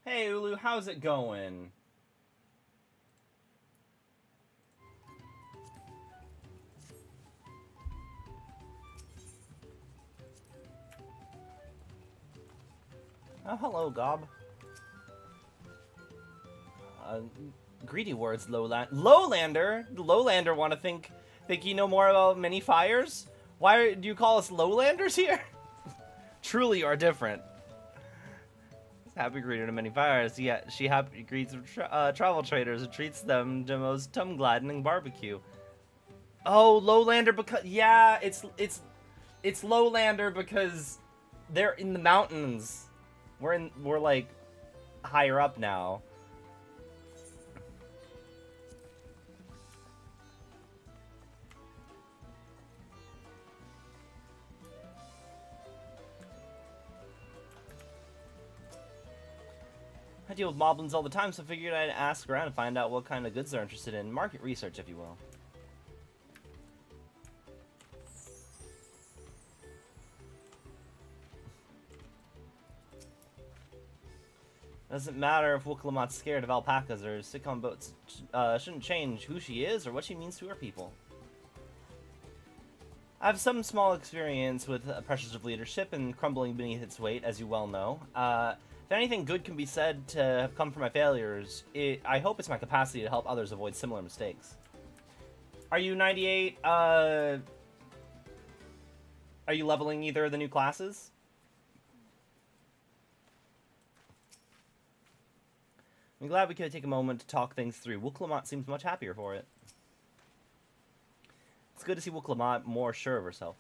Hey, Ulu, how's it going? Oh, hello, Gob. Uh, Greedy words, Lowlander? Lowlander want to think you know more about many fires? Why do you call us Lowlanders here? Truly are different. Happy greeter to many fires. Yeah, she happy greets travel traders and treats them to most tum-gladdening barbecue. Oh, Lowlander because yeah, it's Lowlander because they're in the mountains. We're like higher up now. I deal with moblins all the time, so I figured I'd ask around and find out what kind of goods they're interested in. Market research, if you will. Doesn't matter if Lamat's scared of alpacas or sitcom boats. Shouldn't change who she is or what she means to her people. I have some small experience with pressures of leadership and crumbling beneath its weight, as you well know. If anything good can be said to have come from my failures, I hope it's my capacity to help others avoid similar mistakes. Are you 98? Are you leveling either of the new classes? I'm glad we could take a moment to talk things through. Lamat seems much happier for it. It's good to see Lamat more sure of herself.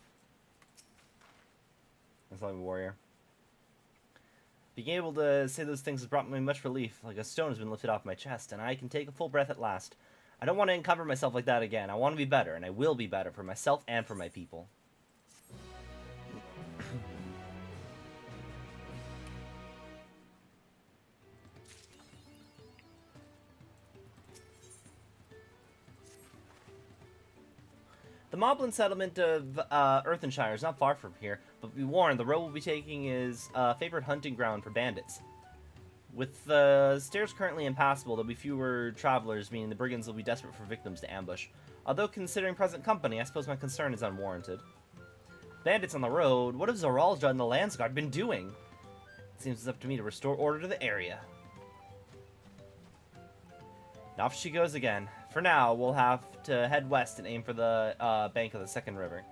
That's like a warrior. Being able to say those things has brought me much relief, like a stone has been lifted off my chest, and I can take a full breath at last. I don't want to encumber myself like that again. I want to be better, and I will be better for myself and for my people. The Moblin settlement of Earthenshire is not far from here, but be warned, the road we'll be taking is a favored hunting ground for bandits. With the stairs currently impassable, there'll be fewer travelers, meaning the brigands will be desperate for victims to ambush. Although, considering present company, I suppose my concern is unwarranted. Bandits on the road? What have Zoralja and the Landsguard been doing? It seems it's up to me to restore order to the area. And off she goes again. For now, we'll have to head west and aim for the bank of the second river.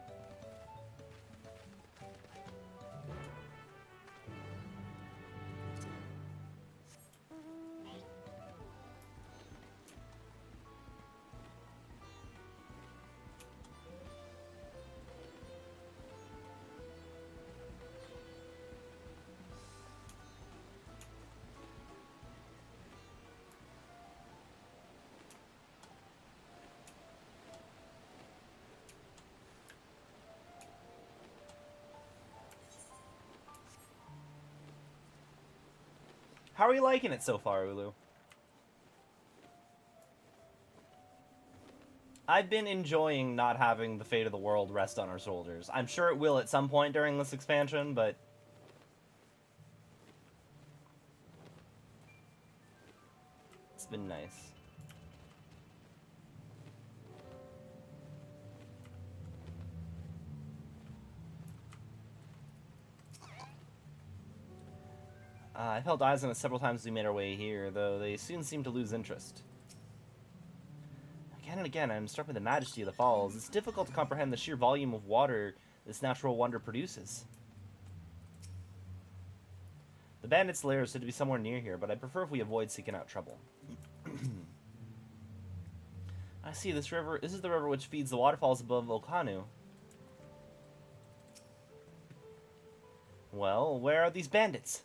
How are you liking it so far, Ulu? I've been enjoying not having the fate of the world rest on our shoulders. I'm sure it will at some point during this expansion, but it's been nice. I've held eyes on it several times as we made our way here, though they soon seem to lose interest. Again and again, I'm struck by the majesty of the falls. It's difficult to comprehend the sheer volume of water this natural wonder produces. The bandits' lair is said to be somewhere near here, but I prefer if we avoid seeking out trouble. I see, this river. This is the river which feeds the waterfalls above Okanu. Well, where are these bandits?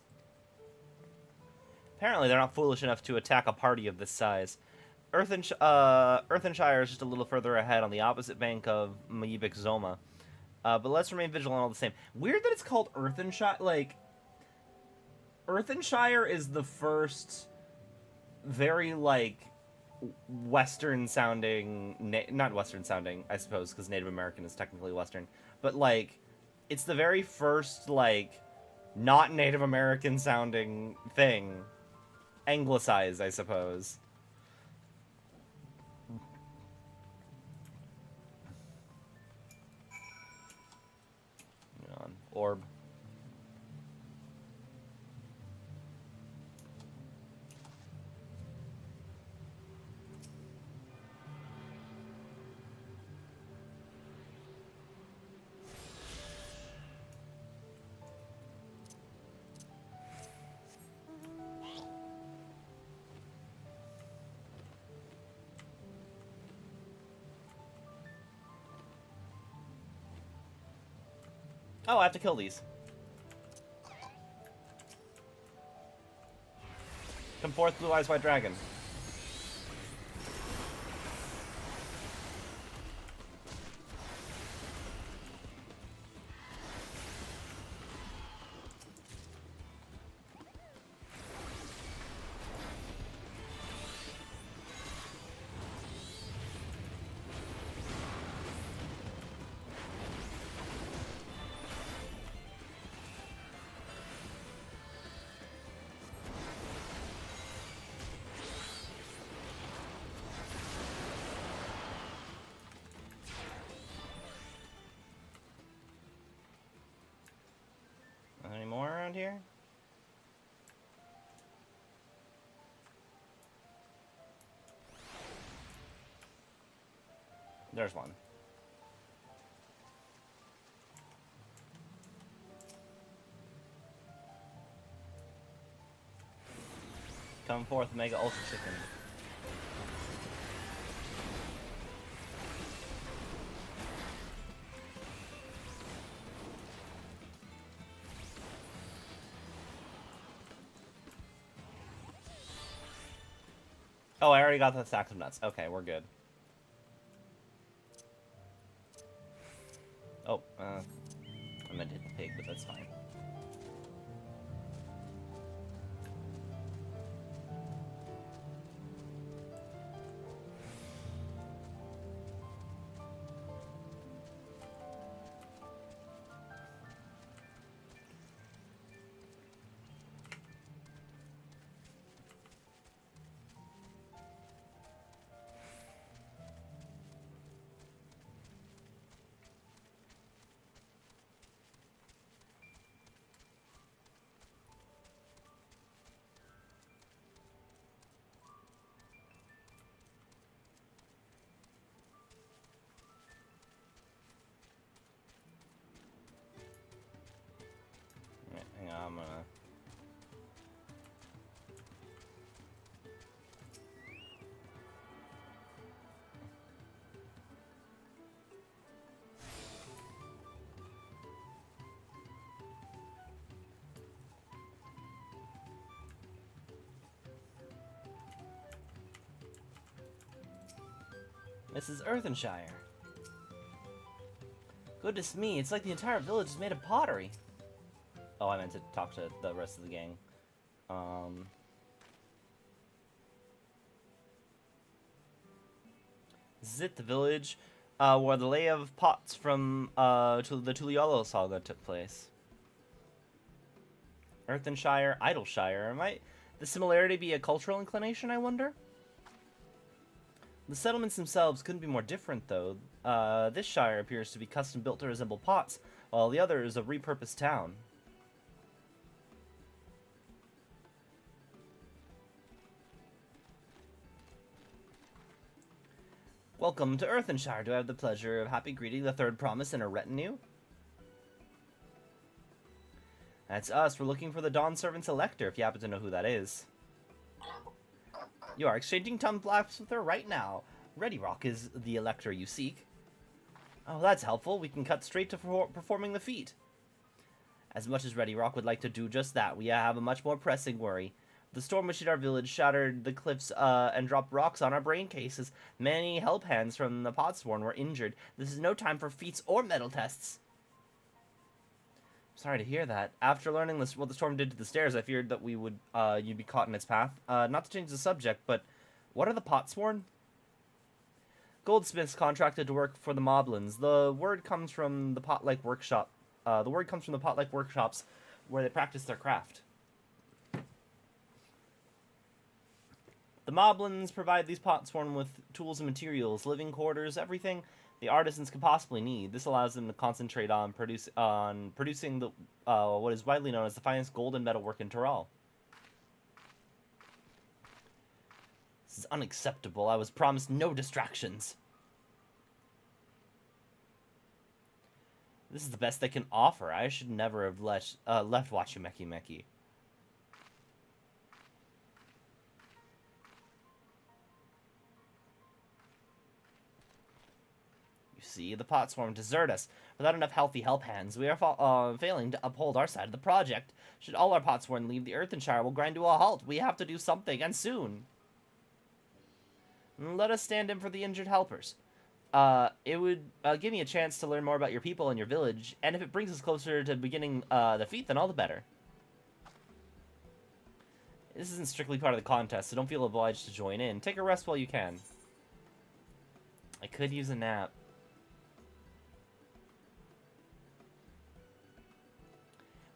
Apparently, they're not foolish enough to attack a party of this size. Earthenshire is just a little further ahead on the opposite bank of Maibik Zoma. But let's remain vigilant all the same. Weird that it's called Earthenshire. Like, Earthenshire is the first very, like, Western-sounding... Not Western-sounding, I suppose, because Native American is technically Western. But, like, it's the very first, like, not Native American-sounding thing. anglicized, I suppose. Orb. Oh, I have to kill these. Come forth, Blue Eyes White Dragon. Any more around here? There's one. Come forth, Mega Ultra Chicken. Oh, I already got the sack of nuts. Okay, we're good. Oh, I meant to hit the pig, but that's fine. Hang on, I'm gonna... Mrs. Earthenshire. Goodness me, it's like the entire village is made of pottery. Oh, I meant to talk to the rest of the gang. This is it, the village where the lay of pots from the Tuliolo saga took place. Earthenshire, Idleshire. Might the similarity be a cultural inclination, I wonder? The settlements themselves couldn't be more different, though. This shire appears to be custom built to resemble pots, while the other is a repurposed town. Welcome to Earthenshire. Do I have the pleasure of happy greeting the third promise in a retinue? That's us. We're looking for the Dawn Servant's Elector, if you happen to know who that is. You are exchanging tongue blasts with her right now. Ready Rock is the Elector you seek. Oh, that's helpful. We can cut straight to performing the feat. As much as Ready Rock would like to do just that, we have a much more pressing worry. The storm which hit our village shattered the cliffs and dropped rocks on our brain cases. Many help hands from the Potsworn were injured. This is no time for feats or metal tests. Sorry to hear that. After learning what the storm did to the stairs, I feared that you'd be caught in its path. Not to change the subject, but what are the Potsworn? Goldsmiths contracted to work for the Moblins. The word comes from the pot-like workshop. The word comes from the pot-like workshops where they practice their craft. The Moblins provide these Potsworn with tools and materials, living quarters, everything the artisans could possibly need. This allows them to concentrate on producing the what is widely known as the finest gold and metal work in Tural. This is unacceptable. I was promised no distractions. This is the best they can offer. I should never have left Wachimeki Meki. You see, the Potsworn desert us. Without enough healthy help hands, we are failing to uphold our side of the project. Should all our Potsworn leave the Earthenshire, we'll grind to a halt. We have to do something, and soon. Let us stand in for the injured helpers. It would give me a chance to learn more about your people and your village, and if it brings us closer to beginning the feat, then all the better. This isn't strictly part of the contest, so don't feel obliged to join in. Take a rest while you can. I could use a nap.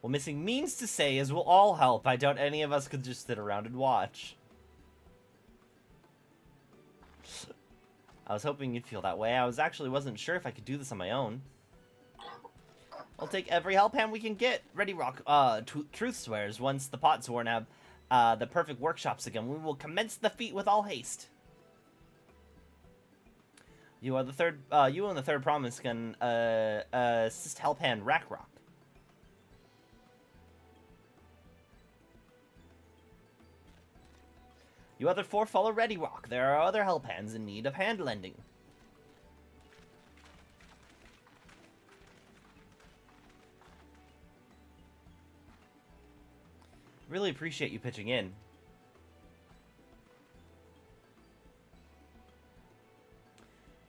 What missing means to say is we'll all help. I doubt any of us could just sit around and watch. I was hoping you'd feel that way. I wasn't sure if I could do this on my own. We'll take every help hand we can get. Ready Rock, truth swears, once the Potsworn have the perfect workshops again, we will commence the feat with all haste. You and the third promise can assist help hand Rock. You other four follow Ready Rock. There are other help hands in need of hand lending. Really appreciate you pitching in.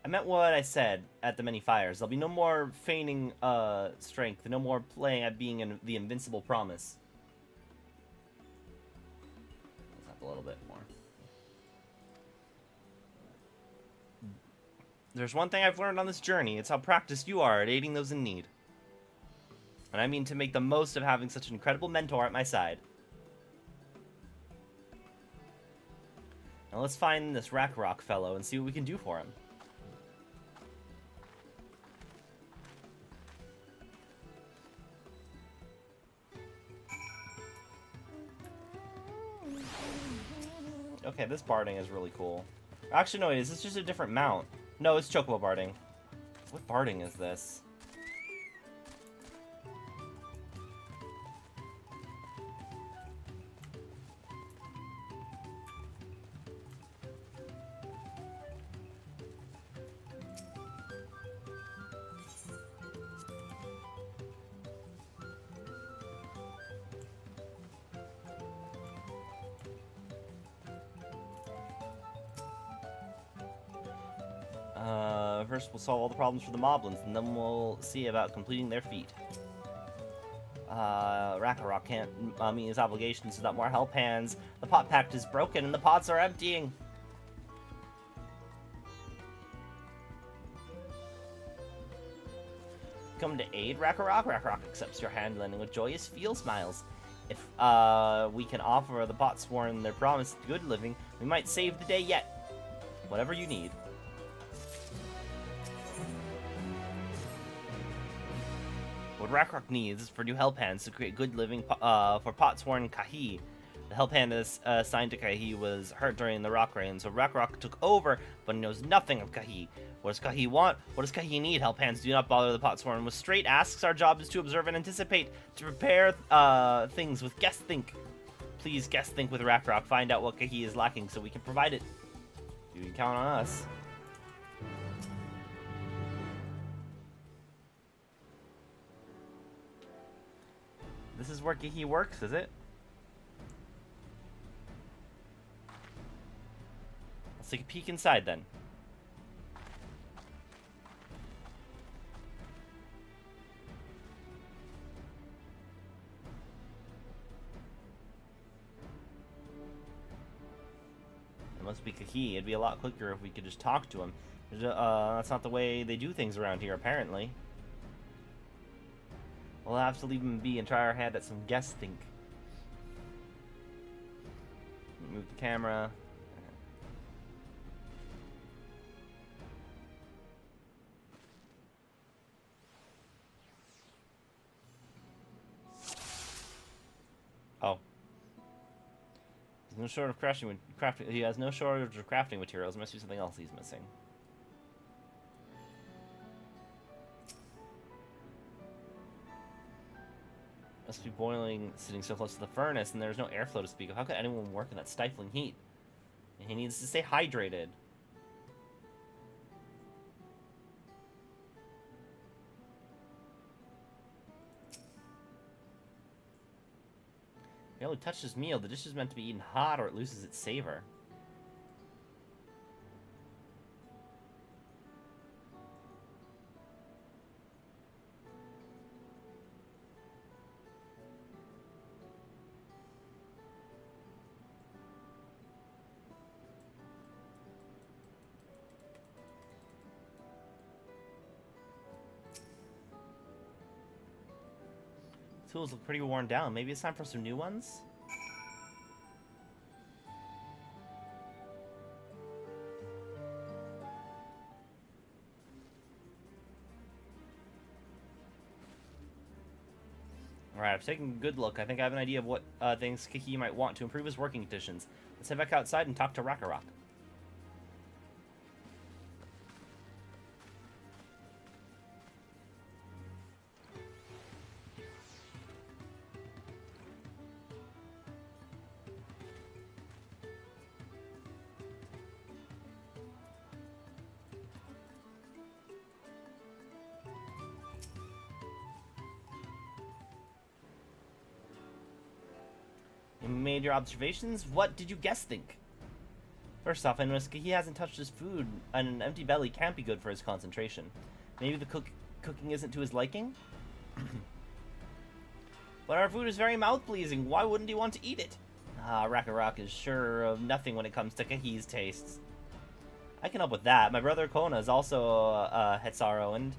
I meant what I said at the many fires. There'll be no more feigning strength, no more playing at being the invincible promise. Let's up a little bit more. There's one thing I've learned on this journey. It's how practiced you are at aiding those in need. And I mean to make the most of having such an incredible mentor at my side. Now let's find this Rock fellow and see what we can do for him. Okay, this barding is really cool. Actually, no, is this just a different mount? No, it's Chocobo barding. What barding is this? First we'll solve all the problems for the Moblins, and then we'll see about completing their feat. Rock can't meet his obligations without more help hands. The pot pact is broken and the pots are emptying. Come to aid Rock accepts your hand lending with joyous smiles. If we can offer the Potsworn their promised good living, we might save the day yet. Whatever you need. What Rock needs is for new help hands to create good living for Potsworn Kahi. The help hand assigned to Kahi was hurt during the rock rain, so Rock took over, but he knows nothing of Kahi. What does Kahi want? What does Kahi need? Help hands do not bother the Potsworn with straight asks. Our job is to observe and anticipate, to prepare things with guess think. Please guess think with Rock. Find out what Kahi is lacking so we can provide it. You can count on us. This is where Kahi works, is it? Let's take a peek inside then. It must be Kahi. It'd be a lot quicker if we could just talk to him. That's not the way they do things around here, apparently. We'll have to leave him be and try our hand at some guess think. Move the camera. No shortage of crafting. He has no shortage of crafting materials. There must be something else he's missing. Must be boiling, sitting so close to the furnace, and there's no airflow to speak of. How could anyone work in that stifling heat? And he needs to stay hydrated. He only touched his meal. The dish is meant to be eaten hot, or it loses its savor. Tools look pretty worn down. Maybe it's time for some new ones? Alright, I've taken a good look. I think I have an idea of what things Kiki might want to improve his working conditions. Let's head back outside and talk to Rakarok. You made your observations? What did you guess think? First off, I noticed he hasn't touched his food, and an empty belly can't be good for his concentration. Maybe the cooking isn't to his liking? But our food is very mouth-pleasing. Why wouldn't he want to eat it? Ah, Rakarok is sure of nothing when it comes to Kahi's tastes. I can help with that. My brother Kona is also a Hetsaro, and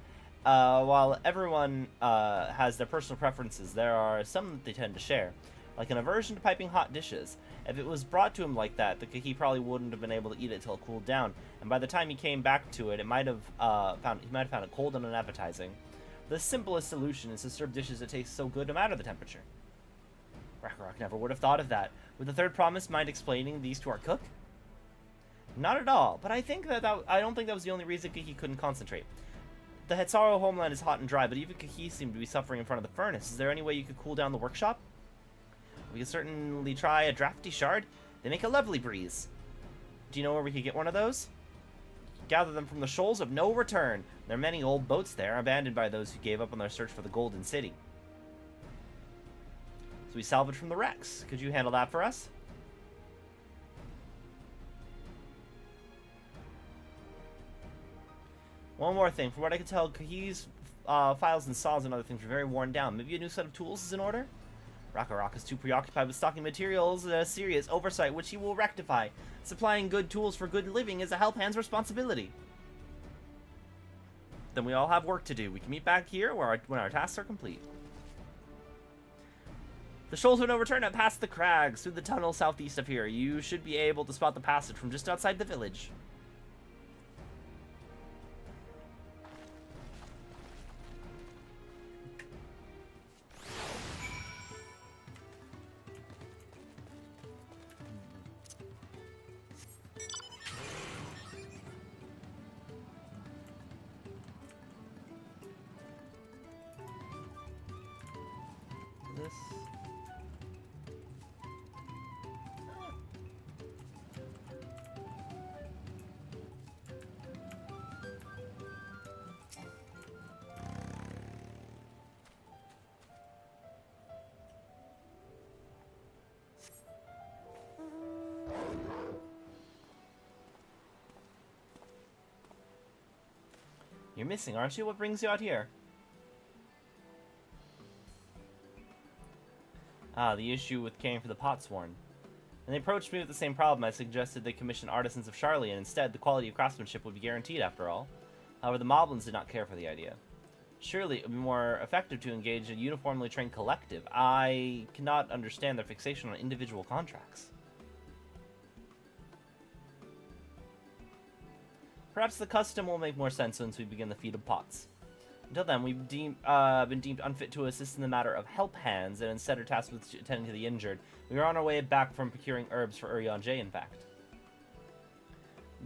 while everyone has their personal preferences, there are some that they tend to share. Like an aversion to piping hot dishes. If it was brought to him like that, the Kahi probably wouldn't have been able to eat it till it cooled down, and by the time he came back to it, he might have found it cold and unappetizing. The simplest solution is to serve dishes that taste so good no matter the temperature. Rakarok never would have thought of that. Would the third promise mind explaining these to our cook? Not at all, but I don't think that was the only reason Kahi couldn't concentrate. The Hetsaro homeland is hot and dry, but even Kahi seemed to be suffering in front of the furnace. Is there any way you could cool down the workshop? We could certainly try a drafty shard. They make a lovely breeze. Do you know where we could get one of those? Gather them from the shoals of no return. There are many old boats there, abandoned by those who gave up on their search for the Golden City. So we salvage from the wrecks. Could you handle that for us? One more thing. From what I can tell, Kahi's files and saws and other things are very worn down. Maybe a new set of tools is in order? Rakarok is too preoccupied with stocking materials, a serious oversight which he will rectify. Supplying good tools for good living is a help hand's responsibility. Then we all have work to do. We can meet back here when our tasks are complete. The shoals of no return have passed the crags through the tunnel southeast of here. You should be able to spot the passage from just outside the village. You're missing, aren't you? What brings you out here? Ah, the issue with caring for the Potsworn. When they approached me with the same problem, I suggested they commission artisans of Charlie, and instead, the quality of craftsmanship would be guaranteed after all. However, the Moblins did not care for the idea. Surely, it would be more effective to engage a uniformly trained collective. I cannot understand their fixation on individual contracts. Perhaps the custom will make more sense once we begin the feat of pots. Until then, we've been deemed unfit to assist in the matter of help hands, and instead are tasked with attending to the injured. We are on our way back from procuring herbs for Urion J, in fact.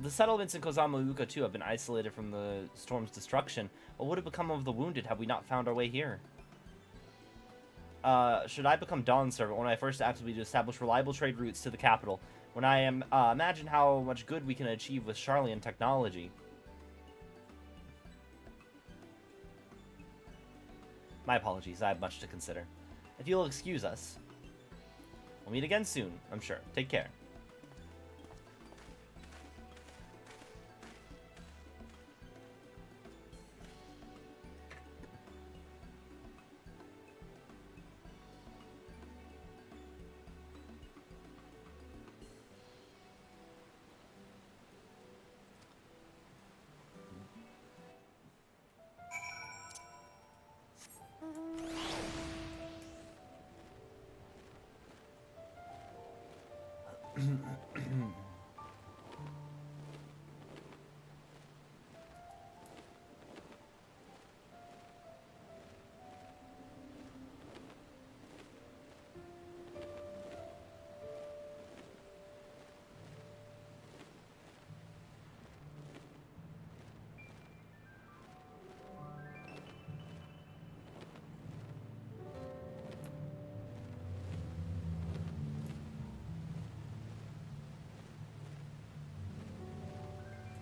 The settlements in Kozama too have been isolated from the storm's destruction. What would have become of the wounded had we not found our way here? Should I become Dawn's servant, one of my first acts will be to establish reliable trade routes to the capital. When I imagine how much good we can achieve with Charlian technology. My apologies, I have much to consider. If you'll excuse us, we'll meet again soon, I'm sure. Take care.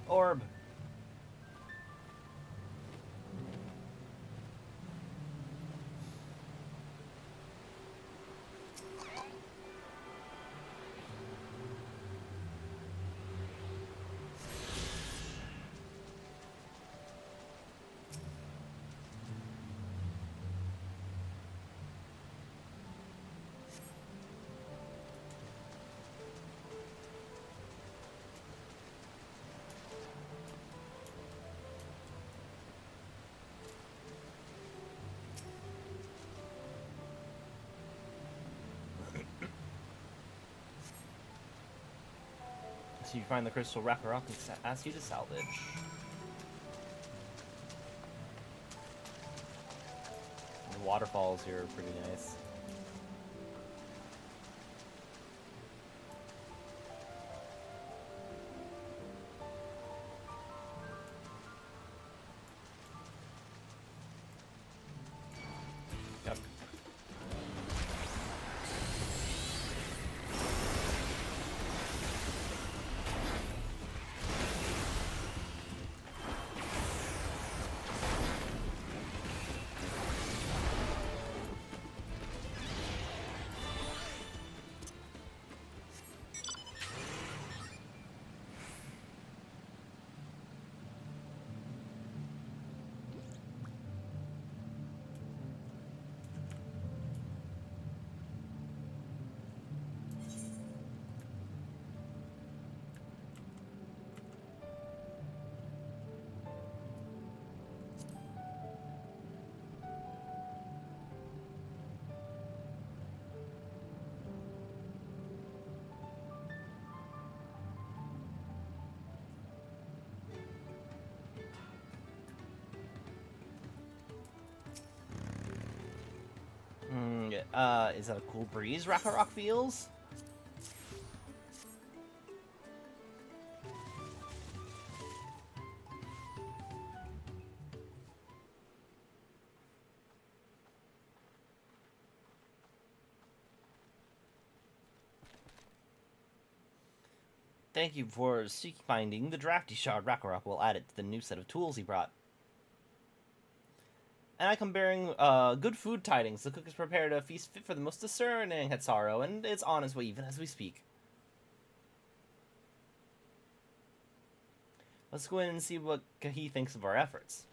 Orb. So you find the crystal Rakarok and ask you to salvage. The waterfalls here are pretty nice. Yep. Is that a cool breeze Rakarok feels? Thank you for finding the drafty shard. Rakarok will add it to the new set of tools he brought. And I come bearing good food tidings. The cook has prepared a feast fit for the most discerning Hetsaro, and it's on its way even as we speak. Let's go in and see what he thinks of our efforts.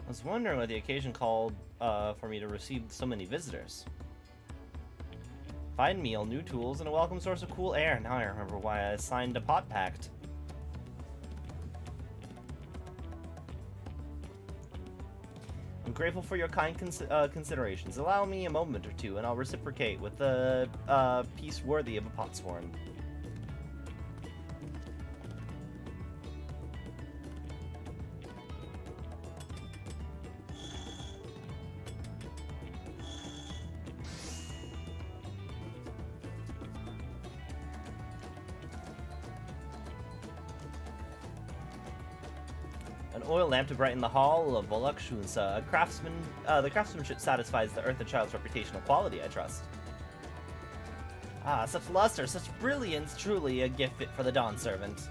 I was wondering what the occasion called for me to receive so many visitors. Fine meal, new tools, and a welcome source of cool air. Now I remember why I signed a pot pact. I'm grateful for your kind considerations. Allow me a moment or two, and I'll reciprocate with a piece worthy of a potsworn. An oil lamp to brighten the hall of Volukshunsa. The craftsmanship satisfies the Earthen Child's reputational quality, I trust. Ah, such luster, such brilliance, truly a gift fit for the Dawn Servant.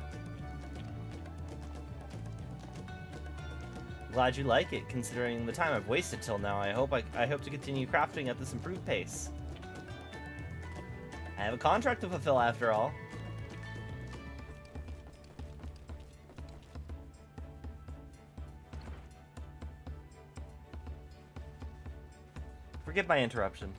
Glad you like it, considering the time I've wasted till now. I hope to continue crafting at this improved pace. I have a contract to fulfill after all. Forgive my interruption.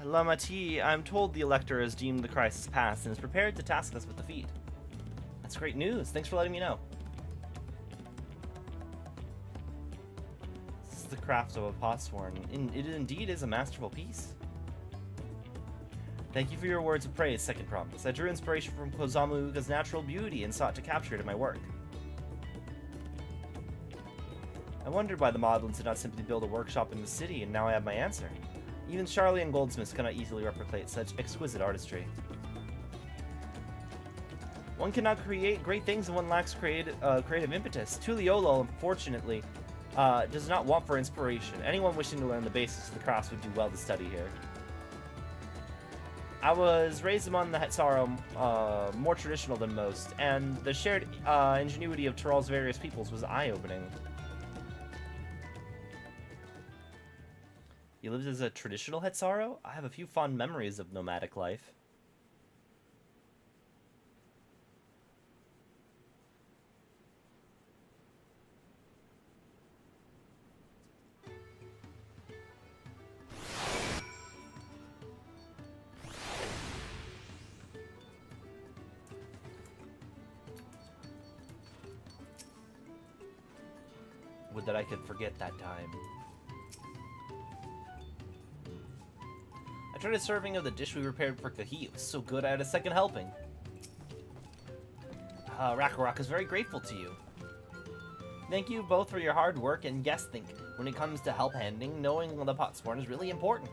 Lamat, I'm told the Elector has deemed the crisis past and is prepared to task us with defeat. That's great news. Thanks for letting me know. This is the craft of a potsworn. It indeed is a masterful piece. Thank you for your words of praise, Second Promise. I drew inspiration from Kozamuga's natural beauty and sought to capture it in my work. I wondered why the Maudlins did not simply build a workshop in the city, and now I have my answer. Even Charlie goldsmiths cannot easily replicate such exquisite artistry. One cannot create great things when one lacks creative impetus. Tuliolo, unfortunately, does not want for inspiration. Anyone wishing to learn the basics of the crafts would do well to study here. I was raised among the Hetsaro, more traditional than most, and the shared ingenuity of Tural's various peoples was eye-opening. You lived as a traditional Hetsaro? I have a few fond memories of nomadic life. Would that I could forget that time. I tried a serving of the dish we prepared for Kahi. It was so good I had a second helping. Rakarok is very grateful to you. Thank you both for your hard work, and yes, think, when it comes to help handing, knowing the potsworn is really important.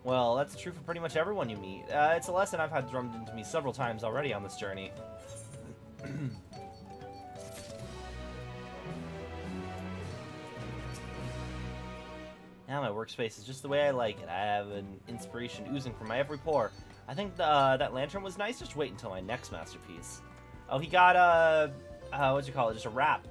Well, that's true for pretty much everyone you meet. It's a lesson I've had drummed into me several times already on this journey. Now my workspace is just the way I like it. I have an inspiration oozing from my every pore. I think that lantern was nice. Just wait until my next masterpiece. Oh, he got what'd you call it? Just a wrap.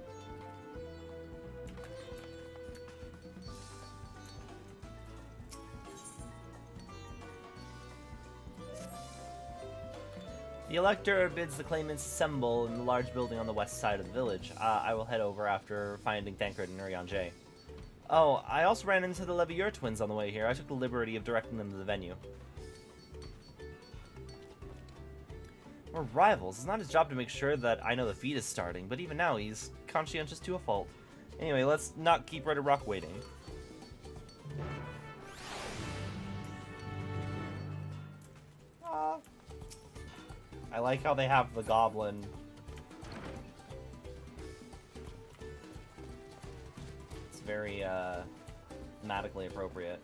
The Elector bids the claimants assemble in the large building on the west side of the village. I will head over after finding Thancred and Urianger. Oh, I also ran into the Levieur twins on the way here. I took the liberty of directing them to the venue. We're rivals. It's not his job to make sure that I know the feat is starting, but even now he's conscientious to a fault. Anyway, let's not keep Red Rock waiting. I like how they have the goblin. It's very thematically appropriate.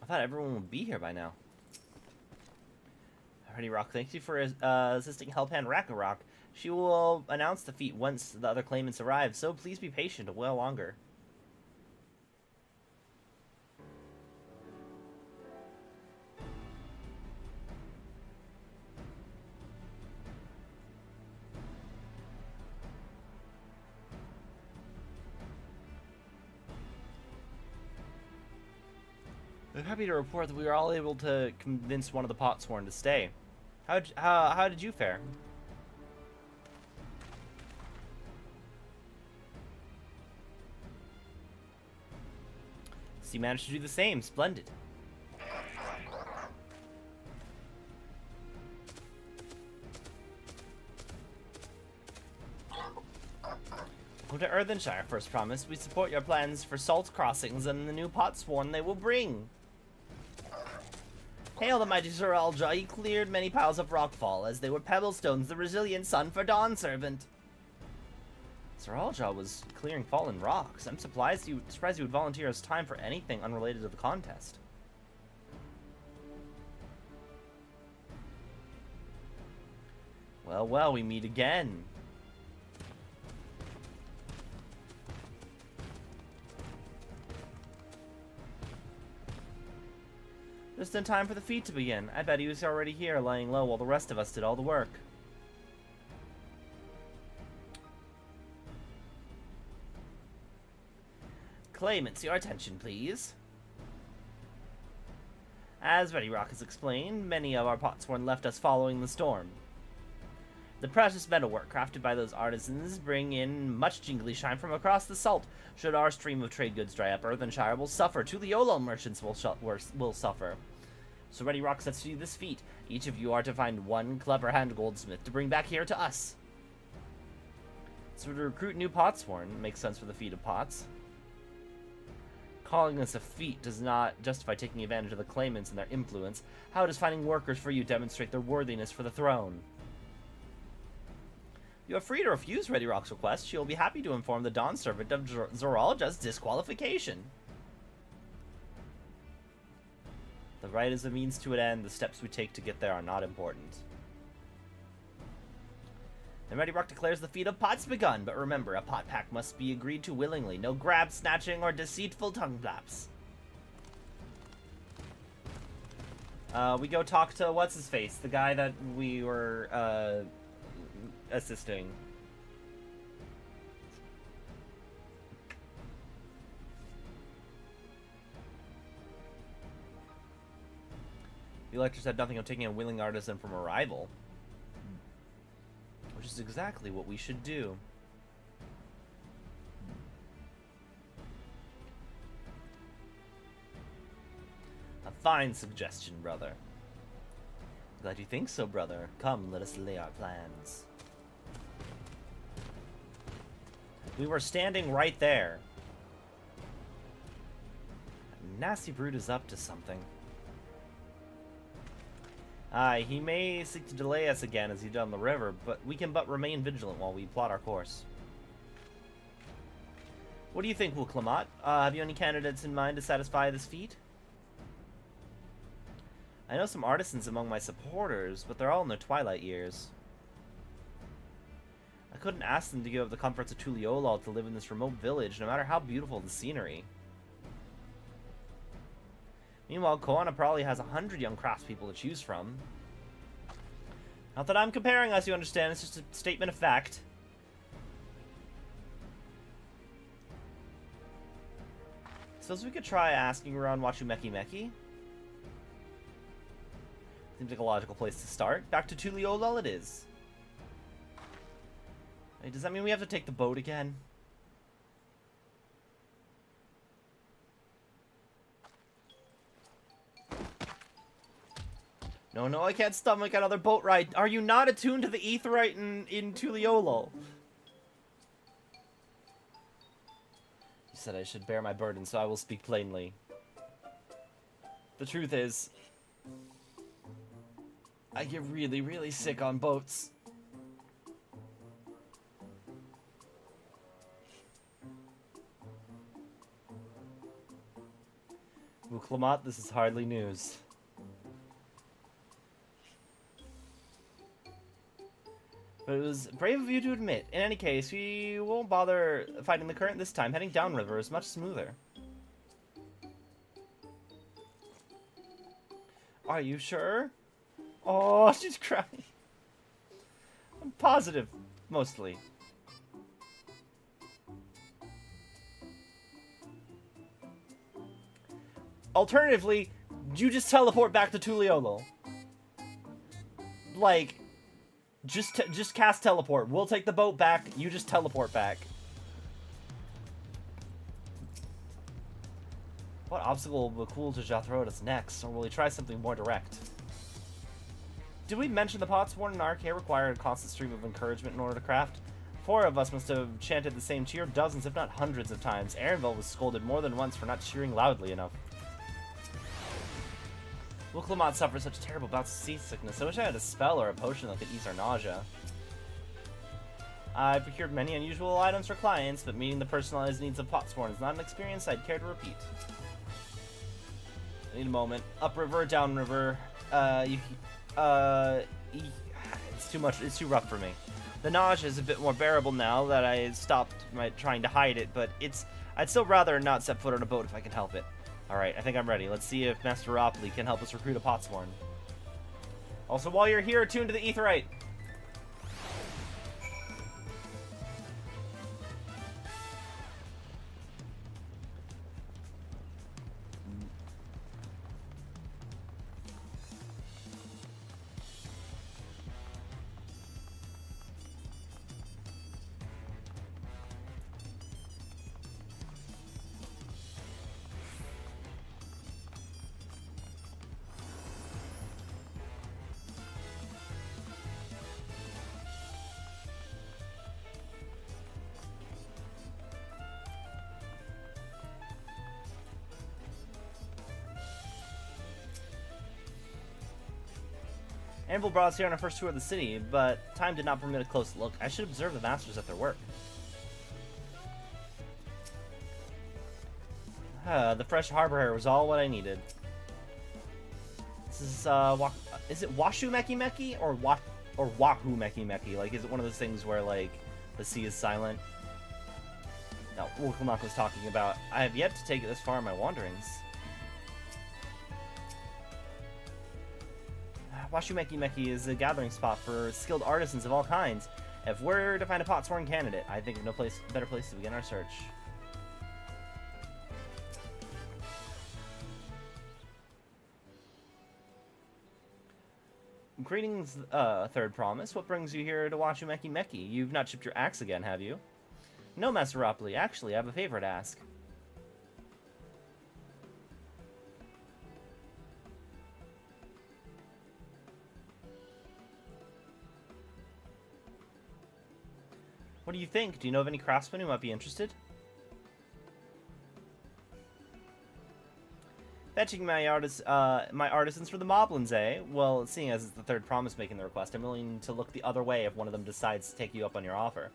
I thought everyone would be here by now. Alrighty, Rock. Thank you for assisting Helphand Rakarok. She will announce the feat once the other claimants arrive, so please be patient a while longer. I'm happy to report that we were all able to convince one of the Potsworn to stay. How did you fare? So you managed to do the same. Splendid. Go to Earthenshire, first promise. We support your plans for salt crossings and the new potsworn they will bring. Hail the mighty Tural. He cleared many piles of rockfall, as they were pebblestones, the resilient sun for Dawn Servant. Tural was clearing fallen rocks. I'm surprised you would volunteer his time for anything unrelated to the contest. Well, well, we meet again. Just in time for the feat to begin. I bet he was already here, laying low while the rest of us did all the work. Claimants, your attention, please. As Ready Rock has explained, many of our potsworn left us following the storm. The precious metalwork crafted by those artisans bring in much jingly shine from across the salt. Should our stream of trade goods dry up, Earthenshire will suffer. Tuliolo merchants will suffer. So Ready Rock sets to you this feat. Each of you are to find one clever hand goldsmith to bring back here to us. So to recruit new potsworn makes sense for the feat of pots. Calling this a feat does not justify taking advantage of the claimants and their influence. How does finding workers for you demonstrate their worthiness for the throne? You are free to refuse Ready Rock's request. She will be happy to inform the Dawn Servant of Zoralja's disqualification. The right is a means to an end. The steps we take to get there are not important. And Ready Rock declares the feat of pots begun, but remember, a pot pack must be agreed to willingly. No grab, snatching, or deceitful tongue flaps. We go talk to what's-his-face, the guy that we were, assisting. The elector said nothing of taking a willing artisan from a rival. Which is exactly what we should do. A fine suggestion, brother. Glad you think so, brother. Come, let us lay our plans. We were standing right there. That nasty brute is up to something. Aye, he may seek to delay us again as he did on the river, but we can but remain vigilant while we plot our course. What do you think, Lamat? Have you any candidates in mind to satisfy this feat? I know some artisans among my supporters, but they're all in their twilight years. I couldn't ask them to give up the comforts of Tuliolal to live in this remote village, no matter how beautiful the scenery. Meanwhile, Koana probably has 100 young craftspeople to choose from. Not that I'm comparing us, you understand, it's just a statement of fact. Suppose we could try asking around Wachumeki Meki? Seems like a logical place to start. Back to Tuliolal it is. Hey, does that mean we have to take the boat again? No, no, I can't stomach another boat ride. Are you not attuned to the aetheryte in Tuliolal? You said I should bear my burden, so I will speak plainly. The truth is, I get really, really sick on boats. Lamat, this is hardly news. But it was brave of you to admit. In any case, we won't bother fighting the current this time. Heading downriver is much smoother. Are you sure? Oh, she's crying. I'm positive, mostly. Alternatively, you just teleport back to Tuliolal. like, just cast teleport. We'll take the boat back. You just teleport back. What obstacle will cool to throw at us next, or will he try something more direct? Did we mention the potsworn in Arcade require a constant stream of encouragement in order to craft? 4 of us must have chanted the same cheer dozens, if not hundreds of times. Aaronville was scolded more than once for not cheering loudly enough. Will Lamat suffer such terrible bouts of seasickness? I wish I had a spell or a potion that could ease our nausea. I procured many unusual items for clients, but meeting the personalized needs of potsworn is not an experience I'd care to repeat. I need a moment. Upriver, downriver. It's too much. It's too rough for me. The nausea is a bit more bearable now that I stopped trying to hide it, but I'd still rather not set foot on a boat if I can help it. Alright, I think I'm ready. Let's see if Master Ropley can help us recruit a potsworn. Also, while you're here, tune to the Aetheryte. Anvil brought us here on our first tour of the city, but time did not permit a close look. I should observe the masters at their work. The fresh harbor air was all what I needed. This is it Washu Meki Meki or Wahu Meki Meki? Like, is it one of those things where like the sea is silent? No, Ulkamak was talking about. I have yet to take it this far in my wanderings. Washu Meki Meki is a gathering spot for skilled artisans of all kinds. If we're to find a potsworn candidate, I think of no better place to begin our search. Greetings, Third Promise. What brings you here to Washu Meki Meki? You've not chipped your axe again, have you? No, Master Ropley. Actually, I have a favor to ask. What do you think? Do you know of any craftsmen who might be interested? Fetching my artisans for the moblins, eh? Well, seeing as it's the Third Promise making the request, I'm willing to look the other way if one of them decides to take you up on your offer.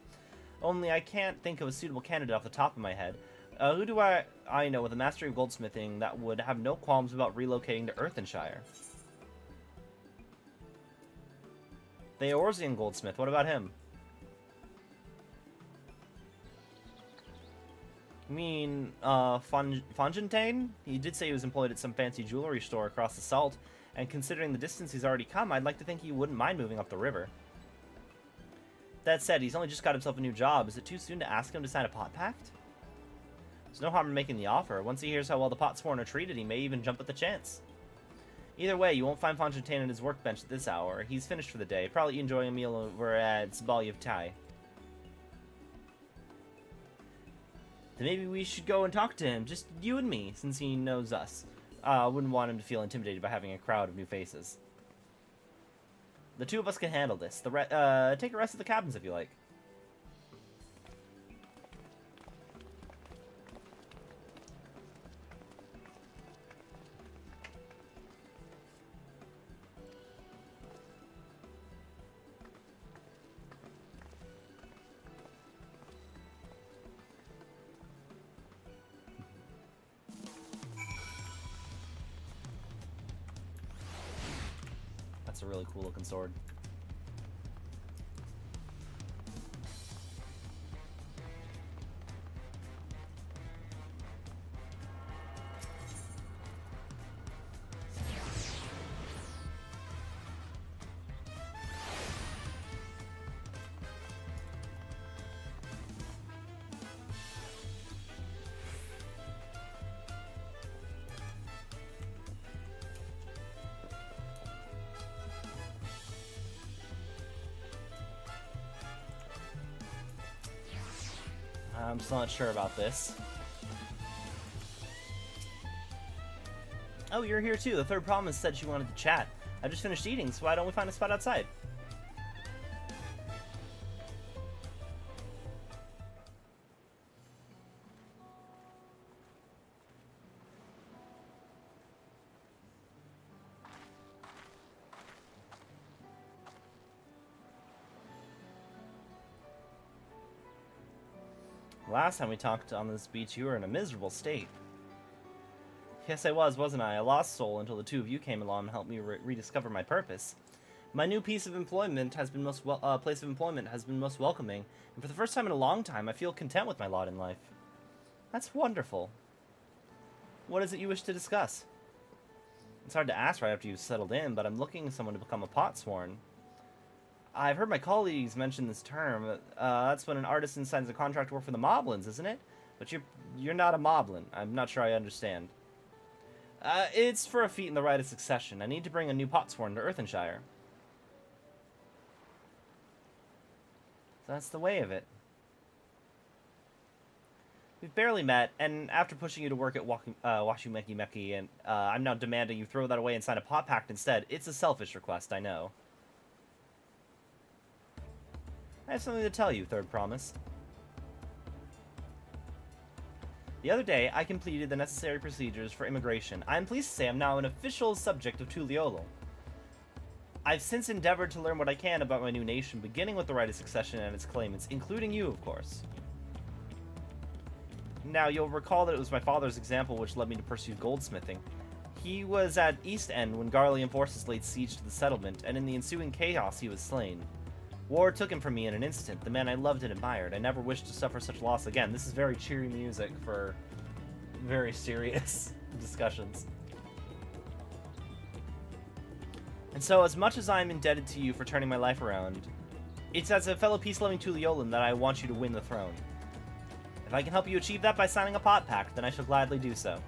Only I can't think of a suitable candidate off the top of my head. Who do I know with a mastery of goldsmithing that would have no qualms about relocating to Earthenshire? The Eorzean goldsmith, what about him? You mean, Fontaine? He did say he was employed at some fancy jewelry store across the salt, and considering the distance he's already come, I'd like to think he wouldn't mind moving up the river. That said, he's only just got himself a new job. Is it too soon to ask him to sign a pot pact? There's no harm in making the offer. Once he hears how well the potsworn are treated, he may even jump at the chance. Either way, you won't find Fontaine at his workbench at this hour. He's finished for the day, probably enjoying a meal over at Sbalyev Tai. Then maybe we should go and talk to him, just you and me, since he knows us. I wouldn't want him to feel intimidated by having a crowd of new faces. The two of us can handle this. Take a rest at the cabins if you like. That's a really cool looking sword. I'm still not sure about this. Oh, you're here too. The third promise said she wanted to chat. I just finished eating, so why don't we find a spot outside? Last time we talked on this beach, you were in a miserable state. Yes, I was, wasn't I? A lost soul until the two of you came along and helped me rediscover my purpose. My new place of employment has been most welcoming, and for the first time in a long time, I feel content with my lot in life. That's wonderful. What is it you wish to discuss? It's hard to ask right after you've settled in, but I'm looking for someone to become a potsworn. I've heard my colleagues mention this term. That's when an artisan signs a contract to work for the moblins, isn't it? But you're not a moblin. I'm not sure I understand. It's for a feat in the rite of succession. I need to bring a new potsworn to Earthenshire. So that's the way of it. We've barely met, and after pushing you to work at Washumeki and I'm now demanding you throw that away and sign a pot pact instead. It's a selfish request, I know. I have something to tell you, Third Promise. The other day, I completed the necessary procedures for immigration. I am pleased to say I'm now an official subject of Tuliolo. I've since endeavored to learn what I can about my new nation, beginning with the right of succession and its claimants, including you, of course. Now, you'll recall that it was my father's example which led me to pursue goldsmithing. He was at East End when Garlean forces laid siege to the settlement, and in the ensuing chaos he was slain. War took him from me in an instant, the man I loved and admired. I never wished to suffer such loss again. This is very cheery music for very serious discussions. And so, as much as I'm indebted to you for turning my life around, it's as a fellow peace-loving Tuliolan that I want you to win the throne. If I can help you achieve that by signing a pot pact, then I shall gladly do so.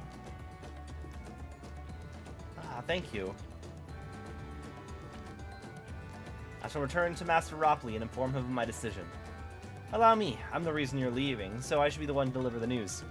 Ah, thank you. I shall return to Master Ropley and inform him of my decision. Allow me, I'm the reason you're leaving, so I should be the one to deliver the news.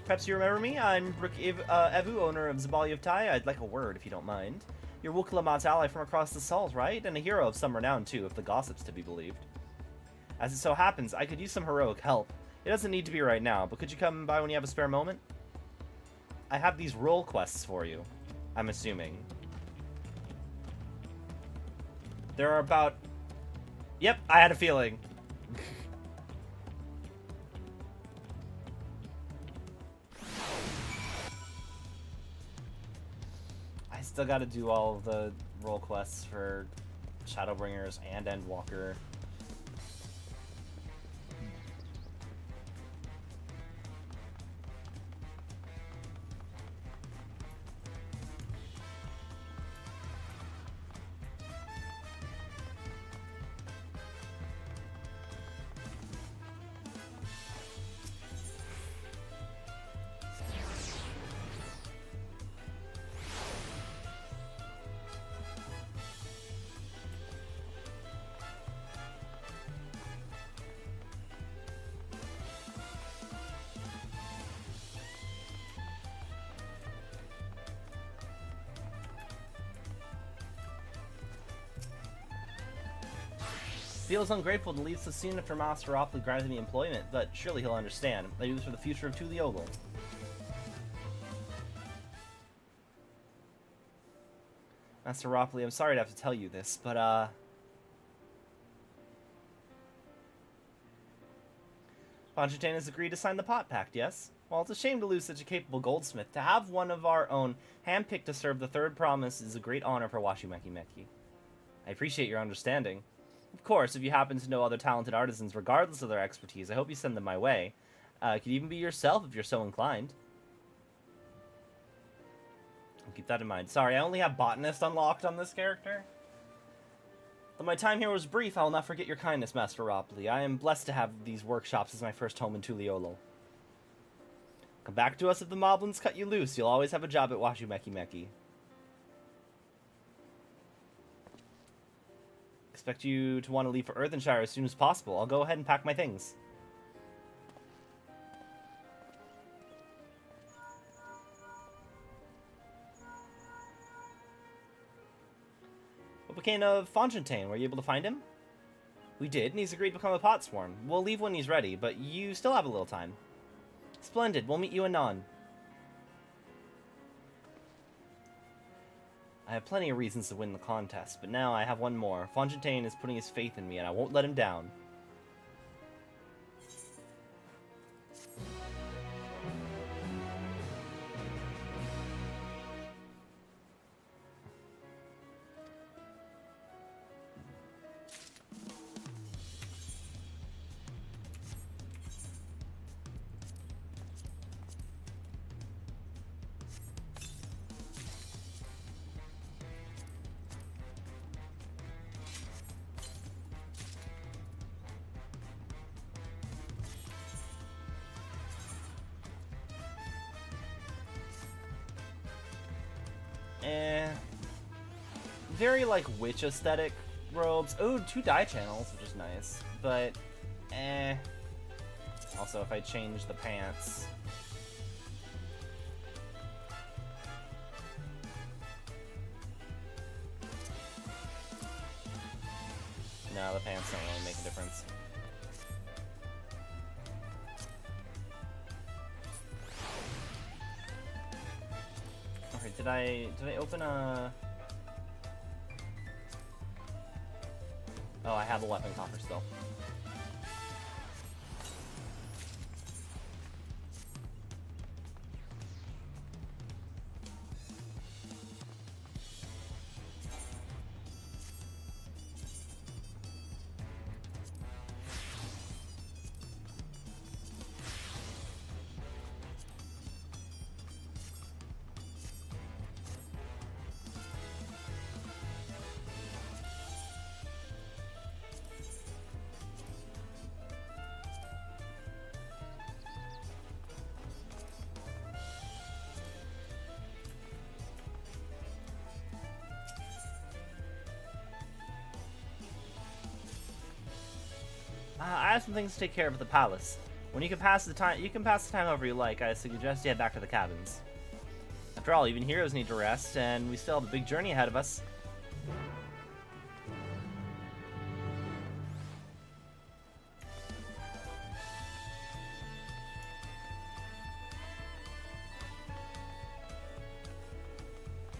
Perhaps you remember me? I'm Brook Evu, owner of Zabali of Tai. I'd like a word, if you don't mind. You're Wook Lamat's ally from across the salt, right? And a hero of some renown, too, if the gossip's to be believed. As it so happens, I could use some heroic help. It doesn't need to be right now, but could you come by when you have a spare moment? I have these role quests for you, I'm assuming. There are about... Yep, I had a feeling. I still gotta do all of the role quests for Shadowbringers and Endwalker. Feels ungrateful to leave so soon after Master Ropley granted me employment, but surely he'll understand. I do this for the future of Tuliogl. Master Ropley, I'm sorry to have to tell you this, but Ponchatain has agreed to sign the pot pact, yes? Well, it's a shame to lose such a capable goldsmith. To have one of our own handpicked to serve the third promise is a great honor for Washumeki Meki. I appreciate your understanding. Of course, if you happen to know other talented artisans regardless of their expertise, I hope you send them my way. It could even be yourself if you're so inclined. I'll keep that in mind. Sorry, I only have Botanist unlocked on this character. Though my time here was brief, I will not forget your kindness, Master Ropley. I am blessed to have these workshops as my first home in Tuliolo. Come back to us if the moblins cut you loose. You'll always have a job at Washu Meki Meki. Expect you to want to leave for Earthenshire as soon as possible. I'll go ahead and pack my things. What became of Fontaine? Were you able to find him? We did, and he's agreed to become a potsworn. We'll leave when he's ready, but you still have a little time. Splendid. We'll meet you anon. I have plenty of reasons to win the contest, but now I have one more. Fontaine is putting his faith in me, and I won't let him down. Very, like, witch aesthetic robes. Oh, 2 dye channels, which is nice. But, Also, if I change the pants... No, the pants don't really make a difference. Okay, did I open a... Oh, I have a weapon coffer still. I have some things to take care of at the palace. When you can pass the time, however you like. I suggest you head back to the cabins. After all, even heroes need to rest, and we still have a big journey ahead of us.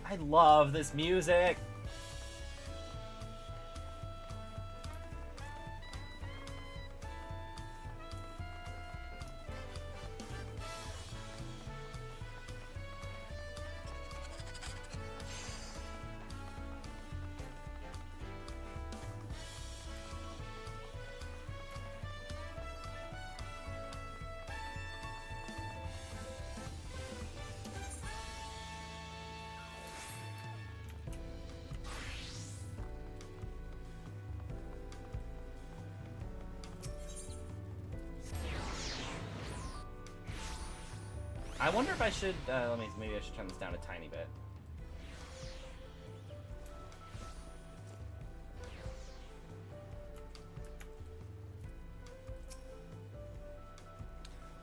I love this music. I wonder if I should, maybe I should turn this down a tiny bit.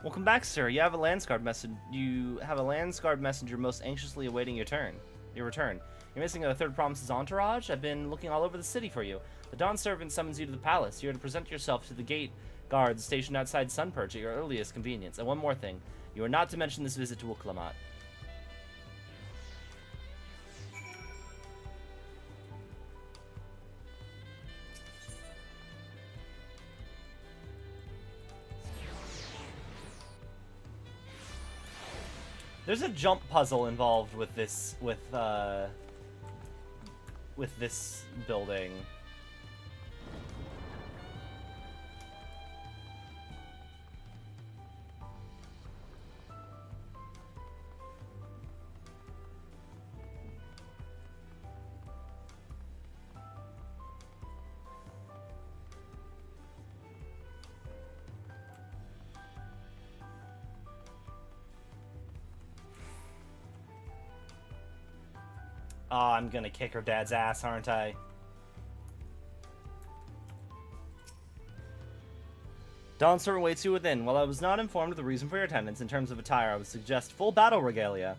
Welcome back, sir. You have a Landsguard messenger most anxiously awaiting your return. You're missing a third promise's entourage? I've been looking all over the city for you. The Dawn servant summons you to the palace. You're to present yourself to the gate guards stationed outside Sunperch at your earliest convenience. And one more thing. You are not to mention this visit to Lamat. There's a jump puzzle involved with this, with this building. Oh, I'm gonna kick her dad's ass, aren't I? Dawn Servant waits you within. While I was not informed of the reason for your attendance in terms of attire, I would suggest full battle regalia.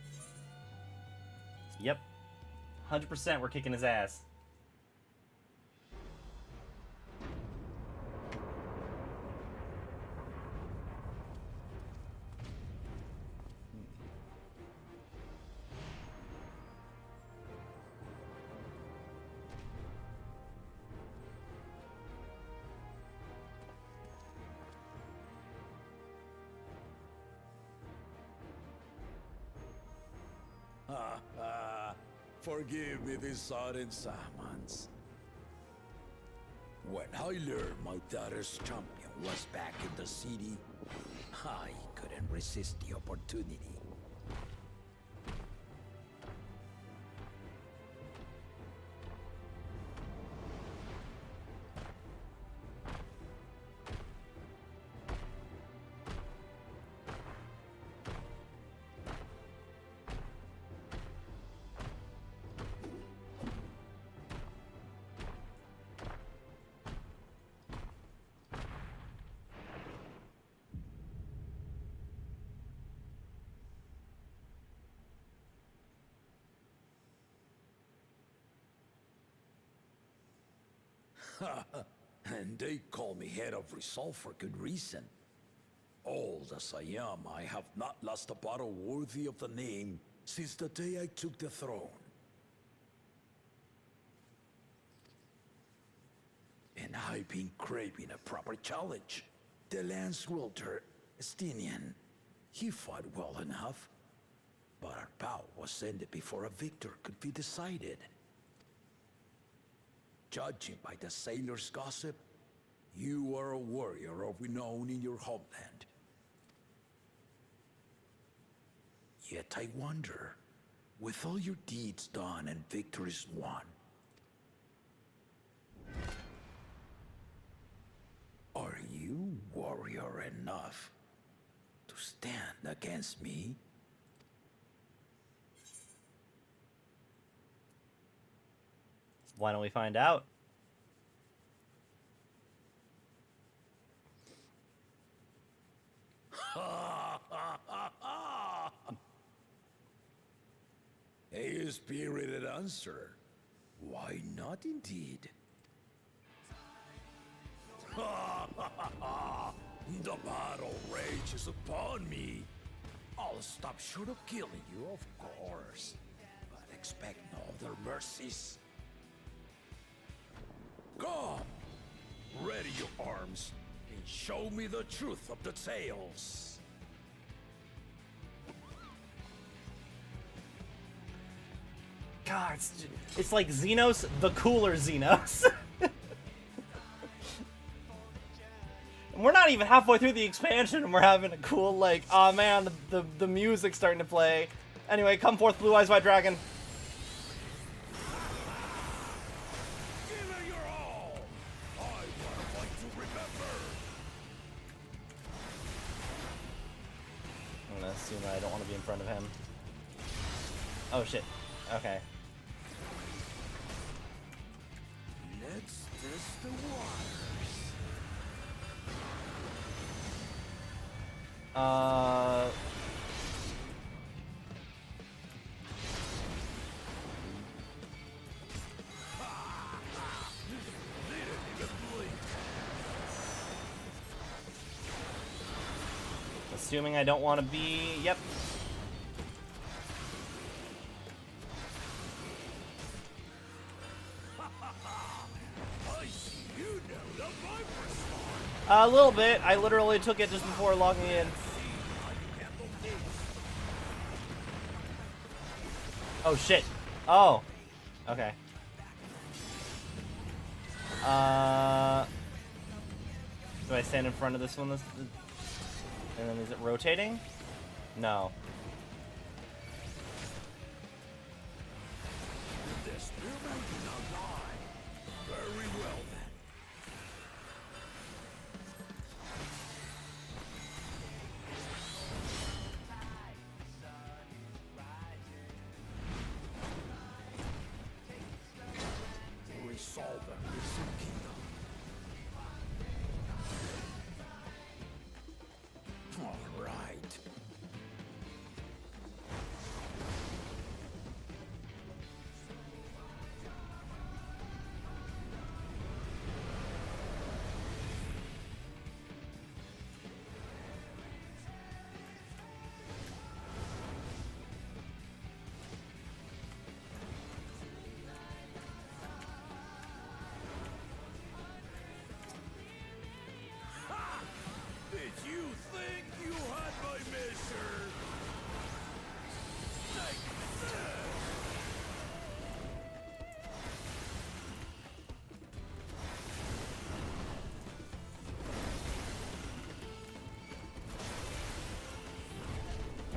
Yep. 100% we're kicking his ass. Forgive me this sudden summons. When I learned my daughter's champion was back in the city, I couldn't resist the opportunity. And they call me head of resolve for good reason. Old as I am, I have not lost a battle worthy of the name since the day I took the throne. And I've been craving a proper challenge. The Lance Wielder, Estinian, he fought well enough, but our bout was ended before a victor could be decided. Judging by the sailors' gossip, you are a warrior of renown in your homeland. Yet I wonder, with all your deeds done and victories won, are you warrior enough to stand against me? Why don't we find out? A spirited answer. Why not indeed? The battle rages upon me. I'll stop short of killing you, of course. But expect no other mercies. Come! Ready your arms, and show me the truth of the tales. God, it's like Xenos, the cooler Xenos. We're not even halfway through the expansion and we're having a cool, like, oh man, the music's starting to play. Anyway, come forth, Blue Eyes White Dragon. Give it your all! I want a fight to remember! I'm gonna assume that I don't want to be in front of him. Oh shit. Okay. Let's test the waters. Assuming I don't want to be... Yep. A little bit. I literally took it just before logging in. Oh shit. Oh. Okay. Do I stand in front of this one? And then is it rotating? No. This building did not lie. Very well then.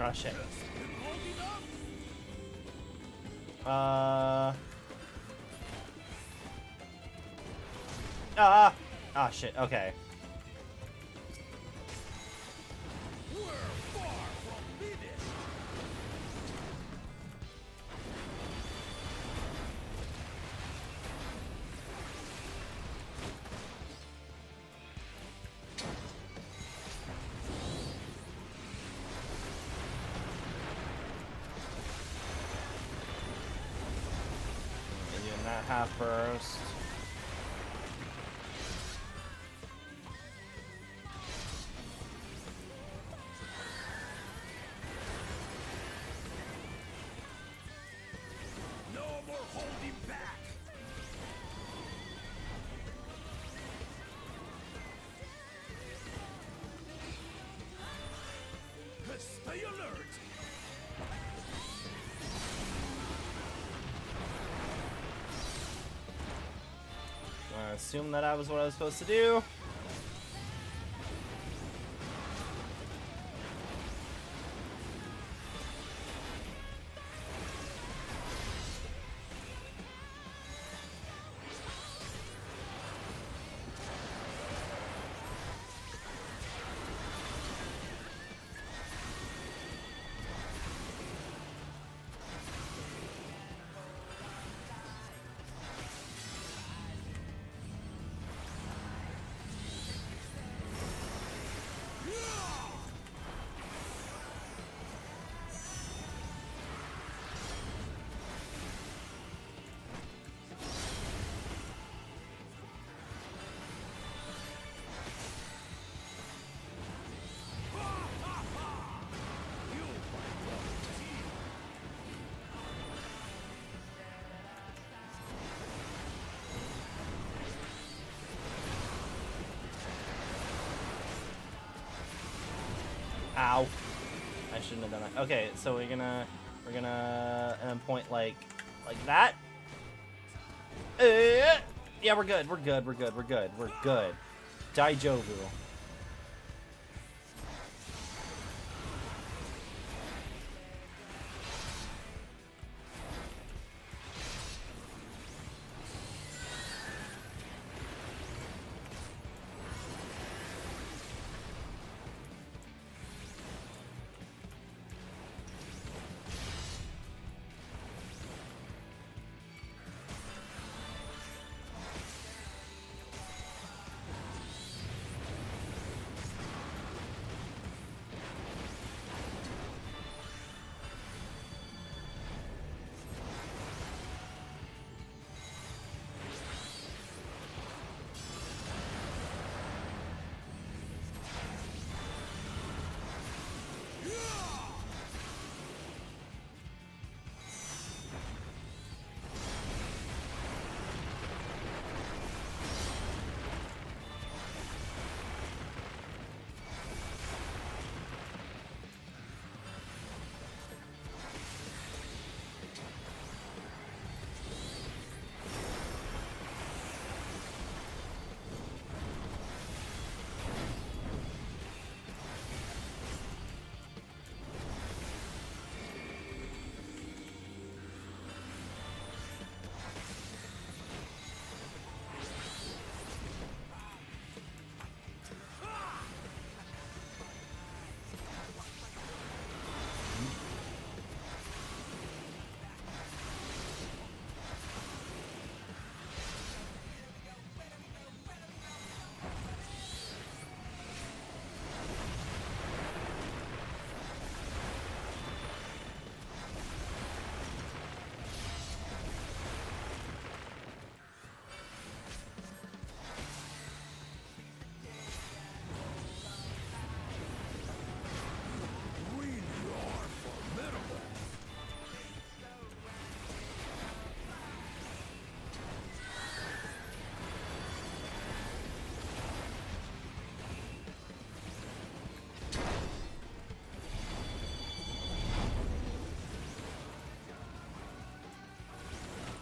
Oh shit. Ah shit, okay. Doing that half first. No more holding back. Stay alert. I assume that was what I was supposed to do. Ow. I shouldn't have done that. Okay, so we're gonna point like that. Yeah, we're good. We're good. We're good. We're good. We're good. Daijobu.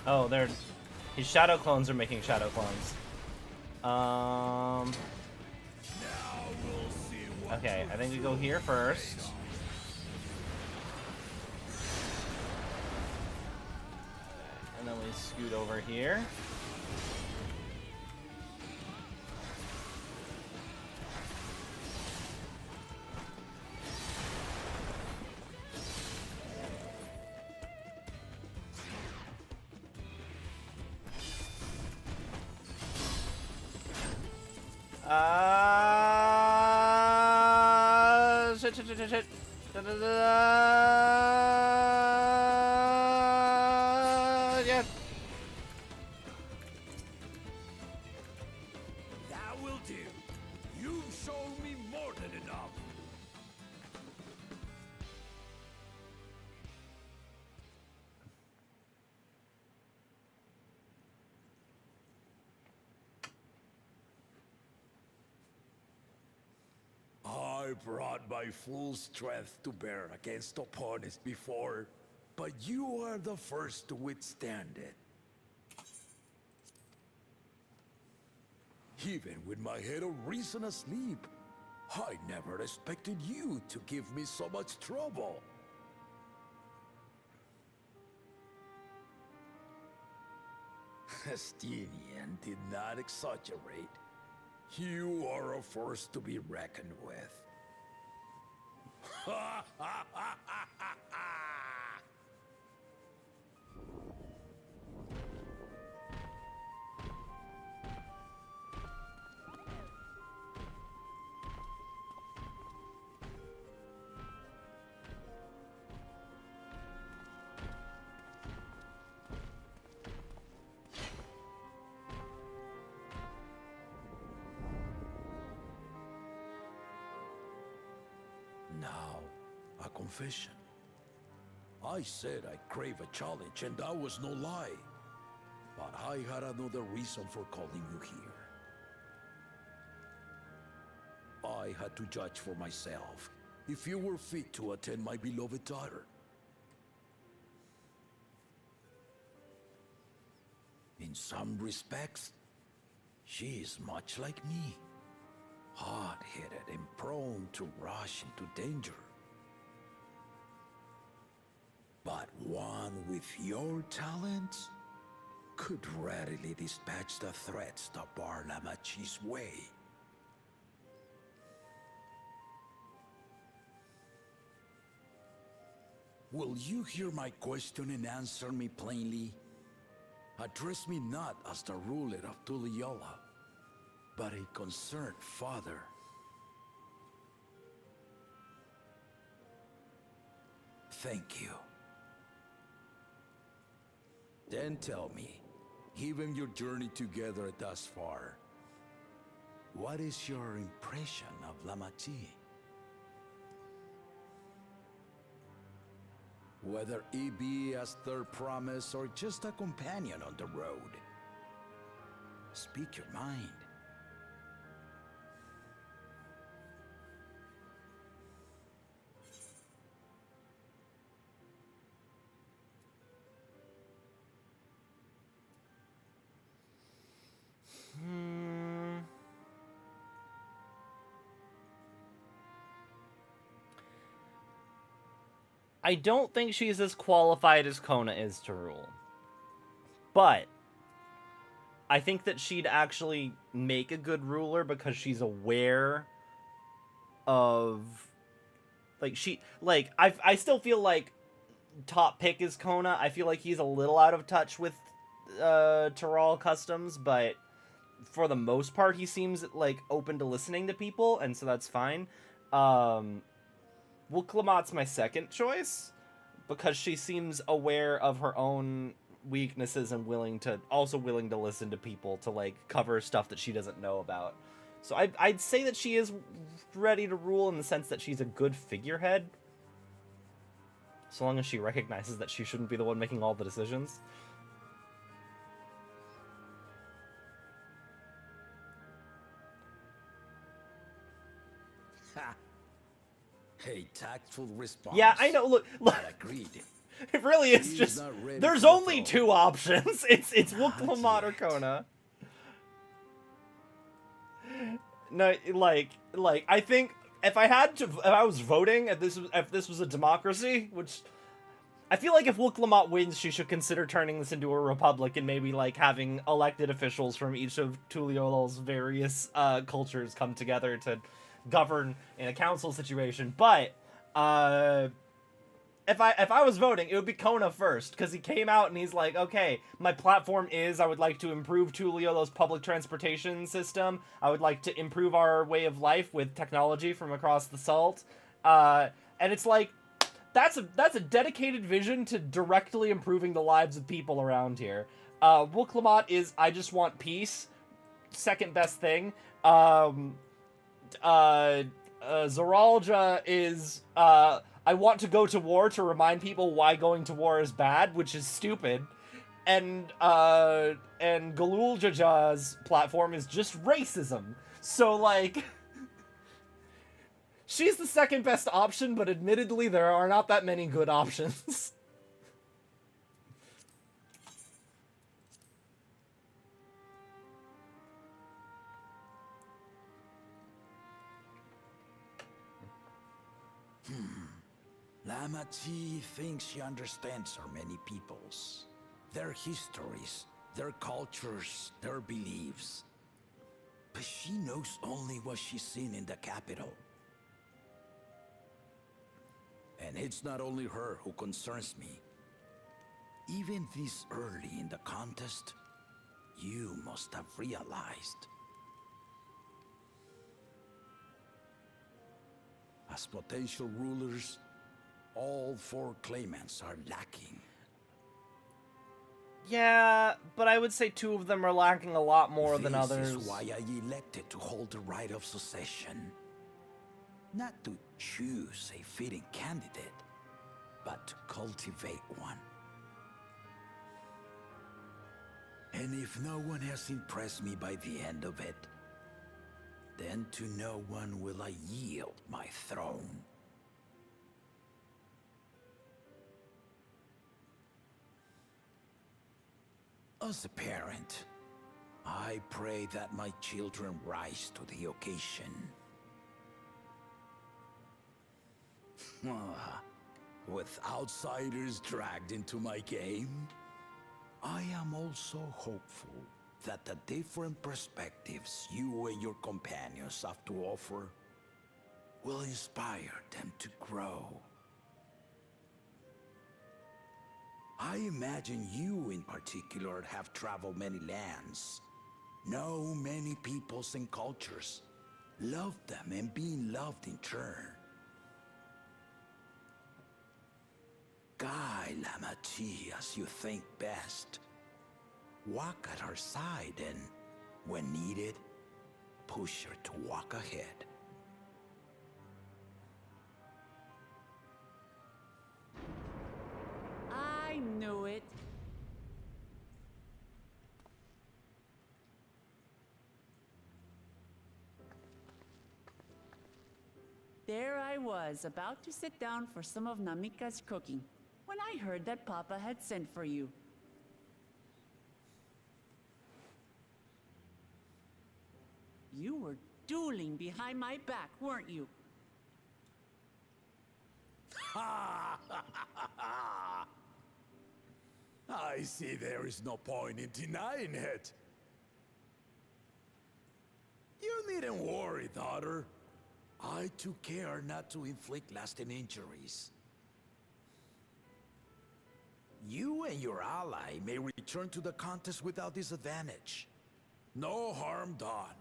Oh, they're... His shadow clones are making shadow clones. Okay, I think we go here first. Scoot over here. Shit. Yeah. That will do. You've shown me more than enough. I brought my full strength to bear against opponents before, but you are the first to withstand it. Even with my head of reason asleep, I never expected you to give me so much trouble. Estinian did not exaggerate. You are a force to be reckoned with. Now, a confession. I said I crave a challenge, and that was no lie. But I had another reason for calling you here. I had to judge for myself if you were fit to attend my beloved daughter. In some respects, she is much like me. Hot-headed and prone to rush into danger. But one with your talents could readily dispatch the threats that bar Lamat's way. Will you hear my question and answer me plainly? Address me not as the ruler of Tuliyola, but a concerned father. Thank you. Then tell me, given your journey together thus far, what is your impression of Lamat? Whether he be as third promise or just a companion on the road. Speak your mind. I don't think she's as qualified as Kona is to rule. But I think that she'd actually make a good ruler because she's aware of I still feel like top pick is Kona. I feel like he's a little out of touch with Tural customs, but for the most part he seems like open to listening to people, and so that's fine. Lamat's my second choice because she seems aware of her own weaknesses and willing to listen to people to like cover stuff that she doesn't know about. So I'd say that she is ready to rule in the sense that she's a good figurehead, so long as she recognizes that she shouldn't be the one making all the decisions. A tactful response. Yeah, I know. Look. I agreed. It really is just. There's only two options. It's Lamat or Kona. No, like I think if I was voting, if this was a democracy, which I feel like if Lamat wins, she should consider turning this into a republic and maybe like having elected officials from each of Tuliol's various cultures come together to govern in a council situation. But if I was voting, it would be Kona first, because he came out and he's like, okay, my platform is I would like to improve Tuliolo's public transportation system. I would like to improve our way of life with technology from across the salt. And it's like, that's a dedicated vision to directly improving the lives of people around here. Lamat is I just want peace. Second best thing. Zoralja is I want to go to war to remind people why going to war is bad, which is stupid. And Galuljaja's platform is just racism. So like she's the second best option, but admittedly there are not that many good options. Lamat thinks she understands our many peoples, their histories, their cultures, their beliefs. But she knows only what she's seen in the capital. And it's not only her who concerns me. Even this early in the contest, you must have realized. As potential rulers, all 4 claimants are lacking. Yeah, but I would say 2 of them are lacking a lot more than others. This is why I elected to hold the right of succession. Not to choose a fitting candidate, but to cultivate one. And if no one has impressed me by the end of it, then to no one will I yield my throne. As a parent, I pray that my children rise to the occasion. With outsiders dragged into my game, I am also hopeful that the different perspectives you and your companions have to offer will inspire them to grow. I imagine you in particular have traveled many lands, know many peoples and cultures, love them and being loved in turn. Guide Lamat as you think best. Walk at her side and, when needed, push her to walk ahead. I knew it. There I was, about to sit down for some of Namika's cooking, when I heard that Papa had sent for you. You were dueling behind my back, weren't you? I see there is no point in denying it. You needn't worry, daughter. I took care not to inflict lasting injuries. You and your ally may return to the contest without disadvantage. No harm done.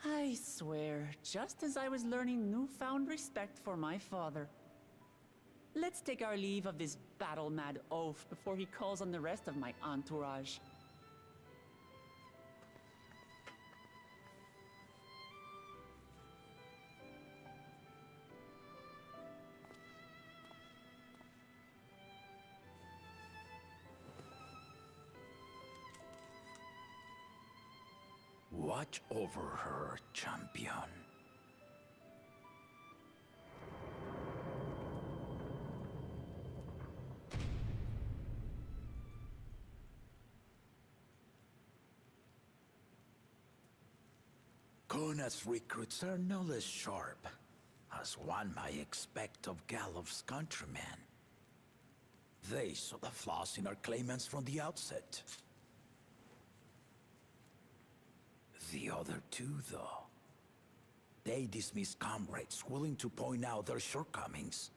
I swear, just as I was learning newfound respect for my father. Let's take our leave of this battle-mad oaf before he calls on the rest of my entourage. Watch over her, champion. Kona's recruits are no less sharp. as one might expect of Galloff's countrymen. They saw the flaws in our claimants from the outset. The other two, though, they dismiss comrades willing to point out their shortcomings,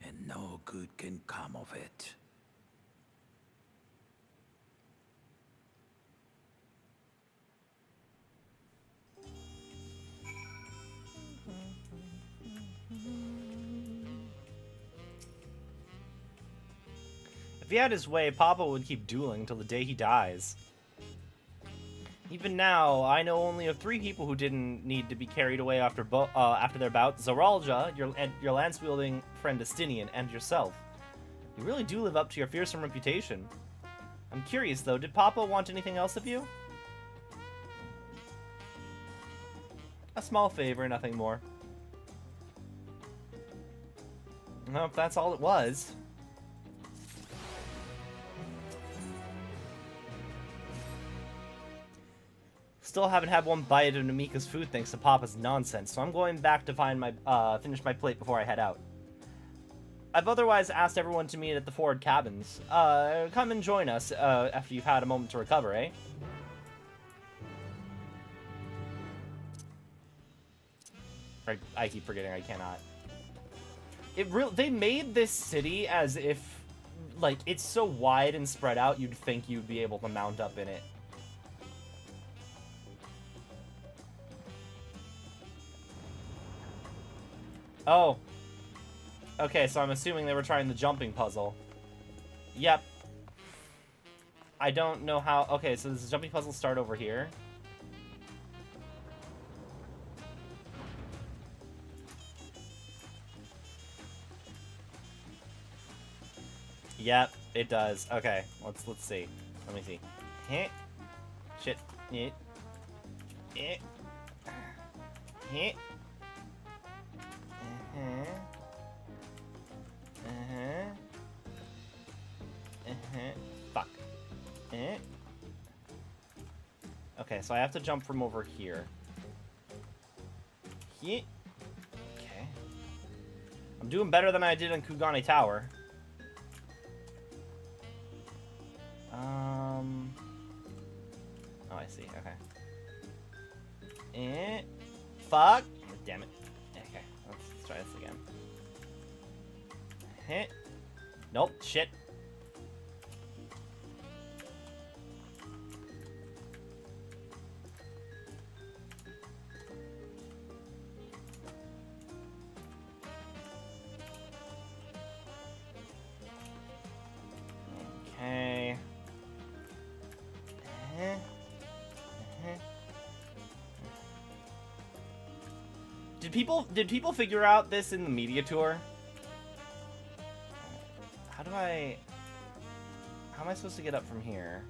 and no good can come of it. If he had his way, Papa would keep dueling till the day he dies. Even now, I know only of 3 people who didn't need to be carried away after their bout: Zoralja, your lance-wielding friend Estinian, and yourself. You really do live up to your fearsome reputation. I'm curious, though, did Papa want anything else of you? A small favor, nothing more. Nope, that's all it was. Still haven't had one bite of Namika's food thanks to Papa's nonsense, so I'm going back to finish my plate before I head out. I've otherwise asked everyone to meet at the forward cabins. Come and join us after you've had a moment to recover, eh? I keep forgetting I cannot. They made this city as if, like, it's so wide and spread out you'd think you'd be able to mount up in it. Oh. Okay, so I'm assuming they were trying the jumping puzzle. Yep. I don't know how... Okay, so does the jumping puzzle start over here? Yep, it does. Okay, let's see. Let me see. Heh. Shit. Heh. Heh. Heh. Uh-huh. Uh-huh. Uh-huh. Fuck. Okay, so I have to jump from over here. Okay. I'm doing better than I did in Kugane Tower. Oh, I see. Okay. Fuck. Damn it. Okay, let's try this again. Nope. Shit. Okay. Did people figure out this in the media tour? How am I supposed to get up from here?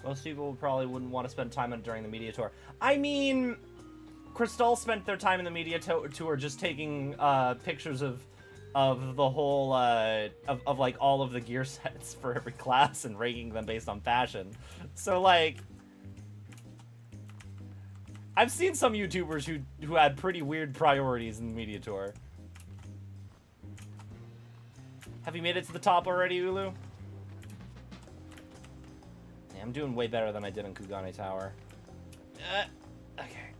Most people probably wouldn't want to spend time on it during the media tour. I mean, Crystal spent their time in the media tour just taking pictures of the whole of like all of the gear sets for every class and ranking them based on fashion. So like, I've seen some YouTubers who had pretty weird priorities in the media tour. Have you made it to the top already, Ulu? Yeah, I'm doing way better than I did in Kugane Tower. Okay.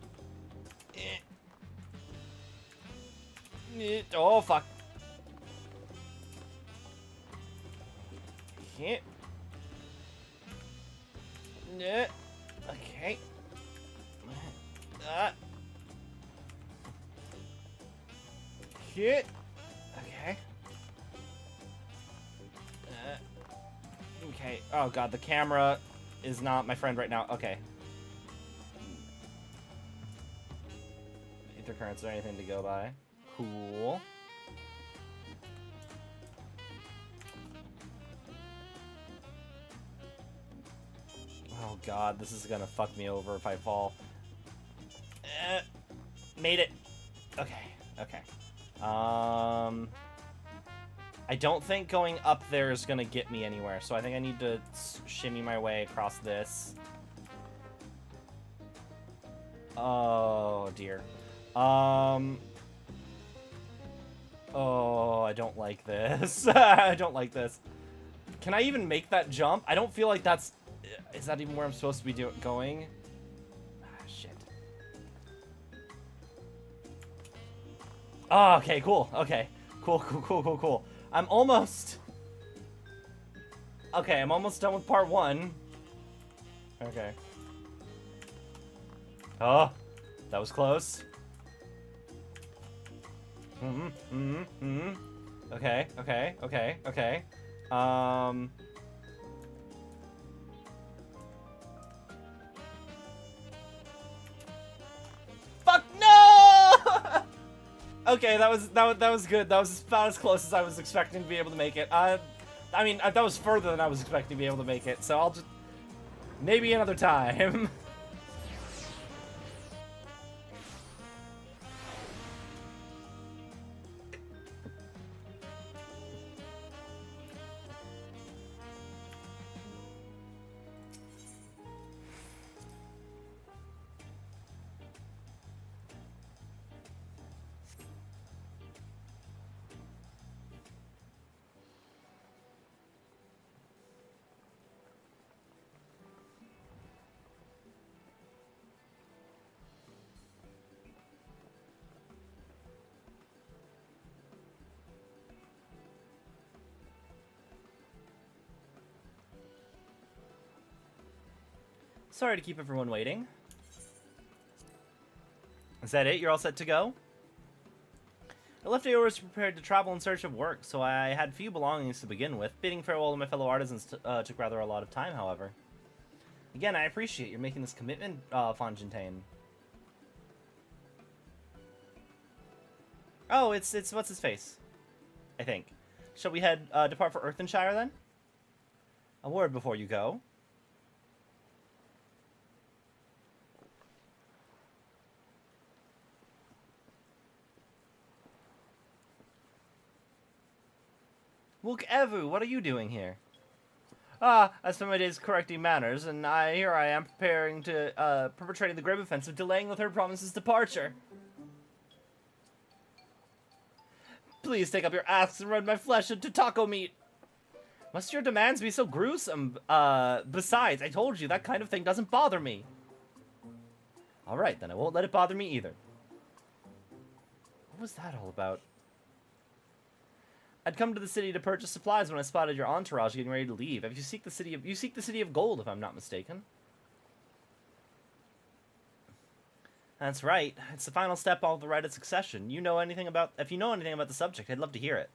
Oh, fuck. Okay. Okay. Okay. Okay. Okay. Oh god, the camera is not my friend right now. Okay. Ether currents or anything to go by. Cool. Oh god, this is gonna fuck me over if I fall. Made it. Okay, okay. I don't think going up there is gonna get me anywhere, so I think I need to shimmy my way across this. Oh dear. Oh, I don't like this. I don't like this. Can I even make that jump? I don't feel like that's... Is that even where I'm supposed to be going? Ah, shit. Oh, okay, cool. Okay. Cool, cool, cool, cool, cool. I'm almost... Okay, I'm almost done with part 1. Okay. Oh, that was close. Okay, okay, okay, okay. Fuck no! Okay, that was good. That was about as close as I was expecting to be able to make it. I mean, that was further than I was expecting to be able to make it. So I'll just maybe another time. Sorry to keep everyone waiting. Is that it? You're all set to go? I left Aorus prepared to travel in search of work, so I had few belongings to begin with. Bidding farewell to my fellow artisans took rather a lot of time, however. Again, I appreciate your making this commitment, Fontaine. Oh, it's what's his face? I think. Shall we depart for Earthenshire then? A word before you go. Look, Evu, what are you doing here? Ah, I spent my days correcting manners, and here I am preparing to, perpetrating the grave offense of delaying the third province's departure. Please take up your axe and run my flesh into taco meat. Must your demands be so gruesome? Besides, I told you, that kind of thing doesn't bother me. Alright, then I won't let it bother me either. What was that all about? I'd come to the city to purchase supplies when I spotted your entourage getting ready to leave. If you seek the city of gold, if I'm not mistaken. That's right. It's the final step of the rite of succession. If you know anything about the subject, I'd love to hear it.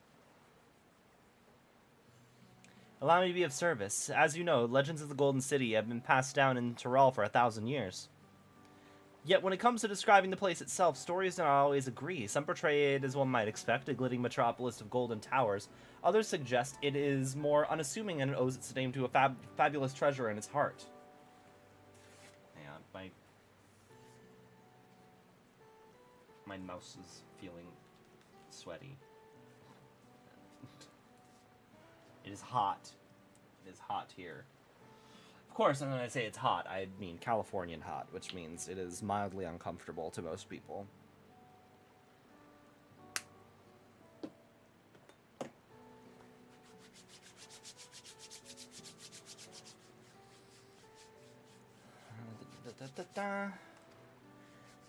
Allow me to be of service. As you know, legends of the Golden City have been passed down in Tural for 1,000 years. Yet when it comes to describing the place itself, stories don't always agree. Some portray it as one might expect, a glittering metropolis of golden towers. Others suggest it is more unassuming and it owes its name to a fabulous treasure in its heart. Hang on, my mouse is feeling sweaty. It is hot. It is hot here. Of course, and when I say it's hot, I mean Californian hot, which means it is mildly uncomfortable to most people.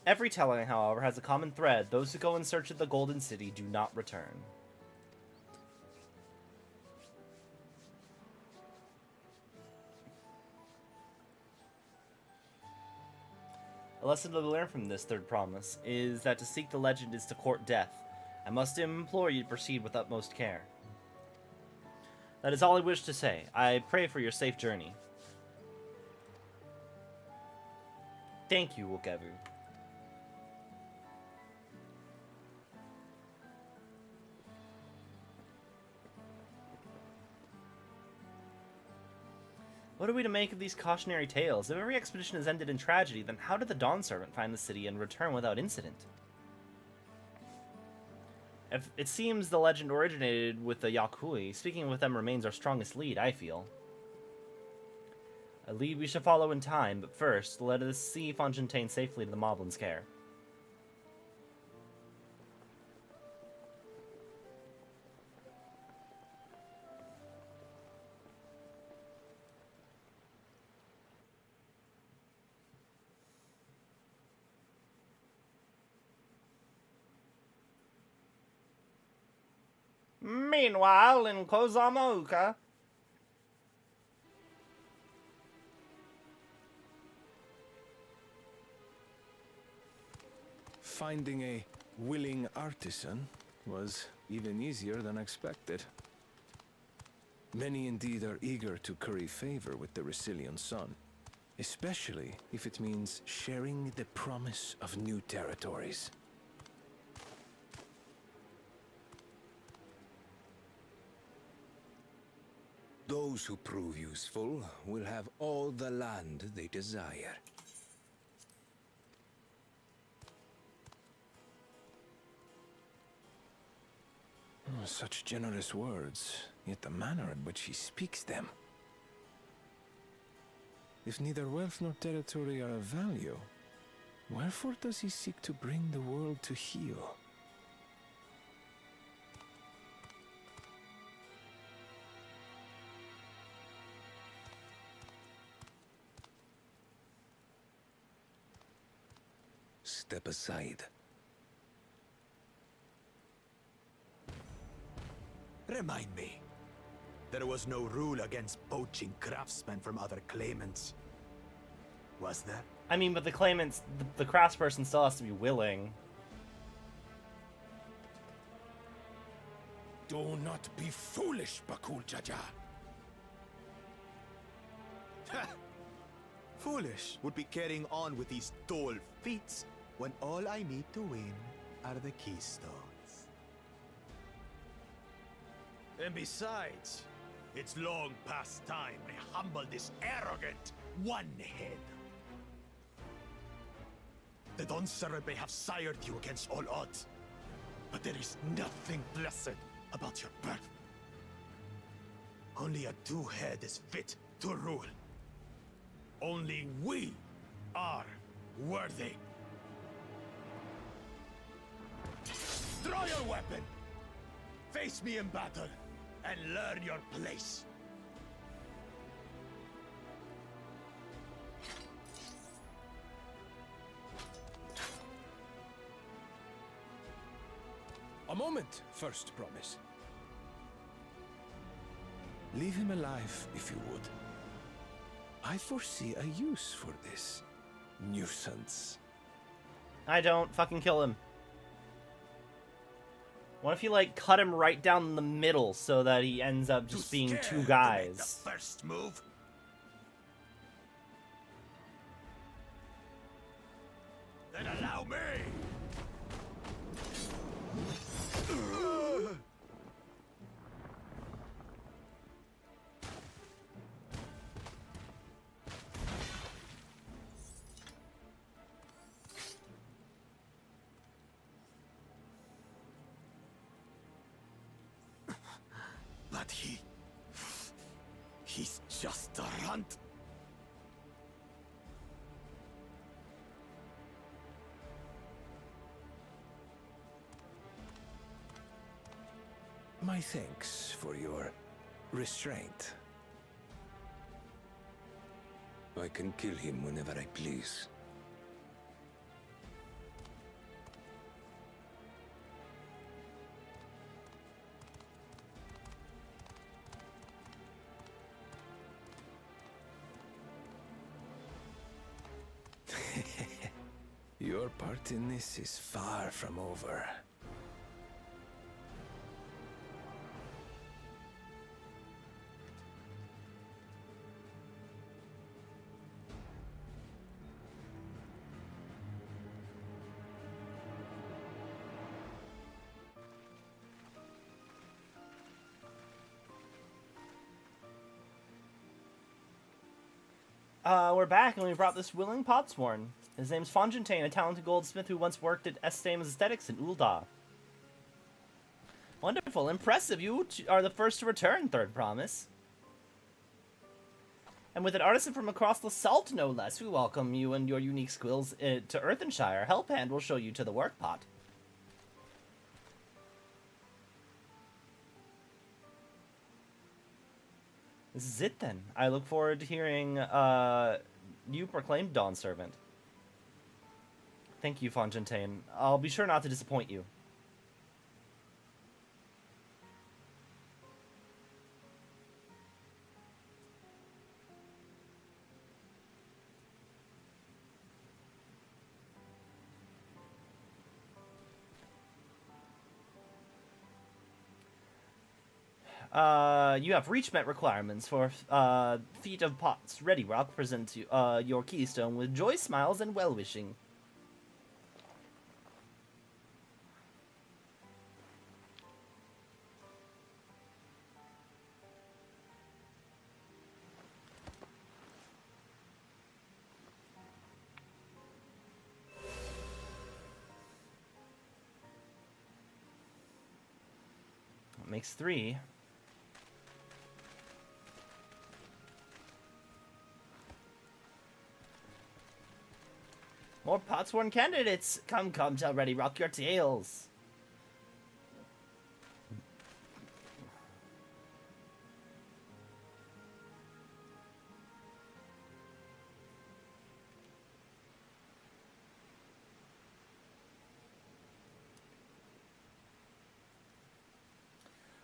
Every telling, however, has a common thread. Those who go in search of the Golden City do not return. A lesson to learn from this third promise is that to seek the legend is to court death. I must implore you to proceed with utmost care. That is all I wish to say. I pray for your safe journey. Thank you, Wokevu. What are we to make of these cautionary tales? If every expedition has ended in tragedy, then how did the Dawn Servant find the city and return without incident? If it seems the legend originated with the Yakui. Speaking with them remains our strongest lead, I feel. A lead we shall follow in time, but first, let us see Fontaine safely to the Moblin's care. Meanwhile, in Kozamooka... Finding a willing artisan was even easier than expected. Many indeed are eager to curry favor with the Resilient Sun, especially if it means sharing the promise of new territories. Those who prove useful will have all the land they desire. Such generous words, yet the manner in which he speaks them. If neither wealth nor territory are of value, wherefore does he seek to bring the world to heel? Step aside. Remind me. There was no rule against poaching craftsmen from other claimants. Was there? I mean, but the claimants, the craftsperson still has to be willing. Do not be foolish, Bakul Jaja. Foolish would be carrying on with these dull feats when all I need to win are the keystones. And besides, it's long past time I humble this arrogant one-head. The Dawn Servant may have sired you against all odds, but there is nothing blessed about your birth. Only a two-head is fit to rule. Only we are worthy. Draw your weapon! Face me in battle, and learn your place. A moment, First Promise. Leave him alive, if you would. I foresee a use for this nuisance. I don't. Fucking kill him. What if you, like, cut him right down the middle so that he ends up just being two guys? The first move. Then allow me. But he's just a runt. My thanks for your restraint. I can kill him whenever I please. Your part in this is far from over. We're back, and we brought this willing potsworn. His name's Fontaine, a talented goldsmith who once worked at Estame's Aesthetics in Ul'dah. Wonderful, impressive. You are the first to return, Third Promise. And with an artisan from across the salt, no less, we welcome you and your unique skills to Earthenshire. Helphand will show you to the work pot. This is it, then. I look forward to hearing you proclaimed Dawn Servant. Thank you, Fontaine. I'll be sure not to disappoint you. You have reach-met requirements for feat of pots. Ready Rock presents you your keystone with joy, smiles, and well-wishing. That makes 3. More potsworn candidates! Come, come, tell Ready Rock your tales!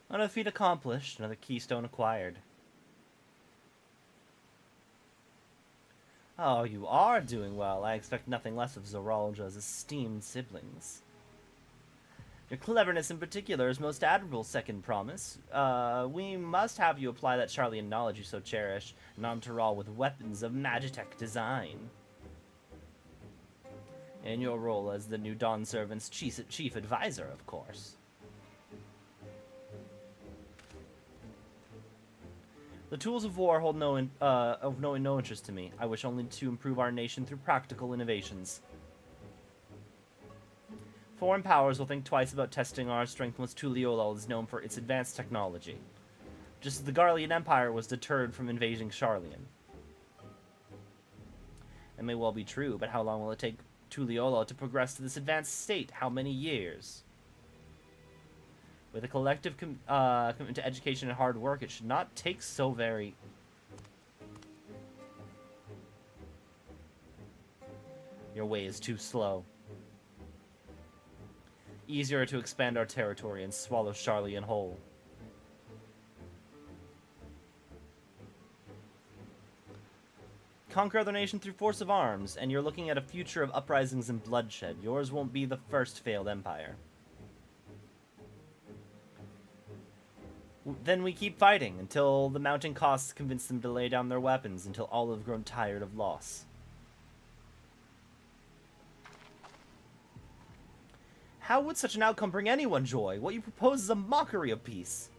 Another feat accomplished, another keystone acquired. Oh, you are doing well. I expect nothing less of Zoralja's esteemed siblings. Your cleverness in particular is most admirable, Second Promise. We must have you apply that Charlian knowledge you so cherish, on Tural with weapons of Magitech design. In your role as the new Dawn Servant's chief advisor, of course. The tools of war hold no interest to me. I wish only to improve our nation through practical innovations. Foreign powers will think twice about testing our strength once Tuliolol is known for its advanced technology. Just as the Garlean Empire was deterred from invading Charlian. It may well be true, but how long will it take Tuliolol to progress to this advanced state? How many years? With a collective commitment to education and hard work, it should not take so very... Your way is too slow. Easier to expand our territory and swallow Charlian whole. Conquer other nation through force of arms, and you're looking at a future of uprisings and bloodshed. Yours won't be the first failed empire. Then we keep fighting, until the mounting costs convince them to lay down their weapons, until all have grown tired of loss. How would such an outcome bring anyone joy? What you propose is a mockery of peace.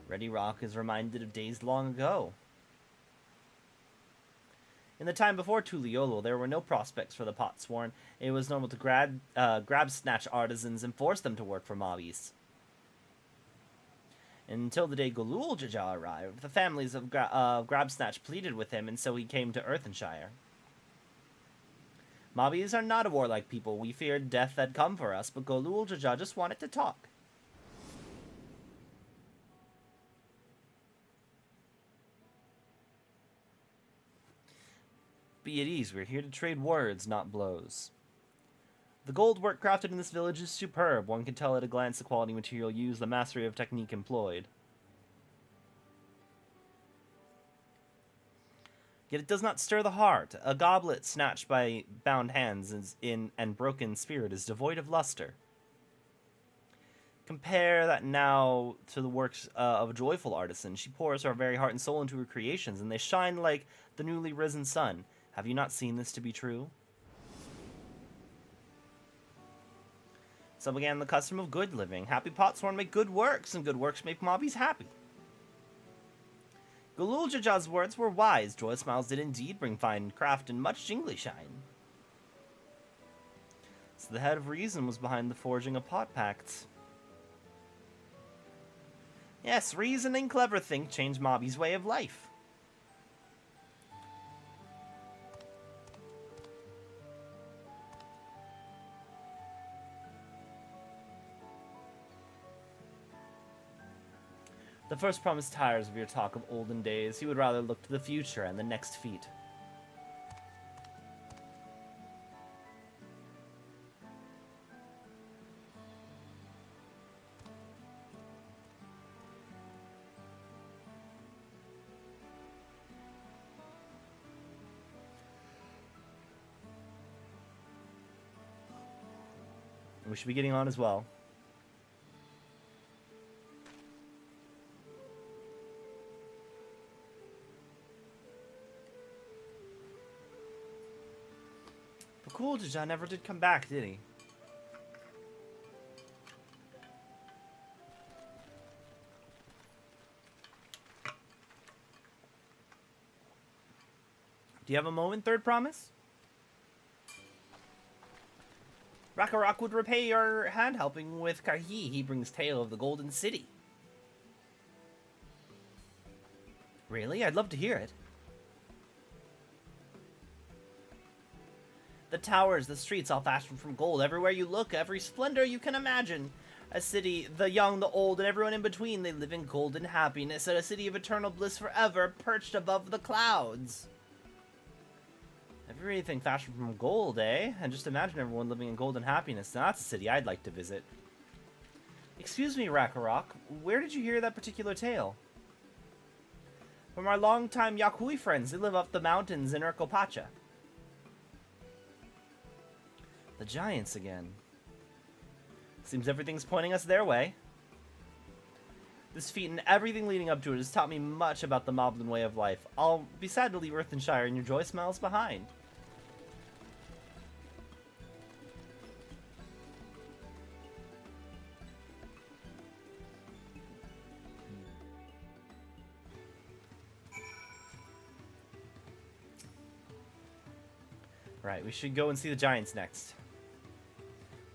Ready Rock is reminded of days long ago. In the time before Tuliolol, there were no prospects for the potsworn. It was normal to grab snatch artisans and force them to work for mobbies. Until the day Golul Jaja arrived, the families of Grabsnatch pleaded with him, and so he came to Earthenshire. Mobbies are not a warlike people. We feared death had come for us, but Golul Jaja just wanted to talk. Be at ease, we're here to trade words, not blows. The gold work crafted in this village is superb. One can tell at a glance the quality material used, the mastery of technique employed. Yet it does not stir the heart. A goblet snatched by bound hands and broken spirit is devoid of luster. Compare that now to the works of a joyful artisan. She pours her very heart and soul into her creations, and they shine like the newly risen sun. Have you not seen this to be true? So began the custom of good living. Happy potsworn make good works, and good works make mobbies happy. Gululjaja's words were wise. Joy Smiles did indeed bring fine craft and much jingly shine. So the head of reason was behind the forging of pot pacts. Yes, reason and clever think change Mobby's way of life. The first promise tires of your talk of olden days. He would rather look to the future and the next feat. We should be getting on as well. But cool, Jaja never did come back, did he? Do you have a moment, third promise? Rakarok would repay your hand helping with Karhi. He brings tale of the Golden City. Really? I'd love to hear it. The towers, the streets, all fashioned from gold. Everywhere you look, every splendor you can imagine. A city, the young, the old, and everyone in between. They live in golden happiness at a city of eternal bliss forever, perched above the clouds. Everything fashioned from gold, eh? And just imagine everyone living in golden happiness. Now that's a city I'd like to visit. Excuse me, Rakarok. Where did you hear that particular tale? From our longtime Yakui friends. They live up the mountains in Urkopacha. The giants again. Seems everything's pointing us their way. This feat and everything leading up to it has taught me much about the Moblin way of life. I'll be sad to leave Earthenshire and your Joy Smiles behind. Right, we should go and see the giants next.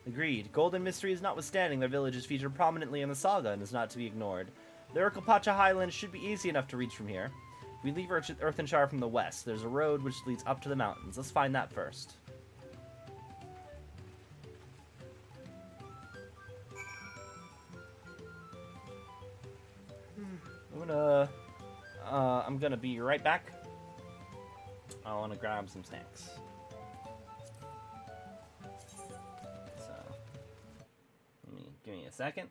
Agreed. Golden mysteries notwithstanding, their village is featured prominently in the saga and is not to be ignored. The Urkopacha Highlands should be easy enough to reach from here. We leave Earthenshire from the west. There's a road which leads up to the mountains. Let's find that first. I'm gonna be right back. I want to grab some snacks. Give me a second.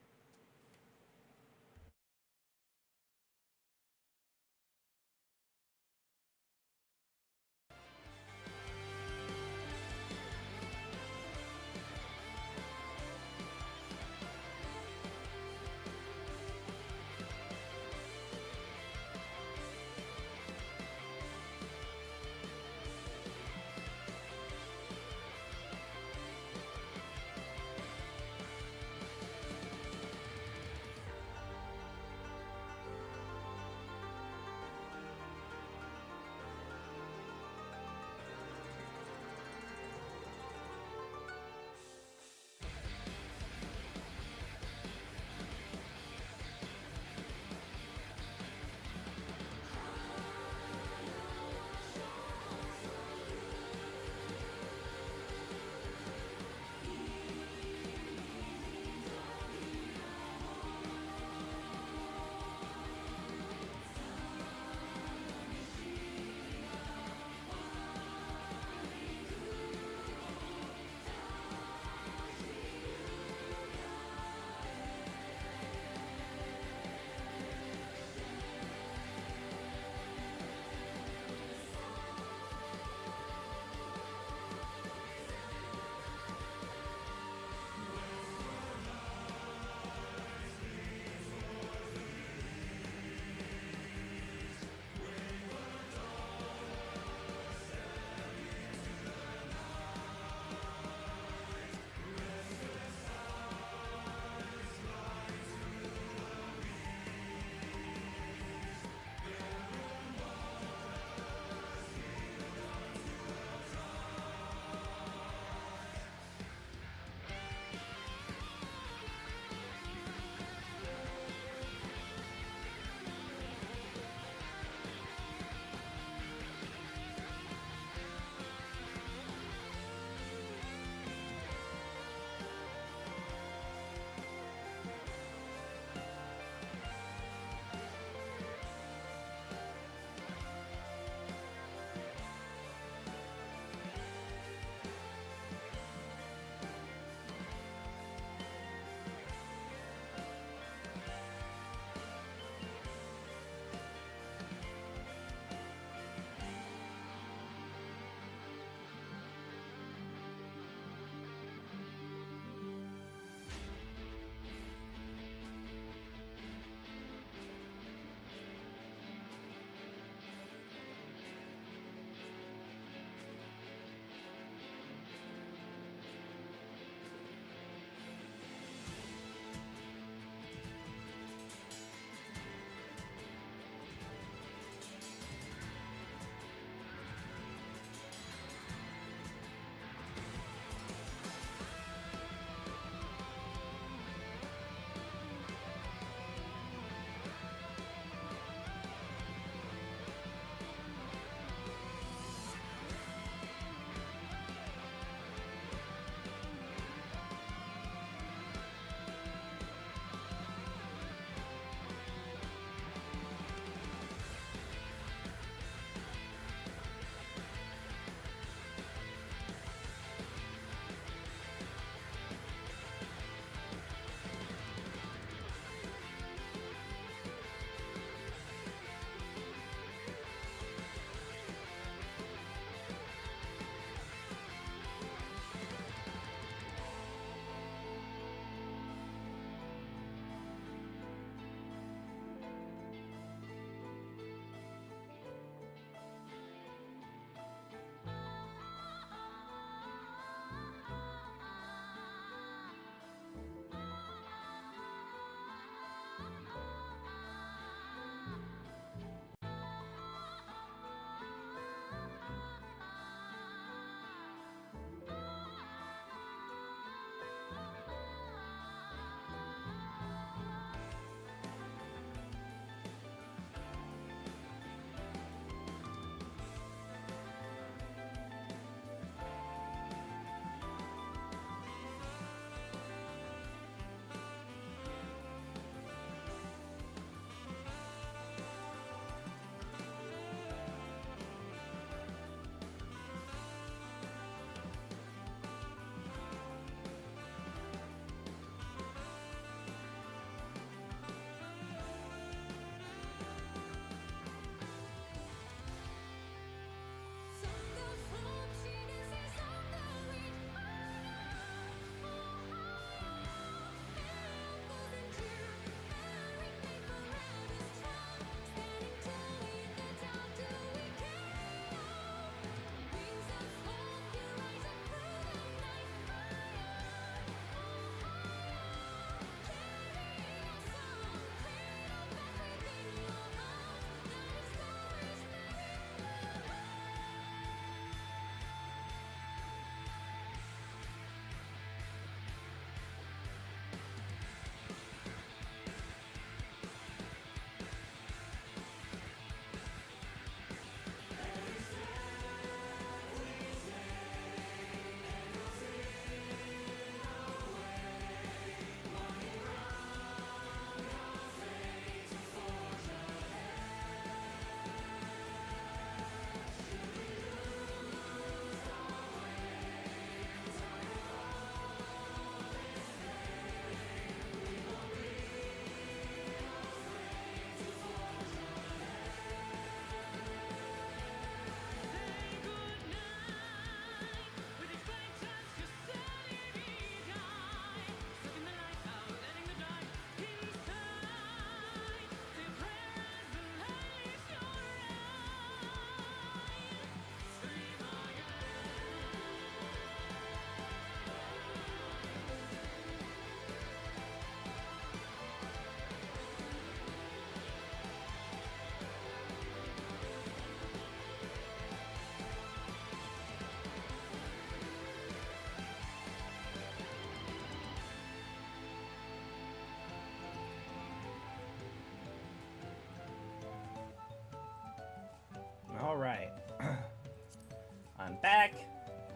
back.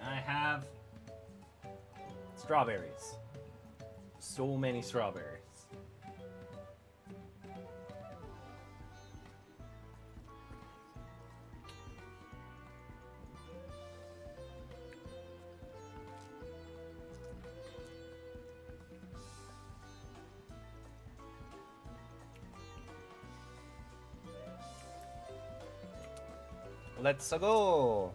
I have strawberries. So many strawberries. Let's go.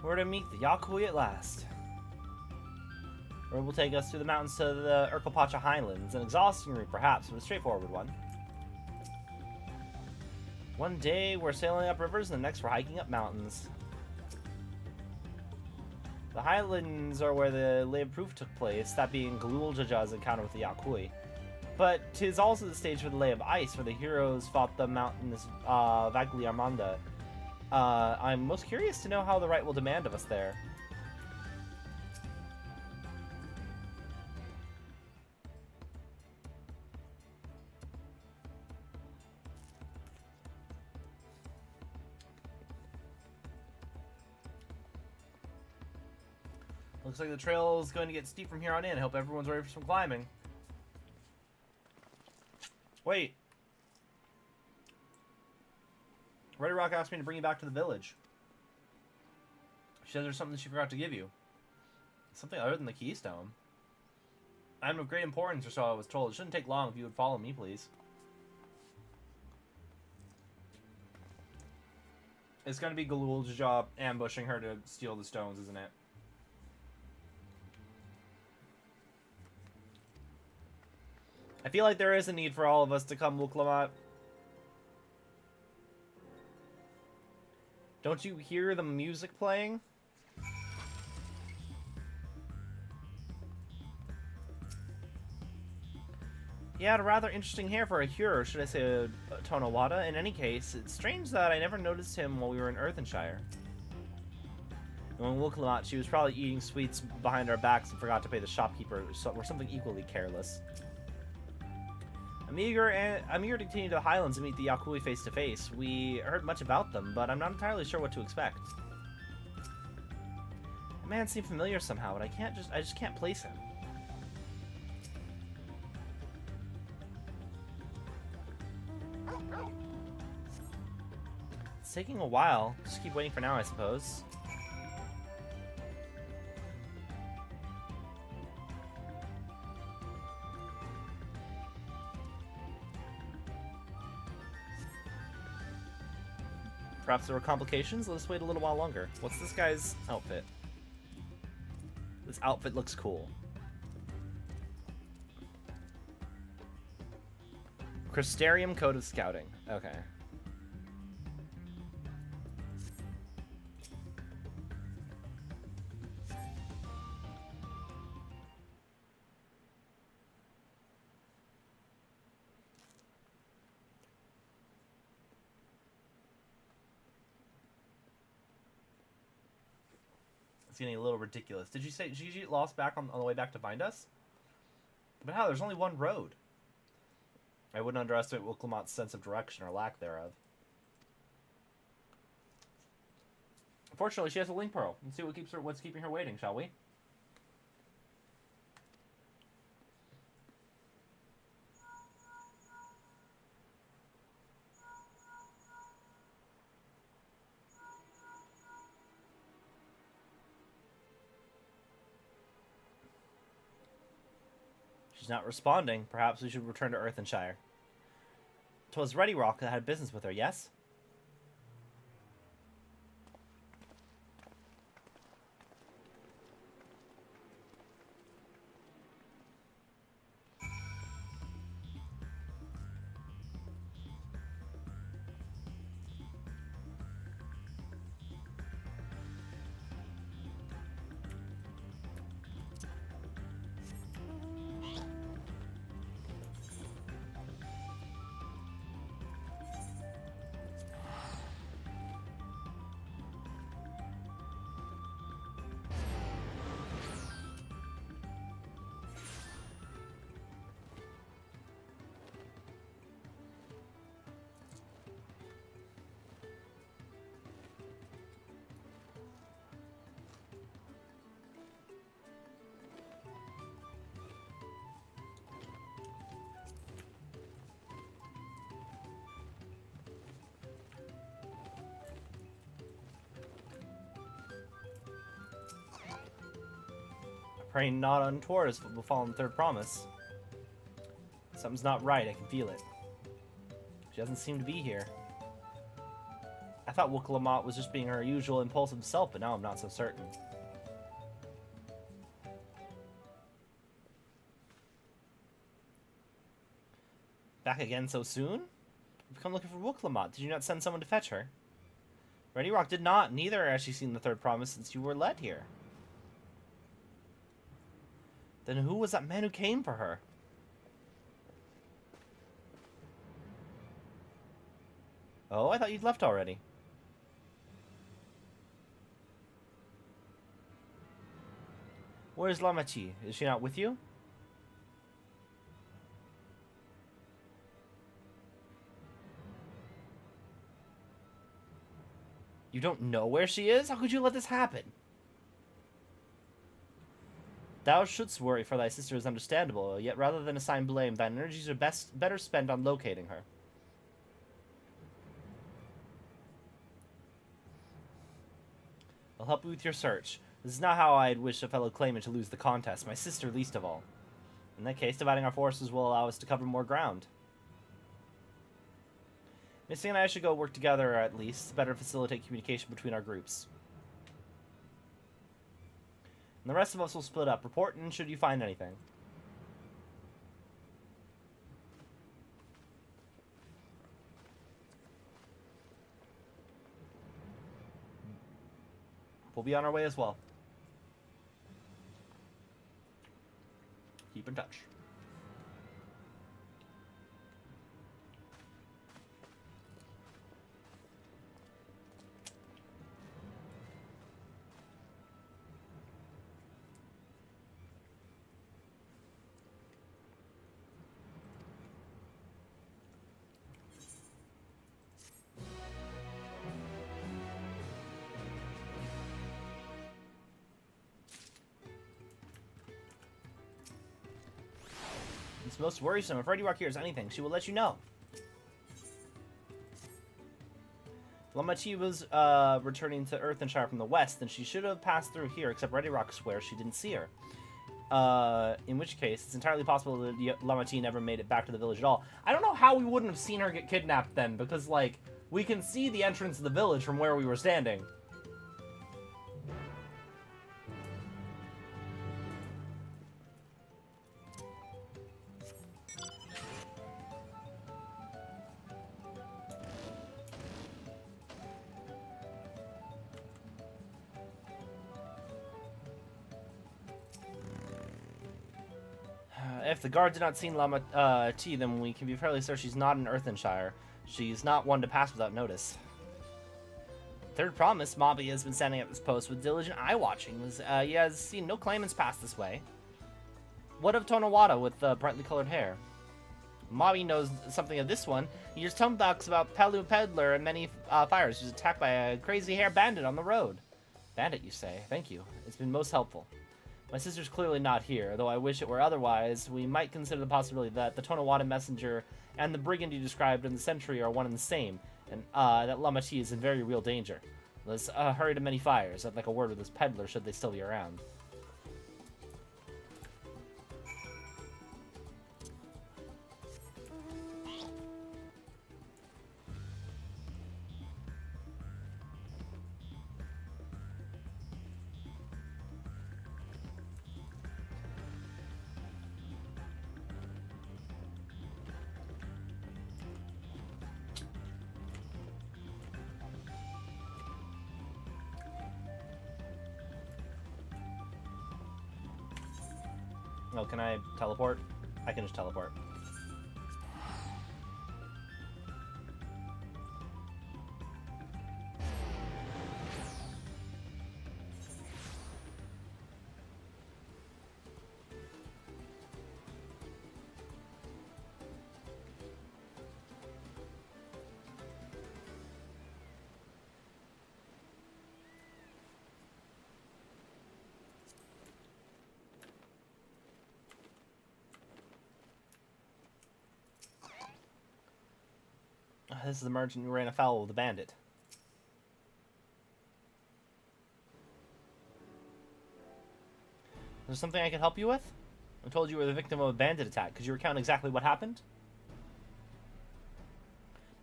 We're to meet the Yakui at last. Road will take us through the mountains to the Urkelpacha Highlands. An exhausting route, perhaps, but a straightforward one. One day we're sailing up rivers, and the next we're hiking up mountains. The Highlands are where the Lib Proof took place, that being Galul Jaja's encounter with the Yakui. But 'tis also the stage for the Lay of Ice, where the heroes fought the mountainous Vagli Armanda. I'm most curious to know how the right will demand of us there. Looks like the trail is going to get steep from here on in. I hope everyone's ready for some climbing. Wait. Ready Rock asked me to bring you back to the village. She said there's something she forgot to give you. Something other than the keystone. I'm of great importance, or so I was told. It shouldn't take long if you would follow me, please. It's going to be Galul's job ambushing her to steal the stones, isn't it? I feel like there is a need for all of us to come look Lamat. Don't you hear the music playing? He had a rather interesting hair for a hero, should I say a Tonawada. In any case, it's strange that I never noticed him while we were in Earthenshire. And when we looked Lamat, she was probably eating sweets behind our backs and forgot to pay the shopkeeper, or something equally careless. I'm eager to continue to the Highlands and meet the Yakui face to face. We heard much about them, but I'm not entirely sure what to expect. The man seemed familiar somehow, but I just can't place him. It's taking a while. Just keep waiting for now, I suppose. Perhaps there were complications? Let us wait a little while longer. What's this guy's outfit? This outfit looks cool. Crystarium Code of Scouting. Okay. It's getting a little ridiculous. Did you get lost back on the way back to find us? But how? There's only one road. I wouldn't underestimate Wilklamat's sense of direction or lack thereof. Fortunately, she has a link pearl. Let's see what's keeping her waiting, shall we? She's not responding. Perhaps we should return to Earthenshire. 'Twas Ready Rock that had business with her, yes? praying not untoward us will fall on the third promise. Something's not right, I can feel it. She doesn't seem to be here. I thought Lamat was just being her usual impulsive self, but now I'm not so certain. Back again so soon? We've come looking for Lamat. Did you not send someone to fetch her? Ready Rock did not, neither has she seen the third promise since you were led here. Then who was that man who came for her? Oh, I thought you'd left already. Where's Lamat? Is she not with you? You don't know where she is? How could you let this happen? Thou shouldst worry for thy sister is understandable, yet rather than assign blame, thine energies are better spent on locating her. I'll help you with your search. This is not how I'd wish a fellow claimant to lose the contest, my sister least of all. In that case, dividing our forces will allow us to cover more ground. Missy and I should go work together, at least, to better facilitate communication between our groups. And the rest of us will split up. Report in should you find anything. We'll be on our way as well. Keep in touch. It's most worrisome. If Ready Rock hears anything, she will let you know. Lamat was returning to Earthenshire from the west, and she should have passed through here, except Ready Rock swears she didn't see her. In which case, it's entirely possible that Lamat never made it back to the village at all. I don't know how we wouldn't have seen her get kidnapped then, because, like, we can see the entrance of the village from where we were standing. If the guard did not see Lamat, then we can be fairly certain she's not in Earthenshire. She's not one to pass without notice. Third promise, Mobby has been standing at this post with diligent eye-watching. He has seen no claimants pass this way. What of Tonawada with brightly colored hair? Mobby knows something of this one. He hears talks about Pelu Peddler and many fires. He was attacked by a crazy hair bandit on the road. Bandit, you say? Thank you. It's been most helpful. My sister's clearly not here, though I wish it were otherwise. We might consider the possibility that the Tonawada messenger and the brigand you described in the Sentry are one and the same, and that Lamat is in very real danger. Let's hurry to many fires. I'd like a word with this peddler should they still be around. Oh, can I teleport? I can just teleport. This is the merchant who ran afoul of the bandit. there something I can help you with? I told you were the victim of a bandit attack. Could you recount exactly what happened?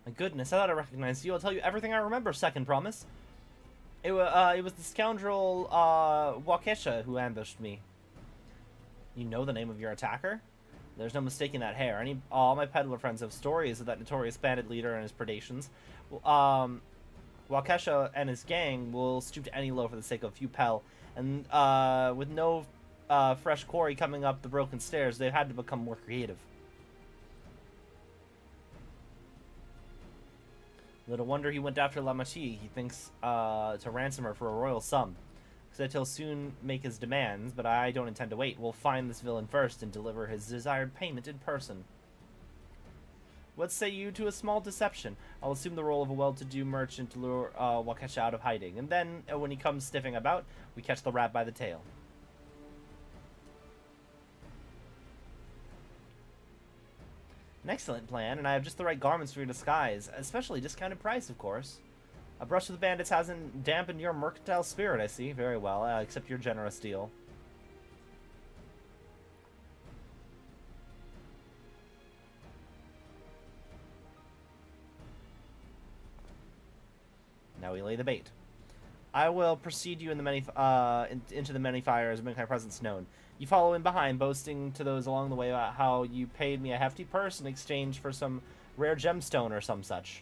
My goodness, I thought I recognized you. I'll tell you everything I remember, second promise. It was the scoundrel, Waukesha who ambushed me. You know the name of your attacker? There's no mistaking that hair. All my peddler friends have stories of that notorious bandit leader and his predations. Waukesha and his gang will stoop to any low for the sake of a few pel. And with no fresh quarry coming up the broken stairs, they've had to become more creative. Little wonder he went after Lamat. He thinks to ransom her for a royal sum. Said he'll soon make his demands, but I don't intend to wait. We'll find this villain first and deliver his desired payment in person. What say you to a small deception? I'll assume the role of a well-to-do merchant to lure Waukesha out of hiding, and then, when he comes sniffing about, we catch the rat by the tail. An excellent plan, and I have just the right garments for your disguise, especially discounted price, of course. A brush with the bandits hasn't dampened your mercantile spirit, I see. Very well, I accept your generous deal. Now we lay the bait. I will precede you in the into the many fires and make my presence known. You follow in behind, boasting to those along the way about how you paid me a hefty purse in exchange for some rare gemstone or some such.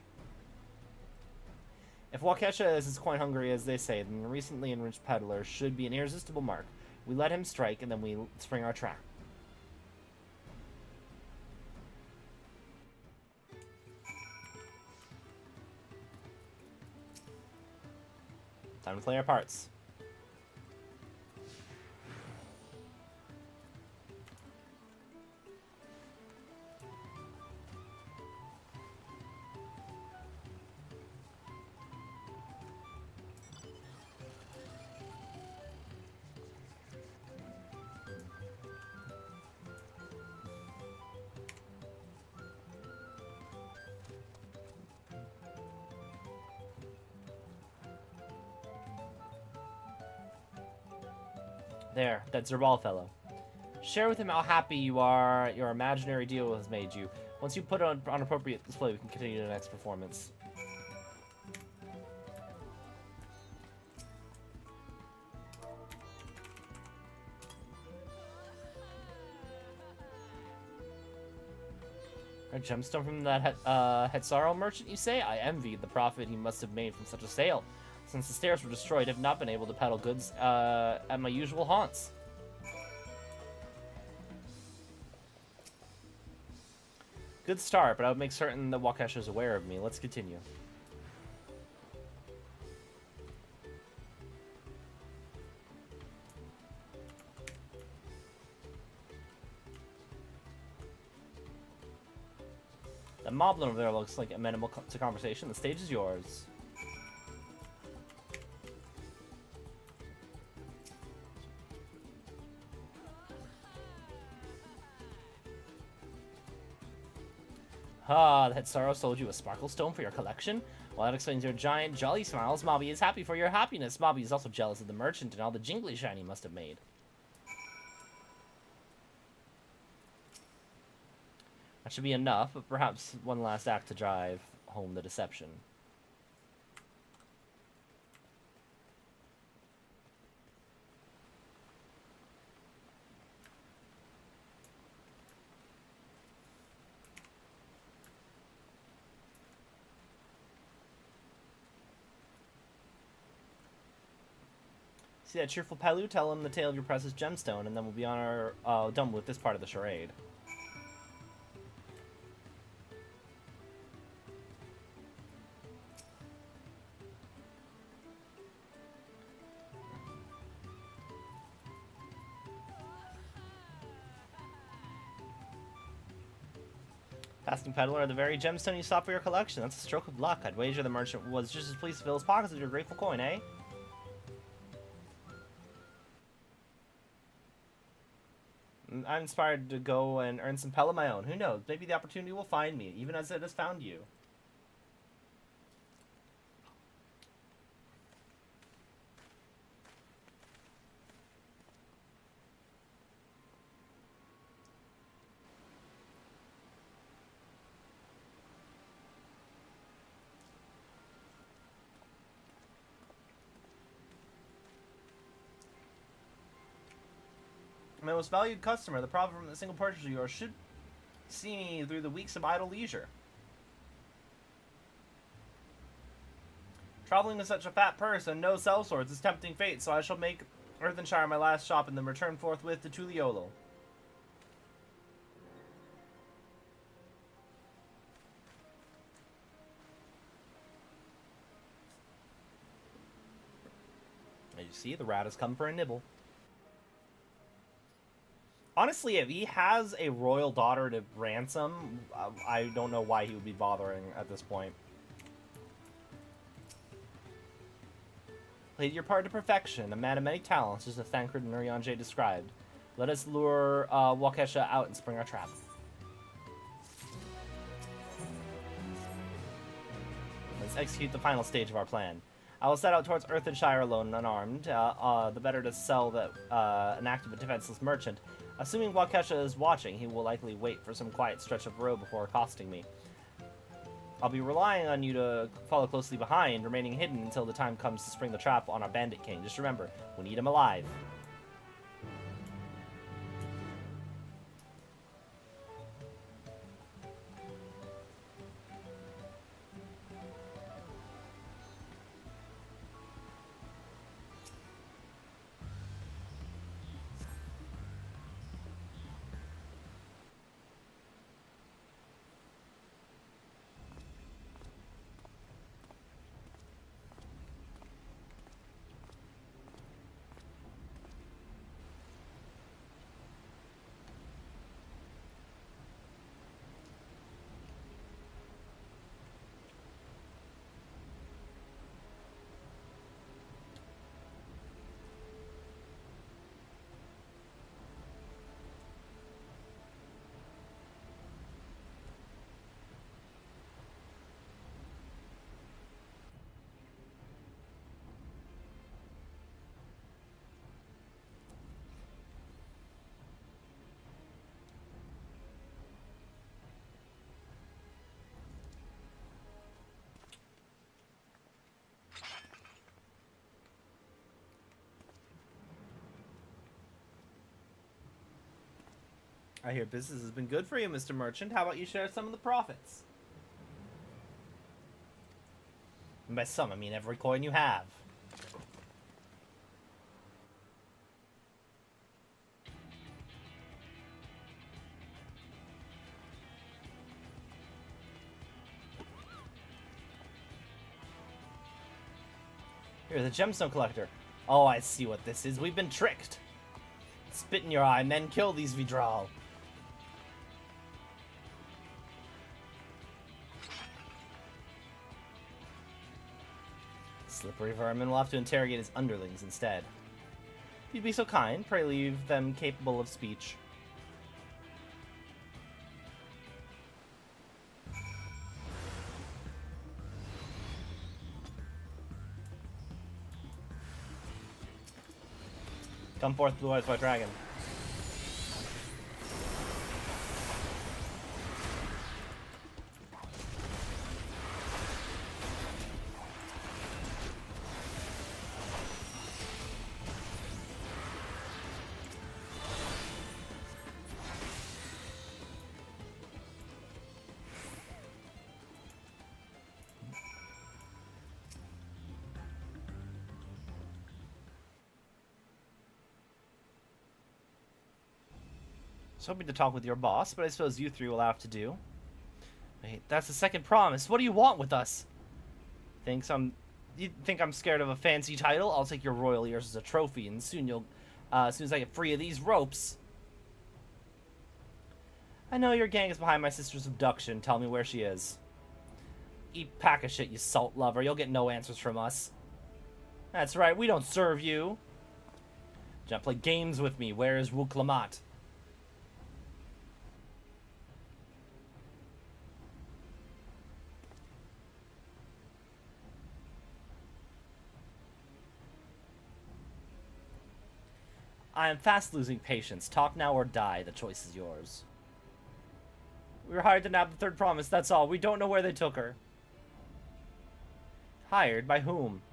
If Waukesha is as coin hungry as they say, then the recently enriched peddler should be an irresistible mark. We let him strike, and then we spring our trap. Time to play our parts. There, that Zerbal fellow. Share with him how happy you are your imaginary deal has made you. Once you put it on appropriate display, we can continue the next performance. A gemstone from that Hetzaro merchant, you say? I envied the profit he must have made from such a sale. Since the stairs were destroyed, I've not been able to peddle goods at my usual haunts. Good start, but I would make certain that Waukesha is aware of me. Let's continue. The moblin over there looks like amenable to conversation. The stage is yours. Ah, that sorrow sold you a sparkle stone for your collection? Well, that explains your giant jolly smiles. Mobby is happy for your happiness. Mobby is also jealous of the merchant and all the jingly shine he must have made. That should be enough, but perhaps one last act to drive home the deception. See that cheerful Palu? Tell him the tale of your precious gemstone, and then we'll be on our done with this part of the charade. Asking peddler, the very gemstone you sought for your collection. That's a stroke of luck. I'd wager the merchant was just as pleased to fill his pockets with your grateful coin, eh? I'm inspired to go and earn some pel of my own. Who knows? Maybe the opportunity will find me, even as it has found you. My most valued customer, the profit from a single purchase of yours should see me through the weeks of idle leisure. Traveling with such a fat purse and no sellswords is tempting fate, so I shall make Earthenshire my last stop and then return forthwith to Tuliolo. As you see, the rat has come for a nibble. Honestly, if he has a royal daughter to ransom, I don't know why he would be bothering at this point. Played your part to perfection, a man of many talents, just as Thancred and Urianger described. Let us lure Waukesha out and spring our trap. Let's execute the final stage of our plan. I will set out towards Earthenshire alone and unarmed, the better to sell an active and defenseless merchant. Assuming Waukesha is watching, he will likely wait for some quiet stretch of road before accosting me. I'll be relying on you to follow closely behind, remaining hidden until the time comes to spring the trap on our bandit king. Just remember, we need him alive. I hear business has been good for you, Mr. Merchant. How about you share some of the profits? And by some, I mean every coin you have. You're the gemstone collector. Oh, I see what this is. We've been tricked. Spit in your eye, men kill these Vidral. Slippery vermin will have to interrogate his underlings instead. If you'd be so kind, pray leave them capable of speech. Come forth, Blue Eyes White Dragon. I was hoping to talk with your boss, but I suppose you three will have to do. Wait, that's the second promise. What do you want with us? You think I'm scared of a fancy title? I'll take your royal ears as a trophy, and soon as soon as I get free of these ropes. I know your gang is behind my sister's abduction. Tell me where she is. Eat pack of shit, you salt lover. You'll get no answers from us. That's right, we don't serve you. Do not play games with me. Where is Lamat? I am fast losing patience. Talk now or die. The choice is yours. We were hired to nab the third promise, that's all. We don't know where they took her. Hired? By whom?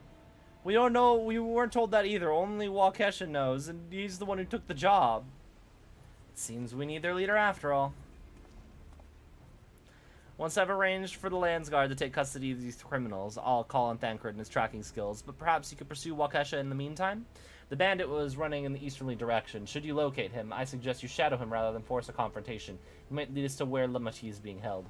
We don't know. We weren't told that either. Only Waukesha knows, and he's the one who took the job. Seems we need their leader after all. Once I've arranged for the Landsguard to take custody of these criminals, I'll call on Thancred and his tracking skills, but perhaps you could pursue Waukesha in the meantime? The bandit was running in the easterly direction. Should you locate him, I suggest you shadow him rather than force a confrontation. It might lead us to where Lamat is being held.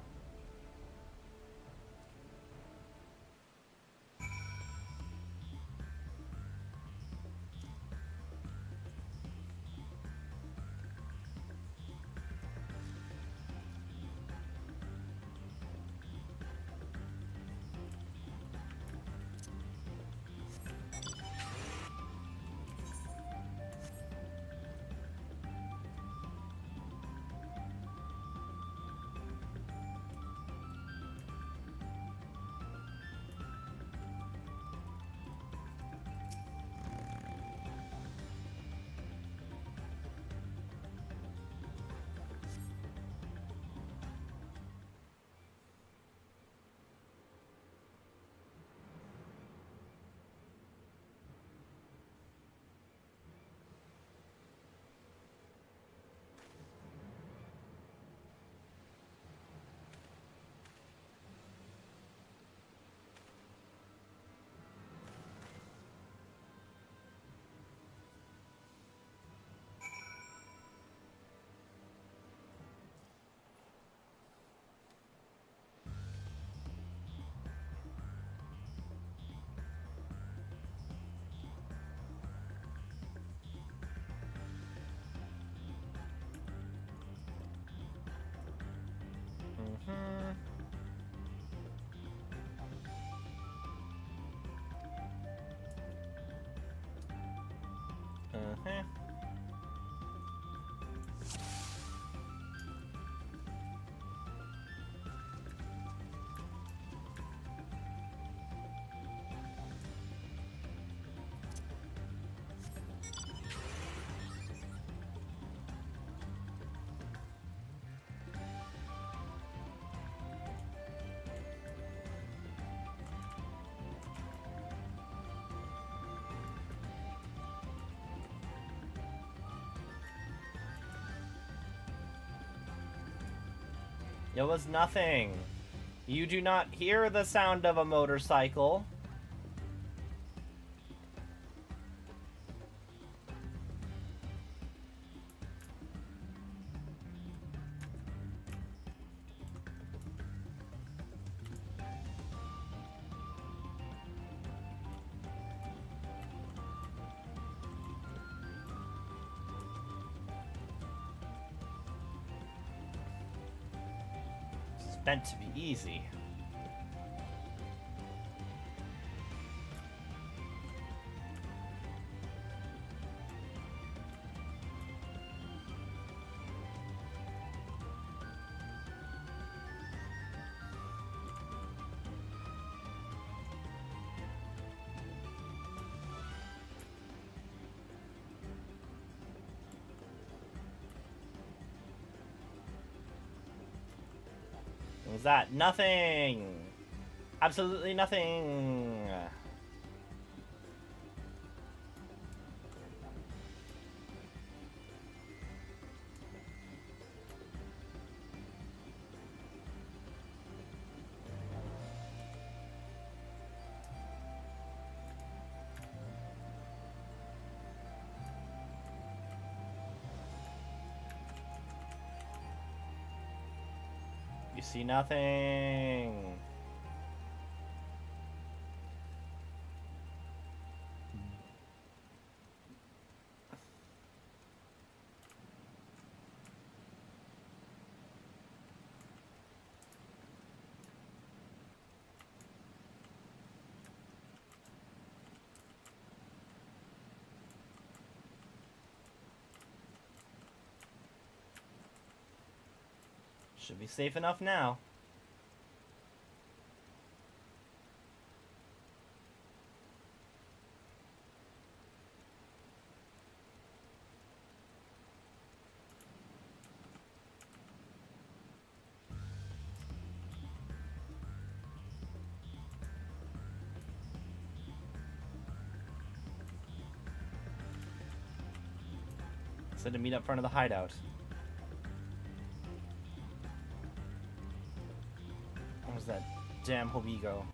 It was nothing. You do not hear the sound of a motorcycle. Meant to be easy. What was that? Nothing! Absolutely nothing! You see nothing. Should be safe enough now. Said to meet up front of the hideout. Where's that damn Hobie go?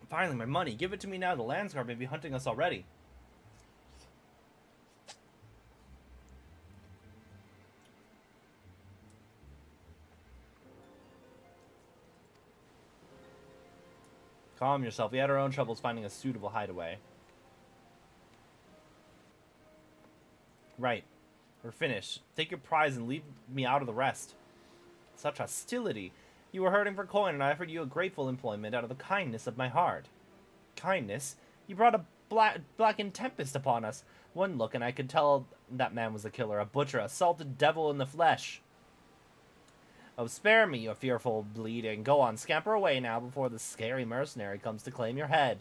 Finally, my money. Give it to me now. The Landsguard may be hunting us already. Calm yourself. We had our own troubles finding a suitable hideaway. Right. We're finished. Take your prize and leave me out of the rest. Such hostility. You were hurting for coin, and I offered you a grateful employment out of the kindness of my heart. Kindness? You brought a blackened tempest upon us. One look, and I could tell that man was a killer, a butcher, a salted devil in the flesh. Oh, spare me your fearful bleeding. Go on, scamper away now before the scary mercenary comes to claim your head.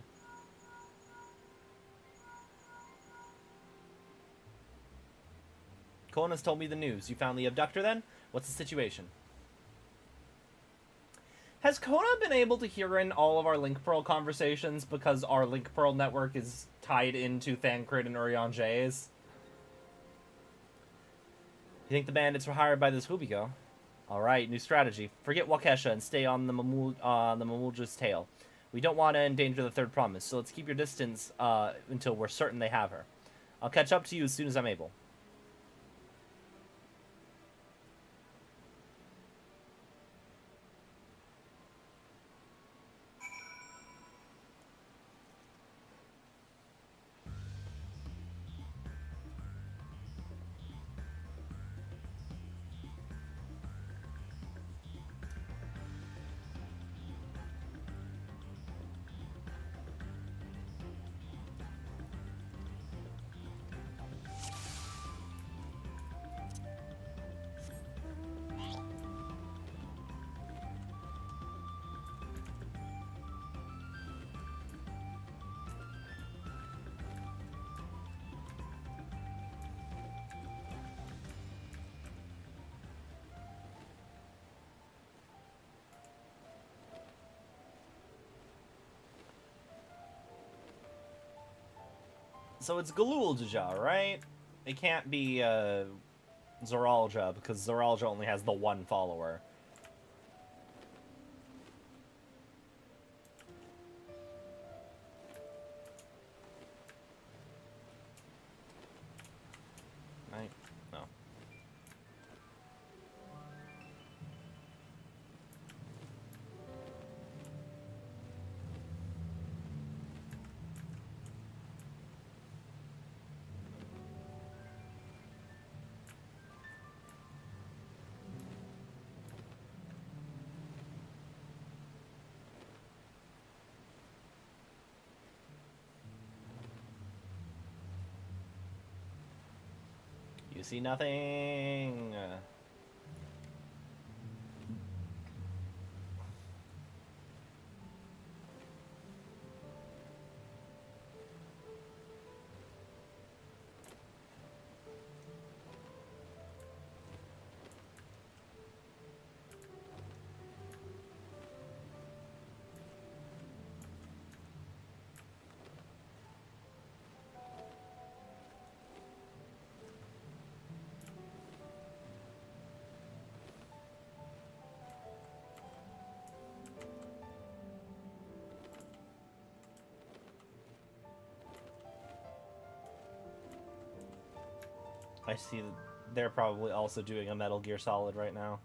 Cohen has told me the news. You found the abductor, then? What's the situation? Has Kona been able to hear in all of our Link Pearl conversations because our Link Pearl network is tied into Thancred and Urion J's? You think the bandits were hired by this Hubiko? Alright, new strategy. Forget Wakesha and stay on the Mamulja's tail. We don't want to endanger the third promise, so let's keep your distance until we're certain they have her. I'll catch up to you as soon as I'm able. So it's Galulja, right? It can't be Zoralja, because Zoralja only has the one follower. Right? No. You see nothing. I see that they're probably also doing a Metal Gear Solid right now.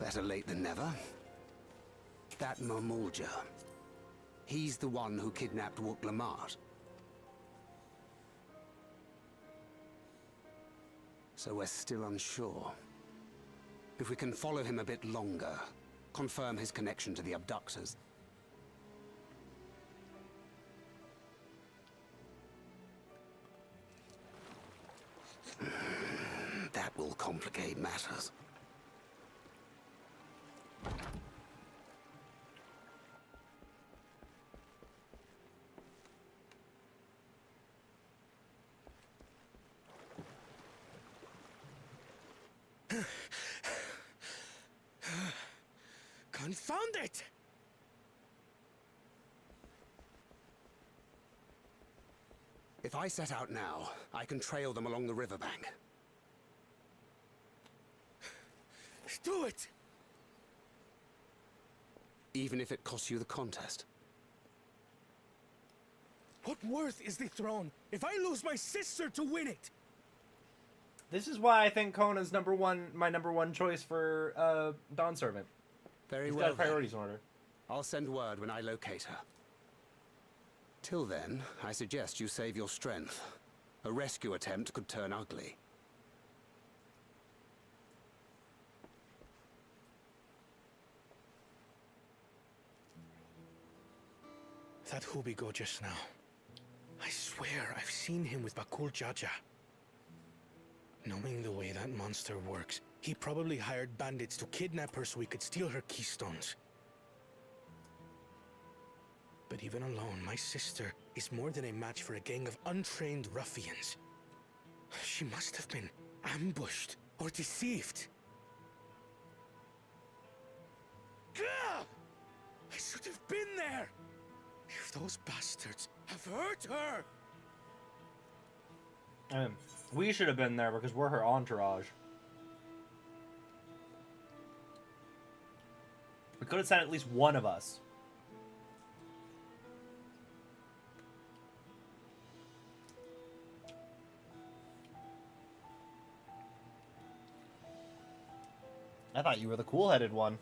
Better late than never. That Mamulja. He's the one who kidnapped Lamat. So we're still unsure. If we can follow him a bit longer, confirm his connection to the abductors. That will complicate matters. Confound it! If I set out now, I can trail them along the riverbank. Do it! Even if it costs you the contest. What worth is the throne if I lose my sister to win it? This is why I think Kona's my number one choice for Dawn Servant. Very He's well. got priorities in order. I'll send word when I locate her. Till then, I suggest you save your strength. A rescue attempt could turn ugly. That Hubigo just now. I swear I've seen him with Bakul Jaja. Knowing the way that monster works, he probably hired bandits to kidnap her so he could steal her keystones. But even alone, my sister is more than a match for a gang of untrained ruffians. She must have been ambushed or deceived. Gah! I should have been there! If those bastards have hurt her! We should have been there because we're her entourage. We could have sent at least one of us. I thought you were the cool-headed one.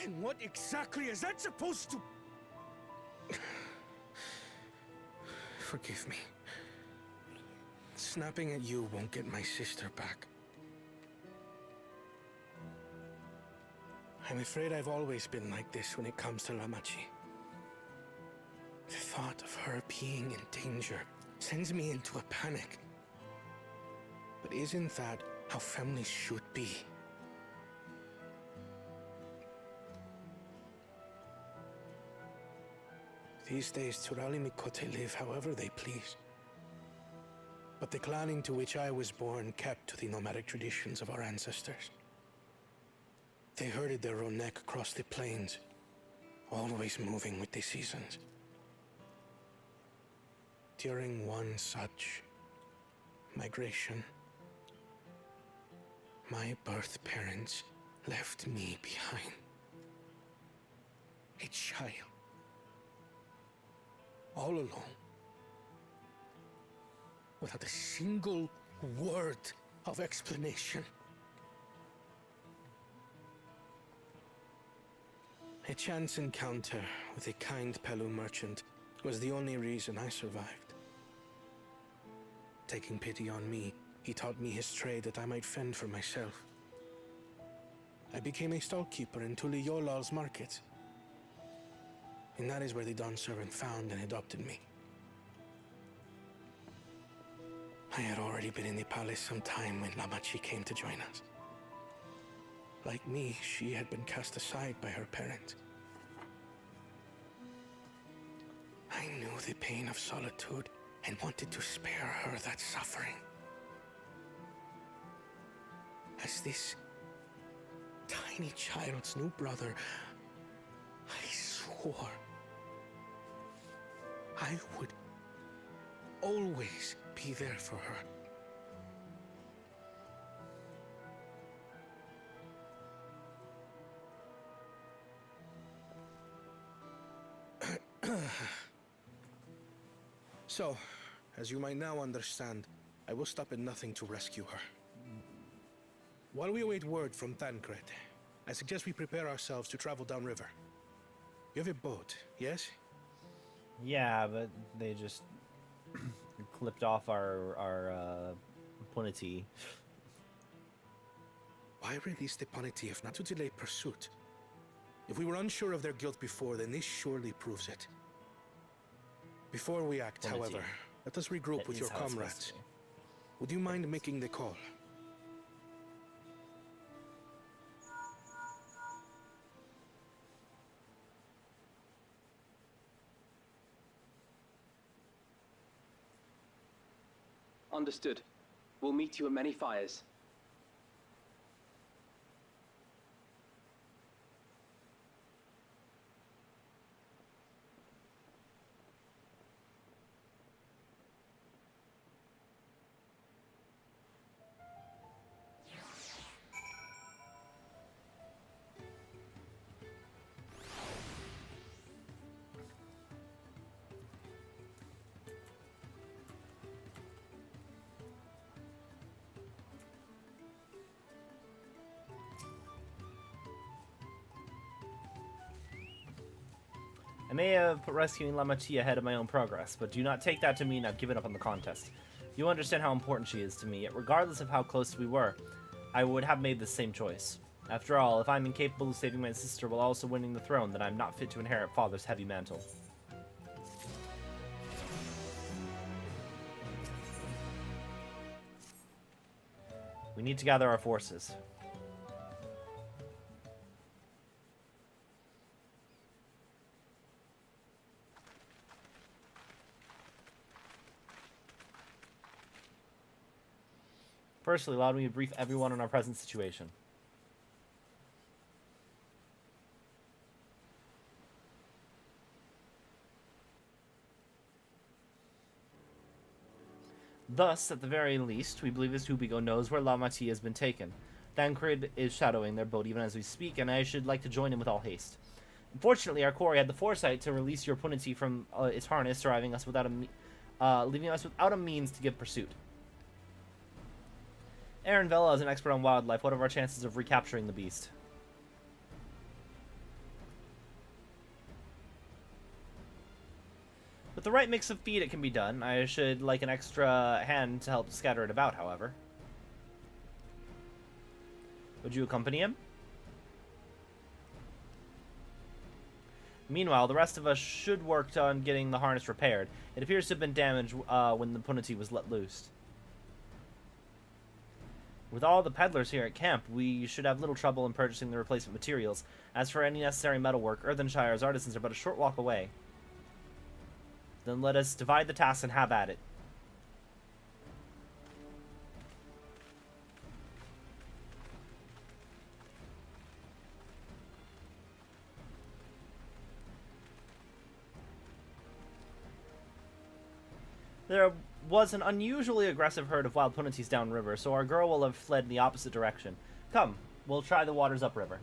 And what exactly is that supposed to... Forgive me. Snapping at you won't get my sister back. I'm afraid I've always been like this when it comes to Lamachi. The thought of her being in danger sends me into a panic. But isn't that how families should be? These days, Tural and Mikote live however they please. But the clan into which I was born kept to the nomadic traditions of our ancestors. They herded their own neck across the plains, always moving with the seasons. During one such migration, my birth parents left me behind. A child. All alone. Without a single word of explanation. A chance encounter with a kind Pelu merchant was the only reason I survived. Taking pity on me, he taught me his trade that I might fend for myself. I became a stallkeeper in Tuliyolal's market. And that is where the Dawn Servant found and adopted me. I had already been in the palace some time when Lamachi came to join us. Like me, she had been cast aside by her parents. I knew the pain of solitude and wanted to spare her that suffering. As this tiny child's new brother, I swore I would always be there for her. So, as you might now understand, I will stop at nothing to rescue her. While we await word from Tancred, I suggest we prepare ourselves to travel downriver. You have a boat, yes? Yeah, but they just clipped off our punity. Why release the Ponity if not to delay pursuit? If we were unsure of their guilt before, then this surely proves it. Before we act, Punity. however, let us regroup That with is your how it's supposed comrades. to be. Would you mind making the call? Understood. We'll meet you at many fires. I may have put rescuing Lamat ahead of my own progress, but do not take that to mean I've given up on the contest. You understand how important she is to me, yet regardless of how close we were, I would have made the same choice. After all, if I'm incapable of saving my sister while also winning the throne, then I'm not fit to inherit father's heavy mantle. We need to gather our forces. Firstly, allow me to brief everyone on our present situation. Thus, at the very least, we believe this Hubigo knows where Lamat has been taken. Tancred is shadowing their boat even as we speak, and I should like to join him with all haste. Unfortunately, our quarry had the foresight to release your punity from its harness, leaving us without a means to give pursuit. Aaron Vela is an expert on wildlife. What are our chances of recapturing the beast? With the right mix of feed, it can be done. I should like an extra hand to help scatter it about, however. Would you accompany him? Meanwhile, the rest of us should work on getting the harness repaired. It appears to have been damaged when the punity was let loose. With all the peddlers here at camp, we should have little trouble in purchasing the replacement materials. As for any necessary metalwork, Earthenshire's artisans are but a short walk away. Then let us divide the task and have at it. There was an unusually aggressive herd of wild punities downriver, so our girl will have fled in the opposite direction. Come, we'll try the waters upriver.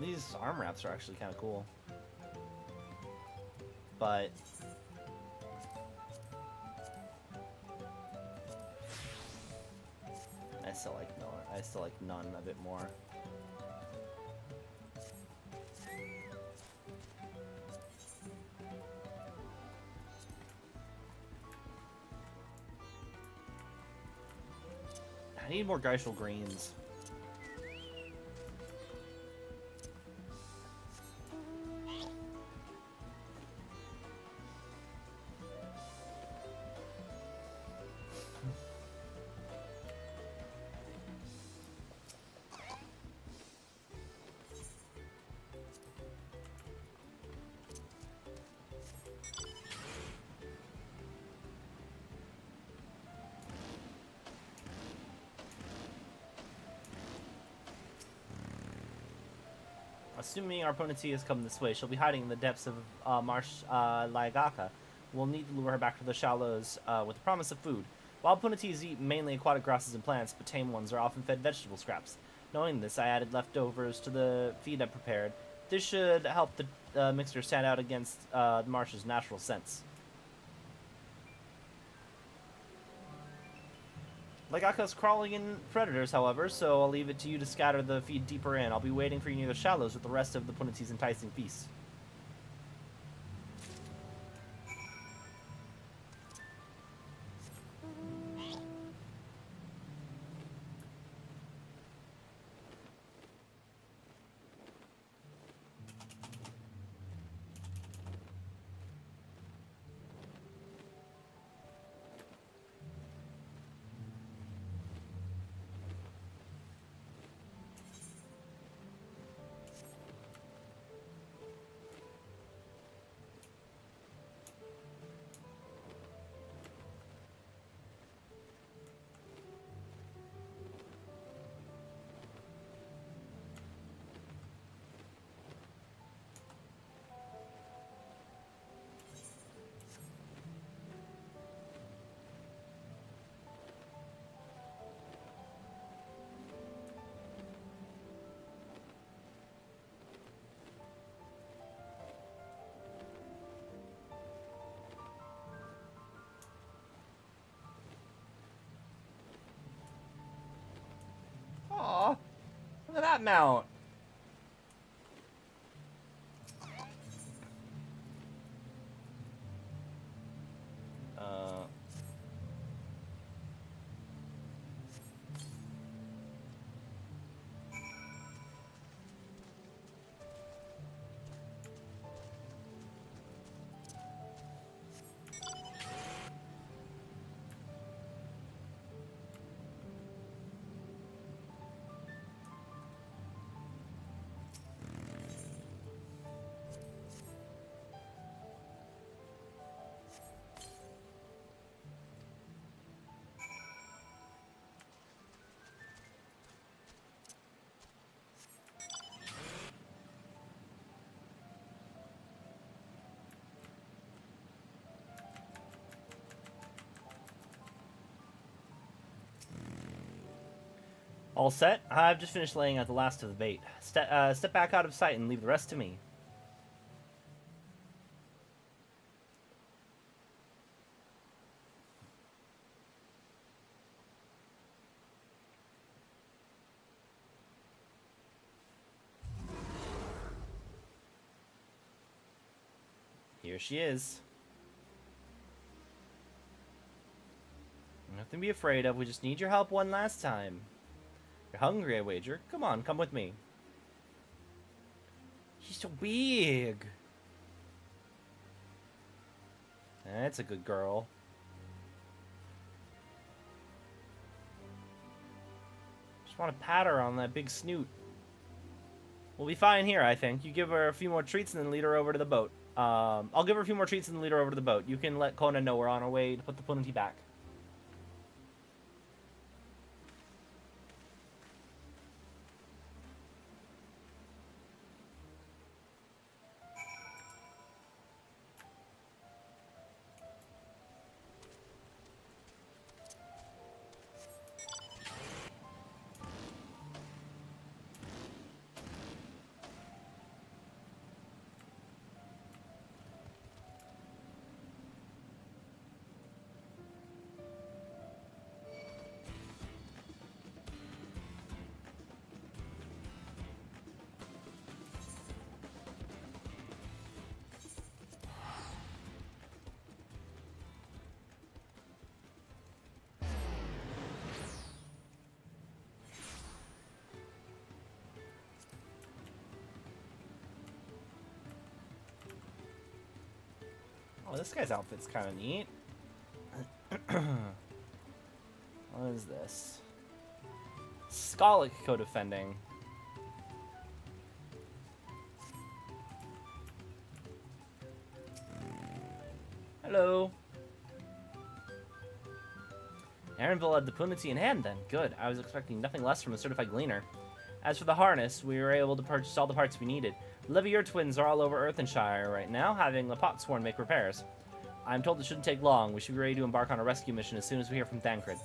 These arm wraps are actually kind of cool, but I still like Miller. I still like none a bit more. I need more Geishel greens. Assuming our Punity has come this way, she'll be hiding in the depths of Marsh Laigaka. We'll need to lure her back to the shallows with the promise of food. Wild Punities eat mainly aquatic grasses and plants, but tame ones are often fed vegetable scraps. Knowing this, I added leftovers to the feed I prepared. This should help the mixture stand out against the marsh's natural scents. Laigaka's crawling in predators, however, so I'll leave it to you to scatter the feed deeper in. I'll be waiting for you near the shallows with the rest of the Puniti's enticing feast. Aw, look at that mount. All set? I've just finished laying out the last of the bait. Step back out of sight and leave the rest to me. Here she is. Nothing to be afraid of. We just need your help one last time. You're hungry, I wager. Come on, come with me. She's so big. That's a good girl. Just want to pat her on that big snoot. We'll be fine here, I think. You give her a few more treats and then lead her over to the boat. I'll give her a few more treats and lead her over to the boat. You can let Kona know we're on our way to put the Punity back. Oh, this guy's outfit's kind of neat. What is this? Skalik co-defending. Hello. Aaronville had the Punity in hand then. Good. I was expecting nothing less from a certified gleaner. As for the harness, we were able to purchase all the parts we needed. The Levier twins are all over Earthenshire right now, having Lamat sworn make repairs. I'm told it shouldn't take long. We should be ready to embark on a rescue mission as soon as we hear from Thancred.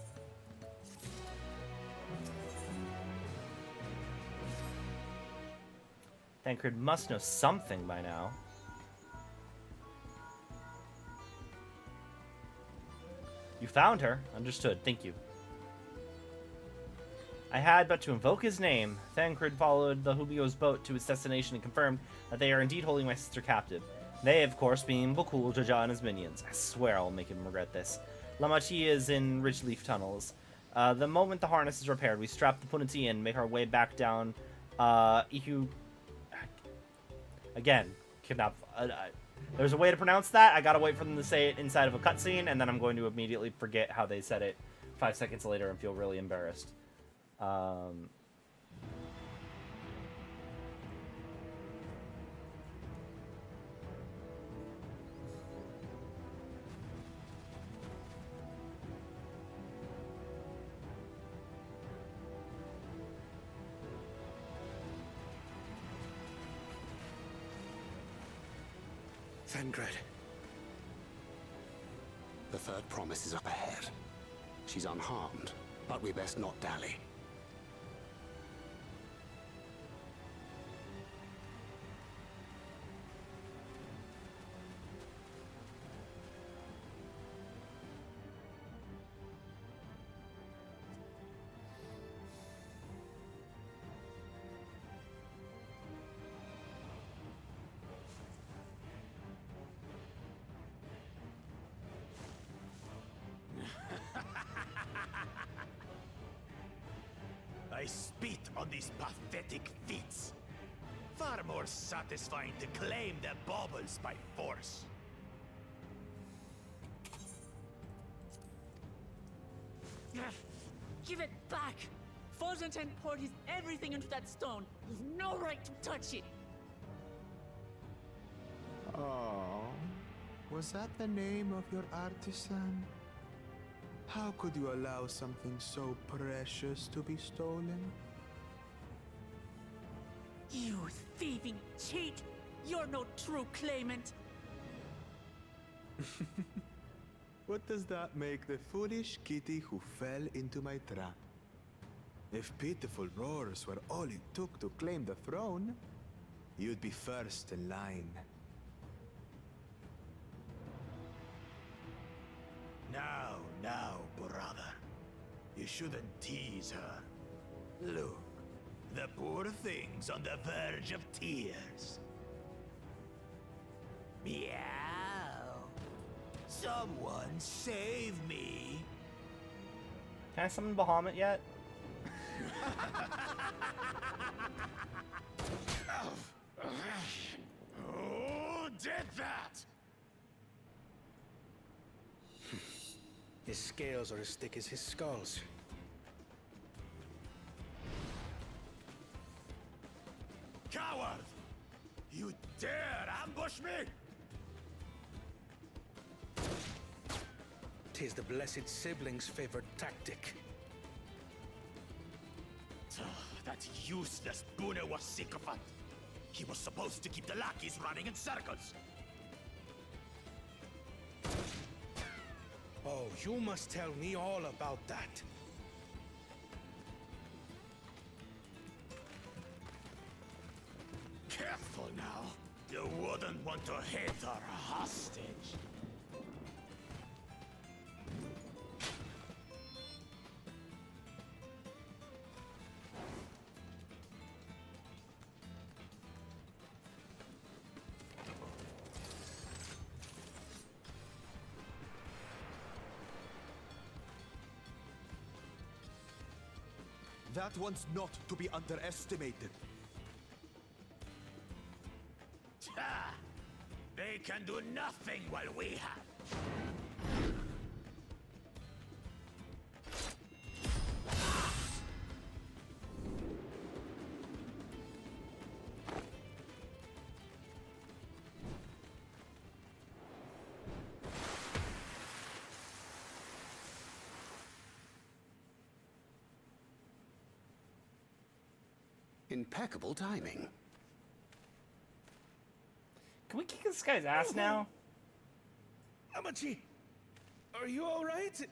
Thancred must know something by now. You found her. Understood. Thank you. I had but to invoke his name. Thancred followed the Hubio's boat to its destination and confirmed that they are indeed holding my sister captive. They, of course, being Bokul, Jaja, and his minions. I swear I'll make him regret this. Lamat is in Ridgeleaf tunnels. The moment the harness is repaired, we strap the Punati in and make our way back down Ihu... Again, kidnap... there's a way to pronounce that. I gotta wait for them to say it inside of a cutscene, and then I'm going to immediately forget how they said it 5 seconds later and feel really embarrassed. Thancred. The third promise is up ahead. She's unharmed, but we best not dally. I spit on these pathetic feats. Far more satisfying to claim their baubles by force. Give it back! Fosentan poured his everything into that stone. You've no right to touch it! Oh, was that the name of your artisan? How could you allow something so precious to be stolen? You thieving cheat! You're no true claimant! What does that make the foolish kitty who fell into my trap? If pitiful roars were all it took to claim the throne, you'd be first in line. Now, brother. You shouldn't tease her. Look, the poor thing's on the verge of tears. Meow. Someone save me. Can I summon Bahamut yet? Who did that? His scales are as thick as his skulls. Coward! You dare ambush me? 'Tis the blessed sibling's favorite tactic. That useless Bune was sycophant. He was supposed to keep the lackeys running in circles. Oh, you must tell me all about that. Careful now. You wouldn't want to hit her hostage. That one's not to be underestimated. Ha! They can do nothing while we have. Impeccable timing. Can we kick this guy's ass now? Amachi, are you all right?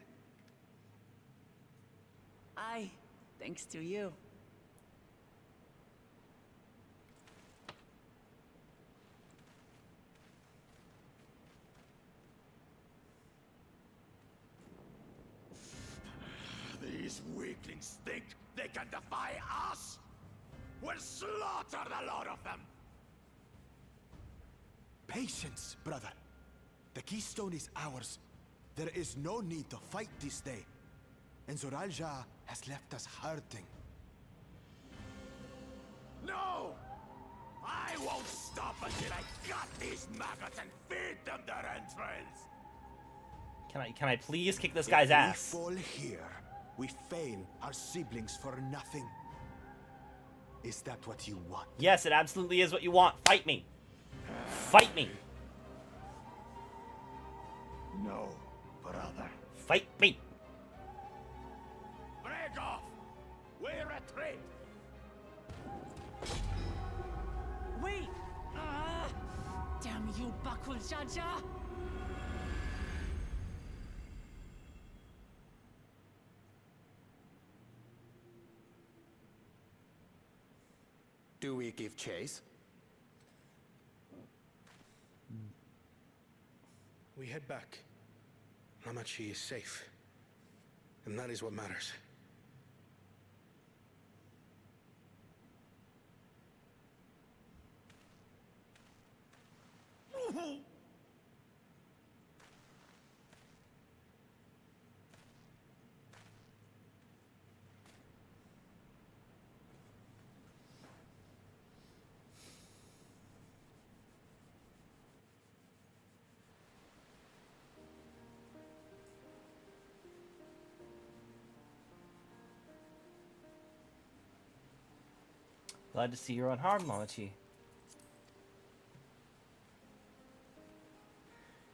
Aye, thanks to you. These weaklings think they can defy us? We'll slaughter the lot of them! Patience, brother. The keystone is ours. There is no need to fight this day. And Zoralja has left us hurting. No! I won't stop until I gut these maggots and feed them their entrails! Can I please kick this guy's ass? If we fall here, we fail our siblings for nothing. Is that what you want? Yes, it absolutely is what you want. Fight me. Fight me. No, brother. Fight me. Break off! We retreat! Wait! Damn you, Bakul Jaja! Do we give chase? We head back. Lamat is safe. And that is what matters. Glad to see you're unharmed, Lamat.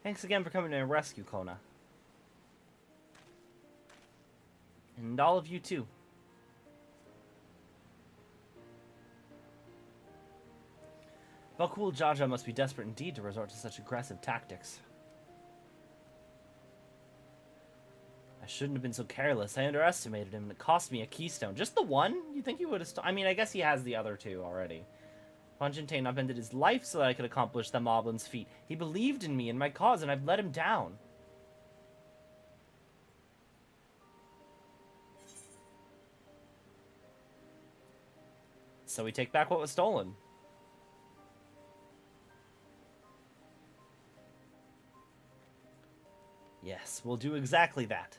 Thanks again for coming to rescue, Kona. And all of you too. Bakul Jaja must be desperate indeed to resort to such aggressive tactics. I shouldn't have been so careless. I underestimated him, and it cost me a keystone. Just the one? You think he would have... I mean, I guess he has the other two already. Ponjintain upended his life so that I could accomplish the Moblin's feat. He believed in me and my cause, and I've let him down. So we take back what was stolen. Yes, we'll do exactly that.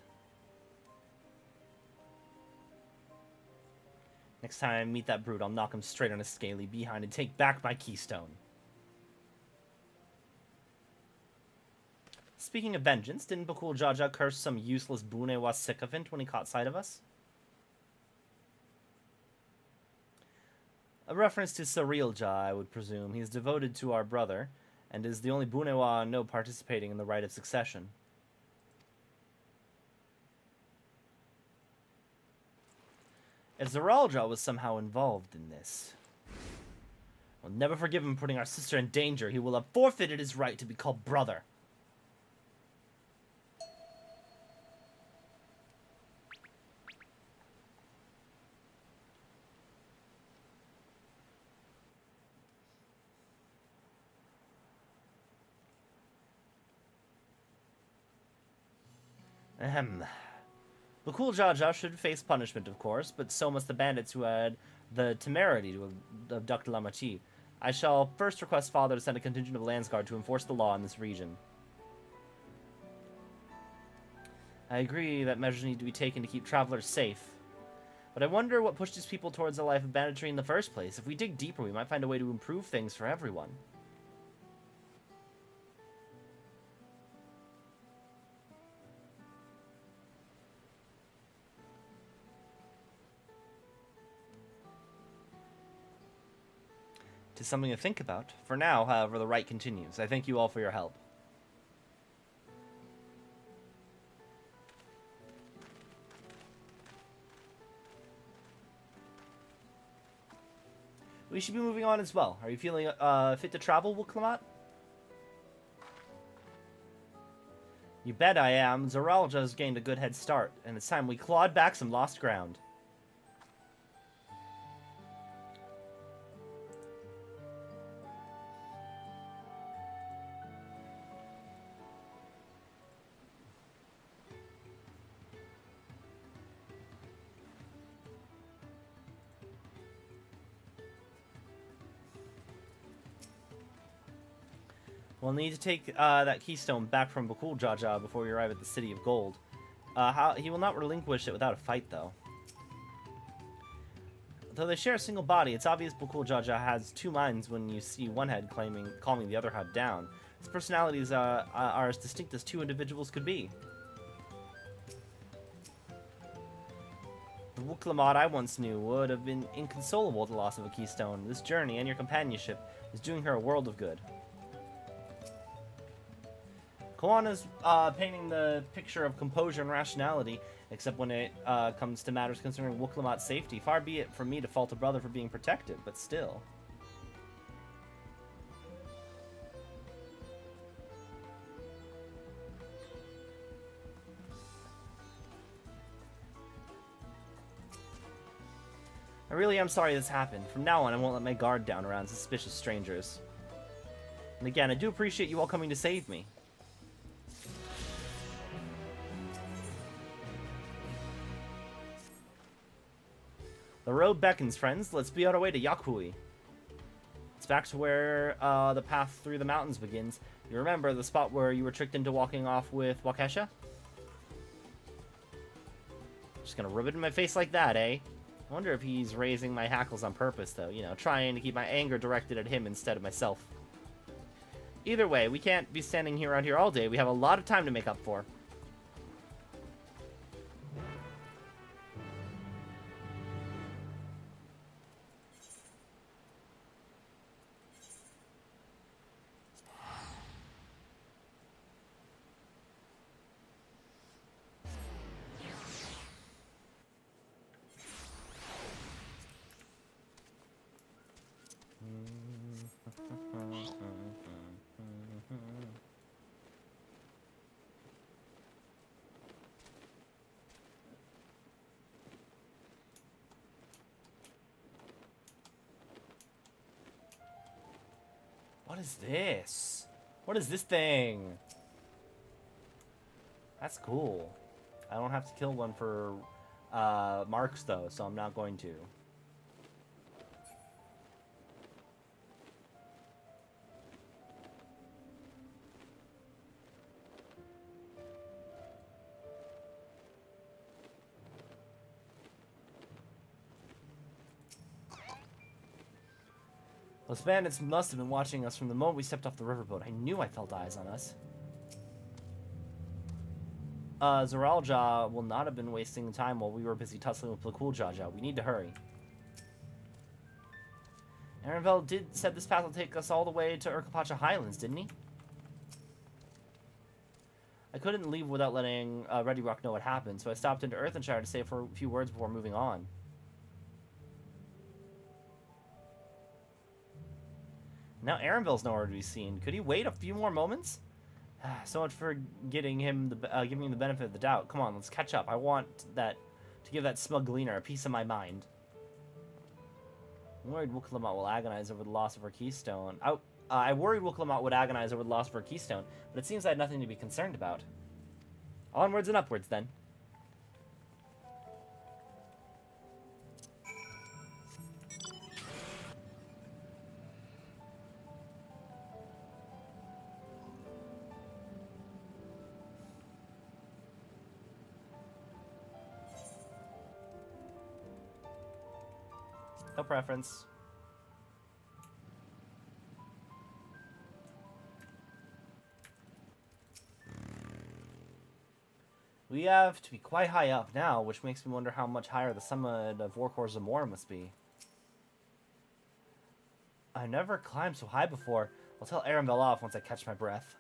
Next time I meet that brute, I'll knock him straight on his scaly behind and take back my keystone. Speaking of vengeance, didn't Bakul Jaja curse some useless Bunewa sycophant when he caught sight of us? A reference to Sarilja, I would presume. He's devoted to our brother, and is the only Bunewa I know participating in the right of succession. If Zaralja was somehow involved in this, I'll never forgive him putting our sister in danger. He will have forfeited his right to be called brother. Ahem. Bakul Jaja should face punishment, of course, but so must the bandits who had the temerity to abduct Lamat. I shall first request Father to send a contingent of Landsguard to enforce the law in this region. I agree that measures need to be taken to keep travelers safe. But I wonder what pushed these people towards a life of banditry in the first place. If we dig deeper, we might find a way to improve things for everyone. Is something to think about. For now, however, the right continues. I thank you all for your help. We should be moving on as well. Are you feeling fit to travel, Lamat? You bet I am. Tural just gained a good head start, and it's time we clawed back some lost ground. We'll need to take that keystone back from Bakul Jaja before we arrive at the City of Gold. He will not relinquish it without a fight, though. Though they share a single body, it's obvious Bakul Jaja has two minds when you see one head calming the other head down. His personalities are as distinct as two individuals could be. The Lamat I once knew would have been inconsolable at the loss of a keystone. This journey and your companionship is doing her a world of good. Koana's painting the picture of composure and rationality, except when it comes to matters concerning Lamat's safety. Far be it from me to fault a brother for being protected, but still. I really am sorry this happened. From now on, I won't let my guard down around suspicious strangers. And again, I do appreciate you all coming to save me. The road beckons, friends. Let's be on our way to Yakui. It's back to where the path through the mountains begins. You remember the spot where you were tricked into walking off with Wakesha? Just gonna rub it in my face like that, eh? I wonder if he's raising my hackles on purpose, though. You know, trying to keep my anger directed at him instead of myself. Either way, we can't be standing here around here all day. We have a lot of time to make up for. What is this? What is this thing? That's cool. I don't have to kill one for marks, though, so I'm not going to. Those bandits must have been watching us from the moment we stepped off the riverboat. I knew I felt eyes on us. Zoralja will not have been wasting time while we were busy tussling with Bakul Jaja. We need to hurry. Arenville said this path will take us all the way to Urkapacha Highlands, didn't he? I couldn't leave without letting Ready Rock know what happened, so I stopped into Earthenshire to say a few words before moving on. Now Arenville's nowhere to be seen. Could he wait a few more moments? So much for giving him the benefit of the doubt. Come on, let's catch up. I want to give that smug gleaner a piece of my mind. I'm worried Lamat will agonize over the loss of her keystone. I worried Lamat would agonize over the loss of her keystone, but it seems I had nothing to be concerned about. Onwards and upwards, then. No preference. We have to be quite high up now, which makes me wonder how much higher the summit of Warkor Zamora must be. I've never climbed so high before. I'll tell Arenville off once I catch my breath.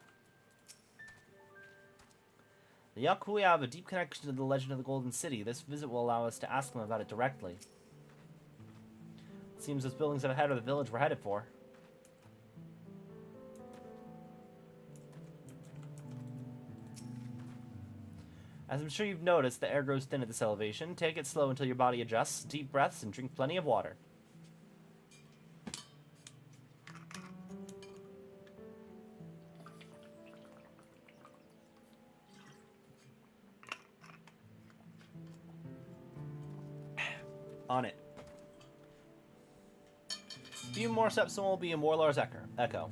The Yakuya have a deep connection to the legend of the Golden City. This visit will allow us to ask them about it directly. Seems those buildings ahead of the village we're headed for. As I'm sure you've noticed, the air grows thin at this elevation. Take it slow until your body adjusts. Deep breaths and drink plenty of water. On it. A few more steps and we'll be in Warlord's Echo.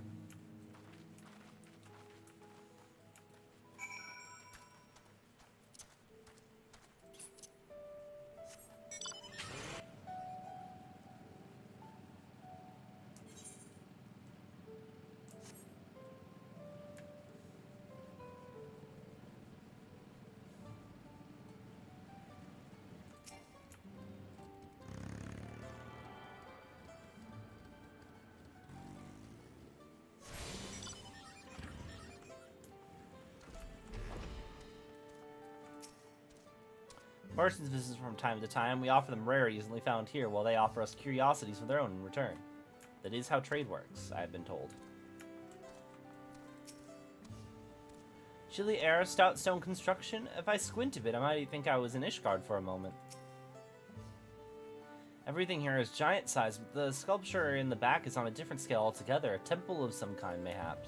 Merchants visit from time to time. We offer them rarities only found here, while they offer us curiosities of their own in return. That is how trade works, I have been told. Chilly air, stout stone construction. If I squint a bit, I might think I was in Ishgard for a moment. Everything here is giant-sized, but the sculpture in the back is on a different scale altogether. A temple of some kind, mayhap.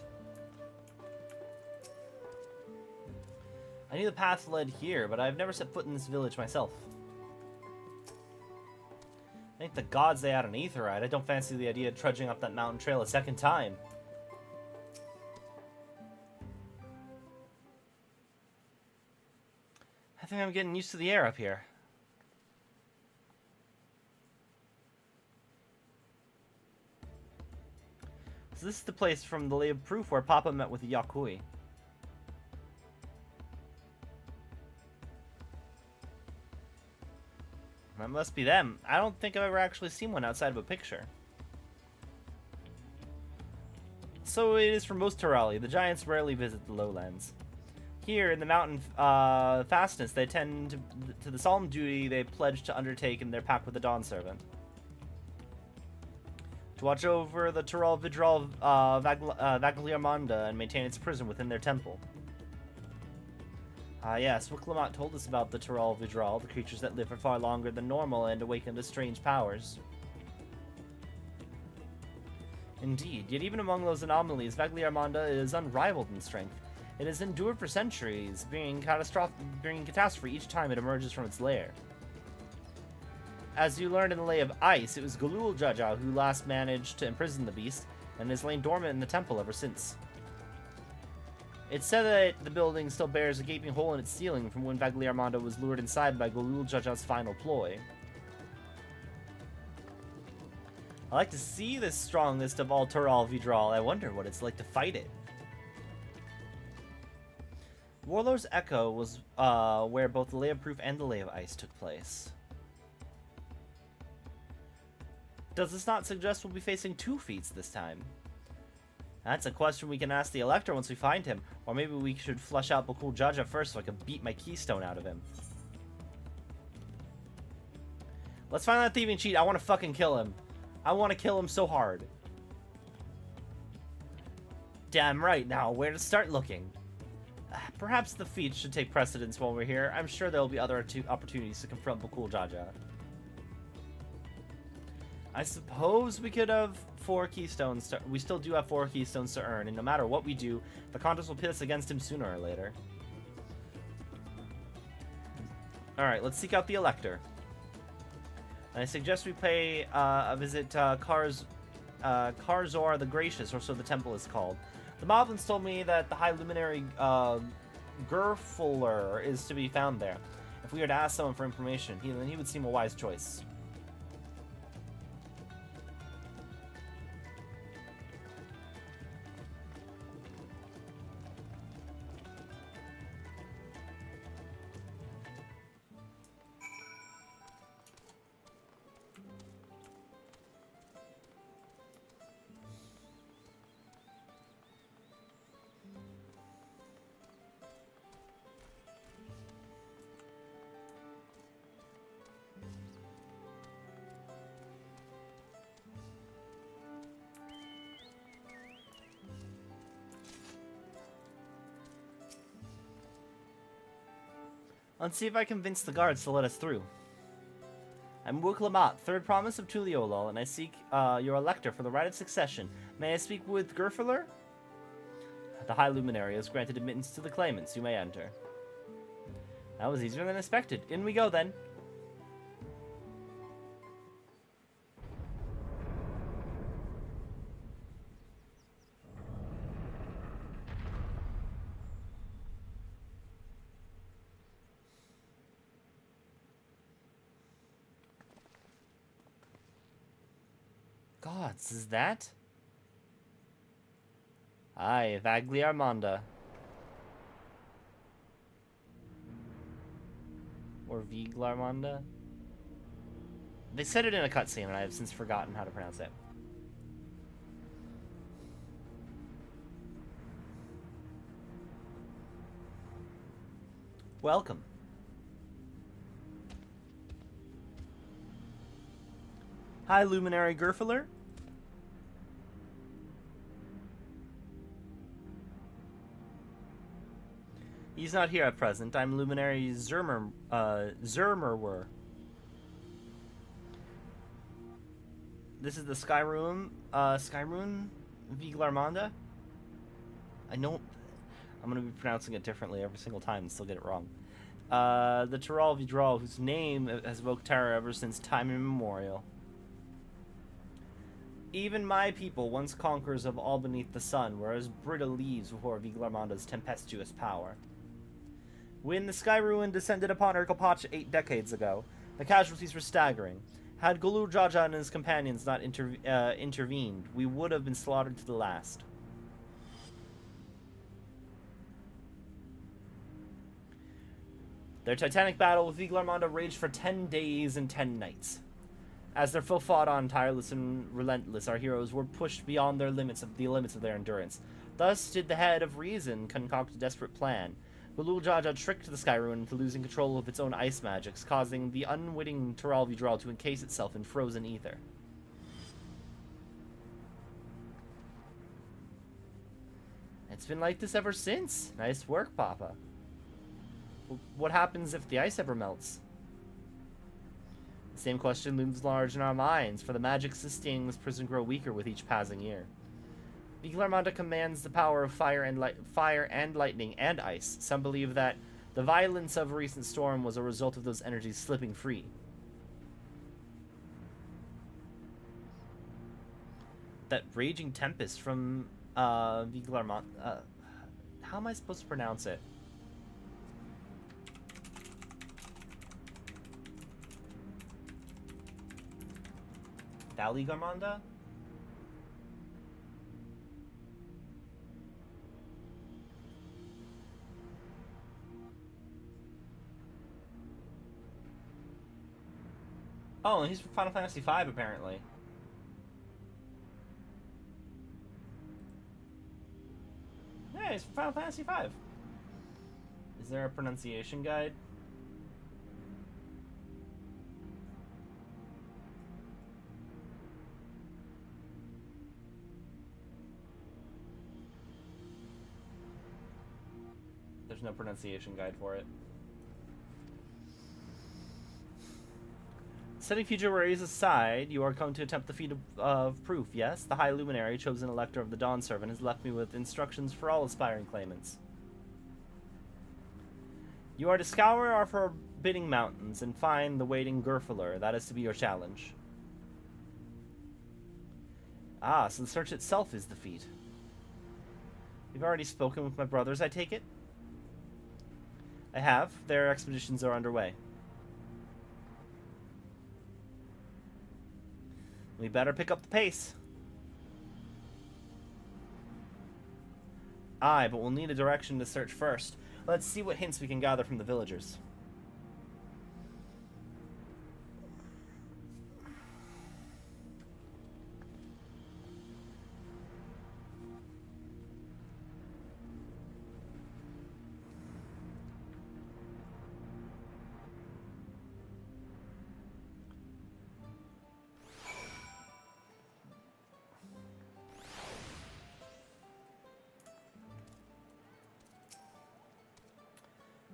I knew the path led here, but I've never set foot in this village myself. Thank the gods they had an Aetherite. I don't fancy the idea of trudging up that mountain trail a second time. I think I'm getting used to the air up here. So this is the place from the Lay of Proof where Papa met with the Yakui. That must be them. I don't think I've ever actually seen one outside of a picture. So it is for most Turali. The giants rarely visit the lowlands. Here in the mountain fastness, they tend to the solemn duty they pledge to undertake in their pact with the Dawn Servant. To watch over the Tural Vidral Vagliarmanda and maintain its prison within their temple. Yes, Lamat told us about the Tural Vidral, the creatures that live for far longer than normal and awaken to strange powers. Indeed, yet even among those anomalies, Vagliarmanda is unrivaled in strength. It has endured for centuries, bringing catastrophe each time it emerges from its lair. As you learned in the Lay of Ice, it was Galul Jaja who last managed to imprison the beast, and has lain dormant in the temple ever since. It's said that the building still bears a gaping hole in its ceiling from when Vagliarmanda was lured inside by Galul Jaja's final ploy. I like to see this strongest of all Tural Vidral. I wonder what it's like to fight it. Warlord's Echo was where both the Lay of Proof and the Lay of Ice took place. Does this not suggest we'll be facing 2 feats this time? That's a question we can ask the Elector once we find him, or maybe we should flush out Bakul Jaja first so I can beat my keystone out of him. Let's find that thieving cheat. I want to fucking kill him. I want to kill him so hard. Damn right. Now, where to start looking? Perhaps the feats should take precedence while we're here. I'm sure there'll be other opportunities to confront Bakul Jaja. I suppose we could have 4 keystones. We still do have 4 keystones to earn, and no matter what we do, the contest will pit us against him sooner or later. Alright, let's seek out the Elector. I suggest we pay a visit to Karzor the Gracious, or so the temple is called. The Moblins told me that the High Luminary Gerfuller is to be found there. If we were to ask someone for information, then he would seem a wise choice. Let's see if I convince the guards to let us through. I'm Wook Lamat, third promise of Tuliolol, and I seek your elector for the right of succession. May I speak with Gerfler? The High Luminary has granted admittance to the claimants. You may enter. That was easier than expected. In we go, then. Gods, is that? Aye, Vagli Armanda. Or Viglarmanda? They said it in a cutscene, and I have since forgotten how to pronounce it. Welcome. Hi, Luminary Gerfler. He's not here at present. I'm Luminary Zermerwer. This is the Skyroom Viglarmanda. I know I'm gonna be pronouncing it differently every single time and still get it wrong. The Tural Vidral, whose name has evoked terror ever since time immemorial. Even my people, once conquerors of all beneath the sun, were as brittle leaves before Viglarmanda's tempestuous power. When the Sky Ruin descended upon Urkelpach 8 decades ago, the casualties were staggering. Had Gulu Jaja and his companions not intervened, we would have been slaughtered to the last. Their titanic battle with Viglarmanda raged for 10 days and 10 nights. As their foe fought on, tireless and relentless, our heroes were pushed beyond the limits of their endurance. Thus did the head of reason concoct a desperate plan. Gulul Jaja tricked the Skyruin into losing control of its own ice magics, causing the unwitting Tural Vidral to encase itself in frozen ether. It's been like this ever since. Nice work, Papa. What happens if the ice ever melts? The same question looms large in our minds, for the magic sustaining this prison grow weaker with each passing year. Viglarmanda commands the power of fire and lightning and ice. Some believe that the violence of a recent storm was a result of those energies slipping free. That raging tempest from Viglarmanda. How am I supposed to pronounce it? Valigarmanda? Oh, and he's from Final Fantasy V, apparently. Yeah, he's from Final Fantasy V. Is there a pronunciation guide? There's no pronunciation guide for it. Setting future worries aside, you are going to attempt the feat of proof, yes? The High Luminary, chosen elector of the Dawn Servant, has left me with instructions for all aspiring claimants. You are to scour our forbidding mountains and find the waiting Gerfler. That is to be your challenge. Ah, so the search itself is the feat. You've already spoken with my brothers, I take it? I have. Their expeditions are underway. We better pick up the pace. Aye, but we'll need a direction to search first. Let's see what hints we can gather from the villagers.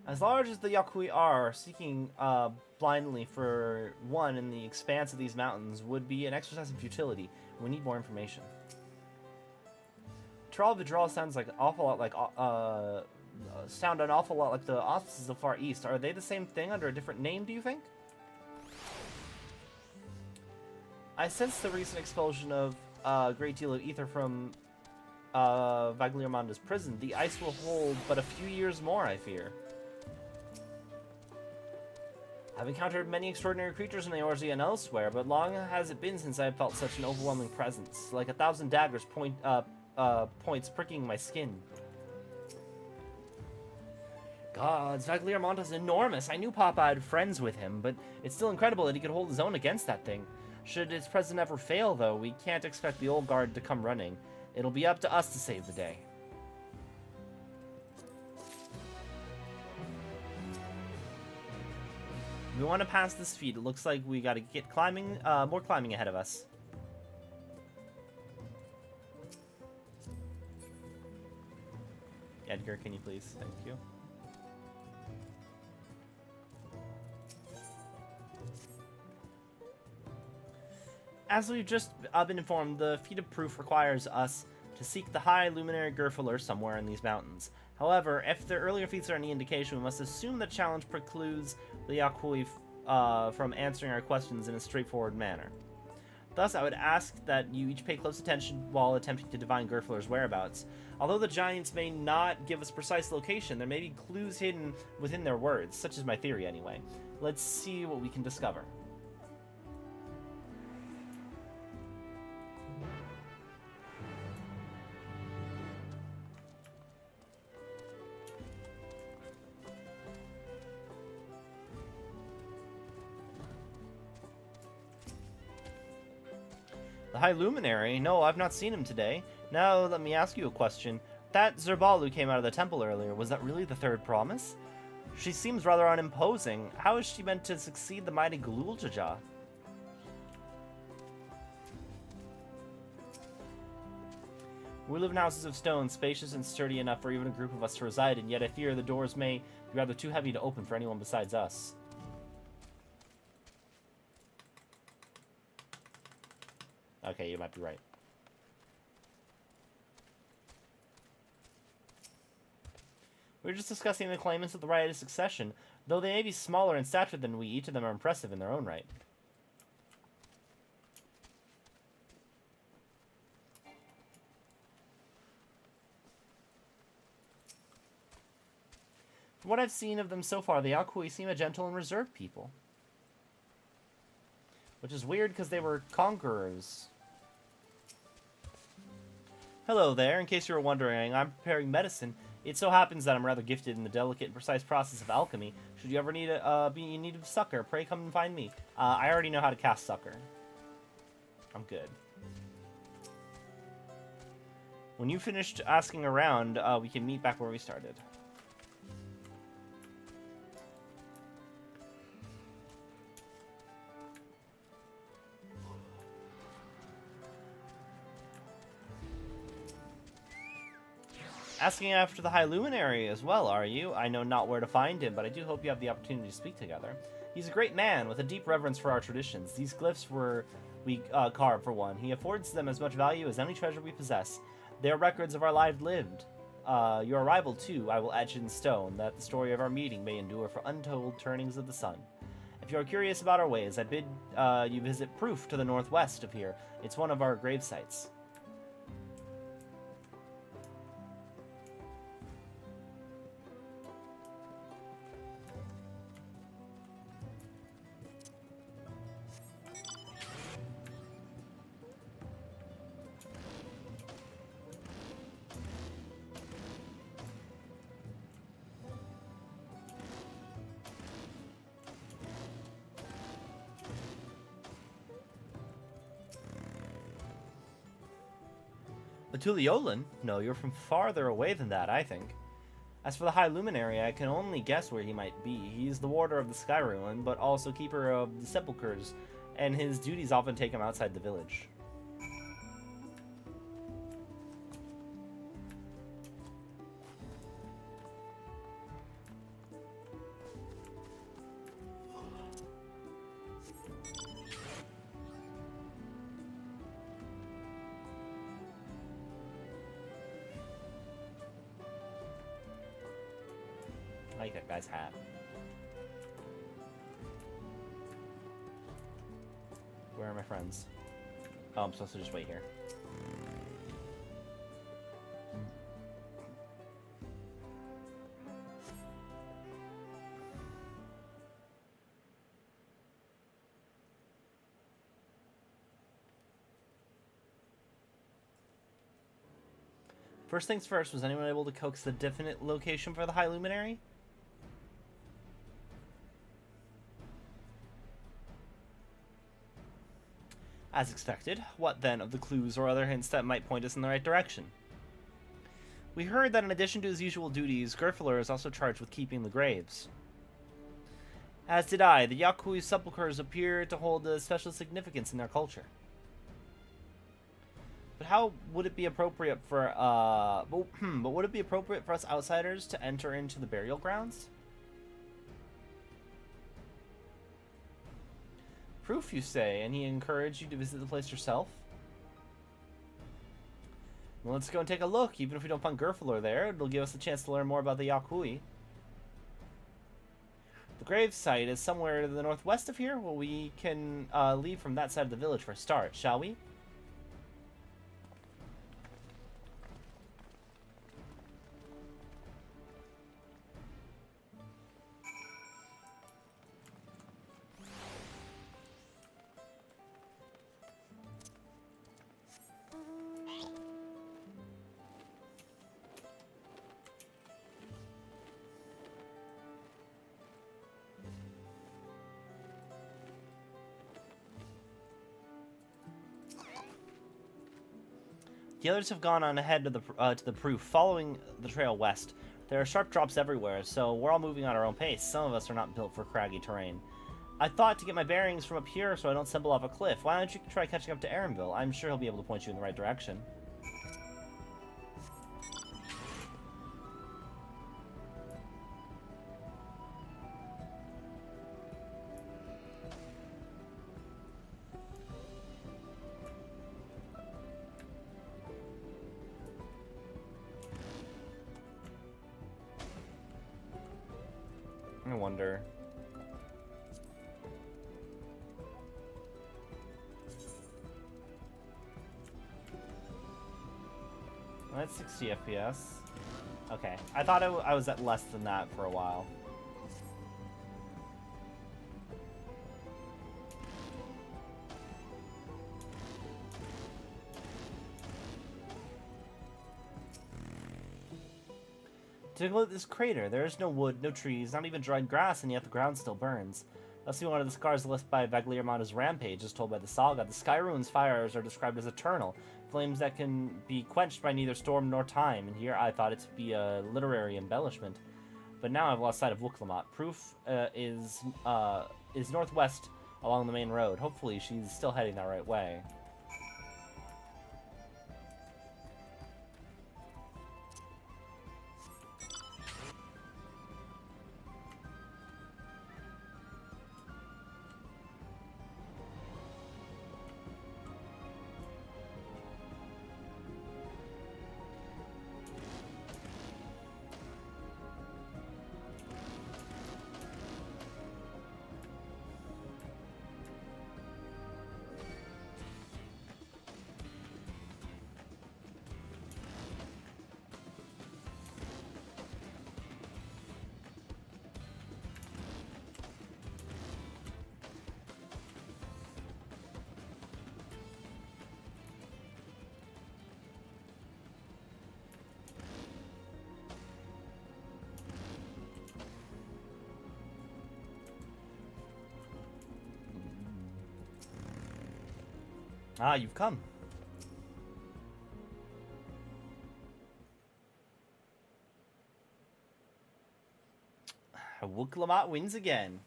As large as the Yakui are, seeking blindly for one in the expanse of these mountains would be an exercise in futility. We need more information. Tural Vidral sounds like an awful lot like the offices of Far East. Are they the same thing under a different name, do you think? I sense the recent expulsion of a great deal of ether from Vagliarmanda's prison. The ice will hold but a few years more, I fear. I've encountered many extraordinary creatures in the Eorzea and elsewhere, but long has it been since I have felt such an overwhelming presence, like 1,000 daggers points pricking my skin. Gods, Vagliarmanda's enormous. I knew Papa had friends with him, but it's still incredible that he could hold his own against that thing. Should its presence ever fail, though, we can't expect the old guard to come running. It'll be up to us to save the day. We want to pass this feat. It looks like we got to get climbing, more climbing ahead of us. Edgar, can you please? Thank you. As we've just been informed, the feat of proof requires us to seek the High Luminary Gerfaler somewhere in these mountains. However, if the earlier feats are any indication, we must assume the challenge precludes the Yakui from answering our questions in a straightforward manner. Thus, I would ask that you each pay close attention while attempting to divine Gerfaler's whereabouts. Although the giants may not give us precise location, there may be clues hidden within their words, such is my theory anyway. Let's see what we can discover. The High Luminary? No, I've not seen him today. Now, let me ask you a question. That Zerbal who came out of the temple earlier, was that really the third promise? She seems rather unimposing. How is she meant to succeed the mighty Gluljaja? We live in houses of stone, spacious and sturdy enough for even a group of us to reside in, yet I fear the doors may be rather too heavy to open for anyone besides us. Okay, you might be right. We were just discussing the claimants of the right of succession. Though they may be smaller in stature than we, each of them are impressive in their own right. From what I've seen of them so far, the Yakui seem a gentle and reserved people. Which is weird because they were conquerors. Hello there, in case you were wondering, I'm preparing medicine. It so happens that I'm rather gifted in the delicate and precise process of alchemy. Should you ever be in need of succor, pray come and find me. I already know how to cast succor. I'm good. When you finished asking around, we can meet back where we started. Asking after the High Luminary as well, are you? I know not where to find him, but I do hope you have the opportunity to speak together. He's a great man, with a deep reverence for our traditions. These glyphs we carved, for one. He affords them as much value as any treasure we possess. They are records of our lives lived. Your arrival, too, I will etch in stone, that the story of our meeting may endure for untold turnings of the sun. If you are curious about our ways, I bid you visit Proof to the northwest of here. It's one of our grave sites. Tuliolan? No, you're from farther away than that, I think. As for the High Luminary, I can only guess where he might be. He's the warder of the Sky Ruin, but also keeper of the sepulchres, and his duties often take him outside the village. I like that guy's hat. Where are my friends? Oh, I'm supposed to just wait here. First things first, was anyone able to coax the definite location for the High Luminary? As expected, what then of the clues or other hints that might point us in the right direction? We heard that in addition to his usual duties, Gerfler is also charged with keeping the graves. As did I. The Yakui sepulchres appear to hold a special significance in their culture. But how would it be appropriate for, but would it be appropriate for us outsiders to enter into the burial grounds? Proof, you say, and he encouraged you to visit the place yourself? Well, let's go and take a look. Even if we don't find Gerfler there, it'll give us a chance to learn more about the Yakui. The grave site is somewhere to the northwest of here. Well, we can leave from that side of the village for a start, shall we? The others have gone on ahead to the proof, following the trail west. There are sharp drops everywhere, so we're all moving on our own pace. Some of us are not built for craggy terrain. I thought to get my bearings from up here so I don't stumble off a cliff. Why don't you try catching up to Aaronville? I'm sure he'll be able to point you in the right direction. I wonder. That's 60 FPS. Okay, I thought I was at less than that for a while. Take a look at this crater. There is no wood, no trees, not even dried grass, and yet the ground still burns. Must be one of the scars left by Vagliarmato's rampage, as told by the saga. The Sky Ruins fires are described as eternal, flames that can be quenched by neither storm nor time, and here I thought it to be a literary embellishment. But now I've lost sight of Lamat. Proof is northwest along the main road. Hopefully she's still heading that right way. Ah, you've come. Lamat wins again.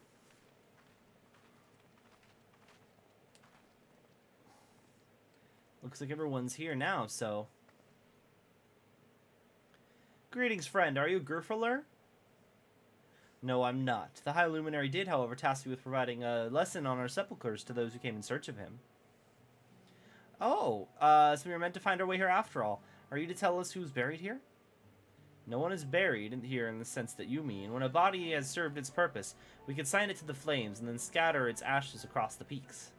Looks like everyone's here now, so... Greetings, friend. Are you Gerfler? No, I'm not. The High Luminary did, however, task me with providing a lesson on our sepulchres to those who came in search of him. Oh, so we were meant to find our way here after all. Are you to tell us who's buried here? No one is buried here in the sense that you mean. When a body has served its purpose, we consign it to the flames and then scatter its ashes across the peaks.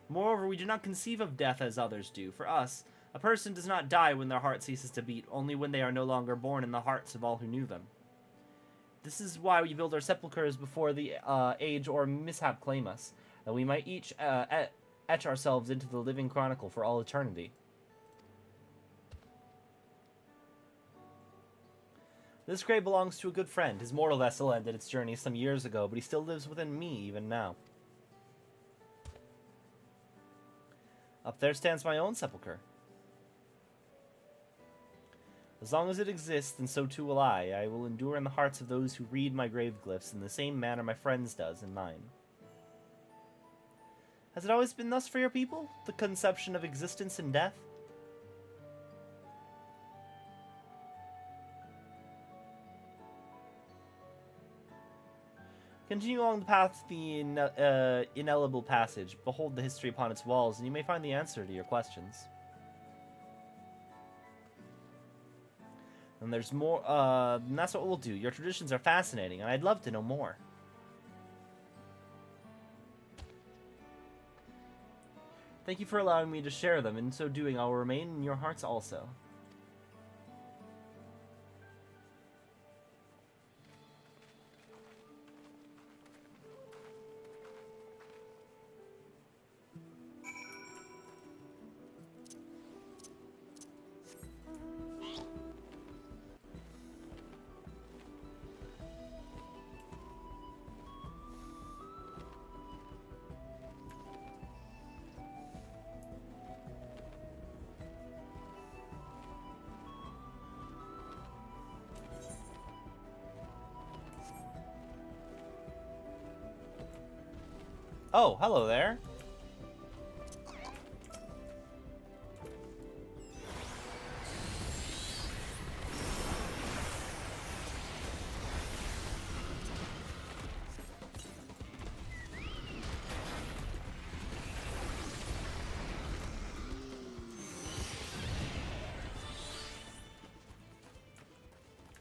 Moreover, we do not conceive of death as others do. For us, a person does not die when their heart ceases to beat, only when they are no longer born in the hearts of all who knew them. This is why we build our sepulchres before the age or mishap claim us, that we might each etch ourselves into the living chronicle for all eternity. This grave belongs to a good friend. His mortal vessel ended its journey some years ago, but he still lives within me even now. Up there stands my own sepulchre. As long as it exists, and so too will I will endure in the hearts of those who read my grave glyphs in the same manner my friends does in mine. Has it always been thus for your people? The conception of existence and death? Continue along the path to the ineligible passage. Behold the history upon its walls, and you may find the answer to your questions. And there's more, and that's what we'll do. Your traditions are fascinating, and I'd love to know more. Thank you for allowing me to share them. In so doing, I will remain in your hearts also. Oh, hello there.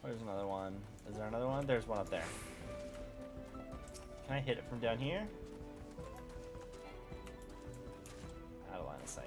Where's another one? Is there another one? There's one up there. Can I hit it from down here? Out of line of sight.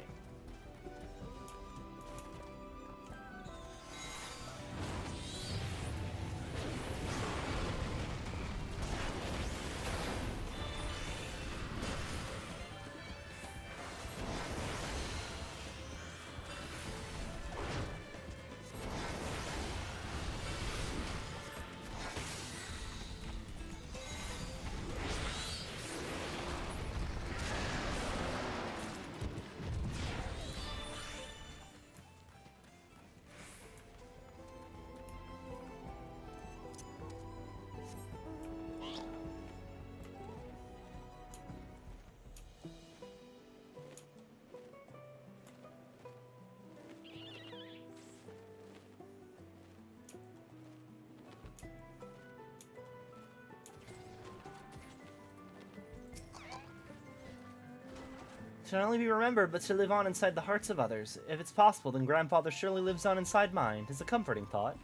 Should not only be remembered, but to live on inside the hearts of others. If it's possible, then Grandfather surely lives on inside mine. 'Tis a comforting thought.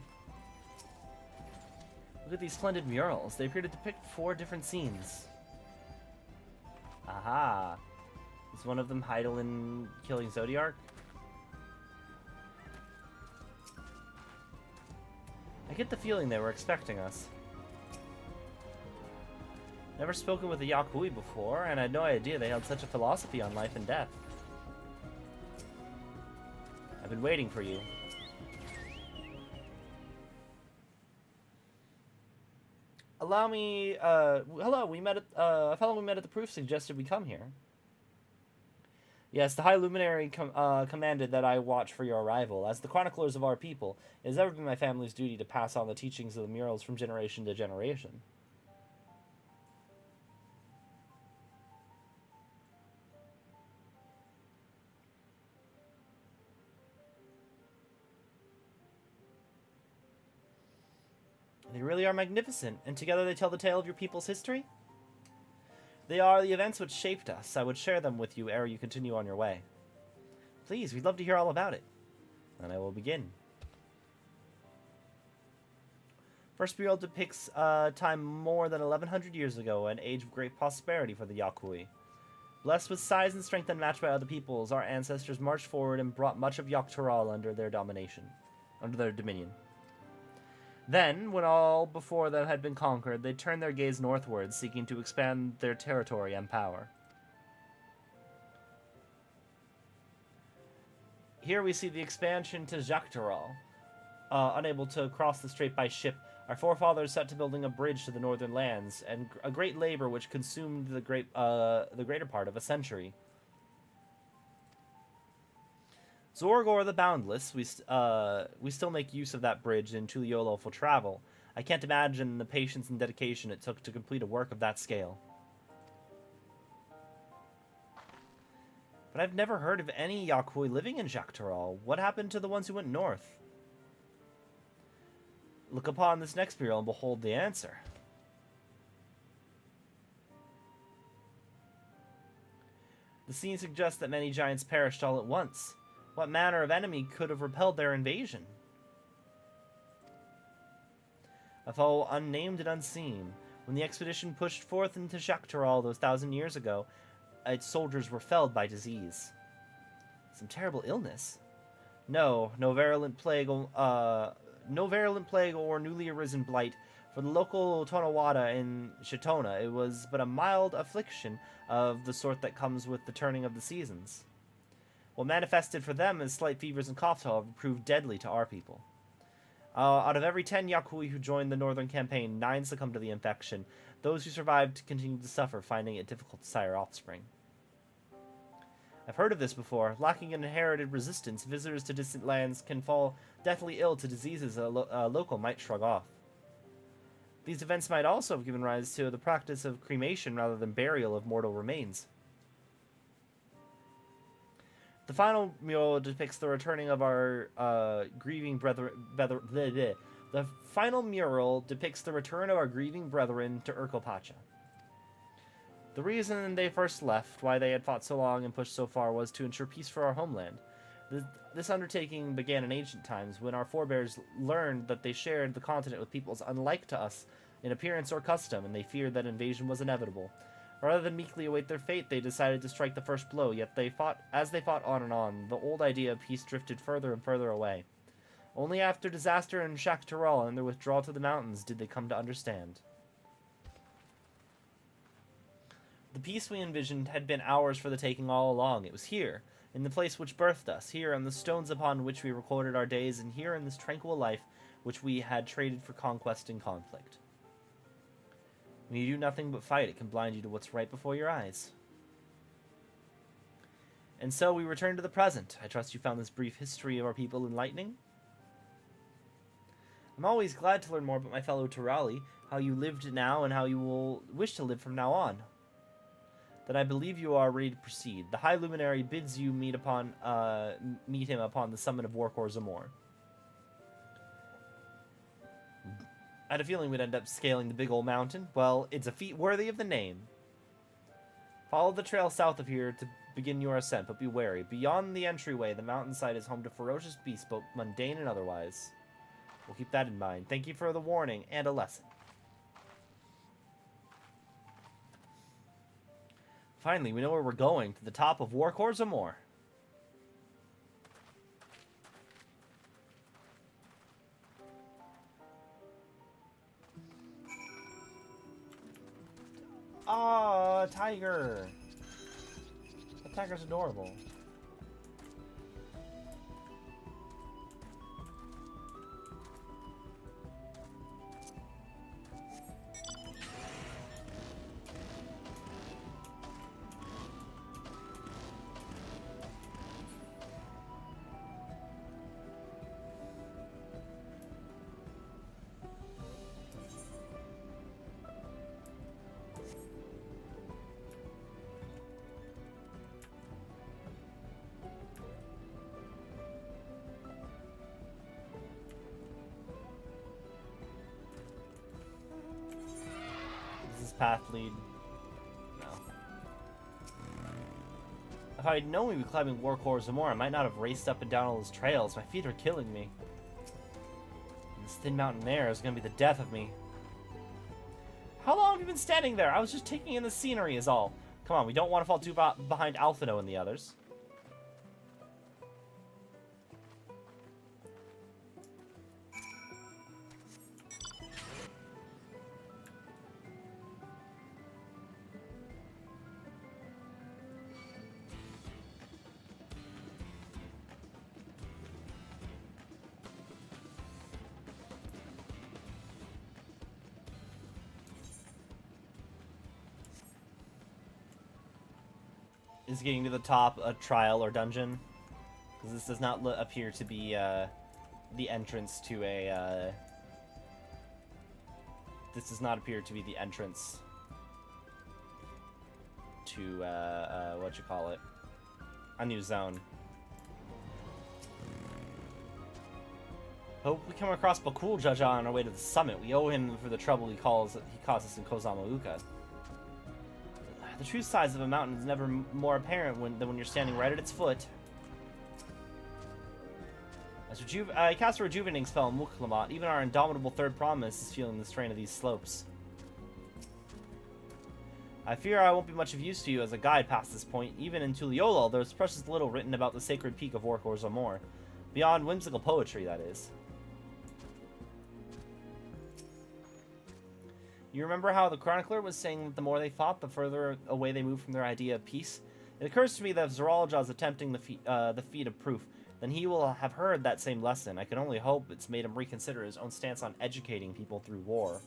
Look at these splendid murals. They appear to depict 4 different scenes. Aha. Is one of them Heidelin killing Zodiark? I get the feeling they were expecting us. Never spoken with a Yakui before, and I had no idea they held such a philosophy on life and death. I've been waiting for you. Allow me, hello, we met at, a fellow we met at the proof suggested we come here. Yes, the High Luminary commanded that I watch for your arrival. As the chroniclers of our people, it has ever been my family's duty to pass on the teachings of the murals from generation to generation. They really are magnificent, and together they tell the tale of your people's history? They are the events which shaped us. I would share them with you ere you continue on your way. Please, we'd love to hear all about it. And I will begin. First mural depicts a time more than 1100 years ago, an age of great prosperity for the Yakui. Blessed with size and strength unmatched by other peoples, our ancestors marched forward and brought much of Tural under their dominion. Then, when all before them had been conquered, they turned their gaze northward, seeking to expand their territory and power. Here we see the expansion to Tural. Unable to cross the strait by ship, our forefathers set to building a bridge to the northern lands, and a great labor which consumed the greater part of a century. Zorgor the Boundless, we still make use of that bridge in Tuliolo for travel. I can't imagine the patience and dedication it took to complete a work of that scale. But I've never heard of any Yakui living in Tural. What happened to the ones who went north? Look upon this next mural and behold the answer. The scene suggests that many giants perished all at once. What manner of enemy could have repelled their invasion? A foe unnamed and unseen. When the expedition pushed forth into Tural those 1,000 years ago, its soldiers were felled by disease. Some terrible illness? No virulent plague or newly arisen blight. For the local Tonawada in Shitona, it was but a mild affliction of the sort that comes with the turning of the seasons. What manifested for them as slight fevers and coughs, however, proved deadly to our people. Out of every 10 Yakui who joined the northern campaign, 9 succumbed to the infection. Those who survived continued to suffer, finding it difficult to sire offspring. I've heard of this before. Lacking an inherited resistance, visitors to distant lands can fall deathly ill to diseases a local might shrug off. These events might also have given rise to the practice of cremation rather than burial of mortal remains. The final mural depicts the returning of our grieving brethren. The final mural depicts the return of our grieving brethren to Urkopacha. The reason they first left, why they had fought so long and pushed so far, was to ensure peace for our homeland. This undertaking began in ancient times, when our forebears learned that they shared the continent with peoples unlike to us in appearance or custom, and they feared that invasion was inevitable. Rather than meekly await their fate, they decided to strike the first blow, yet as they fought on and on, the old idea of peace drifted further and further away. Only after disaster in Tural and their withdrawal to the mountains did they come to understand. The peace we envisioned had been ours for the taking all along. It was here, in the place which birthed us, here on the stones upon which we recorded our days, and here in this tranquil life which we had traded for conquest and conflict. When you do nothing but fight, it can blind you to what's right before your eyes. And so we return to the present. I trust you found this brief history of our people enlightening. I'm always glad to learn more about my fellow Turali, how you lived now and how you will wish to live from now on. Then I believe you are ready to proceed. The High Luminary bids you meet him upon the summit of Warkor Zamor. I had a feeling we'd end up scaling the big old mountain. Well, it's a feat worthy of the name. Follow the trail south of here to begin your ascent, but be wary. Beyond the entryway, the mountainside is home to ferocious beasts, both mundane and otherwise. We'll keep that in mind. Thank you for the warning and a lesson. Finally, we know where we're going, to the top of Warkor Zamor. Ah, tiger. That tiger's adorable. Path lead. No. If I'd known we'd be climbing Warcores or more, I might not have raced up and down all those trails. My feet are killing me. And this thin mountain air is gonna be the death of me. How long have you been standing there? I was just taking in the scenery is all. Come on, we don't want to fall too behind Alphino and the others. Is getting to the top a trial or dungeon? Because this does not appear to be the entrance to a. This does not appear to be the entrance to what you call it, a new zone. Hope we come across Bakul Jaja on our way to the summit. We owe him for the trouble he caused us in Kozamauka. The true size of a mountain is never more apparent than when you're standing right at its foot. I cast a rejuvenating spell on Lamat. Even our indomitable third promise is feeling the strain of these slopes. I fear I won't be much of use to you as a guide past this point. Even in Tuliolol, there's precious little written about the sacred peak of Orcors or more. Beyond whimsical poetry, that is. You remember how the chronicler was saying that the more they fought, the further away they moved from their idea of peace? It occurs to me that if Zoralja is attempting the feat of proof, then he will have heard that same lesson. I can only hope it's made him reconsider his own stance on educating people through war.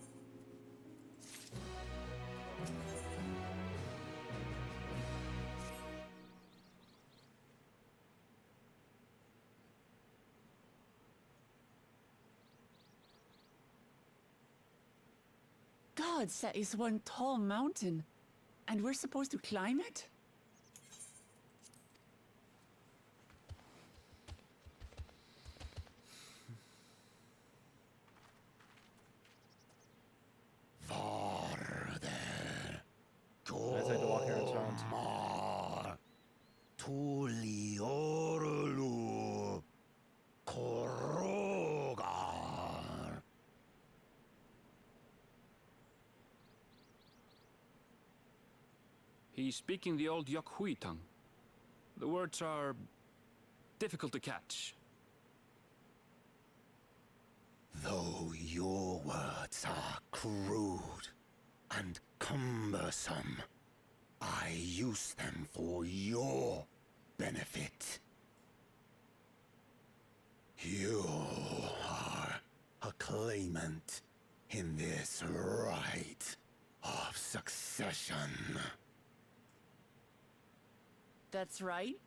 God, that is one tall mountain. And we're supposed to climb it? I just had to walk here in town. He's speaking the old Yokhui tongue. The words are difficult to catch. Though your words are crude and cumbersome, I use them for your benefit. You are a claimant in this right of succession. That's right.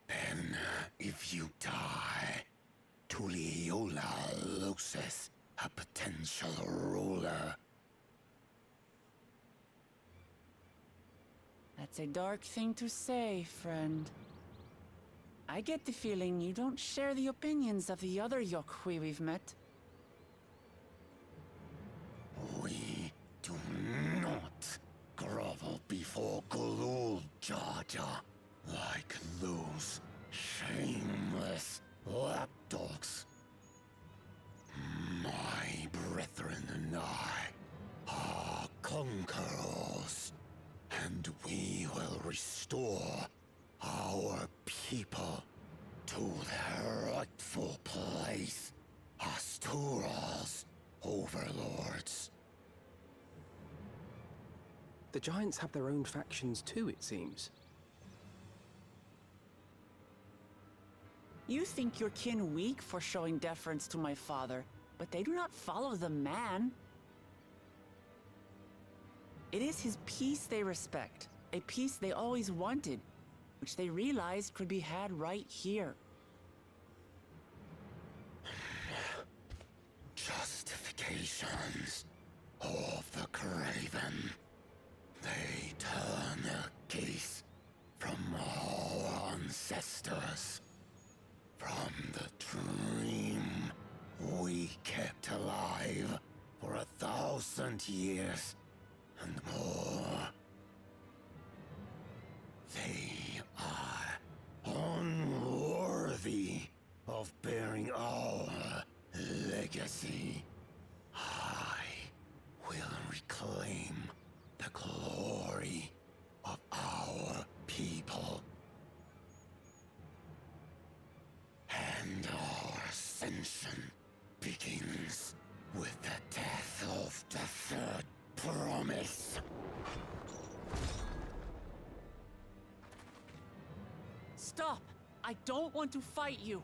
Then, if you die, Tuliolol loses a potential ruler. That's a dark thing to say, friend. I get the feeling you don't share the opinions of the other Yokhui we've met. We do not grovel before Gulul Jaja like those shameless lapdogs. My brethren and I are conquerors, and we will restore our people to their rightful place as Tural's overlords. The Giants have their own factions too, it seems. You think your kin weak for showing deference to my father, but they do not follow the man. It is his peace they respect, a peace they always wanted, which they realized could be had right here. Justifications of the craven. They turn their gaze from our ancestors, from the dream we kept alive for 1,000 years and more. of bearing our legacy, I will reclaim the glory of our people. And our ascension begins with the death of the third promise. Stop! I don't want to fight you.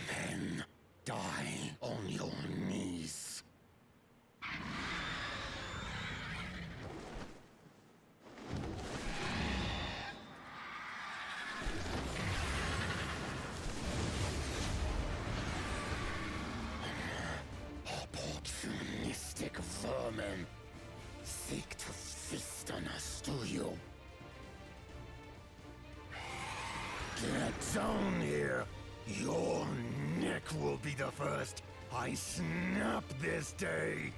Then die on your knees. Opportunistic vermin seek to feast on us, do you? Get down here! Your neck will be the first I snap this day!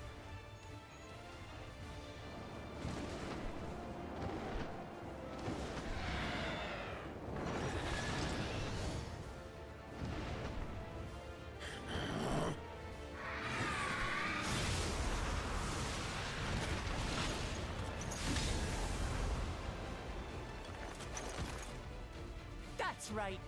That's right.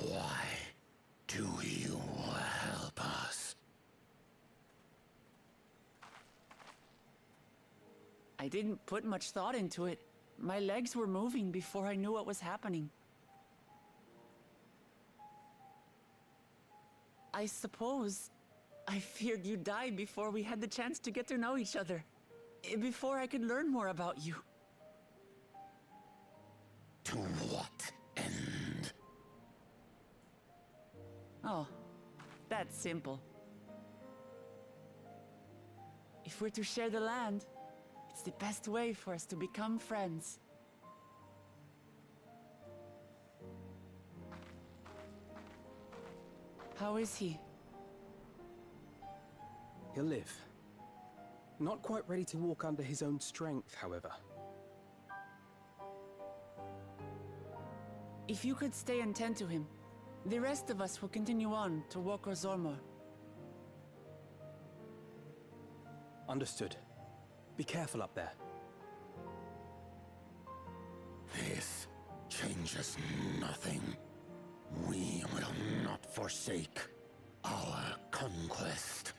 Why do you help us? I didn't put much thought into it. My legs were moving before I knew what was happening. I suppose I feared you'd die before we had the chance to get to know each other. Before I could learn more about you. To what end? Oh, that's simple. If we're to share the land, it's the best way for us to become friends. How is he? He'll live. Not quite ready to walk under his own strength, however. If you could stay and tend to him, the rest of us will continue on to Wokor Zormor. Understood. Be careful up there. This changes nothing. We will not forsake our conquest.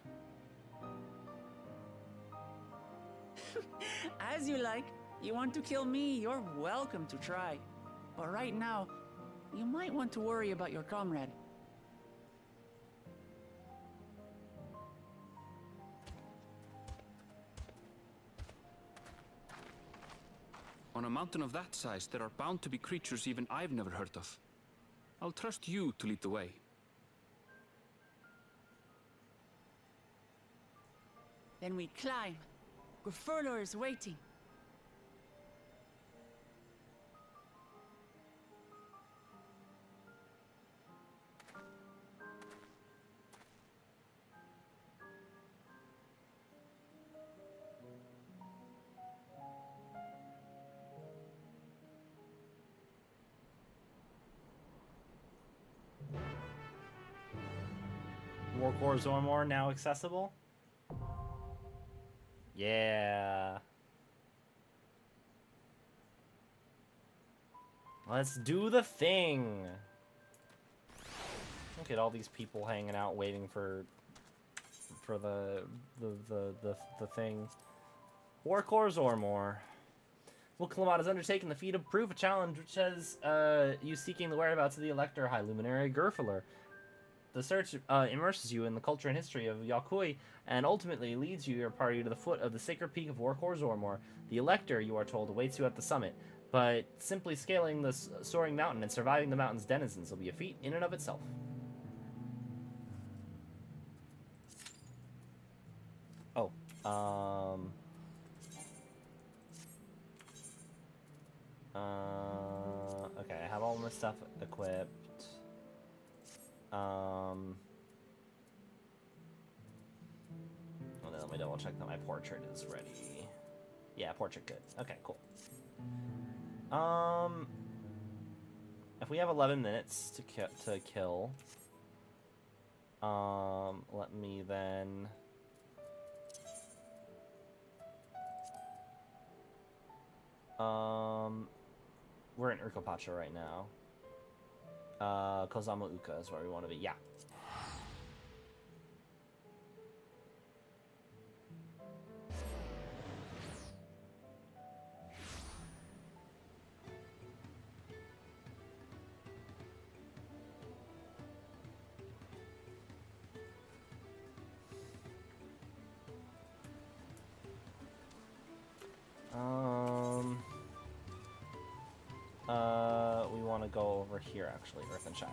As you like. You want to kill me, you're welcome to try. But right now, you might want to worry about your comrade. On a mountain of that size, there are bound to be creatures even I've never heard of. I'll trust you to lead the way. Then we climb. Gurfurlor is waiting. Wokor Zormor now accessible? Yeah. Let's do the thing. Look at all these people hanging out waiting for the thing. Wokor Zormor. Wilk Lamat has undertaken the feat of proof, a challenge which has you seeking the whereabouts of the Elector High Luminary Gurfler. The search immerses you in the culture and history of Yakui, and ultimately leads your party to the foot of the sacred peak of Warkor Zormor. The Elector, you are told, awaits you at the summit, but simply scaling the soaring mountain and surviving the mountain's denizens will be a feat in and of itself. Oh, okay, I have all my stuff equipped. Let me double check that my portrait is ready. Yeah, portrait good. Okay, cool. If we have 11 minutes to kill, let me then. We're in Urkopacha right now. Kozama Uka is where we want to be. Yeah. We want to go over here, actually, Earthenshire.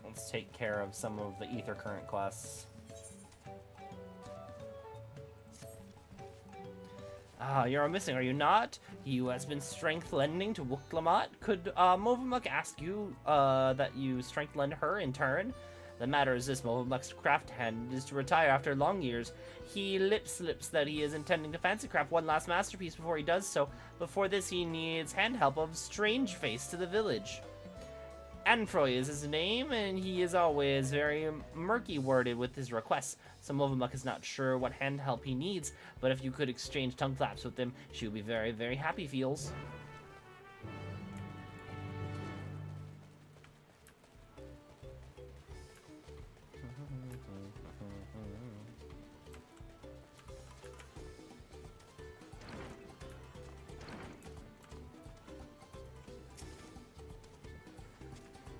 Let's take care of some of the Ether Current quests. Ah, you're missing, are you not? You has been strength lending to Lamat. Could Movamuk ask you that you strength lend her in turn? The matter is this: Movamuk's craft hand is to retire after long years. He lips that he is intending to fancy craft one last masterpiece before he does so. Before this, he needs hand help of Strange Face to the village. Anfroy is his name, and he is always very murky worded with his requests. So Movamuk is not sure what hand help he needs, but if you could exchange tongue flaps with him, she would be very, very happy, feels.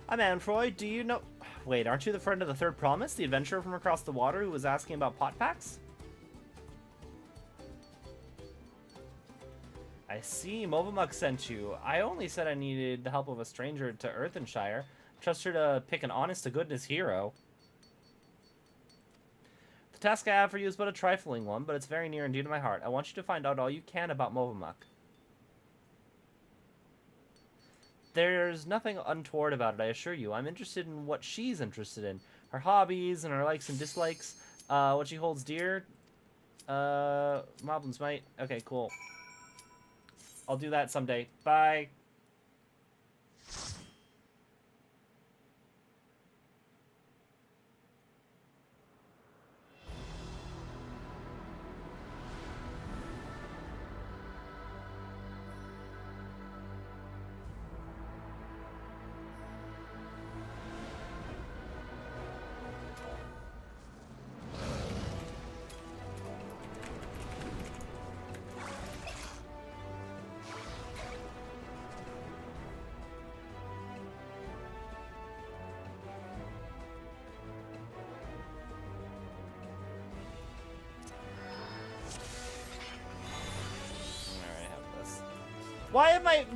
I'm Anfroy, do you know... Wait, aren't you the friend of the Third Promise, the adventurer from across the water who was asking about pot packs? I see, Movamuk sent you. I only said I needed the help of a stranger to Earthenshire. Trust her to pick an honest-to-goodness hero. The task I have for you is but a trifling one, but it's very near and dear to my heart. I want you to find out all you can about Movamuk. There's nothing untoward about it, I assure you. I'm interested in what she's interested in. Her hobbies and her likes and dislikes. What she holds dear. Moblin's Might. Okay, cool. I'll do that someday. Bye.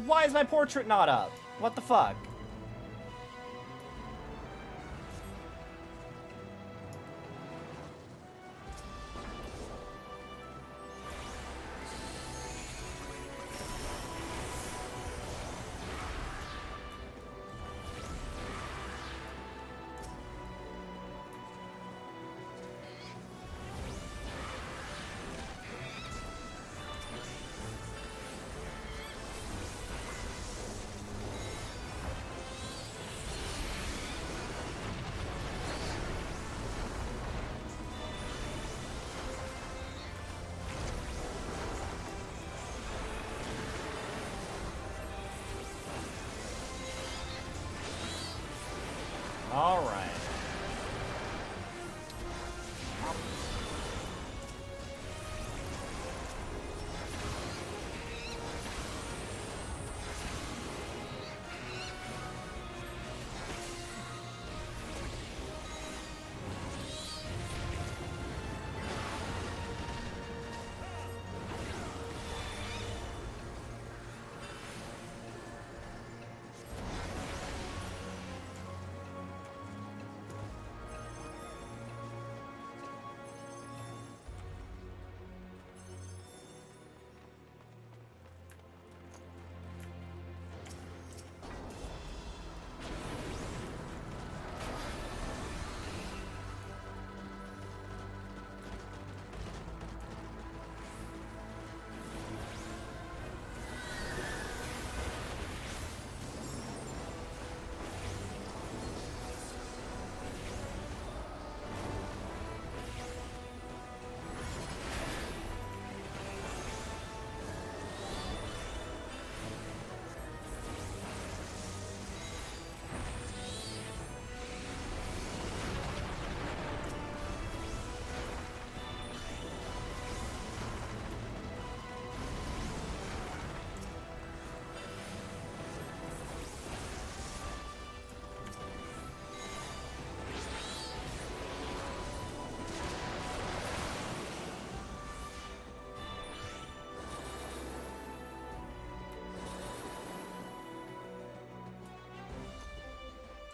Why is my portrait not up? What the fuck? All right.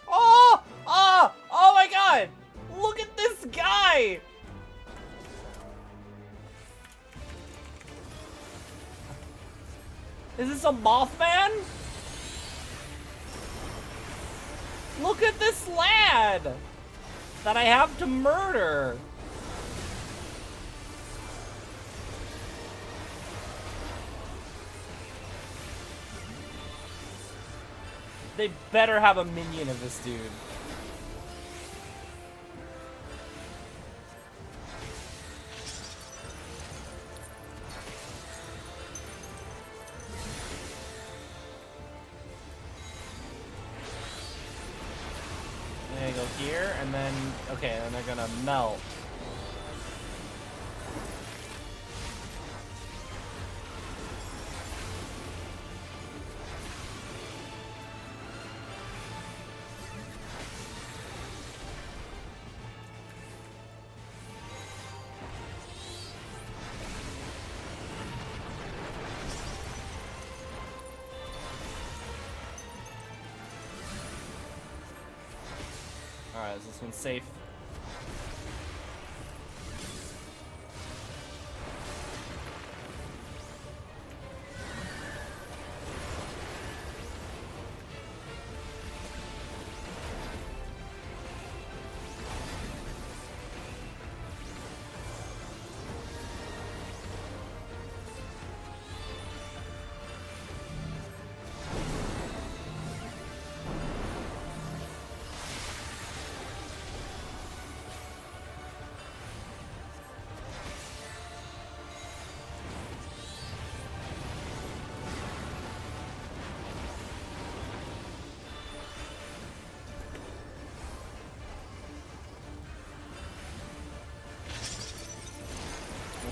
Oh! Oh! Oh my god! Look at this guy! Is this a Mothman? Look at this lad that I have to murder. They better have a minion of this dude. They go here, and then, okay, and they're gonna melt. Alright, is this one safe?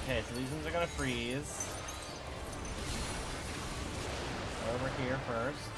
Okay, so these ones are gonna freeze. Over here first.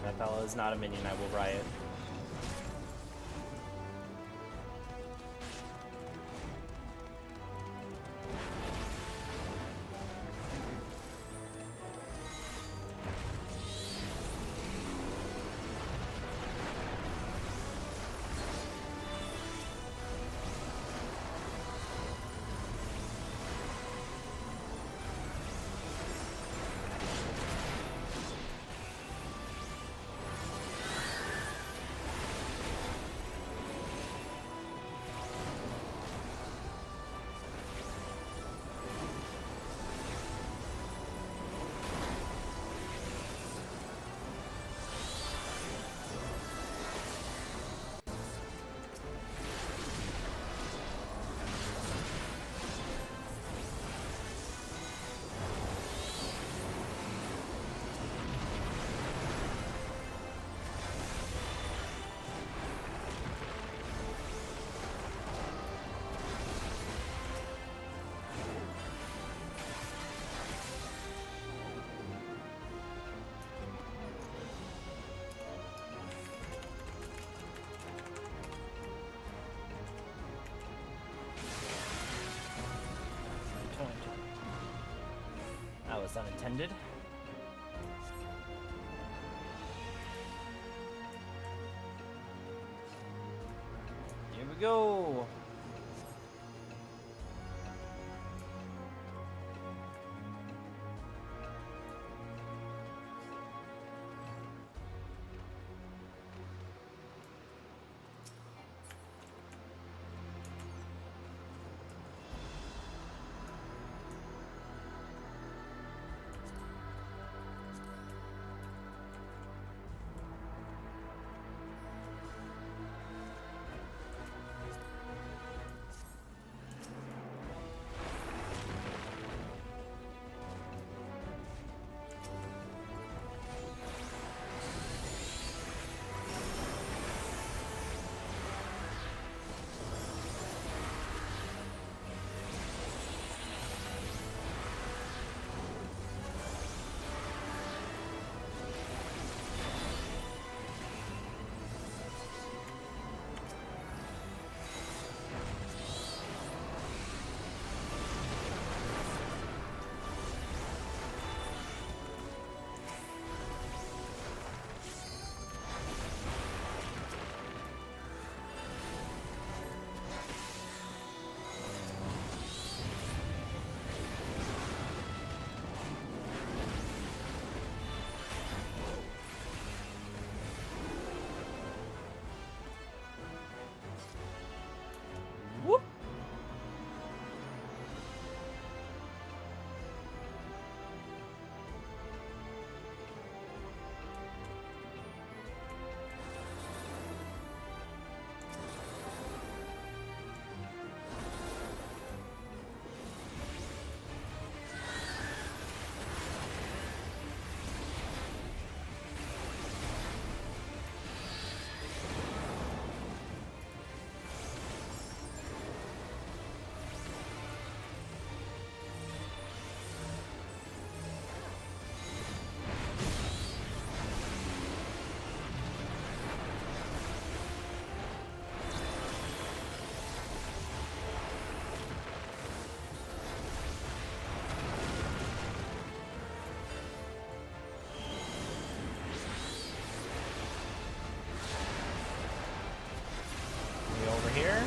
That fellow is not a minion, I will riot. malice unintended. Here we go. Whoop. Here.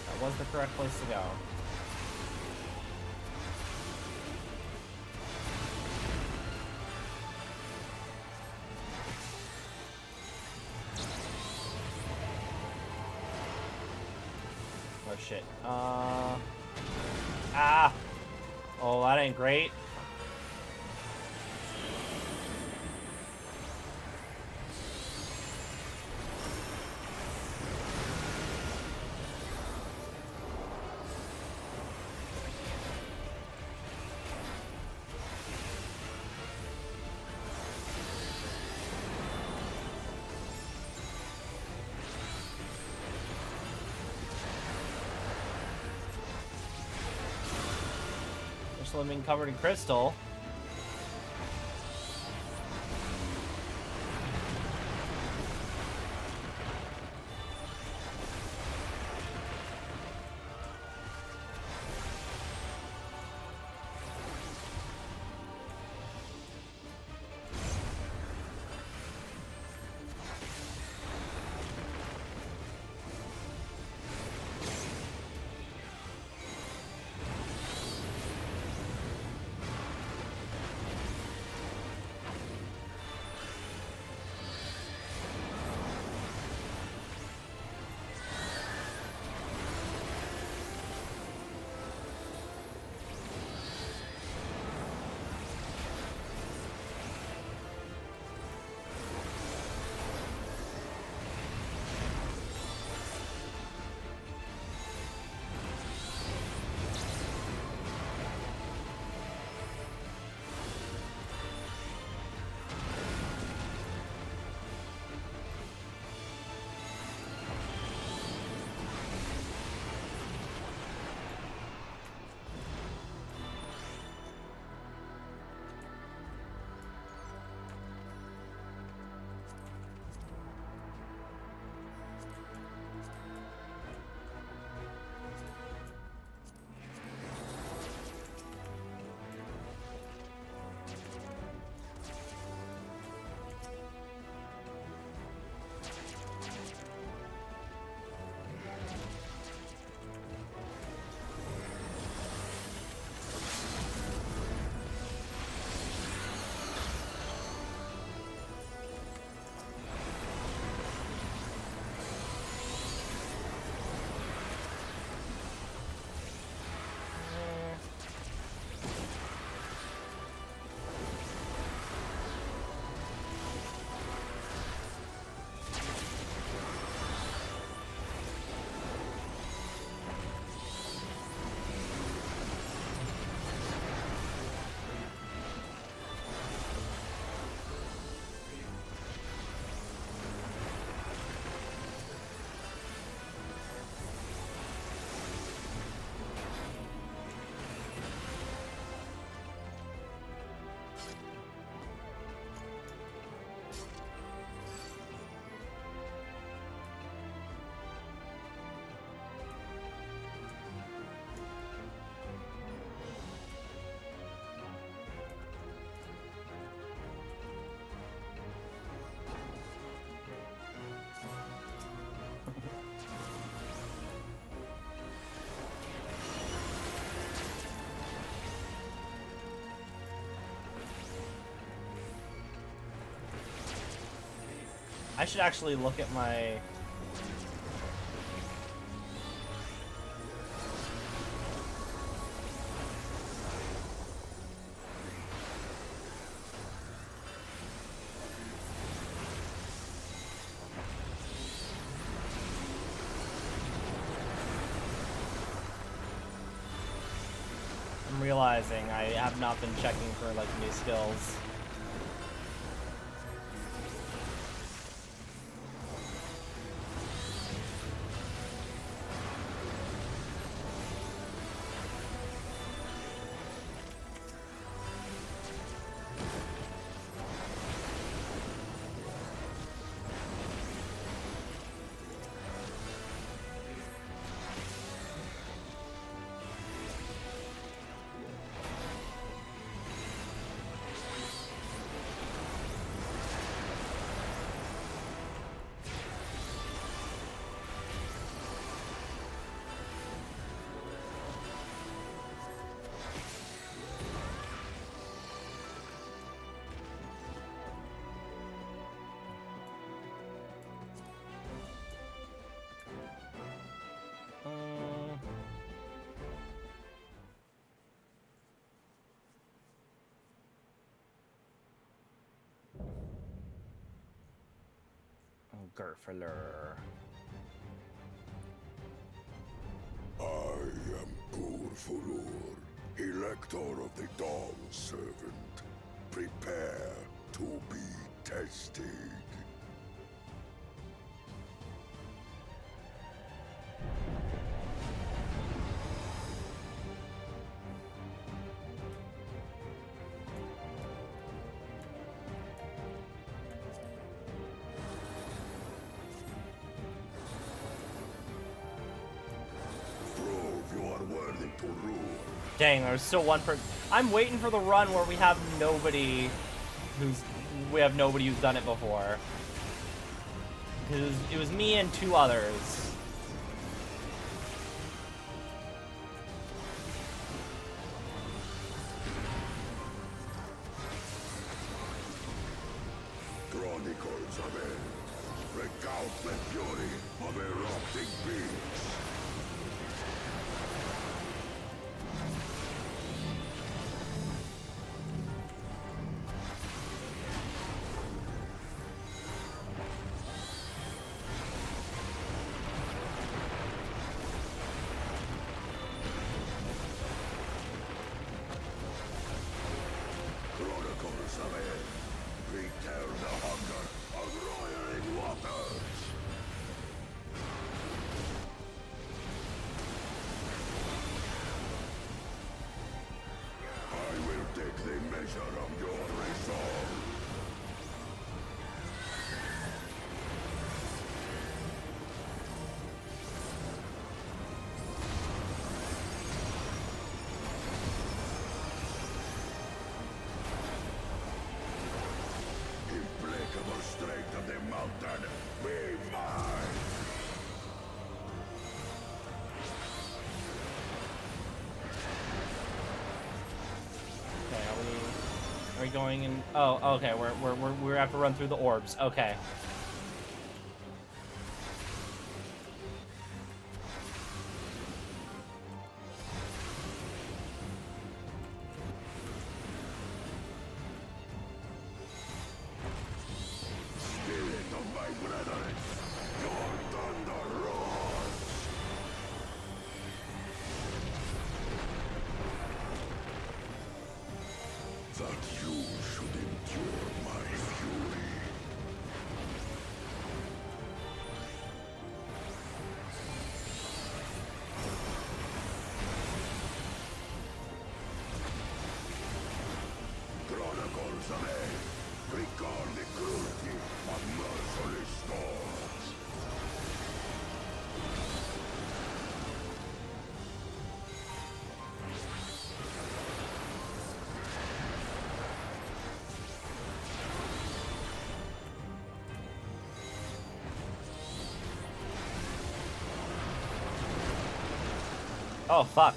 That was the correct place to go. Oh shit. Ah! Oh, that ain't great. Swimming covered in crystal. I should actually look at my... I'm realizing I have not been checking for like new skills. Gerfler. I am poor Furor, Elector of the Dawn Servant. Prepare to be tested. Dang, there's still one person. I'm waiting for the run where we have nobody who's done it before. Because it was me and 2 others. Chronicles of it. Recount the fury of erupting beasts. Are we going in? Oh, okay. We have to run through the orbs. Okay. Oh, fuck.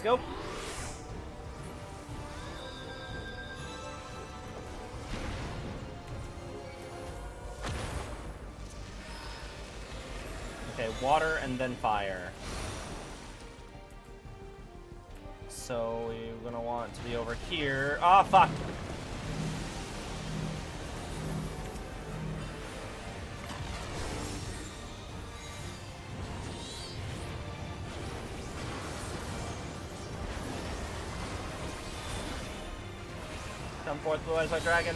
go. Okay, water and then fire. So we're gonna want to be over here. Ah, fuck! Come forth, Blue Eyes White Dragon.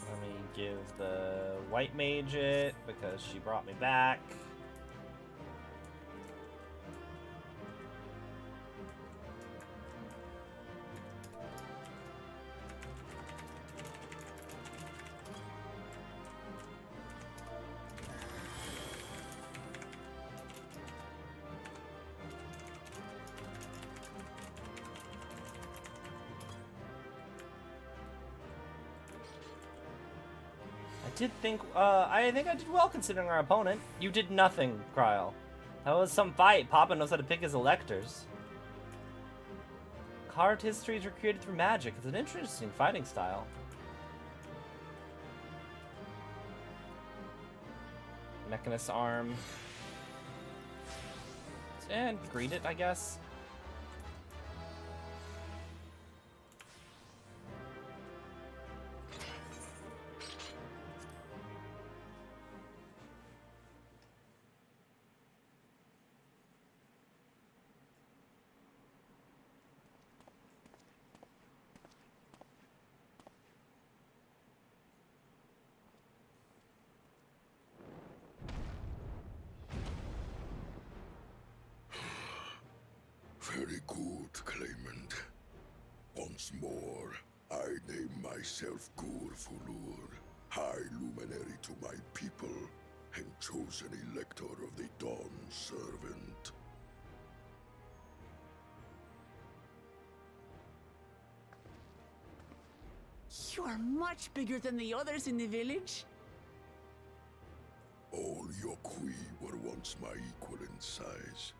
Let me give the white mage it because she brought me back. I think I did well considering our opponent. You did nothing, Kryl. That was some fight. Papa knows how to pick his electors. Carved histories were created through magic. It's an interesting fighting style. Mechanist arm. And greet it, I guess. Very good, Claimant. Once more, I name myself Gur Fulur, High Luminary to my people, and chosen Elector of the Dawn Servant. You are much bigger than the others in the village. All Yokui were once my equal in size,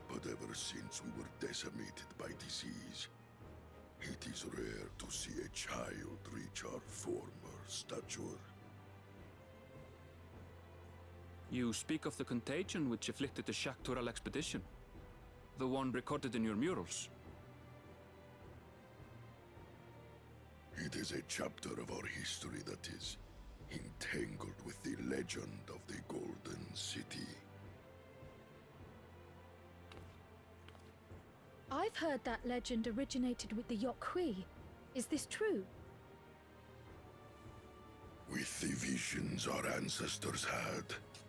but ever since we were decimated by disease, it is rare to see a child reach our former stature. You speak of the contagion which afflicted the Tural expedition. The one recorded in your murals. It is a chapter of our history that is entangled with the legend of the Golden City. I've heard that legend originated with the Yokui. Is this true? With the visions our ancestors had,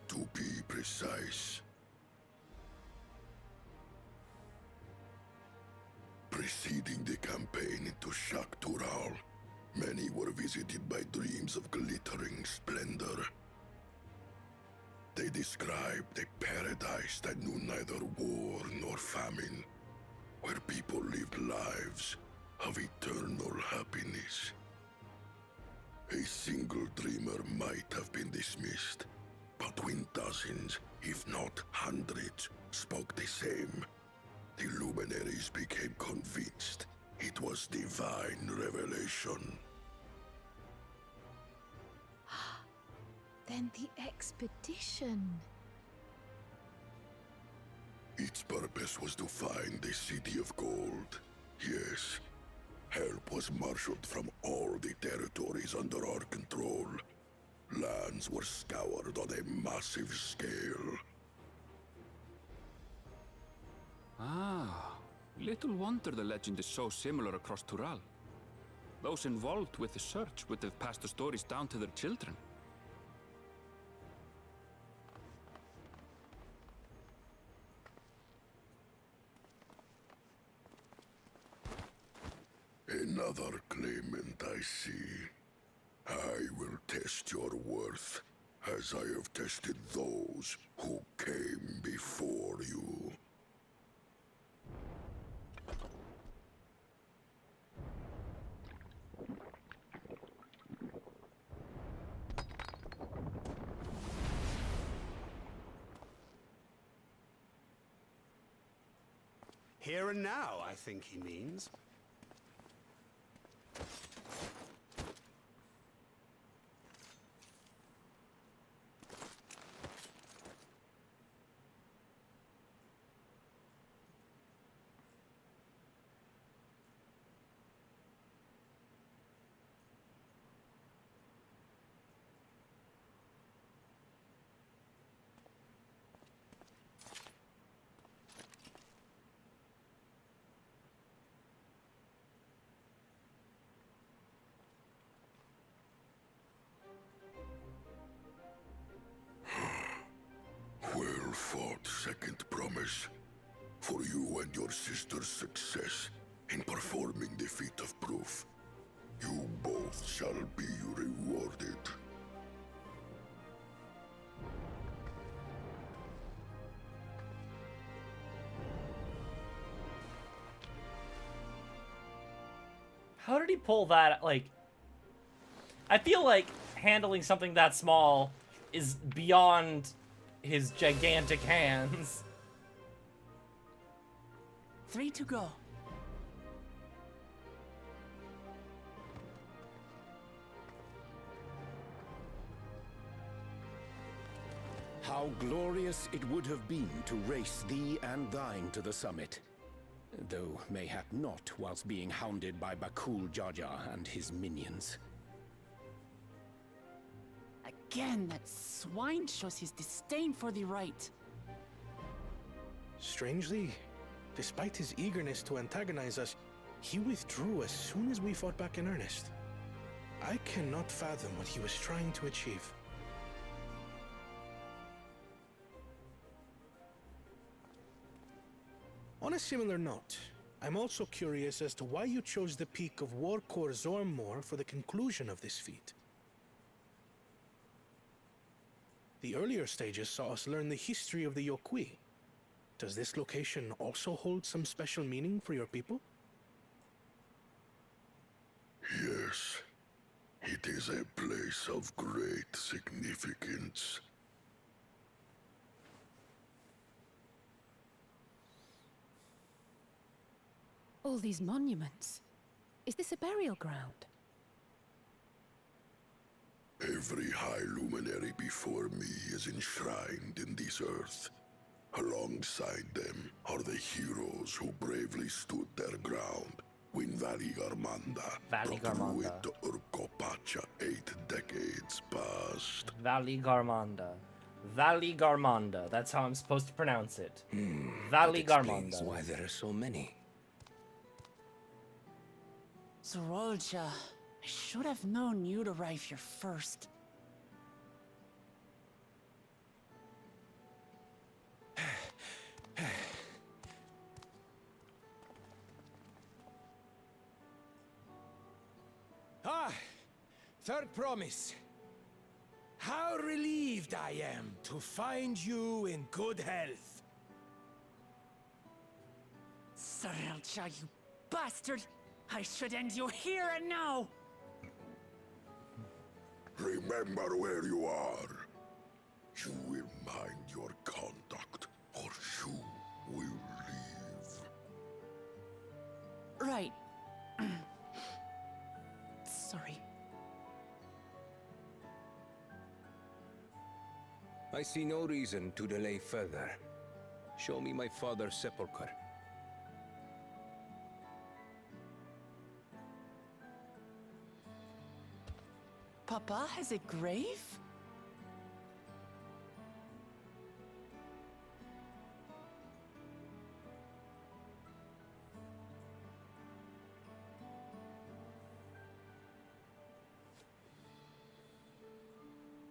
to be precise. Preceding the campaign into Tural, many were visited by dreams of glittering splendor. They described a paradise that knew neither war nor famine, where people lived lives of eternal happiness. A single dreamer might have been dismissed, but when dozens, if not hundreds, spoke the same, The luminaries became convinced it was divine revelation. Then the expedition. Its purpose was to find the City of Gold. Yes. Help was marshaled from all the territories under our control. Lands were scoured on a massive scale. Ah, little wonder the legend is so similar across Tural. Those involved with the search would have passed the stories down to their children. Another claimant, I see. I will test your worth, as I have tested those who came before you. Here and now, I think he means. Well fought, second promise. For you and your sister's success in performing the feat of proof. You both shall be rewarded. How did he pull that, like... I feel like handling something that small is beyond his gigantic hands. 3 to go. How glorious it would have been to race thee and thine to the summit. Though mayhap not whilst being hounded by Bakul Jaja and his minions. Again, that swine shows his disdain for the right. Strangely, despite his eagerness to antagonize us, he withdrew as soon as we fought back in earnest. I cannot fathom what he was trying to achieve. On a similar note, I'm also curious as to why you chose the peak of Warkor Zormor for the conclusion of this feat. The earlier stages saw us learn the history of the Yokui. Does this location also hold some special meaning for your people? Yes. It is a place of great significance. All these monuments. Is this a burial ground? Every high luminary before me is enshrined in this earth. Alongside them are the heroes who bravely stood their ground when Valley Garmanda brought ruin to Urkopacha 8 decades past. Valley Garmanda. Valley Garmanda. That's how I'm supposed to pronounce it. Valley That explains Garmanda. why there are so many. Zorolja, I should have known you'd arrive here first. Third promise. How relieved I am to find you in good health. Zorolja, you bastard! I should end you here and now! Remember where you are. You will mind your conduct, or you will leave. I see no reason to delay further. Show me my father's sepulchre. Papa has a grave?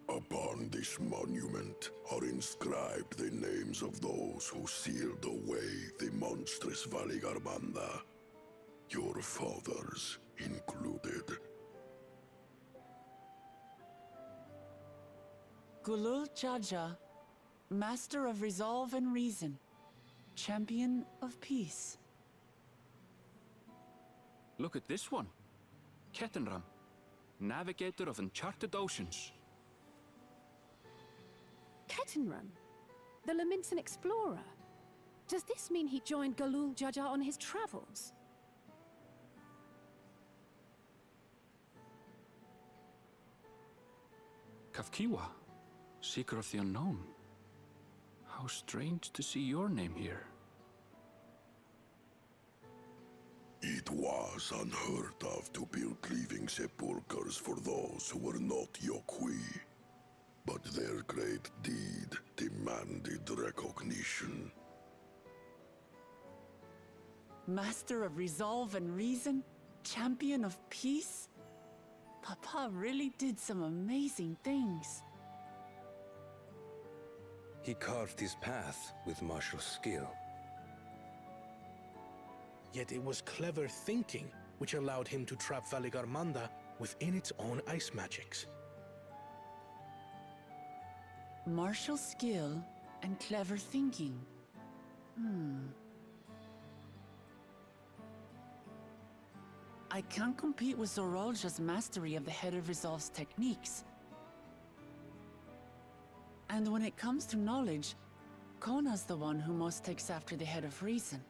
Upon this monument are inscribed the names of those who sealed away the monstrous Valigarmanda, your fathers included. Gulul Jaja, Master of Resolve and Reason, Champion of Peace. Look at this one. Kettenram, Navigator of Uncharted Oceans. Kettenram, the Laminton explorer. Does this mean he joined Gulul Jaja on his travels? Kafkiwa, Seeker of the Unknown. How strange to see your name here. It was unheard of to build living sepulchres for those who were not Yokwi. But their great deed demanded recognition. Master of Resolve and Reason, Champion of Peace? Papa really did some amazing things. He carved his path with martial skill. Yet it was clever thinking which allowed him to trap Valigarmanda within its own ice magics. Martial skill and clever thinking. I can't compete with Zorolja's mastery of the Head of Resolve's techniques. And when it comes to knowledge, Kona's the one who most takes after the Head of Reason.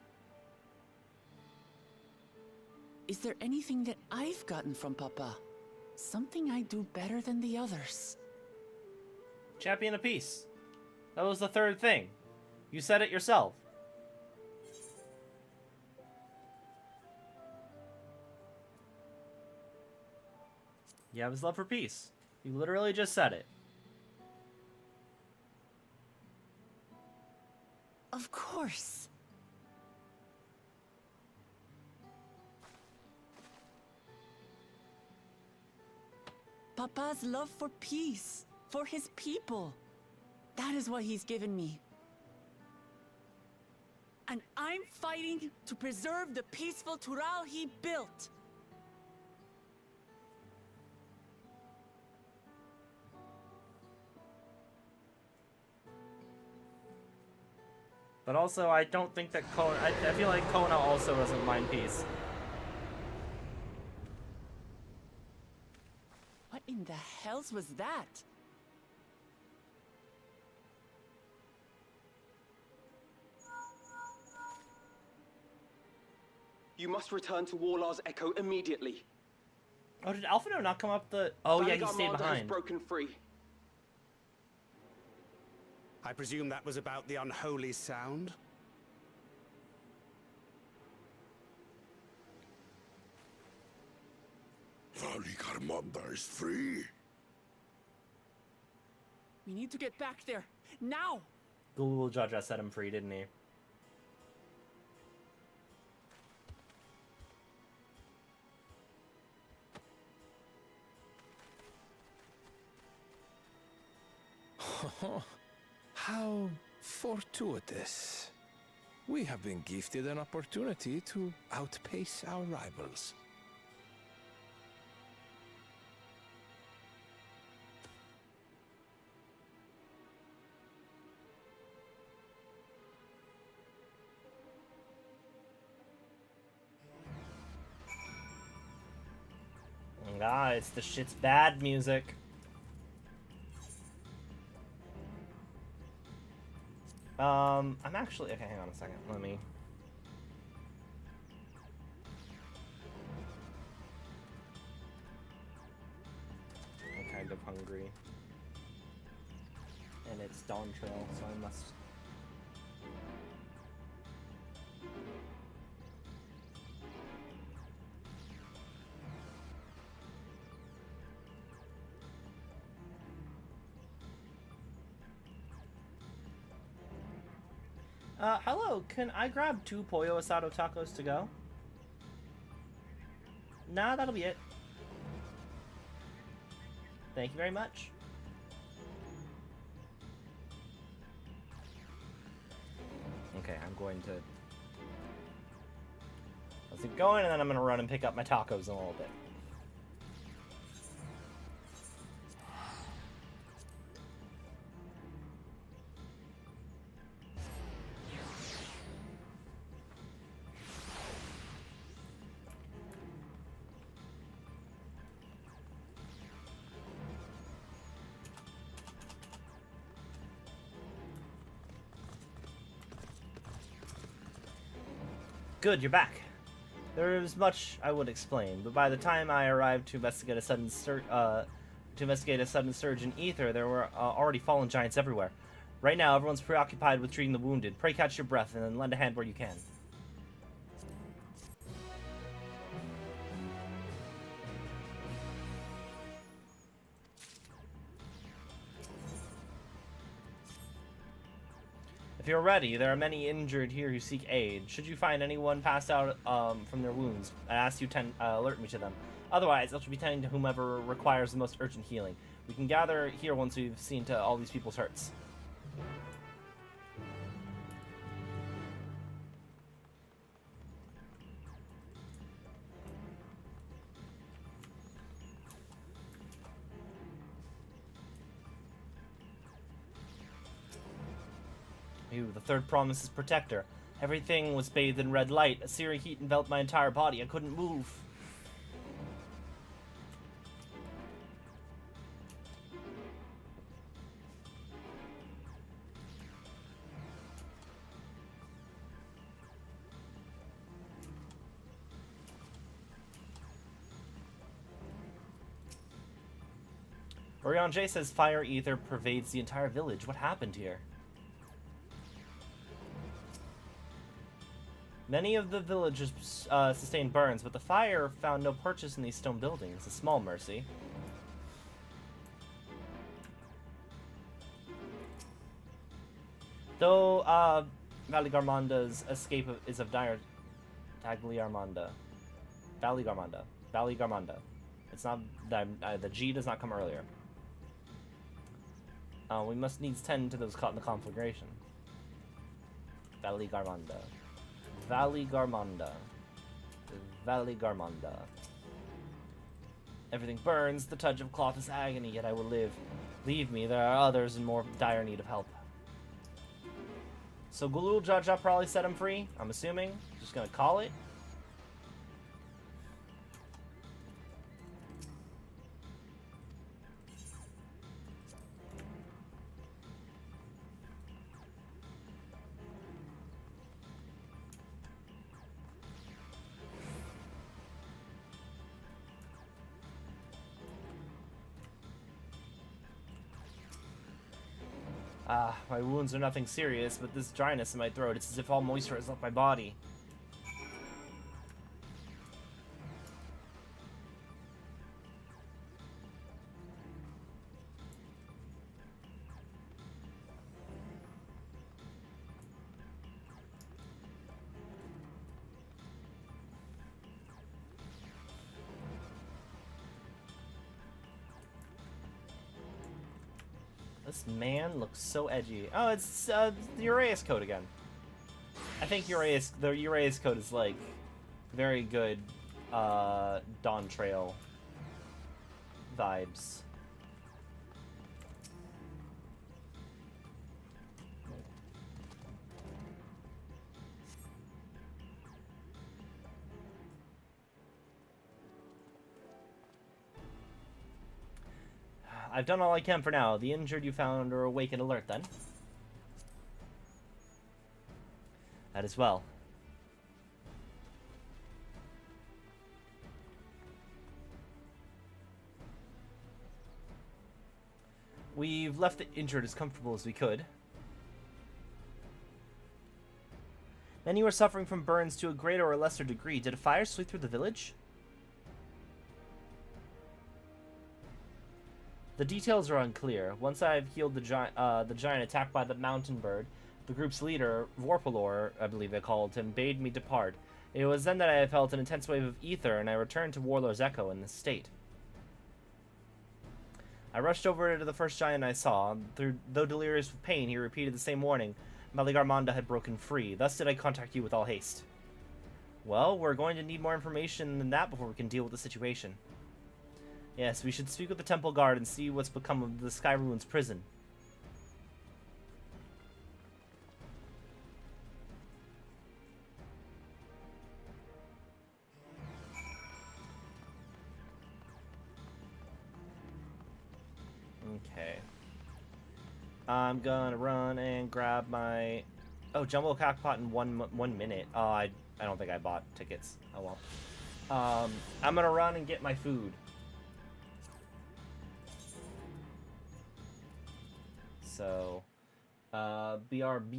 Is there anything that I've gotten from Papa? Something I do better than the others? Champion of Peace. That was the third thing. You said it yourself. You have his love for peace. You literally just said it. Of course. Papa's love for peace, for his people. That is what he's given me. And I'm fighting to preserve the peaceful Tural he built. But also, I don't think that Kona... I feel like Kona also doesn't mind peace. What in the hells was that? You must return to Warlar's Echo immediately. Oh, did Alphino not come up the... Oh, yeah, he stayed Valigarmanda has behind. broken free. I presume that was about the unholy sound? Valigarmanda is free. We need to get back there, now! Gulul Jaja set him free, didn't he? How fortuitous. We have been gifted an opportunity to outpace our rivals. Ah, it's the shit's bad music. I'm actually... Okay, hang on a second. Let me... I'm kind of hungry. and it's Dawn Trail, so I must... Hello, can I grab 2 pollo asado tacos to go? Nah, that'll be it. Thank you very much. Okay, I'm going to... Let's keep going, and then I'm going to run and pick up my tacos in a little bit. Good, you're back. There is much I would explain, but by the time I arrived to investigate a sudden surge in ether, there were already fallen giants everywhere. Right now, everyone's preoccupied with treating the wounded. Pray catch your breath and then lend a hand where you can. If you're ready, there are many injured here who seek aid. Should you find anyone passed out from their wounds, I ask you to alert me to them. Otherwise, I shall be tending to whomever requires the most urgent healing. We can gather here once we've seen to all these people's hurts. The third promise is protector. Everything was bathed in red light. A searing heat enveloped my entire body. I couldn't move. Orion J says fire ether pervades the entire village. What happened here? Many of the villages sustained burns, but the fire found no purchase in these stone buildings. A small mercy. Though Valigarmanda's escape is of dire... Tagliarmanda. Valigarmanda. It's not... the G does not come earlier. We must needs tend to those caught in the conflagration. Valigarmanda. Valigarmanda. Everything burns, the touch of cloth is agony, yet I will live. Leave me, there are others in more dire need of help. So Galul Jaja probably set him free, I'm assuming. Just gonna call it. My wounds are nothing serious, but this dryness in my throat, it's as if all moisture has left my body. This man looks so edgy. Oh, it's the Uraeus code again. I think the Uraeus code is like very good Dawn Trail vibes. I've done all I can for now. The injured you found are awake and alert, then? That is well. We've left the injured as comfortable as we could. Many were suffering from burns to a greater or lesser degree. Did a fire sweep through the village? The details are unclear. Once I have healed the giant attacked by the mountain bird, the group's leader, Vorpalor, I believe they called him, bade me depart. It was then that I felt an intense wave of ether, and I returned to Warlord's Echo in this state. I rushed over to the first giant I saw. Though delirious with pain, he repeated the same warning. Maligarmanda had broken free. Thus did I contact you with all haste. Well, we're going to need more information than that before we can deal with the situation. Yes, we should speak with the temple guard and see what's become of the Sky Ruins prison. Okay. I'm gonna run and grab my... Oh, Jumbo Cockpot in one minute. Oh, I don't think I bought tickets. Oh well. I'm gonna run and get my food. So, BRB.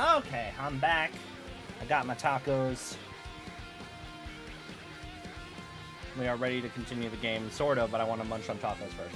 Okay, I'm back. I got my tacos. We are ready to continue the game, sort of, but I want to munch on tacos first.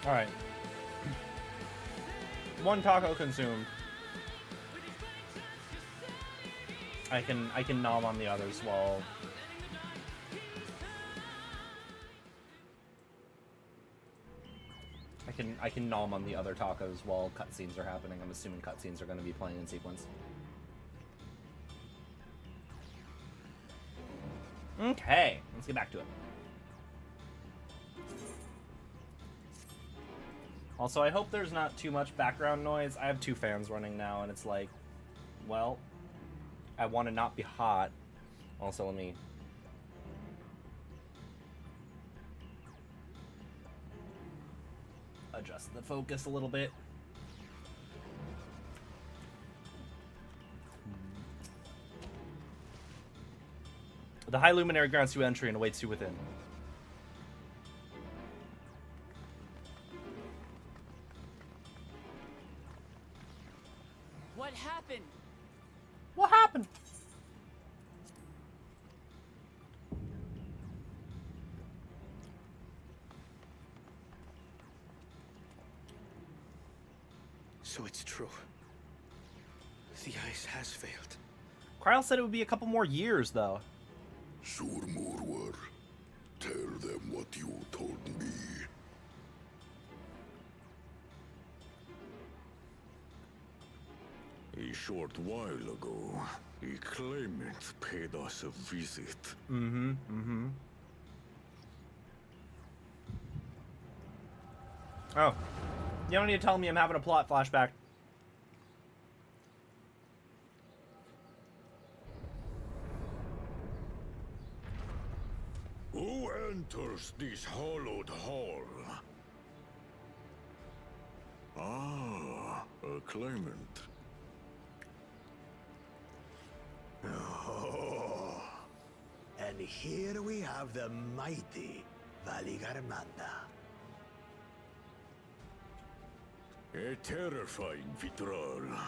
All right. One taco consumed. I can nom on the others while I can nom on the other tacos while cutscenes are happening. I'm assuming cutscenes are going to be playing in sequence. Okay, let's get back to it. Also, I hope there's not too much background noise. I have 2 fans running now, and it's like, well, I want to not be hot. Also, let me adjust the focus a little bit. The High Luminary grants you entry and awaits you within. What happened? What happened? So it's true. The ice has failed. Kryl said it would be a couple more years, though. Surmurwar, tell them what you told me. A short while ago, a claimant paid us a visit. Oh. You don't need to tell me I'm having a plot flashback. Who enters this hallowed hall? Ah, a claimant. Oh, and here we have the mighty Valigarmanda. A terrifying Vitral.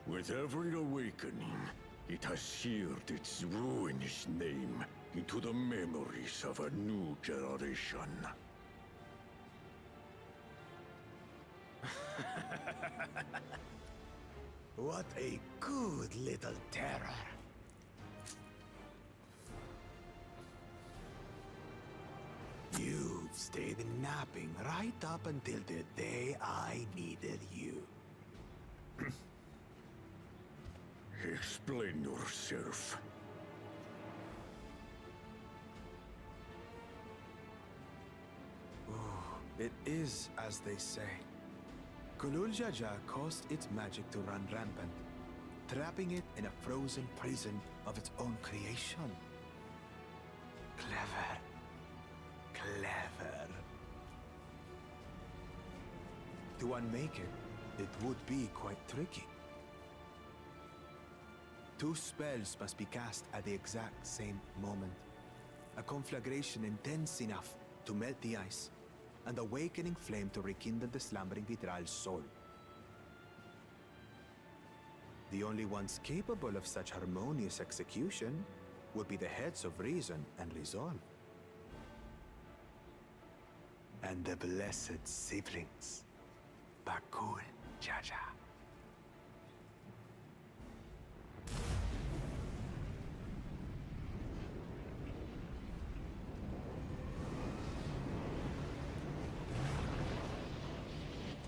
With every awakening, it has seared its ruinous name into the memories of a new generation. What a good little terror. You've stayed napping right up until the day I needed you. Explain yourself. It is as they say. Gulul Jaja caused its magic to run rampant, trapping it in a frozen prison of its own creation. Clever. Clever. To unmake it, it would be quite tricky. 2 spells must be cast at the exact same moment. A conflagration intense enough to melt the ice, and awakening flame to rekindle the slumbering Vitral's soul. The only ones capable of such harmonious execution would be the heads of reason and resolve. And the blessed siblings, Bakul Jaja.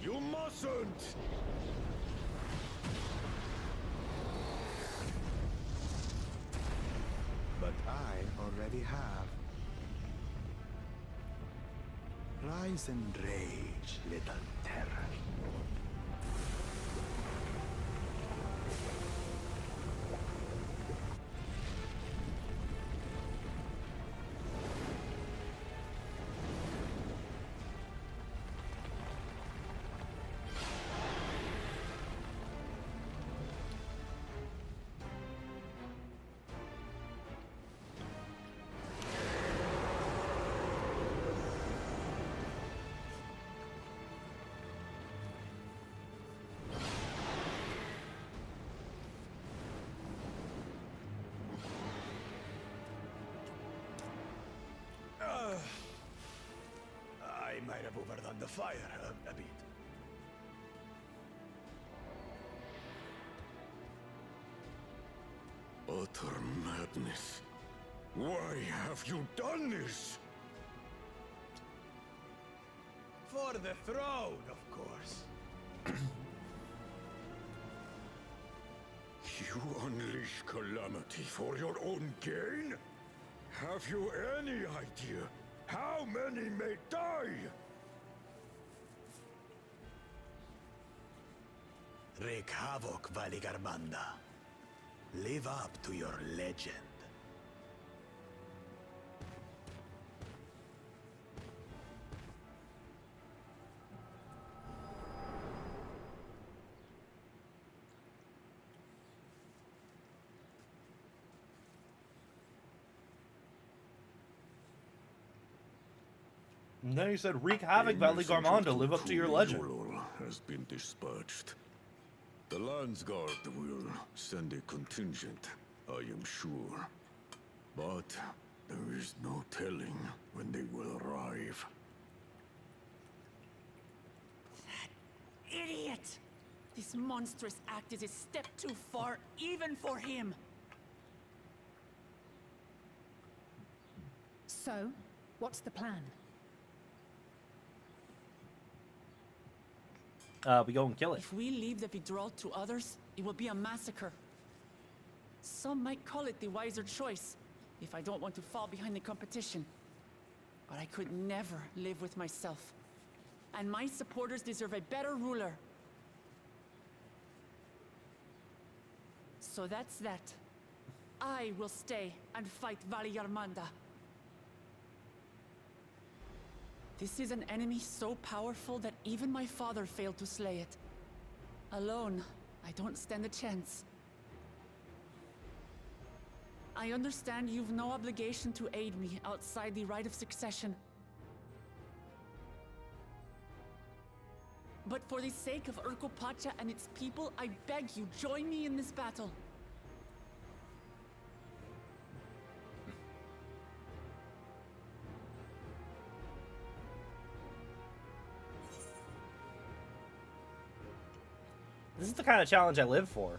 You mustn't! But I already have. Rise and rage, little terror. I might have overdone the fire a bit. Utter madness. Why have you done this? For the throne, of course. You unleash calamity for your own gain? Have you any idea how many may die? Wreak havoc, Valigarmanda. Live up to your legend. And then he said, "Wreak havoc, Valley Messenger Garmonda. Live up to your legend." Tural has been dispatched. The Landsguard will send a contingent, I am sure. But there is no telling when they will arrive. Idiot! This monstrous act is a step too far, even for him. So, what's the plan? We go and kill it. If we leave the Vidral to others, it will be a massacre. Some might call it the wiser choice, if I don't want to fall behind the competition. But I could never live with myself. And my supporters deserve a better ruler. So that's that. I will stay and fight Valley Armanda. This is an enemy so powerful that even my father failed to slay it. Alone, I don't stand a chance. I understand you've no obligation to aid me outside the right of succession. But for the sake of Urkopacha and its people, I beg you, join me in this battle. This is the kind of challenge I live for.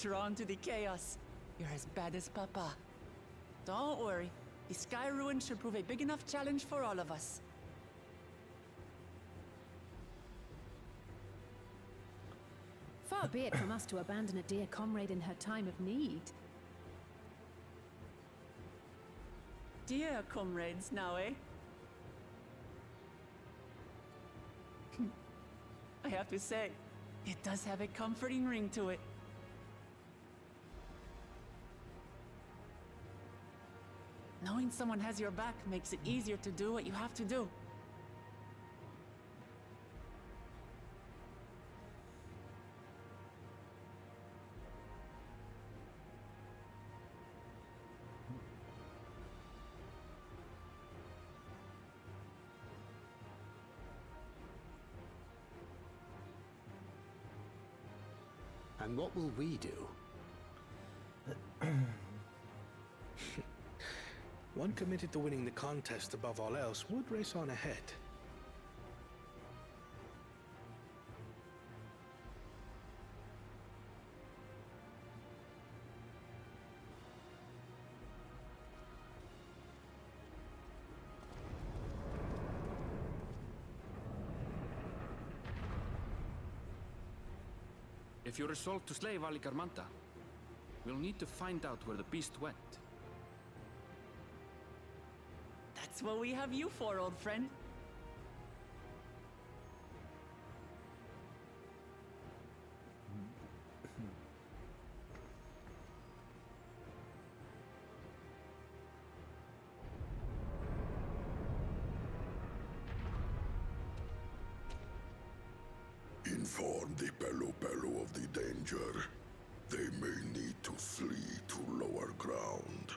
Drawn to the chaos. You're as bad as Papa. Don't worry. The Sky Ruin should prove a big enough challenge for all of us. Far be it from us to abandon a dear comrade in her time of need. Dear comrades now, eh? I have to say, it does have a comforting ring to it. Knowing someone has your back makes it easier to do what you have to do. And what will we do? One committed to winning the contest above all else would race on ahead. If you're resolved to slay Valley Garmanta, we'll need to find out where the beast went. That's what we have you for, old friend. Inform the Pelo of the danger. They may need to flee to lower ground.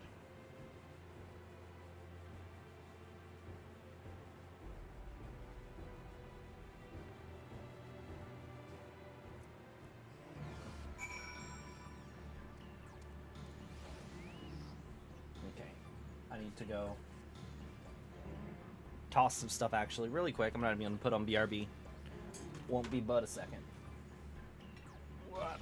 Okay. I need to go toss some stuff actually really quick. I'm not even gonna put on BRB. Won't be but a second. What?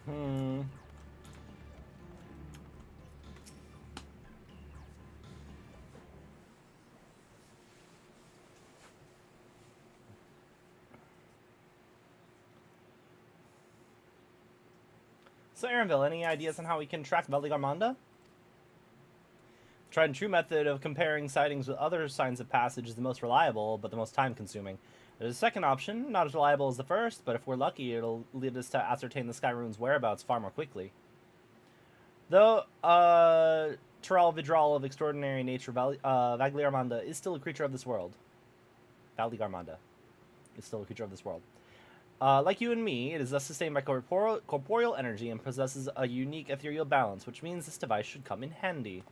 So, Aaronville, any ideas on how we can track Veligarmanda? Tried and true method of comparing sightings with other signs of passage is the most reliable, but the most time-consuming. There's a second option, not as reliable as the first, but if we're lucky, it'll lead us to ascertain the Skyrune's whereabouts far more quickly. Though, Tural Vidral of extraordinary nature, Veligarmanda is still a creature of this world. Veligarmanda is still a creature of this world. Like you and me, it is thus sustained by corporeal energy and possesses a unique ethereal balance, which means this device should come in handy.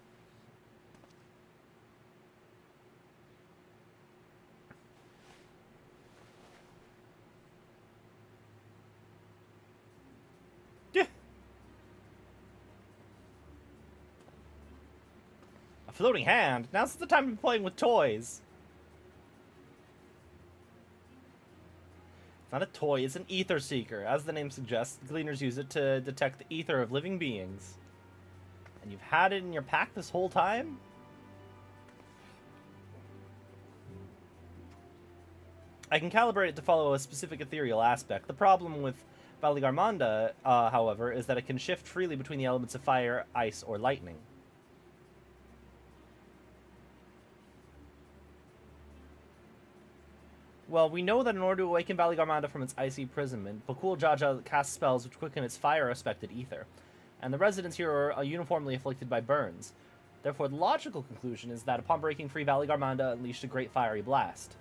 Yeah. A floating hand? Now's the time to be playing with toys. Not a toy, it's an ether seeker. As the name suggests, gleaners use it to detect the ether of living beings. And you've had it in your pack this whole time? I can calibrate it to follow a specific ethereal aspect. The problem with Veligarmanda, however, is that it can shift freely between the elements of fire, ice, or lightning. Well, we know that in order to awaken Veligarmanda from its icy imprisonment, Bakul Jaja casts spells which quicken its fire-aspected ether, and the residents here are uniformly afflicted by burns. Therefore, the logical conclusion is that upon breaking free, Veligarmanda unleashed a great fiery blast.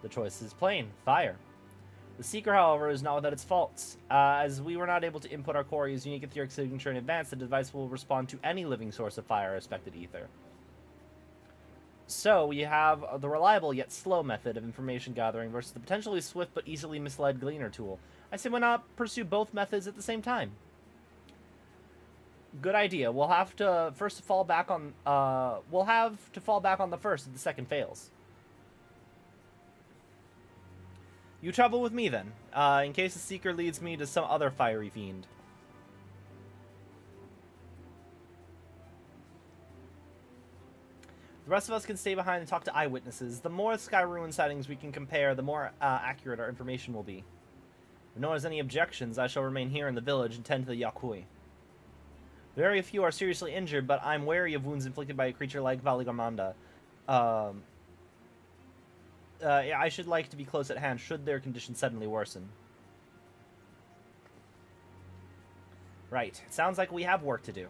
The choice is plain: fire. The Seeker, however, is not without its faults. As we were not able to input our Corey's unique etheric signature in advance, the device will respond to any living source of fire-aspected ether. So, we have the reliable yet slow method of information gathering versus the potentially swift but easily misled Gleaner tool. I say why not pursue both methods at the same time? Good idea. We'll have to fall back on the first if the second fails. You travel with me then, in case the Seeker leads me to some other fiery fiend. The rest of us can stay behind and talk to eyewitnesses. The more Skyruin sightings we can compare, the more accurate our information will be. If no one has any objections, I shall remain here in the village and tend to the Yakui. Very few are seriously injured, but I'm wary of wounds inflicted by a creature like Veligarmanda. I should like to be close at hand should their condition suddenly worsen. Right. It sounds like we have work to do.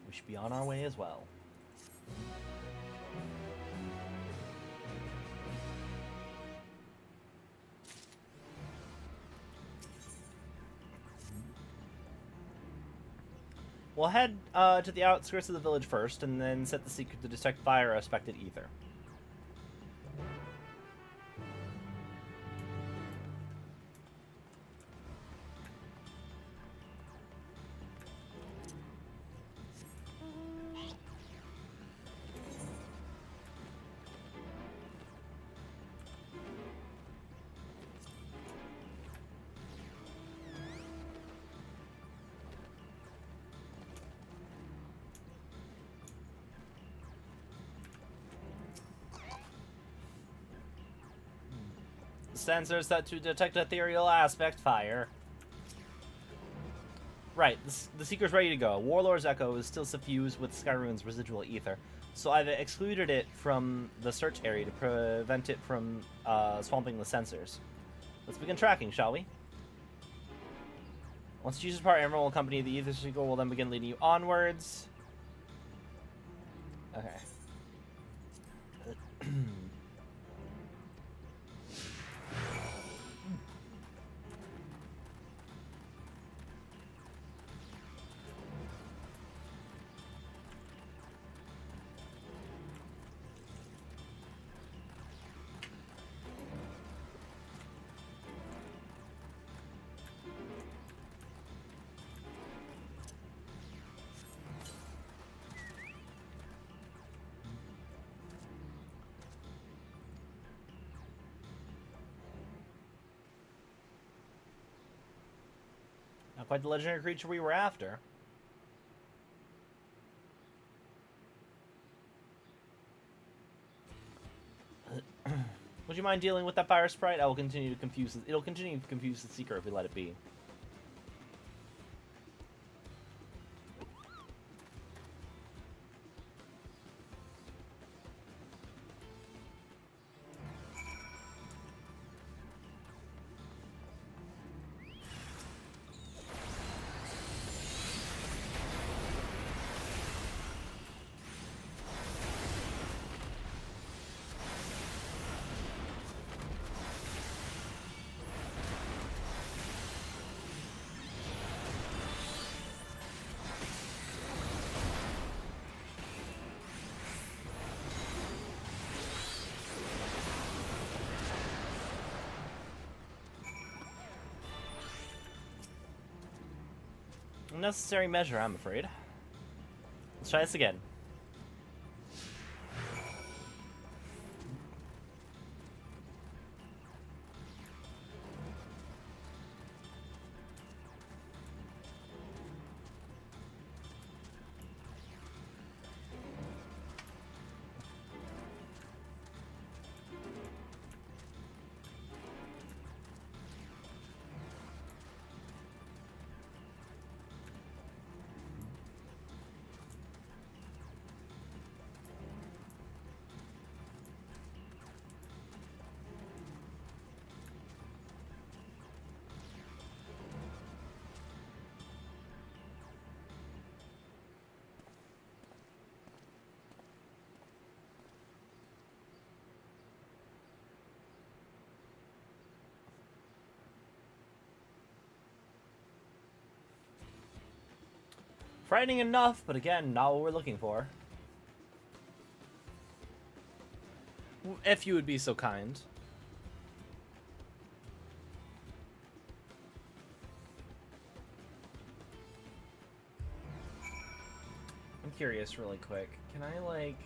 We should be on our way as well. We'll head to the outskirts of the village first, and then set the Seeker to detect fire-aspected ether. Sensors set to detect ethereal aspect fire. Right, the Seeker's ready to go. Warlord's Echo is still suffused with Skyrune's residual ether, so I've excluded it from the search area to prevent it from swamping the sensors. Let's begin tracking, shall we? Once Jesus Part Emerald will accompany the Ether Seeker, will then begin leading you onwards. Okay. Not quite the legendary creature we were after. Would you mind dealing with that fire sprite? I will continue to confuse it. It'll continue to confuse the seeker if we let it be. Unnecessary measure, I'm afraid. Let's try this again. Frightening enough, but again, not what we're looking for. If you would be so kind. I'm curious really quick. Can I, like...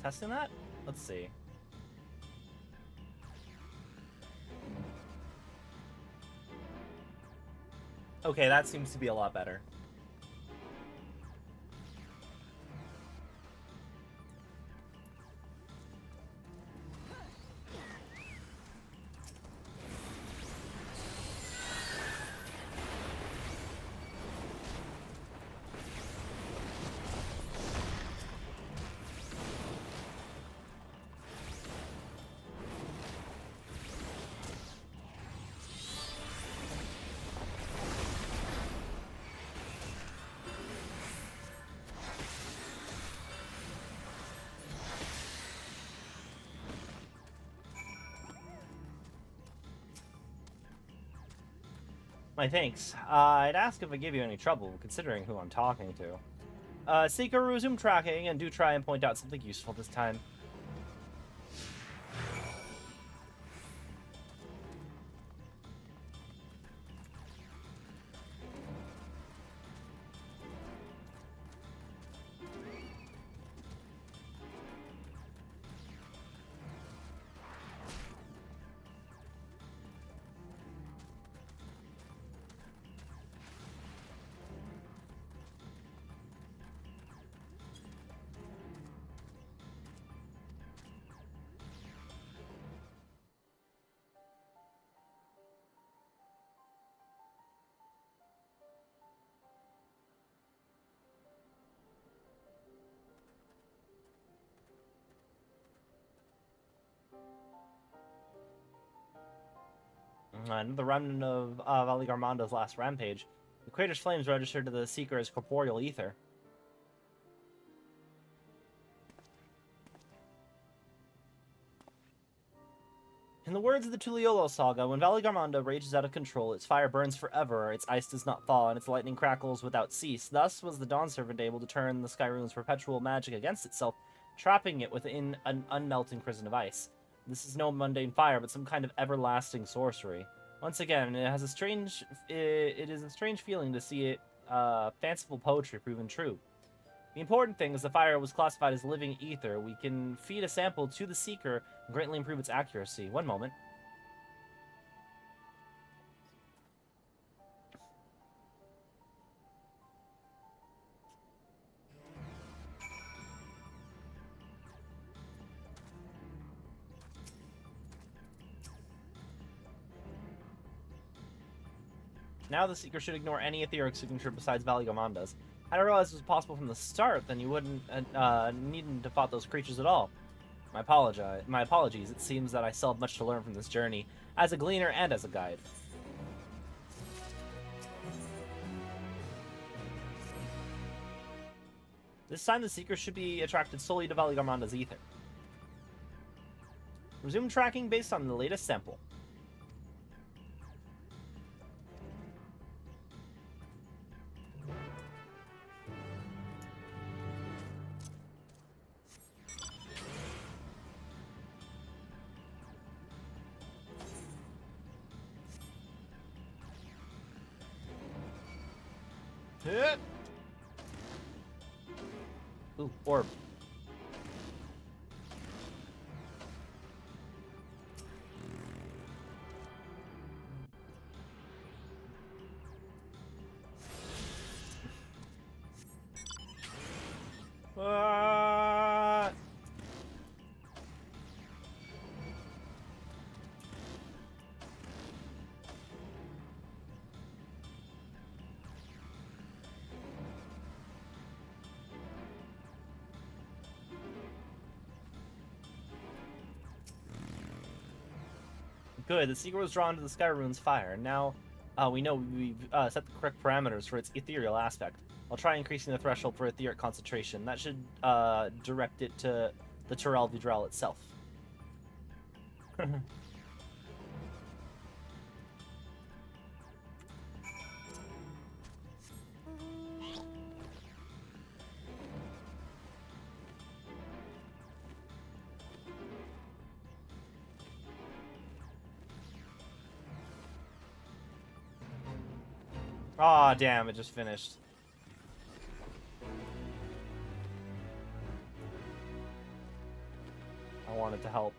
testing that? Let's see. Okay, that seems to be a lot better. My thanks. I'd ask if I give you any trouble, considering who I'm talking to. Seeker, resume tracking, and do try and point out something useful this time. Another remnant of Valley Garmondo's last rampage. The crater's flames registered to the Seeker as corporeal ether. In the words of the Tuliolo saga, when Valley Garmondo rages out of control, its fire burns forever, its ice does not thaw, and its lightning crackles without cease. Thus was the Dawn Servant able to turn the Skyrune's perpetual magic against itself, trapping it within an unmelting prison of ice. This is no mundane fire, but some kind of everlasting sorcery. Once again, it has a strange. It is a strange feeling to see it fanciful poetry proven true. The important thing is the fire was classified as living ether. We can feed a sample to the seeker and greatly improve its accuracy. One moment. Now the Seeker should ignore any etheric signature besides Valigamanda's. Had I realized this was possible from the start, then you wouldn't needn't to fought those creatures at all. My apologies. It seems that I still have much to learn from this journey, as a gleaner and as a guide. This time the Seeker should be attracted solely to Valigamanda's ether. Resume tracking based on the latest sample. Hit. Ooh, orb. What? Good, the Seeker was drawn to the Sky Rune's fire. Now, we know we've set the correct parameters for its ethereal aspect. I'll try increasing the threshold for etheric concentration. That should direct it to the Tural Vidral itself. Aw, damn, it just finished. I wanted to help.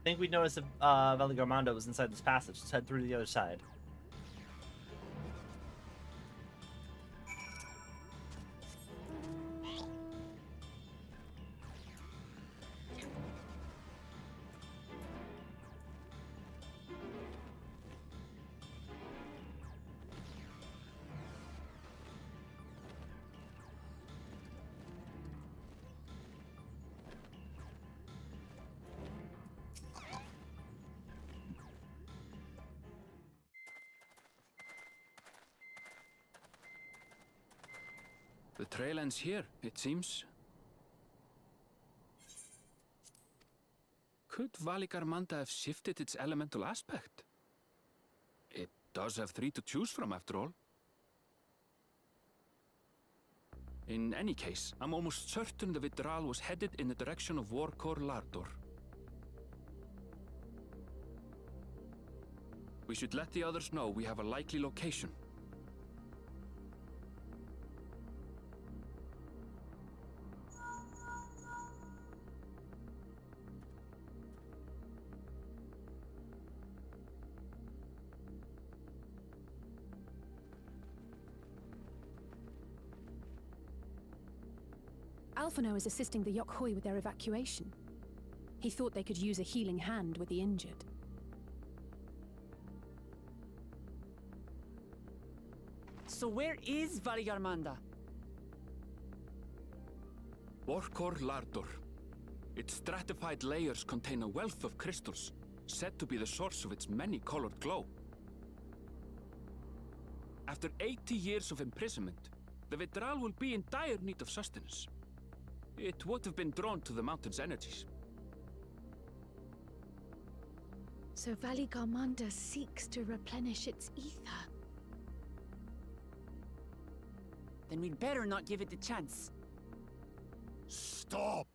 I think we'd notice if Valigarmando was inside this passage. Let's head through to the other side. The trail ends here, it seems. Could Valigarmanda have shifted its elemental aspect? It does have 3 to choose from, after all. In any case, I'm almost certain the Vidral was headed in the direction of Warkor Lardor. We should let the others know we have a likely location. Alphino is assisting the Yokhoi with their evacuation. He thought they could use a healing hand with the injured. So where is Valigarmanda? Vorkor Lardor. Its stratified layers contain a wealth of crystals, said to be the source of its many-colored glow. After 80 years of imprisonment, the Vitral will be in dire need of sustenance. It would have been drawn to the mountain's energies. So Valigarmanda seeks to replenish its ether. Then we'd better not give it the chance. Stop!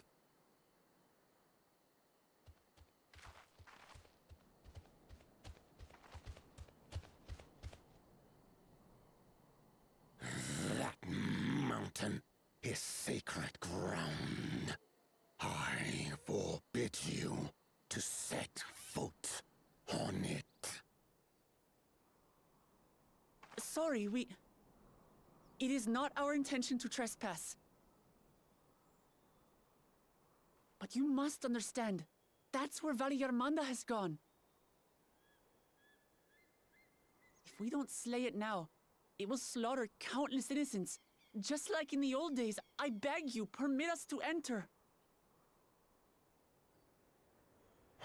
That mountain is sacred ground. I forbid you to set foot on it. Sorry, It is not our intention to trespass. But you must understand, that's where Valigarmanda has gone. If we don't slay it now, it will slaughter countless innocents. Just like in the old days, I beg you, permit us to enter.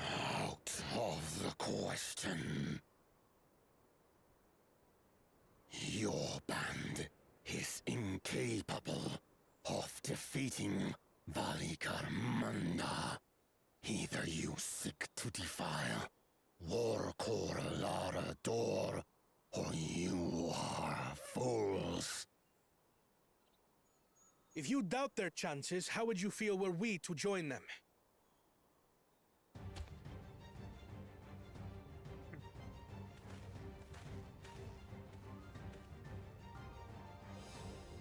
Out of the question. Your band is incapable of defeating Valigarmanda. Either you seek to defile Vorkor Lardor, or you are fools. If you doubt their chances, how would you feel were we to join them?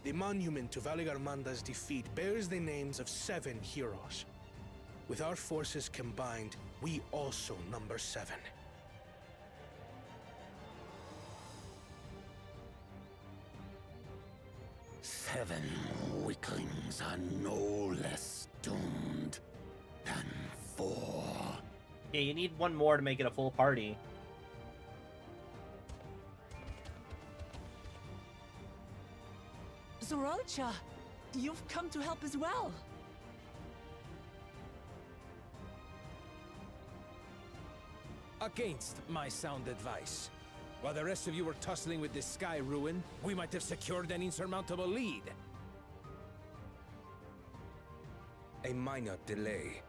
The monument to Valigarmanda's defeat bears the names of 7 heroes. With our forces combined, we also number 7. Seven weaklings are no less doomed than 4. Yeah, you need one more to make it a full party. Zoralcha, you've come to help as well. Against my sound advice. While the rest of you were tussling with this sky ruin, we might have secured an insurmountable lead. A minor delay.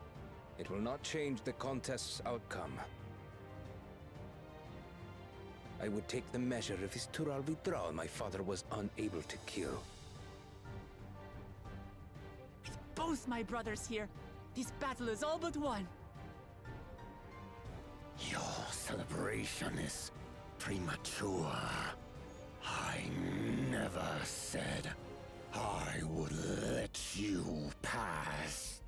It will not change the contest's outcome. I would take the measure of his Tural Vitral my father was unable to kill. With both my brothers here, this battle is all but won. Your celebration is premature. I never said I would let you pass.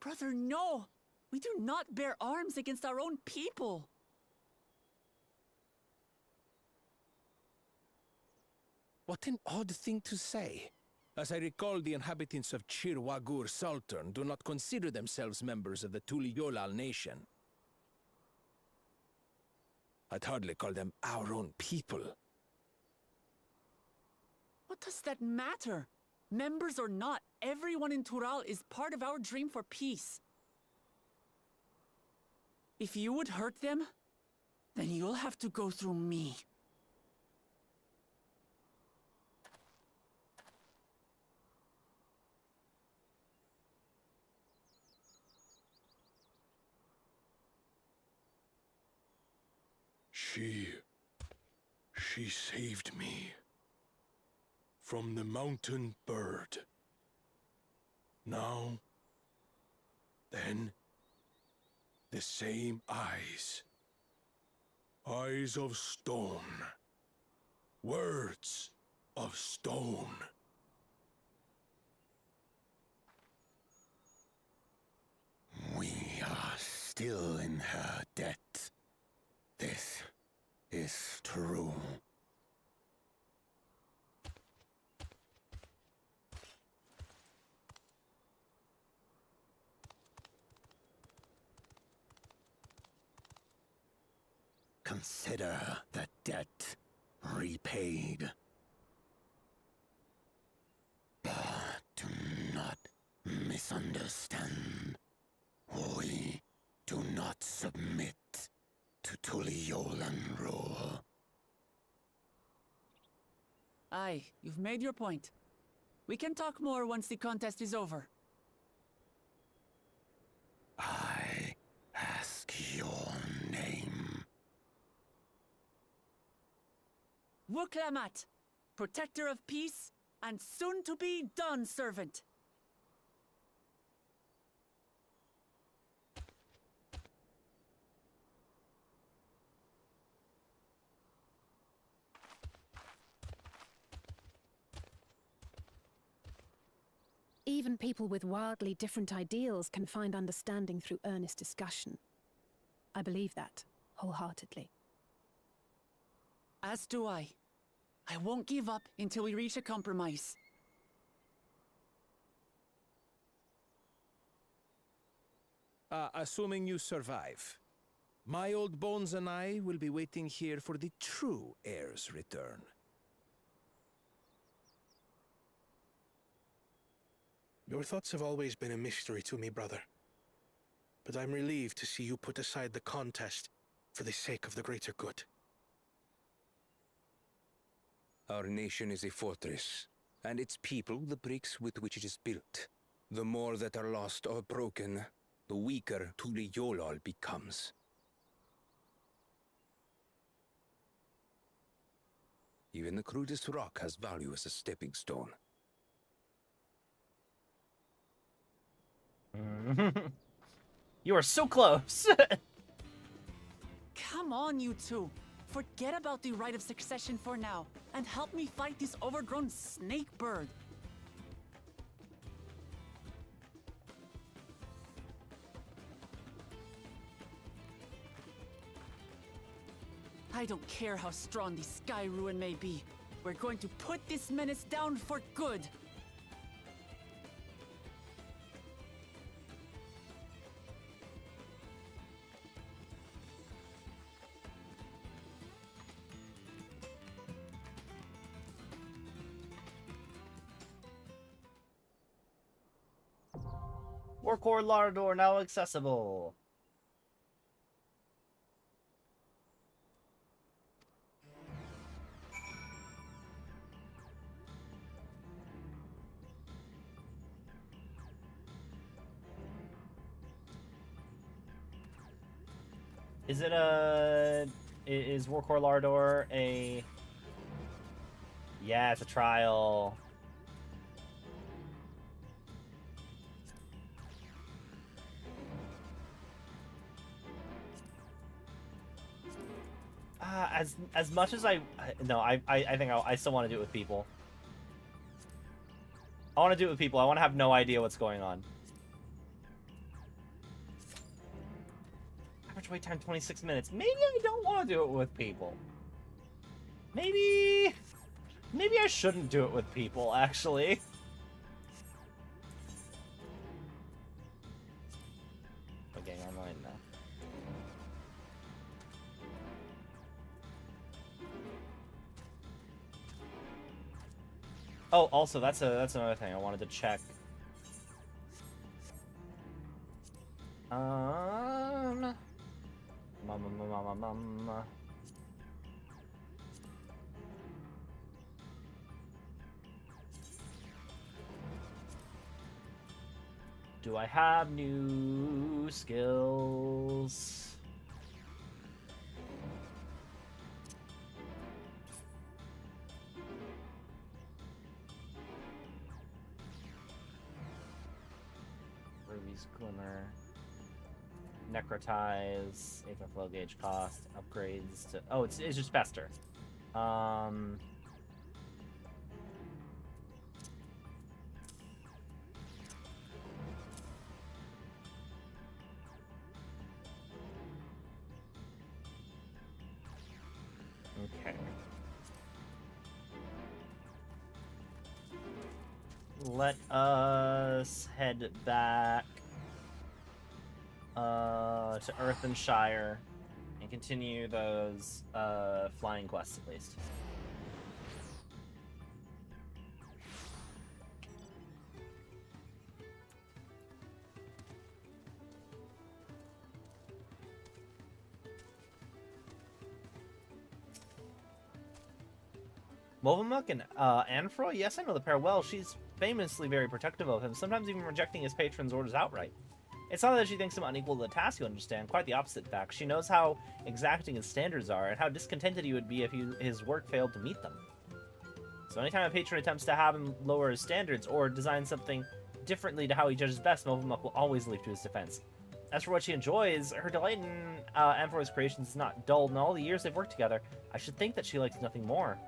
Brother, no! We do not bear arms against our own people. What an odd thing to say. As I recall, the inhabitants of Chirwagur Sultan do not consider themselves members of the Tuliyolal nation. I'd hardly call them our own people. What does that matter? Members or not, everyone in Tural is part of our dream for peace. If you would hurt them, then you'll have to go through me. She saved me from the mountain bird. Now, then, the same eyes. Eyes of stone. Words of stone. We are still in her debt. This is true. consider the debt repaid. But do not misunderstand. We do not submit to Tuliolan rule. Aye, you've made your point. We can talk more once the contest is over. I ask your name. Wook Lamat, protector of peace and soon-to-be Dawn servant. Even people with wildly different ideals can find understanding through earnest discussion. I believe that, wholeheartedly. As do I. I won't give up until we reach a compromise. Assuming you survive, my old bones and I will be waiting here for the true heir's return. Your thoughts have always been a mystery to me, brother. But I'm relieved to see you put aside the contest for the sake of the greater good. Our nation is a fortress, and its people the bricks with which it is built. The more that are lost or broken, the weaker Tuliyolal becomes. Even the crudest rock has value as a stepping stone. You are so close. Come on, you two. Forget about the right of succession for now, and help me fight this overgrown snake bird. I don't care how strong the Sky Ruin may be. We're going to put this menace down for good. Warcore Lardor now accessible. Is it is Warcore Lardor a... Yeah, it's a trial. As much as I think I still want to do it with people. I want to do it with people. I want to have no idea what's going on. Average wait time 26 minutes. Maybe I don't want to do it with people. Maybe I shouldn't do it with people, actually. Okay, online now. Oh, also that's another thing I wanted to check. Do I have new skills? Ruby's Glimmer. Necrotize. Aether Flow Gauge cost. Upgrades to... Oh, it's just faster. Okay. Let us head back to Earthenshire and And continue those flying quests at least. Movamuk and Anfroy? Yes, I know the pair well. She's famously very protective of him, sometimes even rejecting his patron's orders outright. It's not that she thinks him unequal to the task, you understand. Quite the opposite, in fact. She knows how exacting his standards are, and how discontented he would be if his work failed to meet them. So anytime a patron attempts to have him lower his standards, or design something differently to how he judges best, Movamuk will always leap to his defense. As for what she enjoys, her delight in Anfroy's creations is not dulled. In all the years they've worked together, I should think that she likes nothing more.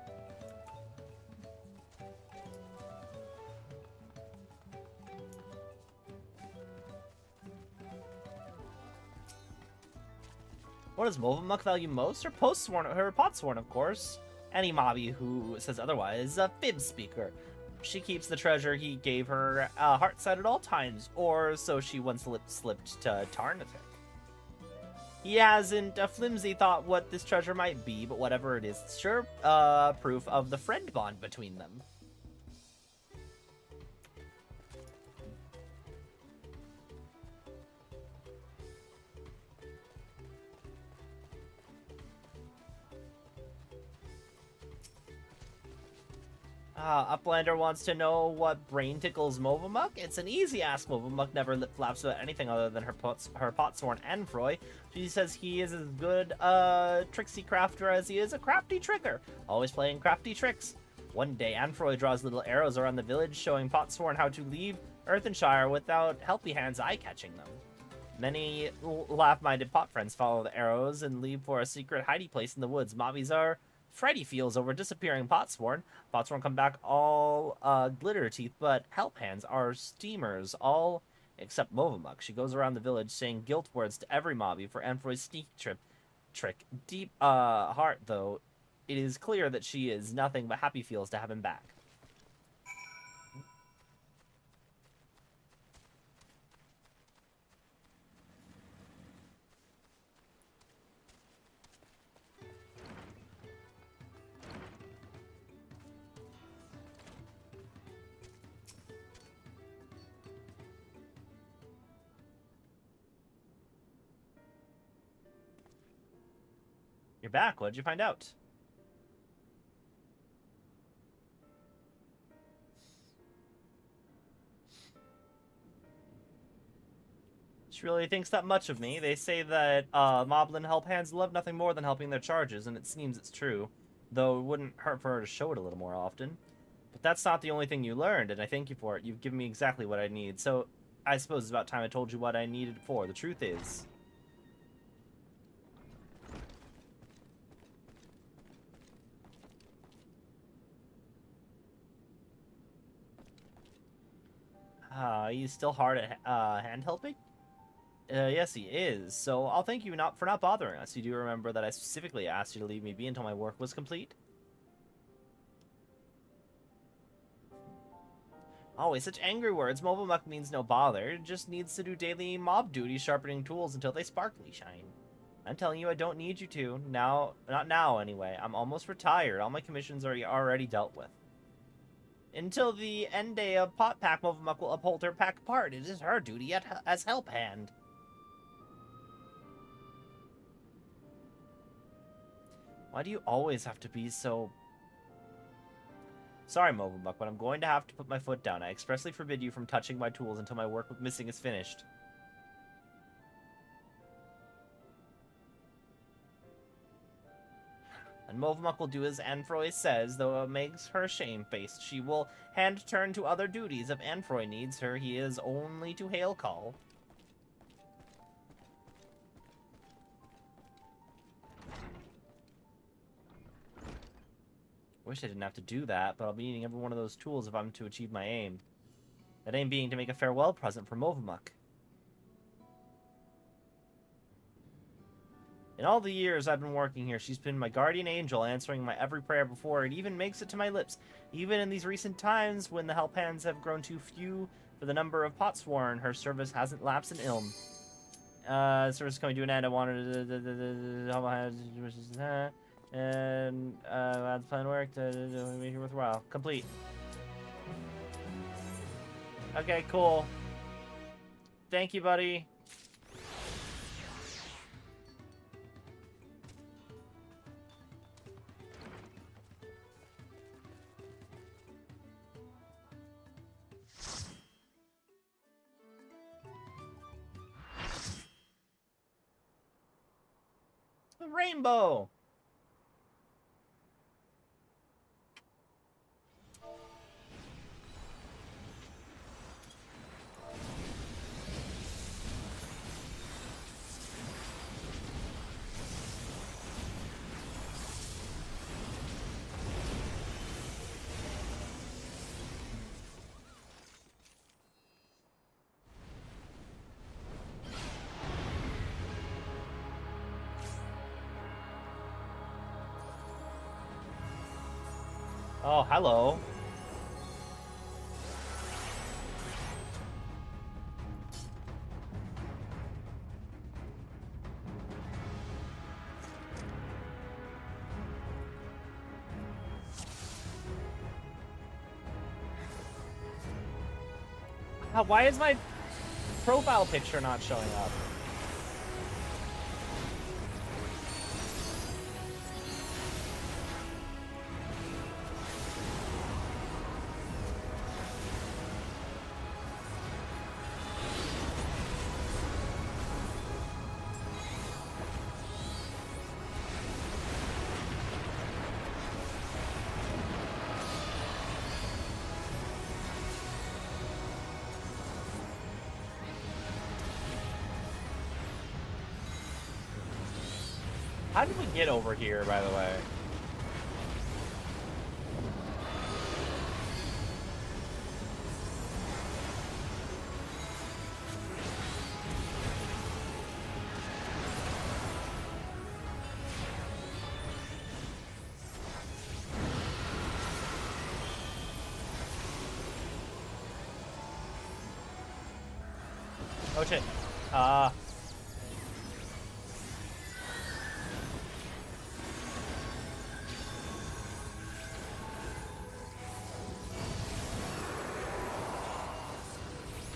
What does Movamuk value most? Her potsworn, of course. Any mobby who says otherwise is a fib speaker. She keeps the treasure he gave her heartside at all times, or so she once slipped to Tarnatic. He hasn't a flimsy thought what this treasure might be, but whatever it is, it's sure proof of the friend bond between them. Uplander wants to know what brain tickles Movamuk. It's an easy ask. Movamuk never lip flaps about anything other than her potsworn Anfroy. She says he is as good a tricksy crafter as he is a crafty tricker, always playing crafty tricks. One day, Anfroy draws little arrows around the village, showing potsworn how to leave Earthenshire without helpy hands eye-catching them. Many laugh-minded pot friends follow the arrows and leave for a secret hiding place in the woods. Mobbies are Freddy feels over disappearing potsworn. Potsworn come back all glitter teeth, but help hands are steamers, all except Movamuk. She goes around the village saying guilt words to every mobby for Anfroy's sneak trick. Deep heart, though, it is clear that she is nothing but happy feels to have him back. You're back. What did you find out? She really thinks that much of me. They say that Moblin help hands love nothing more than helping their charges, and it seems it's true. Though it wouldn't hurt for her to show it a little more often. But that's not the only thing you learned, and I thank you for it. You've given me exactly what I need. So I suppose it's about time I told you what I needed it for. The truth is, he's still hard at hand helping? Yes, he is. So I'll thank you for not bothering us. You do remember that I specifically asked you to leave me be until my work was complete? Always such angry words. Movamuk means no bother. It just needs to do daily mob duty, sharpening tools until they sparkly shine. I'm telling you, I don't need you to. Now, not now anyway. I'm almost retired. All my commissions are already dealt with. Until the end day of Pot Pack, Movamuk will uphold her pack part. It is her duty as help hand. Why do you always have to be so... Sorry, Movamuk, but I'm going to have to put my foot down. I expressly forbid you from touching my tools until my work with missing is finished. And Movamuk will do as Anfroy says, though it makes her shamefaced. She will hand turn to other duties. If Anfroy needs her, he is only to hail call. Wish I didn't have to do that, but I'll be needing every one of those tools if I'm to achieve my aim. That aim being to make a farewell present for Movamuk. In all the years I've been working here, she's been my guardian angel, answering my every prayer before it even makes it to my lips. Even in these recent times, when the help hands have grown too few for the number of potsworn, her service hasn't lapsed in ilm. Service is coming to an end. I wanted and that's plan work to make it worthwhile. Complete. Okay, cool. Thank you, buddy. The rainbow. Oh, hello. Why is my profile picture not showing up? How did we get over here, by the way? Oh shit.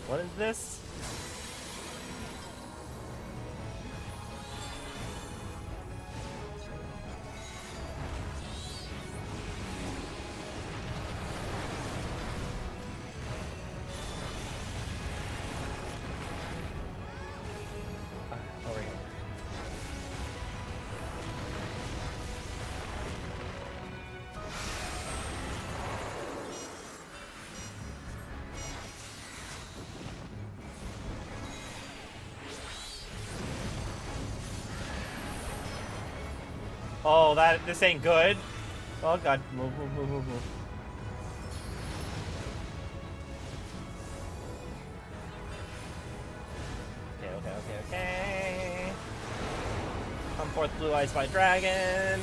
What is this? Over here. Oh, this ain't good. Oh god, move. Okay. Come forth, Blue Eyes White Dragon.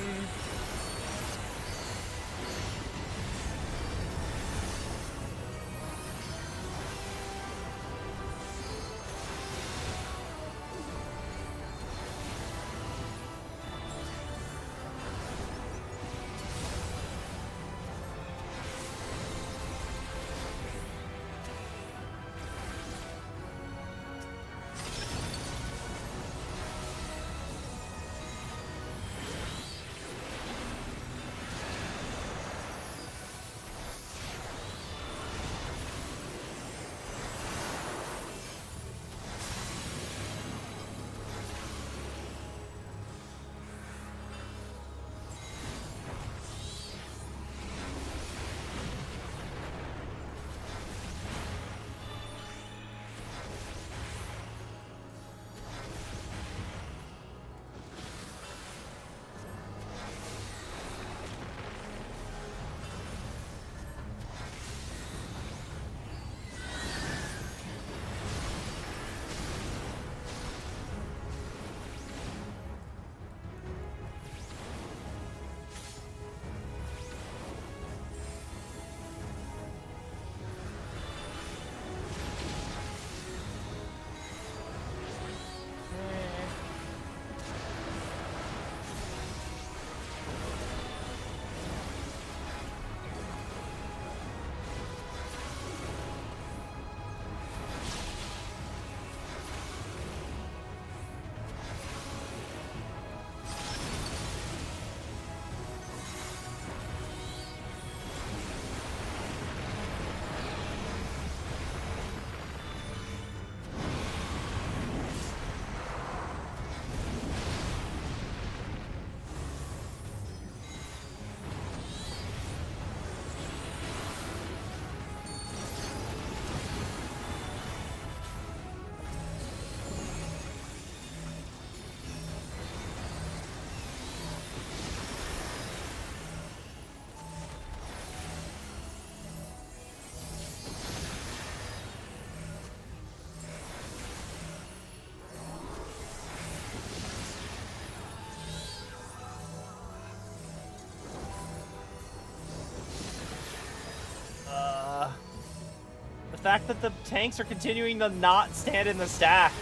fact that the tanks are continuing to not stand in the stack.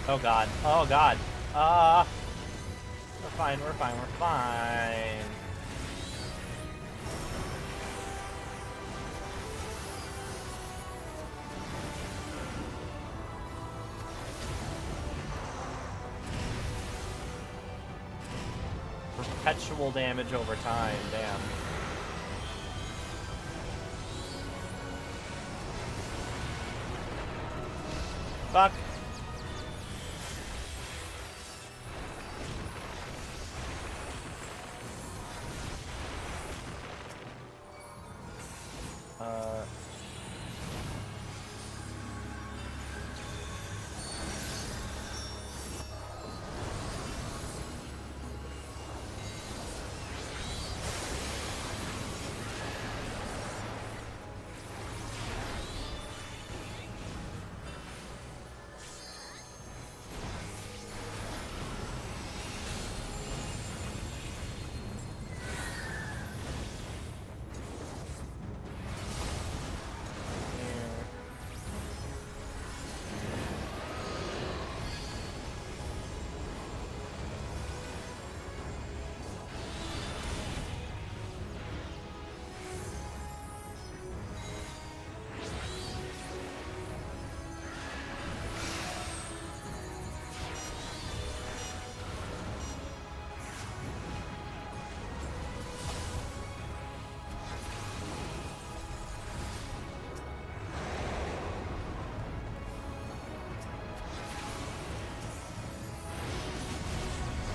Oh god. Oh god. We're fine, we're fine, we're fine. Perpetual damage over time, damn. Fuck.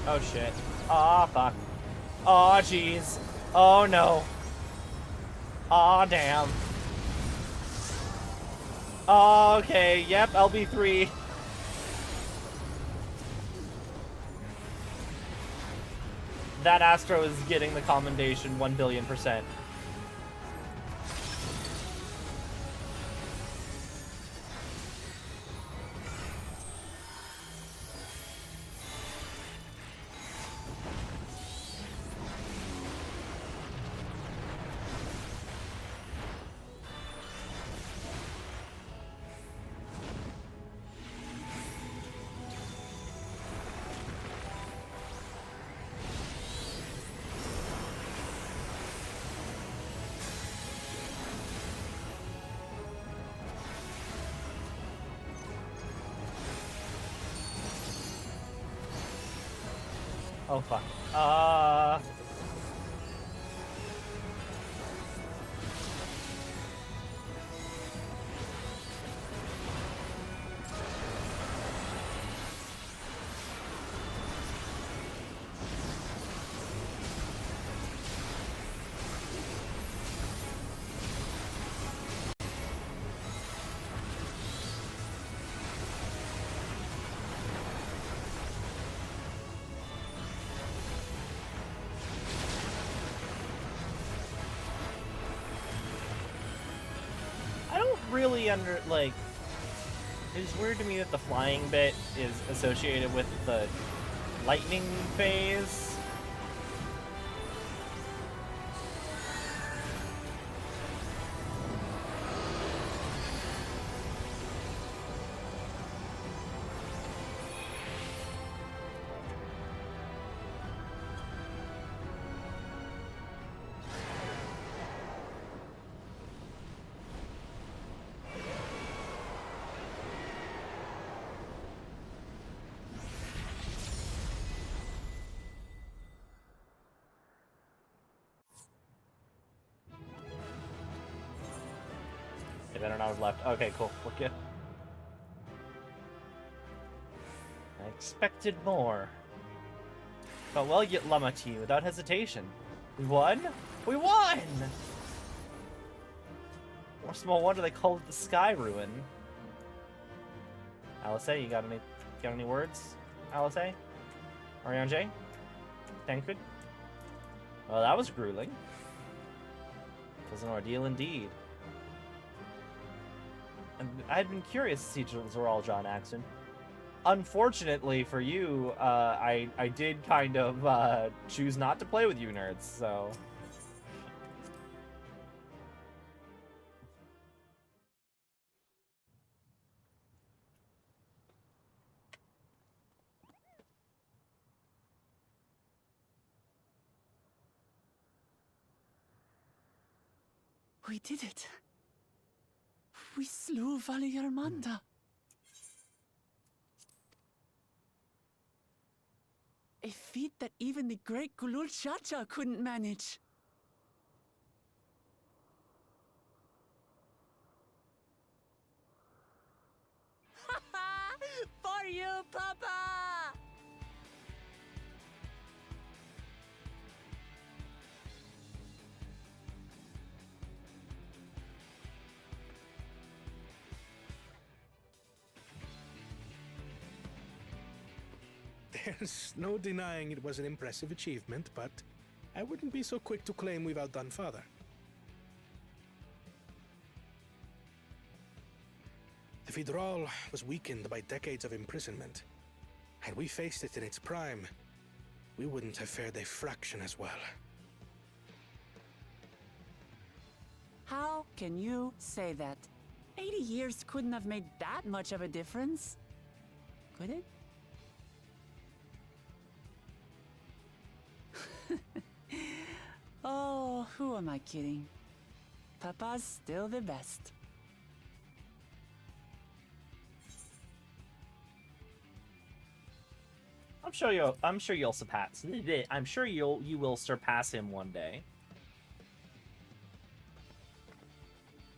Oh shit. Aw, fuck. Aw, jeez. Oh no. Aw, damn. Okay, yep, LB3. That Astro is getting the commendation 1,000,000,000%. Oh fuck. Really it's weird to me that the flying bit is associated with the lightning phase. better not have left. Okay, cool. We're good. I expected more. But we'll get Lamat without hesitation. We won? We won! Or small wonder they called it the Sky Ruin. Alice, you got any words? Alice? Ariane J? Tancred? Well, that was grueling. It was an ordeal indeed. And I had been curious to see Zeralja in action. Unfortunately for you, I did kind of choose not to play with you nerds, so... We did it. We slew Valigarmanda. A feat that even the great Kulul Chacha couldn't manage. For you, Papa! There's no denying it was an impressive achievement, but I wouldn't be so quick to claim we've outdone Father. The Vidral was weakened by decades of imprisonment. Had we faced it in its prime, we wouldn't have fared a fraction as well. How can you say that? 80 years couldn't have made that much of a difference. Could it? Oh, who am I kidding? Papa's still the best. I'm sure you'll surpass. I'm sure you will surpass him one day.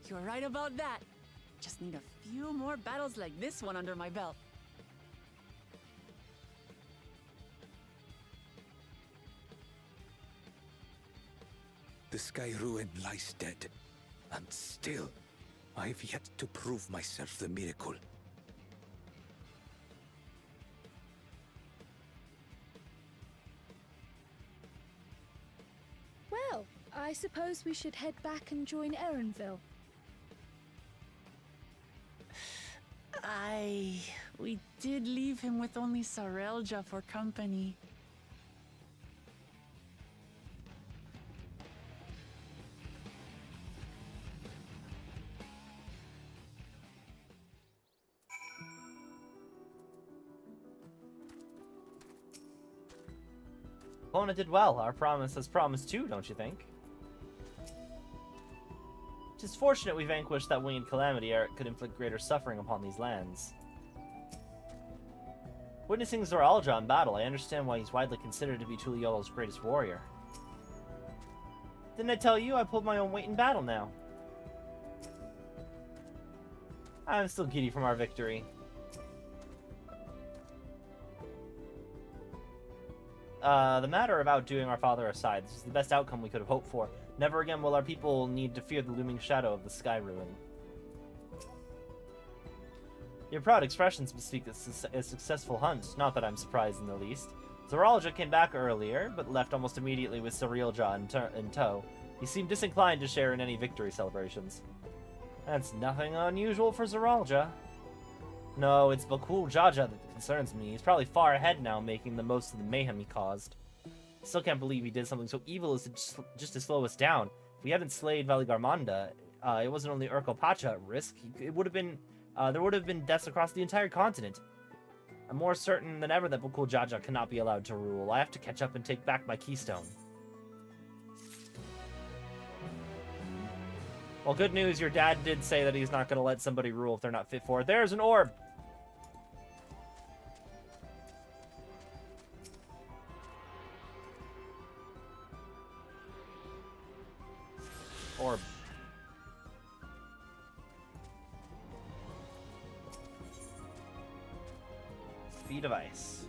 You're right about that. Just need a few more battles like this one under my belt. The Sky Ruin lies dead, and still, I've yet to prove myself the miracle. Well, I suppose we should head back and join Erenville. We did leave him with only Sarelja for company. Fursona did well. Our promise has promised too, don't you think? It is fortunate we vanquished that winged calamity ere it could inflict greater suffering upon these lands. Witnessing Zeralja in battle, I understand why he's widely considered to be Tuliola's greatest warrior. Didn't I tell you I pulled my own weight in battle now? I'm still giddy from our victory. The matter of outdoing our father aside, this is the best outcome we could have hoped for. Never again will our people need to fear the looming shadow of the Sky Ruin. Your proud expressions bespeak a successful hunt, not that I'm surprised in the least. Zeralja came back earlier, but left almost immediately with Cerealja in tow. He seemed disinclined to share in any victory celebrations. That's nothing unusual for Zeralja. No, it's Bakul Jaja that concerns me. He's probably far ahead now, making the most of the mayhem he caused. Still can't believe he did something so evil as just to slow us down. If we hadn't slayed Valigarmanda, it wasn't only Urkel Pacha at risk. It would have been, there would have been deaths across the entire continent. I'm more certain than ever that Bakul Jaja cannot be allowed to rule. I have to catch up and take back my keystone. Well, good news, your dad did say that he's not going to let somebody rule if they're not fit for it. There's an orb! Orb. Feet of Ice.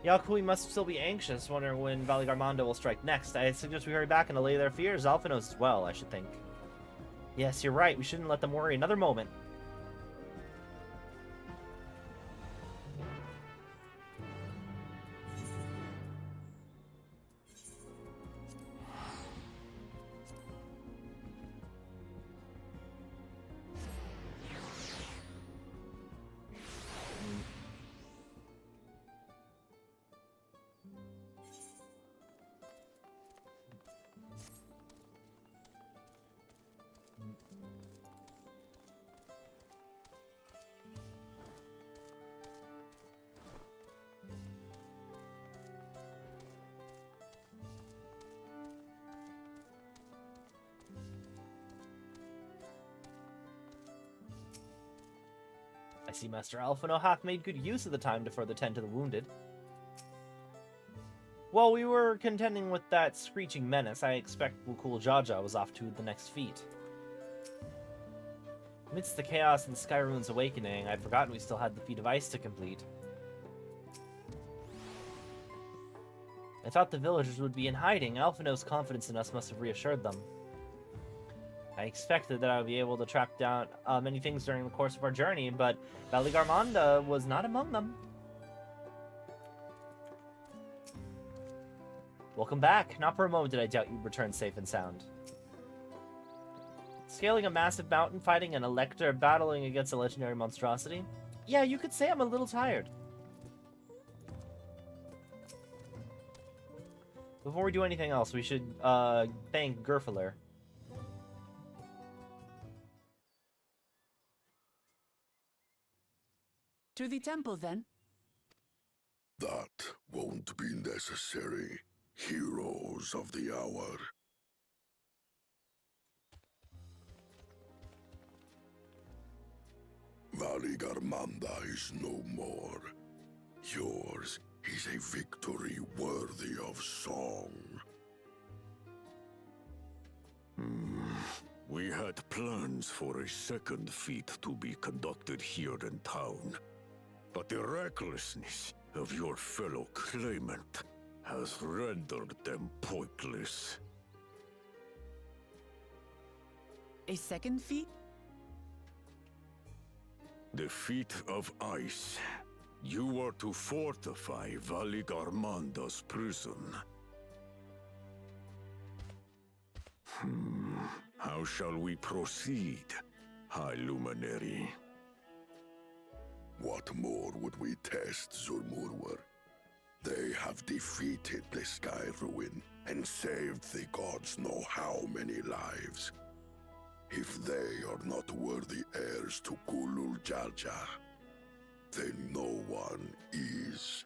Yakui must still be anxious, wondering when Valigarmanda will strike next. I suggest we hurry back and allay their fears. Alphanos as well, I should think. Yes, you're right. We shouldn't let them worry another moment. I see Master Alphino hath made good use of the time to further tend to the wounded. While we were contending with that screeching menace, I expect Wukul Jaja was off to the next feat. Amidst the chaos in Skyrune's awakening, I'd forgotten we still had the Feet of Ice to complete. I thought the villagers would be in hiding. Alphino's confidence in us must have reassured them. I expected that I would be able to track down many things during the course of our journey, but Valigarmanda was not among them. Welcome back. Not for a moment did I doubt you'd return safe and sound. Scaling a massive mountain, fighting an Elector, battling against a legendary monstrosity? Yeah, you could say I'm a little tired. Before we do anything else, we should thank Gerfiler. To the temple, then. That won't be necessary, heroes of the hour. Valigarmanda is no more. Yours is a victory worthy of song. We had plans for a second feat to be conducted here in town, but the recklessness of your fellow claimant has rendered them pointless. A second feat? The Feat of Ice. You are to fortify Valigarmanda's prison. How shall we proceed, High Luminary? What more would we test, Zulmurwar? They have defeated the Sky Ruin and saved the gods know how many lives. If they are not worthy heirs to Kulul Jaja, then no one is.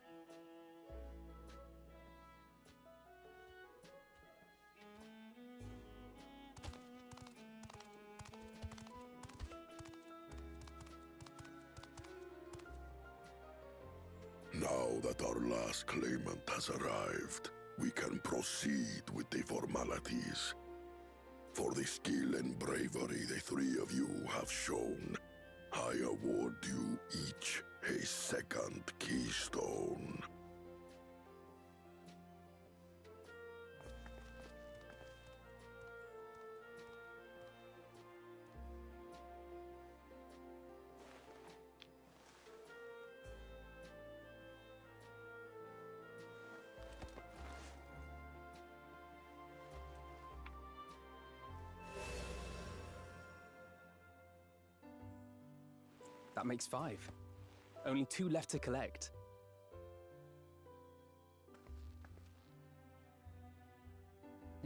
Now that our last claimant has arrived, we can proceed with the formalities. For the skill and bravery the three of you have shown, I award you each a second keystone. That makes 5. Only 2 left to collect.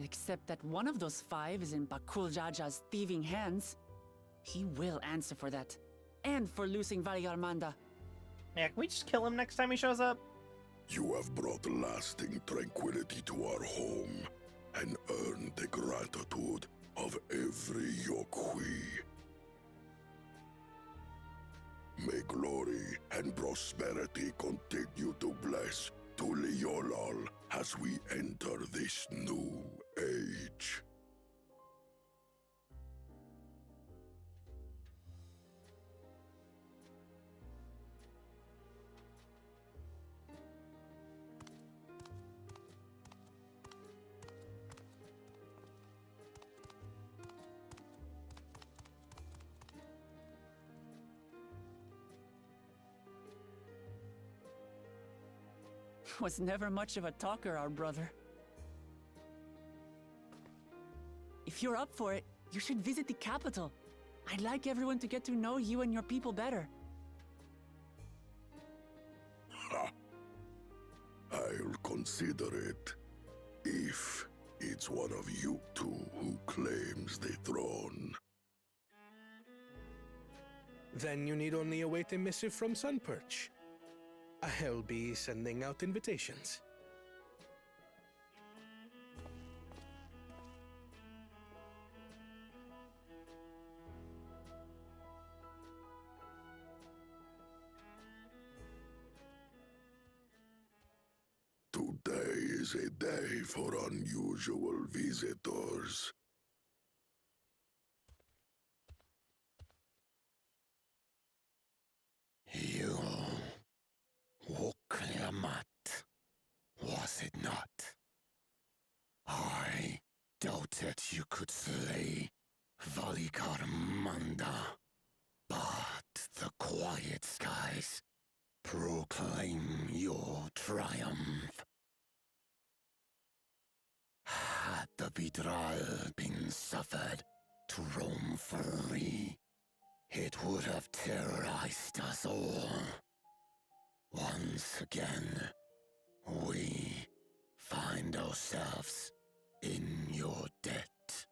Except that one of those 5 is in Bakul Jaja's thieving hands. He will answer for that. And for losing Valigarmanda. Yeah, can we just kill him next time he shows up? You have brought lasting tranquility to our home and earned the gratitude of every Yokui. May glory and prosperity continue to bless Tuliolol as we enter this new age. Was never much of a talker, our brother. If you're up for it, you should visit the capital. I'd like everyone to get to know you and your people better. Ha! I'll consider it. If it's one of you two who claims the throne. Then you need only await a missive from Sunperch. I'll be sending out invitations. Today is a day for unusual visitors. You woke Lamat, was it not? I doubted you could slay Valikarmanda, but the quiet skies proclaim your triumph. Had the Vidral been suffered to roam free, it would have terrorized us all. Once again, we find ourselves in your debt.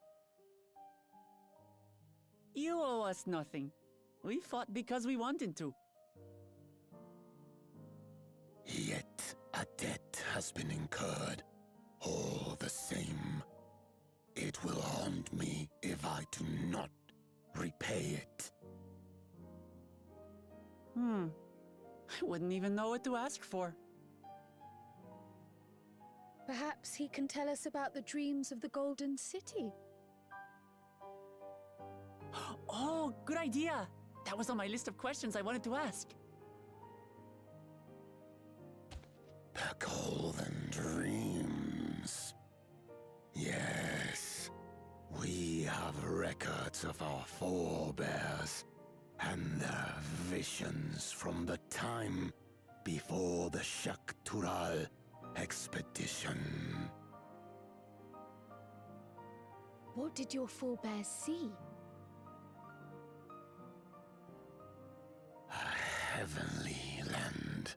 You owe us nothing. We fought because we wanted to. Yet a debt has been incurred. All the same, it will haunt me if I do not repay it. I wouldn't even know what to ask for. Perhaps he can tell us about the dreams of the Golden City. Oh, good idea! That was on my list of questions I wanted to ask. The Golden Dreams. Yes, we have records of our forebears and their visions from the time before the Tural expedition. What did your forebears see? A heavenly land,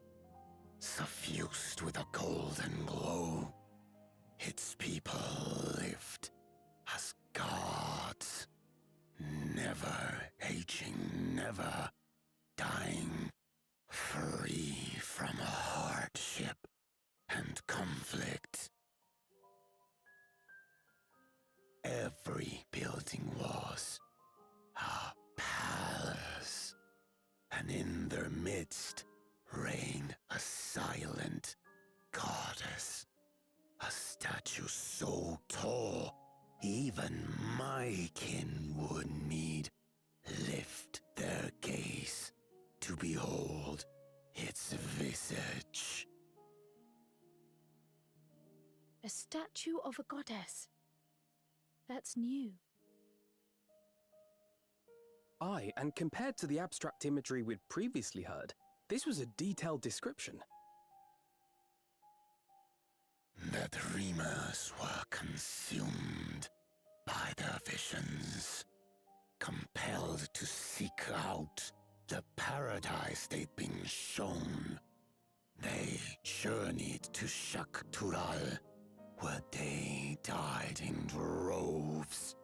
suffused with a golden glow. Its people lived as gods, never aging, never dying, free from hardship and conflict. Every building was a palace, and in their midst reigned a silent goddess, a statue so tall even my kin would need lift their gaze to behold its visage. A statue of a goddess. That's new. Aye, and compared to the abstract imagery we'd previously heard, this was a detailed description. The dreamers were consumed by their visions, compelled to seek out the paradise they'd been shown. They journeyed to Tural, where they died in droves.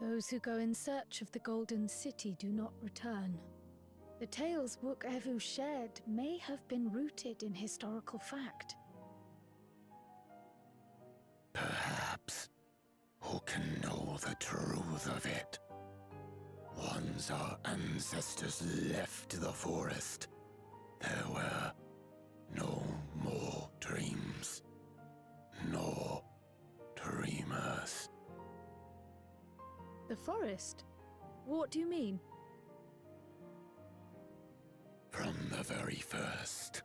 Those who go in search of the Golden City do not return. The tales Book Evu shared may have been rooted in historical fact. Perhaps. Who can know the truth of it? Once our ancestors left the forest, there were no more dreams, nor dreamers. The forest? What do you mean? From the very first,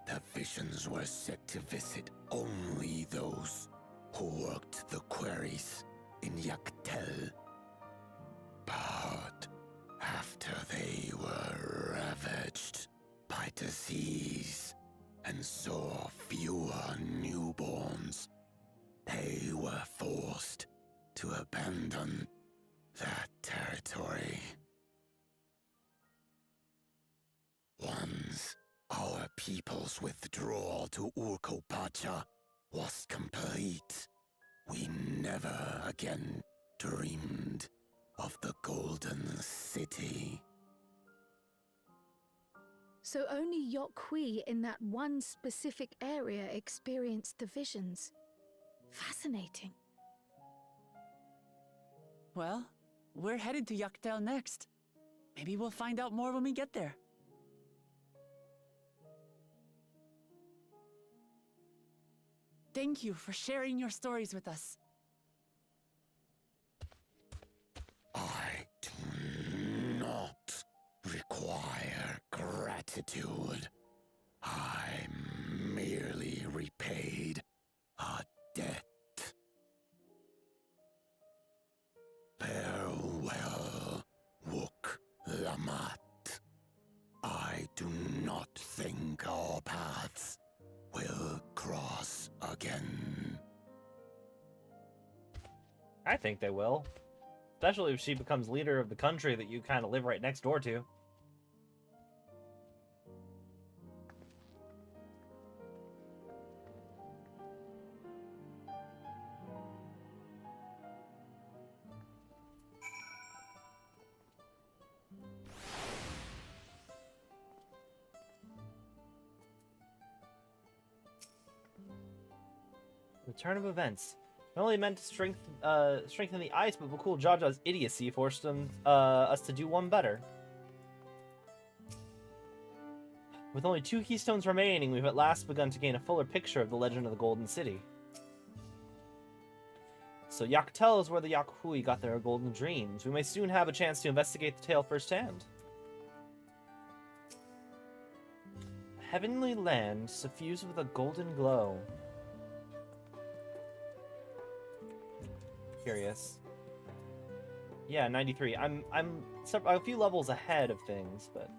the visions were set to visit only those who worked the quarries in Yaktel. But after they were ravaged by They were forced to abandon that territory. Once our people's withdrawal to Urkopacha was complete, we never again dreamed of the Golden City. So only Yokhui in that one specific area experienced the visions. Fascinating. Well, we're headed to Yaktel next. Maybe we'll find out more when we get there. Thank you for sharing your stories with us. I do not require gratitude. I merely repaid a debt. Farewell, Wook Lamat. I do not think our paths will cross again. I think they will. Especially if she becomes leader of the country that you kind of live right next door to. The turn of events. Not only meant to strengthen the ice, but Vakul Jaja's idiocy forced us to do one better. With only 2 keystones remaining, we've at last begun to gain a fuller picture of the legend of the Golden City. So Yaktel is where the Yakhui got their golden dreams. We may soon have a chance to investigate the tale firsthand. A heavenly land suffused with a golden glow. Curious. Yeah, 93. I'm a few levels ahead of things, but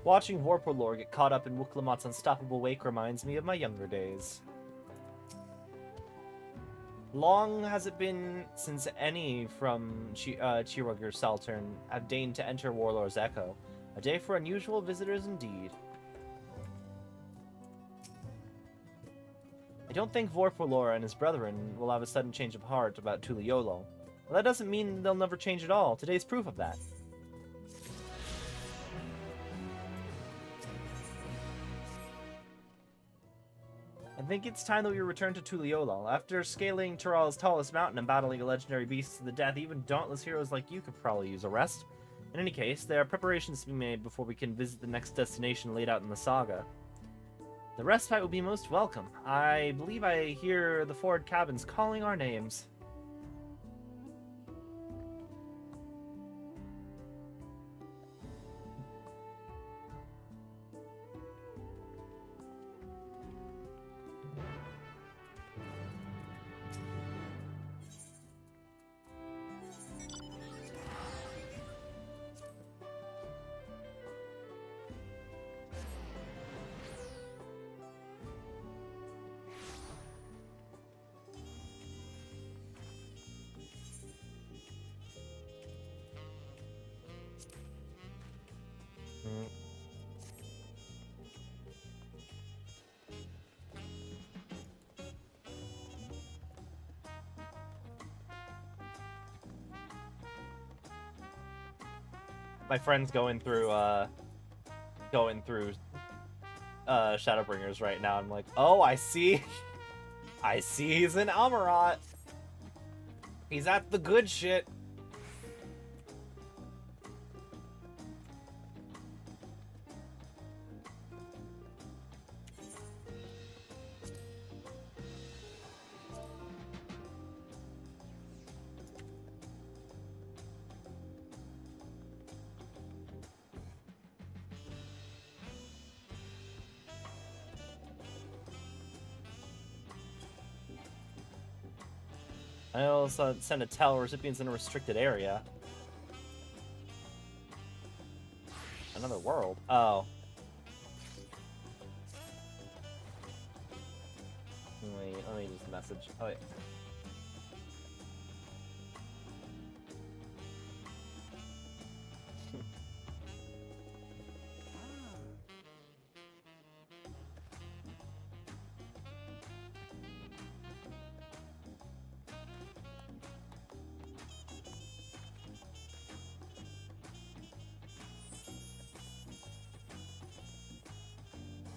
watching Vorpolor get caught up in Wooklamat's unstoppable wake reminds me of my younger days. Long has it been since any from Chirrugger Saltern have deigned to enter Warlord's Echo. A day for unusual visitors indeed. I don't think Vorpolor and his brethren will have a sudden change of heart about Tuliolo. But that doesn't mean they'll never change at all. Today's proof of that. I think it's time that we return to Tuliolo. After scaling Tural's tallest mountain and battling a legendary beast to the death, even dauntless heroes like you could probably use a rest. In any case, there are preparations to be made before we can visit the next destination laid out in the saga. The respite will be most welcome. I believe I hear the forward cabins calling our names. My friend's going through Shadowbringers right now. I'm like, oh, I see he's in Amarat. He's at the good shit. I also send a tell recipients in a restricted area. Another world. Oh. me use the message. Oh, wait.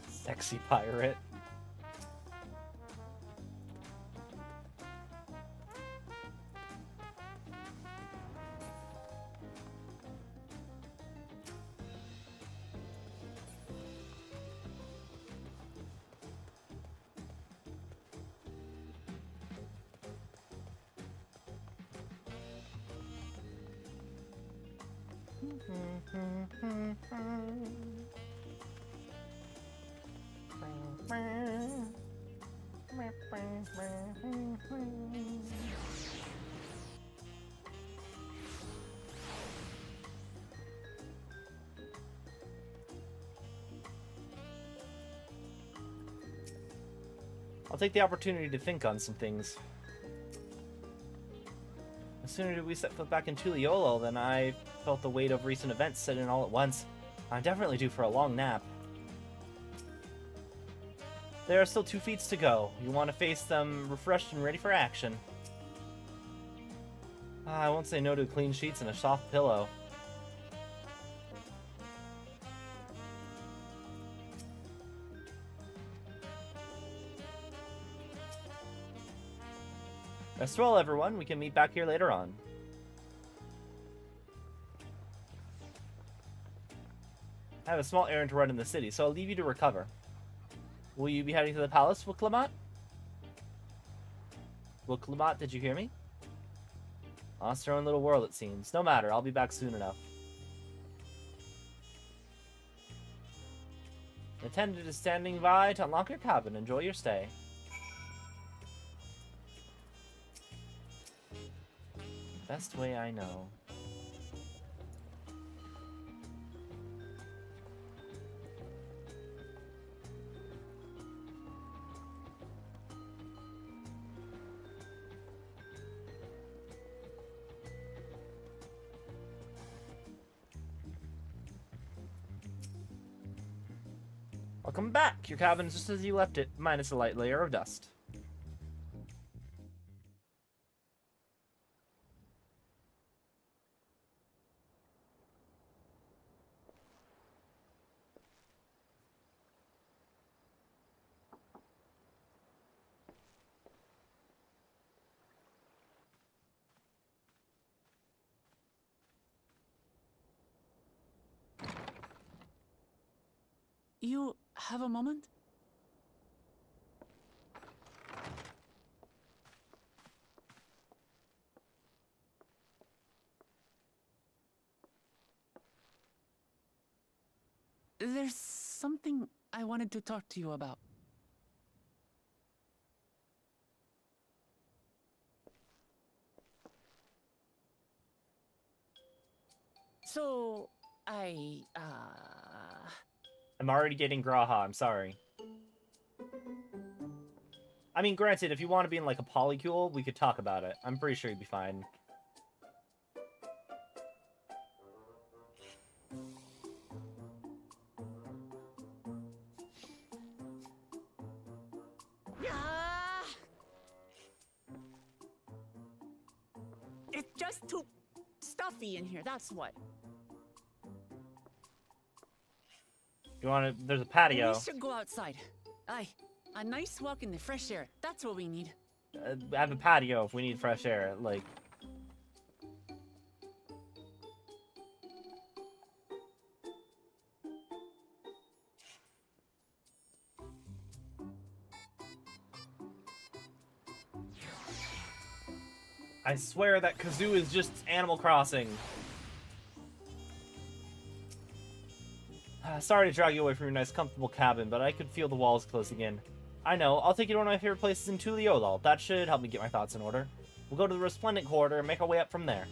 Sexy pirate. I'll take the opportunity to think on some things. No sooner did we set foot back in Tuliolo than I felt the weight of recent events set in all at once. I'm definitely due for a long nap. There are still 2 feats to go. You want to face them refreshed and ready for action. I won't say no to clean sheets and a soft pillow. Rest well, everyone. We can meet back here later on. I have a small errand to run in the city, so I'll leave you to recover. Will you be heading to the palace, Lamat? Lamat, did you hear me? Lost her own little world, it seems. No matter, I'll be back soon enough. The attendant is standing by to unlock your cabin. Enjoy your stay. Best way I know. Welcome back. Your cabin is just as you left it, minus a light layer of dust. You have a moment? There's something I wanted to talk to you about. So, I'm already getting Graha, I'm sorry. I mean, granted, if you want to be in, like, a polycule, we could talk about it. I'm pretty sure you'd be fine. It's just too stuffy in here, that's what. You want to... There's a patio. We should go outside. Aye, a nice walk in the fresh air. That's what we need. I have a patio if we need fresh air, like... I swear that kazoo is just Animal Crossing. Sorry to drag you away from your nice, comfortable cabin, but I could feel the walls closing in. I know, I'll take you to one of my favorite places in Tuliolo. That should help me get my thoughts in order. We'll go to the Resplendent Corridor and make our way up from there.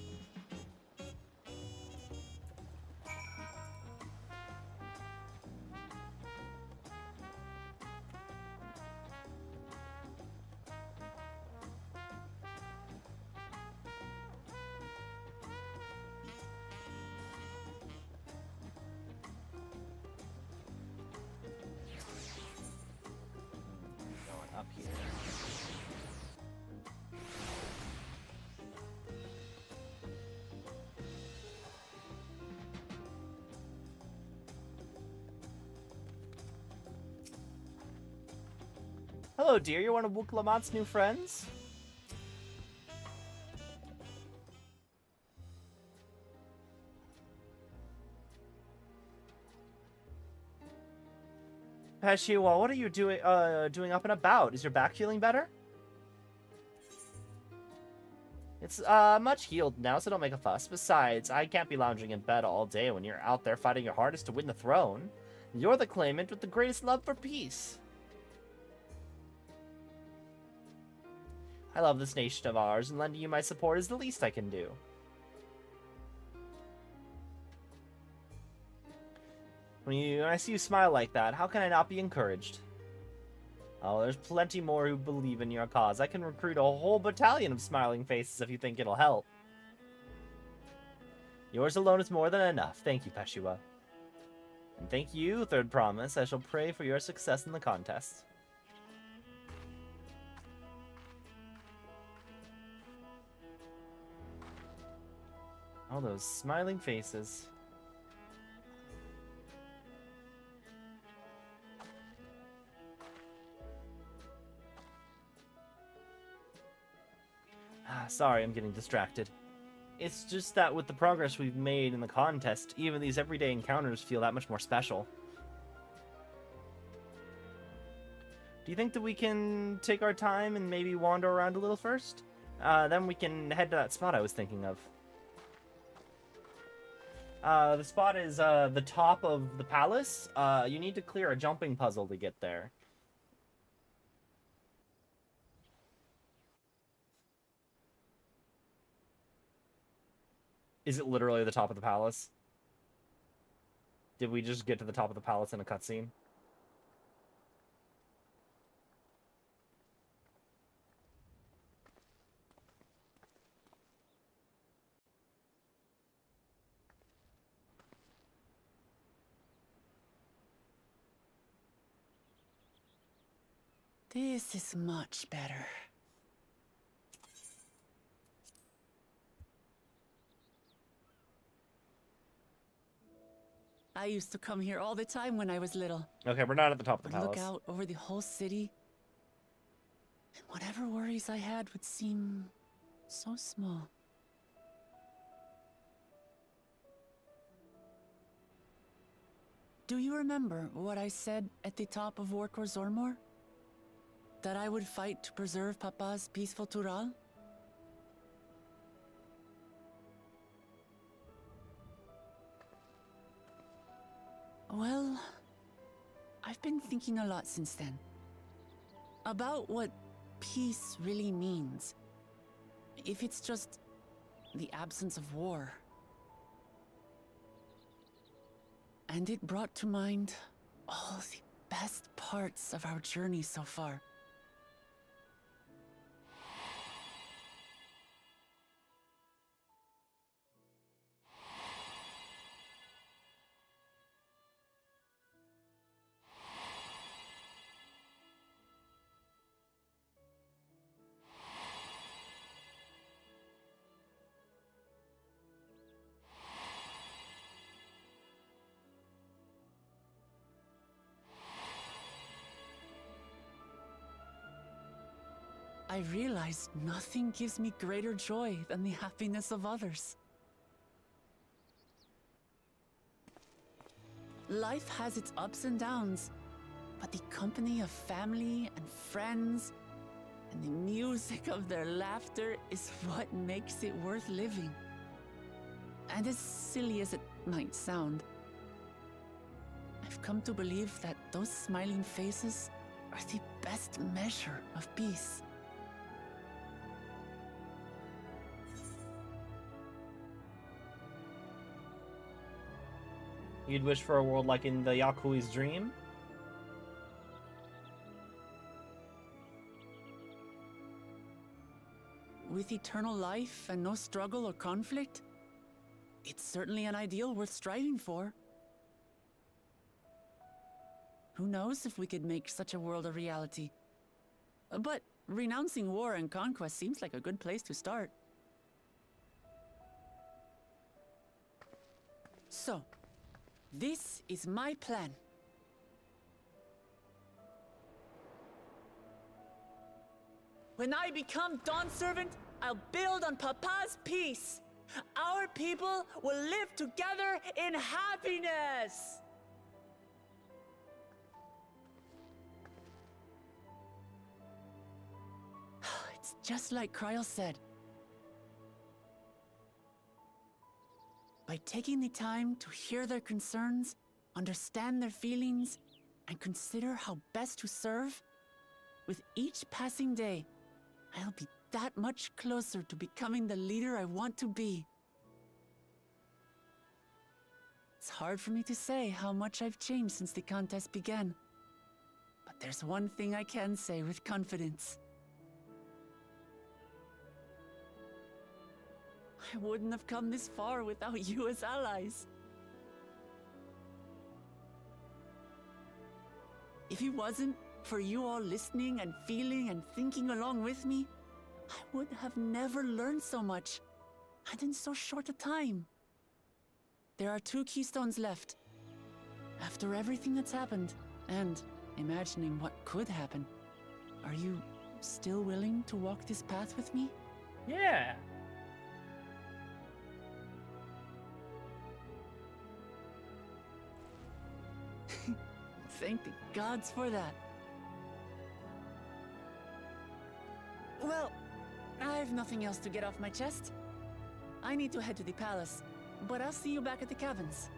Hello, dear. You're one of Wook Lamat's new friends? Peshiwa, what are you doing up and about? Is your back feeling better? It's much healed now, so don't make a fuss. Besides, I can't be lounging in bed all day when you're out there fighting your hardest to win the throne. You're the claimant with the greatest love for peace. I love this nation of ours, and lending you my support is the least I can do. When I see you smile like that, how can I not be encouraged? Oh, there's plenty more who believe in your cause. I can recruit a whole battalion of smiling faces if you think it'll help. Yours alone is more than enough. Thank you, Peshiwa. And thank you, Third Promise. I shall pray for your success in the contest. All those smiling faces. Sorry, I'm getting distracted. It's just that with the progress we've made in the contest, even these everyday encounters feel that much more special. Do you think that we can take our time and maybe wander around a little first? Then we can head to that spot I was thinking of. The spot is the top of the palace. You need to clear a jumping puzzle to get there. Is it literally the top of the palace? Did we just get to the top of the palace in a cutscene? This is much better. I used to come here all the time when I was little. Okay, we're not at the top of the I'd palace. look out over the whole city, and whatever worries I had would seem so small. Do you remember what I said at the top of Orkor Zormor? That I would fight to preserve Papa's peaceful Tural? Well, I've been thinking a lot since then. About what peace really means. If it's just the absence of war. And it brought to mind all the best parts of our journey so far. I realized nothing gives me greater joy than the happiness of others. Life has its ups and downs, but the company of family and friends and the music of their laughter is what makes it worth living. And as silly as it might sound, I've come to believe that those smiling faces are the best measure of peace. You'd wish for a world like in the Yakui's dream? With eternal life and no struggle or conflict, it's certainly an ideal worth striving for. Who knows if we could make such a world a reality? But renouncing war and conquest seems like a good place to start. So, this is my plan. When I become Dawn Servant, I'll build on Papa's peace. Our people will live together in happiness. It's just like Kryl said. By taking the time to hear their concerns, understand their feelings, and consider how best to serve, with each passing day, I'll be that much closer to becoming the leader I want to be. It's hard for me to say how much I've changed since the contest began. But there's one thing I can say with confidence. I wouldn't have come this far without you as allies. If it wasn't for you all listening and feeling and thinking along with me, I would have never learned so much, and in so short a time. There are 2 keystones left. After everything that's happened, and imagining what could happen, are you still willing to walk this path with me? Yeah. Thank the gods for that. Well, I have nothing else to get off my chest. I need to head to the palace, but I'll see you back at the caverns.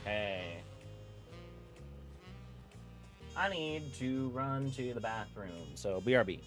Okay. I need to run to the bathroom, so BRB.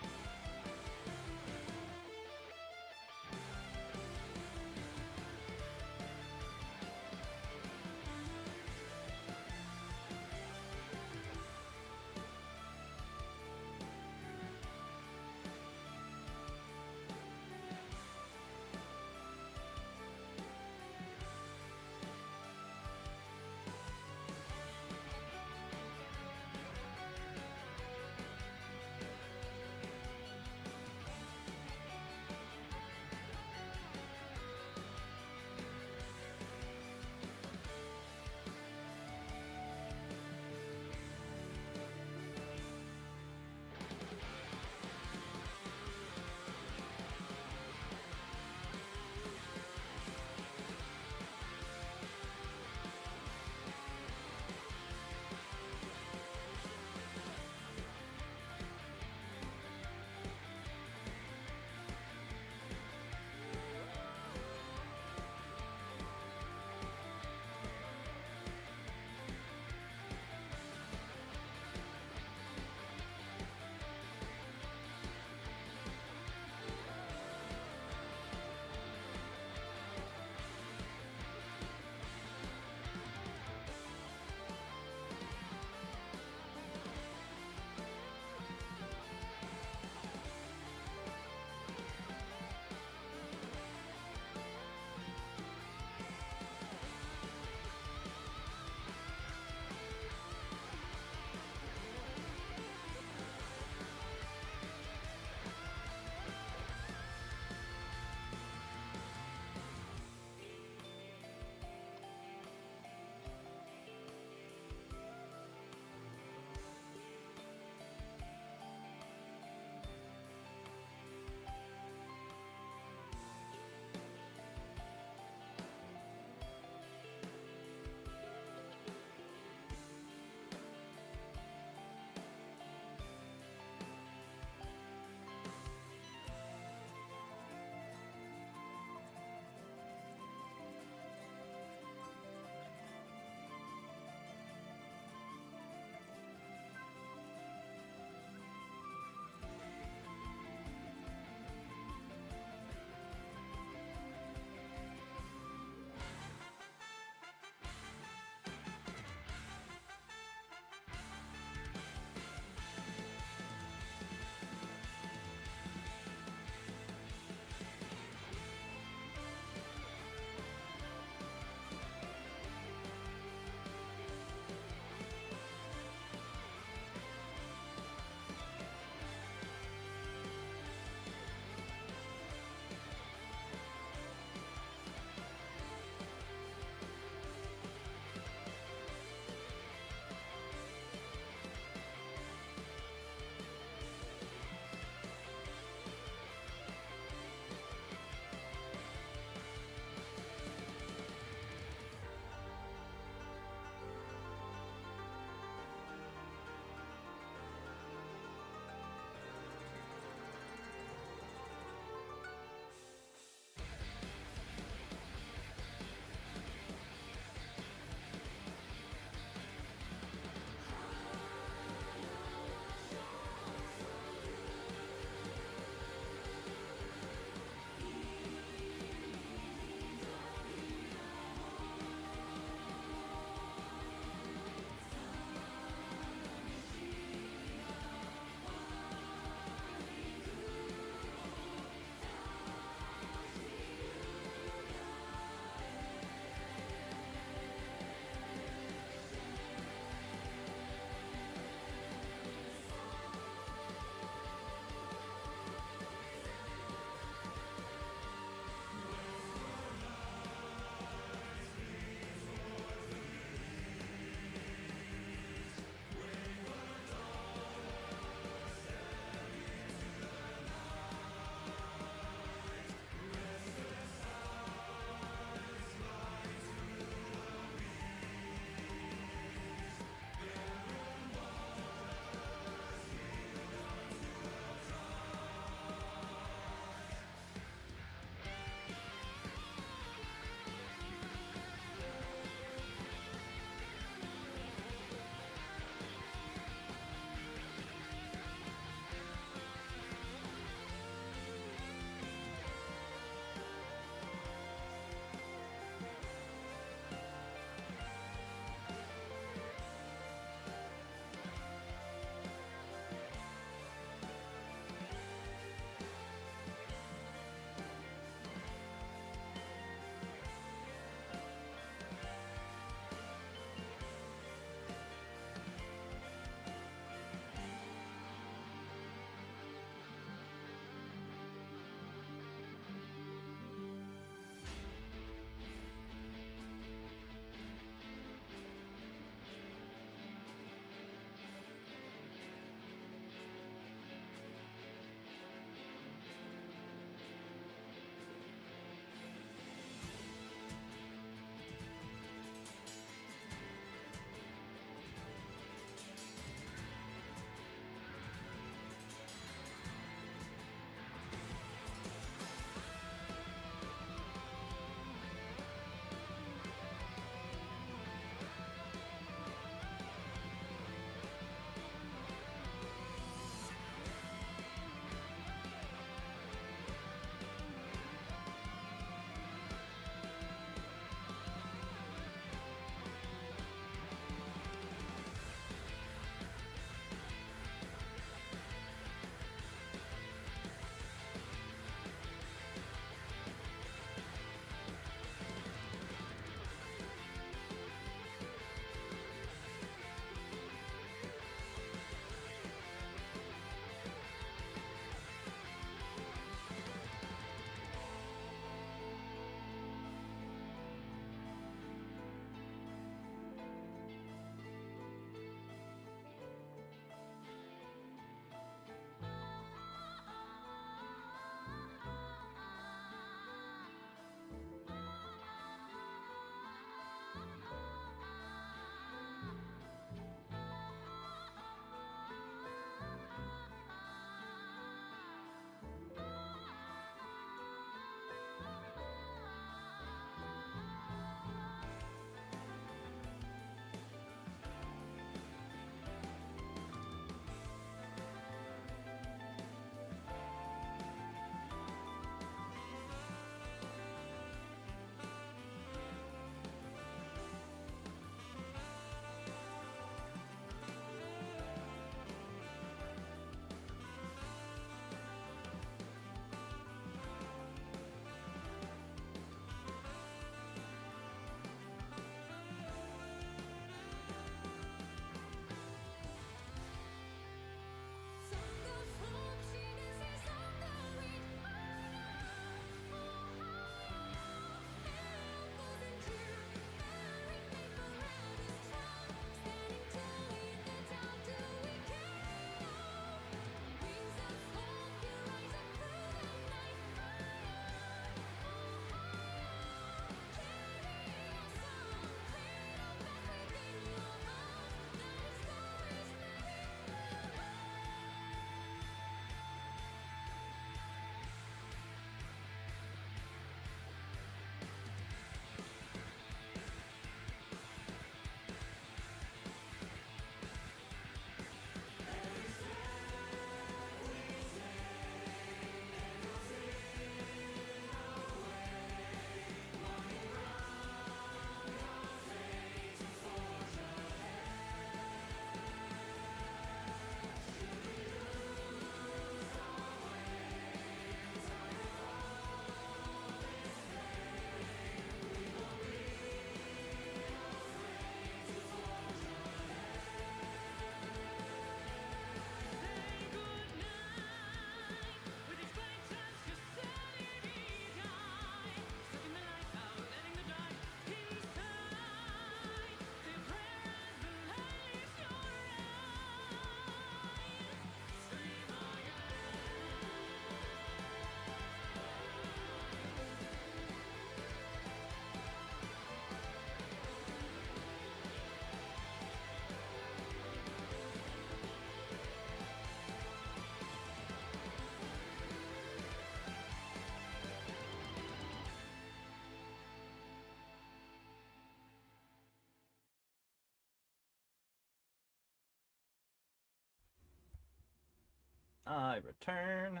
I return.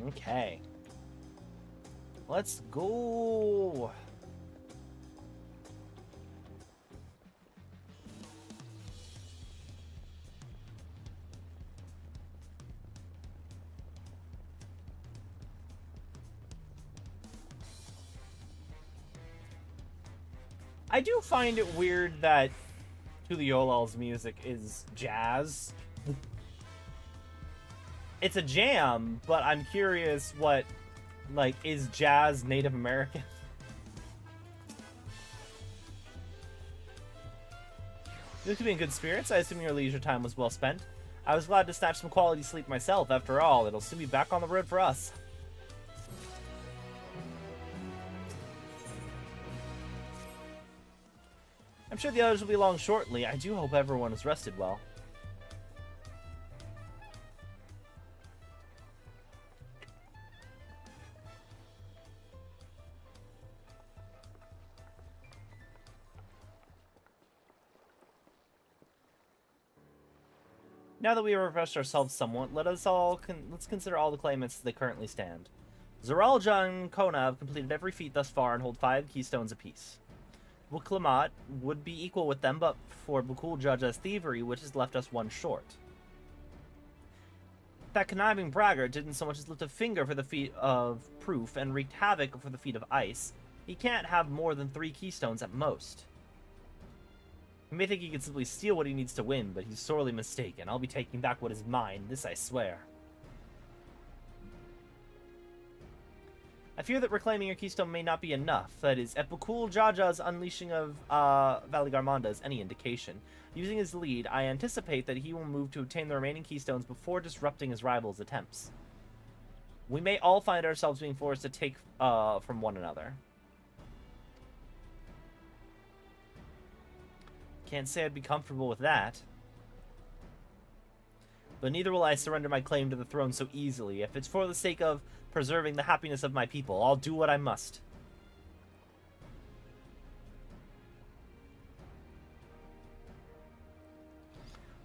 Okay. Let's go. I do find it weird that Tuliyolal's music is jazz. It's a jam, but I'm curious what, like, is jazz Native American? You look to be in good spirits. I assume your leisure time was well spent. I was glad to snatch some quality sleep myself. After all, it'll soon be back on the road for us. I'm sure the others will be along shortly. I do hope everyone has rested well. Now that we have refreshed ourselves somewhat, let's consider all the claimants as they currently stand. Zeralja and Kona have completed every feat thus far and hold 5 keystones apiece. Lamat would be equal with them, but for Bukuljaja's thievery, which has left us 1 short. That conniving braggart didn't so much as lift a finger for the feat of proof and wreaked havoc for the feat of ice. He can't have more than 3 keystones at most. He may think he can simply steal what he needs to win, but he's sorely mistaken. I'll be taking back what is mine, this I swear. I fear that reclaiming your keystone may not be enough. That is, if Bukuljaja's unleashing of Valigarmanda is any indication. Using his lead, I anticipate that he will move to obtain the remaining keystones before disrupting his rival's attempts. We may all find ourselves being forced to take from one another. Can't say I'd be comfortable with that. But neither will I surrender my claim to the throne so easily. If it's for the sake of preserving the happiness of my people, I'll do what I must.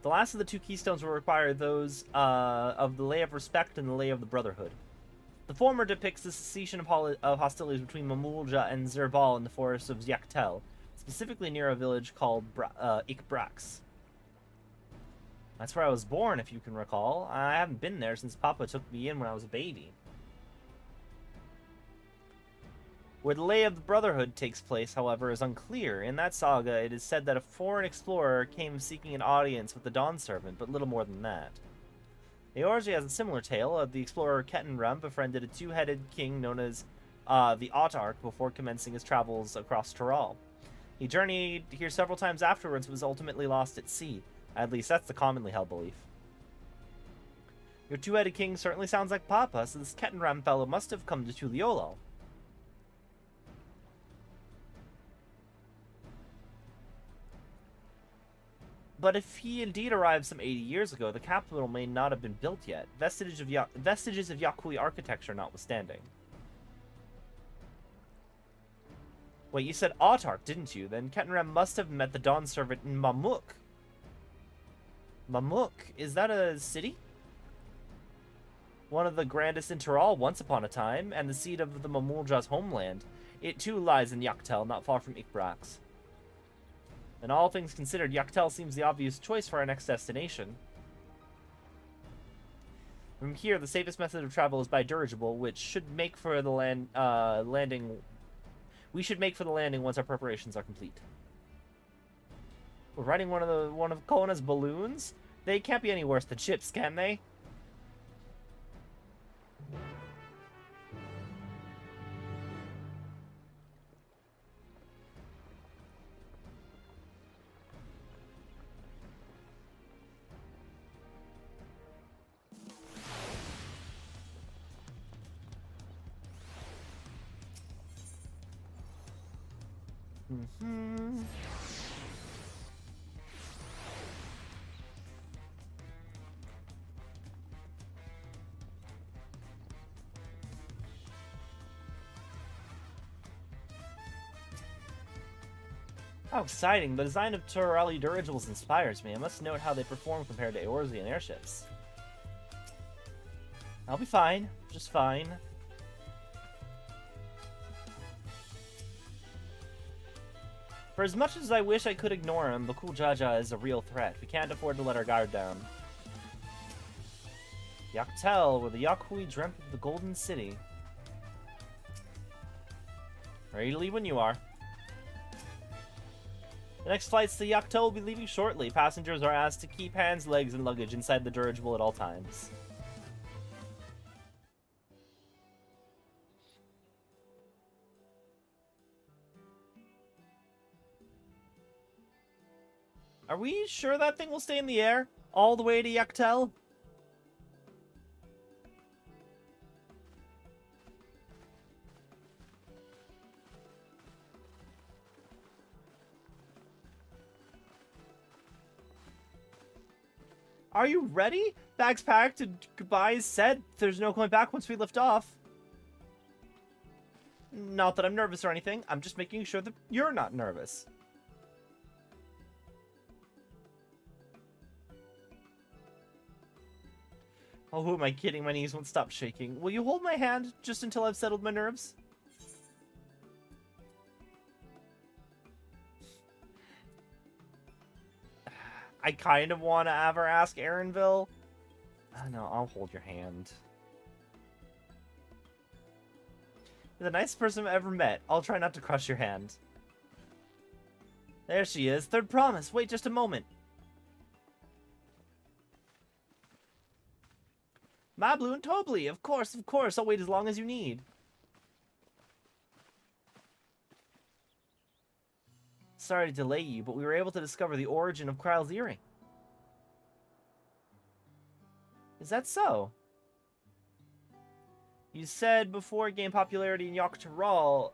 The last of the 2 keystones will require those of the Lay of Respect and the Lay of the Brotherhood. The former depicts the cessation of hostilities between Mamulja and Zerbal in the forests of Yaktel, specifically near a village called Ikbrax. That's where I was born, if you can recall. I haven't been there since Papa took me in when I was a baby. Where the Lay of the Brotherhood takes place, however, is unclear. In that saga, it is said that a foreign explorer came seeking an audience with the Dawn Servant, but little more than that. Eorzi has a similar tale. The explorer Ketenram befriended a 2-headed king known as the Autarch before commencing his travels across Tural. He journeyed here several times afterwards, but was ultimately lost at sea. At least that's the commonly held belief. Your 2-headed king certainly sounds like Papa, so this Ketenram fellow must have come to Tuliolal. But if he indeed arrived some 80 years ago, the capital may not have been built yet, vestiges of Yakui architecture notwithstanding. Wait, you said Autarch, didn't you? Then Ketenram must have met the Dawn Servant in Mamuk. Mamuk? Is that a city? One of the grandest in Tural once upon a time, and the seat of the Mamulja's homeland. It too lies in Yaktel, not far from Ikbrax. And all things considered, Yaktel seems the obvious choice for our next destination. From here, the safest method of travel is by dirigible, which should make for the landing. We should make for the landing once our preparations are complete. We're riding one of Kona's balloons? They can't be any worse than ships, can they? Mm-hmm. How exciting. The design of Tural dirigibles inspires me. I must note how they perform compared to Eorzean airships. I'll be fine. Just fine. For as much as I wish I could ignore him, Bakul Jaja is a real threat. We can't afford to let our guard down. Yaktel, where the Yakhui dreamt of the Golden City. Ready to leave when you are. The next flights to Yaktel will be leaving shortly. Passengers are asked to keep hands, legs, and luggage inside the dirigible at all times. Are we sure that thing will stay in the air all the way to Yaktel? Are you ready? Bags packed and goodbyes said. There's no going back once we lift off. Not that I'm nervous or anything. I'm just making sure that you're not nervous. Oh, who am I kidding? My knees won't stop shaking. Will you hold my hand just until I've settled my nerves? I kind of want to have her ask Aaronville. No, I'll hold your hand. You're the nicest person I've ever met. I'll try not to crush your hand. There she is. Third promise. Wait just a moment. Mablu and Tobli. Of course, of course. I'll wait as long as you need. Sorry to delay you, but we were able to discover the origin of Kryl's earring. Is that so? You said before it gained popularity in Tural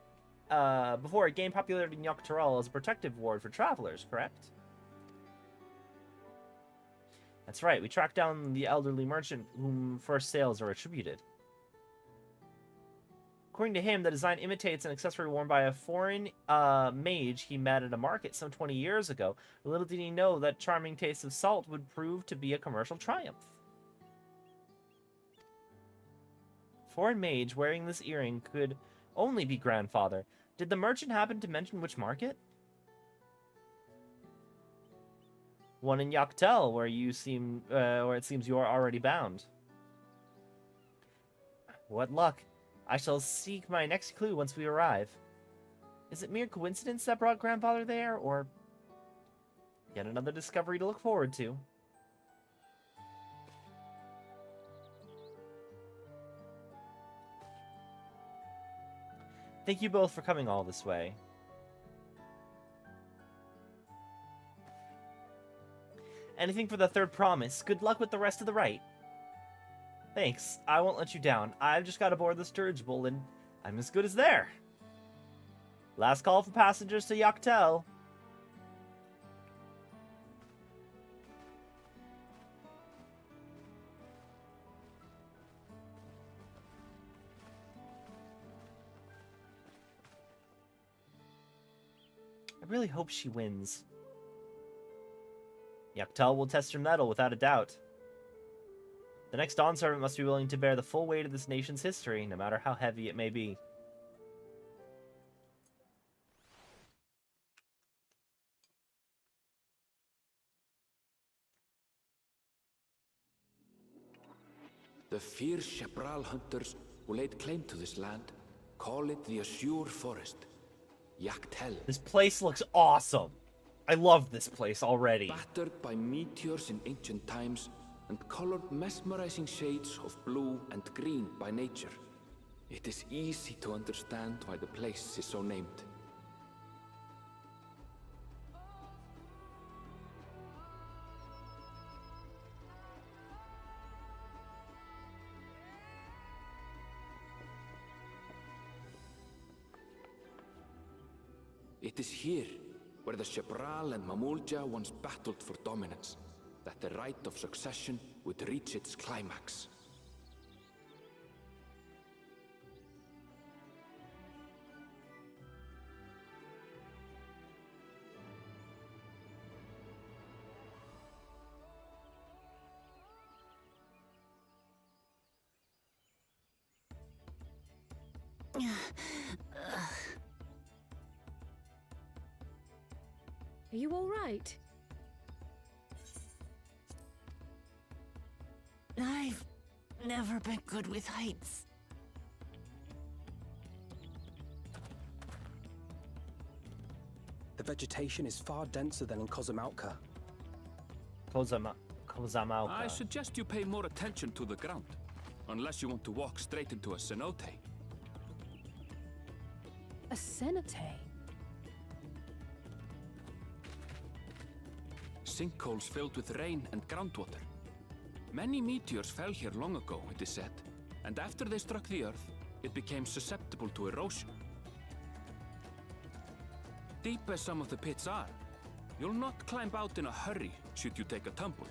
as a protective ward for travelers, correct? That's right, we tracked down the elderly merchant whom first sales are attributed. According to him, the design imitates an accessory worn by a foreign mage he met at a market some 20 years ago. Little did he know that charming taste of salt would prove to be a commercial triumph. Foreign mage wearing this earring could only be grandfather. Did the merchant happen to mention which market? One in Yaktel, where it seems you are already bound. What luck! I shall seek my next clue once we arrive. Is it mere coincidence that brought grandfather there, or yet another discovery to look forward to? Thank you both for coming all this way. Anything for the third promise. Good luck with the rest of the rite. Thanks. I won't let you down. I've just got aboard this dirigible, and I'm as good as there. Last call for passengers to Yaktel. I really hope she wins. Yaktel will test her mettle without a doubt. The next Dawn Servant must be willing to bear the full weight of this nation's history, no matter how heavy it may be. The fierce Shepral hunters who laid claim to this land call it the Azure Forest, Yaktel. This place looks awesome. I love this place already. Battered by meteors in ancient times and colored mesmerizing shades of blue and green by nature, it is easy to understand why the place is so named. It is here, where the Shepral and Mamulja once battled for dominance, that the right of succession would reach its climax. Are you all right? I've never been good with heights. The vegetation is far denser than in Kozamauka. Kozamauka. I suggest you pay more attention to the ground, unless you want to walk straight into a cenote. A cenote? Sinkholes filled with rain and groundwater. Many meteors fell here long ago, it is said, and after they struck the Earth, it became susceptible to erosion. Deep as some of the pits are, you'll not climb out in a hurry should you take a tumble.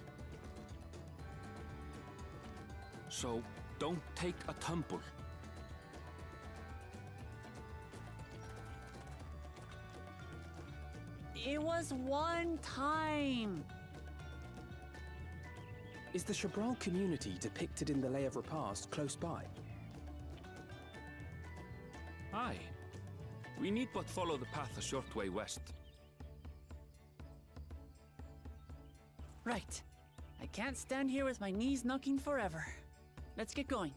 So, don't take a tumble. It was one time. Is the Shabral community depicted in the Lay of Repast close by? Aye. We need but follow the path a short way west. Right. I can't stand here with my knees knocking forever. Let's get going.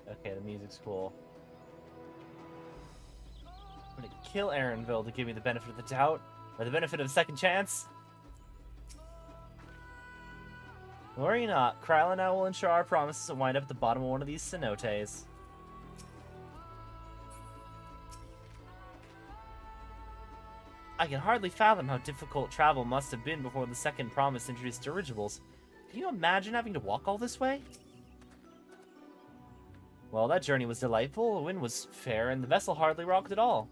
Okay, the music's cool. I'm gonna kill Aaronville to give me the benefit of the doubt, or the benefit of a second chance. Worry not, Kryla and I will ensure our promises to wind up at the bottom of one of these cenotes. I can hardly fathom how difficult travel must have been before the second promise introduced dirigibles. Can you imagine having to walk all this way? Well, that journey was delightful, the wind was fair, and the vessel hardly rocked at all.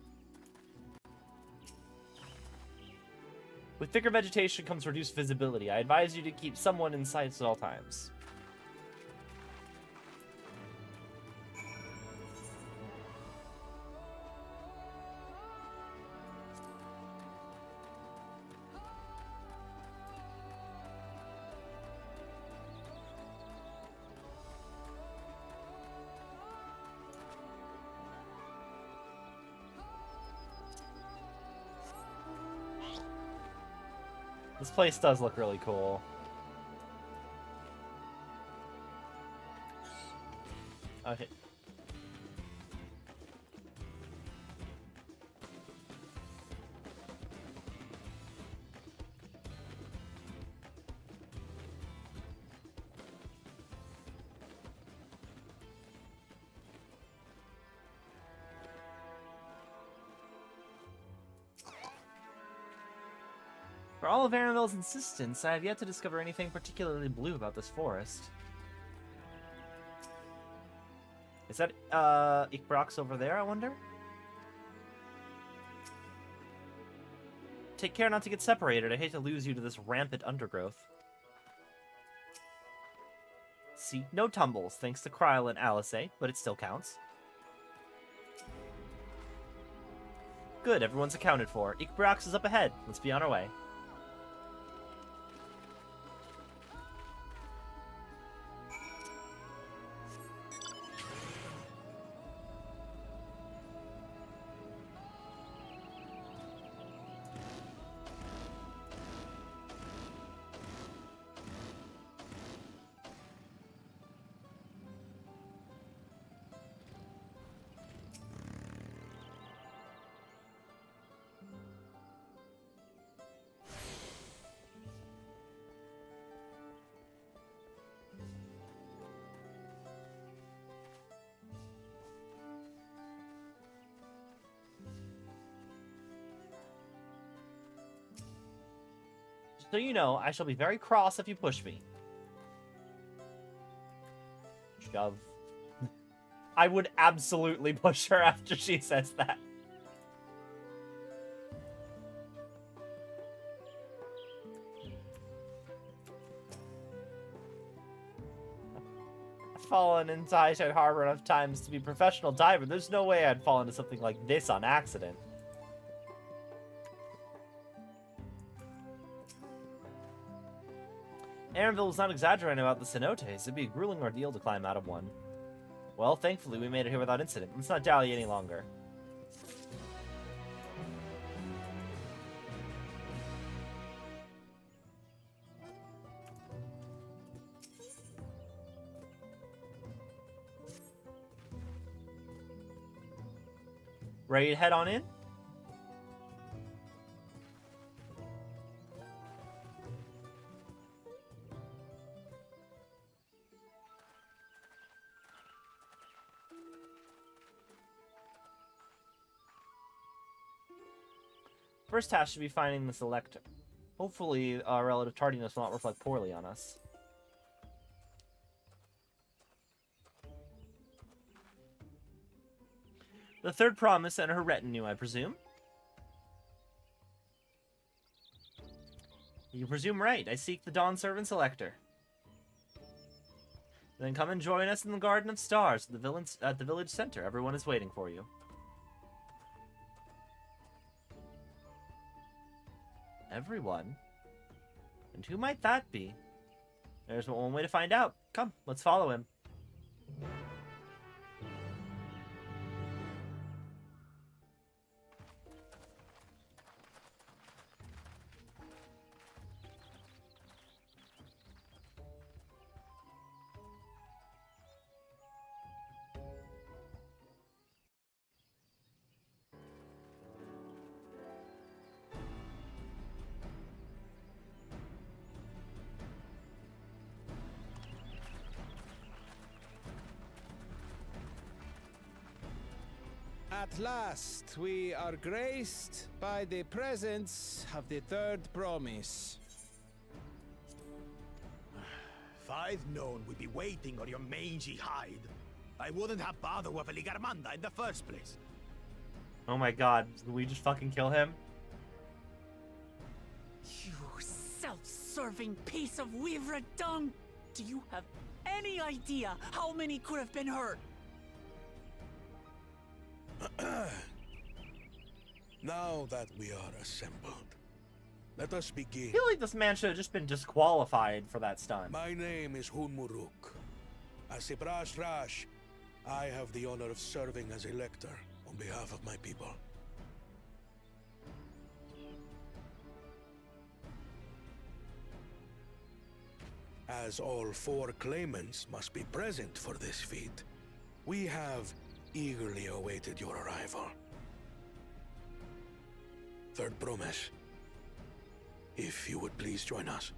With thicker vegetation comes reduced visibility. I advise you to keep someone in sight at all times. This place does look really cool. Okay. For all of Aaronville's insistence, I have yet to discover anything particularly blue about this forest. Is that, Ikbrox over there, I wonder? Take care not to get separated. I hate to lose you to this rampant undergrowth. See, no tumbles, thanks to Kryla and Alice, but it still counts. Good, everyone's accounted for. Ikbrox is up ahead. Let's be on our way. So you know, I shall be very cross if you push me. Shove. I would absolutely push her after she says that. fallen into Hightide Harbor enough times to be a professional diver. There's no way I'd fall into something like this on accident. Aaronville was not exaggerating about the cenotes. It'd be a grueling ordeal to climb out of one. Well, thankfully we made it here without incident. Let's not dally any longer. Ready to head on in? First task should be finding the selector. Hopefully, our relative tardiness will not reflect poorly on us. The third promise and her retinue, I presume? You presume right. I seek the Dawn Servant Selector. Then come and join us in the Garden of Stars at the village center. Everyone is waiting for you. Everyone? And who might that be? There's one way to find out. Come, let's follow him. At last, we are graced by the presence of the third promise. If I'd known we'd be waiting on your mangy hide, I wouldn't have bothered with a Ligarmanda in the first place. Oh my god, did we just fucking kill him? You self-serving piece of weaver dung! Do you have any idea how many could have been hurt? Now that we are assembled, let us begin. I feel like this man should have just been disqualified for that stunt. My name is Hunmuruk. As a Brash Rash, I have the honor of serving as a lector on behalf of my people. As all four claimants must be present for this feat, we have eagerly awaited your arrival. Third promise, if you would please join us.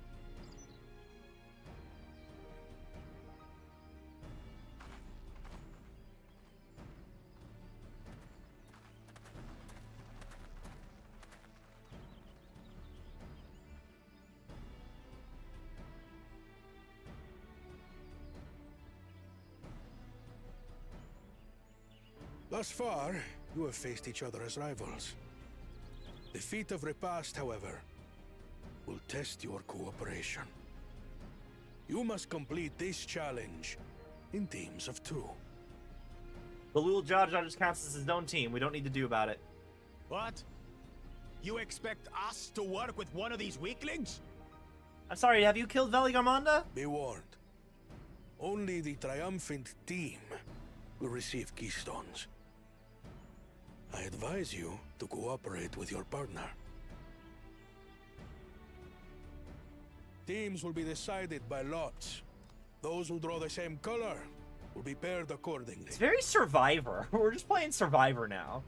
Thus far, you have faced each other as rivals. The feat of repast, however, will test your cooperation. You must complete this challenge in teams of 2. The Lul Jar Jar just counts as his own team. We don't need to do about it. What? You expect us to work with one of these weaklings? I'm sorry, have you killed Veligarmanda? Be warned. Only the triumphant team will receive keystones. I advise you to cooperate with your partner. Teams will be decided by lots. Those who draw the same color will be paired accordingly. It's very Survivor. We're just playing Survivor now.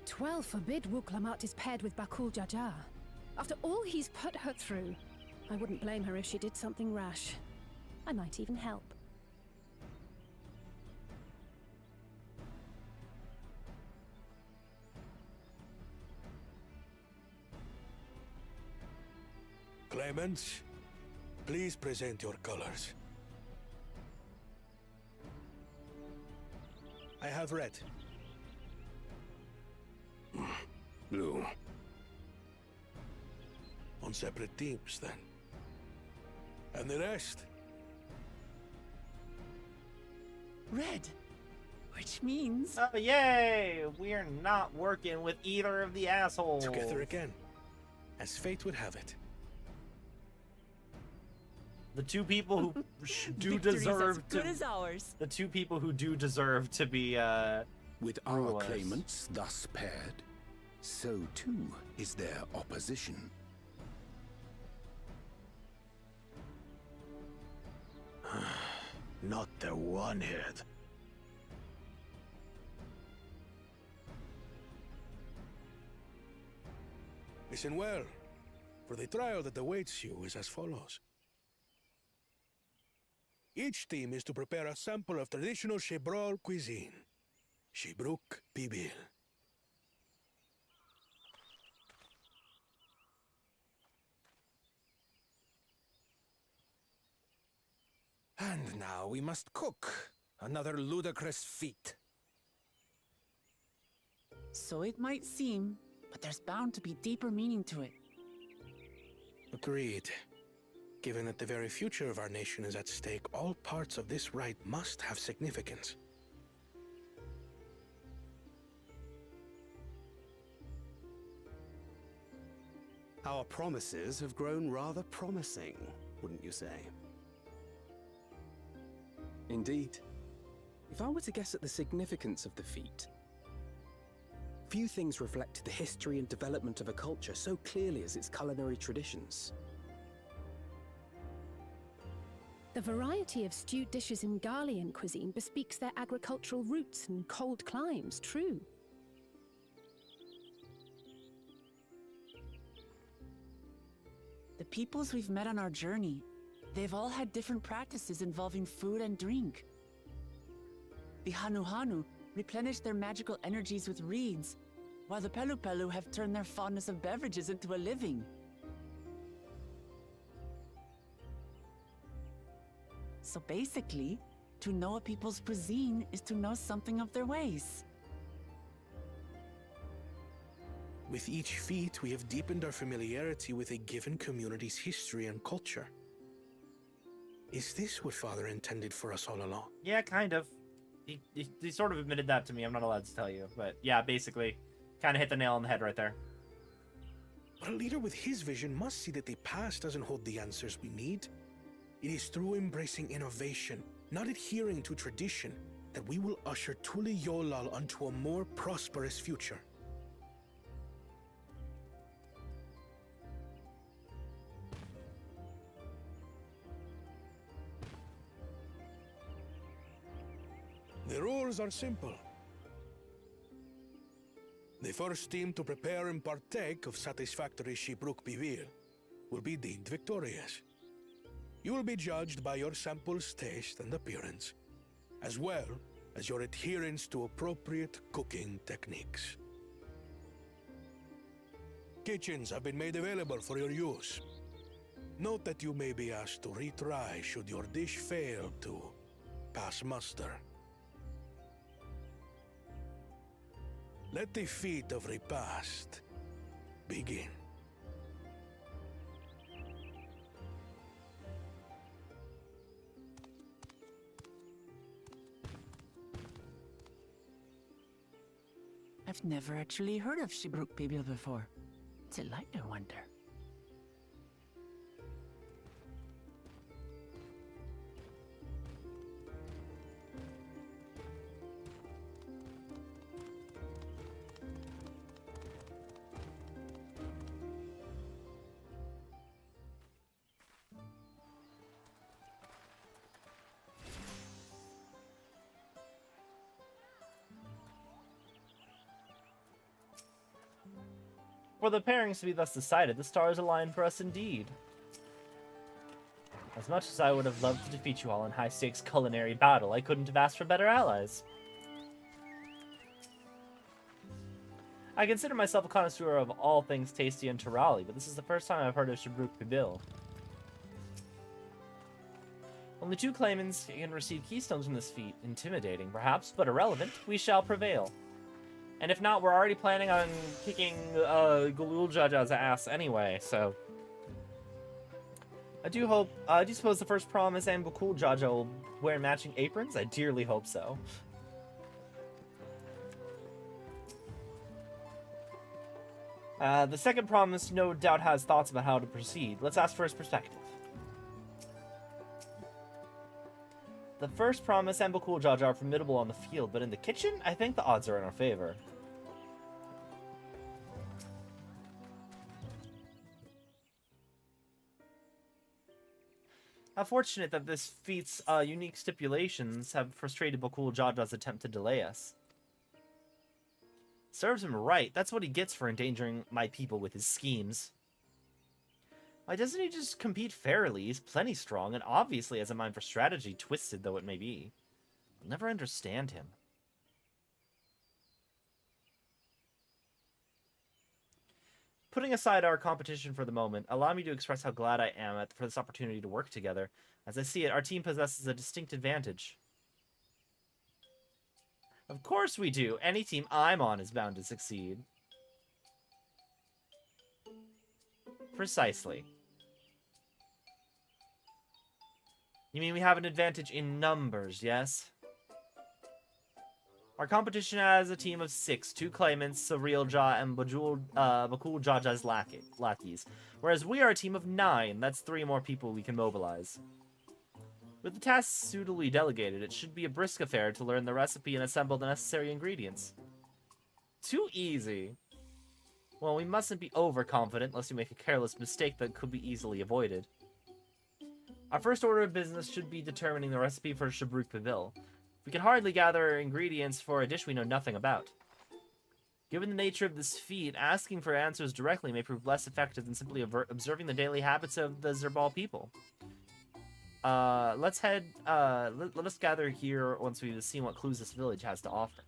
Twelve forbid Lamat is paired with Bakul Jajar. After all he's put her through, I wouldn't blame her if she did something rash. I might even help. Claimants, please present your colors. I have read. Blue. On separate teams, then. And the rest? Red. Which means... Oh, yay! We're not working with either of the assholes. Together again, as fate would have it. The two people who do Victory's deserve as good to... as ours. The two people who do deserve to be, With our rulers. claimants thus paired, so too is their opposition. Not the one-head. Listen well, for the trial that awaits you is as follows. Each team is to prepare a sample of traditional Chebral cuisine. Shibruk Pibil. And now we must cook. Another ludicrous feat. So it might seem, but there's bound to be deeper meaning to it. Agreed. Given that the very future of our nation is at stake, all parts of this rite must have significance. Our promises have grown rather promising, wouldn't you say? Indeed. If I were to guess at the significance of the feat, few things reflect the history and development of a culture so clearly as its culinary traditions. The variety of stewed dishes in Garlean cuisine bespeaks their agricultural roots and cold climes, true. The peoples we've met on our journey, they've all had different practices involving food and drink. The Hanu replenish their magical energies with reeds, while the Pelu have turned their fondness of beverages into a living. So basically, to know a people's cuisine is to know something of their ways. With each feat, we have deepened our familiarity with a given community's history and culture. Is this what Father intended for us all along? Yeah, kind of. He sort of admitted that to me. I'm not allowed to tell you. But yeah, basically, kind of hit the nail on the head right there. But a leader with his vision must see that the past doesn't hold the answers we need. It is through embracing innovation, not adhering to tradition, that we will usher Tuli Yolal onto a more prosperous future. The rules are simple. The first team to prepare and partake of satisfactory Shibruk Bivir will be deemed victorious. You will be judged by your sample's taste and appearance, as well as your adherence to appropriate cooking techniques. Kitchens have been made available for your use. Note that you may be asked to retry should your dish fail to pass muster. Let the feat of repast begin. I've never actually heard of Shibruk Pibil before. It's a lighter wonder. For the pairings to be thus decided, the stars align for us indeed. As much as I would have loved to defeat you all in high-stakes culinary battle, I couldn't have asked for better allies. I consider myself a connoisseur of all things tasty and Turali, but this is the first time I've heard of Shibruk Pibil. Only 2 claimants can receive keystones from this feat. Intimidating, perhaps, but irrelevant. We shall prevail. And if not, we're already planning on kicking Gulul Jaja's ass anyway, so... I do suppose the first promise and Bakul Jaja will wear matching aprons? I dearly hope so. The second promise no doubt has thoughts about how to proceed. Let's ask for his perspective. The first promise and Bakul Jaja are formidable on the field, but in the kitchen, I think the odds are in our favor. How fortunate that this feat's unique stipulations have frustrated Bakul Jaja's attempt to delay us. Serves him right. That's what he gets for endangering my people with his schemes. Why doesn't he just compete fairly? He's plenty strong and obviously has a mind for strategy, twisted though it may be. I'll never understand him. Putting aside our competition for the moment, allow me to express how glad I am for this opportunity to work together. As I see it, our team possesses a distinct advantage. Of course we do. Any team I'm on is bound to succeed. Precisely. You mean we have an advantage in numbers, yes? Our competition has a team of 6, 2 claimants, Sarilja and Bakul Jaja's lackeys, whereas we are a team of 9, that's 3 more people we can mobilize. With the tasks suitably delegated, it should be a brisk affair to learn the recipe and assemble the necessary ingredients. Too easy. Well, we mustn't be overconfident, lest we make a careless mistake that could be easily avoided. Our first order of business should be determining the recipe for Shabruk Pavil. We can hardly gather ingredients for a dish we know nothing about. Given the nature of this feat, asking for answers directly may prove less effective than simply observing the daily habits of the Zerbal people. Let us gather here once we've seen what clues this village has to offer.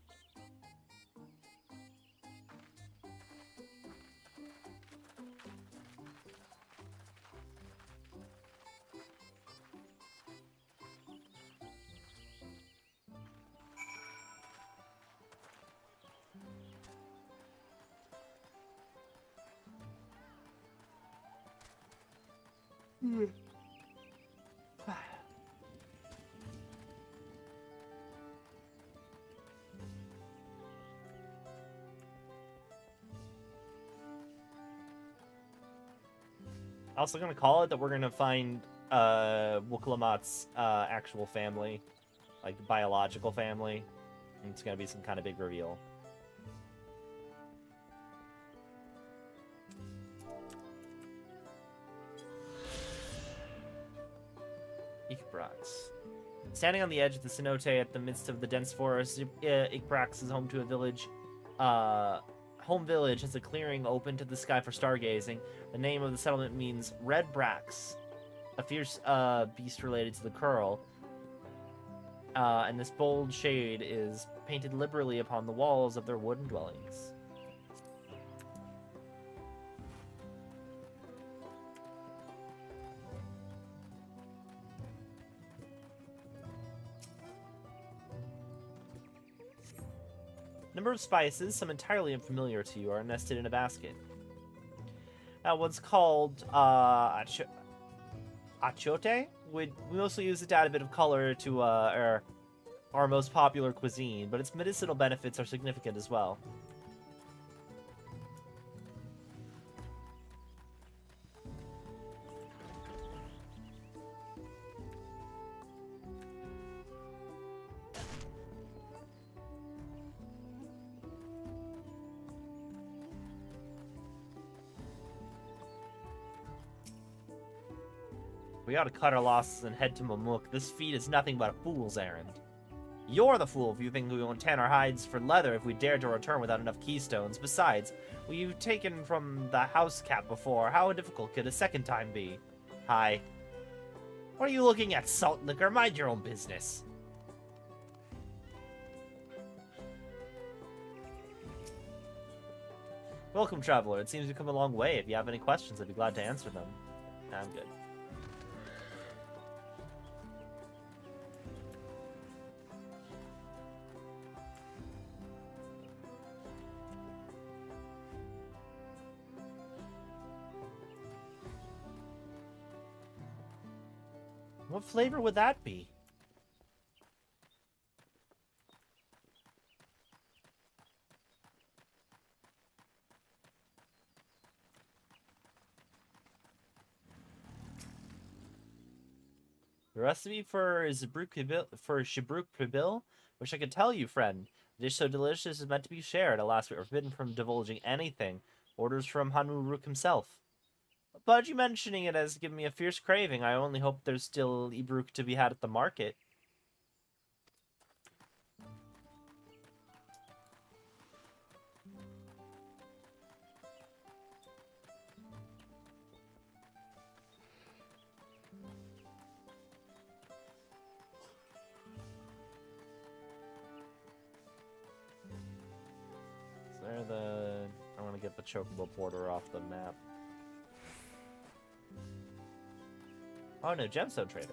Also gonna call it that we're gonna find Lamat's actual family, like biological family, and it's gonna be some kind of big reveal. Ikbrax. Standing on the edge of the cenote at the midst of the dense forest, Ikbrax is home to a village. Home village has a clearing open to the sky for stargazing. The name of the settlement means Red Brax, a fierce beast related to the Curl. And this bold shade is painted liberally upon the walls of their wooden dwellings. Number of spices, some entirely unfamiliar to you, are nested in a basket. Now, what's called achote, we mostly use it to add a bit of color to our most popular cuisine, but its medicinal benefits are significant as well. We ought to cut our losses and head to Mamuk. This feat is nothing but a fool's errand. You're the fool if you think we won't tan our hides for leather if we dare to return without enough keystones. Besides, we've taken from the house cap before. How difficult could a second time be? Hi. What are you looking at, salt liquor? Mind your own business. Welcome, traveler. It seems you've come a long way. If you have any questions, I'd be glad to answer them. I'm good. What flavor would that be? The recipe for Shibruk Pibil? Wish I could tell you, friend. A dish so delicious is meant to be shared. Alas, we are forbidden from divulging anything. Orders from Hanuruk himself. But you mentioning it has given me a fierce craving. I only hope there's still Ibruk to be had at the market. I want to get the chocobo border off the map. Oh no, gemstone trader.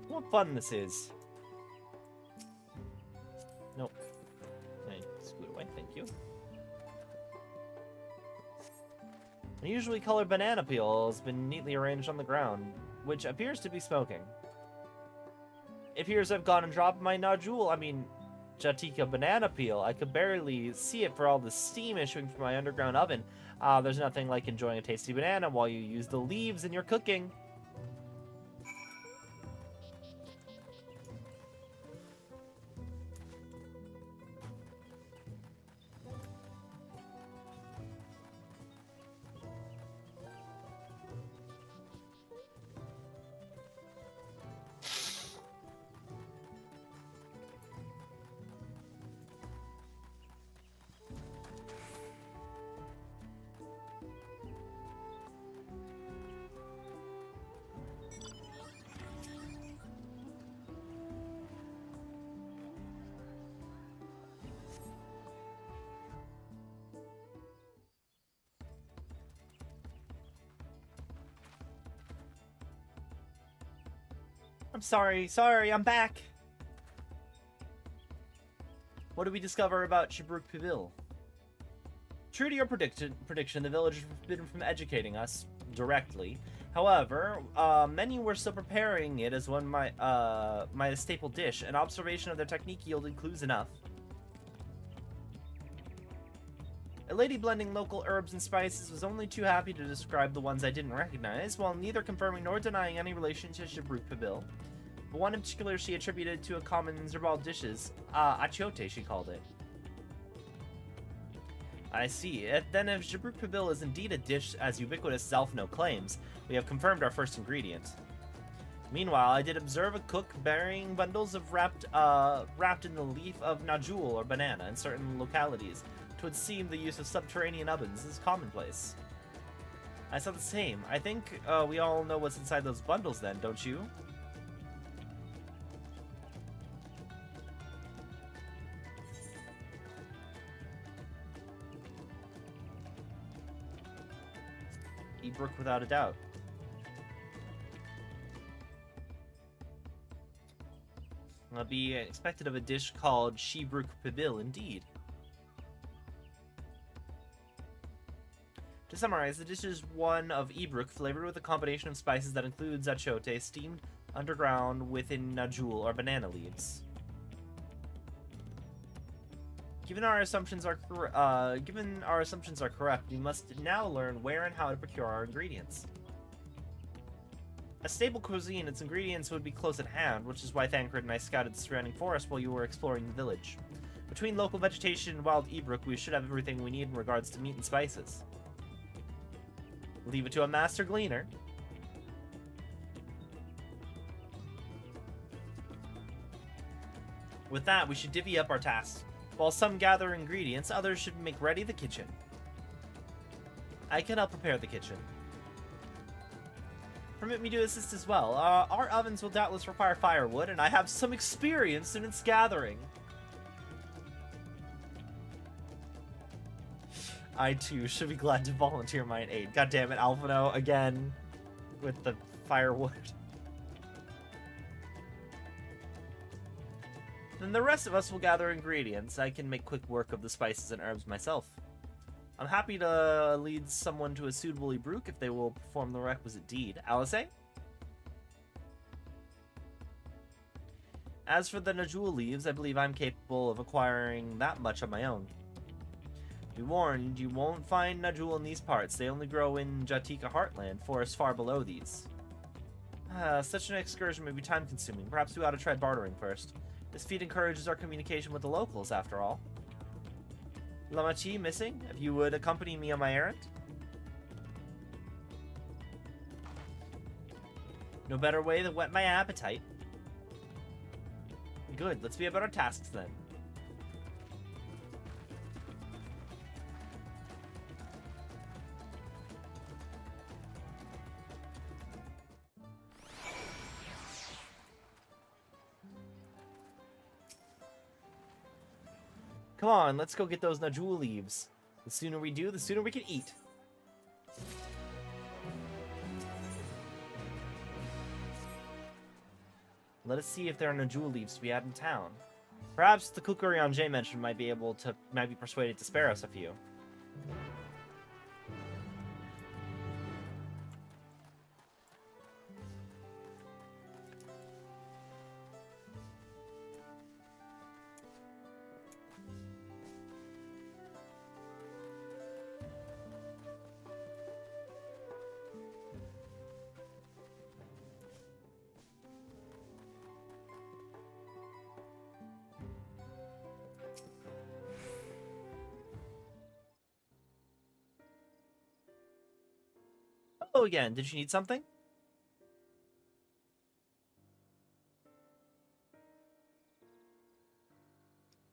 What fun this is. Nope. Okay, scoot away, thank you. An usually colored banana peel has been neatly arranged on the ground, which appears to be smoking. It appears I've gone and dropped my Jatika banana peel. I could barely see it for all the steam issuing from my underground oven. There's nothing like enjoying a tasty banana while you use the leaves in your cooking. I'm sorry, I'm back! What did we discover about Shibruk Pibil? True to your prediction, the village is forbidden from educating us directly. However, many were still preparing it as my staple dish. An observation of their technique yielded clues enough. A lady blending local herbs and spices was only too happy to describe the ones I didn't recognize, while neither confirming nor denying any relation to Shibruk Pibil. But one in particular she attributed to a common Zerbal dishes, achiote she called it. I see. Then if Shibruk Pibil is indeed a dish as ubiquitous as Alphino claims, we have confirmed our first ingredient. Meanwhile, I did observe a cook burying bundles of wrapped in the leaf of najul or banana in certain localities. It would seem the use of subterranean ovens is commonplace. I saw the same. I think we all know what's inside those bundles then, don't you? Ebruk without a doubt. I'll be expected of a dish called Shibruk Pibil indeed. To summarize, the dish is one of Ebruk flavored with a combination of spices that includes achiote steamed underground within najul or banana leaves. Given our assumptions are correct, we must now learn where and how to procure our ingredients. A stable cuisine, its ingredients would be close at hand, which is why Thancred and I scouted the surrounding forest while you were exploring the village. Between local vegetation and wild Ebruk, we should have everything we need in regards to meat and spices. Leave it to a master gleaner. With that, we should divvy up our tasks. While some gather ingredients, others should make ready the kitchen. I can help prepare the kitchen. Permit me to assist as well. Our ovens will doubtless require firewood, and I have some experience in its gathering. I too should be glad to volunteer my aid. God damn it, Alphino, again, with the firewood. Then the rest of us will gather ingredients. I can make quick work of the spices and herbs myself. I'm happy to lead someone to a suitable Ibruk if they will perform the requisite deed. Alice? As for the Najul leaves, I believe I'm capable of acquiring that much on my own. Be warned, you won't find Najul in these parts. They only grow in Jatika Heartland, forests far below these. Such an excursion may be time-consuming. Perhaps we ought to try bartering first. This feat encourages our communication with the locals, after all. Lamat missing? If you would accompany me on my errand? No better way to whet my appetite. Good, let's be about our tasks then. Come on, let's go get those Najul leaves. The sooner we do, the sooner we can eat. Let us see if there are Najul leaves to be had in town. Perhaps the Kukurion J mentioned might be persuaded to spare us a few. Oh, again, did you need something?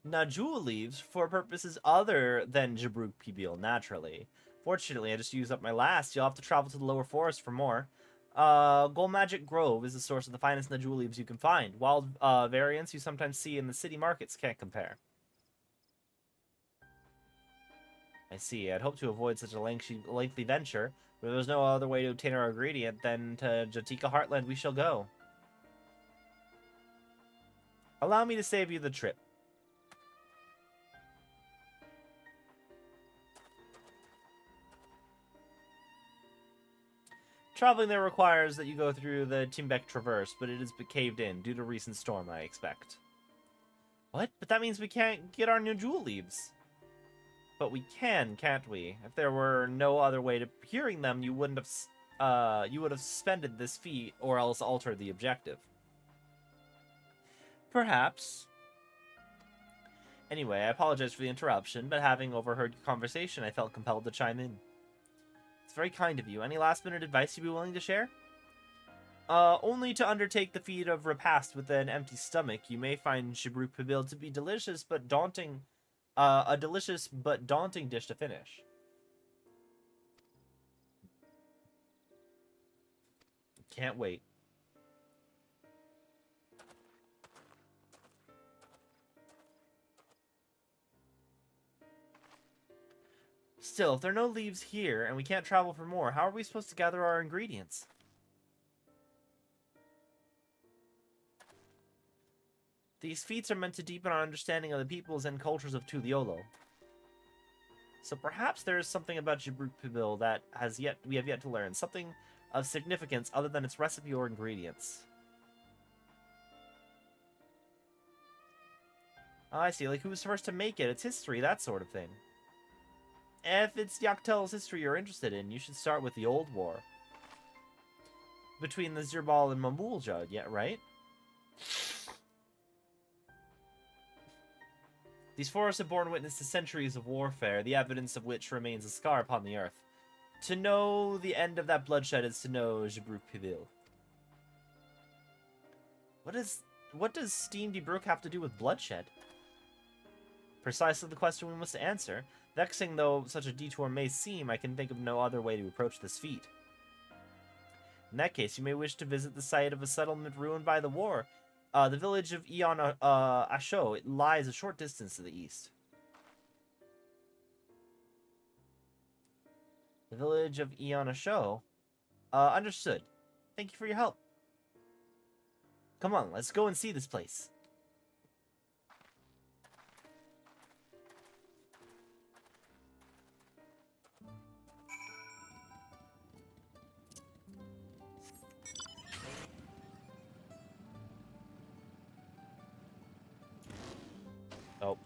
Najul leaves for purposes other than Jabruk Pibil, naturally. Fortunately, I just used up my last. You'll have to travel to the lower forest for more. Gold Magic Grove is the source of the finest Najul leaves you can find. Wild variants you sometimes see in the city markets can't compare. I see. I'd hope to avoid such a lengthy venture, but if there's no other way to obtain our ingredient, then to Jatika Heartland we shall go. Allow me to save you the trip. Traveling there requires that you go through the Timbek Traverse, but it has been caved in due to recent storm, I expect. What? But that means we can't get our Najul leaves. But we can, can't we? If there were no other way to procuring them, you would have suspended this feat or else altered the objective. Perhaps. Anyway, I apologize for the interruption, but having overheard your conversation, I felt compelled to chime in. It's very kind of you. Any last-minute advice you'd be willing to share? Only to undertake the feat of repast with an empty stomach. You may find Jabruk Pibil to be delicious but daunting. A delicious but daunting dish to finish. Can't wait. Still, if there are no leaves here and we can't travel for more, how are we supposed to gather our ingredients? These feats are meant to deepen our understanding of the peoples and cultures of Tuliolo. So perhaps there is something about Jabruk Pibil that we have yet to learn, something of significance other than its recipe or ingredients. Oh, I see, like who was first to make it, its history, that sort of thing. If it's Yaktel's history you're interested in, you should start with the Old War. Between the Zirbal and Mamulja, yeah, right? These forests have borne witness to centuries of warfare, the evidence of which remains a scar upon the earth. To know the end of that bloodshed is to know Jabruk Pibil. What does Steam Brook have to do with bloodshed? Precisely the question we must answer. Vexing though such a detour may seem, I can think of no other way to approach this feat. In that case, you may wish to visit the site of a settlement ruined by the war. The village of Ion Asho. It lies a short distance to the east. The village of Iona Show. Understood. Thank you for your help. Come on, let's go and see this place. Oh.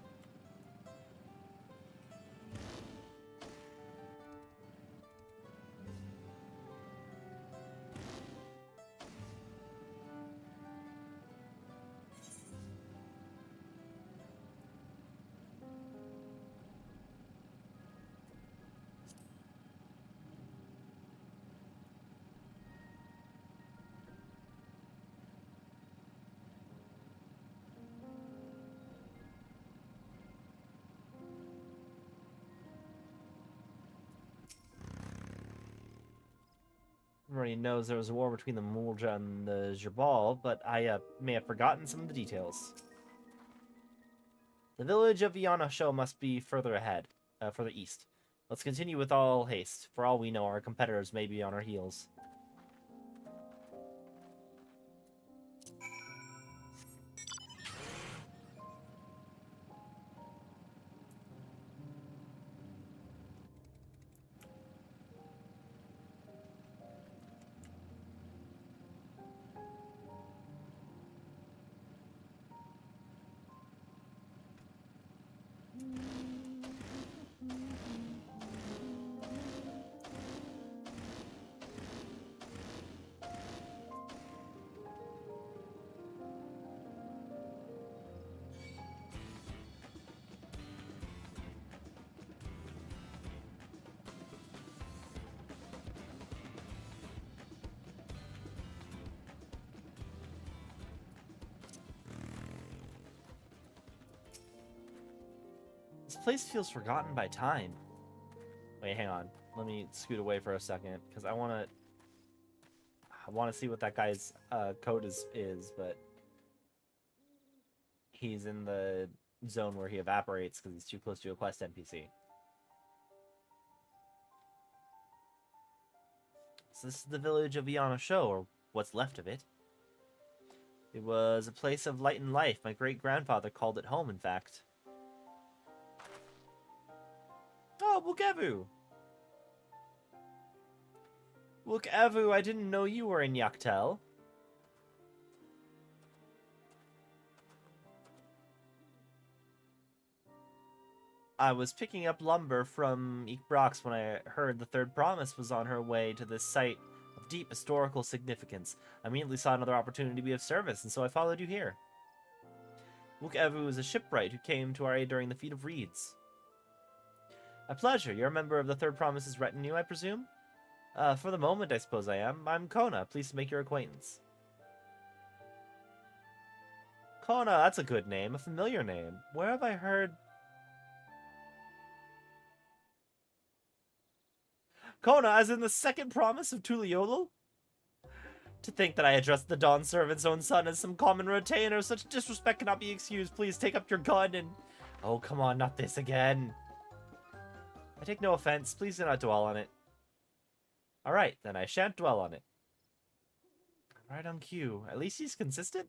Everybody knows there was a war between the Mulja and the Jabal, but I may have forgotten some of the details. The village of Iona Show must be further ahead, further east. Let's continue with all haste. For all we know, our competitors may be on our heels. This place feels forgotten by time. Wait, hang on. Let me scoot away for a second, because I want to see what that guy's code is, but he's in the zone where he evaporates because he's too close to a quest NPC. So this is the village of Iona Show, or what's left of it. It was a place of light and life. My great-grandfather called it home, in fact. Oh, Bukevu! Bukevu, I didn't know you were in Yaktel. I was picking up lumber from Ikbrox when I heard the Third Promise was on her way to this site of deep historical significance. I immediately saw another opportunity to be of service, and so I followed you here. Bukevu is a shipwright who came to our aid during the Feat of Reeds. A pleasure. You're a member of the Third Promise's retinue, I presume? For the moment, I suppose I am. I'm Kona. Pleased to make your acquaintance. Kona, that's a good name. A familiar name. Where have I heard... Kona, as in the second promise of Tuliolo? To think that I addressed the Dawn Servant's own son as some common retainer. Such disrespect cannot be excused. Please take up your gun and... Oh, come on, not this again. I take no offense. Please do not dwell on it. Alright, then I shan't dwell on it. Right on cue. At least he's consistent?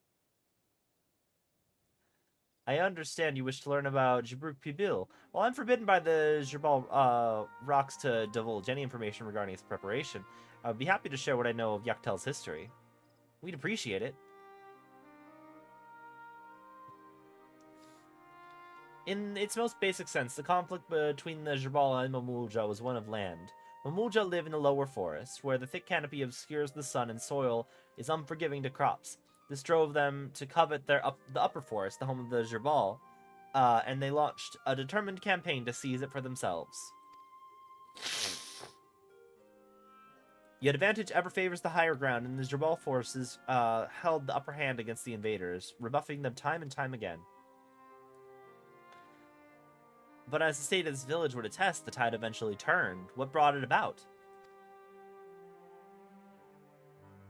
I understand you wish to learn about Jabruk Pibil. While I'm forbidden by the Jabal rocks to divulge any information regarding its preparation, I would be happy to share what I know of Yaktel's history. We'd appreciate it. In its most basic sense, the conflict between the Jabal and Mamulja was one of land. Mamulja live in the lower forest, where the thick canopy obscures the sun and soil is unforgiving to crops. This drove them to covet the upper forest, the home of the Jabal, and they launched a determined campaign to seize it for themselves. Yet advantage ever favors the higher ground, and the Jabal forces held the upper hand against the invaders, rebuffing them time and time again. But as the state of this village would attest, the tide eventually turned. What brought it about?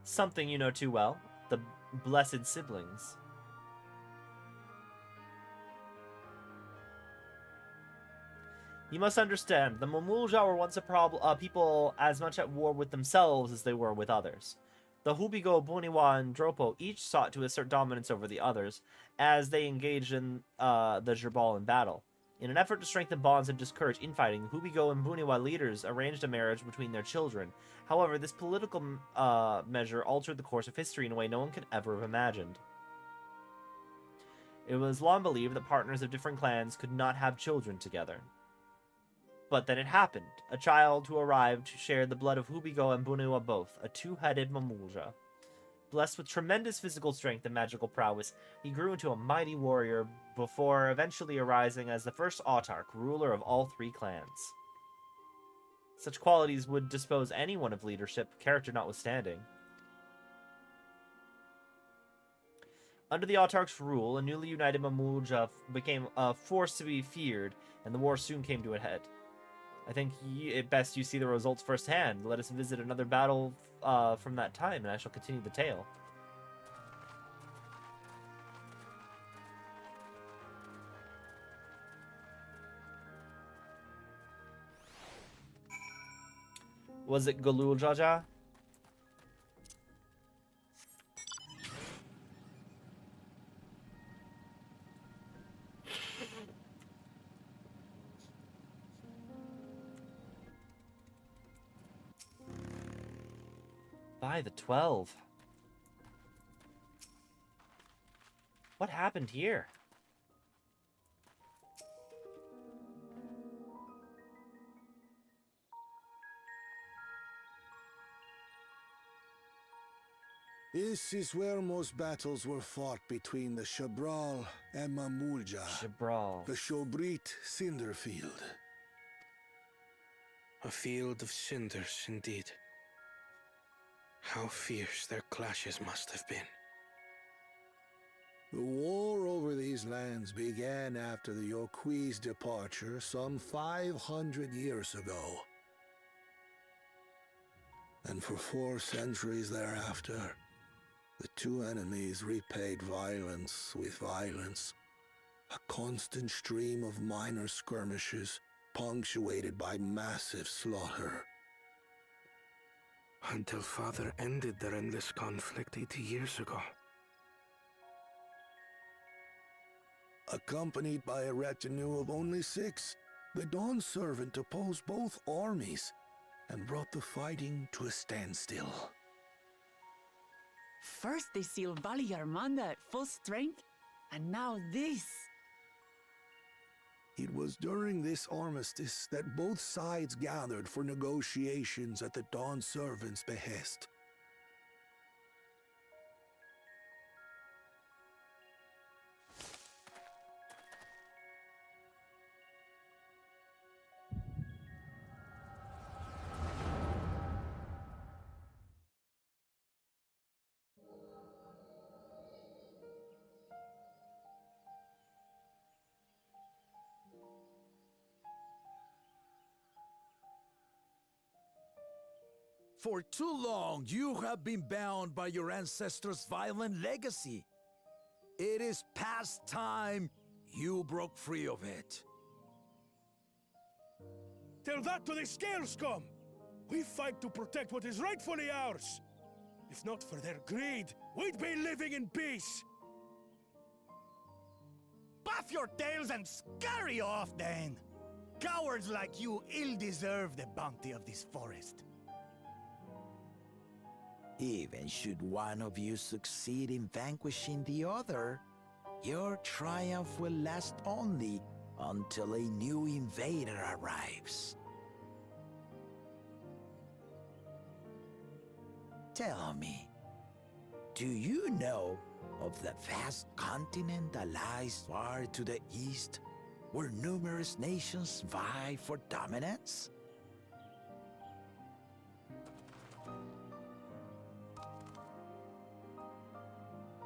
Something you know too well. The blessed siblings. You must understand, the Mamulja were once a people as much at war with themselves as they were with others. The Hubigo, Buniwa, and Dropo each sought to assert dominance over the others as they engaged in the Jabal in battle. In an effort to strengthen bonds and discourage infighting, Hubigo and Buniwa leaders arranged a marriage between their children. However, this political measure altered the course of history in a way no one could ever have imagined. It was long believed that partners of different clans could not have children together. But then it happened. A child who arrived shared the blood of Hubigo and Buniwa both, a two-headed Mamulja. Blessed with tremendous physical strength and magical prowess, he grew into a mighty warrior before eventually arising as the first autarch, ruler of all three clans. Such qualities would dispose anyone of leadership, character notwithstanding. Under the autarch's rule, a newly united Mamulja became a force to be feared, and the war soon came to a head. I think it best you see the results firsthand. Let us visit another battle from that time, and I shall continue the tale. Was it Galul Jaja? By the 12. What happened here? This is where most battles were fought between the Shabral and Mamulja. Shabral. The Shobrit Cinder Field. A field of cinders, indeed. How fierce their clashes must have been. The war over these lands began after the Yoqui's departure some 500 years ago. And for 4 centuries thereafter, the two enemies repaid violence with violence. A constant stream of minor skirmishes, punctuated by massive slaughter. Until Father ended their endless conflict 80 years ago. Accompanied by a retinue of only 6, the Dawn Servant opposed both armies and brought the fighting to a standstill. First they sealed Valley Armanda at full strength, and now this. It was during this armistice that both sides gathered for negotiations at the Dawn Servant's behest. For too long, you have been bound by your ancestors' violent legacy. It is past time you broke free of it. Tell that to the Scale Scum! We fight to protect what is rightfully ours! If not for their greed, we'd be living in peace! Puff your tails and scurry off, then! Cowards like you ill deserve the bounty of this forest. Even should one of you succeed in vanquishing the other, your triumph will last only until a new invader arrives. Tell me, do you know of the vast continent that lies far to the east, where numerous nations vie for dominance?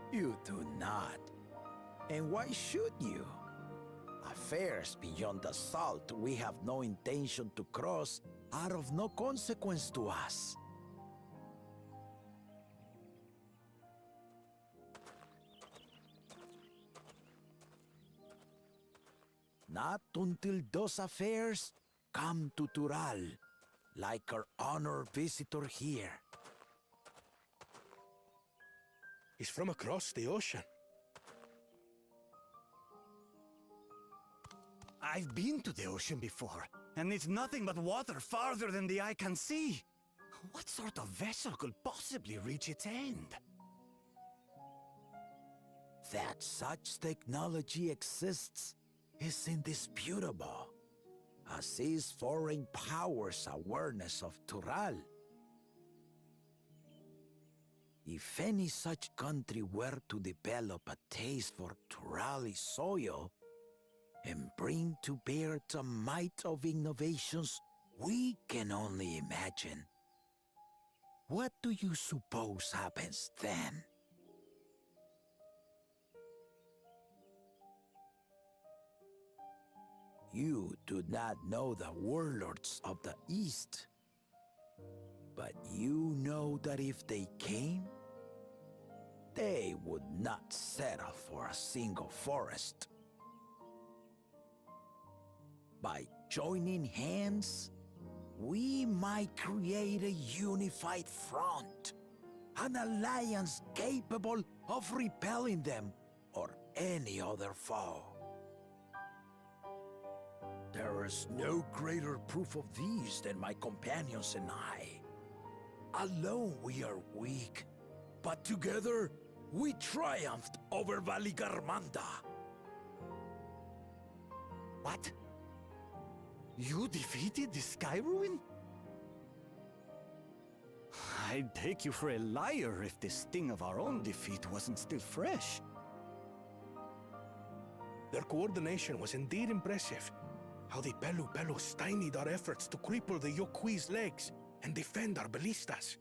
You do not. And why should you? Affairs beyond the salt we have no intention to cross are of no consequence to us. Not until those affairs come to Tural, like our honored visitor here. He's from across the ocean. I've been to the ocean before, and it's nothing but water farther than the eye can see. What sort of vessel could possibly reach its end? That such technology exists is indisputable, as is foreign powers' awareness of Tural. If any such country were to develop a taste for Turali soil and bring to bear the might of innovations we can only imagine, what do you suppose happens then? You do not know the warlords of the East, but you know that if they came, they would not settle for a single forest. By joining hands, we might create a unified front, an alliance capable of repelling them or any other foe. There is no greater proof of these than my companions and I. Alone we are weak, but together we triumphed over Valigarmanda. What? You defeated the Sky Ruin? I'd take you for a liar if the sting of our own defeat wasn't still fresh. Their coordination was indeed impressive. How the Pelu stymied our efforts to cripple the Yokui's legs and defend our ballistas.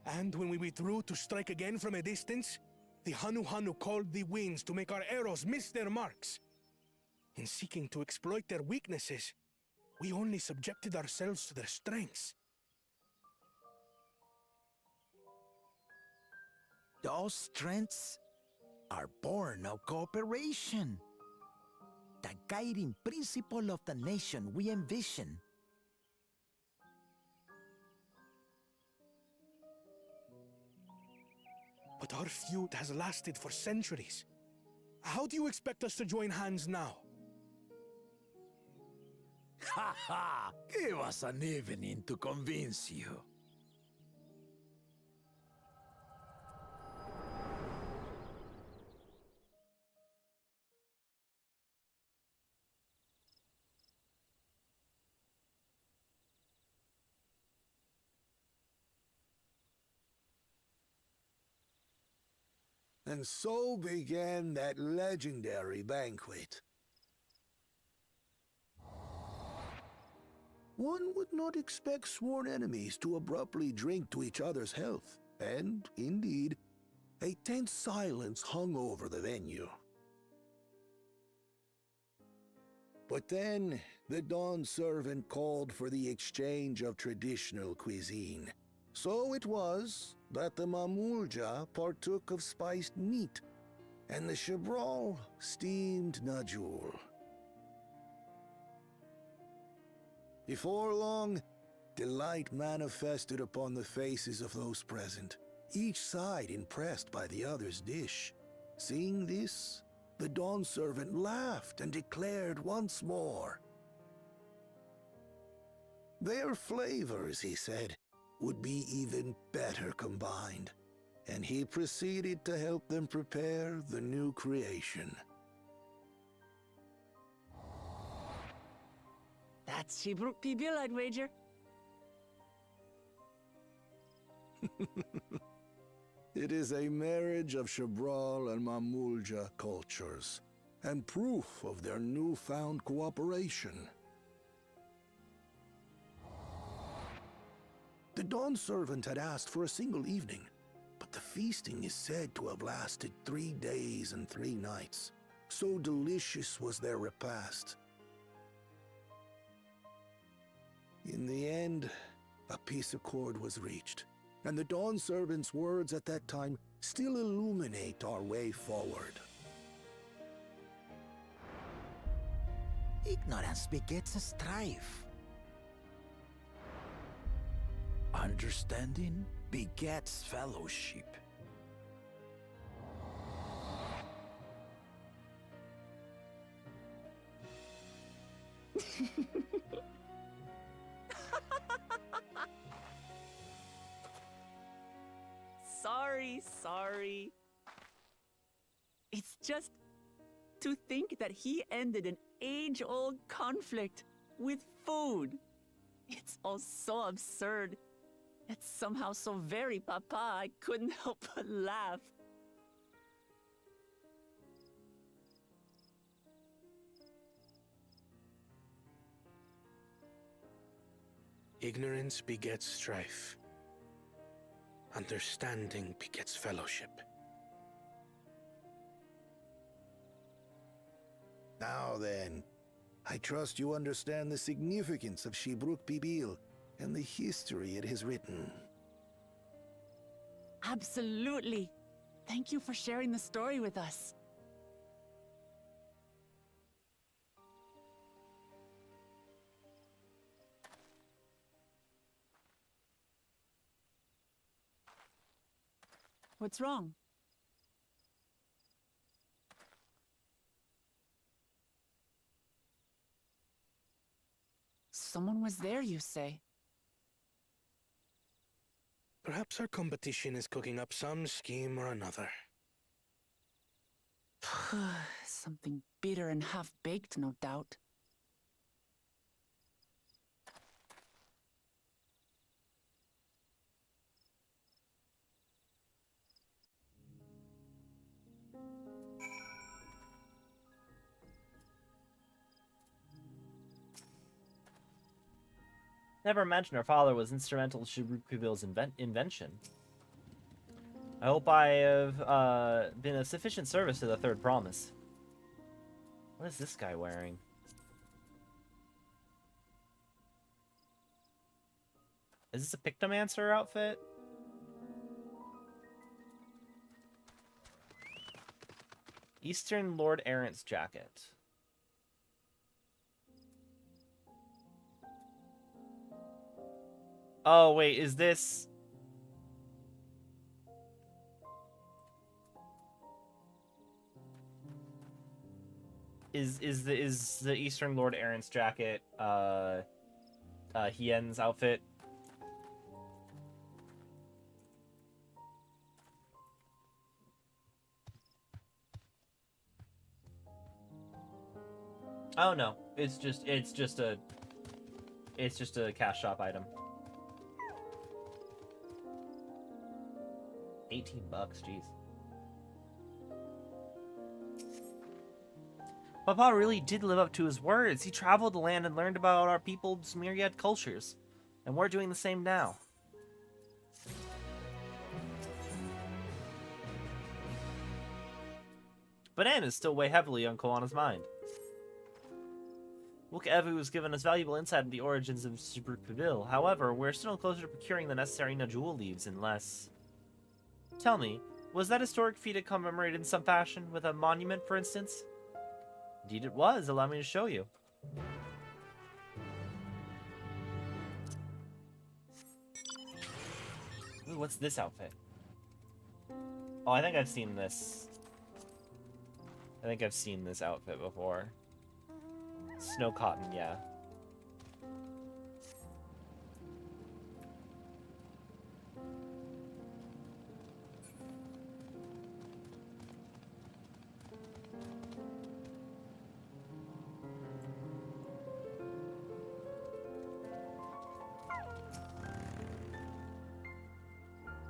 And when we withdrew to strike again from a distance, the Hanu called the winds to make our arrows miss their marks. In seeking to exploit their weaknesses, we only subjected ourselves to their strengths. Those strengths are born of cooperation. The guiding principle of the nation we envision. But our feud has lasted for centuries. How do you expect us to join hands now? Ha ha! Give us an evening to convince you. And so began that legendary banquet. One would not expect sworn enemies to abruptly drink to each other's health, and, indeed, a tense silence hung over the venue. But then, the dawn servant called for the exchange of traditional cuisine. So it was that the Mamulja partook of spiced meat, and the Chebral steamed najul. Before long, delight manifested upon the faces of those present, each side impressed by the other's dish. Seeing this, the dawn servant laughed and declared once more. Their flavors, he said, would be even better combined, and he proceeded to help them prepare the new creation. That's Shibruk Pibil, I'd wager. It is a marriage of Chebral and Mamulja cultures, and proof of their newfound cooperation. The dawn servant had asked for a single evening, but the feasting is said to have lasted 3 days and 3 nights. So delicious was their repast. In the end, a peace accord was reached, and the dawn servant's words at that time still illuminate our way forward. Ignorance begets strife. Understanding begets fellowship. Sorry. It's just to think that he ended an age-old conflict with food. It's all so absurd. It's somehow so very papa, I couldn't help but laugh. Ignorance begets strife. Understanding begets fellowship. Now then, I trust you understand the significance of Shibruk Pibil and the history it has written. Absolutely. Thank you for sharing the story with us. What's wrong? Someone was there, you say? Perhaps our competition is cooking up some scheme or another. Something bitter and half-baked, no doubt. Never imagined our father was instrumental in Shibukubil's invention. I hope I have been of sufficient service to the third promise. What is this guy wearing? Is this a Pictomancer outfit? Eastern Lord Errant's jacket. Oh, wait, is this... Is the Eastern Lord Errant's jacket, Hien's outfit? Oh no, it's just a cash shop item. 18 bucks, jeez. Papa really did live up to his words. He traveled the land and learned about our people's myriad cultures. And we're doing the same now. But Anna's still weigh heavily on Koana's mind. Wook Evu has given us valuable insight into the origins of Shibruk Pibil. However, we're still closer to procuring the necessary Najul leaves unless... Tell me, was that historic feat commemorated in some fashion, with a monument, for instance? Indeed it was. Allow me to show you. Ooh, what's this outfit? Oh, I think I've seen this. I think I've seen this outfit before. Snow cotton, yeah.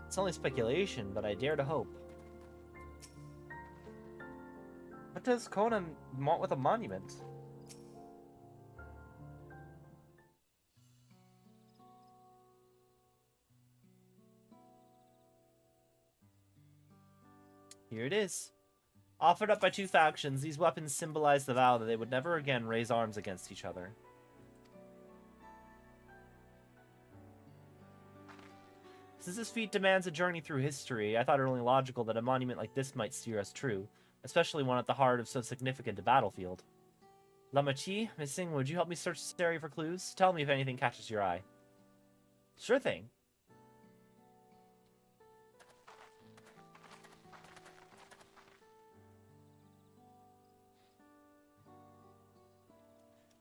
It's only speculation, but I dare to hope. What does Conan want with a monument? Here it is. Offered up by two factions, these weapons symbolize the vow that they would never again raise arms against each other. Since this feat demands a journey through history, I thought it only logical that a monument like this might steer us true, especially one at the heart of so significant a battlefield. Lamat, Missing, would you help me search this area for clues? Tell me if anything catches your eye. Sure thing.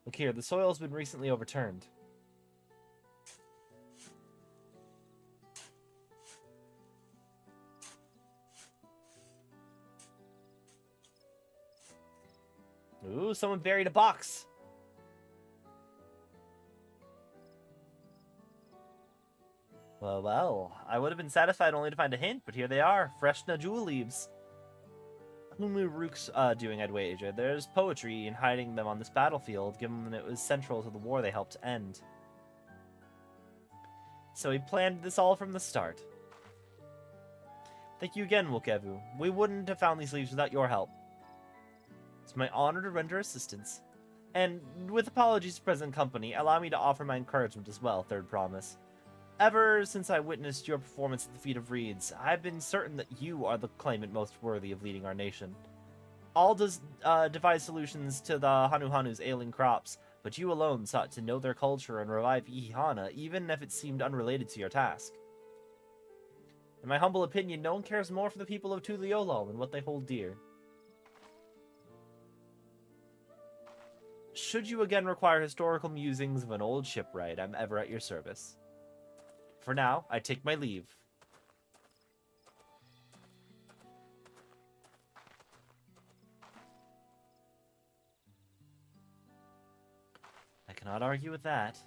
Look here, the soil's been recently overturned. Ooh, someone buried a box. Well, I would have been satisfied only to find a hint, but here they are, fresh Najul leaves. Rook's doing, I'd wager. There's poetry in hiding them on this battlefield, given it was central to the war they helped end. So he planned this all from the start. Thank you again, Wokevu. We wouldn't have found these leaves without your help. It's my honor to render assistance. And with apologies to present company, allow me to offer my encouragement as well, Third Promise. Ever since I witnessed your performance at the Feet of Reeds, I've been certain that you are the claimant most worthy of leading our nation. All devise solutions to the Hanuhanu's ailing crops, but you alone sought to know their culture and revive Ihana, even if it seemed unrelated to your task. In my humble opinion, no one cares more for the people of Tuliolol than what they hold dear. Should you again require historical musings of an old shipwright, I'm ever at your service. For now, I take my leave. I cannot argue with that.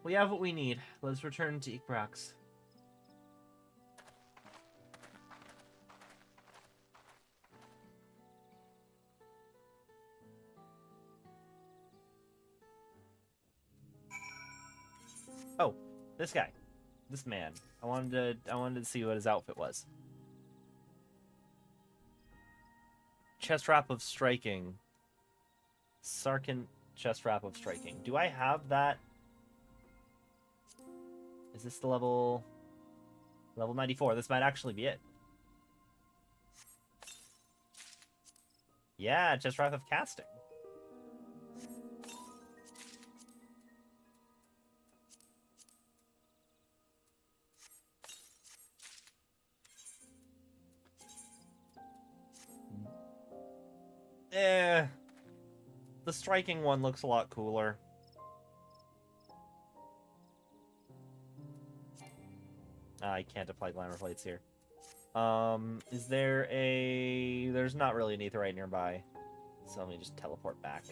We have what we need. Let's return to Ikrax. Oh, this guy. This man. I wanted to see what his outfit was. Chest wrap of striking. Sarkent chest wrap of striking. Do I have that? Is this the level 94? This might actually be it. Yeah, chest wrap of casting. The striking one looks a lot cooler. I can't apply glamour plates here. Is there a... There's not really an aetheryte nearby. So let me just teleport back.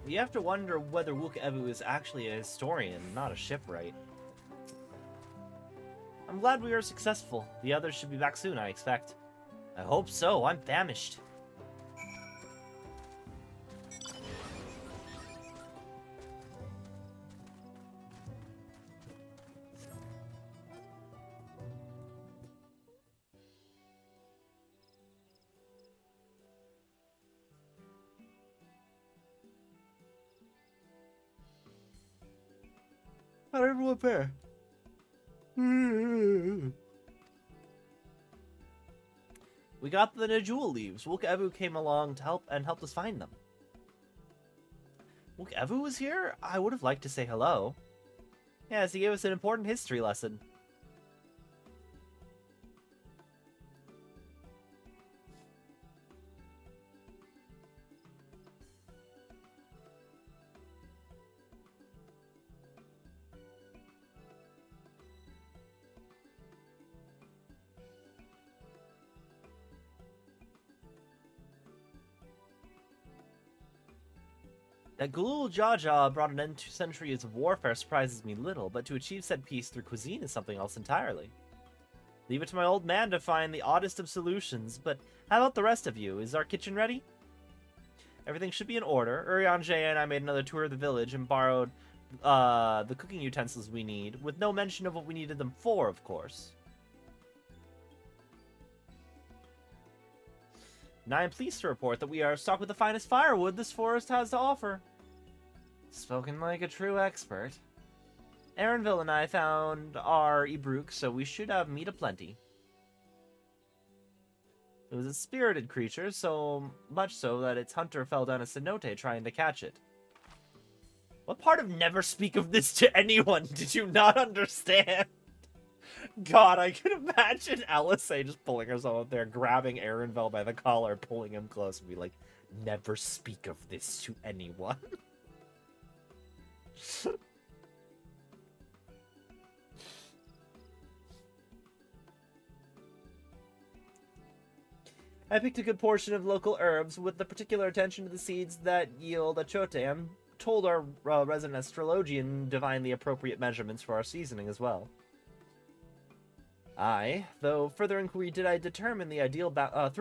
You have to wonder whether Wokevu is actually a historian, not a shipwright. I'm glad we were successful. The others should be back soon, I expect. I hope so. I'm famished. How'd everyone fare? We got the Najul leaves. Wokevu came along to help us find them. Look, Evu was here? I would have liked to say hello. Yes, he gave us an important history lesson. That Gulul Jaja brought an end to centuries of warfare surprises me little, but to achieve said peace through cuisine is something else entirely. Leave it to my old man to find the oddest of solutions, but how about the rest of you? Is our kitchen ready? Everything should be in order. Urianger and I made another tour of the village and borrowed the cooking utensils we need, with no mention of what we needed them for, of course. And I am pleased to report that we are stocked with the finest firewood this forest has to offer. Spoken like a true expert. Aaronville and I found our Ibruk, so we should have meat aplenty. It was a spirited creature, so much so that its hunter fell down a cenote trying to catch it. What part of never speak of this to anyone did you not understand? God, I can imagine Alice just pulling herself up there, grabbing Aaronville by the collar, pulling him close, and be like, never speak of this to anyone. I picked a good portion of local herbs, with the particular attention to the seeds that yield achote, and told our resident astrologian divine the appropriate measurements for our seasoning as well. Through further inquiry did I determine the ideal balance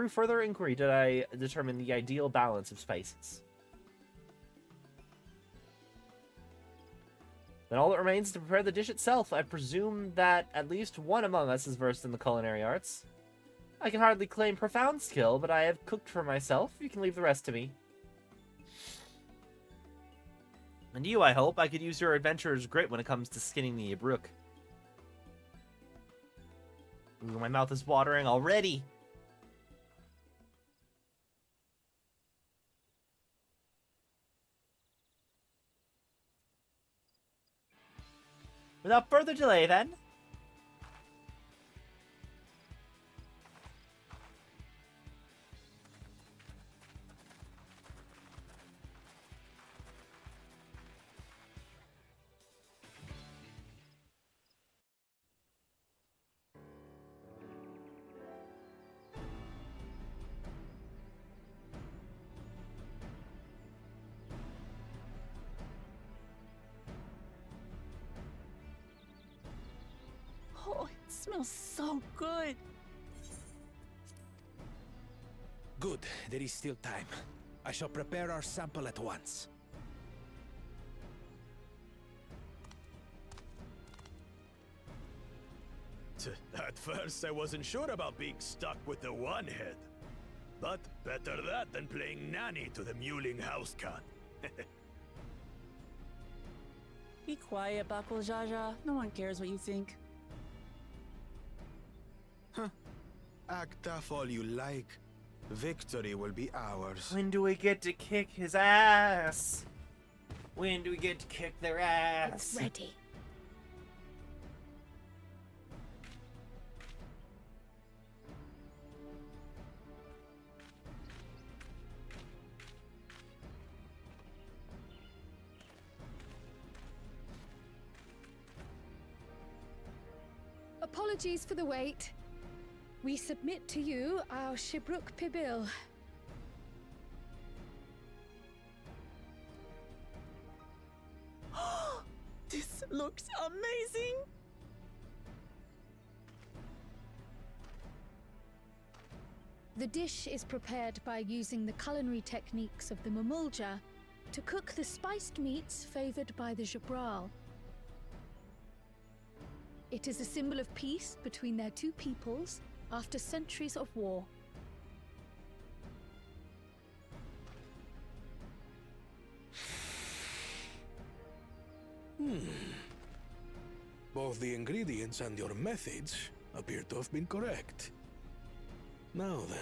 of spices. Then all that remains is to prepare the dish itself. I presume that at least one among us is versed in the culinary arts. I can hardly claim profound skill, but I have cooked for myself. You can leave the rest to me. And you, I hope. I could use your adventurer's grit when it comes to skinning the Ibruk. Ooh, my mouth is watering already. Without further delay, then. Oh, it smells so good. Good, there is still time. I shall prepare our sample at once. At first, I wasn't sure about being stuck with the one head. But better that than playing nanny to the mewling house cat. Be quiet, Bakul Jaja. No one cares what you think. Act tough all you like. Victory will be ours. When do we get to kick his ass? When do we get to kick their ass? It's ready. Apologies for the wait. We submit to you our Shibruk Pibil. This looks amazing! The dish is prepared by using the culinary techniques of the Mamulja to cook the spiced meats favored by the Jabral. It is a symbol of peace between their two peoples after centuries of war. Both the ingredients and your methods appear to have been correct. Now then.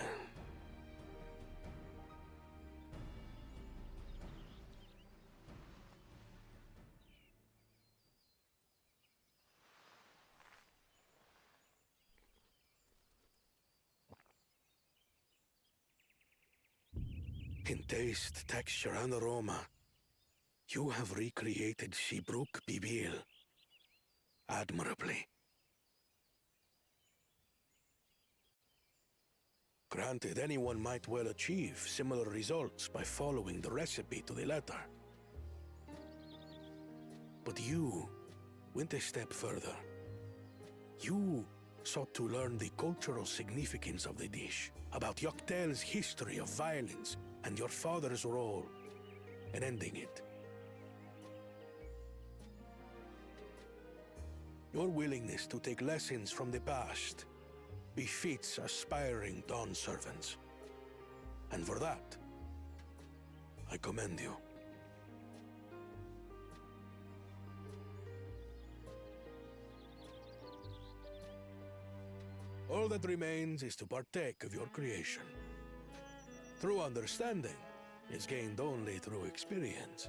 In taste, texture, and aroma, you have recreated Shibruk Bibil admirably. Granted, anyone might well achieve similar results by following the recipe to the letter. But you went a step further. You sought to learn the cultural significance of the dish, about Yoktel's history of violence and your father's role in ending it. Your willingness to take lessons from the past befits aspiring Dawn servants. And for that, I commend you. All that remains is to partake of your creation. True understanding is gained only through experience.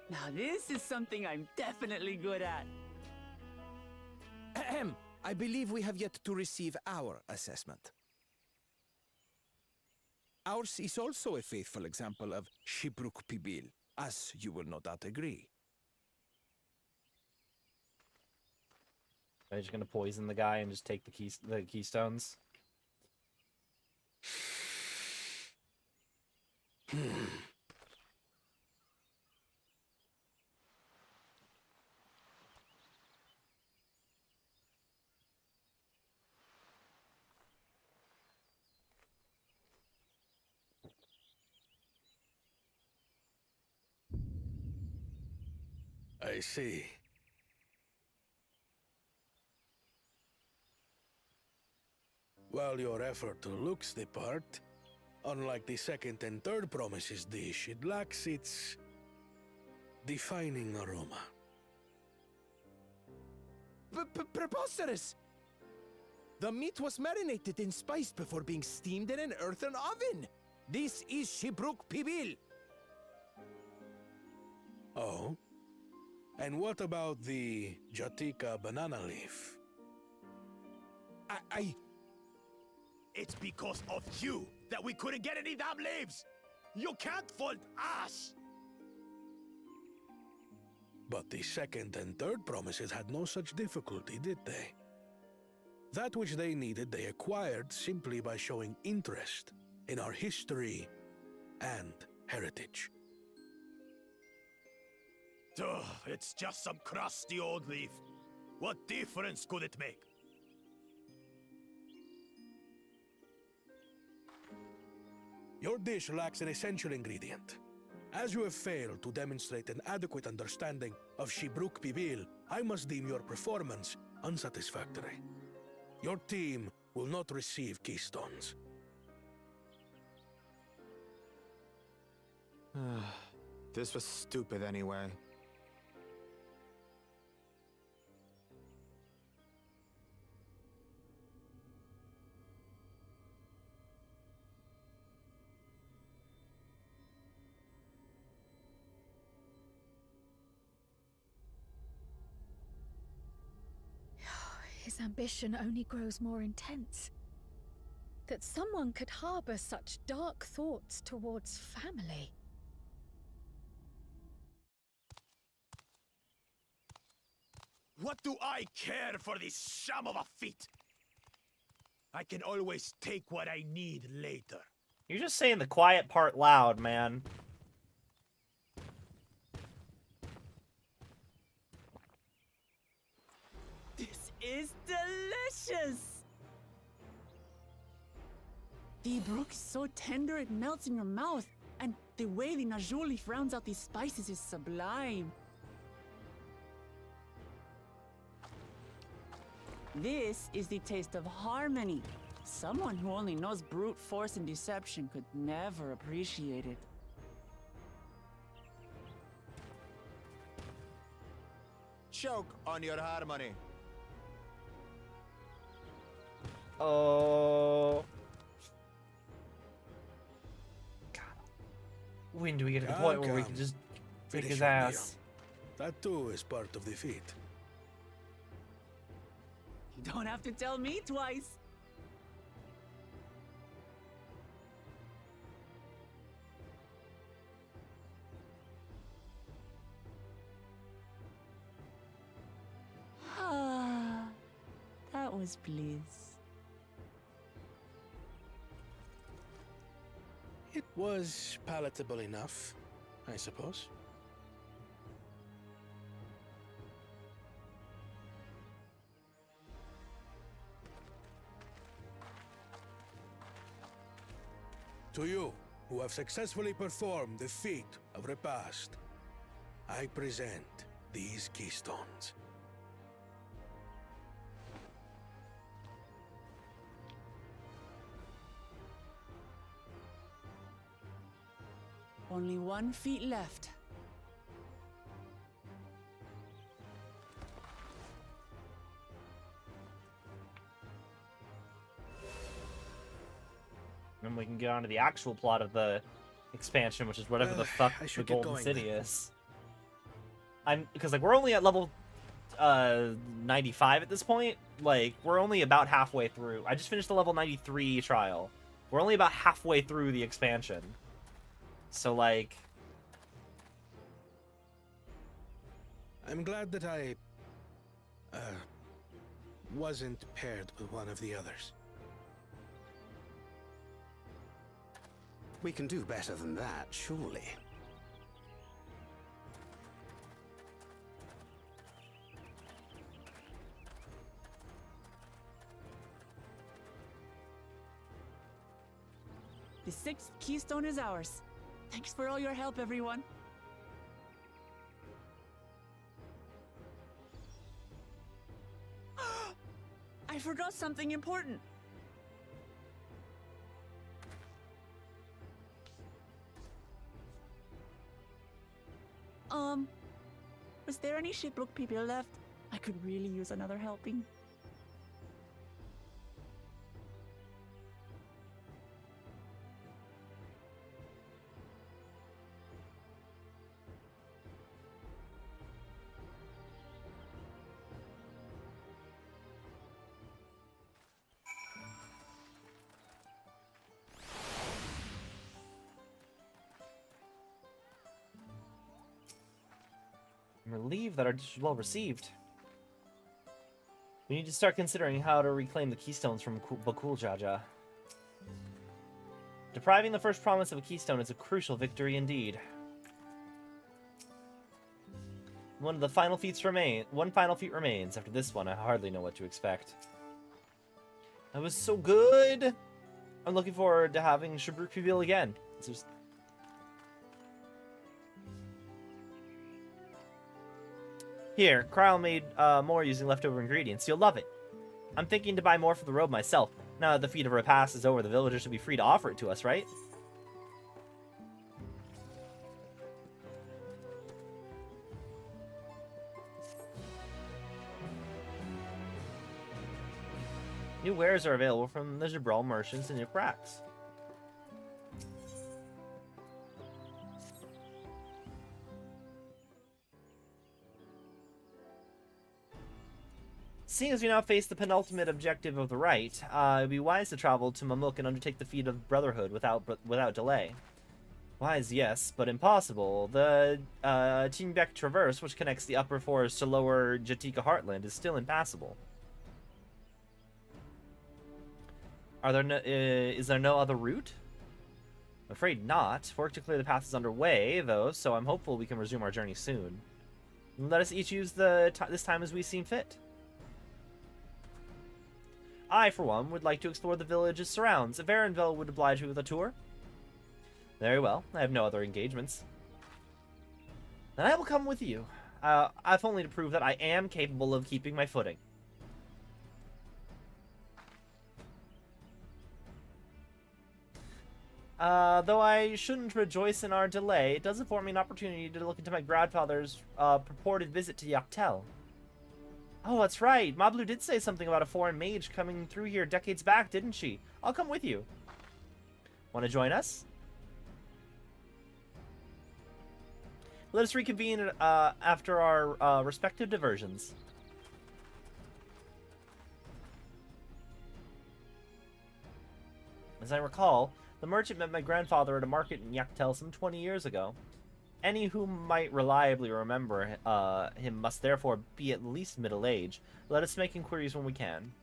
Now this is something I'm definitely good at. Ahem. I believe we have yet to receive our assessment. Ours is also a faithful example of Shibruk Pibil, as you will no doubt agree. Are you just gonna poison the guy and just take the keystones? I see. While your effort looks the part, unlike the second and third promises dish, it lacks its defining aroma. Preposterous! The meat was marinated and spiced before being steamed in an earthen oven. This is Shibruk Pibil. Oh? And what about the Jatika banana leaf? It's because of you that we couldn't get any damn leaves! You can't fault us! But the second and third promises had no such difficulty, did they? That which they needed, they acquired simply by showing interest in our history and heritage. Ugh, it's just some crusty old leaf. What difference could it make? Your dish lacks an essential ingredient. As you have failed to demonstrate an adequate understanding of Shibruk Pibil, I must deem your performance unsatisfactory. Your team will not receive keystones. This was stupid anyway. His ambition only grows more intense. That someone could harbor such dark thoughts towards family. What do I care for this sham of a feat? I can always take what I need later. You're just saying the quiet part loud, man. This is delicious! The brook is so tender it melts in your mouth, and the way the najou leaf rounds out these spices is sublime. This is the taste of harmony. Someone who only knows brute force and deception could never appreciate it. Choke on your harmony. Oh. God. When do we get to the point where we can just kick his ass? That too is part of the feat. You don't have to tell me twice. was Lyse? It was palatable enough, I suppose. To you, who have successfully performed the feat of repast, I present these keystones. Only 1 feet left. And we can get on to the actual plot of the expansion, which is whatever the fuck the Golden City is. Because like we're only at level 95 at this point. Like we're only about halfway through. I just finished the level 93 trial. We're only about halfway through the expansion. So like, I'm glad that I wasn't paired with one of the others. We can do better than that, surely. The 6th keystone is ours. Thanks for all your help, everyone. I forgot something important. Was there any Shipbrook people left? I could really use another helping. I'm relieved that our dish was well received. We need to start considering how to reclaim the keystones from Bakul Jaja. Depriving the first promise of a keystone is a crucial victory indeed. One final feat remains. After this one, I hardly know what to expect. That was so good! I'm looking forward to having Shipbrook reveal again. It's just... Here, Kyle made more using leftover ingredients. You'll love it. I'm thinking to buy more for the robe myself. Now that the feat of repast is over, the villagers should be free to offer it to us, right? New wares are available from the Tural merchants and new cracks. Seeing as we now face the penultimate objective of the rite, it would be wise to travel to Mamuk and undertake the feat of Brotherhood without delay. Wise, yes, but impossible. The Tingbek Traverse, which connects the upper forest to lower Jatika Heartland, is still impassable. Is there no other route? I'm afraid not. Work to clear the path is underway, though, so I'm hopeful we can resume our journey soon. Let us each use this time as we seem fit. I, for one, would like to explore the village's surrounds. If Varenville would oblige me with a tour. Very well. I have no other engagements. Then I will come with you. If only to prove that I am capable of keeping my footing. Though I shouldn't rejoice in our delay, it does afford me an opportunity to look into my grandfather's purported visit to Yaktel. Oh, that's right. Mablu did say something about a foreign mage coming through here decades back, didn't she? I'll come with you. Want to join us? Let us reconvene after our respective diversions. As I recall, the merchant met my grandfather at a market in Yaktel some 20 years ago. Any who might reliably remember him must therefore be at least middle-aged. Let us make inquiries when we can.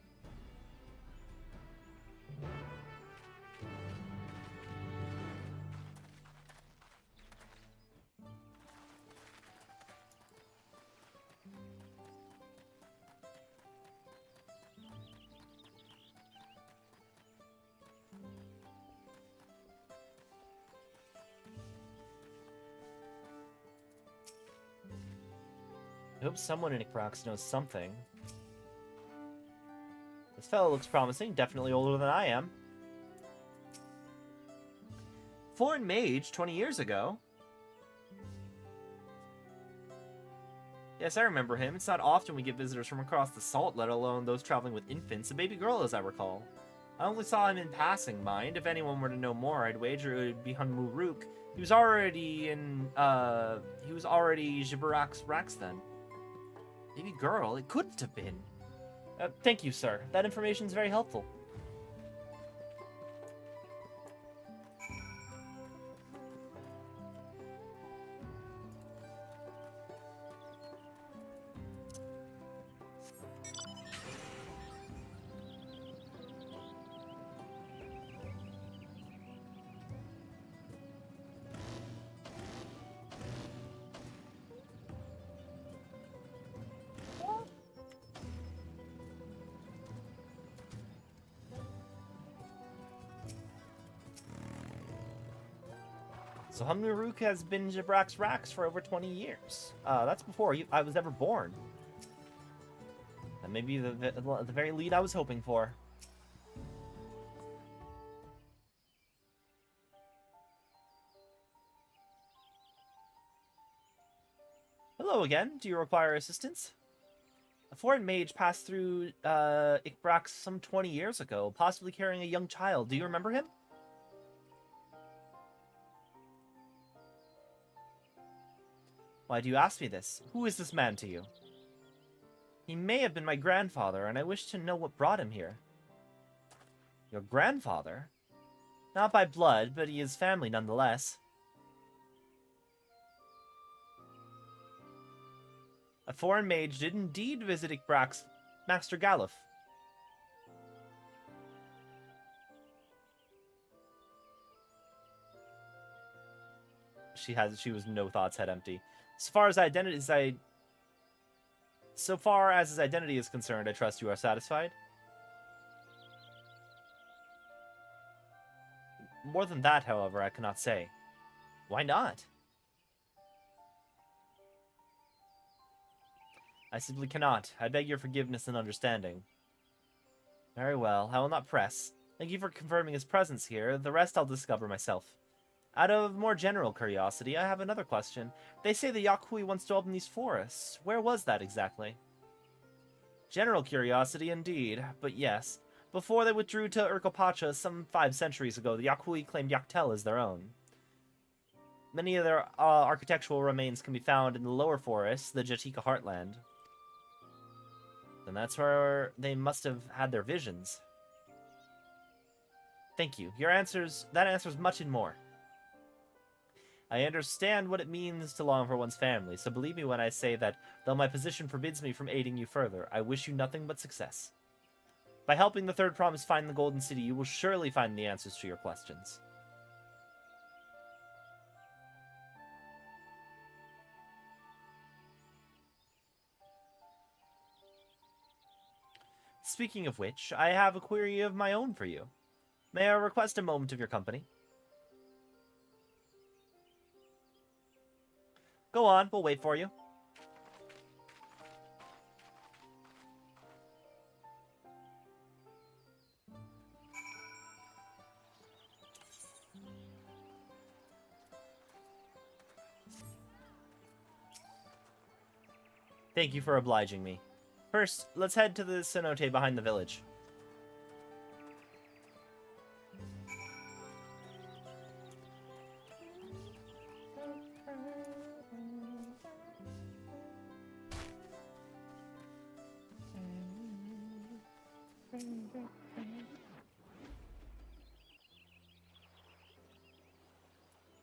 I hope someone in Icrax knows something. This fellow looks promising, definitely older than I am. Foreign mage 20 years ago. Yes, I remember him. It's not often we get visitors from across the salt, let alone those traveling with infants. A baby girl, as I recall. I only saw him in passing, mind. If anyone were to know more, I'd wager it would be Hunmuruk. He was already Jibarak's Rax then. Baby girl? It couldn't have been. Thank you, sir. That information is very helpful. So Humnuruk has been Jibrak's Rax for over 20 years. That's before I was ever born. That may be the very lead I was hoping for. Hello again. Do you require assistance? A foreign mage passed through Ikbrax some 20 years ago, possibly carrying a young child. Do you remember him? Why do you ask me this? Who is this man to you? He may have been my grandfather, and I wish to know what brought him here. Your grandfather? Not by blood, but he is family nonetheless. A foreign mage did indeed visit Ikbrax, Master Galuf. She was no thoughts, head empty. So far as his identity is concerned, I trust you are satisfied. More than that, however, I cannot say. Why not? I simply cannot. I beg your forgiveness and understanding. Very well, I will not press. Thank you for confirming his presence here. The rest I'll discover myself. Out of more general curiosity, I have another question. They say the Yakui once dwelled in these forests. Where was that exactly? General curiosity indeed, but yes. Before they withdrew to Urkopacha some 5 centuries ago, the Yakui claimed Yaktel as their own. Many of their architectural remains can be found in the lower forests, the Jatika heartland. Then that's where they must have had their visions. Thank you. That answers much and more. I understand what it means to long for one's family, so believe me when I say that, though my position forbids me from aiding you further, I wish you nothing but success. By helping the Third Promise find the Golden City, you will surely find the answers to your questions. Speaking of which, I have a query of my own for you. May I request a moment of your company? Go on, we'll wait for you. Thank you for obliging me. First, let's head to the cenote behind the village.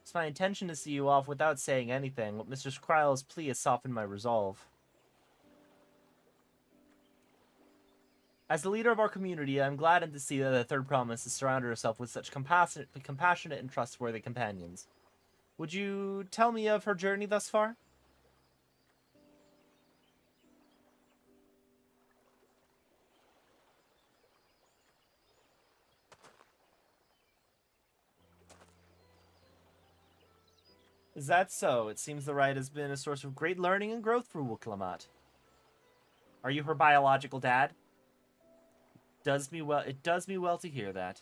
It's my intention to see you off without saying anything, but Mr. Skryle's plea has softened my resolve. As the leader of our community, I am gladdened to see that the Third Promise has surrounded herself with such compassionate and trustworthy companions. Would you tell me of her journey thus far? Is that so? It seems the ride has been a source of great learning and growth for Lamat. Are you her biological dad? It does me well to hear that.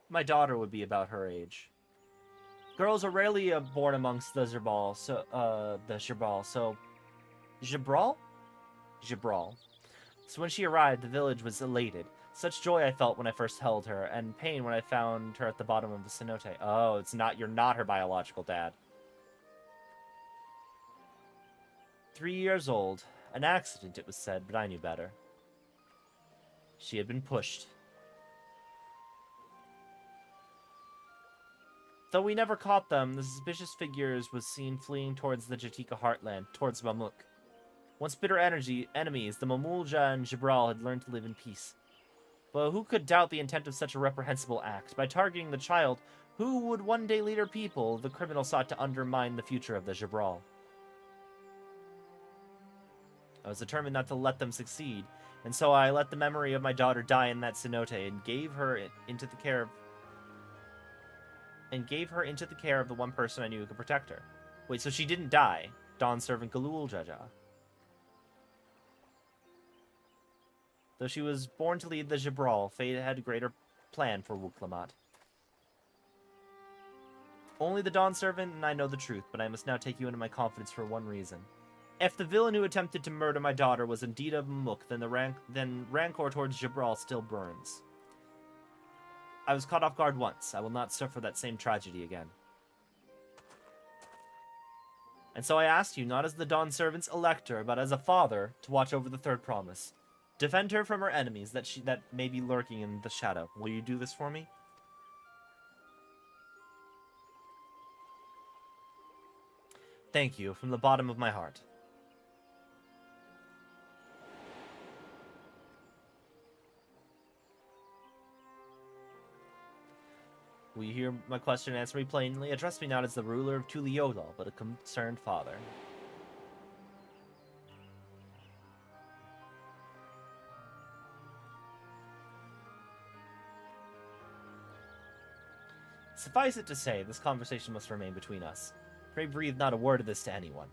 My daughter would be about her age. Girls are rarely born amongst the Jabral, so Jabral? Jabral. So when she arrived, the village was elated. Such joy I felt when I first held her, and pain when I found her at the bottom of the cenote. Oh, you're not her biological dad. 3 years old. An accident, it was said, but I knew better. She had been pushed. Though we never caught them, the suspicious figures was seen fleeing towards the Jatika heartland, towards Mamuk. Once bitter enemies, the Mamulja and Jabral had learned to live in peace. But who could doubt the intent of such a reprehensible act? By targeting the child, who would one day lead her people, the criminal sought to undermine the future of the Jabral. I was determined not to let them succeed, and so I let the memory of my daughter die in that cenote and gave her into the care of the one person I knew who could protect her. Wait, so she didn't die? Dawn servant Galul Jaja. Though she was born to lead the Jabral, fate had a greater plan for Lamat. Only the Dawn servant and I know the truth, but I must now take you into my confidence for one reason. If the villain who attempted to murder my daughter was indeed a Mamuk, then rancor towards Jabral still burns. I was caught off guard once. I will not suffer that same tragedy again. And so I asked you, not as the Dawn servant's elector, but as a father, to watch over the Third Promise. Defend her from her enemies that may be lurking in the shadow. Will you do this for me? Thank you, from the bottom of my heart. Will you hear my question and answer me plainly? Address me not as the ruler of Tural, but a concerned father. Suffice it to say, this conversation must remain between us. Pray breathe not a word of this to anyone.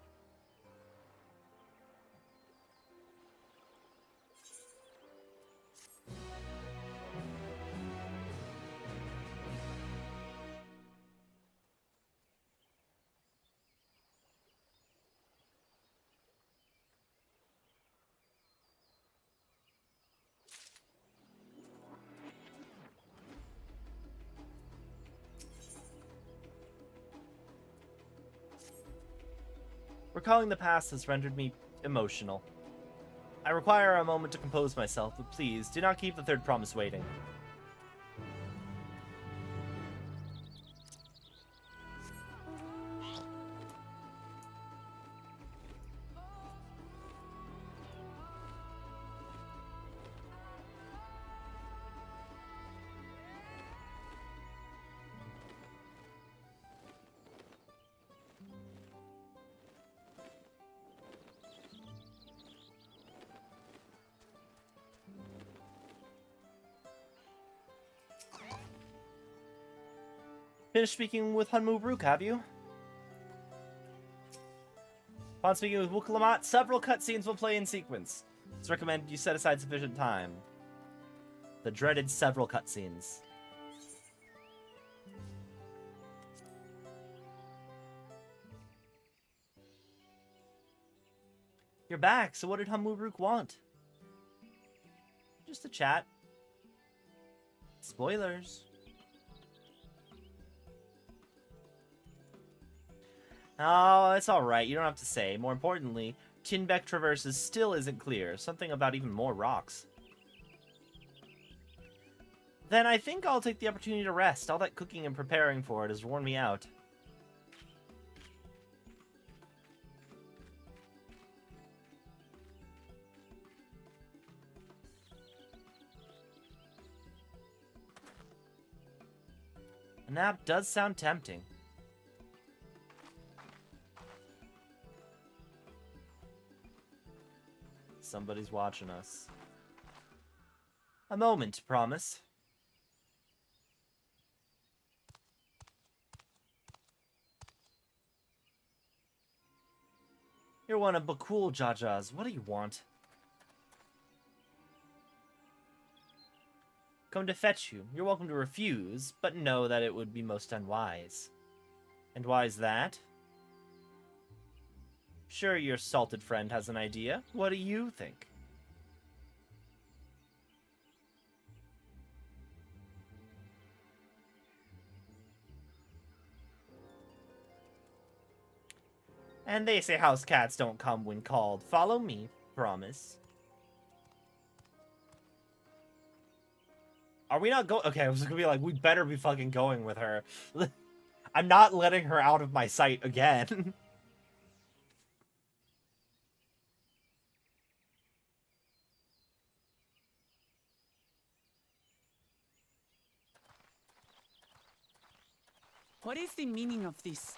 Recalling the past has rendered me emotional. I require a moment to compose myself, but please, do not keep the Third Promise waiting. Finished speaking with Hunmu, have you? Upon speaking with Lamat, several cutscenes will play in sequence. It's recommended you set aside sufficient time. The dreaded several cutscenes. You're back, so what did Hunmu want? Just a chat. Spoilers. Oh, it's alright, you don't have to say. More importantly, Tinbeck Traverses still isn't clear. Something about even more rocks. Then I think I'll take the opportunity to rest. All that cooking and preparing for it has worn me out. A nap does sound tempting. Somebody's watching us. A moment, promise. You're one of Bakul Jaja's. What do you want? Come to fetch you. You're welcome to refuse, but know that it would be most unwise. And why is that? Sure, your salted friend has an idea. What do you think? And they say house cats don't come when called. Follow me, promise. Are we not going? Okay, I was gonna be like, we better be fucking going with her. I'm not letting her out of my sight again. What is the meaning of this?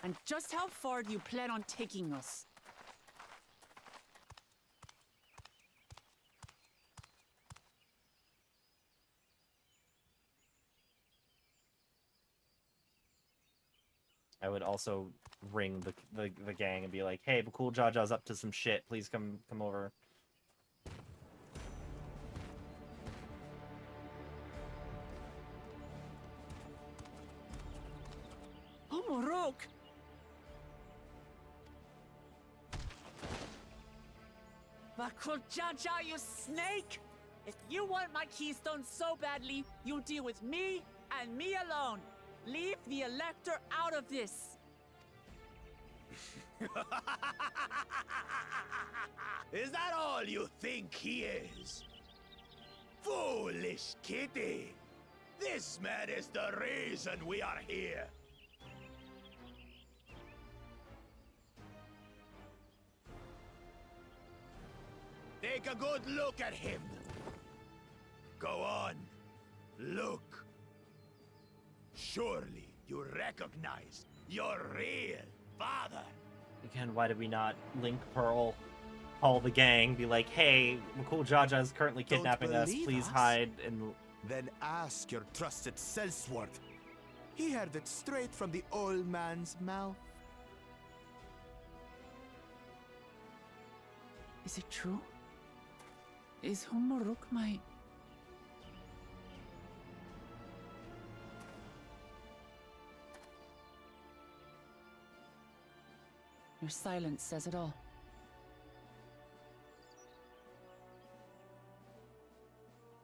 And just how far do you plan on taking us? I would also ring the gang and be like, hey, Bakul Jaja's up to some shit. Please come over. Oh, Morok! Bakul Jaja, you snake! If you want my keystone so badly, you deal with me and me alone. Leave the Elector out of this. Is that all you think he is? Foolish kitty! This man is the reason we are here. Take a good look at him. Go on. Look. Surely you recognize your real father. Again, why did we not link Pearl, call the gang, be like, hey, Bakul Jaja is currently kidnapping us, please hide, and... Then ask your trusted Sellsworth. He heard it straight from the old man's mouth. Is it true? Is Humoruk my... Your silence says it all.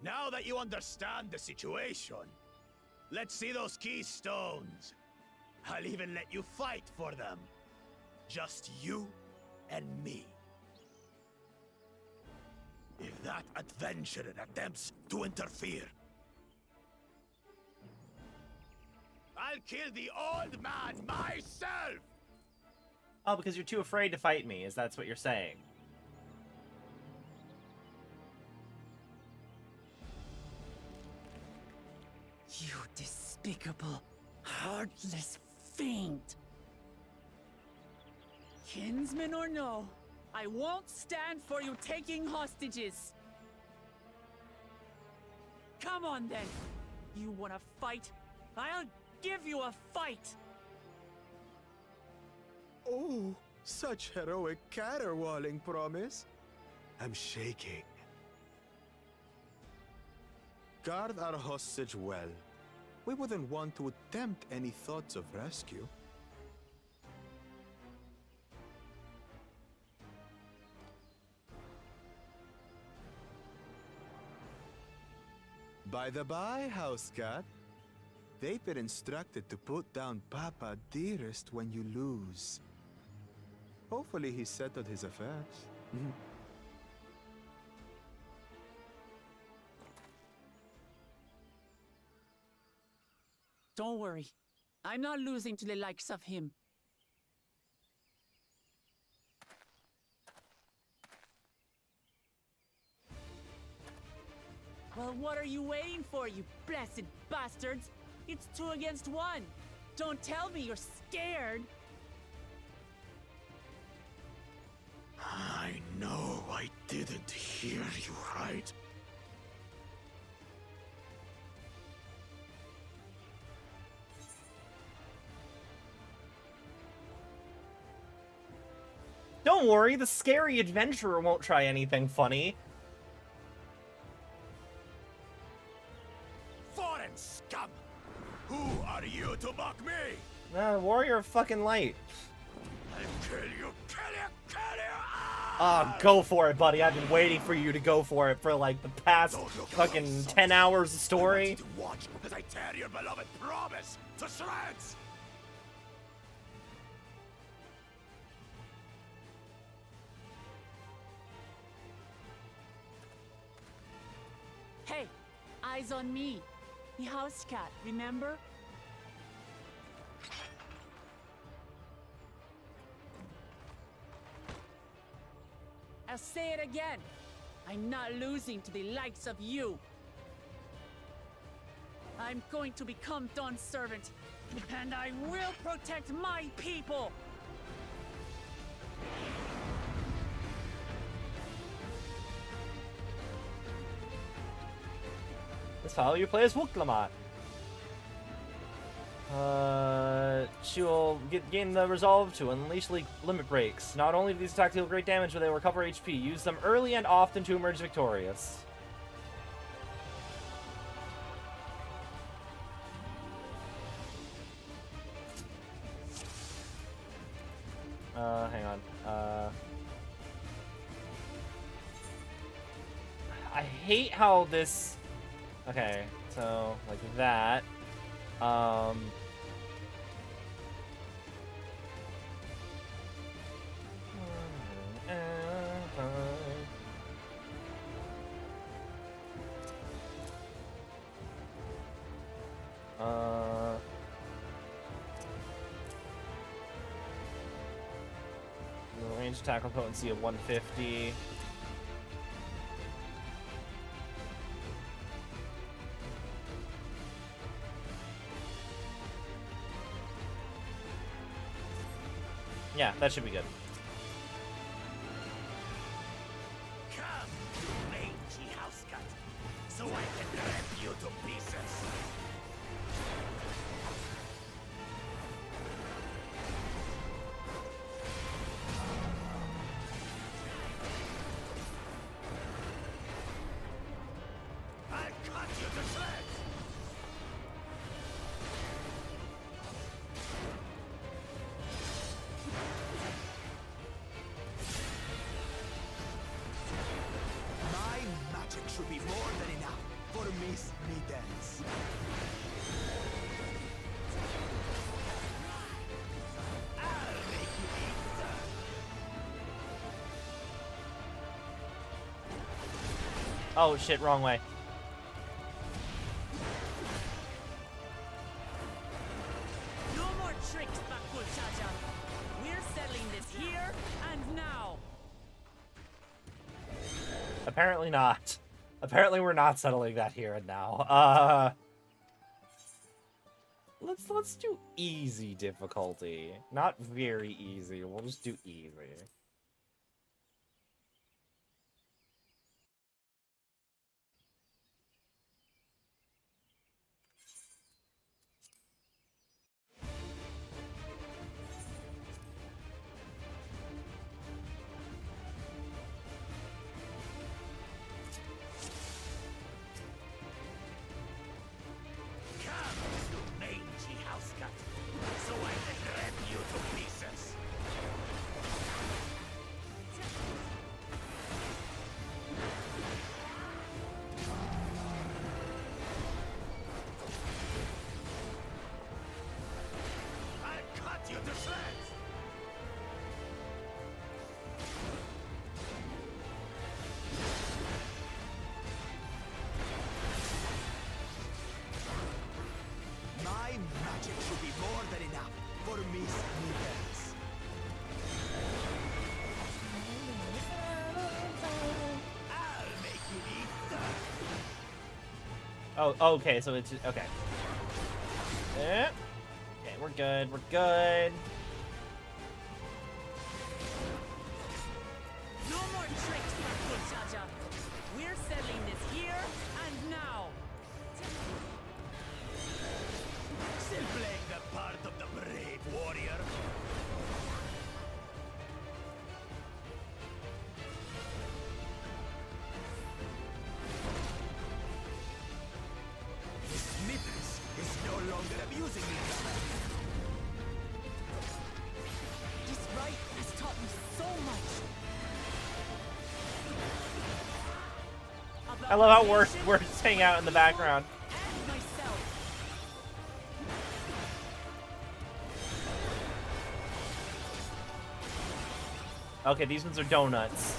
Now that you understand the situation, let's see those keystones. I'll even let you fight for them. Just you and me. If that adventurer attempts to interfere, I'll kill the old man myself! Oh, because you're too afraid to fight me, is that's what you're saying? You despicable, heartless fiend! Kinsman or no, I won't stand for you taking hostages! Come on then! You wanna fight? I'll give you a fight! Oh, such heroic caterwauling promise. I'm shaking. Guard our hostage well. We wouldn't want to attempt any thoughts of rescue. By the by, house cat, they've been instructed to put down Papa Dearest when you lose. Hopefully he settled his affairs. Don't worry. I'm not losing to the likes of him. Well, what are you waiting for, you blessed bastards? It's 2 against 1. Don't tell me you're scared. I know I didn't hear you right. Don't worry, the scary adventurer won't try anything funny. Foreign scum! Who are you to mock me? Warrior of fucking light. I'll kill you, kill you, kill you! Oh, go for it, buddy. I've been waiting for you to go for it for like the past fucking 10 hours of story. To watch as I tear your beloved promise to shreds! Hey, eyes on me. The house cat, remember? I'll say it again. I'm not losing to the likes of you. I'm going to become Dawn's servant, and I will protect my people! This file you play as Lamat. She will gain the resolve to unleash limit breaks. Not only do these attacks deal great damage, but they will recover HP. Use them early and often to emerge victorious. Hang on. I hate how this... Okay, so, like that. Range tackle potency of 150. Yeah, that should be good. Come, you mangy house cut, so I can rip you to pieces. I'll cut you to shreds. My magic should be more than enough for Miss Middens. I'll make you eat that. Oh shit, wrong way. No more tricks, Bakulchaja. We're settling this here and now. Apparently not. Apparently we're not settling that here and now. Let's do easy difficulty. Not very easy. We'll just do easy. Come, you mangy house cut, so I can rip you to pieces. I'll cut you to shreds. My magic should be more than enough for Miss Middens. I'll make you eat that. Oh, okay, so it's... Okay. Okay, we're good. We're good. No more tricks, Jaja. We're settling this here and now. Still playing the part of the brave warrior? This Mistress is no longer abusing me. This rite has taught me so much. I love how we're just hanging out in the background. And myself. Okay, these ones are donuts.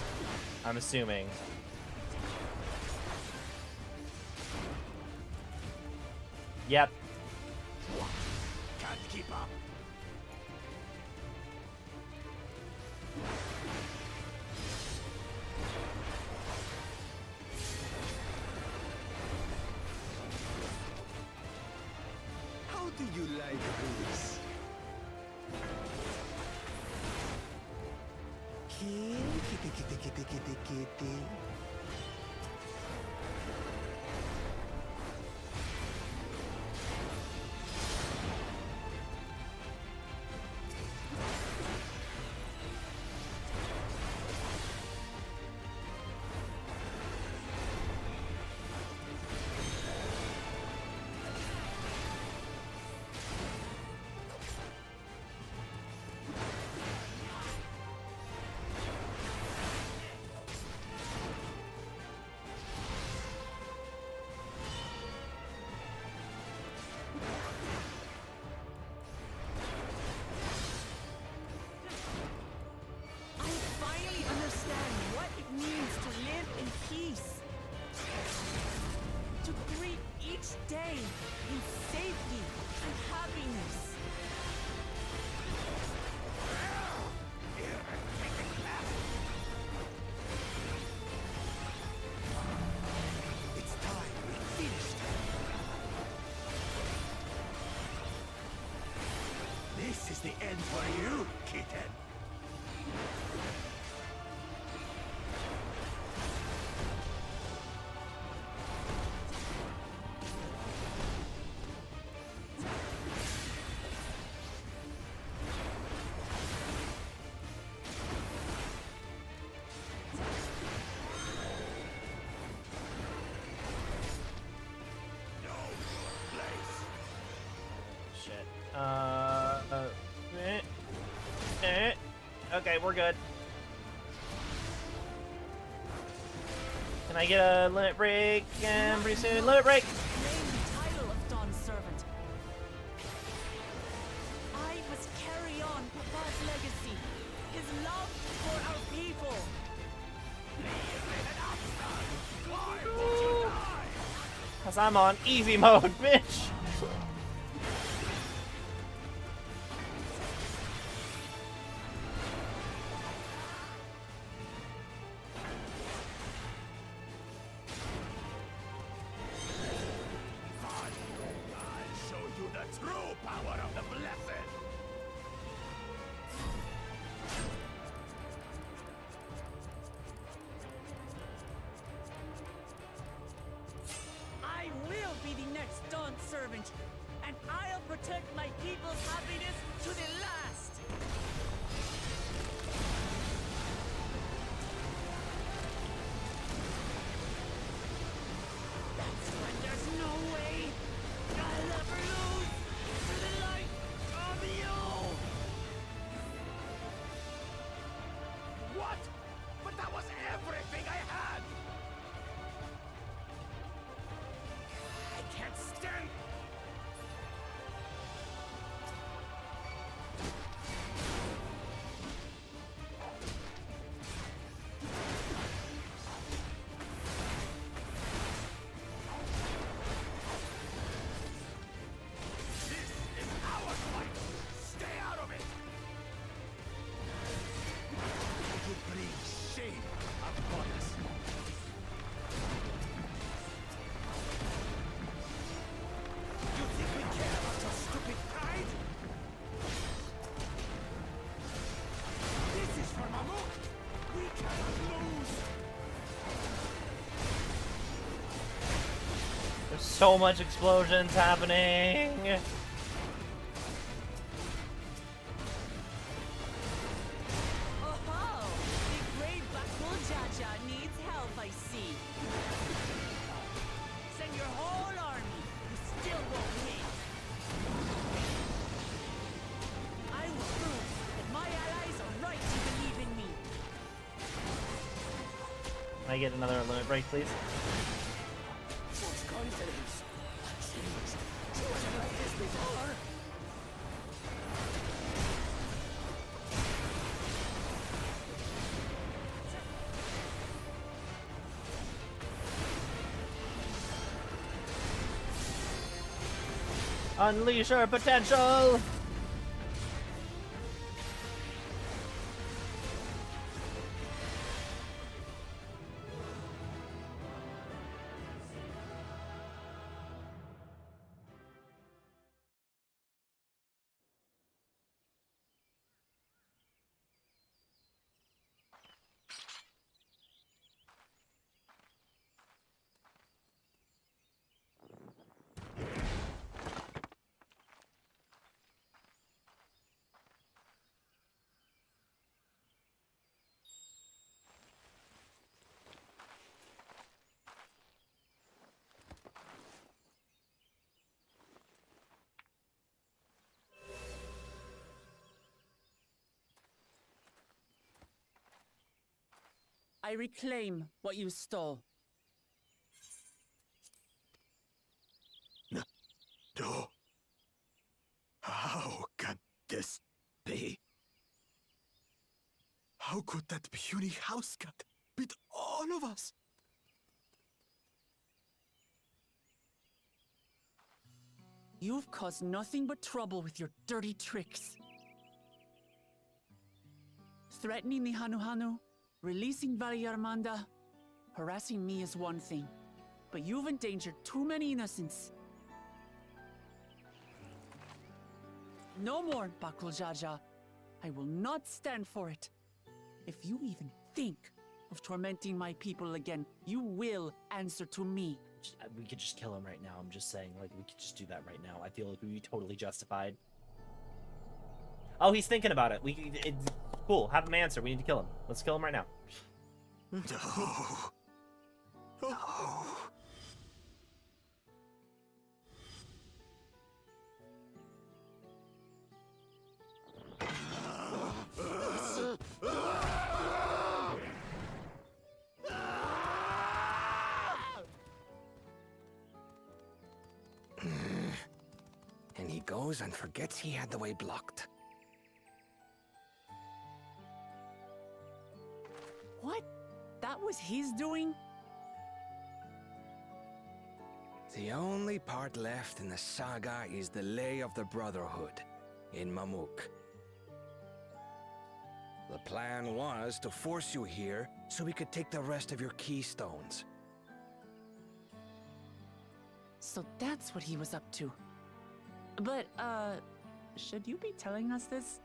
I'm assuming. Yep. Can't keep up. How do you like this? Kitty. I finally understand what it means to live in peace. To greet each day in safety and happiness. It's time we finished. This is the end for you, kitten. Shit. Okay, we're good. Can I get a limit break? And pretty soon, limit break. Claim the title of Dawn's servant. I must carry on Papa's legacy, his love for our people. Cause I'm on easy mode, bitch. I'll show you the true power of the blessed. I will be the next Dawn servant, and I'll protect my people's happiness to the last. That's when there's no way I'll ever lose to the light of you. What? But that was everything I had! I can't stand... So much explosions happening. Oh, the great Bakul Jaja needs help, I see. Send your whole army. You still won't win. I will prove that my allies are right to believe in me. Can I get another limit break, please? Such confidence. Jeez, she wasn't like this before. Unleash her potential! I reclaim what you stole. No. How can this be? How could that puny house cat beat all of us? You've caused nothing but trouble with your dirty tricks. Threatening the Hanuhanu, releasing Valyarmanda, harassing me is one thing, but you've endangered too many innocents. No more, Bakul Jaja. I will not stand for it. If you even think of tormenting my people again, you will answer to me. We could just kill him right now. I'm just saying, like, we could just do that right now. I feel like we'd be totally justified. Oh, he's thinking about it. Cool. Have him answer. We need to kill him. Let's kill him right now. No. No. And he goes and forgets he had the way blocked. What? That was his doing? The only part left in the saga is the Lay of the Brotherhood in Mamuk. The plan was to force you here so we could take the rest of your keystones. So that's what he was up to. But, should you be telling us this?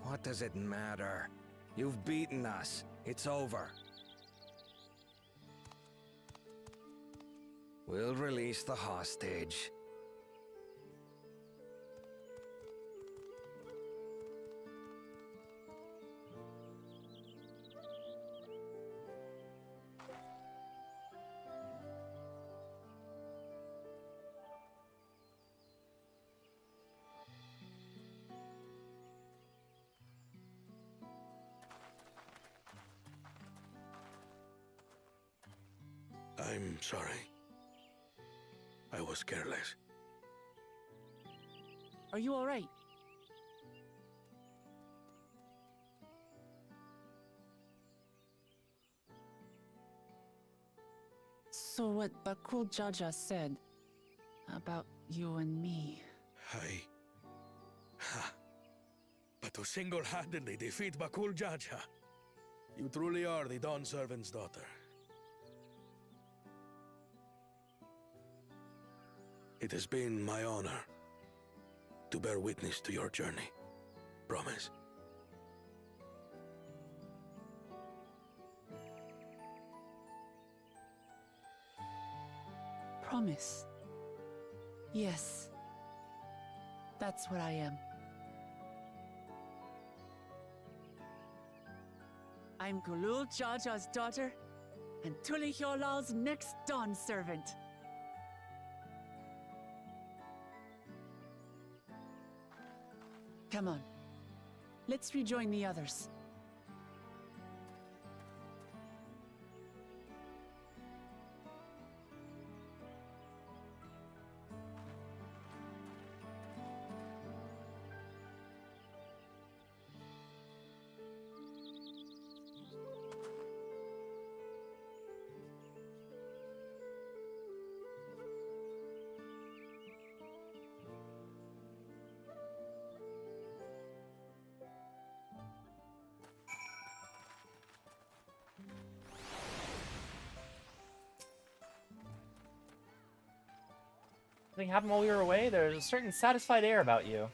What does it matter? You've beaten us. It's over. We'll release the hostage. I'm sorry. I was careless. Are you all right? So what Bakul Jaja said about you and me... But to single-handedly defeat Bakul Jaja, you truly are the Dawn Servant's daughter. It has been my honor to bear witness to your journey. Promise? promise. Yes. That's what I am. I'm Kulul Jaja's daughter, and Tulihyolal's next dawn servant. Come on. Let's rejoin the others. Something happened while we were away? There's a certain satisfied air about you.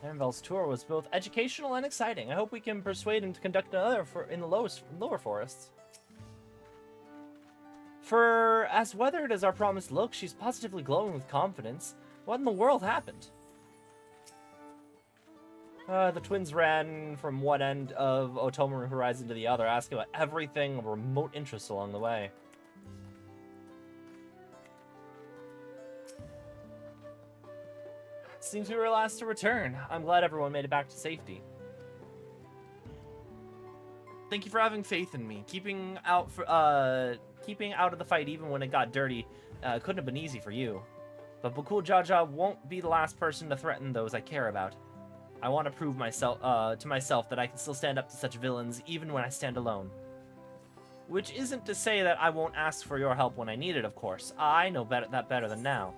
Annabelle's tour was both educational and exciting. I hope we can persuade him to conduct another in the lower forests. For as weathered as our promise looks, she's positively glowing with confidence. What in the world happened? The twins ran from one end of Otomaru Horizon to the other, asking about everything of remote interest along the way. Seems we were last to return. I'm glad everyone made it back to safety. Thank you for having faith in me. Keeping out of the fight even when it got dirty couldn't have been easy for you. But Bakul Jaja won't be the last person to threaten those I care about. I want to prove to myself that I can still stand up to such villains even when I stand alone. Which isn't to say that I won't ask for your help when I need it, of course. I know that better than now.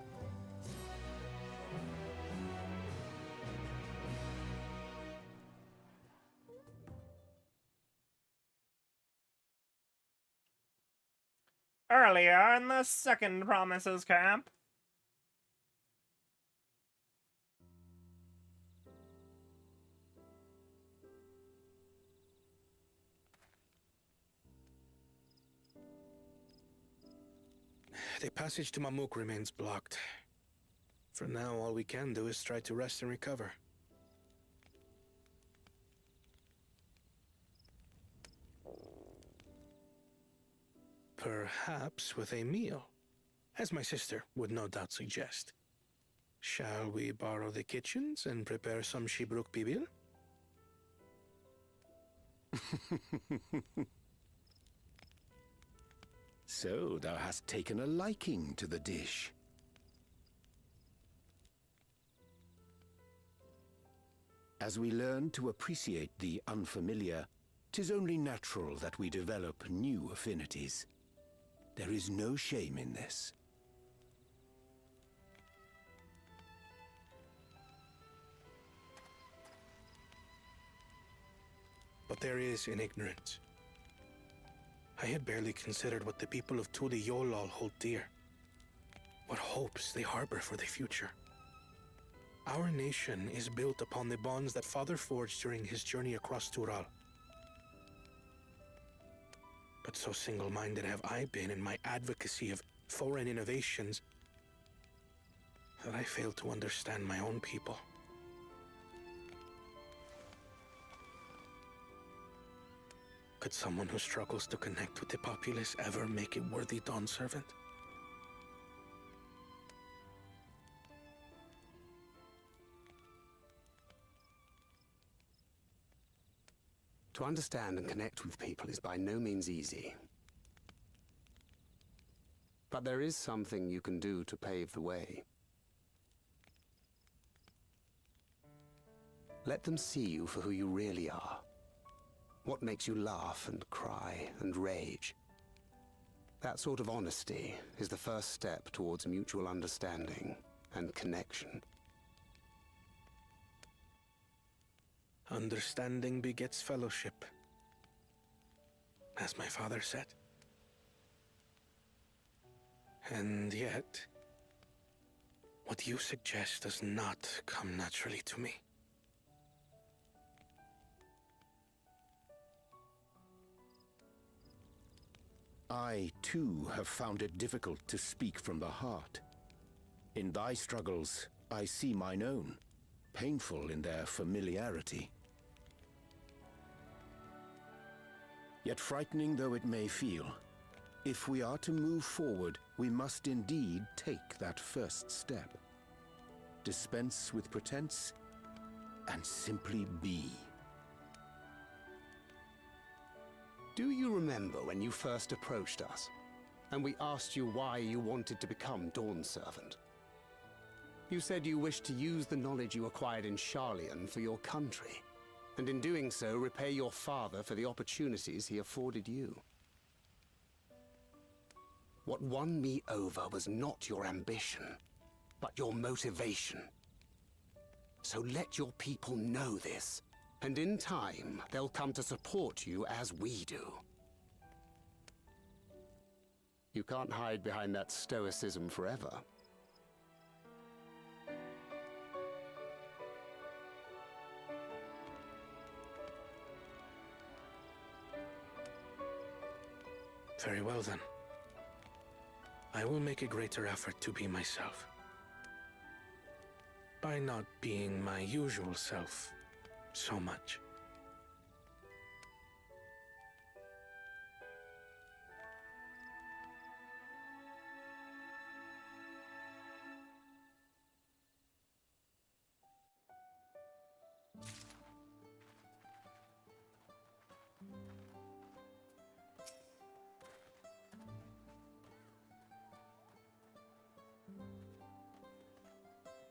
Earlier in the second Promises camp. The passage to Mamuk remains blocked. For now, all we can do is try to rest and recover. Perhaps with a meal, as my sister would no doubt suggest. Shall we borrow the kitchens and prepare some Shibruk Bibil? So thou hast taken a liking to the dish. As we learn to appreciate the unfamiliar, 'tis only natural that we develop new affinities. There is no shame in this. But there is in ignorance. I had barely considered what the people of Tuli Yolal hold dear. What hopes they harbor for the future. Our nation is built upon the bonds that Father forged during his journey across Tural. But so single-minded have I been in my advocacy of foreign innovations that I failed to understand my own people. Could someone who struggles to connect with the populace ever make a worthy dawn servant? To understand and connect with people is by no means easy. But there is something you can do to pave the way. Let them see you for who you really are. What makes you laugh and cry and rage. That sort of honesty is the first step towards mutual understanding and connection. Understanding begets fellowship, as my father said. And yet, what you suggest does not come naturally to me. I, too, have found it difficult to speak from the heart. In thy struggles, I see mine own, painful in their familiarity. Yet frightening though it may feel, if we are to move forward, we must indeed take that first step. Dispense with pretense, and simply be. Do you remember when you first approached us, and we asked you why you wanted to become Dawn Servant? You said you wished to use the knowledge you acquired in Sharlayan for your country, and in doing so repay your father for the opportunities he afforded you. What won me over was not your ambition, but your motivation. So let your people know this, and in time, they'll come to support you as we do. You can't hide behind that stoicism forever. Very well then. I will make a greater effort to be myself. By not being my usual self so much.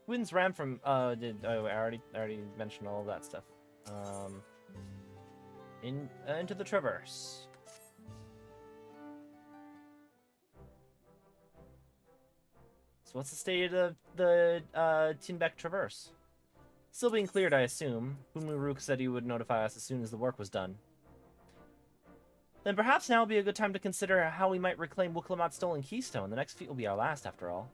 Winds ran from I already mentioned all of that stuff. Into the Traverse. So what's the state of the Tinbeck Traverse? Still being cleared, I assume. Humuruk said he would notify us as soon as the work was done. Then perhaps now would be a good time to consider how we might reclaim Lamat's stolen keystone. The next feat will be our last, after all.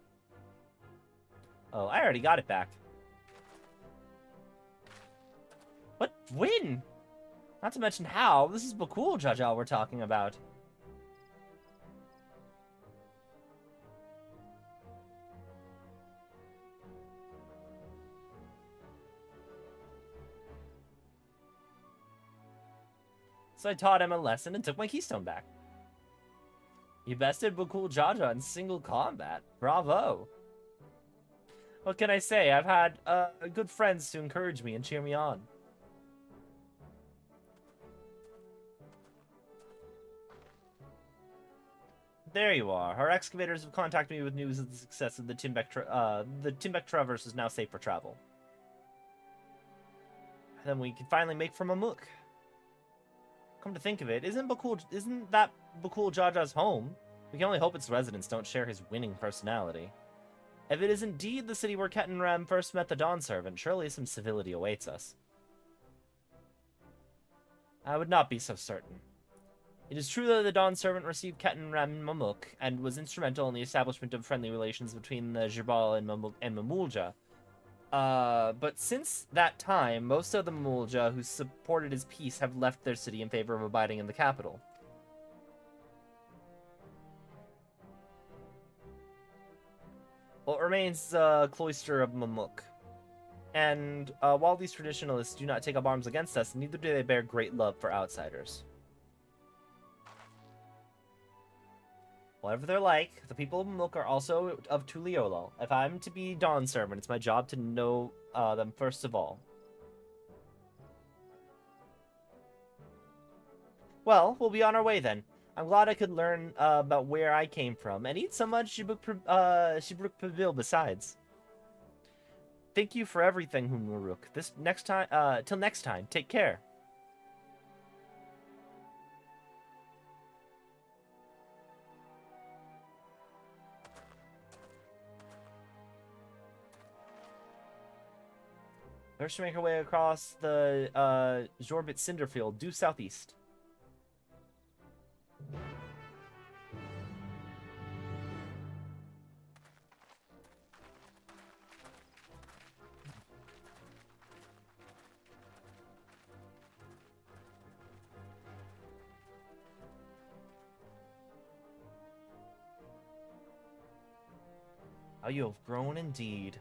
Oh, I already got it back. What? When? Not to mention how. This is Bakul Jajal we're talking about. So I taught him a lesson and took my keystone back. You bested Bakul Jaja in single combat. Bravo. What can I say? I've had good friends to encourage me and cheer me on. There you are. Our excavators have contacted me with news of the success of the Tinbeck Traverse is now safe for travel. And then we can finally make for Mamuk. Come to think of it, isn't that Bakul Jaja's home? We can only hope its residents don't share his winning personality. If it is indeed the city where Ketenram first met the Dawn Servant, surely some civility awaits us. I would not be so certain. It is true that the Dawn Servant received Ketenram Mamuk and was instrumental in the establishment of friendly relations between the Jabal and Mamulja. But since that time, most of the Mamulja who supported his peace have left their city in favor of abiding in the capital. Well, it remains the cloister of Mamuk. And while these traditionalists do not take up arms against us, neither do they bear great love for outsiders. Whatever they're like, the people of Mamuk are also of Tuliolo. If I'm to be Dawn Servant, it's my job to know them first of all. Well, we'll be on our way then. I'm glad I could learn about where I came from, and eat so much Shibruk Pavil besides. Thank you for everything, Humuruk. Till next time, take care. First, to make our way across the Zorbit Cinderfield, due southeast. How you have grown indeed.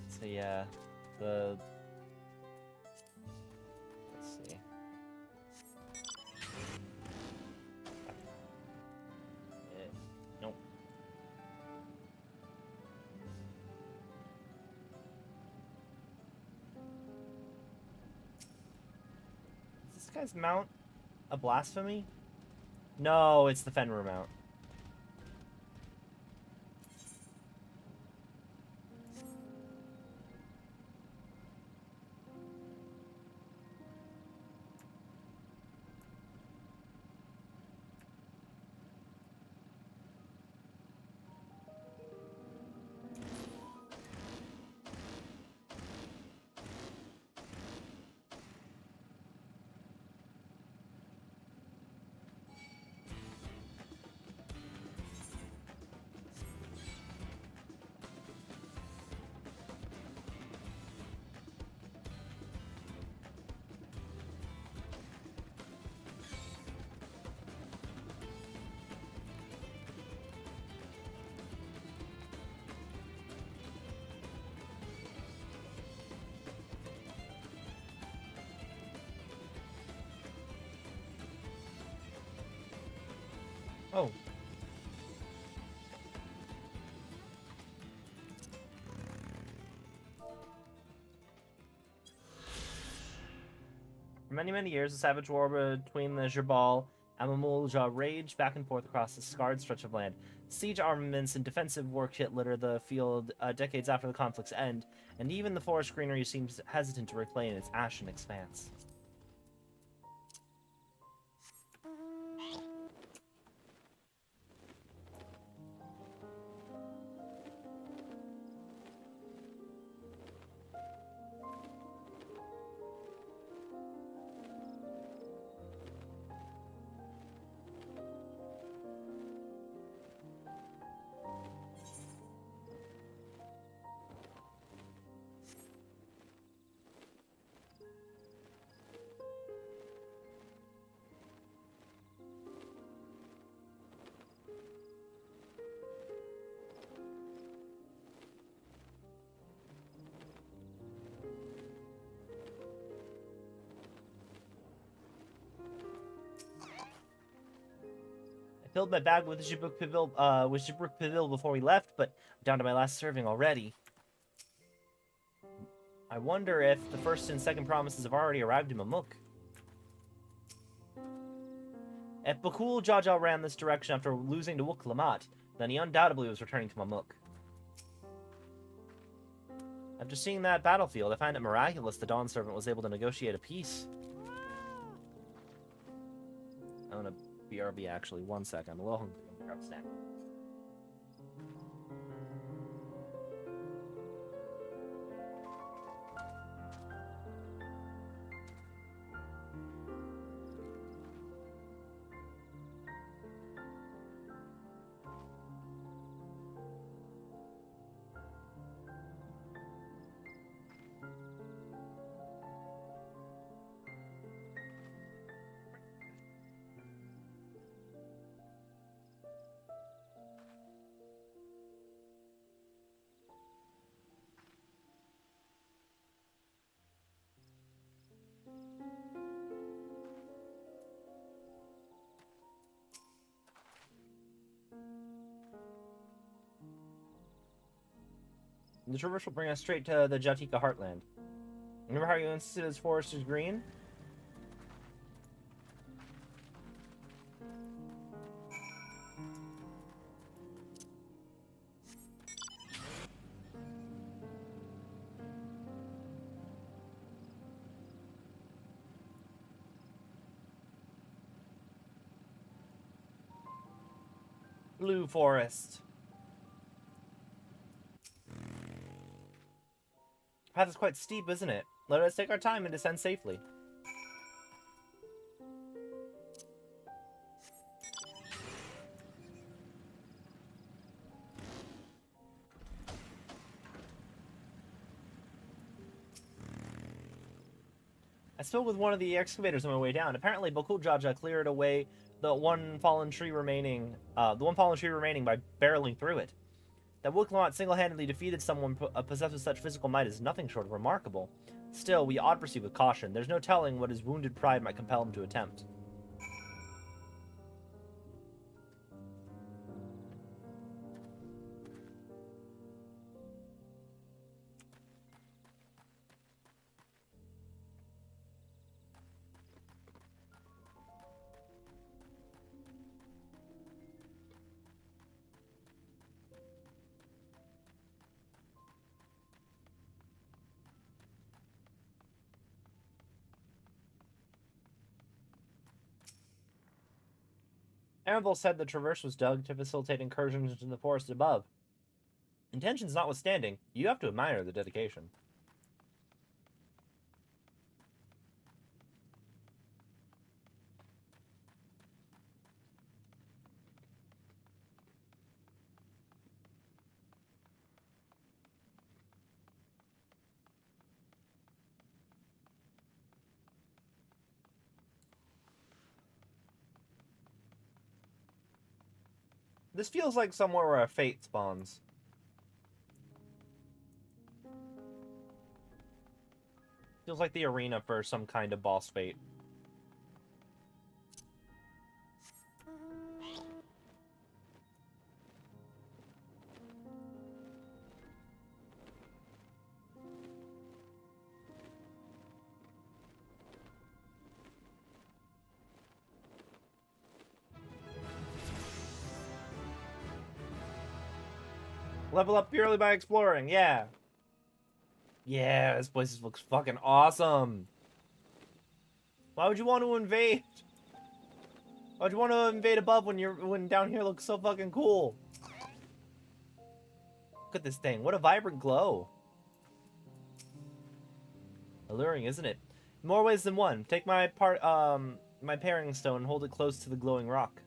So yeah, let's see. Nope. Is this guy's mount a blasphemy? No, it's the Fenrir mount. Oh. For many, many years, the savage war between the Jabal and Mamulja raged back and forth across the scarred stretch of land. Siege armaments and defensive war kit litter the field decades after the conflict's end, and even the forest greenery seems hesitant to reclaim its ashen expanse. Filled my bag with Jibruk Pavil before we left, but I'm down to my last serving already. I wonder if the first and second promises have already arrived in Mamuk. If Bakul Jaja ran this direction after losing to Lamat, then he undoubtedly was returning to Mamuk. After seeing that battlefield, I find it miraculous the Dawn Servant was able to negotiate a peace. I'm gonna BRB actually, 1 second. I'm a little hungry. I'm gonna grab a snack. The traverse will bring us straight to the Jatika Heartland. Remember how you insisted this forest is green? Blue forest. The path is quite steep, isn't it? Let us take our time and descend safely. I spoke with one of the excavators on my way down. Apparently, Bakul Jaja cleared away the one fallen tree remaining by barreling through it. That Lamat single-handedly defeated someone possessed with such physical might is nothing short of remarkable. Still, we ought to proceed with caution. There's no telling what his wounded pride might compel him to attempt. Anvil said the traverse was dug to facilitate incursions into the forest above. Intentions notwithstanding, you have to admire the dedication. This feels like somewhere where a fate spawns. Feels like the arena for some kind of boss fate. Level up purely by exploring, yeah. Yeah, this place looks fucking awesome. Why would you want to invade? Why'd you want to invade above when down here looks so fucking cool? Look at this thing. What a vibrant glow. Alluring, isn't it? In more ways than one. Take my my pairing stone and hold it close to the glowing rock.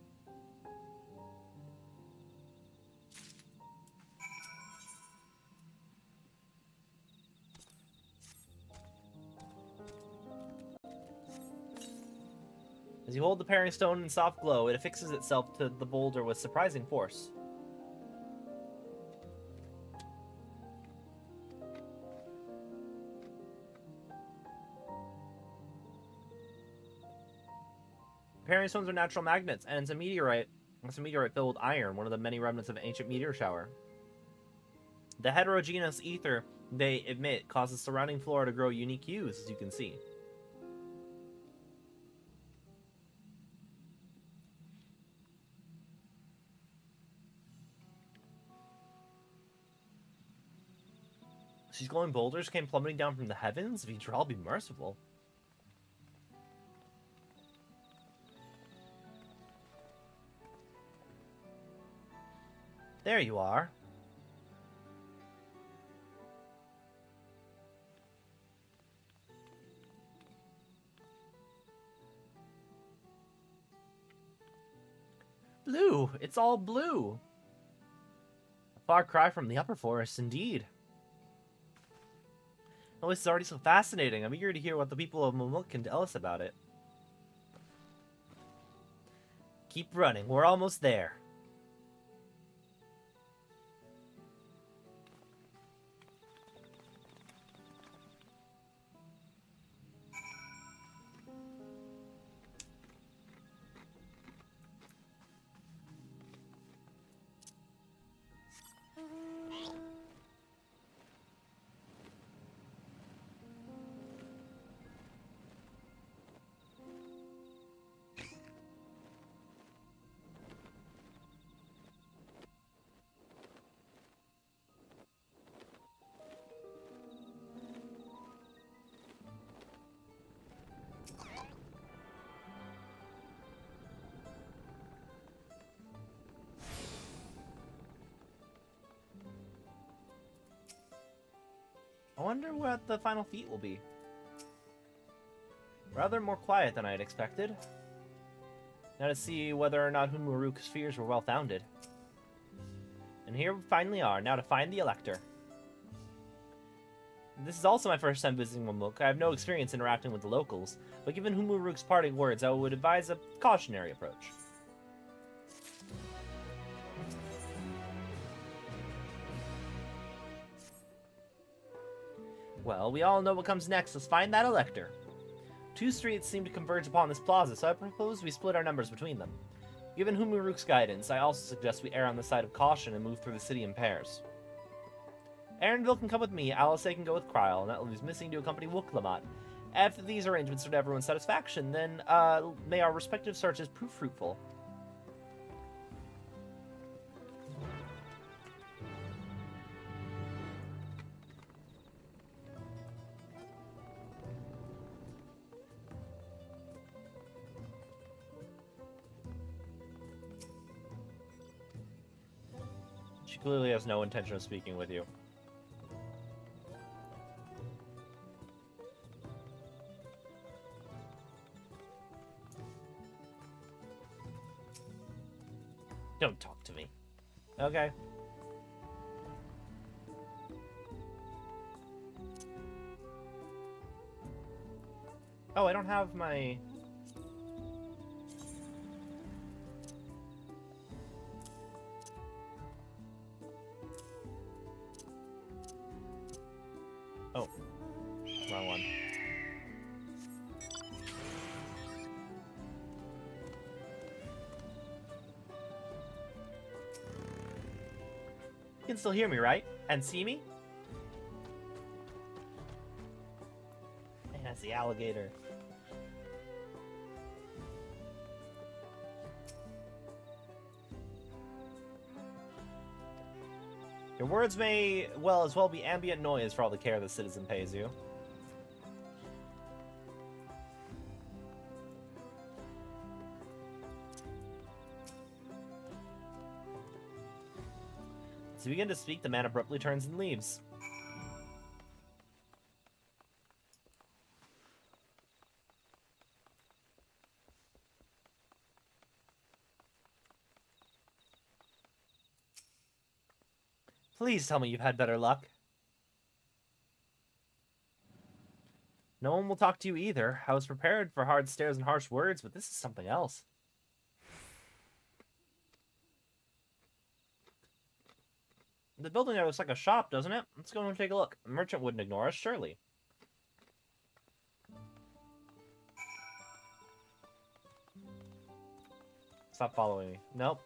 As you hold the pairing stone in soft glow, it affixes itself to the boulder with surprising force. Pairing stones are natural magnets, and it's a meteorite. It's a meteorite filled with iron, one of the many remnants of an ancient meteor shower. The heterogeneous ether they emit causes surrounding flora to grow unique hues, as you can see. These glowing boulders came plummeting down from the heavens? If Tural be merciful. There you are. Blue! It's all blue! A far cry from the upper forest, indeed. Oh, this is already so fascinating. I'm eager to hear what the people of Mamuk can tell us about it. Keep running. We're almost there. I wonder what the final feat will be. Rather more quiet than I had expected. Now to see whether or not Hunmaruk's fears were well founded. And here we finally are, now to find the Elector. This is also my first time visiting Mamuk. I have no experience interacting with the locals, but given Humuruk's parting words, I would advise a cautionary approach. Well, we all know what comes next. Let's find that elector. 2 streets seem to converge upon this plaza, so I propose we split our numbers between them. Given Humuruk's guidance, I also suggest we err on the side of caution and move through the city in pairs. Aaronville can come with me, Alice can go with Kryl, and that leaves Missing to accompany Lamat. If these arrangements are to everyone's satisfaction, then may our respective searches prove fruitful. She clearly has no intention of speaking with you. Don't talk to me. Okay. Oh, I don't have my... Oh. Wrong one. You can still hear me, right? And see me? Man, that's the alligator. Your words may as well be ambient noise for all the care the citizen pays you. As you begin to speak, the man abruptly turns and leaves. Please tell me you've had better luck. No one will talk to you either. I was prepared for hard stares and harsh words, but this is something else. The building there looks like a shop, doesn't it? Let's go and take a look. The merchant wouldn't ignore us, surely. Stop following me. Nope.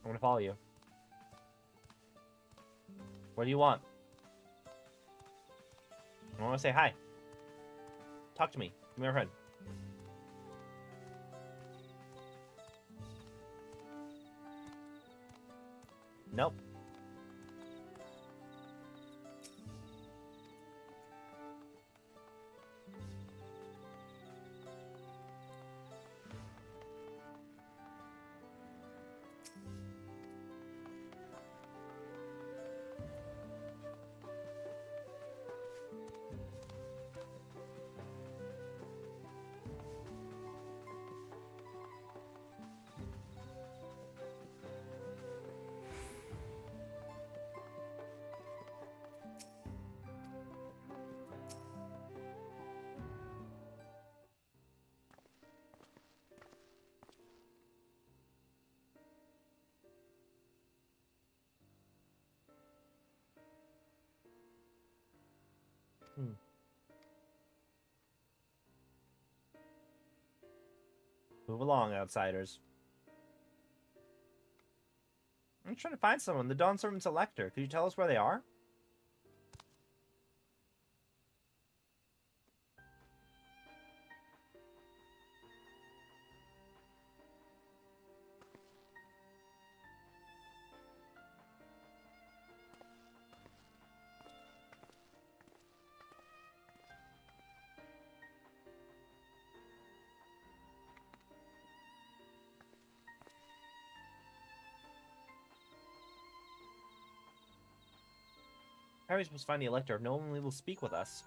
I'm gonna follow you. What do you want? I want to say hi. Talk to me. Give me your friend. Nope. Move along, outsiders. I'm trying to find someone. The Dawn Servant's Elector. Could you tell us where they are? How are we supposed to find the Elector if no one will speak with us?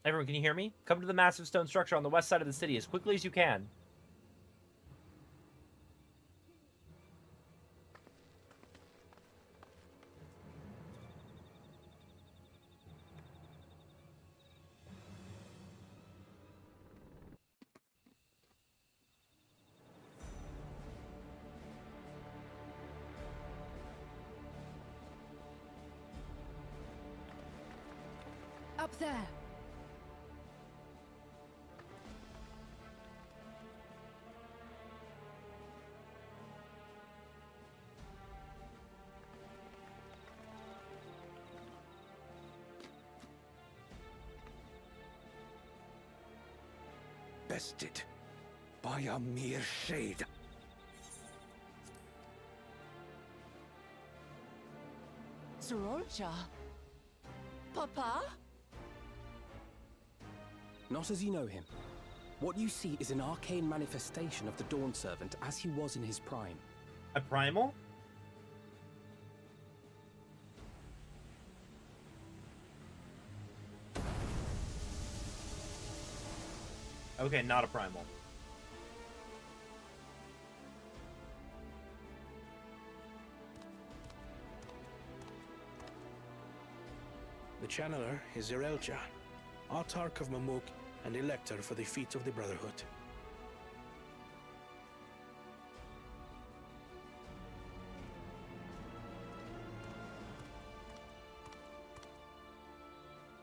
Everyone, can you hear me? Come to the massive stone structure on the west side of the city as quickly as you can. Up there! Bested by a mere shade. Zerolja? Papa? Not as you know him. What you see is an arcane manifestation of the Dawn Servant as he was in his prime. A primal? Okay, not a primal. The channeler is Zerelja, Autarch of Mamuk and Elector for the feet of the Brotherhood.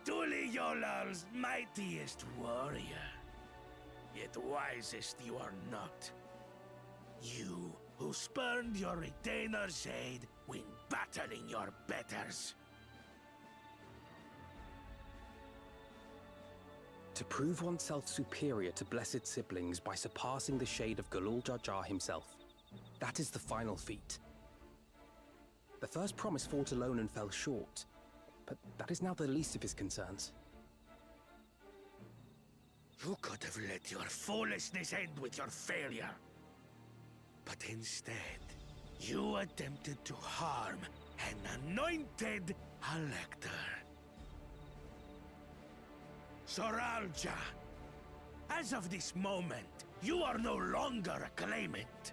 Tuliyolal's mightiest warrior, yet wisest you are not. You who spurned your retainer's aid when battling your betters. To prove oneself superior to blessed siblings by surpassing the shade of Galul Jar Jar himself. That is the final feat. The first promise fought alone and fell short, but that is now the least of his concerns. You could have let your foolishness end with your failure. But instead, you attempted to harm an anointed elector. Zerolja, as of this moment, you are no longer a claimant.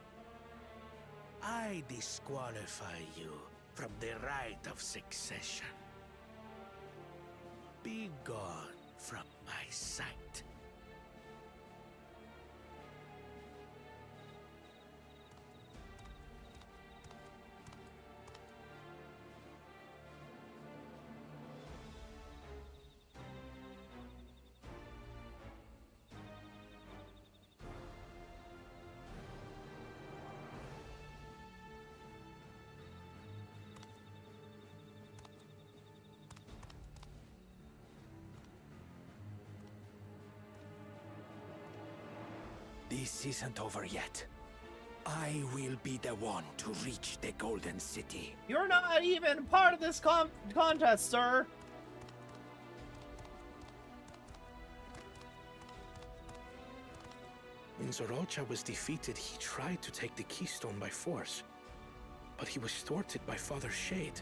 I disqualify you from the right of succession. Be gone from my sight. This isn't over yet. I will be the one to reach the Golden City. You're not even part of this contest, sir. When Zerolja was defeated, he tried to take the keystone by force, but he was thwarted by Father Shade.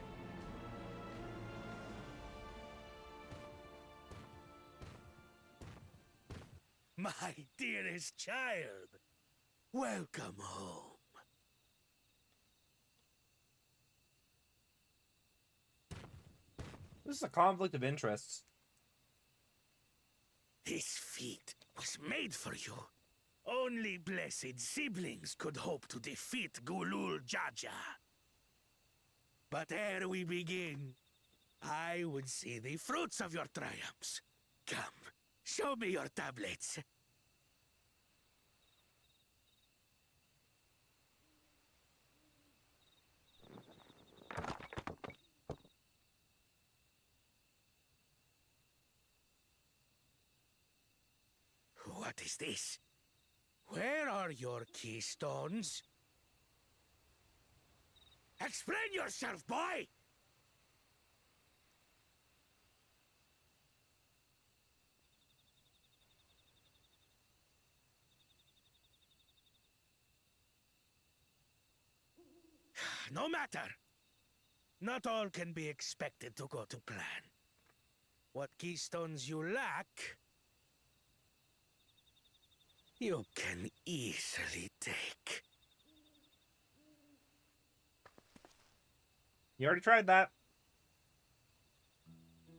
My dearest child, welcome home. This is a conflict of interests. This feat was made for you. Only blessed siblings could hope to defeat Galul Jar Jar. But ere we begin, I would see the fruits of your triumphs. Come, show me your tablets. What is this? Where are your keystones? Explain yourself, boy! No matter. Not all can be expected to go to plan. What keystones you lack, you can easily take. You already tried that.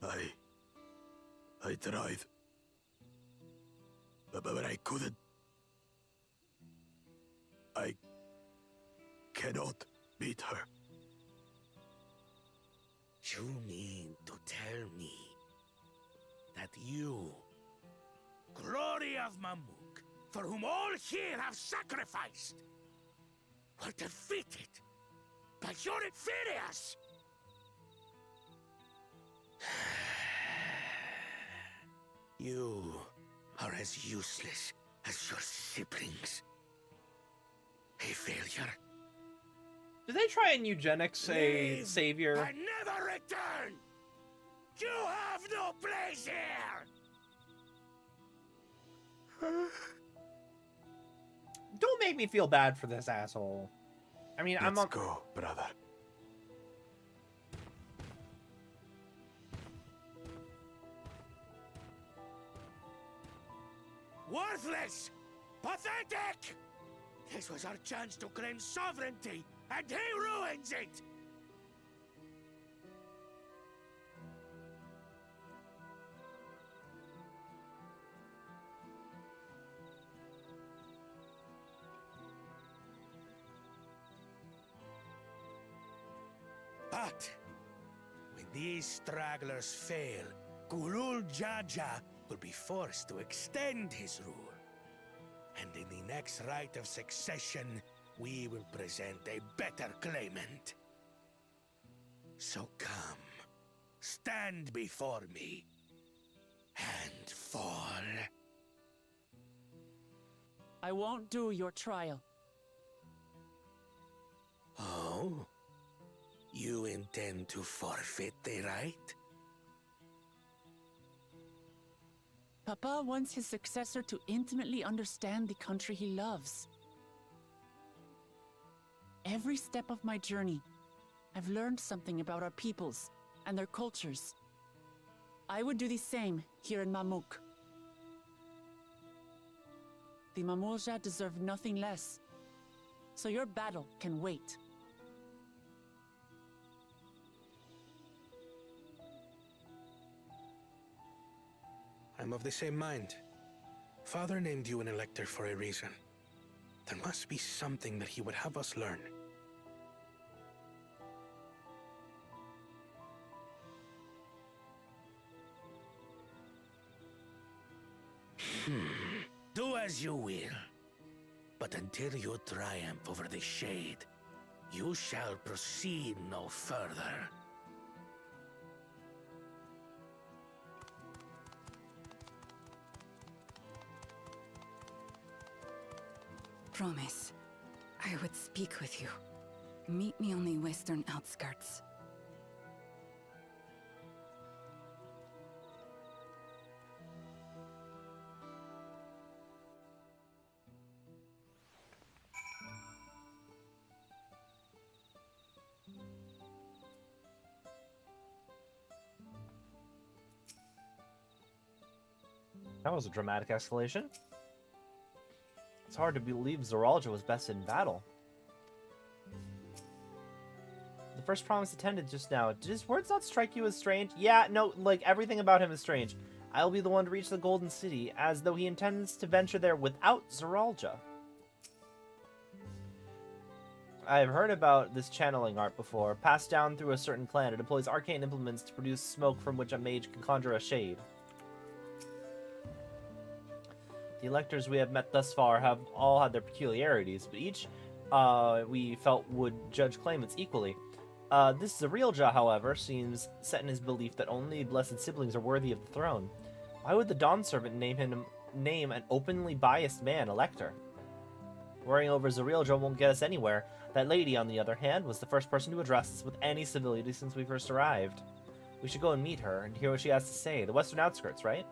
I tried. But I couldn't. I cannot beat her. You mean to tell me that you, glory of Mamuk, for whom all here have sacrificed, were defeated by your inferiors? You are as useless as your siblings. A failure. Do they try and eugenics a savior? And never return! You have no place here! Don't make me feel bad for this asshole. I mean, Let's go, brother. Worthless! Pathetic! This was our chance to claim sovereignty, and he ruins it! But when these stragglers fail, Gulul Jaja will be forced to extend his rule. And in the next rite of succession, we will present a better claimant. So come, stand before me, and fall. I won't do your trial. Oh? You intend to forfeit the right? Papa wants his successor to intimately understand the country he loves. Every step of my journey, I've learned something about our peoples and their cultures. I would do the same here in Mamuk. The Mamulja deserve nothing less, so your battle can wait. I'm of the same mind. Father named you an elector for a reason. There must be something that he would have us learn. Do as you will. But until you triumph over the Shade, you shall proceed no further. Promise, I would speak with you. Meet me on the western outskirts. That was a dramatic escalation. It's hard to believe Zeralja was bested in battle. The first promise attended just now. Did his words not strike you as strange? Yeah, no, like, everything about him is strange. I'll be the one to reach the Golden City, as though he intends to venture there without Zeralja. I've heard about this channeling art before. Passed down through a certain clan, it employs arcane implements to produce smoke from which a mage can conjure a shade. The electors we have met thus far have all had their peculiarities, but each we felt would judge claimants equally. This Zeralja, however, seems set in his belief that only blessed siblings are worthy of the throne. Why would the Dawn Servant name an openly biased man elector? Worrying over Zeralja won't get us anywhere. That lady, on the other hand, was the first person to address us with any civility since we first arrived. We should go and meet her and hear what she has to say. The western outskirts, right?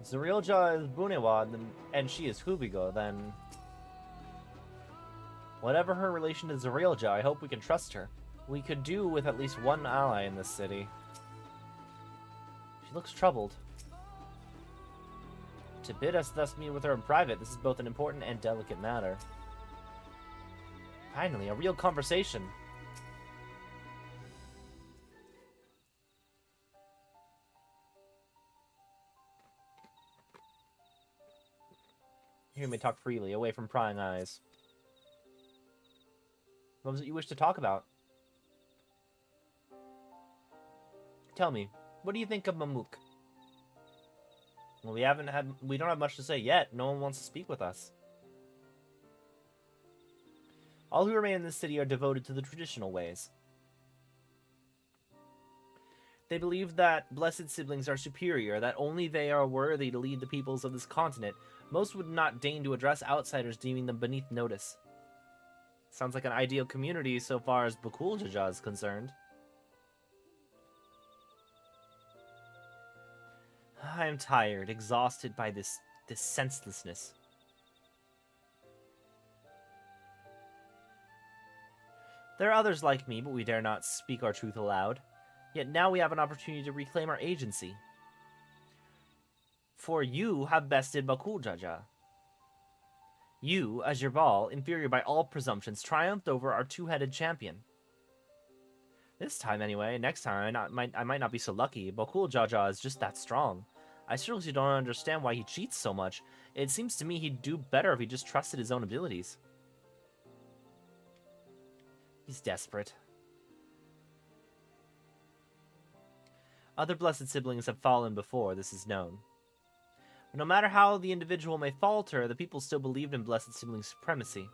Zeralja is Bunewa, and she is Hubigo, then... Whatever her relation to Zeralja, I hope we can trust her. We could do with at least one ally in this city. She looks troubled. To bid us thus meet with her in private, this is both an important and delicate matter. Finally, a real conversation. You may talk freely, away from prying eyes. What was it you wish to talk about? Tell me, what do you think of Mamuk? Well, we don't have much to say yet. No one wants to speak with us. All who remain in this city are devoted to the traditional ways. They believe that blessed siblings are superior, that only they are worthy to lead the peoples of this continent. Most would not deign to address outsiders, deeming them beneath notice. Sounds like an ideal community so far as Bakul Jaja is concerned. I am tired, exhausted by this senselessness. There are others like me, but we dare not speak our truth aloud. Yet now we have an opportunity to reclaim our agency. For you have bested Bakul Jaja. You, as your Ball, inferior by all presumptions, triumphed over our two-headed champion. This time anyway. Next time I might not be so lucky. Bakul Jaja is just that strong. I seriously don't understand why he cheats so much. It seems to me he'd do better if he just trusted his own abilities. He's desperate. Other blessed siblings have fallen before, this is known. But no matter how the individual may falter, the people still believed in blessed sibling supremacy.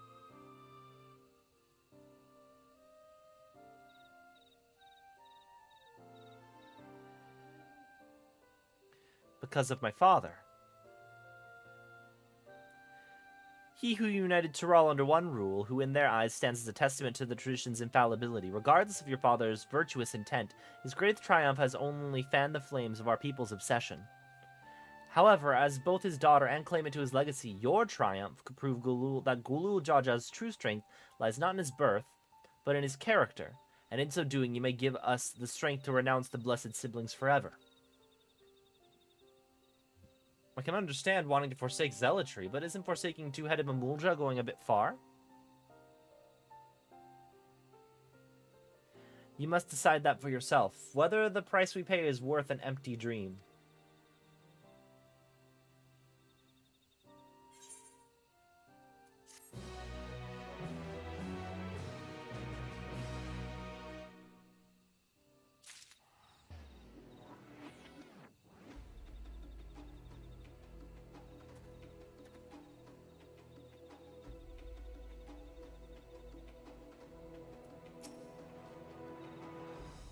Because of my father. He who united Tural under one rule, who in their eyes stands as a testament to the tradition's infallibility, regardless of your father's virtuous intent, his great triumph has only fanned the flames of our people's obsession. However, as both his daughter and claimant to his legacy, your triumph could prove that Gulul Jaja's true strength lies not in his birth, but in his character, and in so doing you may give us the strength to renounce the blessed siblings forever. I can understand wanting to forsake zealotry, but isn't forsaking two-headed Mamulja going a bit far? You must decide that for yourself, whether the price we pay is worth an empty dream.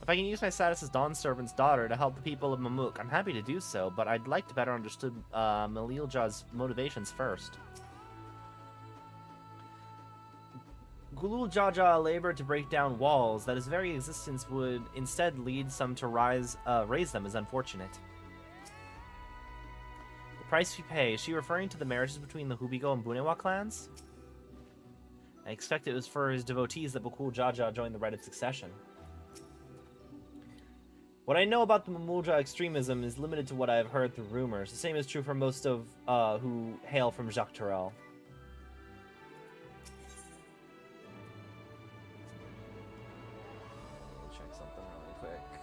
If I can use my status as Dawn's servant's daughter to help the people of Mamuk, I'm happy to do so, but I'd like to better understand Malilja's motivations first. Gulul Jaja labored to break down walls that his very existence would instead lead some to raise them is unfortunate. The price we pay, is she referring to the marriages between the Hubigo and Bunewa clans? I expect it was for his devotees that Bakul Jaja joined the right of succession. What I know about the Mamulja extremism is limited to what I have heard through rumors. The same is true for most of who hail from Jacques Tural. Check something really quick.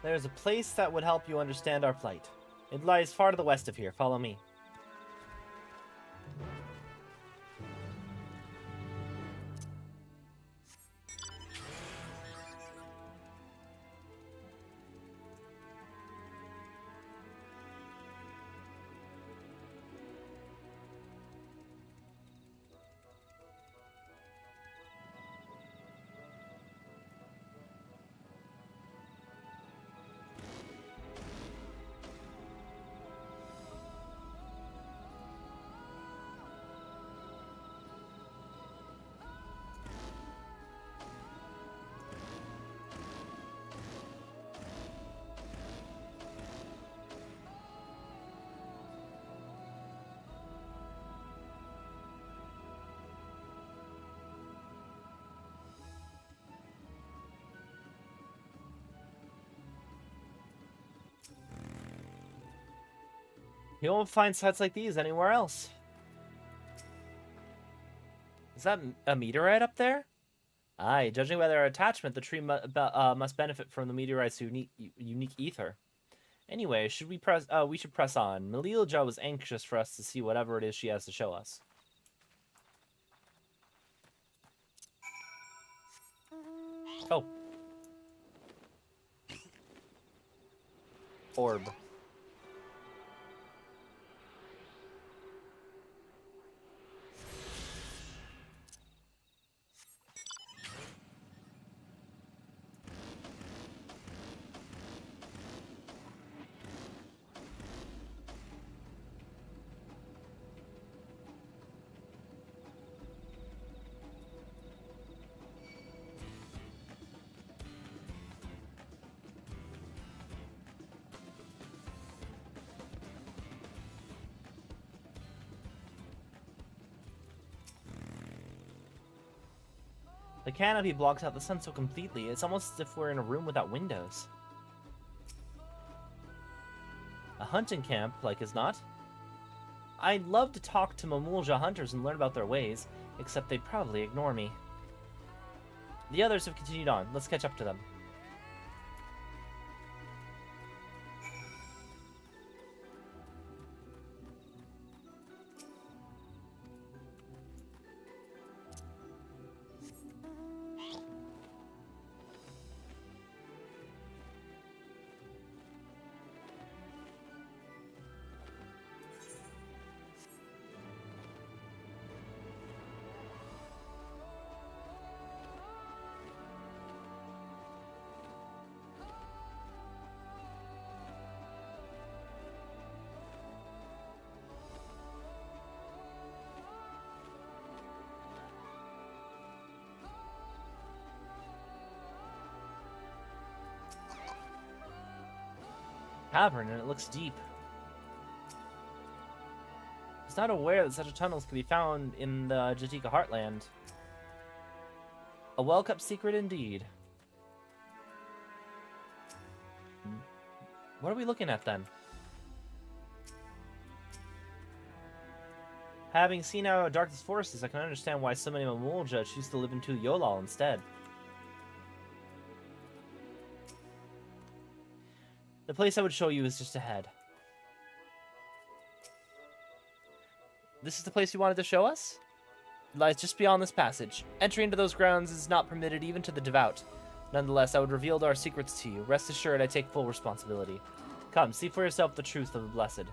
There is a place that would help you understand our plight. It lies far to the west of here. Follow me. You won't find sites like these anywhere else. Is that a meteorite up there? Aye, judging by their attachment, the tree must benefit from the meteorite's unique ether. Anyway, we should press on. Melilja was anxious for us to see whatever it is she has to show us. Oh. Orb. The canopy blocks out the sun so completely, it's almost as if we're in a room without windows. A hunting camp, like as not. I'd love to talk to Mamulja hunters and learn about their ways, except they'd probably ignore me. The others have continued on. Let's catch up to them. Cavern, and it looks deep. I was not aware that such tunnels could be found in the Jatika heartland. A well-kept secret indeed. What are we looking at then? Having seen how dark this forest is, I can understand why so many Mamulja choose to live in Yolal instead. The place I would show you is just ahead. This is the place you wanted to show us? It lies just beyond this passage. Entry into those grounds is not permitted even to the devout. Nonetheless, I would reveal our secrets to you. Rest assured I take full responsibility. Come, see for yourself the truth of the blessed.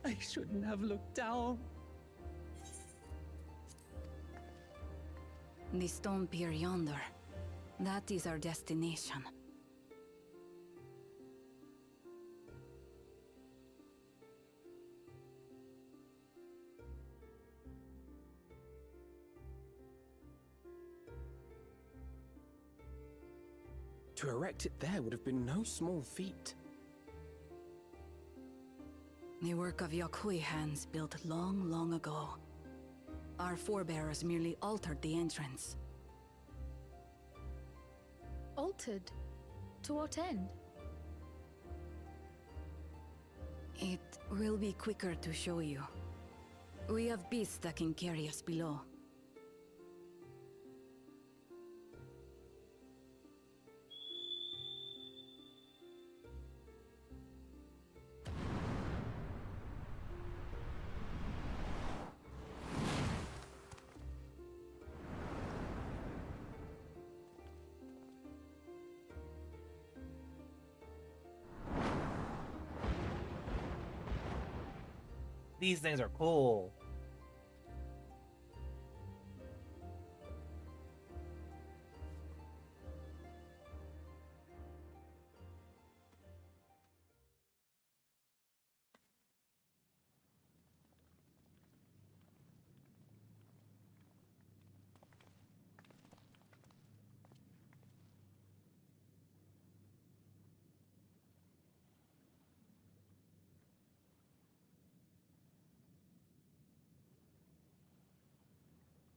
I shouldn't have looked down. The stone pier yonder. That is our destination. To erect it there would have been no small feat. The work of Yakui hands built long, long ago. Our forebears merely altered the entrance. Altered? To what end? It will be quicker to show you. We have beasts that can carry us below. These things are cool.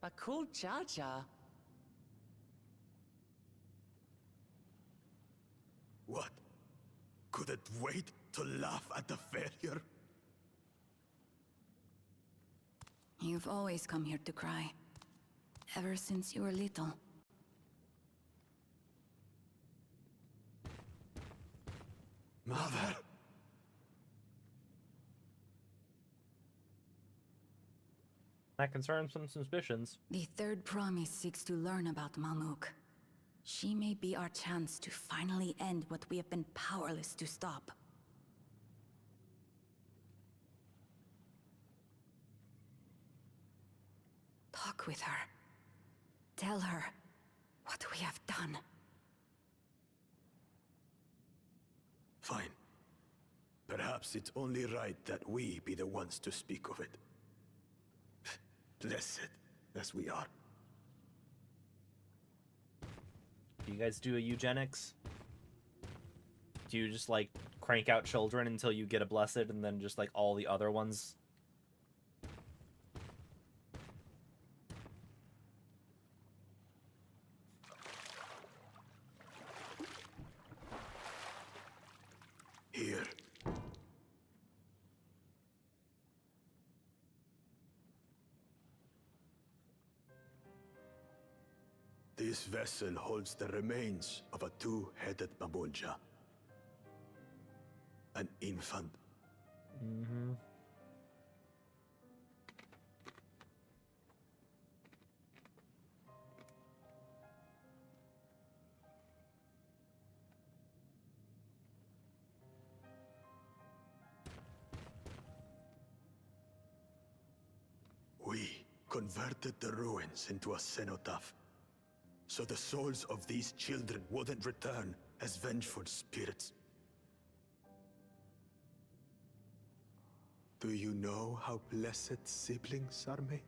Bakul Jaja? What? Could it wait to laugh at the failure? You've always come here to cry. Ever since you were little. Mother! That confirms some suspicions. The third promise seeks to learn about Mamuk. She may be our chance to finally end what we have been powerless to stop. Talk with her. Tell her what we have done. Fine. Perhaps it's only right that we be the ones to speak of it. Blessed as we are. Do you guys do a eugenics? Do you just, like, crank out children until you get a blessed and then just, like, all the other ones? Here. This vessel holds the remains of a two-headed Mamulja. An infant. Mm-hmm. We converted the ruins into a cenotaph, so the souls of these children wouldn't return as vengeful spirits. Do you know how blessed siblings are made?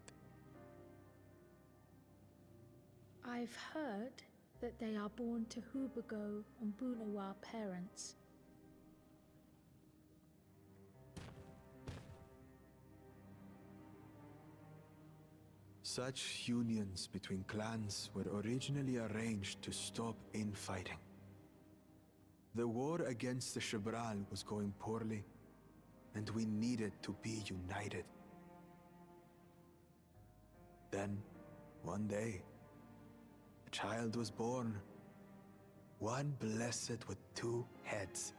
I've heard that they are born to Hubago and Bunawa parents. Such unions between clans were originally arranged to stop infighting. The war against the Shibral was going poorly, and we needed to be united. Then, one day, a child was born. One blessed with two heads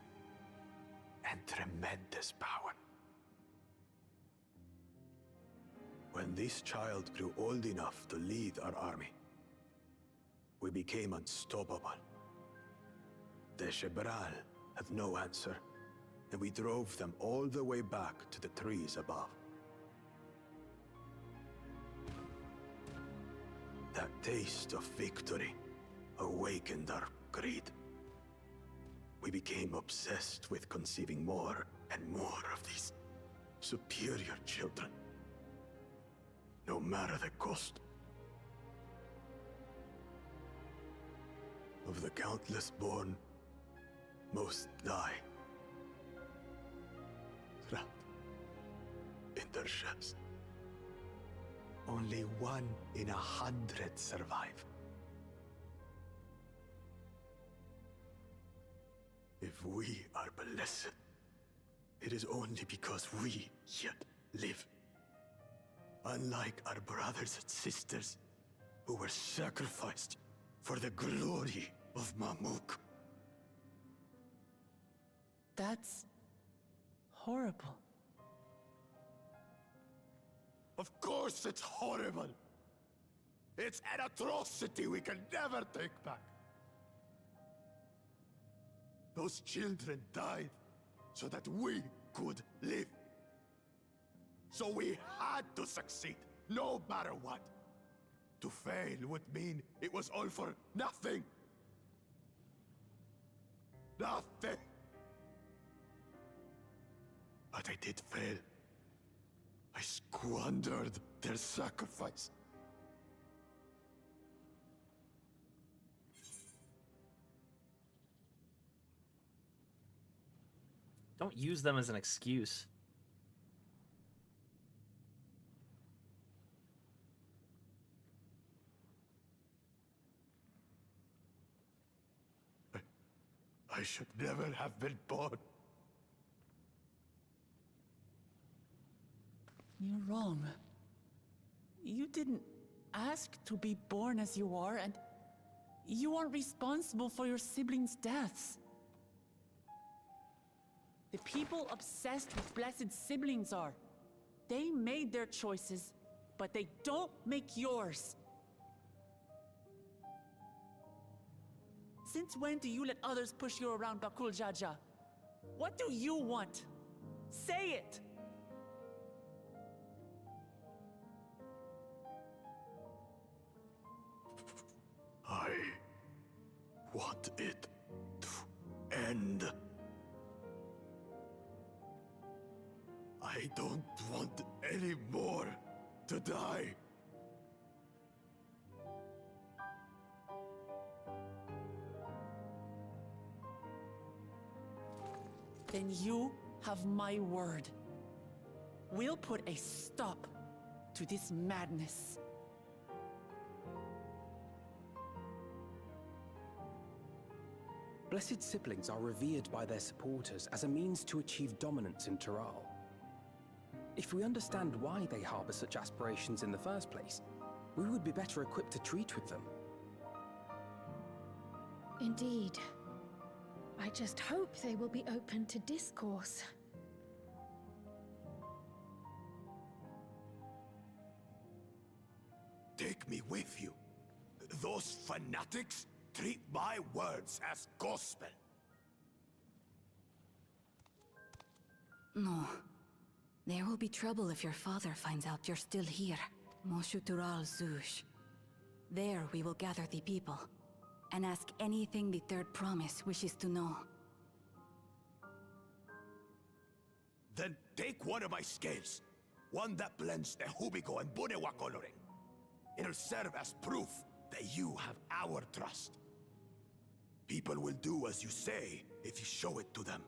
and tremendous power. When this child grew old enough to lead our army, we became unstoppable. The Shibral had no answer, and we drove them all the way back to the trees above. That taste of victory awakened our greed. We became obsessed with conceiving more and more of these superior children, no matter the cost. Of the countless born, most die, trapped in their shells. Only 1 in 100 survive. If we are blessed, it is only because we yet live. Unlike our brothers and sisters, who were sacrificed for the glory of Mamuk. That's horrible. Of course it's horrible! It's an atrocity we can never take back. Those children died so that we could live. So we had to succeed, no matter what. To fail would mean it was all for nothing. Nothing! But I did fail. I squandered their sacrifice. Don't use them as an excuse. I should never have been born. You're wrong. You didn't ask to be born as you are, and you aren't responsible for your siblings' deaths. The people obsessed with blessed siblings are. They made their choices, but they don't make yours. Since when do you let others push you around Bakul Jaja? What do you want? Say it! I want it to end. I don't want any more to die. Then you have my word. We'll put a stop to this madness. Blessed siblings are revered by their supporters as a means to achieve dominance in Tural. If we understand why they harbor such aspirations in the first place, we would be better equipped to treat with them. Indeed. I just hope they will be open to discourse. Take me with you. Those fanatics treat my words as gospel. No. There will be trouble if your father finds out you're still here. Moshu Tural Zush. There we will gather the people, and ask anything the Third Promise wishes to know. Then take one of my scales. One that blends the Hubico and Bunewa coloring. It'll serve as proof that you have our trust. People will do as you say if you show it to them.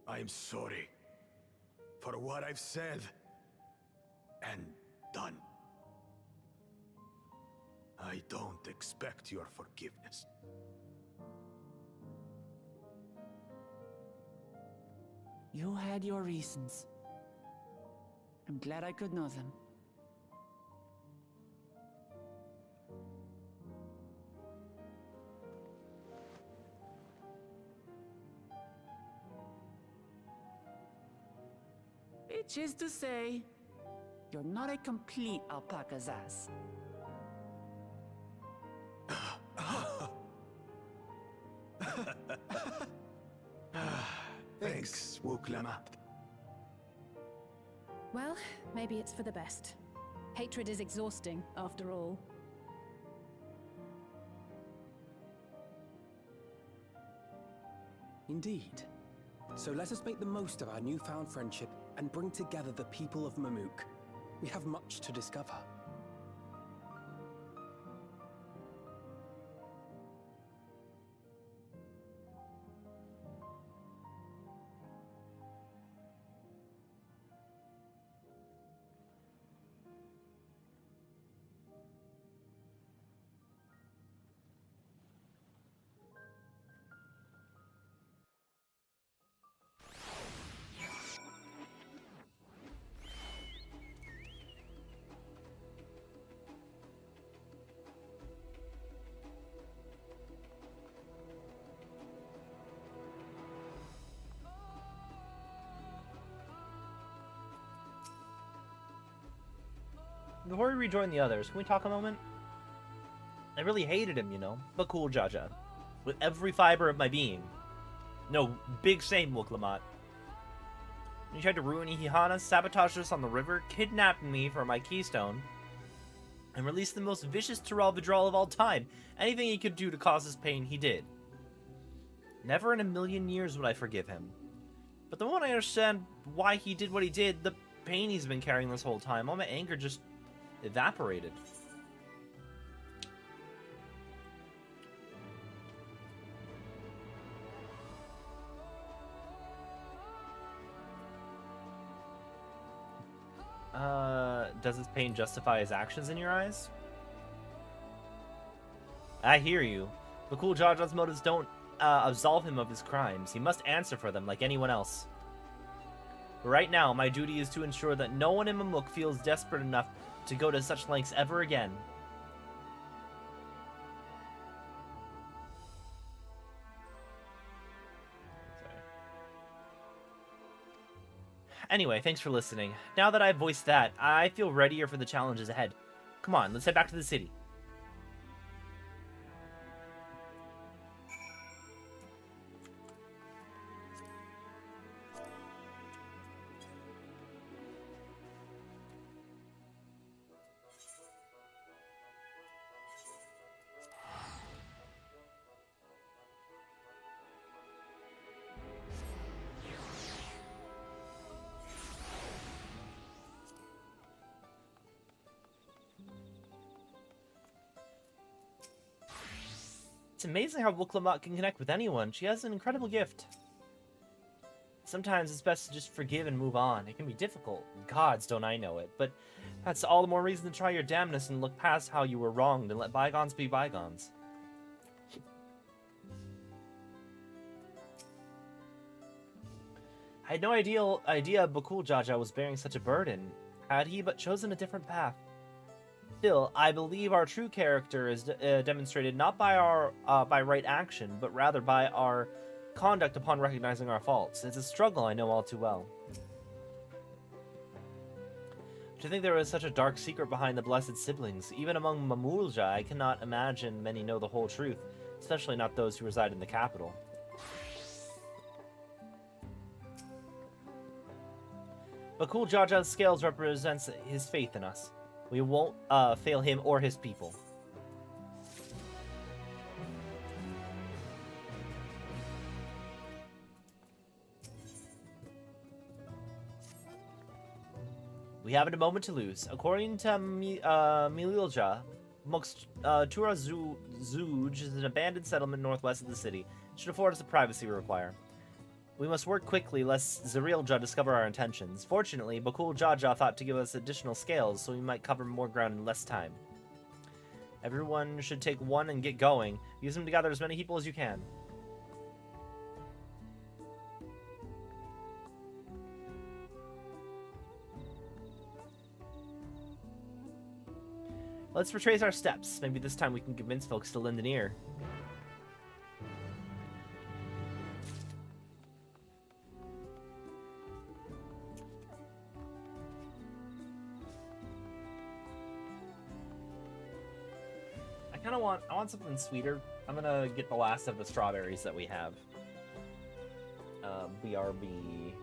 I'm sorry for what I've said and done. I don't expect your forgiveness. You had your reasons. I'm glad I could know them. Which is to say, you're not a complete alpaca's ass. Thanks, Lamat. Well, maybe it's for the best. Hatred is exhausting, after all. Indeed. So let us make the most of our newfound friendship and bring together the people of Mamuk. We have much to discover. Before we rejoin the others, can we talk a moment? I really hated him, you know, but cool Jaja. With every fiber of my being. No, big same, Lamat. He tried to ruin Ihihana, sabotage us on the river, kidnapped me for my keystone, and released the most vicious Tural Vidral of all time. Anything he could do to cause us pain, he did. Never in a million years would I forgive him. But the moment I understand why he did what he did, the pain he's been carrying this whole time, all my anger just evaporated. Does his pain justify his actions in your eyes? I hear you. Bakul Jaja's motives don't absolve him of his crimes. He must answer for them like anyone else. But right now, my duty is to ensure that no one in Mamluk feels desperate enough to go to such lengths ever again. Anyway, thanks for listening. Now that I've voiced that, I feel readier for the challenges ahead. Come on, let's head back to the city. It's amazing how Lamat can connect with anyone. She has an incredible gift. Sometimes it's best to just forgive and move on. It can be difficult. Gods, don't I know it. But that's all the more reason to try your damnness and look past how you were wronged and let bygones be bygones. I had no idea Bakul Jaja was bearing such a burden. Had he but chosen a different path. Still, I believe our true character is demonstrated not by our by right action, but rather by our conduct upon recognizing our faults. It's a struggle I know all too well. To think there was such a dark secret behind the blessed siblings. Even among Mamulja, I cannot imagine many know the whole truth, especially not those who reside in the capital. Bakul Jaja's scales represents his faith in us. We won't fail him or his people. We haven't a moment to lose. According to Mililja, Tural is an abandoned settlement northwest of the city. It should afford us the privacy we require. We must work quickly lest Zerilja discover our intentions. Fortunately, Bakul Jaja thought to give us additional scales so we might cover more ground in less time. Everyone should take one and get going. Use them to gather as many people as you can. Let's retrace our steps. Maybe this time we can convince folks to lend an ear. I want something sweeter. I'm gonna get the last of the strawberries that we have. BRB.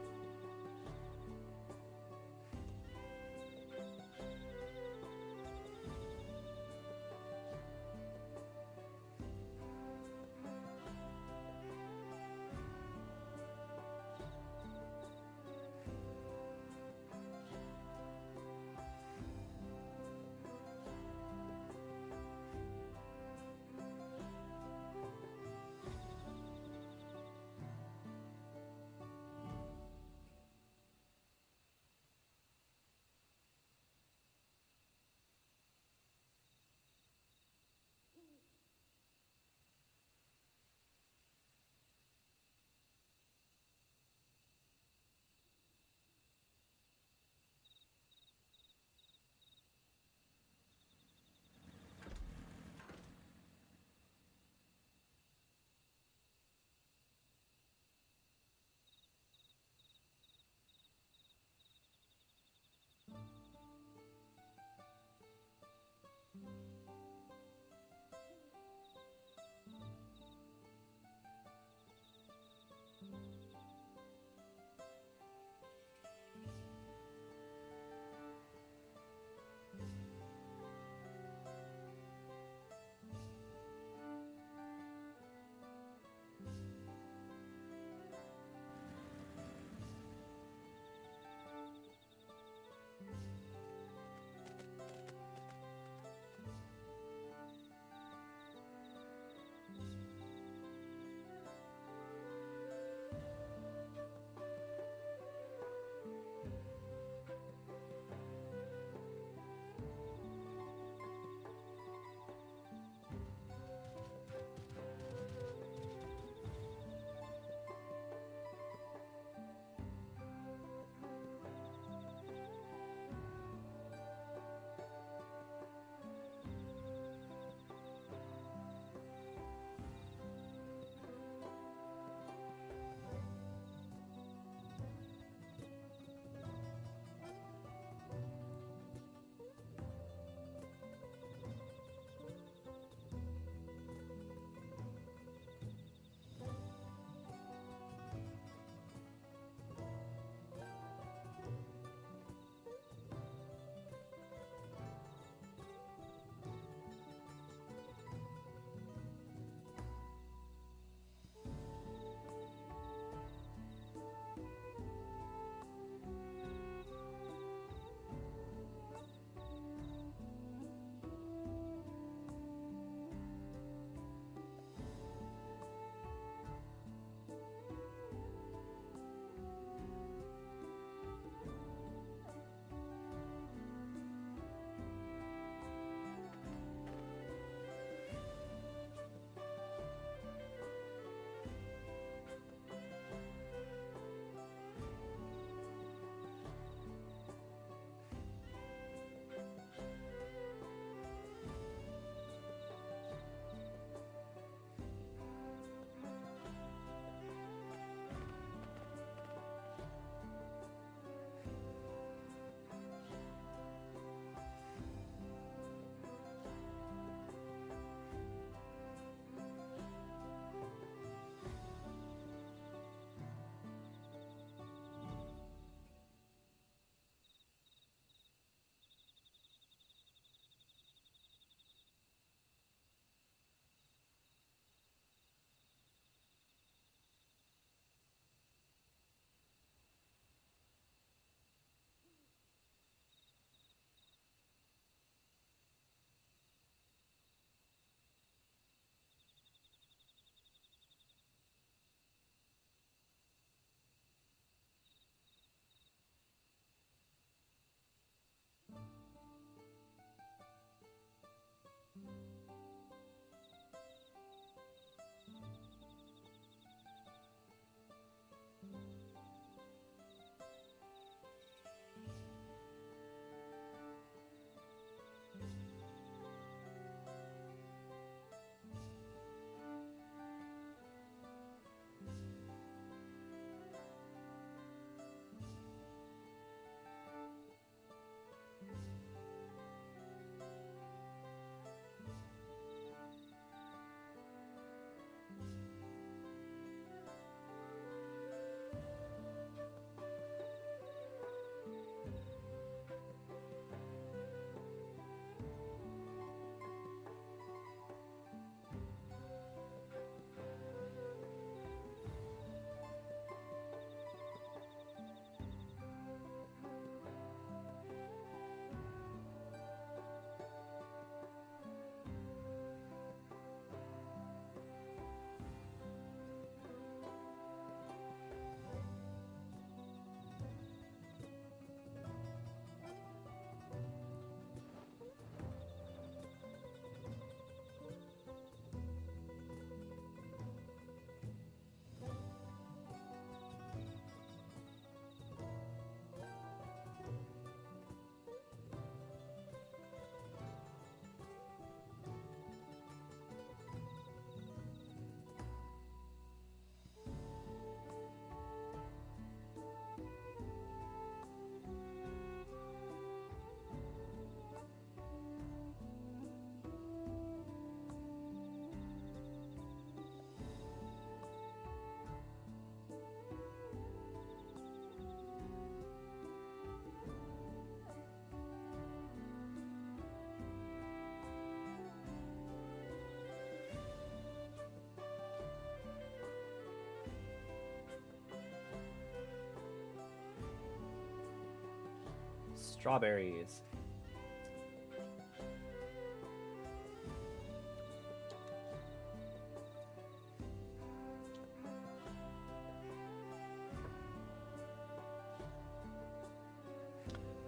Strawberries.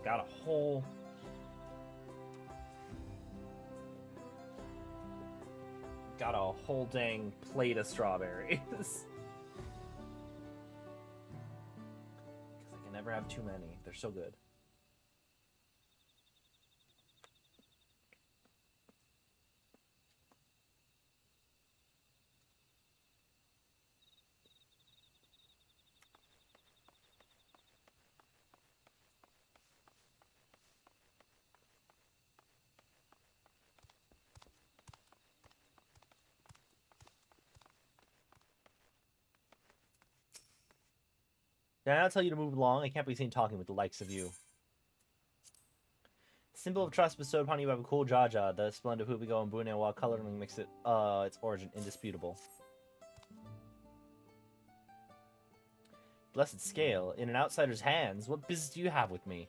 Got a whole dang plate of strawberries. Because I can never have too many. They're so good. Did I not tell you to move along? I can't be seen talking with the likes of you. Symbol of trust bestowed upon you by Bakul Jaja, the splendid Hubigo and Bune, while coloring makes it its origin indisputable. Blessed scale, in an outsider's hands, what business do you have with me?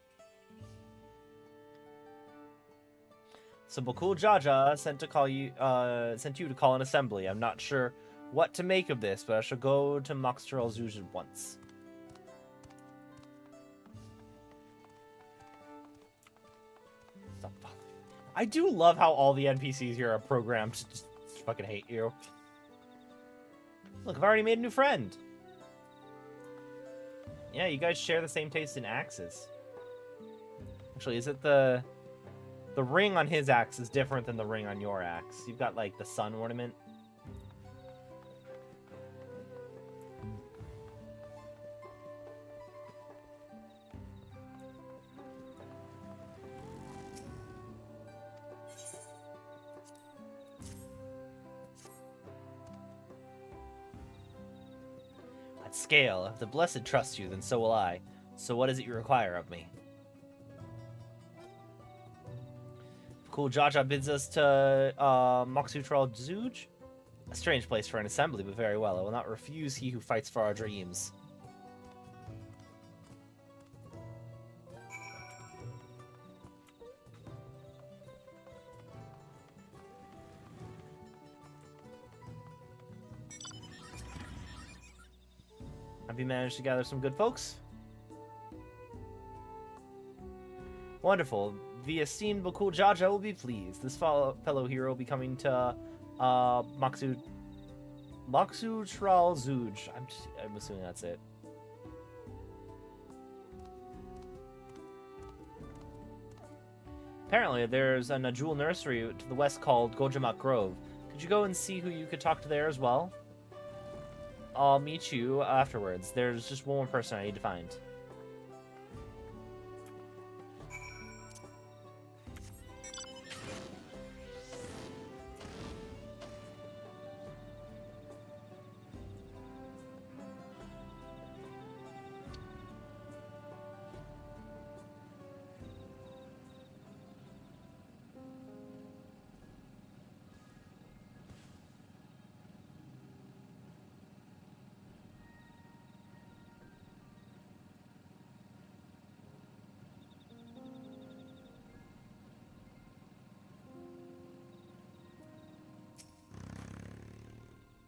So Bakul Jaja sent you to call an assembly. I'm not sure what to make of this, but I shall go to Tural Zuj at once. I do love how all the NPCs here are programmed to just fucking hate you. Look, I've already made a new friend. Yeah, you guys share the same taste in axes. Actually, is it the ring on his axe is different than the ring on your axe? You've got, like, the sun ornament. Scale, if the blessed trust you, then so will I. So what is it you require of me? Cool Jaja bids us to Tural Zuj? A strange place for an assembly, but very well. I will not refuse he who fights for our dreams. Have you managed to gather some good folks? Wonderful. The esteemed Bakul Jaja will be pleased. This fellow hero will be coming to Tural Zuj. I'm assuming that's it. Apparently, there's a Najul nursery to the west called Gojamak Grove. Could you go and see who you could talk to there as well? I'll meet you afterwards. There's just one more person I need to find.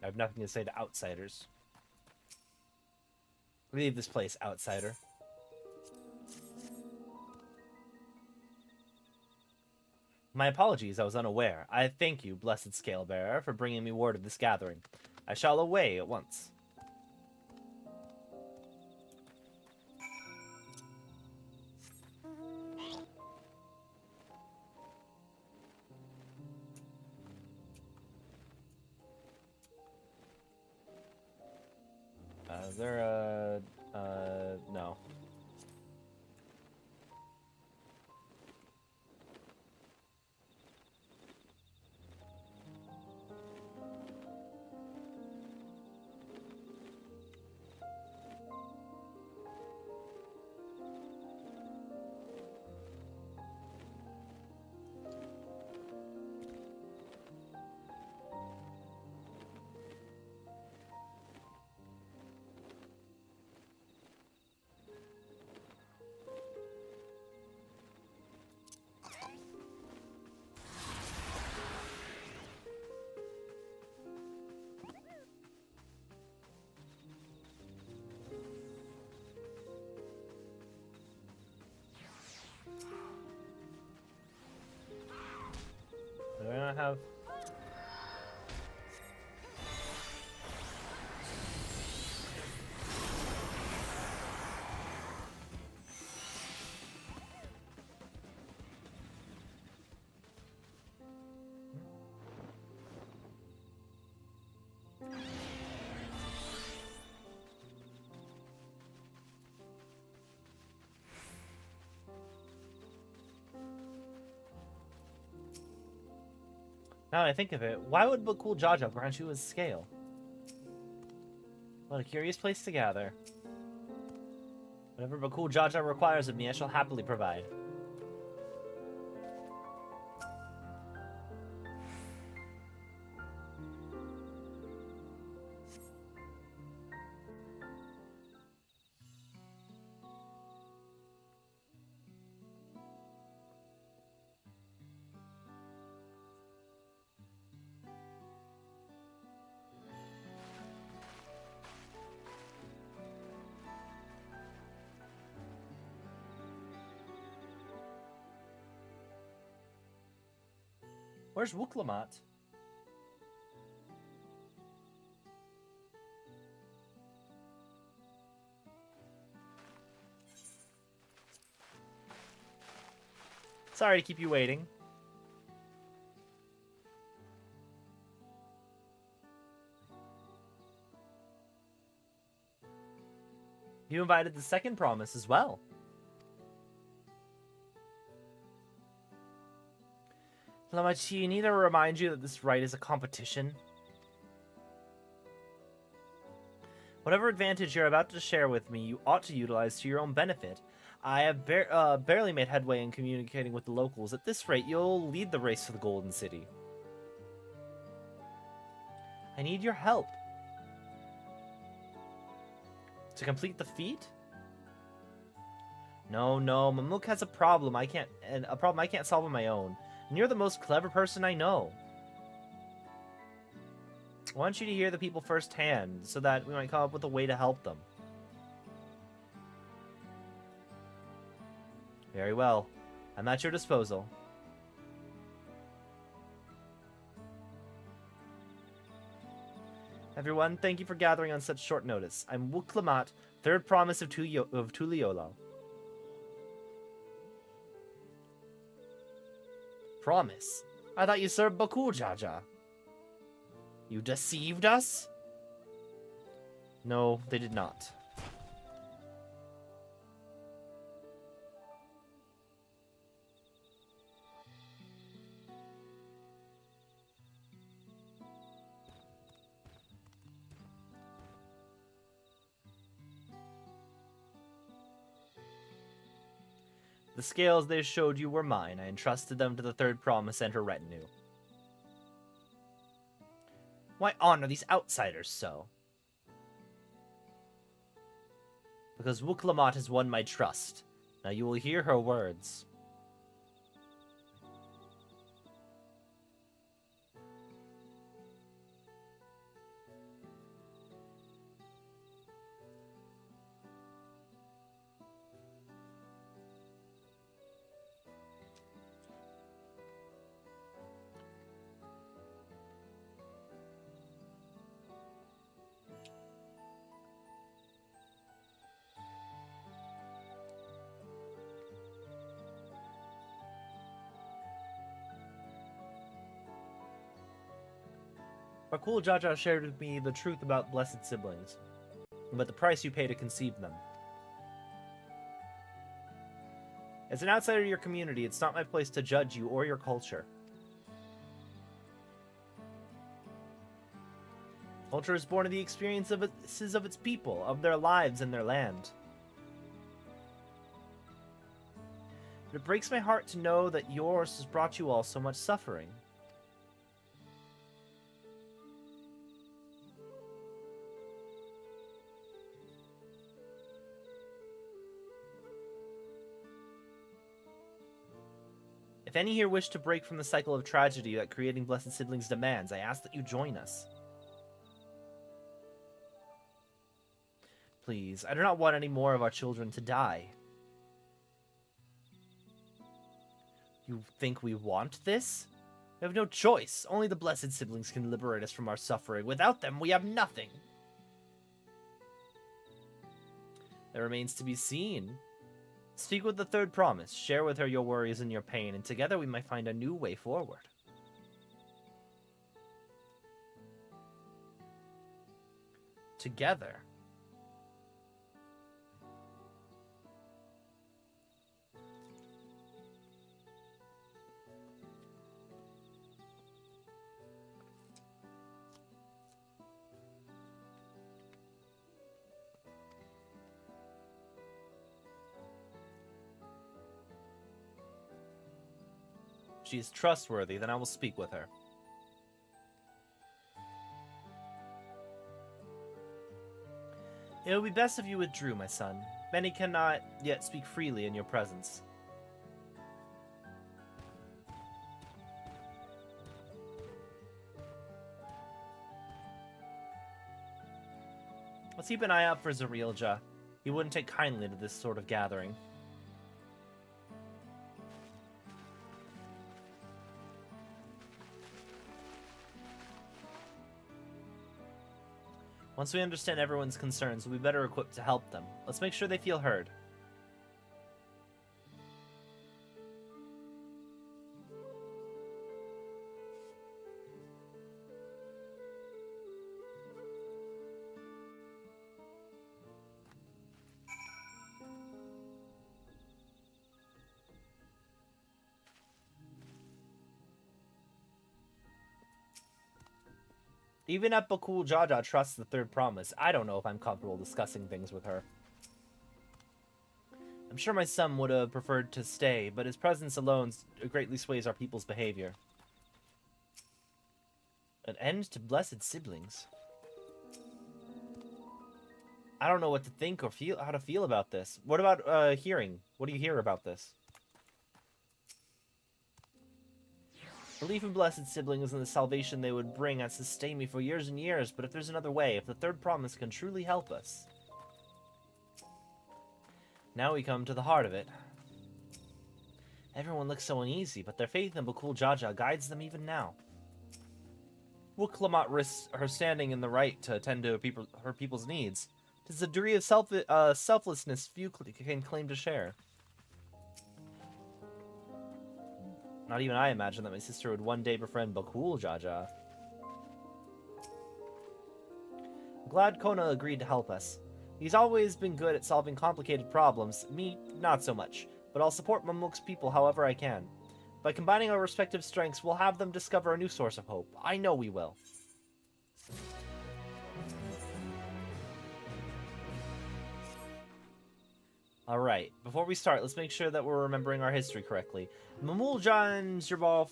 I have nothing to say to outsiders. Leave this place, outsider. My apologies, I was unaware. I thank you, blessed Scalebearer, for bringing me word of this gathering. I shall away at once. Is there a... no. not have... Now that I think of it, why would Bakul Jaja grant you his scale? What a curious place to gather. Whatever Bakul Jaja requires of me, I shall happily provide. Where's Lamat? Sorry to keep you waiting. You invited the second promise as well. Lamat, you need to remind you that this rite is a competition. Whatever advantage you're about to share with me, you ought to utilize to your own benefit. I have barely made headway in communicating with the locals. At this rate, you'll lead the race to the Golden City. I need your help. To complete the feat? No, Mamuk has a problem I can't solve on my own. And you're the most clever person I know. I want you to hear the people firsthand, so that we might come up with a way to help them. Very well. I'm at your disposal. Everyone, thank you for gathering on such short notice. I'm Lamat, third promise of Tuliyola. Promise? I thought you served Bakul Jaja. You deceived us? No, they did not. The scales they showed you were mine. I entrusted them to the third promise and her retinue. Why honor these outsiders so? Because Lamat has won my trust. Now you will hear her words. Bakul Jaja shared with me the truth about blessed siblings, but the price you pay to conceive them. As an outsider to your community, it's not my place to judge you or your culture. Culture is born of the experiences of its people, of their lives and their land. But it breaks my heart to know that yours has brought you all so much suffering. If any here wish to break from the cycle of tragedy that creating blessed siblings demands, I ask that you join us. Please, I do not want any more of our children to die. You think we want this? We have no choice. Only the blessed siblings can liberate us from our suffering. Without them, we have nothing. It remains to be seen. Speak with the third promise. Share with her your worries and your pain, and together we might find a new way forward. Together. She is trustworthy, then I will speak with her. It would be best if you withdrew, my son. Many cannot yet speak freely in your presence. Let's keep an eye out for Zarilja. He wouldn't take kindly to this sort of gathering. Once we understand everyone's concerns, we'll be better equipped to help them. Let's make sure they feel heard. Even if Bakul Jaja trusts the third promise, I don't know if I'm comfortable discussing things with her. I'm sure my son would have preferred to stay, but his presence alone greatly sways our people's behavior. An end to blessed siblings. I don't know what to think or how to feel about this. What about hearing? What do you hear about this? Belief in blessed siblings and the salvation they would bring has sustained me for years and years, but if there's another way, if the third promise can truly help us. Now we come to the heart of it. Everyone looks so uneasy, but their faith in Bakul Jaja guides them even now. Will Lamat risk her standing in the right to attend to her people's needs? It is a degree of selflessness few can claim to share. Not even I imagined that my sister would one day befriend Bakul Jaja. I'm glad Kona agreed to help us. He's always been good at solving complicated problems, me not so much, but I'll support Mamluk's people however I can. By combining our respective strengths, we'll have them discover a new source of hope. I know we will. Alright, before we start, let's make sure that we're remembering our history correctly. Mamulja and Zirbal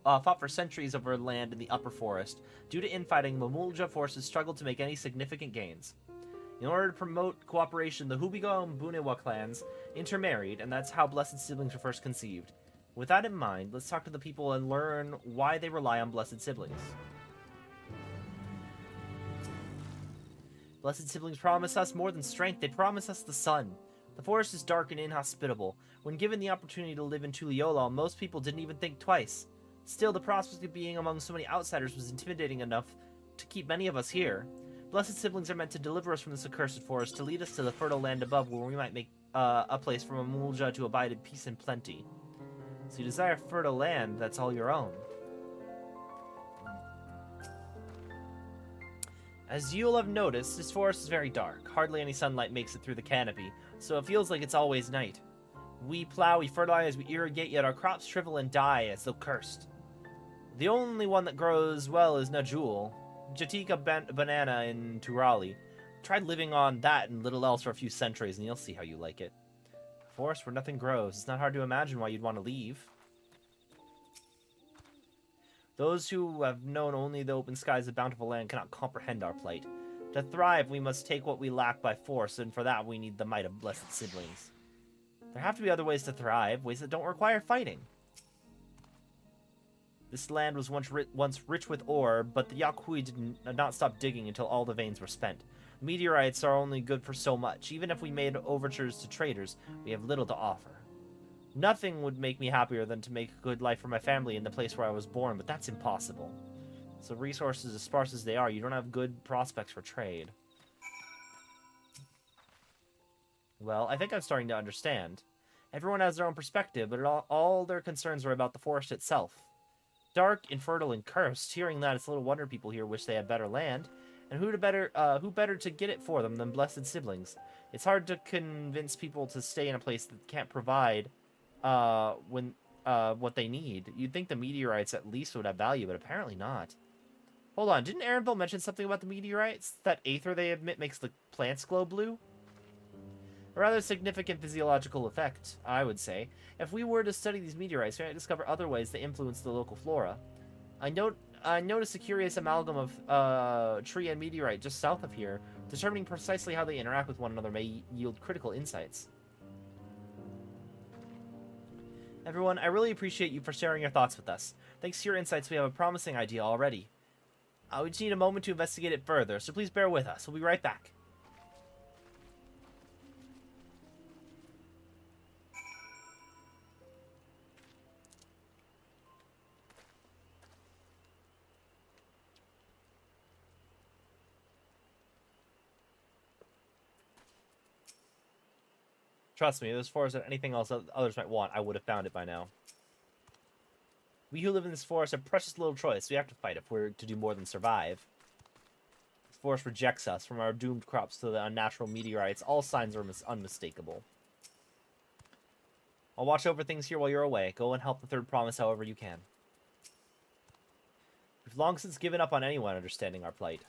fought for centuries over land in the upper forest. Due to infighting, Mamulja forces struggled to make any significant gains. In order to promote cooperation, the Hubigo and Bunewa clans intermarried, and that's how blessed siblings were first conceived. With that in mind, let's talk to the people and learn why they rely on blessed siblings. Blessed siblings promise us more than strength, they promise us the sun. The forest is dark and inhospitable. When given the opportunity to live in Tuliyola, most people didn't even think twice. Still, the prospect of being among so many outsiders was intimidating enough to keep many of us here. Blessed siblings are meant to deliver us from this accursed forest, to lead us to the fertile land above, where we might make a place for Mamulja to abide in peace and plenty. So you desire fertile land that's all your own. As you'll have noticed, this forest is very dark. Hardly any sunlight makes it through the canopy, so it feels like it's always night. We plow, we fertilize, we irrigate, yet our crops shrivel and die as though cursed. The only one that grows well is Najul, Jatika banana in Turali. Try living on that and little else for a few centuries and you'll see how you like it. A forest where nothing grows. It's not hard to imagine why you'd want to leave. Those who have known only the open skies of bountiful land cannot comprehend our plight. To thrive, we must take what we lack by force, and for that we need the might of blessed siblings. There have to be other ways to thrive, ways that don't require fighting. This land was once rich with ore, but the Yakui did not stop digging until all the veins were spent. Meteorites are only good for so much. Even if we made overtures to traders, we have little to offer. Nothing would make me happier than to make a good life for my family in the place where I was born, but that's impossible. So resources as sparse as they are, you don't have good prospects for trade. Well, I think I'm starting to understand. Everyone has their own perspective, but all their concerns are about the forest itself. Dark, infertile, and cursed. Hearing that, it's little wonder people here wish they had better land. And who better to get it for them than blessed siblings? It's hard to convince people to stay in a place that can't provide what they need. You'd think the meteorites at least would have value, but apparently not. Hold on, didn't Aaronville mention something about the meteorites? That aether they emit makes the plants glow blue? A rather significant physiological effect, I would say. If we were to study these meteorites, we might discover other ways they influence the local flora. I noticed a curious amalgam of tree and meteorite just south of here. Determining precisely how they interact with one another may yield critical insights. Everyone, I really appreciate you for sharing your thoughts with us. Thanks to your insights, we have a promising idea already. We just need a moment to investigate it further, so please bear with us. We'll be right back. Trust me, this forest and anything else others might want, I would have found it by now. We who live in this forest have precious little choice. We have to fight if we're to do more than survive. This forest rejects us, from our doomed crops to the unnatural meteorites. All signs are unmistakable. I'll watch over things here while you're away. Go and help the Third Promise however you can. We've long since given up on anyone understanding our plight.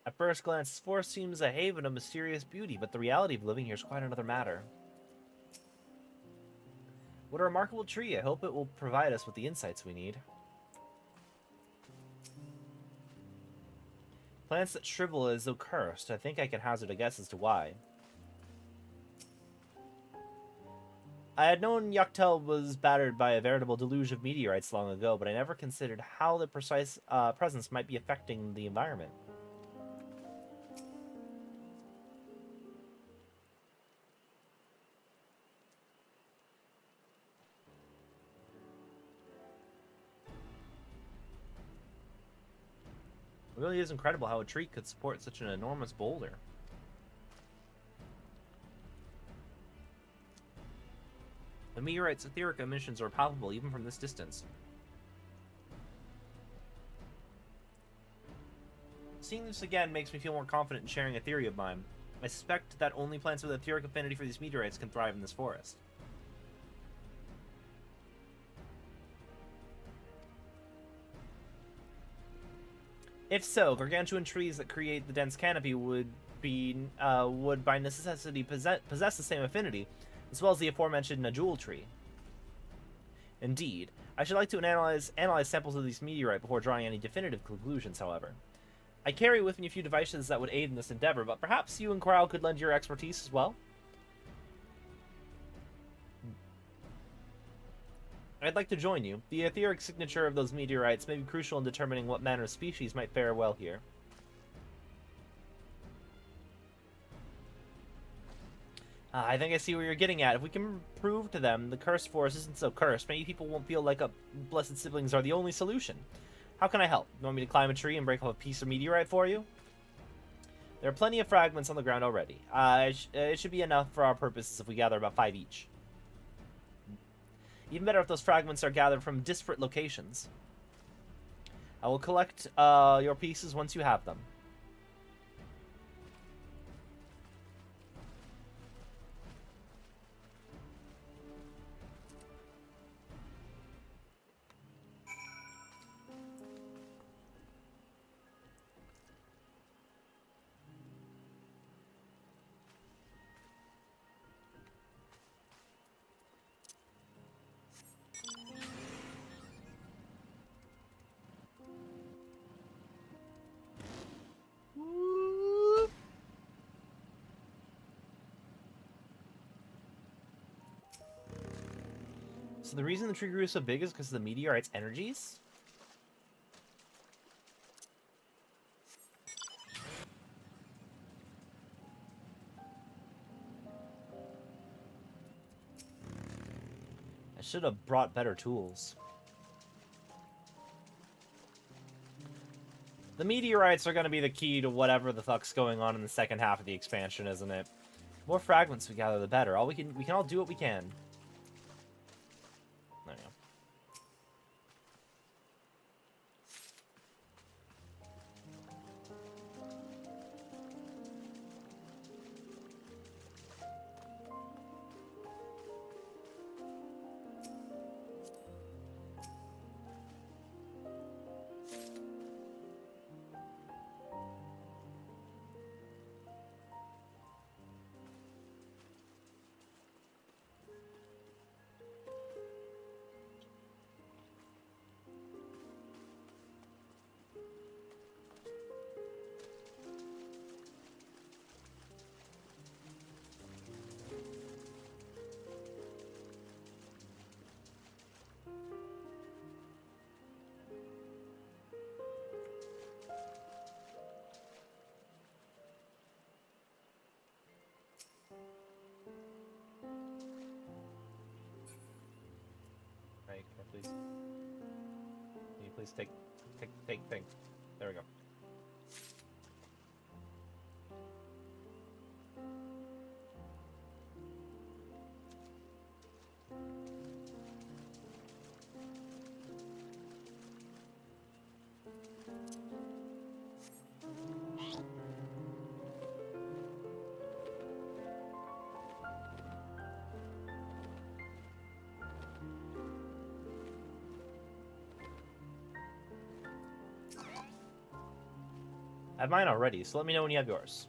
At first glance, this forest seems a haven of mysterious beauty, but the reality of living here is quite another matter. What a remarkable tree. I hope it will provide us with the insights we need. Plants that shrivel as though cursed. I think I can hazard a guess as to why. I had known Yuktel was battered by a veritable deluge of meteorites long ago, but I never considered how the precise presence might be affecting the environment. It really is incredible how a tree could support such an enormous boulder. The meteorite's etheric emissions are palpable even from this distance. Seeing this again makes me feel more confident in sharing a theory of mine. I suspect that only plants with etheric affinity for these meteorites can thrive in this forest. If so, gargantuan trees that create the dense canopy would by necessity possess the same affinity, as well as the aforementioned Najul tree. Indeed, I should like to analyze samples of these meteorite before drawing any definitive conclusions, however. I carry with me a few devices that would aid in this endeavor, but perhaps you and Tural could lend your expertise as well? I'd like to join you. The etheric signature of those meteorites may be crucial in determining what manner of species might fare well here. I think I see where you're getting at. If we can prove to them the cursed forest isn't so cursed, maybe people won't feel like blessed siblings are the only solution. How can I help? You want me to climb a tree and break off a piece of meteorite for you? There are plenty of fragments on the ground already. It should be enough for our purposes if we gather about 5 each. Even better if those fragments are gathered from disparate locations. I will collect your pieces once you have them. So the reason the tree grew so big is because of the meteorite's energies? I should have brought better tools. The meteorites are going to be the key to whatever the fuck's going on in the second half of the expansion, isn't it? The more fragments we gather, the better. We can all do what we can. There you go. Right, can I please? Can you please take thing? There we go. I have mine already, so let me know when you have yours.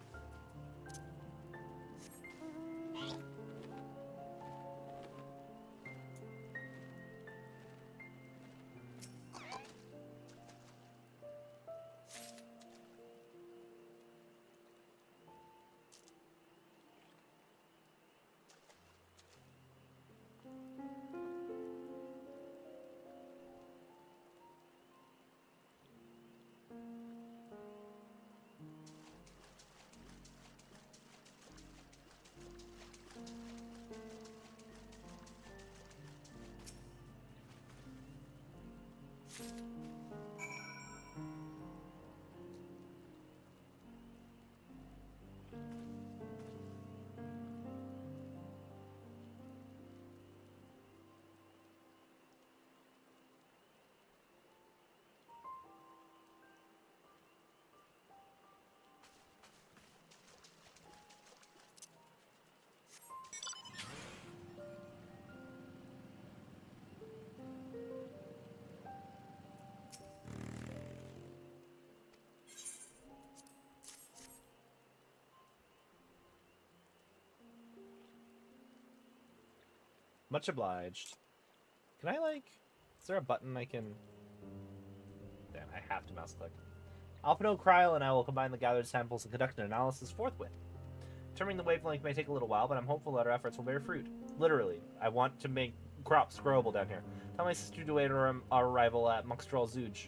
Much obliged. Can I, like... Is there a button I can... Damn, I have to mouse click. Alpino, Kryl, and I will combine the gathered samples and conduct an analysis forthwith. Determining the wavelength may take a little while, but I'm hopeful that our efforts will bear fruit. Literally, I want to make crops growable down here. Tell my sister to wait our arrival at Tural Zuj.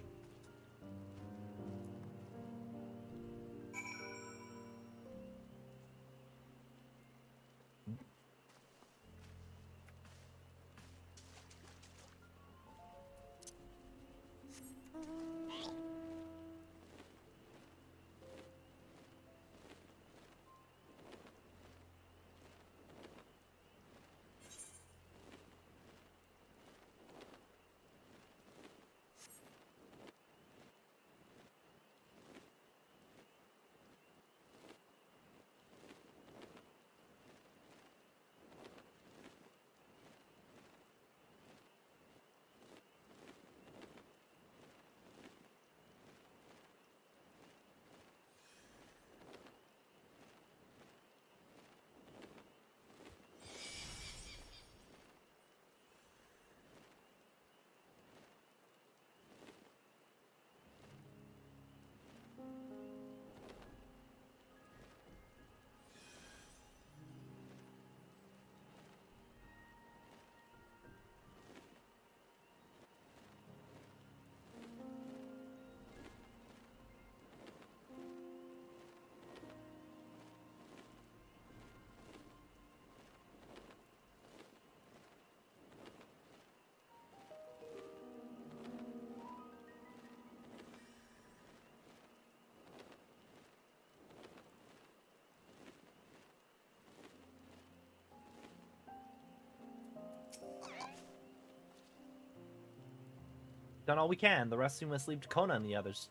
done all we can. The rest we must leave to Kona and the others.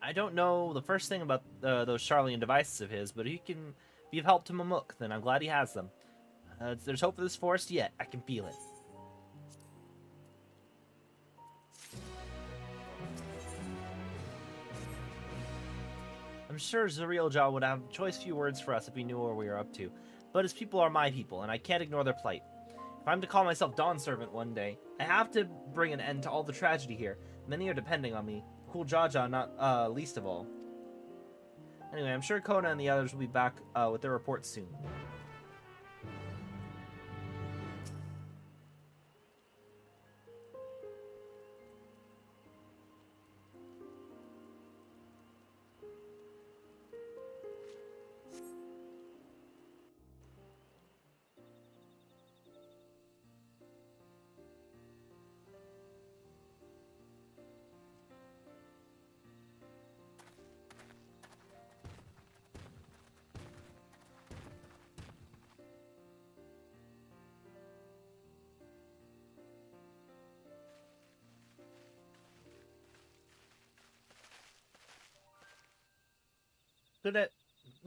I don't know the first thing about those Charlian devices of his, but he can be of help to Mamuk, then I'm glad he has them. There's hope for this forest yet. I can feel it. I'm sure Zurielja would have choice few words for us if he knew where we were up to, but his people are my people, and I can't ignore their plight. If I'm to call myself Dawn Servant one day, I have to bring an end to all the tragedy here. Many are depending on me. Cool Jaja not least of all. Anyway, I'm sure Kona and the others will be back with their reports soon.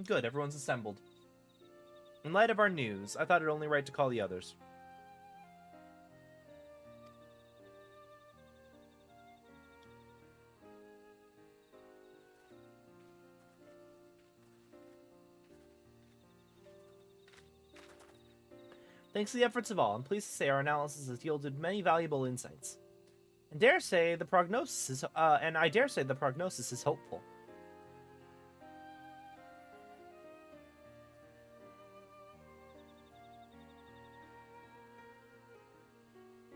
Good, everyone's assembled. In light of our news, I thought it only right to call the others. Thanks to the efforts of all, I'm pleased to say our analysis has yielded many valuable insights. And I dare say the prognosis is hopeful.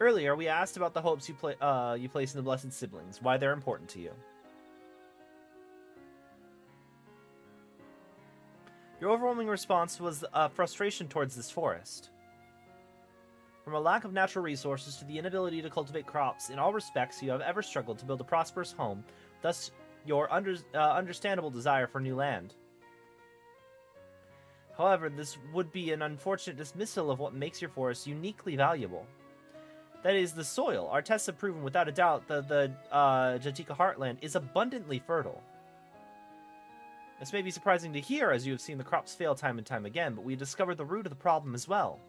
Earlier, we asked about the hopes you place in the Blessed Siblings, why they're important to you. Your overwhelming response was frustration towards this forest. From a lack of natural resources to the inability to cultivate crops, in all respects you have ever struggled to build a prosperous home, thus your understandable desire for new land. However, this would be an unfortunate dismissal of what makes your forest uniquely valuable. That is, the soil. Our tests have proven without a doubt that the Jatika heartland is abundantly fertile. This may be surprising to hear, as you have seen the crops fail time and time again, but we discovered the root of the problem as well.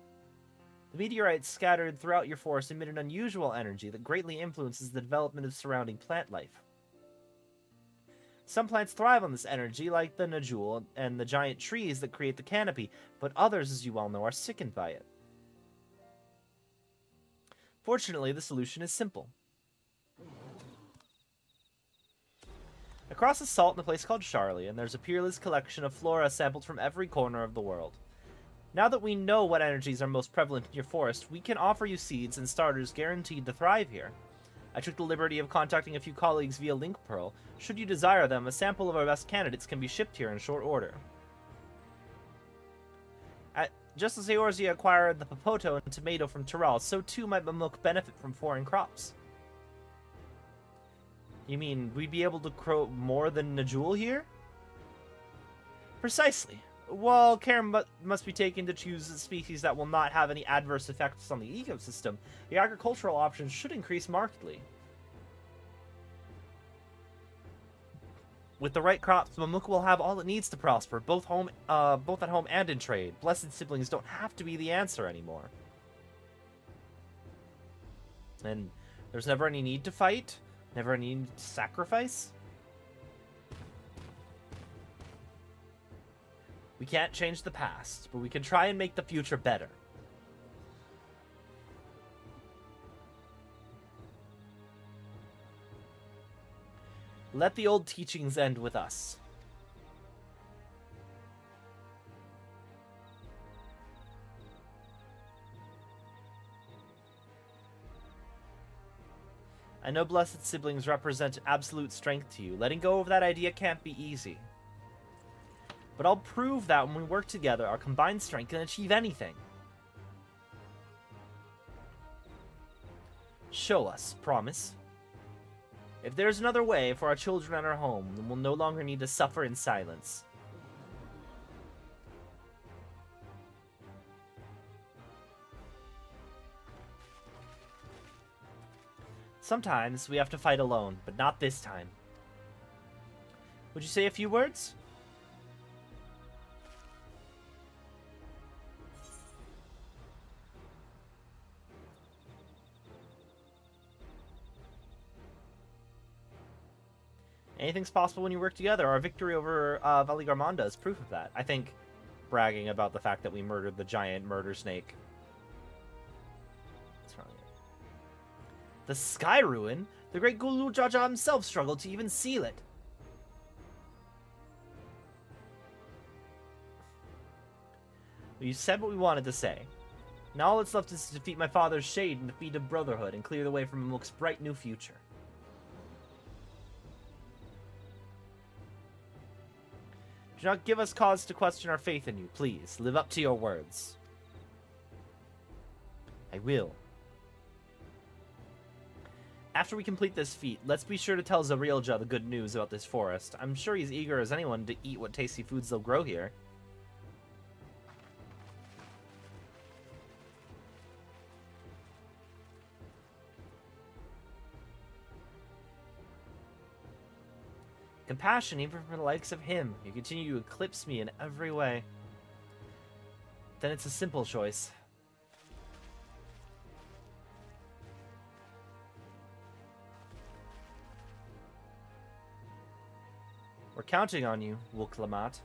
The meteorites scattered throughout your forest emit an unusual energy that greatly influences the development of surrounding plant life. Some plants thrive on this energy, like the Najul and the giant trees that create the canopy, but others, as you well know, are sickened by it. Fortunately, the solution is simple. Across the salt in a place called Charlian, there's a peerless collection of flora sampled from every corner of the world. Now that we know what energies are most prevalent in your forest, we can offer you seeds and starters guaranteed to thrive here. I took the liberty of contacting a few colleagues via Link Pearl. Should you desire them, a sample of our best candidates can be shipped here in short order. Just as Eorzea acquired the Popoto and tomato from Tural, so too might Mamuk benefit from foreign crops. You mean we'd be able to grow more than Najul here? Precisely. While care must be taken to choose species that will not have any adverse effects on the ecosystem, the agricultural options should increase markedly. With the right crops, Mamuk will have all it needs to prosper, both at home and in trade. Blessed Siblings don't have to be the answer anymore. And there's never any need to fight, never any need to sacrifice. We can't change the past, but we can try and make the future better. Let the old teachings end with us. I know Blessed Siblings represent absolute strength to you. Letting go of that idea can't be easy. But I'll prove that when we work together, our combined strength can achieve anything. Show us, promise. If there's another way for our children and our home, then we'll no longer need to suffer in silence. Sometimes we have to fight alone, but not this time. Would you say a few words? Anything's possible when you work together. Our victory over Valigarmonda is proof of that. I think bragging about the fact that we murdered the giant murder snake. What's wrong here? The Sky Ruin? The great Gulul Jaja himself struggled to even seal it. Well, you said what we wanted to say. Now all that's left is to defeat my father's shade and defeat the Brotherhood and clear the way from Amuk's bright new future. Do not give us cause to question our faith in you, please. Live up to your words. I will. After we complete this feat, let's be sure to tell Zarielja the good news about this forest. I'm sure he's eager as anyone to eat what tasty foods they'll grow here. Compassion even for the likes of him. You continue to eclipse me in every way. Then it's a simple choice. We're counting on you, Lamat.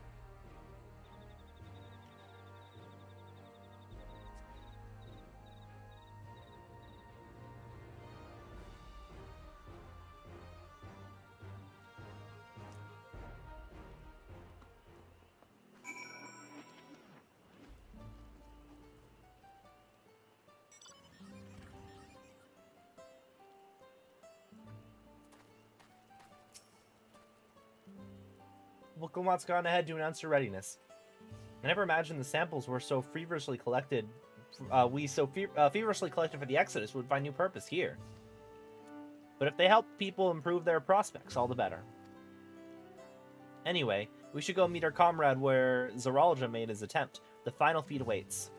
Lamat's gone ahead to announce her readiness. I never imagined the samples were so feverishly collected. Feverishly collected for the Exodus would find new purpose here. But if they help people improve their prospects, all the better. Anyway, we should go meet our comrade where Zarielja made his attempt. The final feat awaits.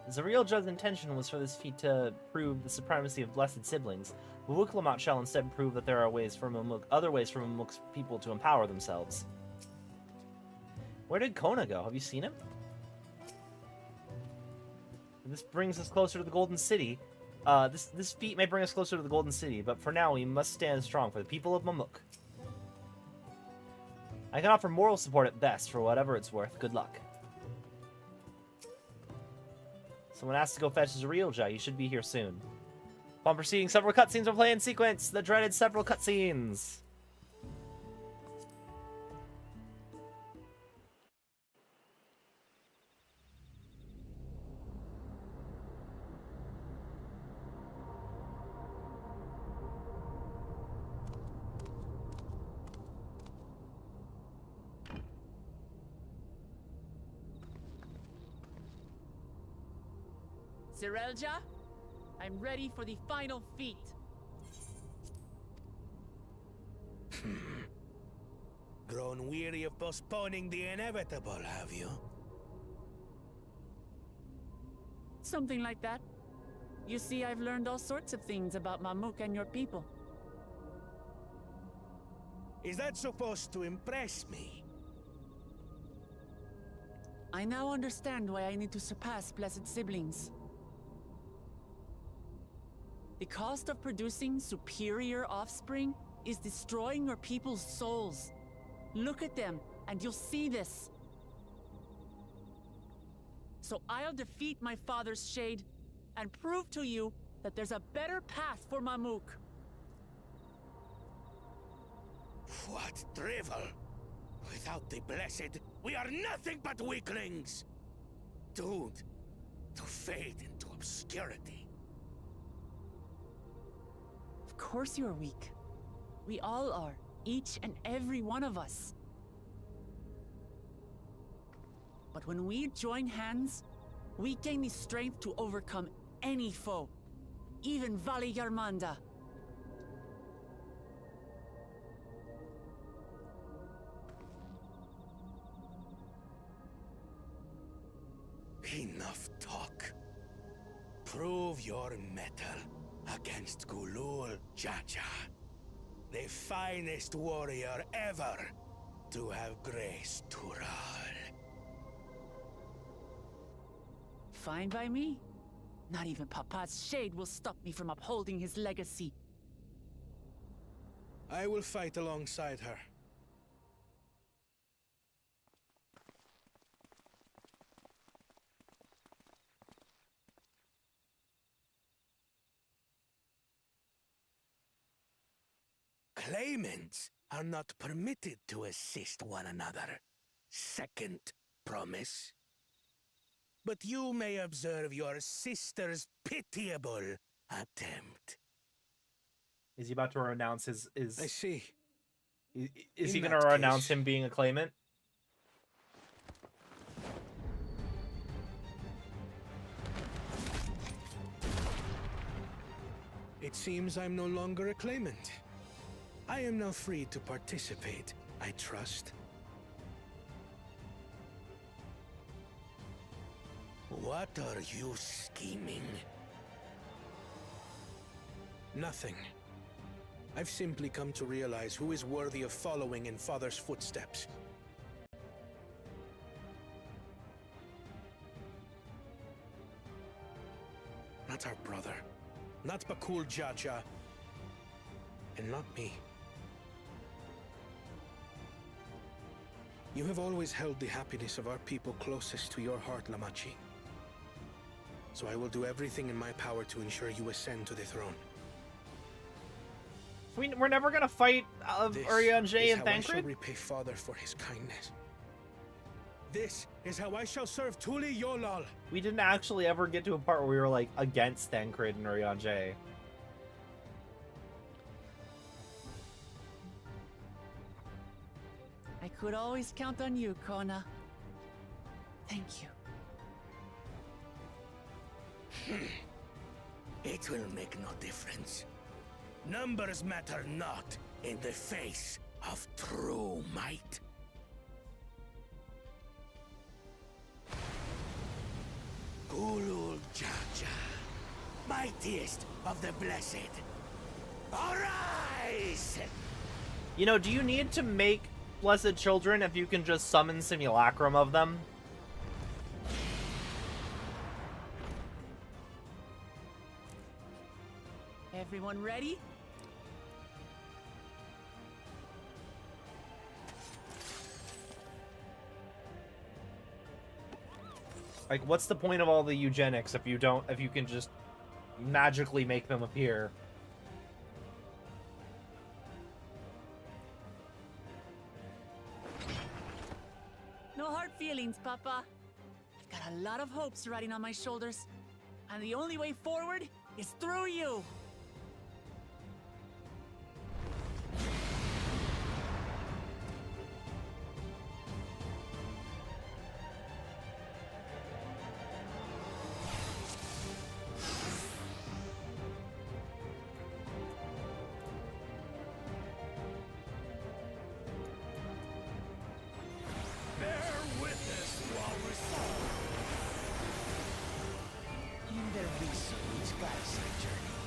Zarielja's intention was for this feat to prove the supremacy of blessed siblings, but Lamat shall instead prove that there are other ways for Amuk's people to empower themselves. Where did Kona go? Have you seen him? This brings us closer to the Golden City. This feat may bring us closer to the Golden City, but for now we must stand strong for the people of Mamuk. I can offer moral support at best, for whatever it's worth. Good luck. Someone asked to go fetch Zarielja. You should be here soon. Upon proceeding, several cutscenes will play in sequence. The dreaded several cutscenes. Zarielja, I'm ready for the final feat. Grown weary of postponing the inevitable, have you? Something like that. You see, I've learned all sorts of things about Mamuk and your people. Is that supposed to impress me? I now understand why I need to surpass blessed siblings. The cost of producing superior offspring is destroying your people's souls. Look at them, and you'll see this. So I'll defeat my father's shade, and prove to you that there's a better path for Mamuk. What drivel! Without the blessed, we are nothing but weaklings! Doomed to fade into obscurity. course you're weak. We all are. Each and every one of us. But when we join hands, we gain the strength to overcome any foe. Even Vali Yarmanda. Enough talk. Prove your mettle against Gulul Jaja, the finest warrior ever to have graced Tural. Fine by me. Not even Papa's shade will stop me from upholding his legacy. I will fight alongside her. Claimants are not permitted to assist one another. Second promise. But you may observe your sister's pitiable attempt. Is he about to renounce his... I see. Is he In going to that renounce case- him being a claimant? It seems I'm no longer a claimant. I am now free to participate, I trust. What are you scheming? Nothing. I've simply come to realize who is worthy of following in Father's footsteps. Not our brother. Not Bakul Jaja. And not me. You have always held the happiness of our people closest to your heart, Lamachi. So I will do everything in my power to ensure you ascend to the throne. We're never gonna fight Urianger This and is how I shall Thancred? repay Father for his kindness. This is how I shall serve Tuli Yolal. We didn't actually ever get to a part where we were like against Thancred and Urianger. I could always count on you, Kona. Thank you. It will make no difference. Numbers matter not in the face of true might. Gulul Jaja, mightiest of the blessed. Arise! You know, do you need to make blessed children if you can just summon simulacrum of them? Everyone ready? Like, what's the point of all the eugenics if you can just magically make them appear? No hard feelings, Papa. I've got a lot of hopes riding on my shoulders, and the only way forward is through you. Bear witness while we fall. In the reason which guides the journey.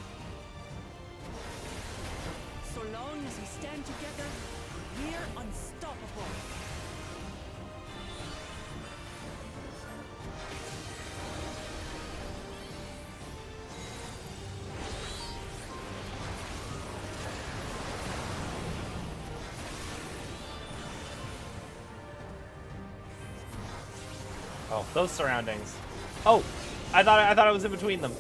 So long as we stand together, we're unstoppable. Oh, those surroundings. Oh, I thought I was in between them.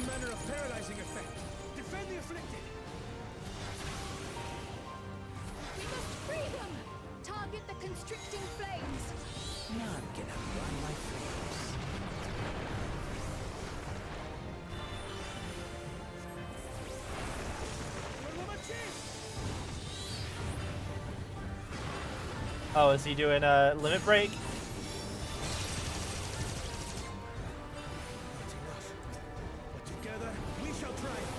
manner of paralyzing effect. Defend the afflicted. We must free them! Target the constricting flames. None can outrun my flames. Oh, is he doing a limit break? Not enough. But together, we shall triumph.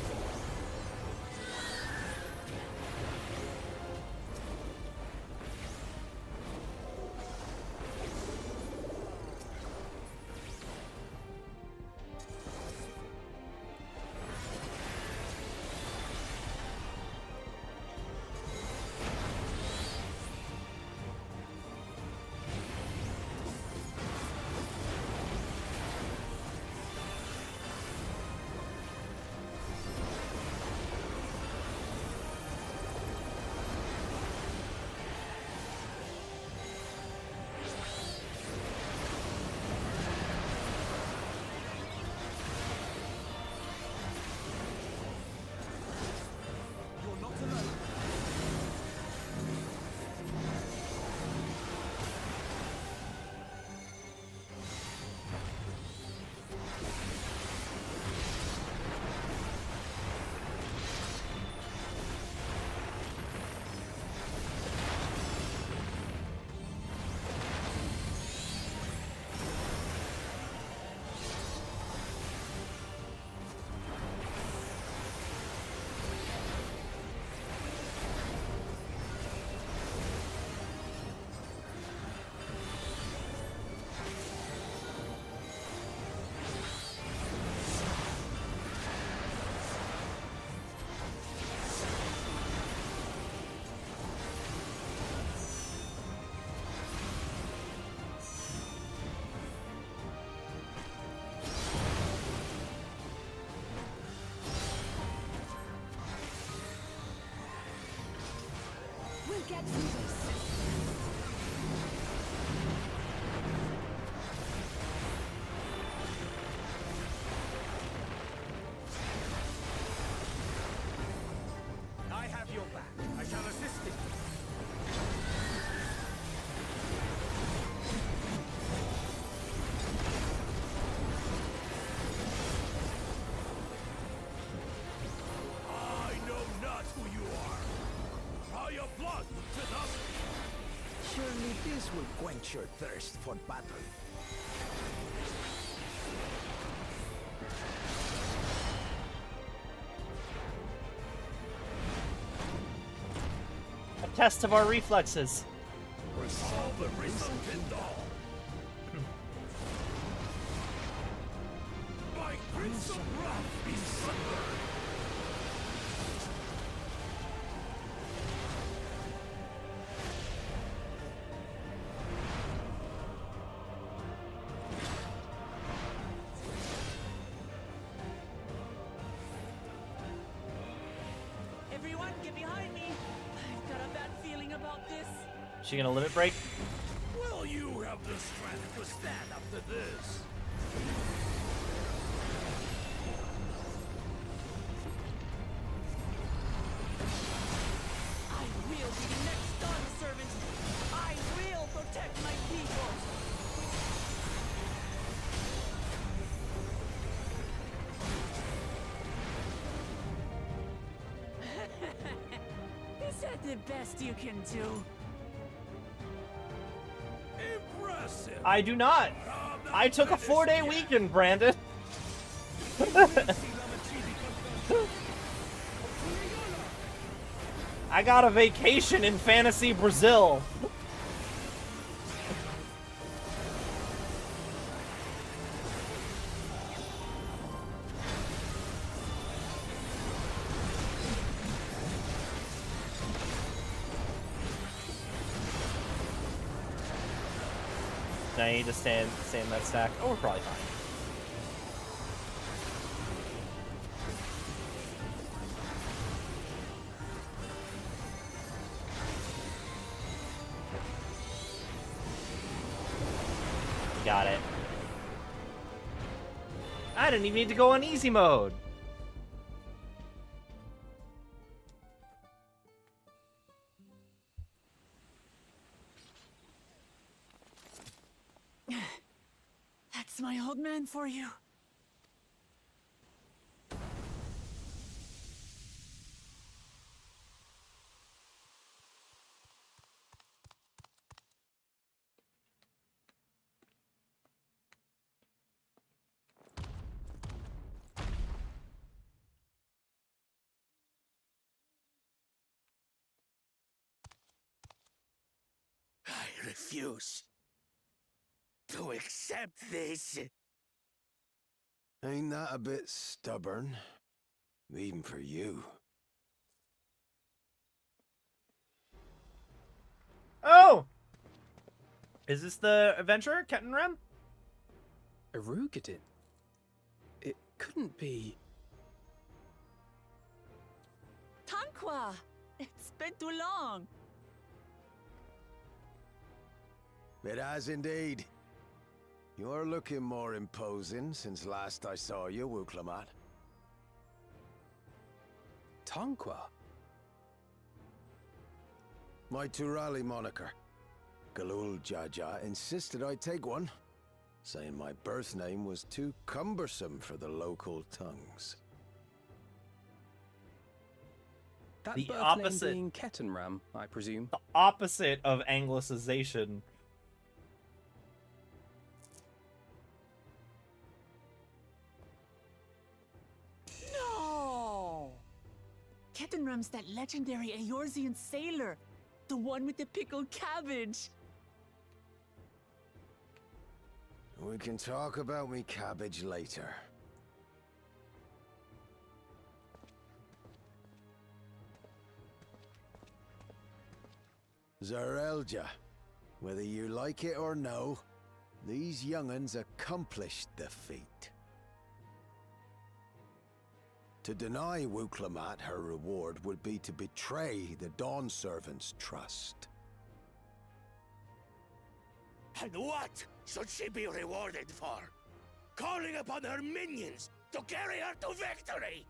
We'll get through this. I have your back. I shall assist you. I know not who you are. Draw your blood to nothing. Surely this will quench your thirst for battle. A test of our reflexes. Resolve the reason all. My crimson wrath be sundered. Everyone, get behind me! I've got a bad feeling about this. She gonna limit break? Will you have the strength to stand up to this? I will be the next dawn servant. I will protect my people. Is that the best you can do? Impressive. I do not. I took a 4-day weekend, Brandon. I got a vacation in fantasy Brazil. I need to stay in that stack. Oh, we're probably fine. Got it. I I didn't even need to go on easy mode. That's my old man for you. I refuse to accept this. Ain't that a bit stubborn? Even for you. Oh! Is this the adventurer, Captain Rem? Erugadin? It couldn't be... Tanqua! It's been too long. It has indeed. You're looking more imposing since last I saw you, Lamat. Tanqua? My Turali moniker. Galul Jaja insisted I take one, saying my birth name was too cumbersome for the local tongues. That The birth opposite. name being Kettenram, I presume. The opposite of anglicization. No! Kettenram's that legendary Eorzean sailor. The one with the pickled cabbage. We can talk about me cabbage later. Zarelja, whether you like it or no, these young'uns accomplished the feat. To deny Lamat her reward would be to betray the Dawn Servant's trust. And what should she be rewarded for? Calling upon her minions to carry her to victory!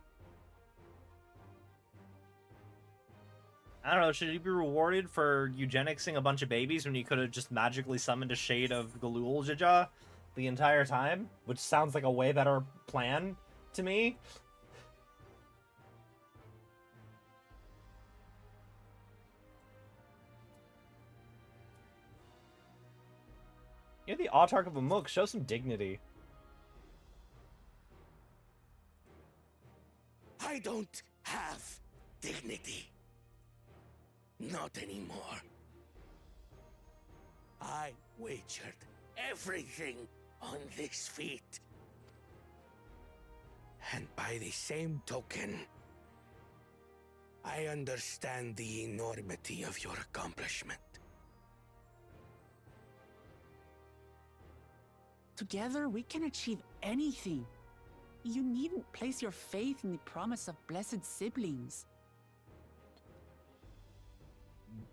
I don't know, should he be rewarded for eugenicsing a bunch of babies when he could have just magically summoned a shade of Galul Jaja the entire time? Which sounds like a way better plan to me. You're the autarch of a Mook, show some dignity. I don't have dignity. Not anymore. I wagered everything on this feat. And by the same token, I understand the enormity of your accomplishment. Together, we can achieve anything. You needn't place your faith in the promise of blessed siblings.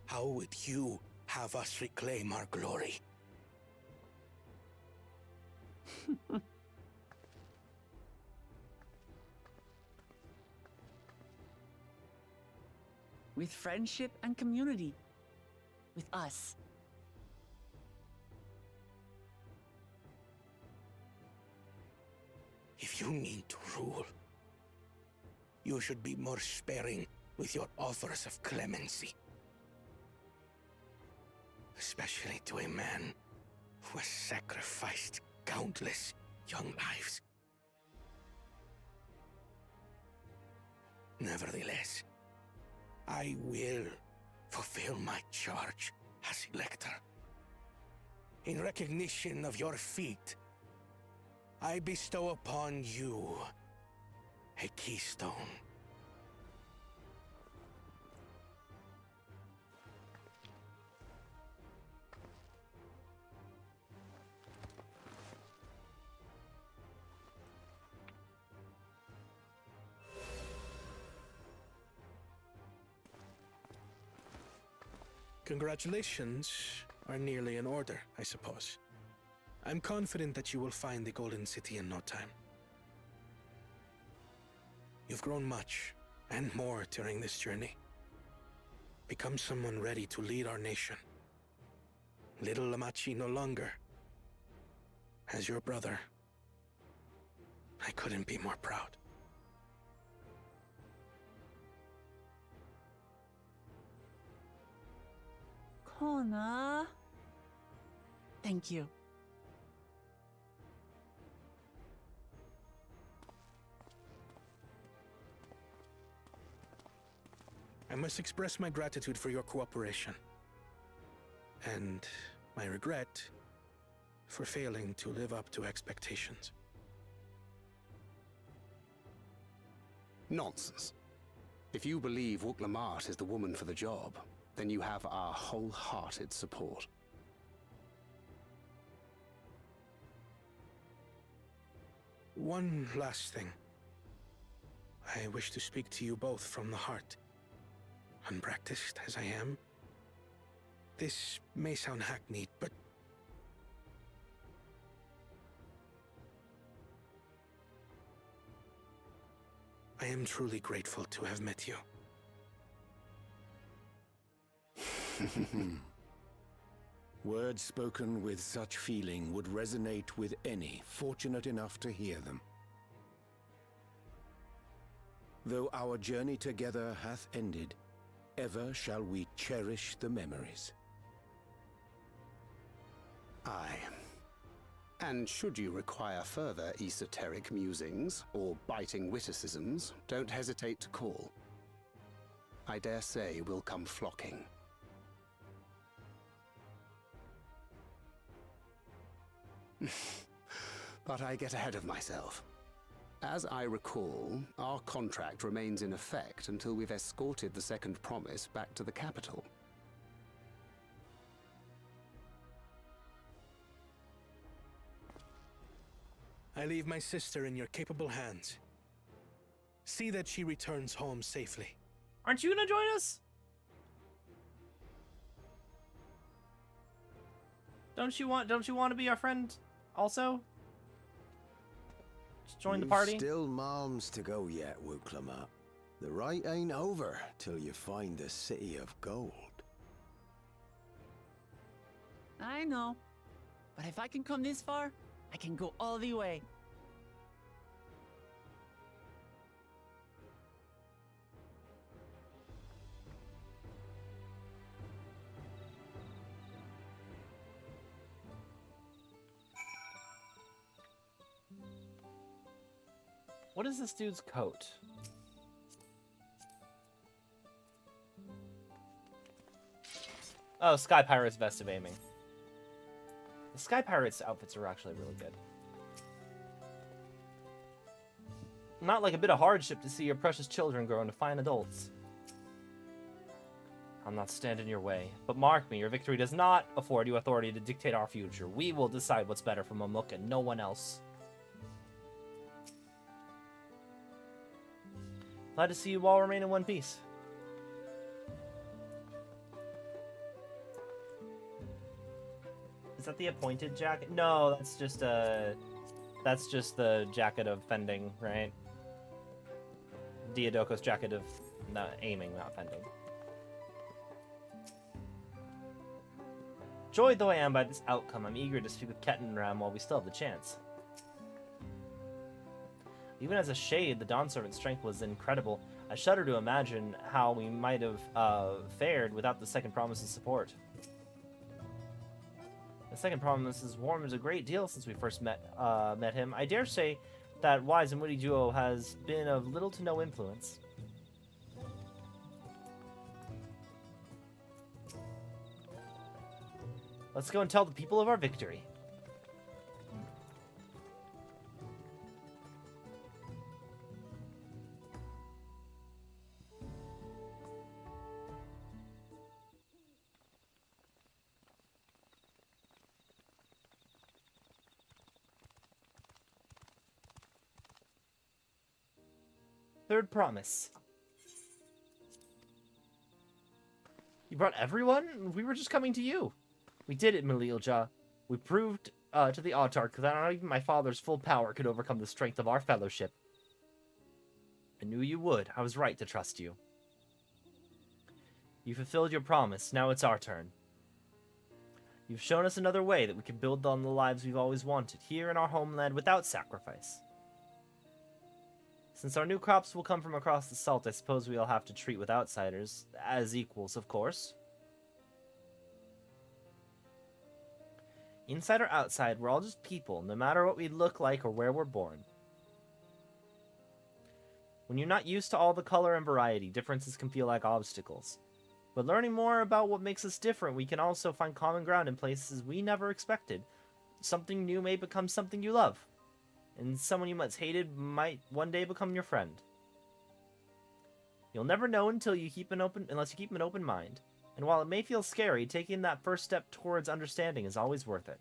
How would you have us reclaim our glory? With friendship and community. With us. If you mean to rule, you should be more sparing with your offers of clemency. Especially to a man who has sacrificed countless young lives. Nevertheless, I will fulfill my charge as Elector. In recognition of your feat, I bestow upon you a keystone. Congratulations are nearly in order, I suppose. I'm confident that you will find the Golden City in no time. You've grown much, and more during this journey. Become someone ready to lead our nation. Little Lamat no longer. As your brother, I couldn't be more proud. Kona. Thank you. I must express my gratitude for your cooperation. And my regret for failing to live up to expectations. Nonsense. If you believe Lamat is the woman for the job, then you have our wholehearted support. One last thing. I wish to speak to you both from the heart. Unpracticed as I am, this may sound hackneyed, but I am truly grateful to have met you. Words spoken with such feeling would resonate with any fortunate enough to hear them. Though our journey together hath ended, ever shall we cherish the memories. Aye. And should you require further esoteric musings or biting witticisms, don't hesitate to call. I dare say we'll come flocking. But I get ahead of myself. As I recall, our contract remains in effect until we've escorted the second promise back to the capital. I leave my sister in your capable hands. See that she returns home safely. Aren't you gonna join us? Don't you want to be our friend also? Just join the party? Still moms to go yet, Lamat. The rite ain't over till you find the city of gold. I know. But if I can come this far, I can go all the way. What is this dude's coat? Oh, Sky Pirate's Vest of Aiming. The Sky Pirate's outfits are actually really good. Not like a bit of hardship to see your precious children grow into fine adults. I'll not stand in your way, but mark me, your victory does not afford you authority to dictate our future. We will decide what's better for Mamuk and no one else. Glad to see you all remain in one piece. Is that the appointed jacket? No, that's just the jacket of fending, right? Diodoko's jacket of aiming, not fending. Joyed though I am by this outcome, I'm eager to speak with Ketten and Ram while we still have the chance. Even as a shade, the Dawn Servant's strength was incredible. I shudder to imagine how we might have fared without the Second Promise's support. The Second Promise has warmed a great deal since we first met him. I dare say that wise and witty duo has been of little to no influence. Let's go and tell the people of our victory. Third promise. You brought everyone? We were just coming to you. We did it, Melilja. We proved to the Autarch that not even my father's full power could overcome the strength of our fellowship. knew you would. I was right to trust you. You fulfilled your promise. Now it's our turn. You've shown us another way that we can build on the lives we've always wanted, here in our homeland without sacrifice. Since our new crops will come from across the salt, I suppose we'll have to treat with outsiders, as equals, of course. Inside or outside, we're all just people, no matter what we look like or where we're born. When you're not used to all the color and variety, differences can feel like obstacles. But learning more about what makes us different, we can also find common ground in places we never expected. Something new may become something you love, and someone you once hated might one day become your friend. You'll never know unless you keep an open mind. And while it may feel scary, taking that first step towards understanding is always worth it.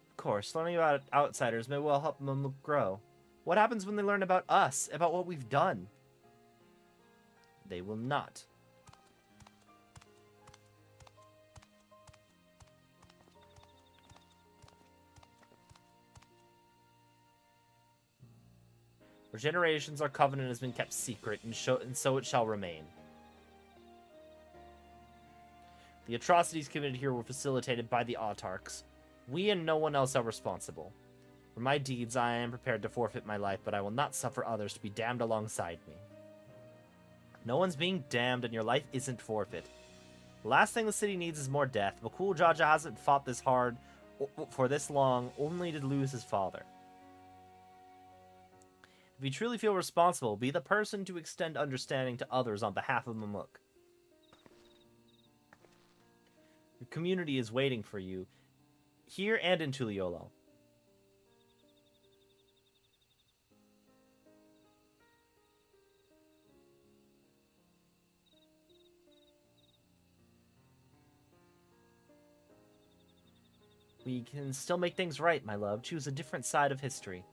Of course, learning about outsiders may well help them grow. What happens when they learn about us, about what we've done? They will not. For generations, our covenant has been kept secret, and so it shall remain. The atrocities committed here were facilitated by the autarchs. We and no one else are responsible. For my deeds, I am prepared to forfeit my life, but I will not suffer others to be damned alongside me. No one's being damned, and your life isn't forfeit. The last thing the city needs is more death. Bakul Jaja hasn't fought this hard for this long, only to lose his father. If you truly feel responsible, be the person to extend understanding to others on behalf of Mamuk. Your community is waiting for you, here and in Tuliolo. We can still make things right, my love. Choose a different side of history.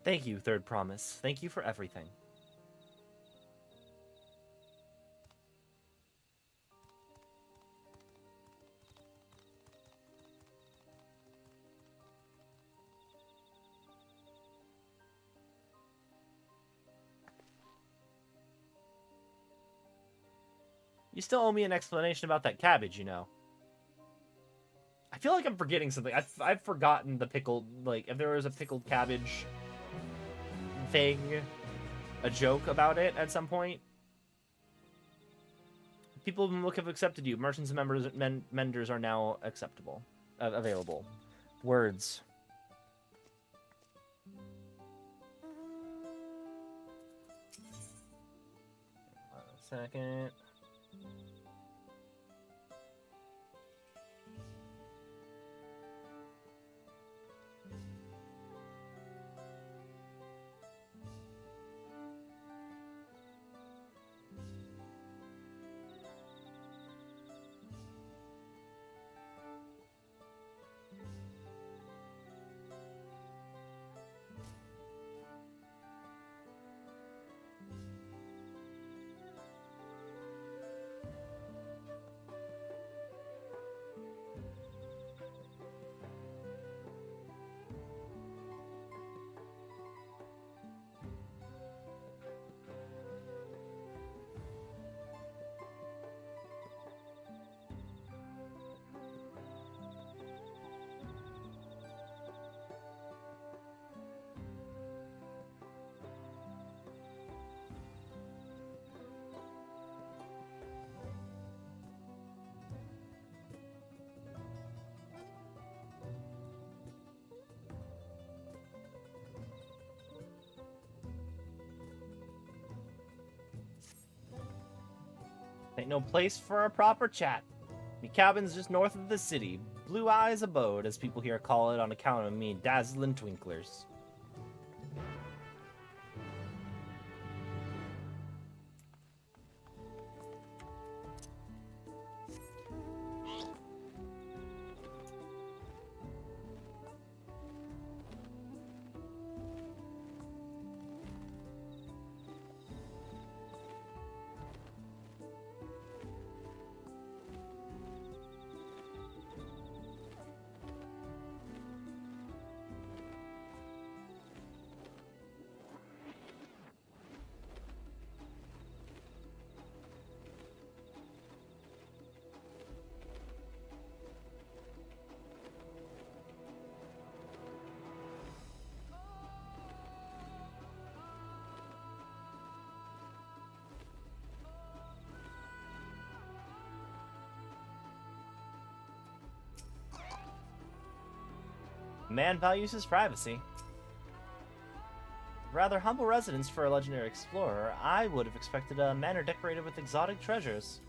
Thank you, Third Promise. Thank you for everything. You still owe me an explanation about that cabbage, you know. I feel like I'm forgetting something. I've forgotten the pickled, like, if there was a pickled cabbage thing, a joke about it at some point. People in Mamuk have accepted you. Merchants and menders are now acceptable, available. Words. One second. Ain't no place for a proper chat. Me cabin's just north of the city. Blue Eyes Abode, as people here call it on account of me dazzling twinklers. Man values his privacy. Rather humble residence for a legendary explorer. I would have expected a manor decorated with exotic treasures.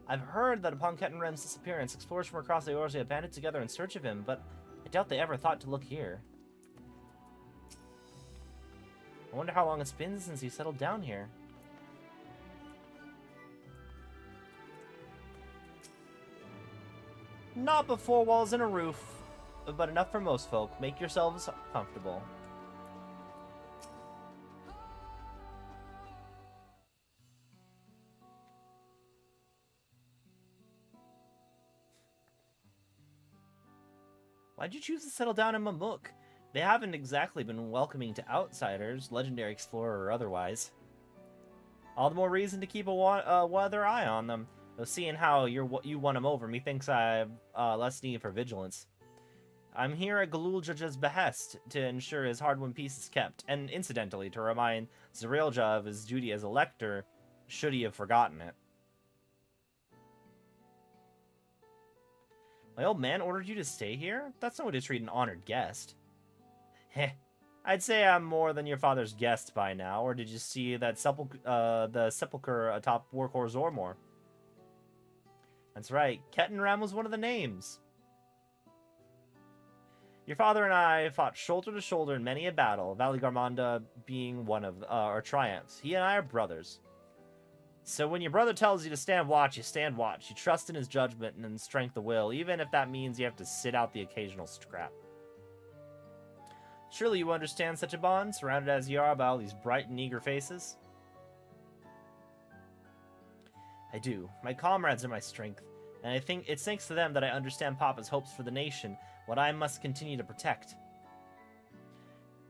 I've heard that upon Ketenrem's disappearance, explorers from across the Eorzea banded together in search of him, but I doubt they ever thought to look here. I wonder how long it's been since he settled down here. Not but 4 walls and a roof, but enough for most folk. Make yourselves comfortable. Why'd you choose to settle down in Mamuk? They haven't exactly been welcoming to outsiders, legendary explorer or otherwise. All the more reason to keep a weather eye on them. Though seeing how you won him over, methinks I have less need for vigilance. I'm here at Galulja's behest to ensure his hard-won peace is kept, and incidentally to remind Zarailja of his duty as elector, should he have forgotten it. My old man ordered you to stay here? That's no way to treat an honored guest. Heh. I'd say I'm more than your father's guest by now, or did you see that the sepulcher atop Workhor Zormor? That's right, Ketenram was one of the names. Your father and I fought shoulder to shoulder in many a battle, Valley Garmanda being one of our triumphs. He and I are brothers. So when your brother tells you to stand watch, you stand watch. You trust in his judgment and in strength of will, even if that means you have to sit out the occasional scrap. Surely you understand such a bond, surrounded as you are by all these bright and eager faces? I do. My comrades are my strength, and I think it's thanks to them that I understand Papa's hopes for the nation, what I must continue to protect.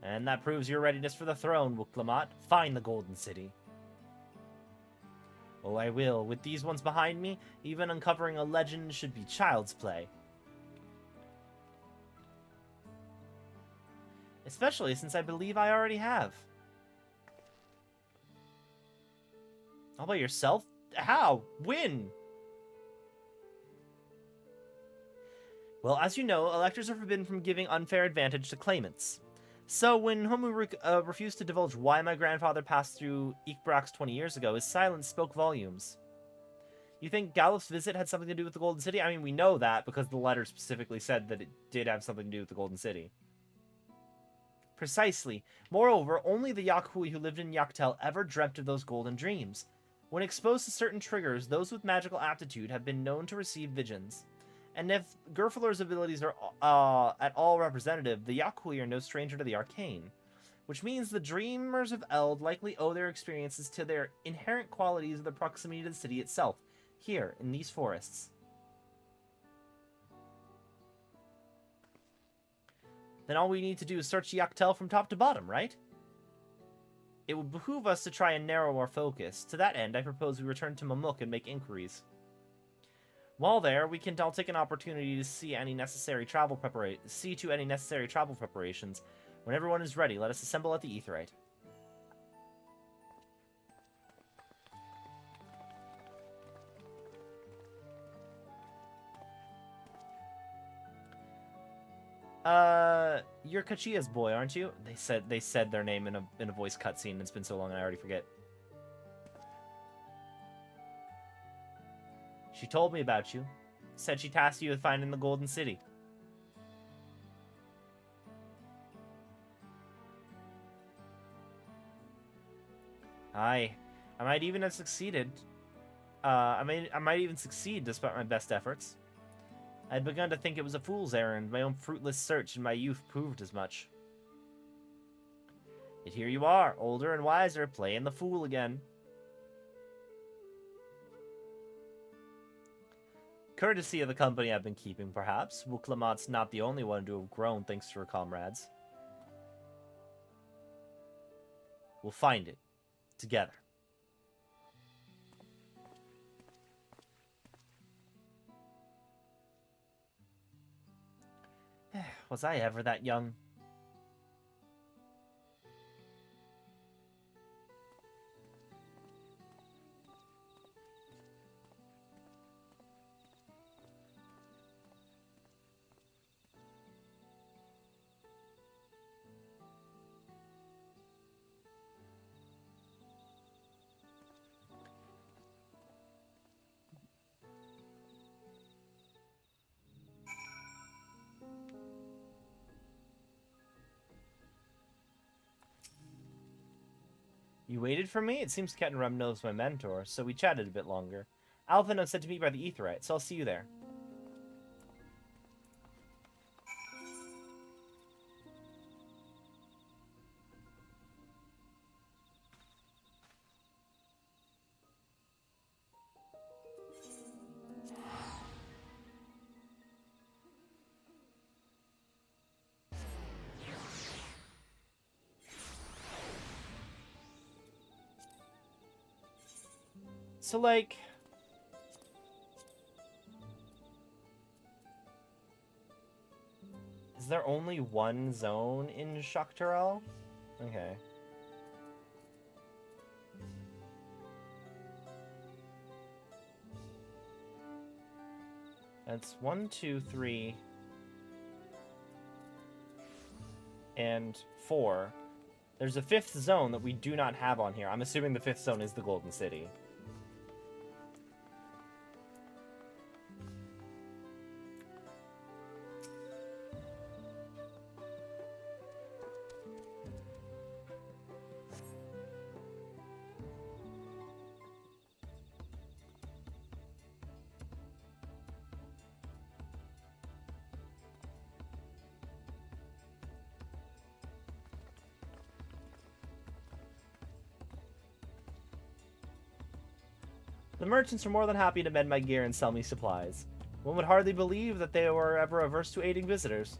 And that proves your readiness for the throne, Lamat. Find the Golden City. Oh, I will. With these ones behind me, even uncovering a legend should be child's play. Especially since I believe I already have. All by yourself? How? When? Well, as you know, electors are forbidden from giving unfair advantage to claimants. So when Homu refused to divulge why my grandfather passed through Ikbrax 20 years ago, his silence spoke volumes. You think Galuf's visit had something to do with the Golden City? I mean, we know that because the letter specifically said that it did have something to do with the Golden City. Precisely. Moreover, only the Yakhui who lived in Yaktel ever dreamt of those golden dreams. When exposed to certain triggers, those with magical aptitude have been known to receive visions. And if Gerfler's abilities are at all representative, the Yakhui are no stranger to the arcane. Which means the dreamers of Eld likely owe their experiences to their inherent qualities of the proximity to the city itself, here, in these forests. Then all we need to do is search Yaktel from top to bottom, right? It would behoove us to try and narrow our focus. To that end, I propose we return to Mamuk and make inquiries. While there, we can all take an opportunity to see to any necessary travel preparations. When everyone is ready, let us assemble at the Aetheryte. You're Kachia's boy, aren't you? They said their name in a voice cutscene. It's been so long I already forget. She told me about you. Said she tasked you with finding the Golden City. Aye. I might even have succeeded. I might even succeed despite my best efforts. I had begun to think it was a fool's errand. My own fruitless search in my youth proved as much. Yet here you are, older and wiser, playing the fool again. Courtesy of the company I've been keeping, perhaps. Wuklamat's not the only one to have grown thanks to her comrades. We'll find it. Together. Was I ever that young? You waited for me? It seems Kettenrum knows my mentor, so we chatted a bit longer. Alvin was sent to meet by the Aetheryte, so I'll see you there. So, like... Is there only one zone in Tural? Okay. That's 1, 2, 3, and 4. There's a 5th zone that we do not have on here. I'm assuming the 5th zone is the Golden City. The merchants are more than happy to mend my gear and sell me supplies. One would hardly believe that they were ever averse to aiding visitors.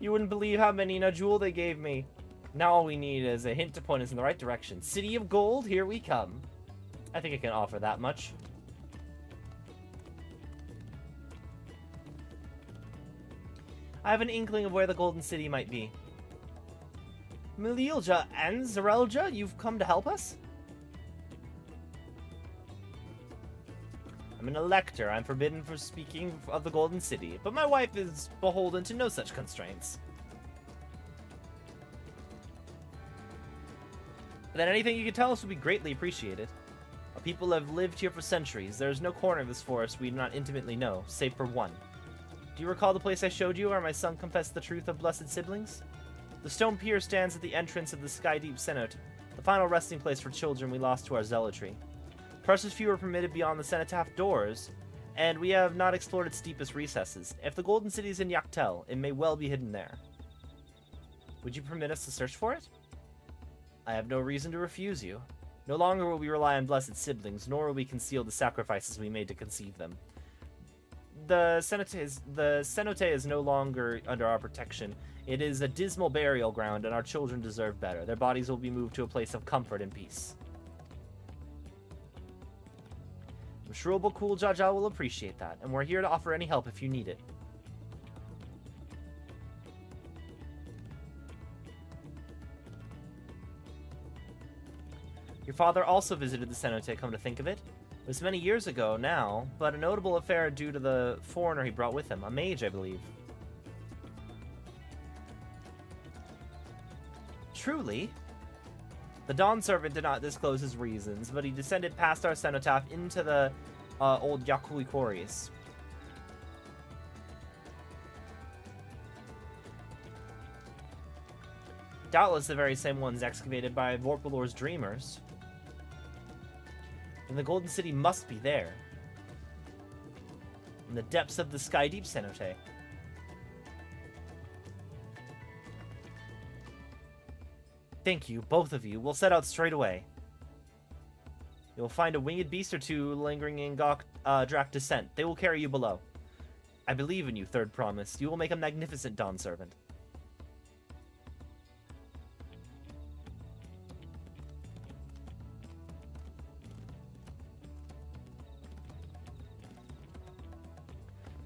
You wouldn't believe how many Najul they gave me. Now all we need is a hint to point us in the right direction. City of Gold, here we come. I think I can offer that much. I have an inkling of where the Golden City might be. Melilja and Zarelja, you've come to help us? I'm an elector. I'm forbidden from speaking of the Golden City, but my wife is beholden to no such constraints. Then anything you can tell us would be greatly appreciated. Our people have lived here for centuries. There is no corner of this forest we do not intimately know, save for one. Do you recall the place I showed you where my son confessed the truth of blessed siblings? The stone pier stands at the entrance of the Sky-Deep Cenote, the final resting place for children we lost to our zealotry. Precious few are permitted beyond the cenotaph doors, and we have not explored its deepest recesses. If the Golden City is in Yaktel, it may well be hidden there. Would you permit us to search for it? I have no reason to refuse you. No longer will we rely on blessed siblings, nor will we conceal the sacrifices we made to conceive them. The cenote is no longer under our protection. It is a dismal burial ground, and our children deserve better. Their bodies will be moved to a place of comfort and peace. I'm sure Bakul Jaja will appreciate that, and we're here to offer any help if you need it. Your father also visited the cenote, come to think of it. It was many years ago now, but a notable affair due to the foreigner he brought with him, a mage, I believe. Truly? The Dawn Servant did not disclose his reasons, but he descended past our cenotaph into the old Yakui quarries. Doubtless the very same ones excavated by Vorpalor's dreamers. And the Golden City must be there. In the depths of the Sky-Deep Cenote. Thank you, both of you. We'll set out straight away. You'll find a winged beast or two lingering in Drak Descent. They will carry you below. I believe in you, Third Promise. You will make a magnificent Dawn Servant.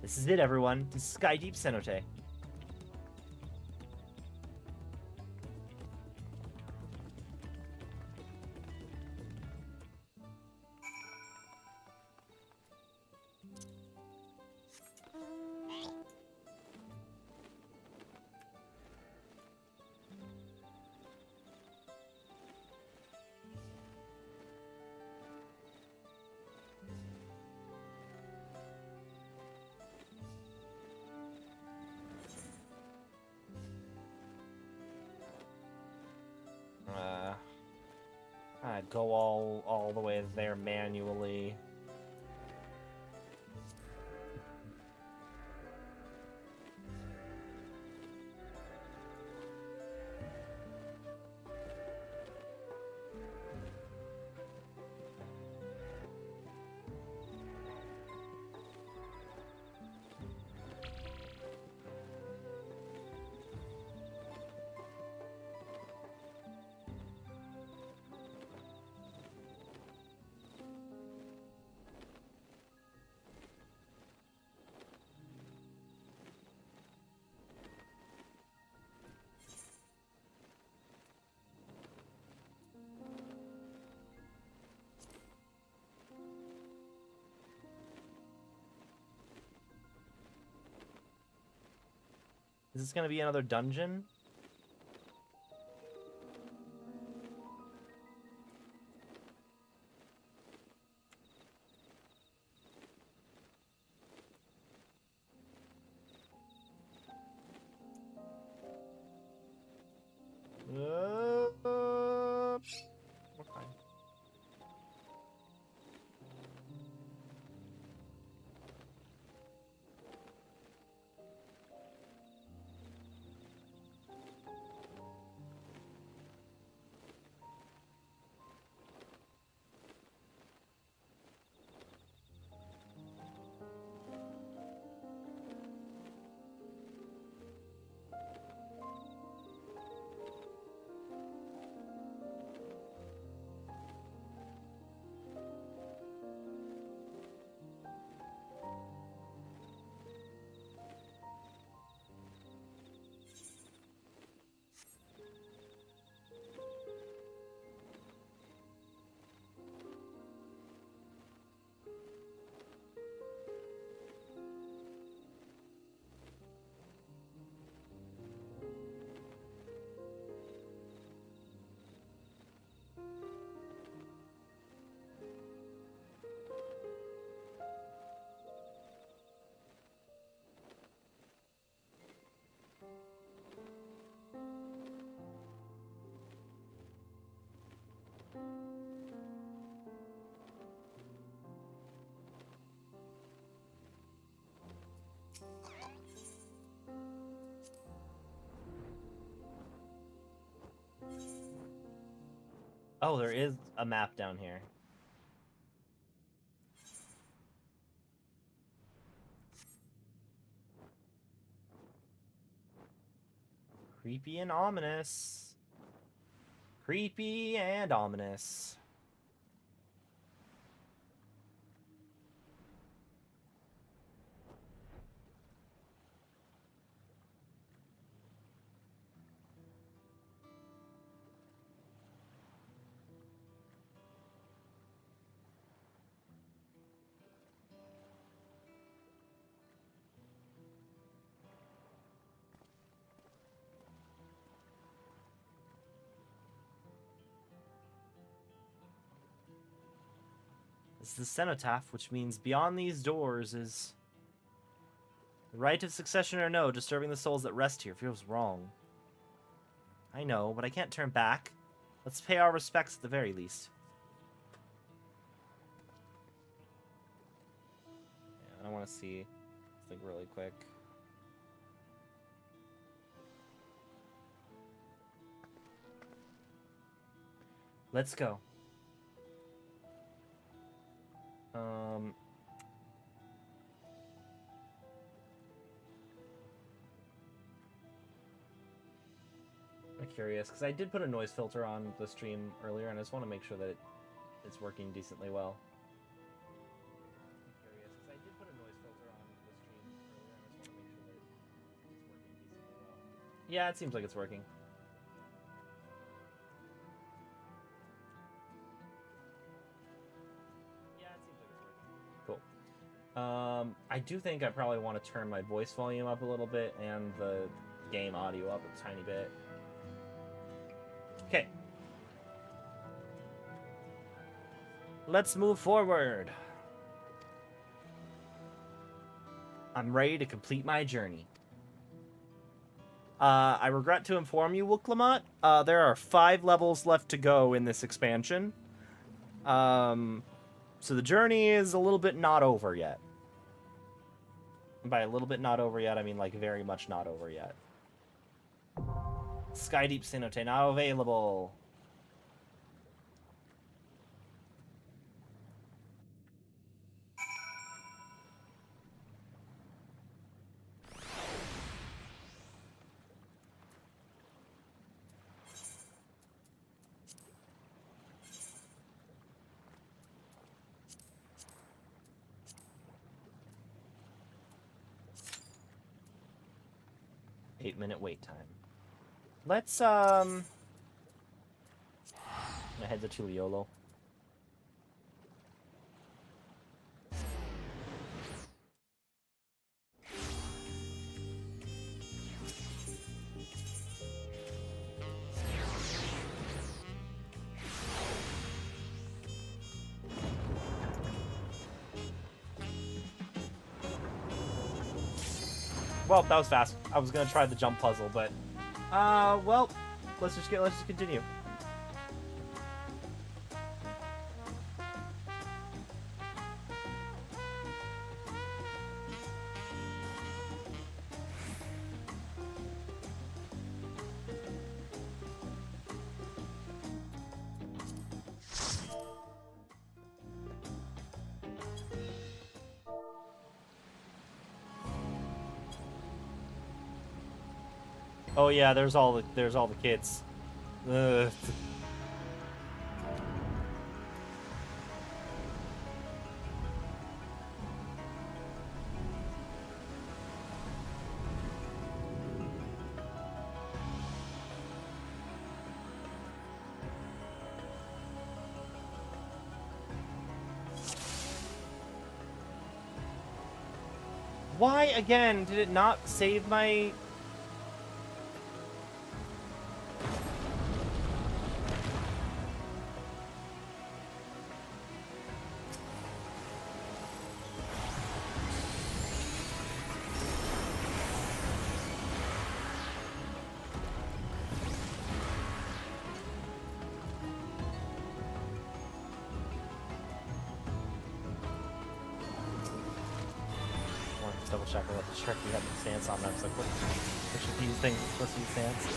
This is it, everyone. The Sky-Deep Cenote. go all the way there manually. Is this gonna be another dungeon? Okay. Oh, there is a map down here. Creepy and ominous. Creepy and ominous. This is the cenotaph, which means beyond these doors is the right of succession or no, disturbing the souls that rest here feels wrong. I know, but I can't turn back. Let's pay our respects at the very least. Yeah, I want to see something really quick. Let's go. I'm curious, because I did put a noise filter on the stream earlier, and I just want to make sure that it's working decently well. I'm curious, because I did put a noise filter on the stream earlier, and I just want to make sure that it's working decently well. Yeah, it seems like it's working. I do think I probably want to turn my voice volume up a little bit and the game audio up a tiny bit. Okay. Let's move forward. I'm ready to complete my journey. I regret to inform you, Lamat, there are 5 levels left to go in this expansion. So the journey is a little bit not over yet. By a little bit not over yet, I mean like very much not over yet. Skydeep Cenote now available. Eight-minute wait time. Let's I head to Tuliolo. Well, that was fast. I was gonna try the jump puzzle, but well, let's just continue. Oh yeah, there's all the kids. Ugh. Why again did it not save my... Double check what the Shrek we had the stance on. I was like, which of these things is supposed to be stance?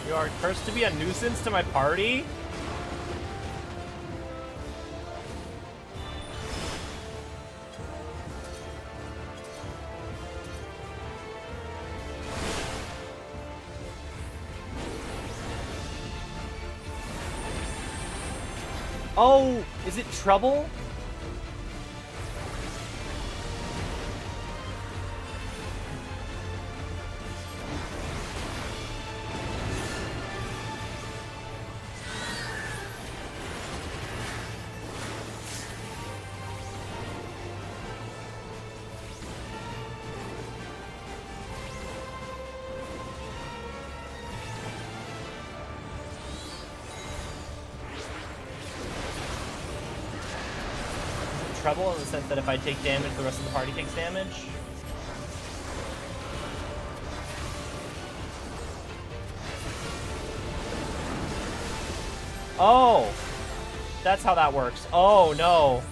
You are cursed to be a nuisance to my party? Oh, is it trouble? Trouble in the sense that if I take damage, the rest of the party takes damage. Oh, that's how that works. Oh no.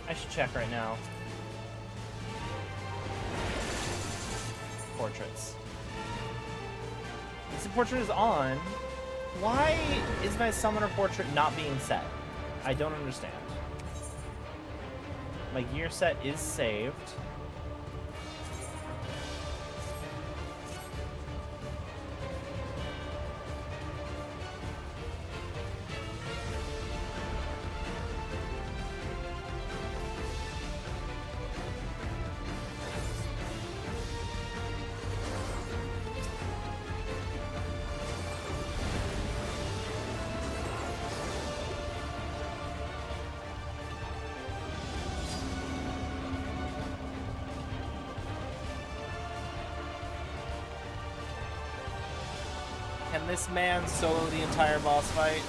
I should check right now. Portraits. This portrait is on. Why is my summoner portrait not being set? I don't understand. My gear set is saved. Can this man solo the entire boss fight?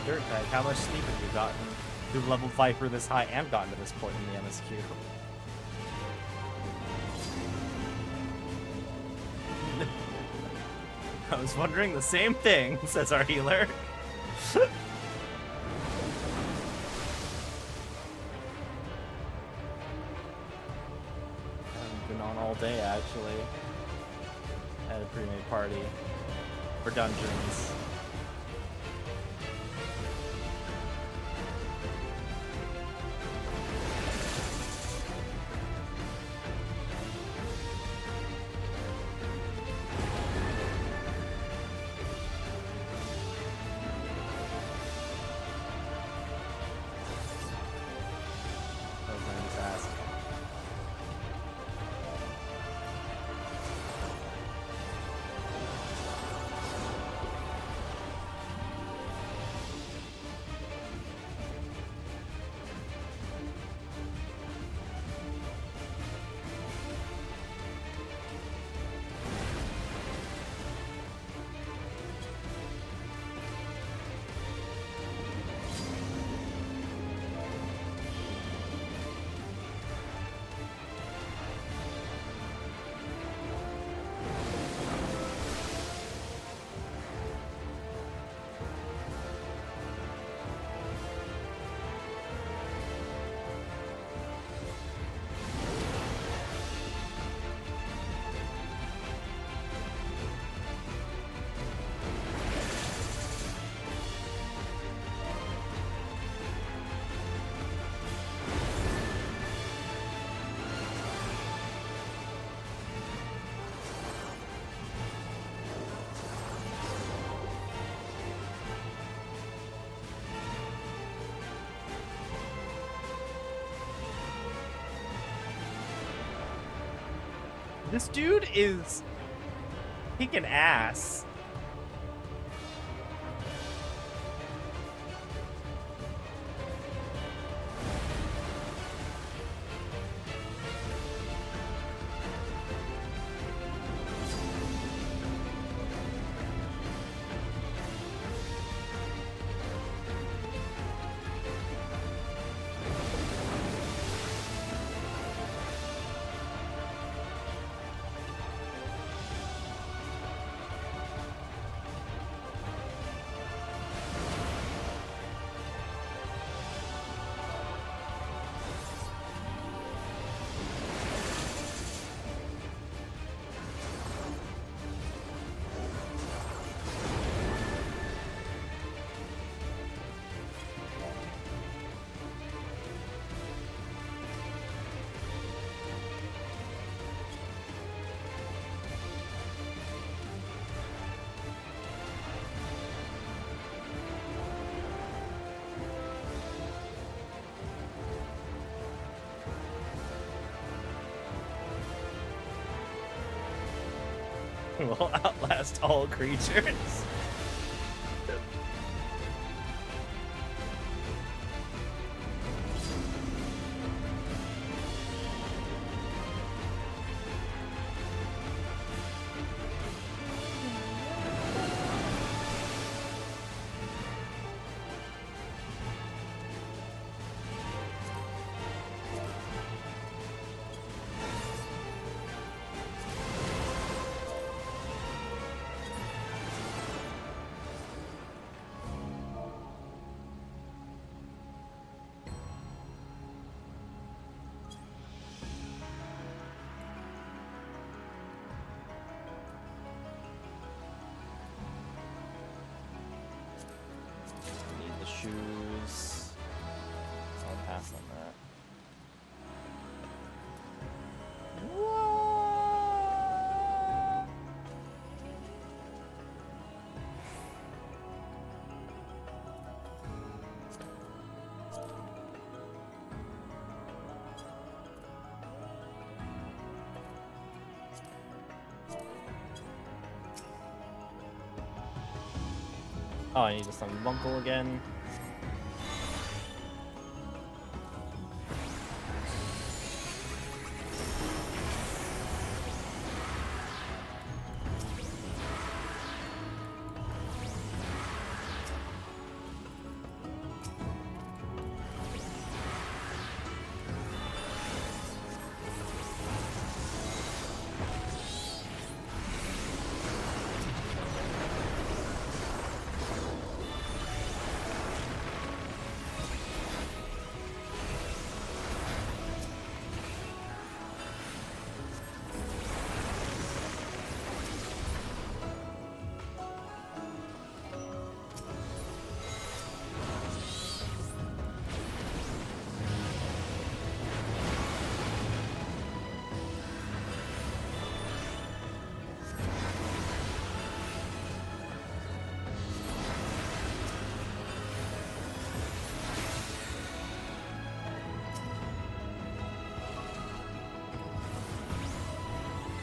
Dirtbag, how much sleep have you gotten? You've leveled Viper this high and gotten to this point in the MSQ. I was wondering the same thing, says our healer. I've been on all day, actually. At a pre-made party. For dungeons. This dude is kicking ass. Will outlast all creatures. Shoes. I'll pass on that. Oh, I need to summon Bunkle again.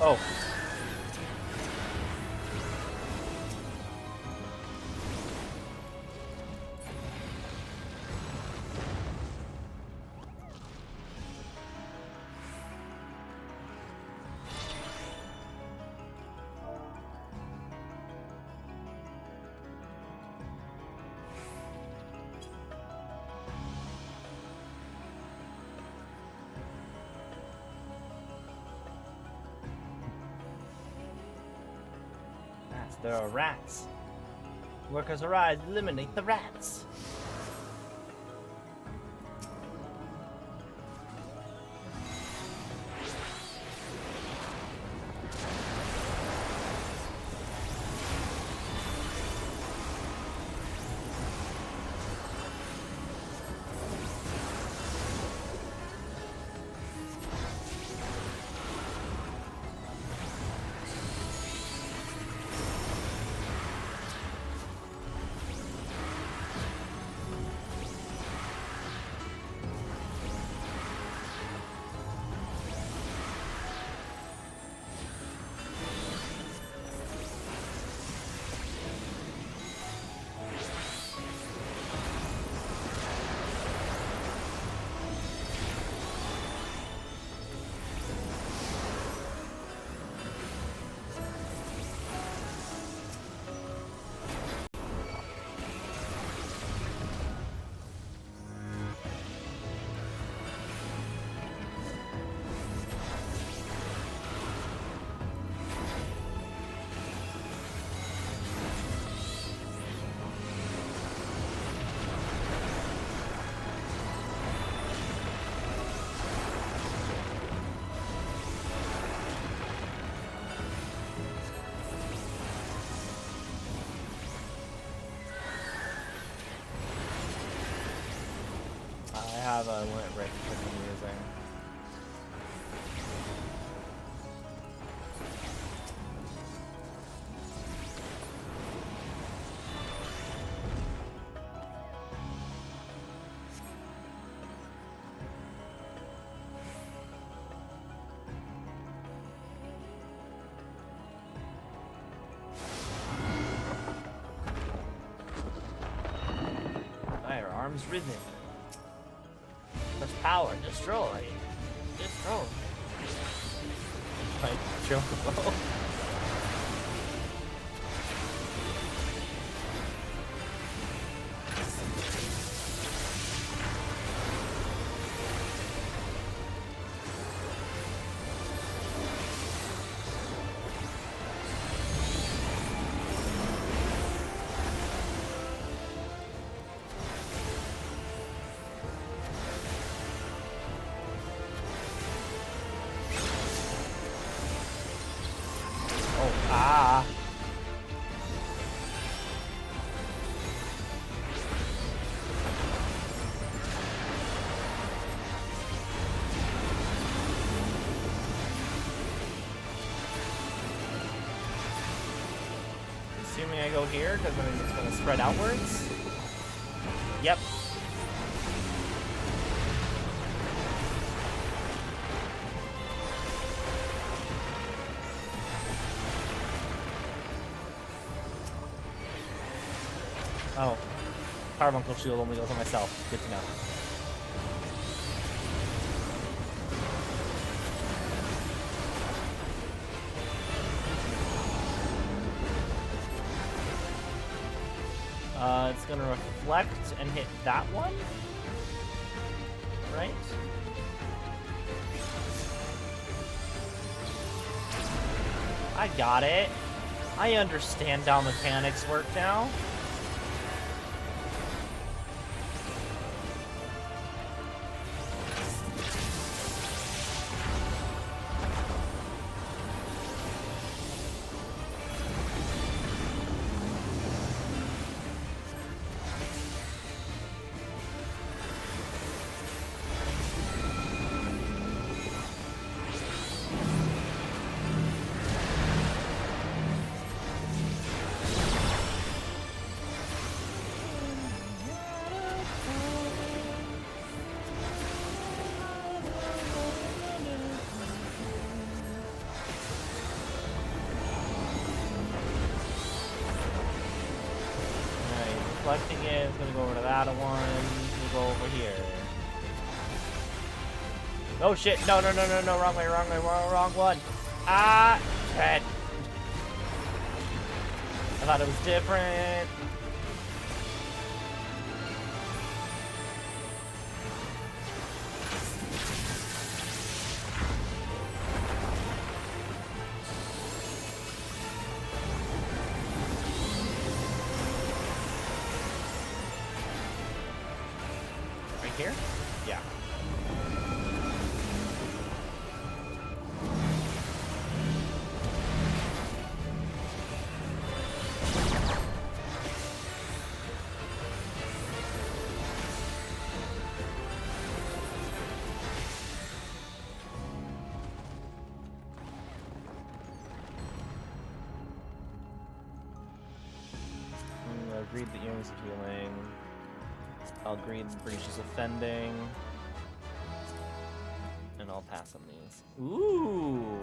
Oh. There are rats. Workers arise, eliminate the rats. have a limit break that I'm using. Firearms rhythm. Press power. Destroy. Destroy. Like Chocobo. Ah. Assuming I go here, because then it's going to spread outwards. Yep. Oh, Carbuncle Shield only goes on myself. Good to know. It's gonna reflect and hit that one, right? I got it. I understand how mechanics work now. Reflecting it, it's gonna go over to that one, it's gonna go over here. Oh shit, no, wrong way, wrong one. Ah, shit. I thought it was different. Here? Yeah. Agreed that Young's is healing. I'll agree that Breach is offending. And I'll pass on these. Ooh!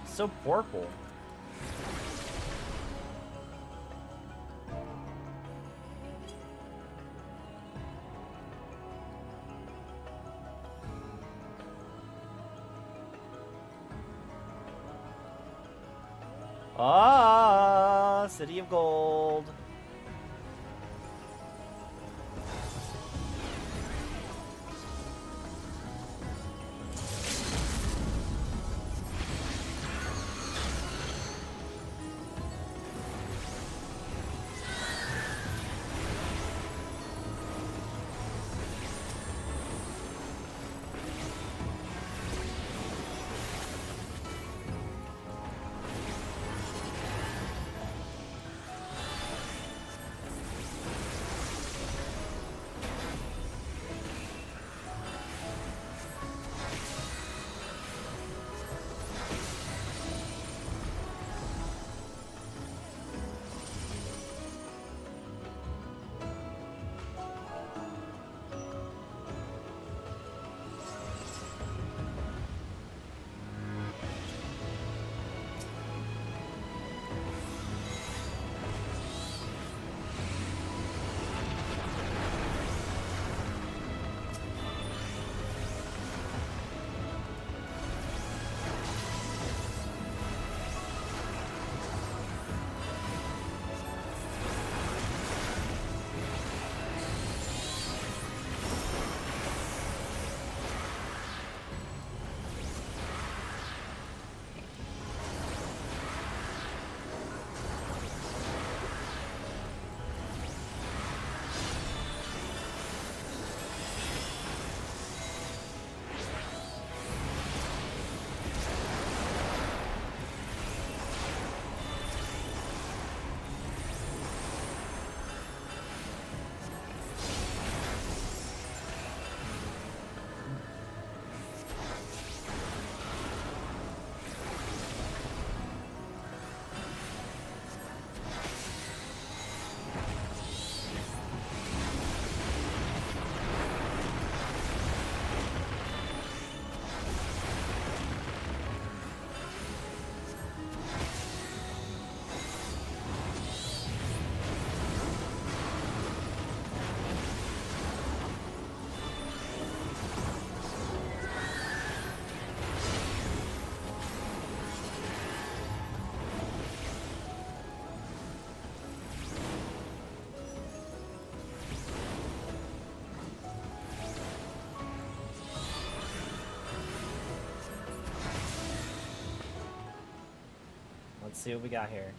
So purple. Ah, City of Gold. Let's see what we got here.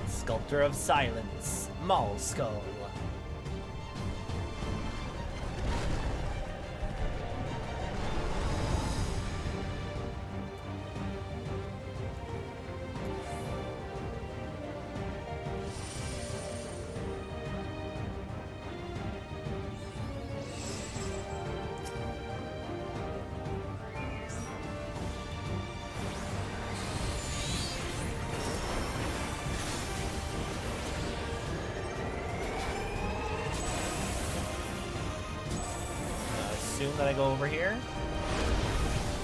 Sculptor of Silence, Maul Skull. Assume that I go over here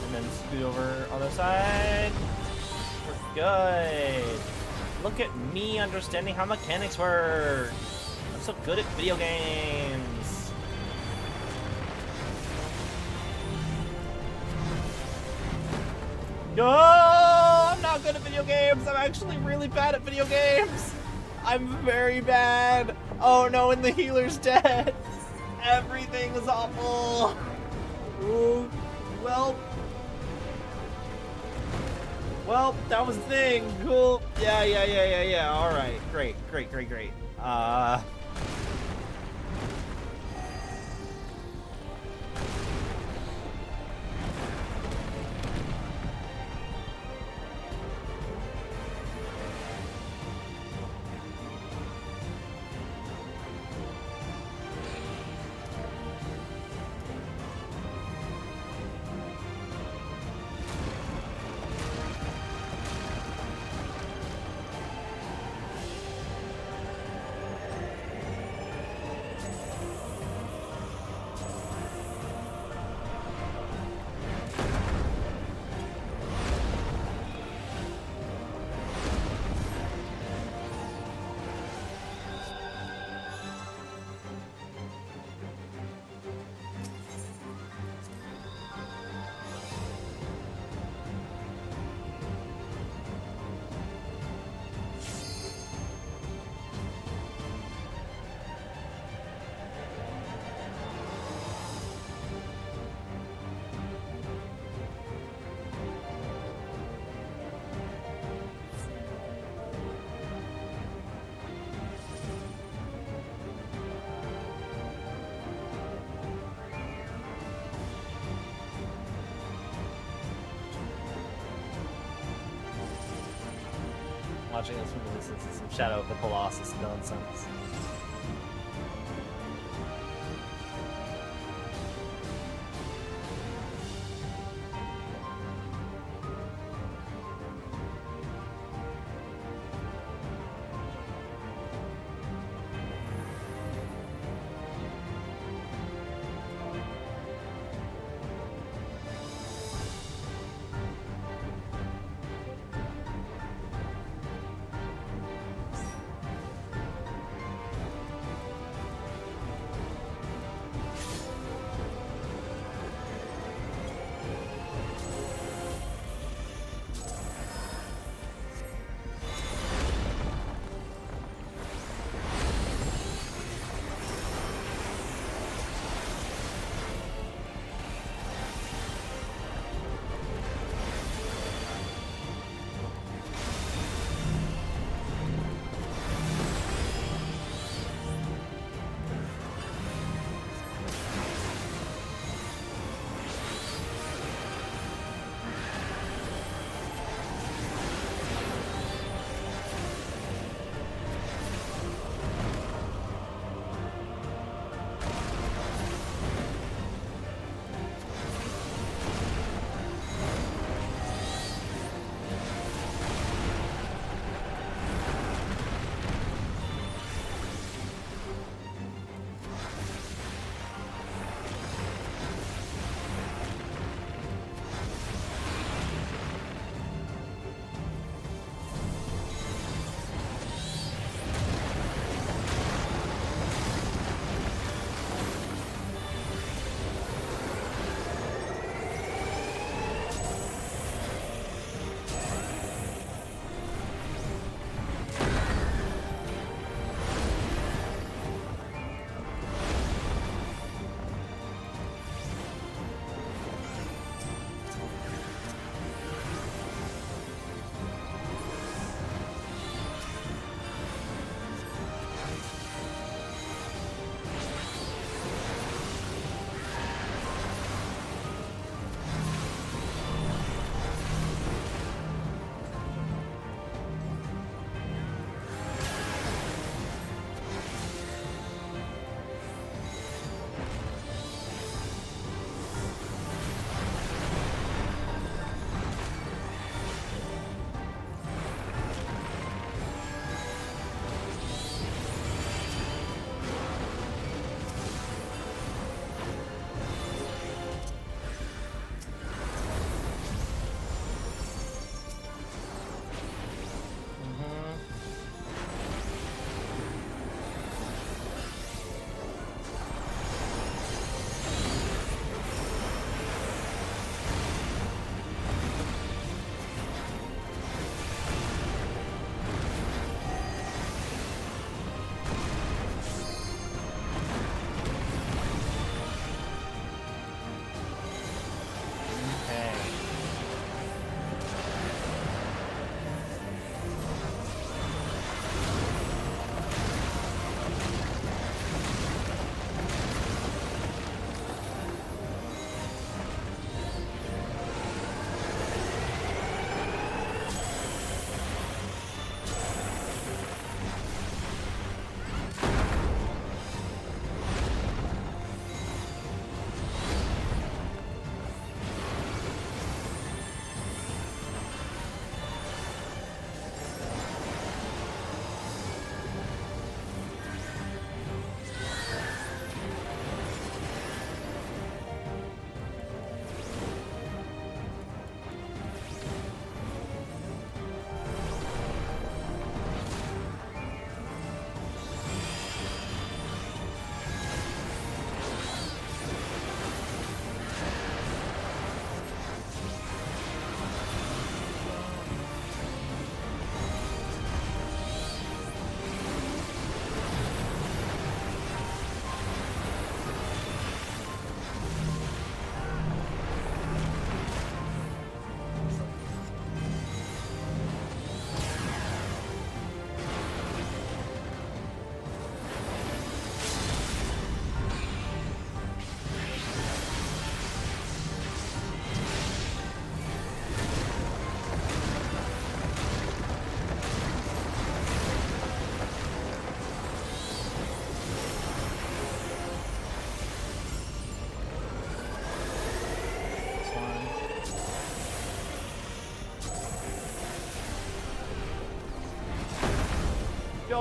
and then scoot over other side. We're good. Look at me understanding how mechanics work. I'm so good at video games. No, I'm not good at video games. I'm actually really bad at video games. I'm very bad. Oh no, and the healer's dead. Everything is awful. Ooh, well, that was the thing. Cool. Yeah. All right. Great. Watching this movie, this is some Shadow of the Colossus nonsense.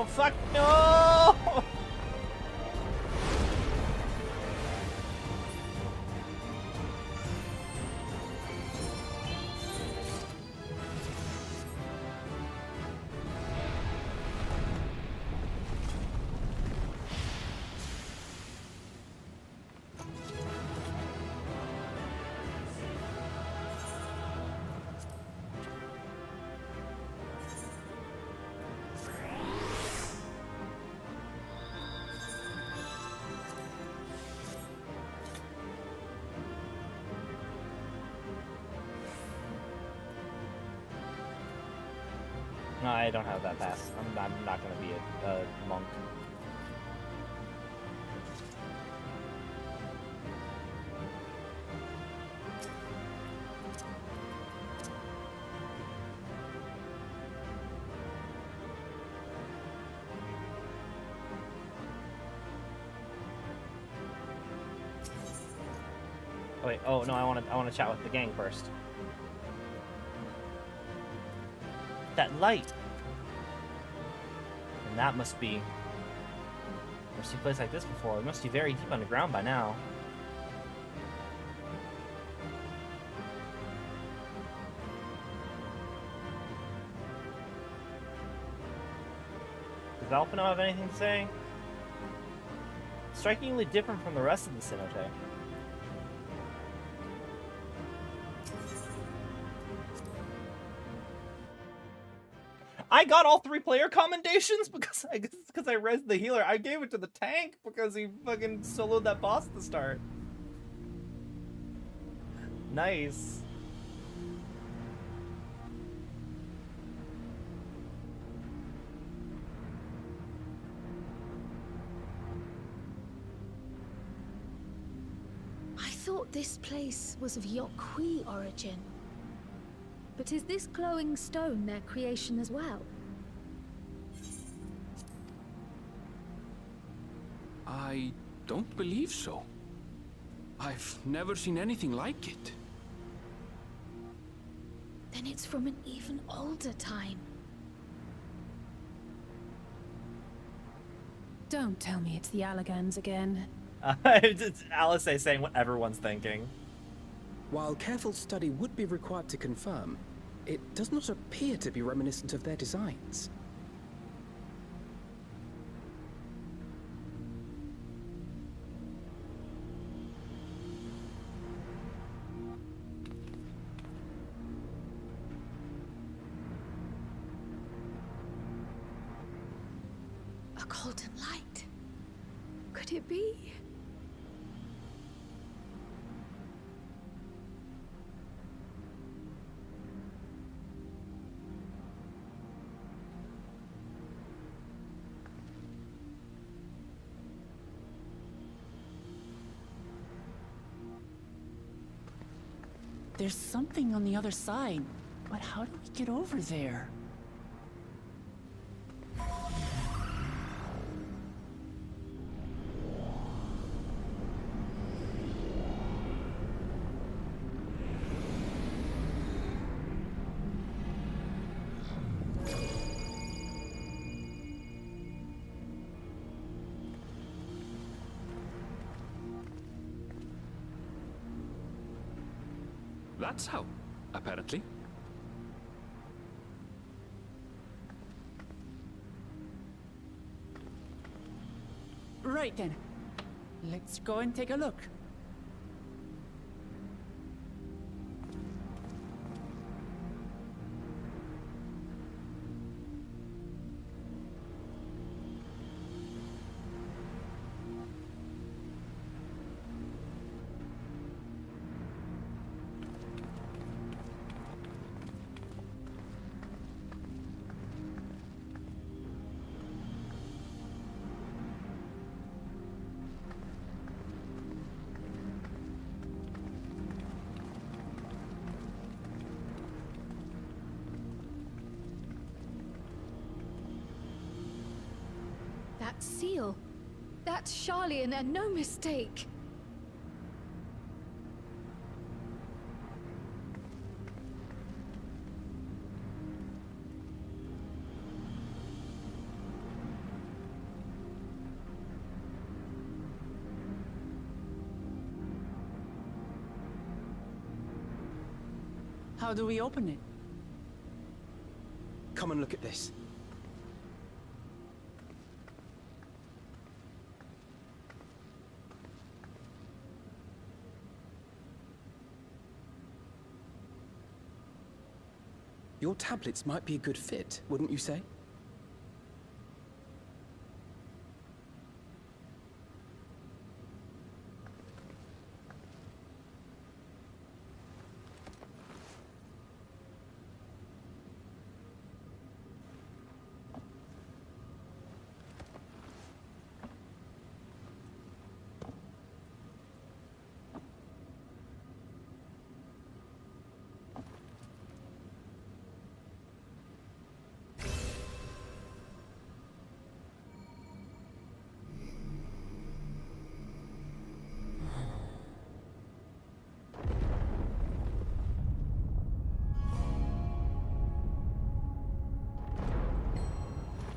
Oh, fuck, no! No, I don't have that pass. I'm not gonna be a monk. Oh, wait, oh no, I wanna chat with the gang first. That light! And that must be... I've seen a place like this before. It must be very deep underground by now. Does Alpino have anything to say? Strikingly different from the rest of the cenote. I got all 3 player commendations because I guess it's because I rezzed the healer. I gave it to the tank because he fucking soloed that boss at the start. Nice. I thought this place was of Yokwi origin. But is this glowing stone their creation as well? I don't believe so. I've never seen anything like it. Then it's from an even older time. Don't tell me it's the Allagans again. It's Alice saying what everyone's thinking. While careful study would be required to confirm, it does not appear to be reminiscent of their designs. A golden light. Could it be? There's something on the other side, but how do we get over there? That's how, apparently. Right then. Let's go and take a look. That seal. That's Charlian and no mistake. How do we open it? Come and look at this. Your tablets might be a good fit, wouldn't you say?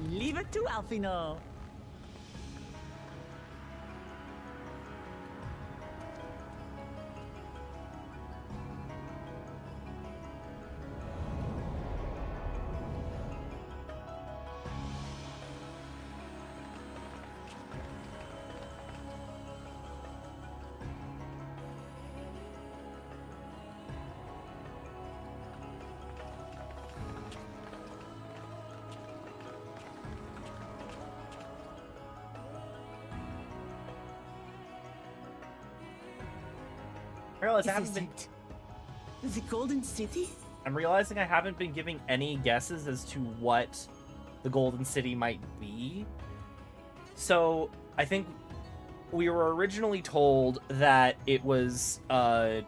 Leave it to Alfino. I realize I haven't been... The Golden City? I'm realizing I haven't been giving any guesses as to what the Golden City might be. So, I think we were originally told that it was, not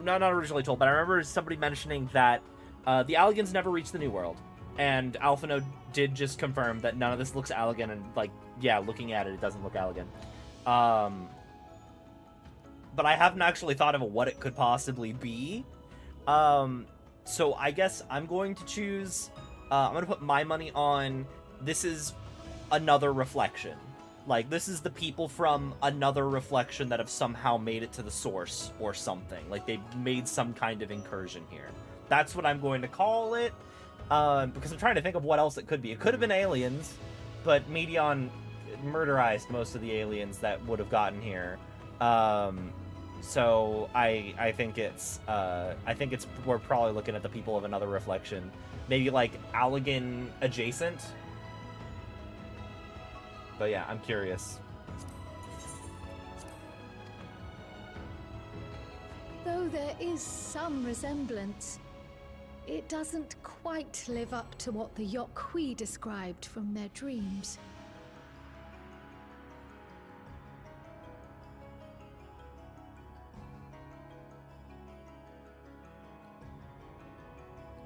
originally told, but I remember somebody mentioning that the Alligans never reached the New World. And Alphino did just confirm that none of this looks Allegan, and, like, yeah, looking at it, it doesn't look Allegan. But I haven't actually thought of what it could possibly be. So I guess I'm going to choose... I'm going to put my money on... This is another reflection. Like, this is the people from another reflection that have somehow made it to the source or something. Like, they've made some kind of incursion here. That's what I'm going to call it. Because I'm trying to think of what else it could be. It could have been aliens, but Medion murderized most of the aliens that would have gotten here. So I think it's we're probably looking at the people of another reflection, maybe like Allegan adjacent. But yeah, I'm curious. Though there is some resemblance, it doesn't quite live up to what the Yokhui described from their dreams.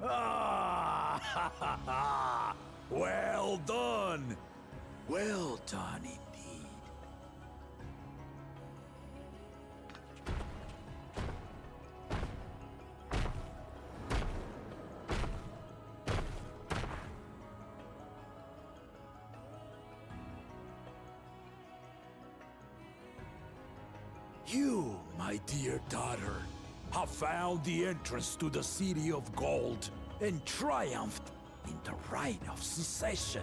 Ah, ha, ha, ha. Well done! Well done indeed. You, my dear daughter, have found the entrance to the City of Gold and triumphed in the right of secession.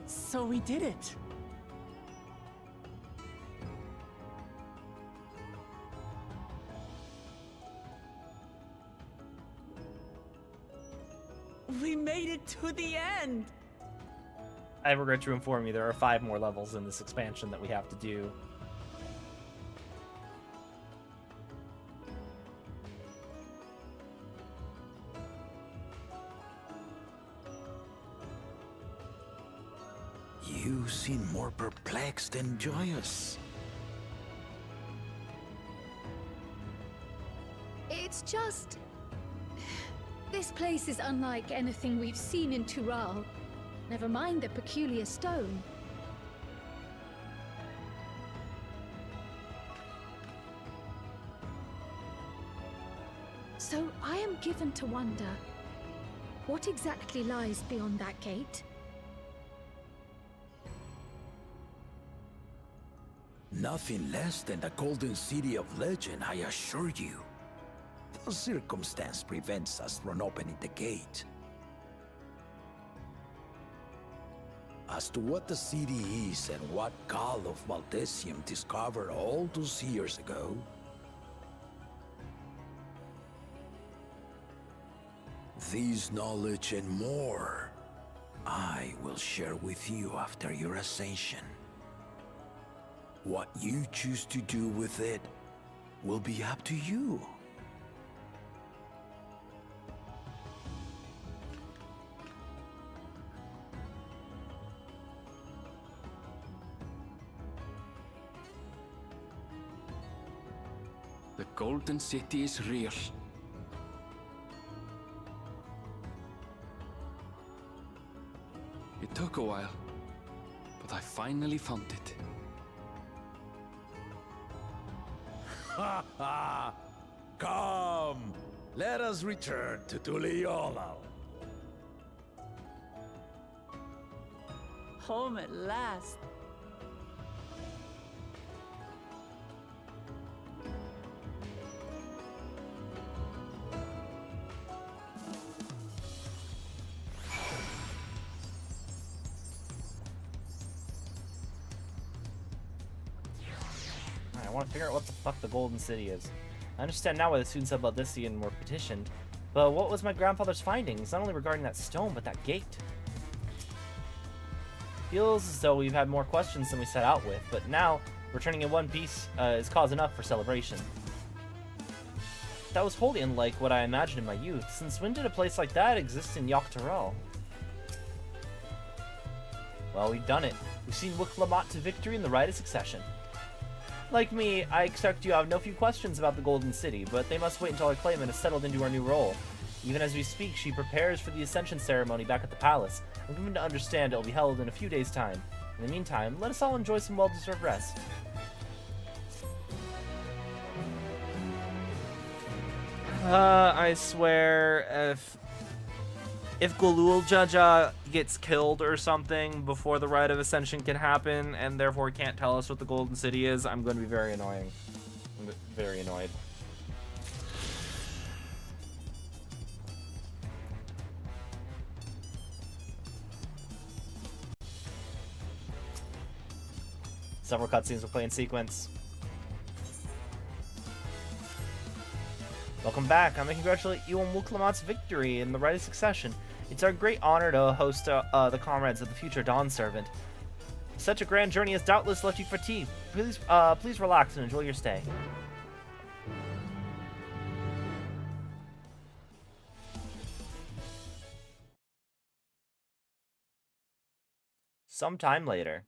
So we did it. We made it to the end! I regret to inform you there are 5 more levels in this expansion that we have to do. You seem more perplexed than joyous. It's just... This place is unlike anything we've seen in Tural. Never mind the peculiar stone. So I am given to wonder, what exactly lies beyond that gate? Nothing less than the Golden City of Legend, I assure you. The circumstance prevents us from opening the gate. As to what the city is and what Gall of Valdesium discovered all those years ago, this knowledge and more, I will share with you after your ascension. What you choose to do with it will be up to you. The Golden City is real. It took a while, but I finally found it. Ha ha! Come! Let us return to Tural. Home at last. I want to figure out what the fuck the Golden City is. I understand now why the students of Valdesium were petitioned, but what was my grandfather's findings, not only regarding that stone, but that gate? Feels as though we've had more questions than we set out with, but now, returning in one piece is cause enough for celebration. That was wholly unlike what I imagined in my youth. Since when did a place like that exist in Tural? Well, we've done it. We've seen Lamat to victory in the rite of succession. Like me, I expect you have no few questions about the Golden City, but they must wait until our claimant has settled into her new role. Even as we speak, she prepares for the Ascension ceremony back at the palace. I'm given to understand it will be held in a few days' time. In the meantime, let us all enjoy some well-deserved rest. I swear, if Gulul Jaja gets killed or something before the Rite of Ascension can happen, and therefore can't tell us what the Golden City is, I'm going to be very annoying. I'm very annoyed. Several cutscenes will play in sequence. Welcome back. I'm going to congratulate you on Lamat's victory in the Rite of Succession. It's our great honor to host the comrades of the future Dawn Servant. Such a grand journey has doubtless left you fatigued. Please relax and enjoy your stay. Sometime later.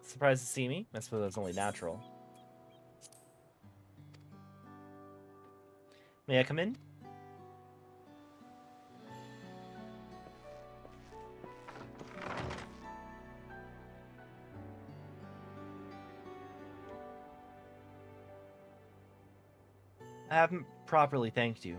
Surprised to see me? I suppose that's only natural. May I come in? I haven't properly thanked you.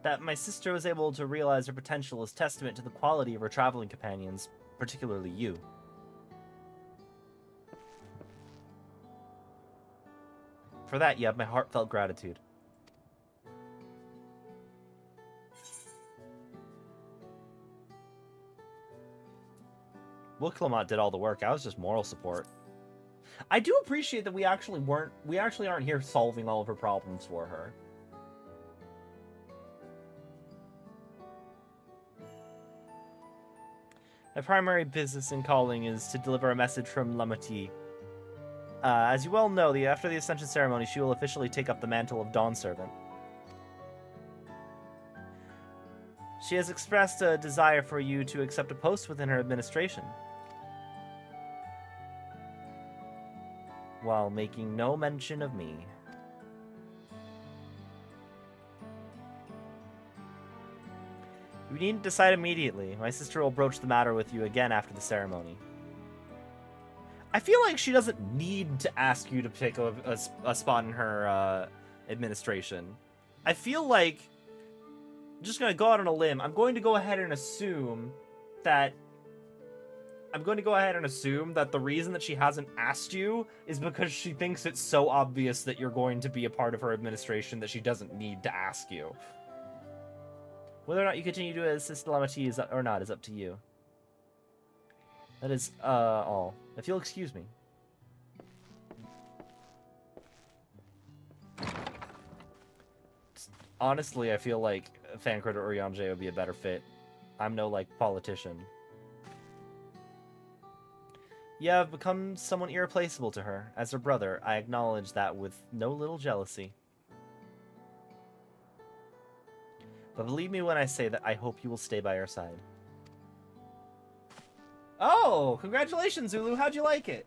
That my sister was able to realize her potential is testament to the quality of her traveling companions, particularly you. For that, you have my heartfelt gratitude. Lamat did all the work. I was just moral support. I do appreciate that we actually aren't here solving all of her problems for her. My primary business in calling is to deliver a message from Lamat. As you well know, after the Ascension ceremony, she will officially take up the mantle of Dawn Servant. She has expressed a desire for you to accept a post within her administration, while making no mention of me. You needn't decide immediately. My sister will broach the matter with you again after the ceremony. I feel like she doesn't need to ask you to pick a spot in her administration. I feel like, I'm just going to go out on a limb, I'm going to go ahead and assume that the reason that she hasn't asked you is because she thinks it's so obvious that you're going to be a part of her administration that she doesn't need to ask you. Whether or not you continue to assist Lamat or not is up to you. That is, all. If you'll excuse me. Honestly, I feel like Thancred or Urianger would be a better fit. I'm no, like, politician. You have become someone irreplaceable to her. As her brother, I acknowledge that with no little jealousy. But believe me when I say that I hope you will stay by her side. Oh, congratulations, Zulu. How'd you like it?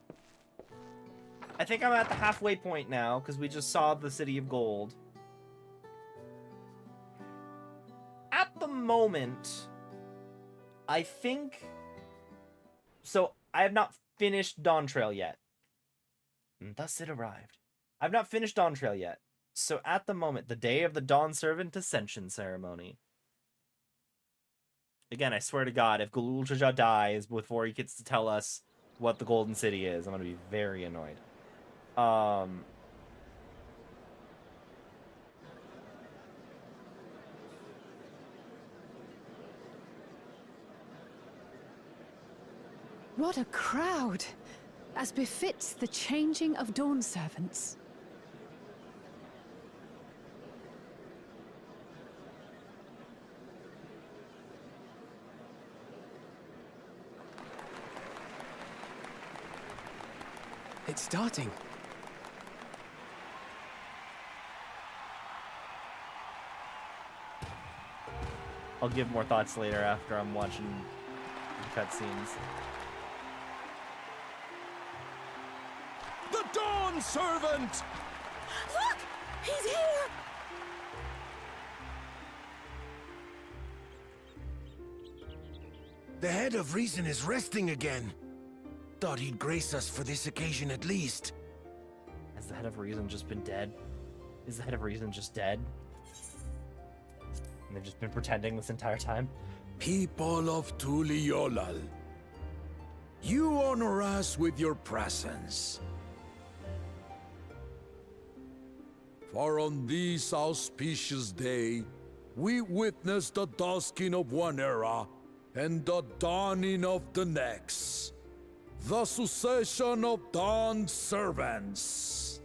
I think I'm at the halfway point now, because we just saw the City of Gold. At the moment, I think... So, I have not finished Dawn Trail yet. And thus it arrived. I've not finished Dawn Trail yet. So at the moment, the day of the Dawn Servant Ascension Ceremony. Again, I swear to God, if Gulul Jaja dies before he gets to tell us what the Golden City is, I'm going to be very annoyed. What a crowd! As befits the changing of Dawn Servants. It's starting. I'll give more thoughts later after I'm watching the cutscenes. The Dawn Servant! Look! He's here! The head of reason is resting again. Thought he'd grace us for this occasion at least. Has the head of reason just been dead? Is the head of reason just dead? And they've just been pretending this entire time? People of Tuliolal, you honor us with your presence. For on this auspicious day, we witness the dusking of one era and the dawning of the next. The succession of Dawn Servants.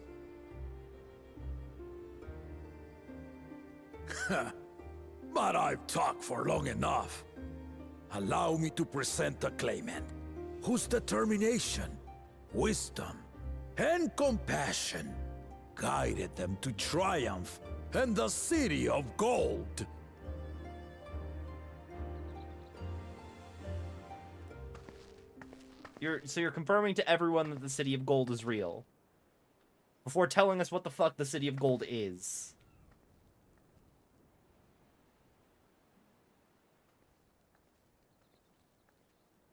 But I've talked for long enough. Allow me to present the claimant, whose determination, wisdom, and compassion guided them to triumph in the City of Gold. So you're confirming to everyone that the City of Gold is real, before telling us what the fuck the City of Gold is.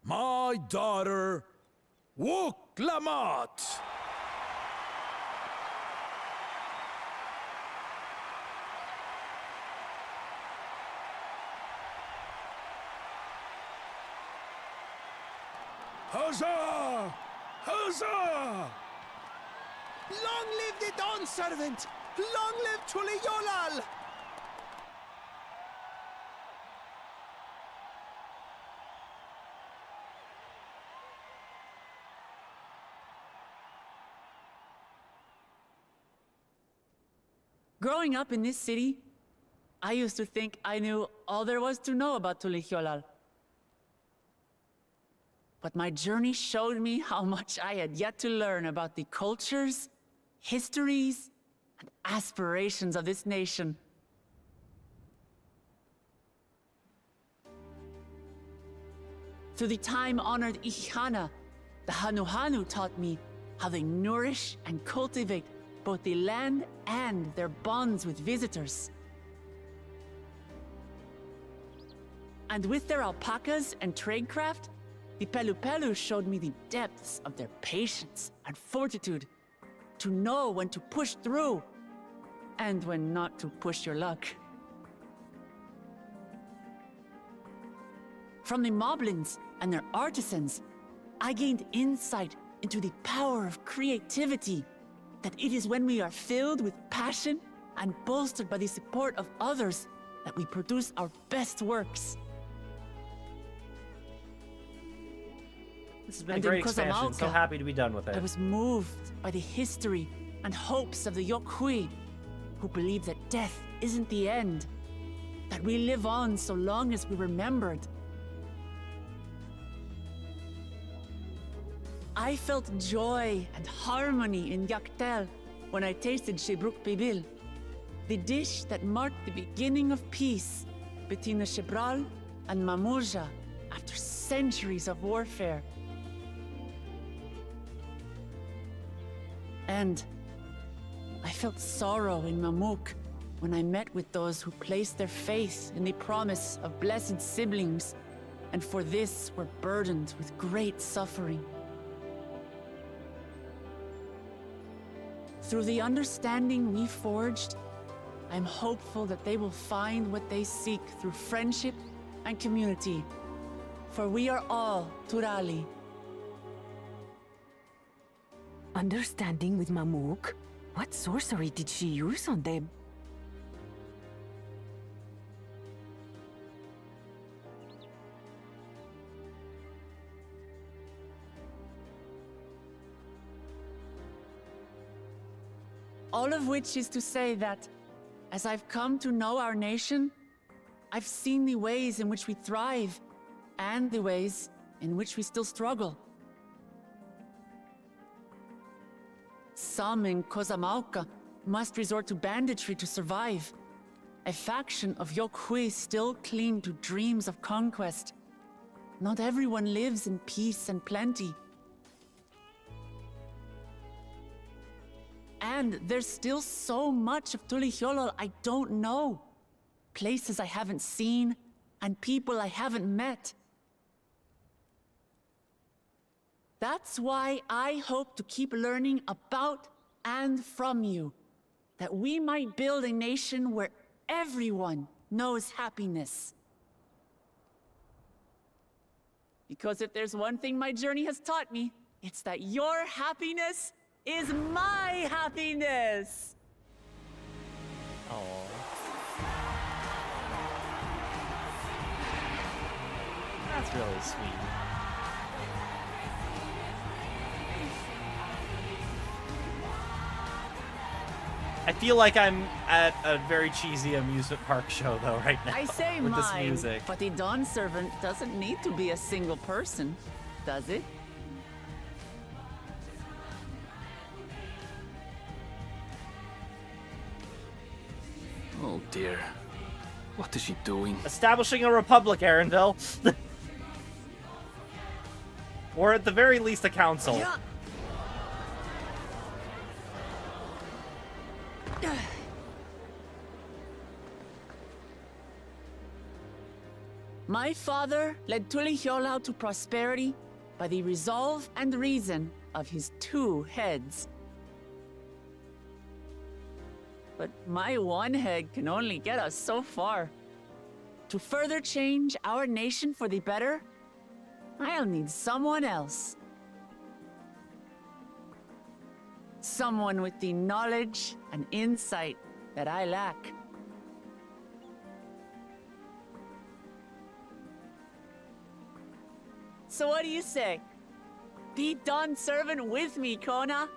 My daughter, Lamat. Huzzah! Huzzah! Long live the Dawn Servant! Long live Tuliolal! Growing up in this city, I used to think I knew all there was to know about Tuliolal. But my journey showed me how much I had yet to learn about the cultures, histories, and aspirations of this nation. Through the time-honored Ihana, the Hanuhanu taught me how they nourish and cultivate both the land and their bonds with visitors. And with their alpacas and tradecraft, the Pelupelu showed me the depths of their patience and fortitude to know when to push through and when not to push your luck. From the moblins and their artisans, I gained insight into the power of creativity, that it is when we are filled with passion and bolstered by the support of others that we produce our best works. This has been a great expansion. So happy to be done with it. I was moved by the history and hopes of the Yokhui, who believe that death isn't the end, that we live on so long as we're remembered. I felt joy and harmony in Yaktel when I tasted Shebruk Pibil, the dish that marked the beginning of peace between the Shebral and Mamulja after centuries of warfare. And I felt sorrow in Mamuk when I met with those who placed their faith in the promise of blessed siblings, and for this were burdened with great suffering. Through the understanding we forged, I'm hopeful that they will find what they seek through friendship and community, for we are all Turali. Understanding with Mamuk? What sorcery did she use on them? All of which is to say that, as I've come to know our nation, I've seen the ways in which we thrive, and the ways in which we still struggle. Some in Kozamauka must resort to banditry to survive. A faction of Yokhui still cling to dreams of conquest. Not everyone lives in peace and plenty. And there's still so much of Tulihyolol I don't know. Places I haven't seen, and people I haven't met. That's why I hope to keep learning about and from you, that we might build a nation where everyone knows happiness. Because if there's one thing my journey has taught me, it's that your happiness is my happiness! Oh. That's really sweet. I feel like I'm at a very cheesy amusement park show though right now. I say with mine, this music. but the Dawn Servant doesn't need to be a single person, does it? Oh dear. What is she doing? Establishing a republic, Arendelle. Or at the very least a council. Yeah. My father led Tulihyolao to prosperity by the resolve and reason of his 2 heads. But my one head can only get us so far. To further change our nation for the better, I'll need someone else. Someone with the knowledge and insight that I lack. So what do you say? Be Dawn Servant with me, Kona?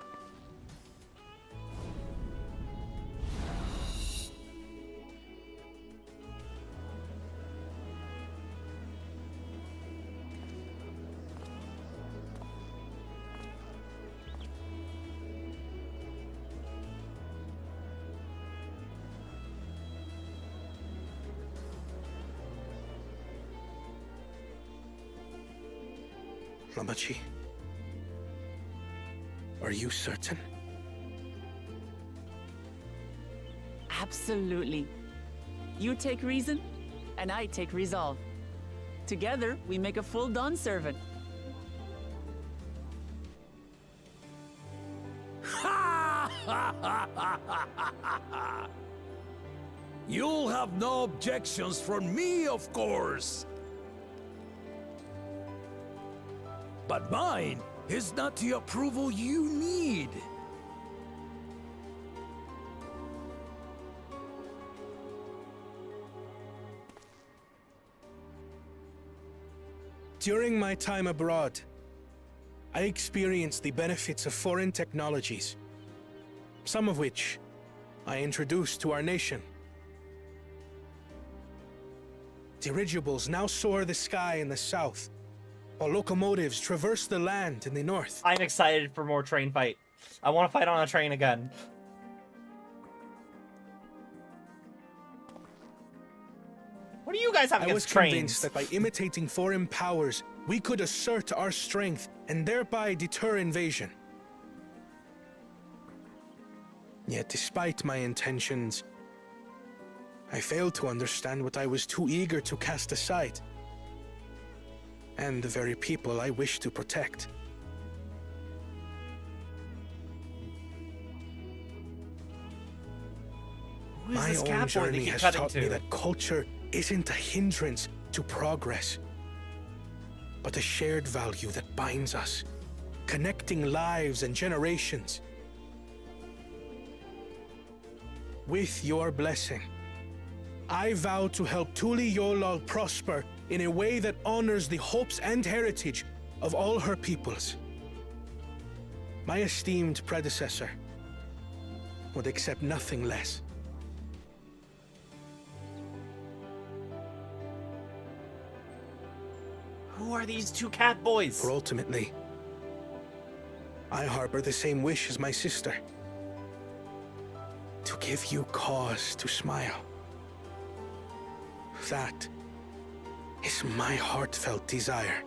Lamachi, are you certain? Absolutely. You take reason, and I take resolve. Together, we make a full Dawn servant. You'll have no objections from me, of course. But mine is not the approval you need. During my time abroad, I experienced the benefits of foreign technologies, some of which I introduced to our nation. Dirigibles now soar the sky in the south, while locomotives traverse the land in the north. I'm excited for more train fight. I want to fight on a train again. What do you guys have against trains? I was convinced that by imitating foreign powers, we could assert our strength and thereby deter invasion. Yet despite my intentions, I failed to understand what I was too eager to cast aside, and the very people I wish to protect. My own journey has taught me that culture isn't a hindrance to progress, but a shared value that binds us, connecting lives and generations. With your blessing, I vow to help Tuli Yolal prosper in a way that honors the hopes and heritage of all her peoples. My esteemed predecessor would accept nothing less. Who are these two cat boys? For ultimately, I harbor the same wish as my sister. To give you cause to smile. That is my heartfelt desire.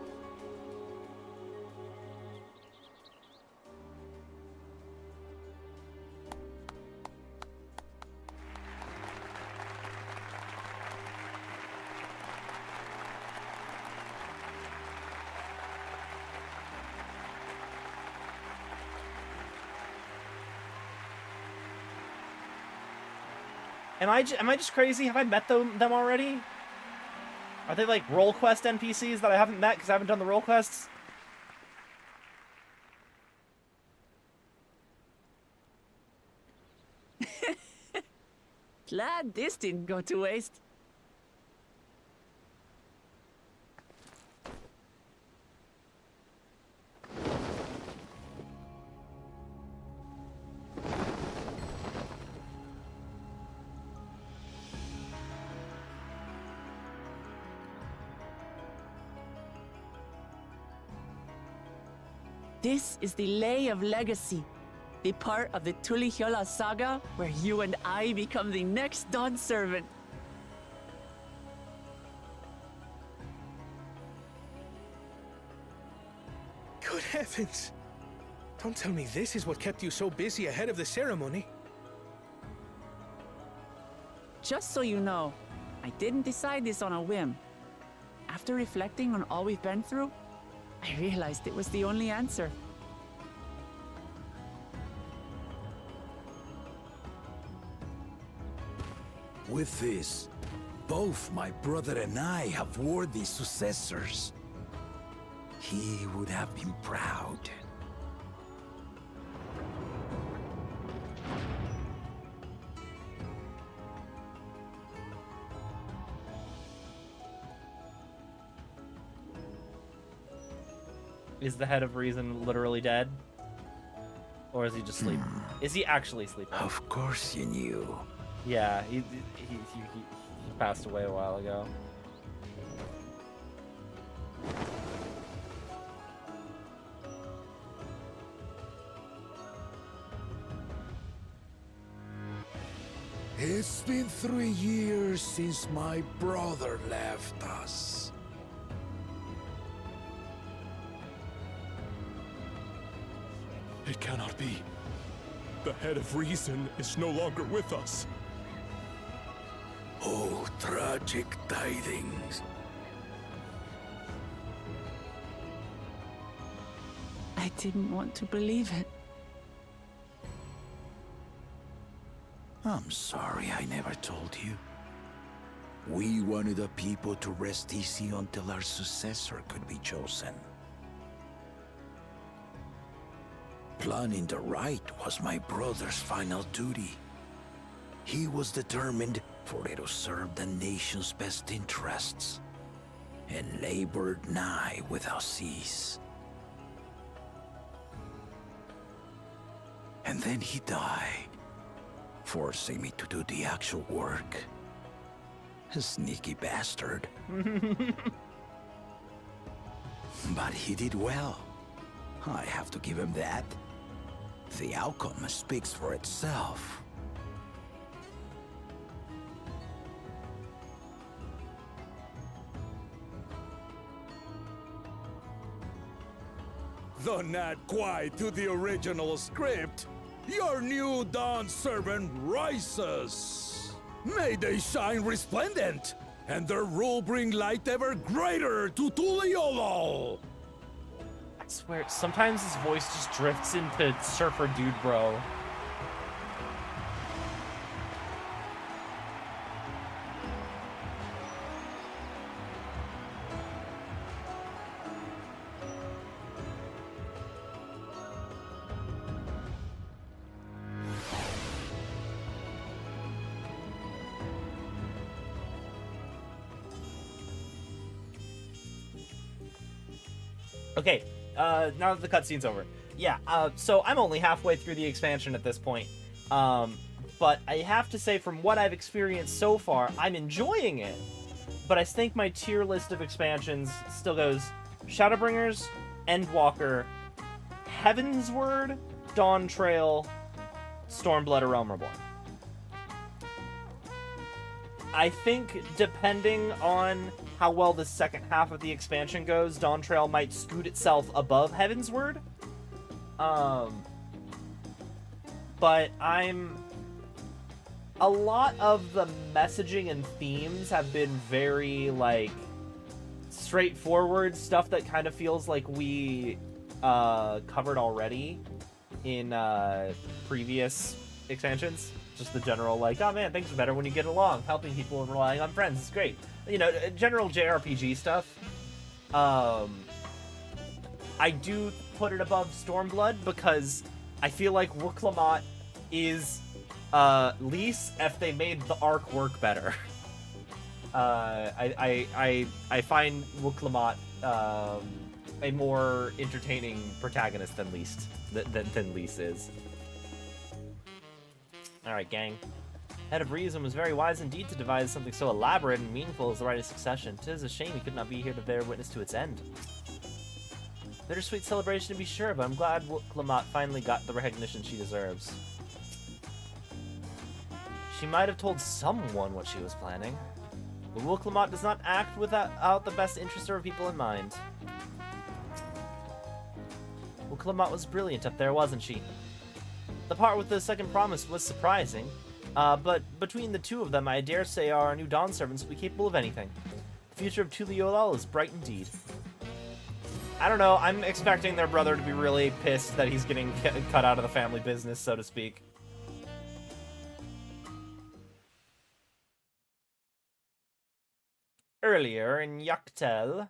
Am I just crazy? Have I met them already? Are they like role quest NPCs that I haven't met because I haven't done the role quests? Glad this didn't go to waste. This is the Lay of Legacy, the part of the Tulihyola saga where you and I become the next Dawn servant. Good heavens! Don't tell me this is what kept you so busy ahead of the ceremony. Just so you know, I didn't decide this on a whim. After reflecting on all we've been through, I realized it was the only answer. With this, both my brother and I have worthy successors. He would have been proud. Is the head of reason literally dead? Or is he just sleeping? Is he actually sleeping? Of course you knew. Yeah, he passed away a while ago. It's been 3 years since my brother left us. It cannot be. The head of reason is no longer with us. Oh, tragic tidings. I didn't want to believe it. I'm sorry I never told you. We wanted the people to rest easy until our successor could be chosen. Planning the rite was my brother's final duty. He was determined for it to serve the nation's best interests, and labored nigh without cease. And then he died, forcing me to do the actual work. A sneaky bastard. But he did well. I have to give him that. The outcome speaks for itself. Though not quite to the original script, your new dawn servant rises. May they shine resplendent, and their rule bring light ever greater to Tural. I swear, sometimes his voice just drifts into Surfer Dude Bro. Okay, now that the cutscene's over. Yeah, so I'm only halfway through the expansion at this point. But I have to say, from what I've experienced so far, I'm enjoying it. But I think my tier list of expansions still goes Shadowbringers, Endwalker, Heavensward, Dawn Trail, Stormblood, or Realm Reborn. I think, depending on how well the second half of the expansion goes, Dawn Trail might scoot itself above Heavensward. But a lot of the messaging and themes have been very, like, straightforward stuff that kind of feels like we covered already in previous expansions. Just the general, like, oh man, things are better when you get along, helping people and relying on friends is great. You know, general JRPG stuff. I do put it above Stormblood because I feel like Wook Lamat is Lyse if they made the arc work better. I find Wook Lamat a more entertaining protagonist than Lyse is. Alright, gang. Head of Reason was very wise indeed to devise something so elaborate and meaningful as the Rite of Succession. 'Tis a shame he could not be here to bear witness to its end. Bittersweet celebration to be sure, but I'm glad Lamat finally got the recognition she deserves. She might have told someone what she was planning, but Lamat does not act without the best interest of her people in mind. Lamat was brilliant up there, wasn't she? The part with the second promise was surprising, but between the two of them, I dare say our new Dawn servants will be capable of anything. The future of Tural is bright indeed. I don't know, I'm expecting their brother to be really pissed that he's getting cut out of the family business, so to speak. Earlier in Yaktel,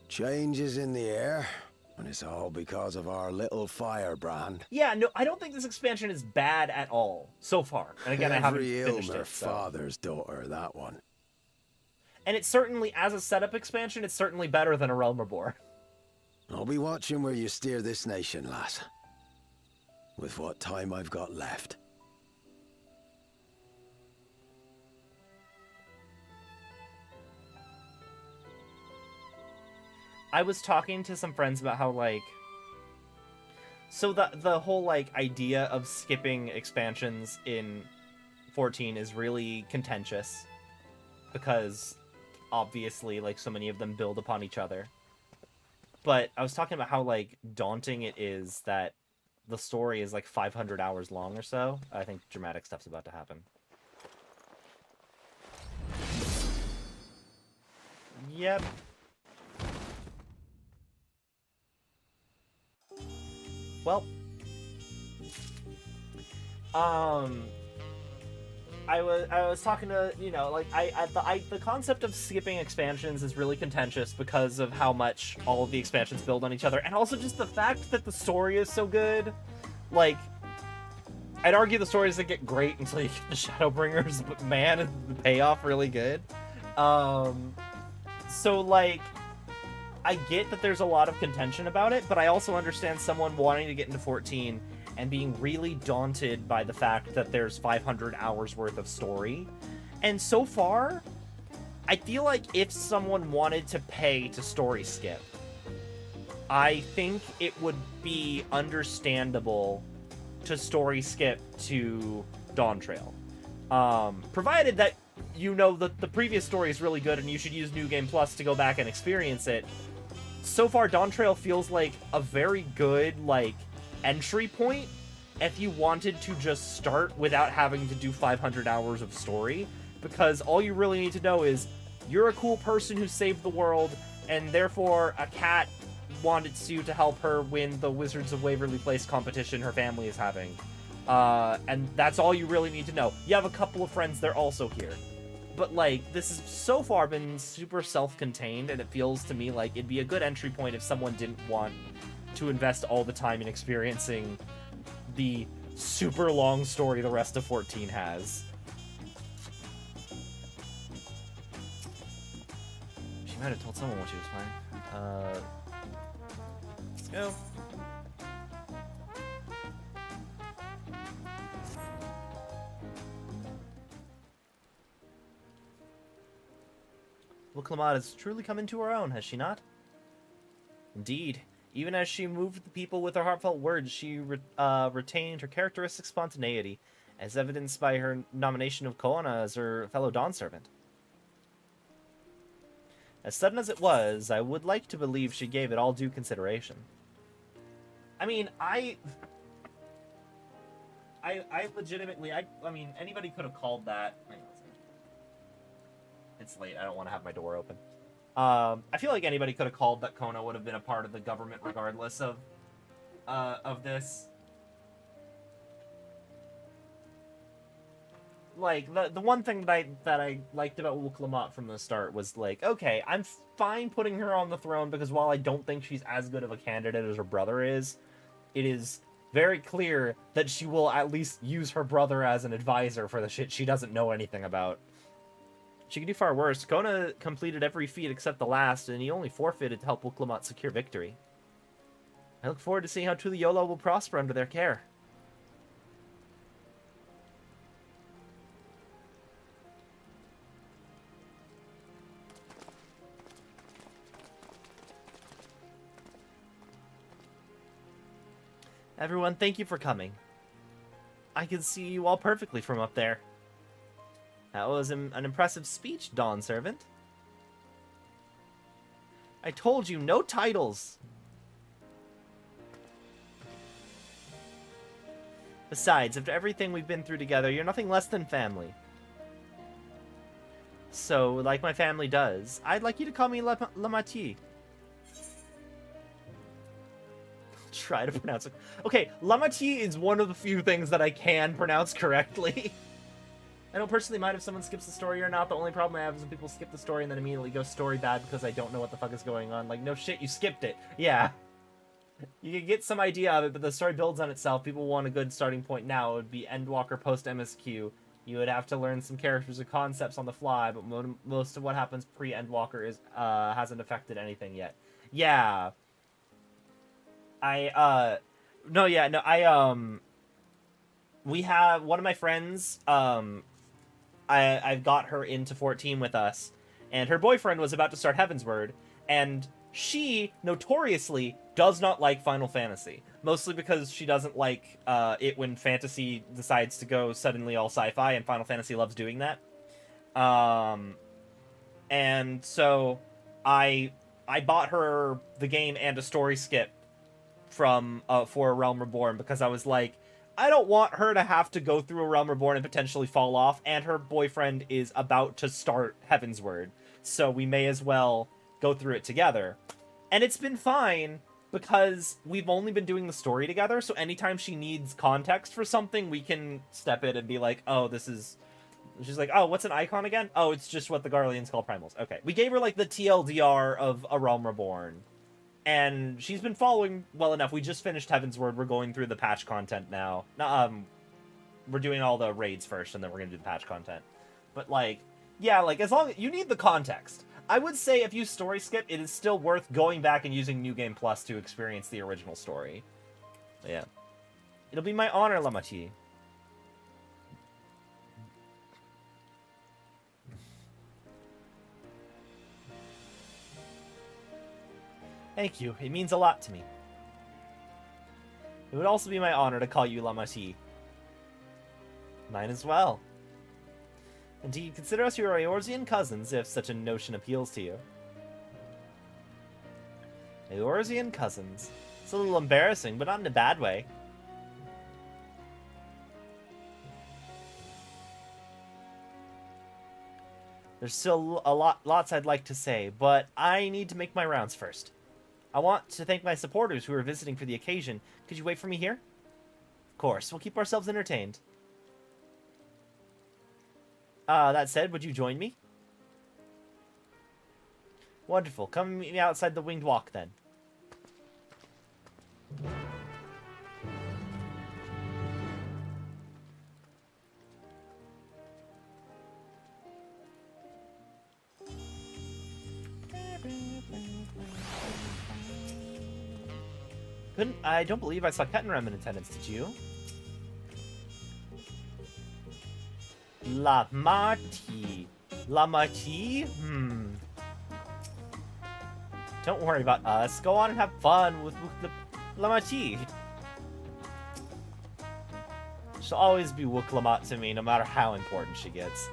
Changes in the air, and it's all because of our little firebrand. yeah, no, I don't think this expansion is bad at all so far. And again, I haven't Every finished Ilmer it. So. father's daughter, that one. And it's certainly, as a setup expansion, it's certainly better than a Realm Reborn. I'll be watching where you steer this nation, lass. With what time I've got left. I was talking to some friends about how, like... So the whole, like, idea of skipping expansions in 14 is really contentious. Because, obviously, like, so many of them build upon each other. But I was talking about how, like, daunting it is that the story is, like, 500 hours long or so. I think dramatic stuff's about to happen. Yep. Well, I was talking to, you know, like, the concept of skipping expansions is really contentious because of how much all of the expansions build on each other, and also just the fact that the story is so good. Like, I'd argue the story doesn't get great until you get the Shadowbringers, but man, is the payoff really good. So, like, I get that there's a lot of contention about it, but I also understand someone wanting to get into 14 and being really daunted by the fact that there's 500 hours worth of story. And so far, I feel like if someone wanted to pay to story skip, I think it would be understandable to story skip to Dawn Trail. Provided that you know that the previous story is really good and you should use New Game Plus to go back and experience it. So far, Dawn Trail feels like a very good, like, entry point if you wanted to just start without having to do 500 hours of story, because all you really need to know is you're a cool person who saved the world, and therefore a cat wanted you to help her win the Wizards of Waverly Place competition her family is having. And that's all you really need to know. You have a couple of friends, they're also here. But, like, this has so far been super self-contained, and it feels to me like it'd be a good entry point if someone didn't want to invest all the time in experiencing the super long story the rest of 14 has. She might have told someone when she was fine. Let's go. Well, Lamat has truly come into her own, has she not? Indeed. Even as she moved the people with her heartfelt words, she retained her characteristic spontaneity, as evidenced by her nomination of Koana as her fellow Dawn servant. As sudden as it was, I would like to believe she gave it all due consideration. I mean, I legitimately, I mean, anybody could have called that. It's late. I don't want to have my door open. I feel like anybody could have called that Kona would have been a part of the government regardless of this. Like, the one thing that I liked about Lamat from the start was, like, okay, I'm fine putting her on the throne because while I don't think she's as good of a candidate as her brother is, it is very clear that she will at least use her brother as an advisor for the shit she doesn't know anything about. She could do far worse. Kona completed every feat except the last, and he only forfeited to help Lamat secure victory. I look forward to seeing how Tuliyola will prosper under their care. Everyone, thank you for coming. I can see you all perfectly from up there. That was an impressive speech, Dawn Servant. I told you, no titles. Besides, after everything we've been through together, you're nothing less than family. So, like my family does, I'd like you to call me Lamati. Try to pronounce it. Okay, Lamati is one of the few things that I can pronounce correctly. I don't personally mind if someone skips the story or not. The only problem I have is when people skip the story and then immediately go story bad because I don't know what the fuck is going on. Like, no shit, you skipped it. Yeah. You can get some idea of it, but the story builds on itself. People want a good starting point now. It would be Endwalker post-MSQ. You would have to learn some characters and concepts on the fly, but most of what happens pre-Endwalker is hasn't affected anything yet. Yeah. We have one of my friends, I've got her into 14 with us, and her boyfriend was about to start Heavensward, and she notoriously does not like Final Fantasy. Mostly because she doesn't like it when fantasy decides to go suddenly all sci-fi, and Final Fantasy loves doing that. And so I bought her the game and a story skip from for A Realm Reborn, because I was like, I don't want her to have to go through A Realm Reborn and potentially fall off, and her boyfriend is about to start Heavensward, so we may as well go through it together. And it's been fine, because we've only been doing the story together, so anytime she needs context for something, we can step in and be like, oh, this is... She's like, oh, what's an icon again? Oh, it's just what the Garleans call primals. Okay. We gave her, like, the TLDR of A Realm Reborn, and she's been following well enough. We just finished Heavensward. We're going through the patch content now. We're doing all the raids first, and then we're gonna do the patch content. But, like, yeah, like, as long as... You need the context. I would say if you story skip, it is still worth going back and using New Game Plus to experience the original story. But yeah. It'll be my honor, Lamat. Thank you. It means a lot to me. It would also be my honor to call you Lamat. Mine as well. And do you consider us your Eorzean cousins, if such a notion appeals to you? Eorzean cousins. It's a little embarrassing, but not in a bad way. There's still lots I'd like to say, but I need to make my rounds first. I want to thank my supporters who are visiting for the occasion. Could you wait for me here? Of course, we'll keep ourselves entertained. That said, would you join me? Wonderful. Come meet me outside the Winged Walk, then. I don't believe I saw Kettenrem in attendance, did you? Lamat. Lamat? Don't worry about us. Go on and have fun with the Lamat. She'll always be Wook Lamat to me, no matter how important she gets.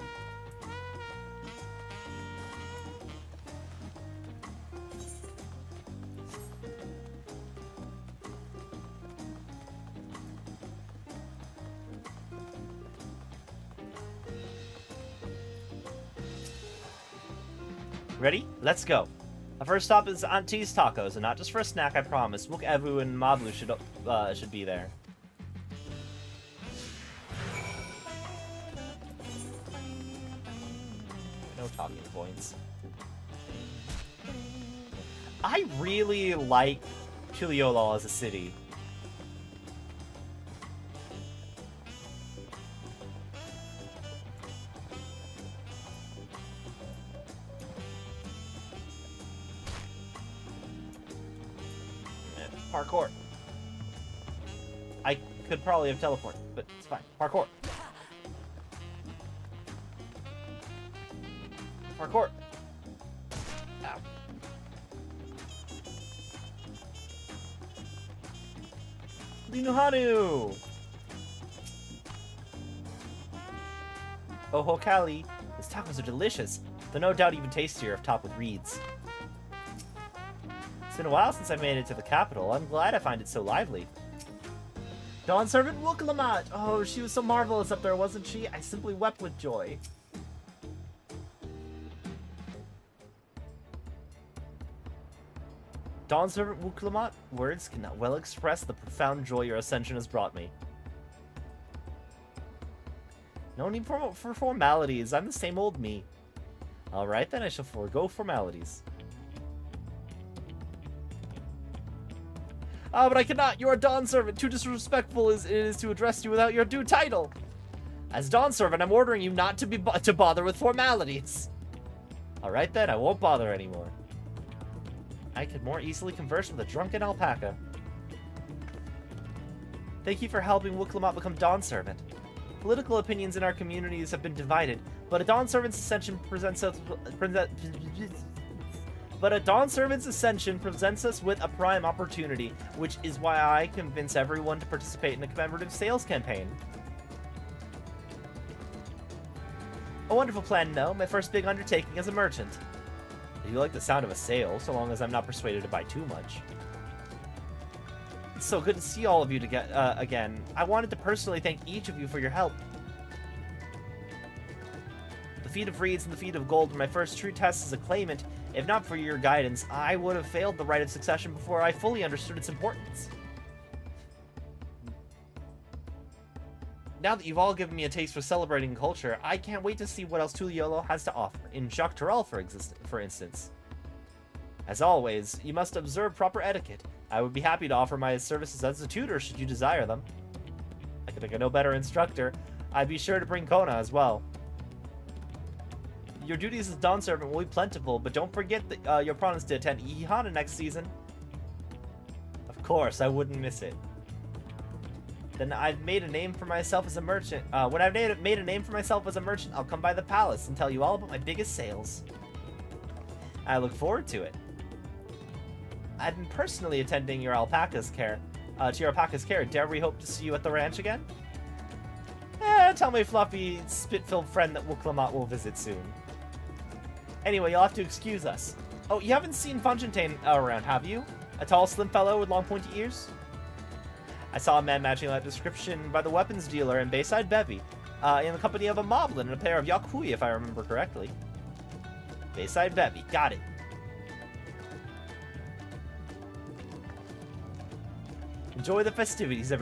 Ready? Let's go. Our first stop is Auntie's Tacos, and not just for a snack, I promise. Wook Evu and Mablu should be there. No talking points. I really like Chiliolol as a city. Parkour. I could probably have teleported, but it's fine. Parkour. Parkour. Ow. Linuhanu! Oh ho Kali, these tacos are delicious. They're no doubt even tastier if topped with reeds. It's been a while since I made it to the capital. I'm glad I find it so lively. Dawn Servant Wook Lamat! Oh, she was so marvelous up there, wasn't she? I simply wept with joy. Dawn Servant Wook Lamat? Words cannot well express the profound joy your ascension has brought me. No need for formalities. I'm the same old me. Alright then, I shall forego formalities. Ah, but I cannot. You are Dawn Servant. Too disrespectful it is to address you without your due title. As Dawn Servant, I'm ordering you not to bother with formalities. Alright then, I won't bother anymore. I could more easily converse with a drunken alpaca. Thank you for helping Wook Lamat become Dawn Servant. Political opinions in our communities have been divided, but a Dawn Servant's ascension presents But a Dawn Servant's ascension presents us with a prime opportunity, which is why I convince everyone to participate in a commemorative sales campaign. A wonderful plan, no. My first big undertaking as a merchant. I do like the sound of a sale, so long as I'm not persuaded to buy too much. It's so good to see all of you again. I wanted to personally thank each of you for your help. The feat of reeds and the feat of gold were my first true tests as a claimant. If not for your guidance, I would have failed the rite of succession before I fully understood its importance. Now that you've all given me a taste for celebrating culture, I can't wait to see what else Tuliolo has to offer, in Jacques Tural, for instance. As always, you must observe proper etiquette. I would be happy to offer my services as a tutor should you desire them. I could make a no better instructor. I'd be sure to bring Kona as well. Your duties as Dawn Servant will be plentiful, but don't forget that, your promise to attend Ihana next season. Of course, I wouldn't miss it. Then I've made a name for myself as a merchant. When I've made a name for myself as a merchant, I'll come by the palace and tell you all about my biggest sales. I look forward to it. I've been personally attending your alpaca's care. Dare we hope to see you at the ranch again? Tell my fluffy, spit-filled friend that Lamat will visit soon. Anyway, you'll have to excuse us. Oh, you haven't seen Fontaine around, have you? A tall, slim fellow with long, pointy ears? I saw a man matching that description by the weapons dealer in Bayside Bevy, in the company of a moblin and a pair of Yakui, if I remember correctly. Bayside Bevy, got it. Enjoy the festivities, everyone.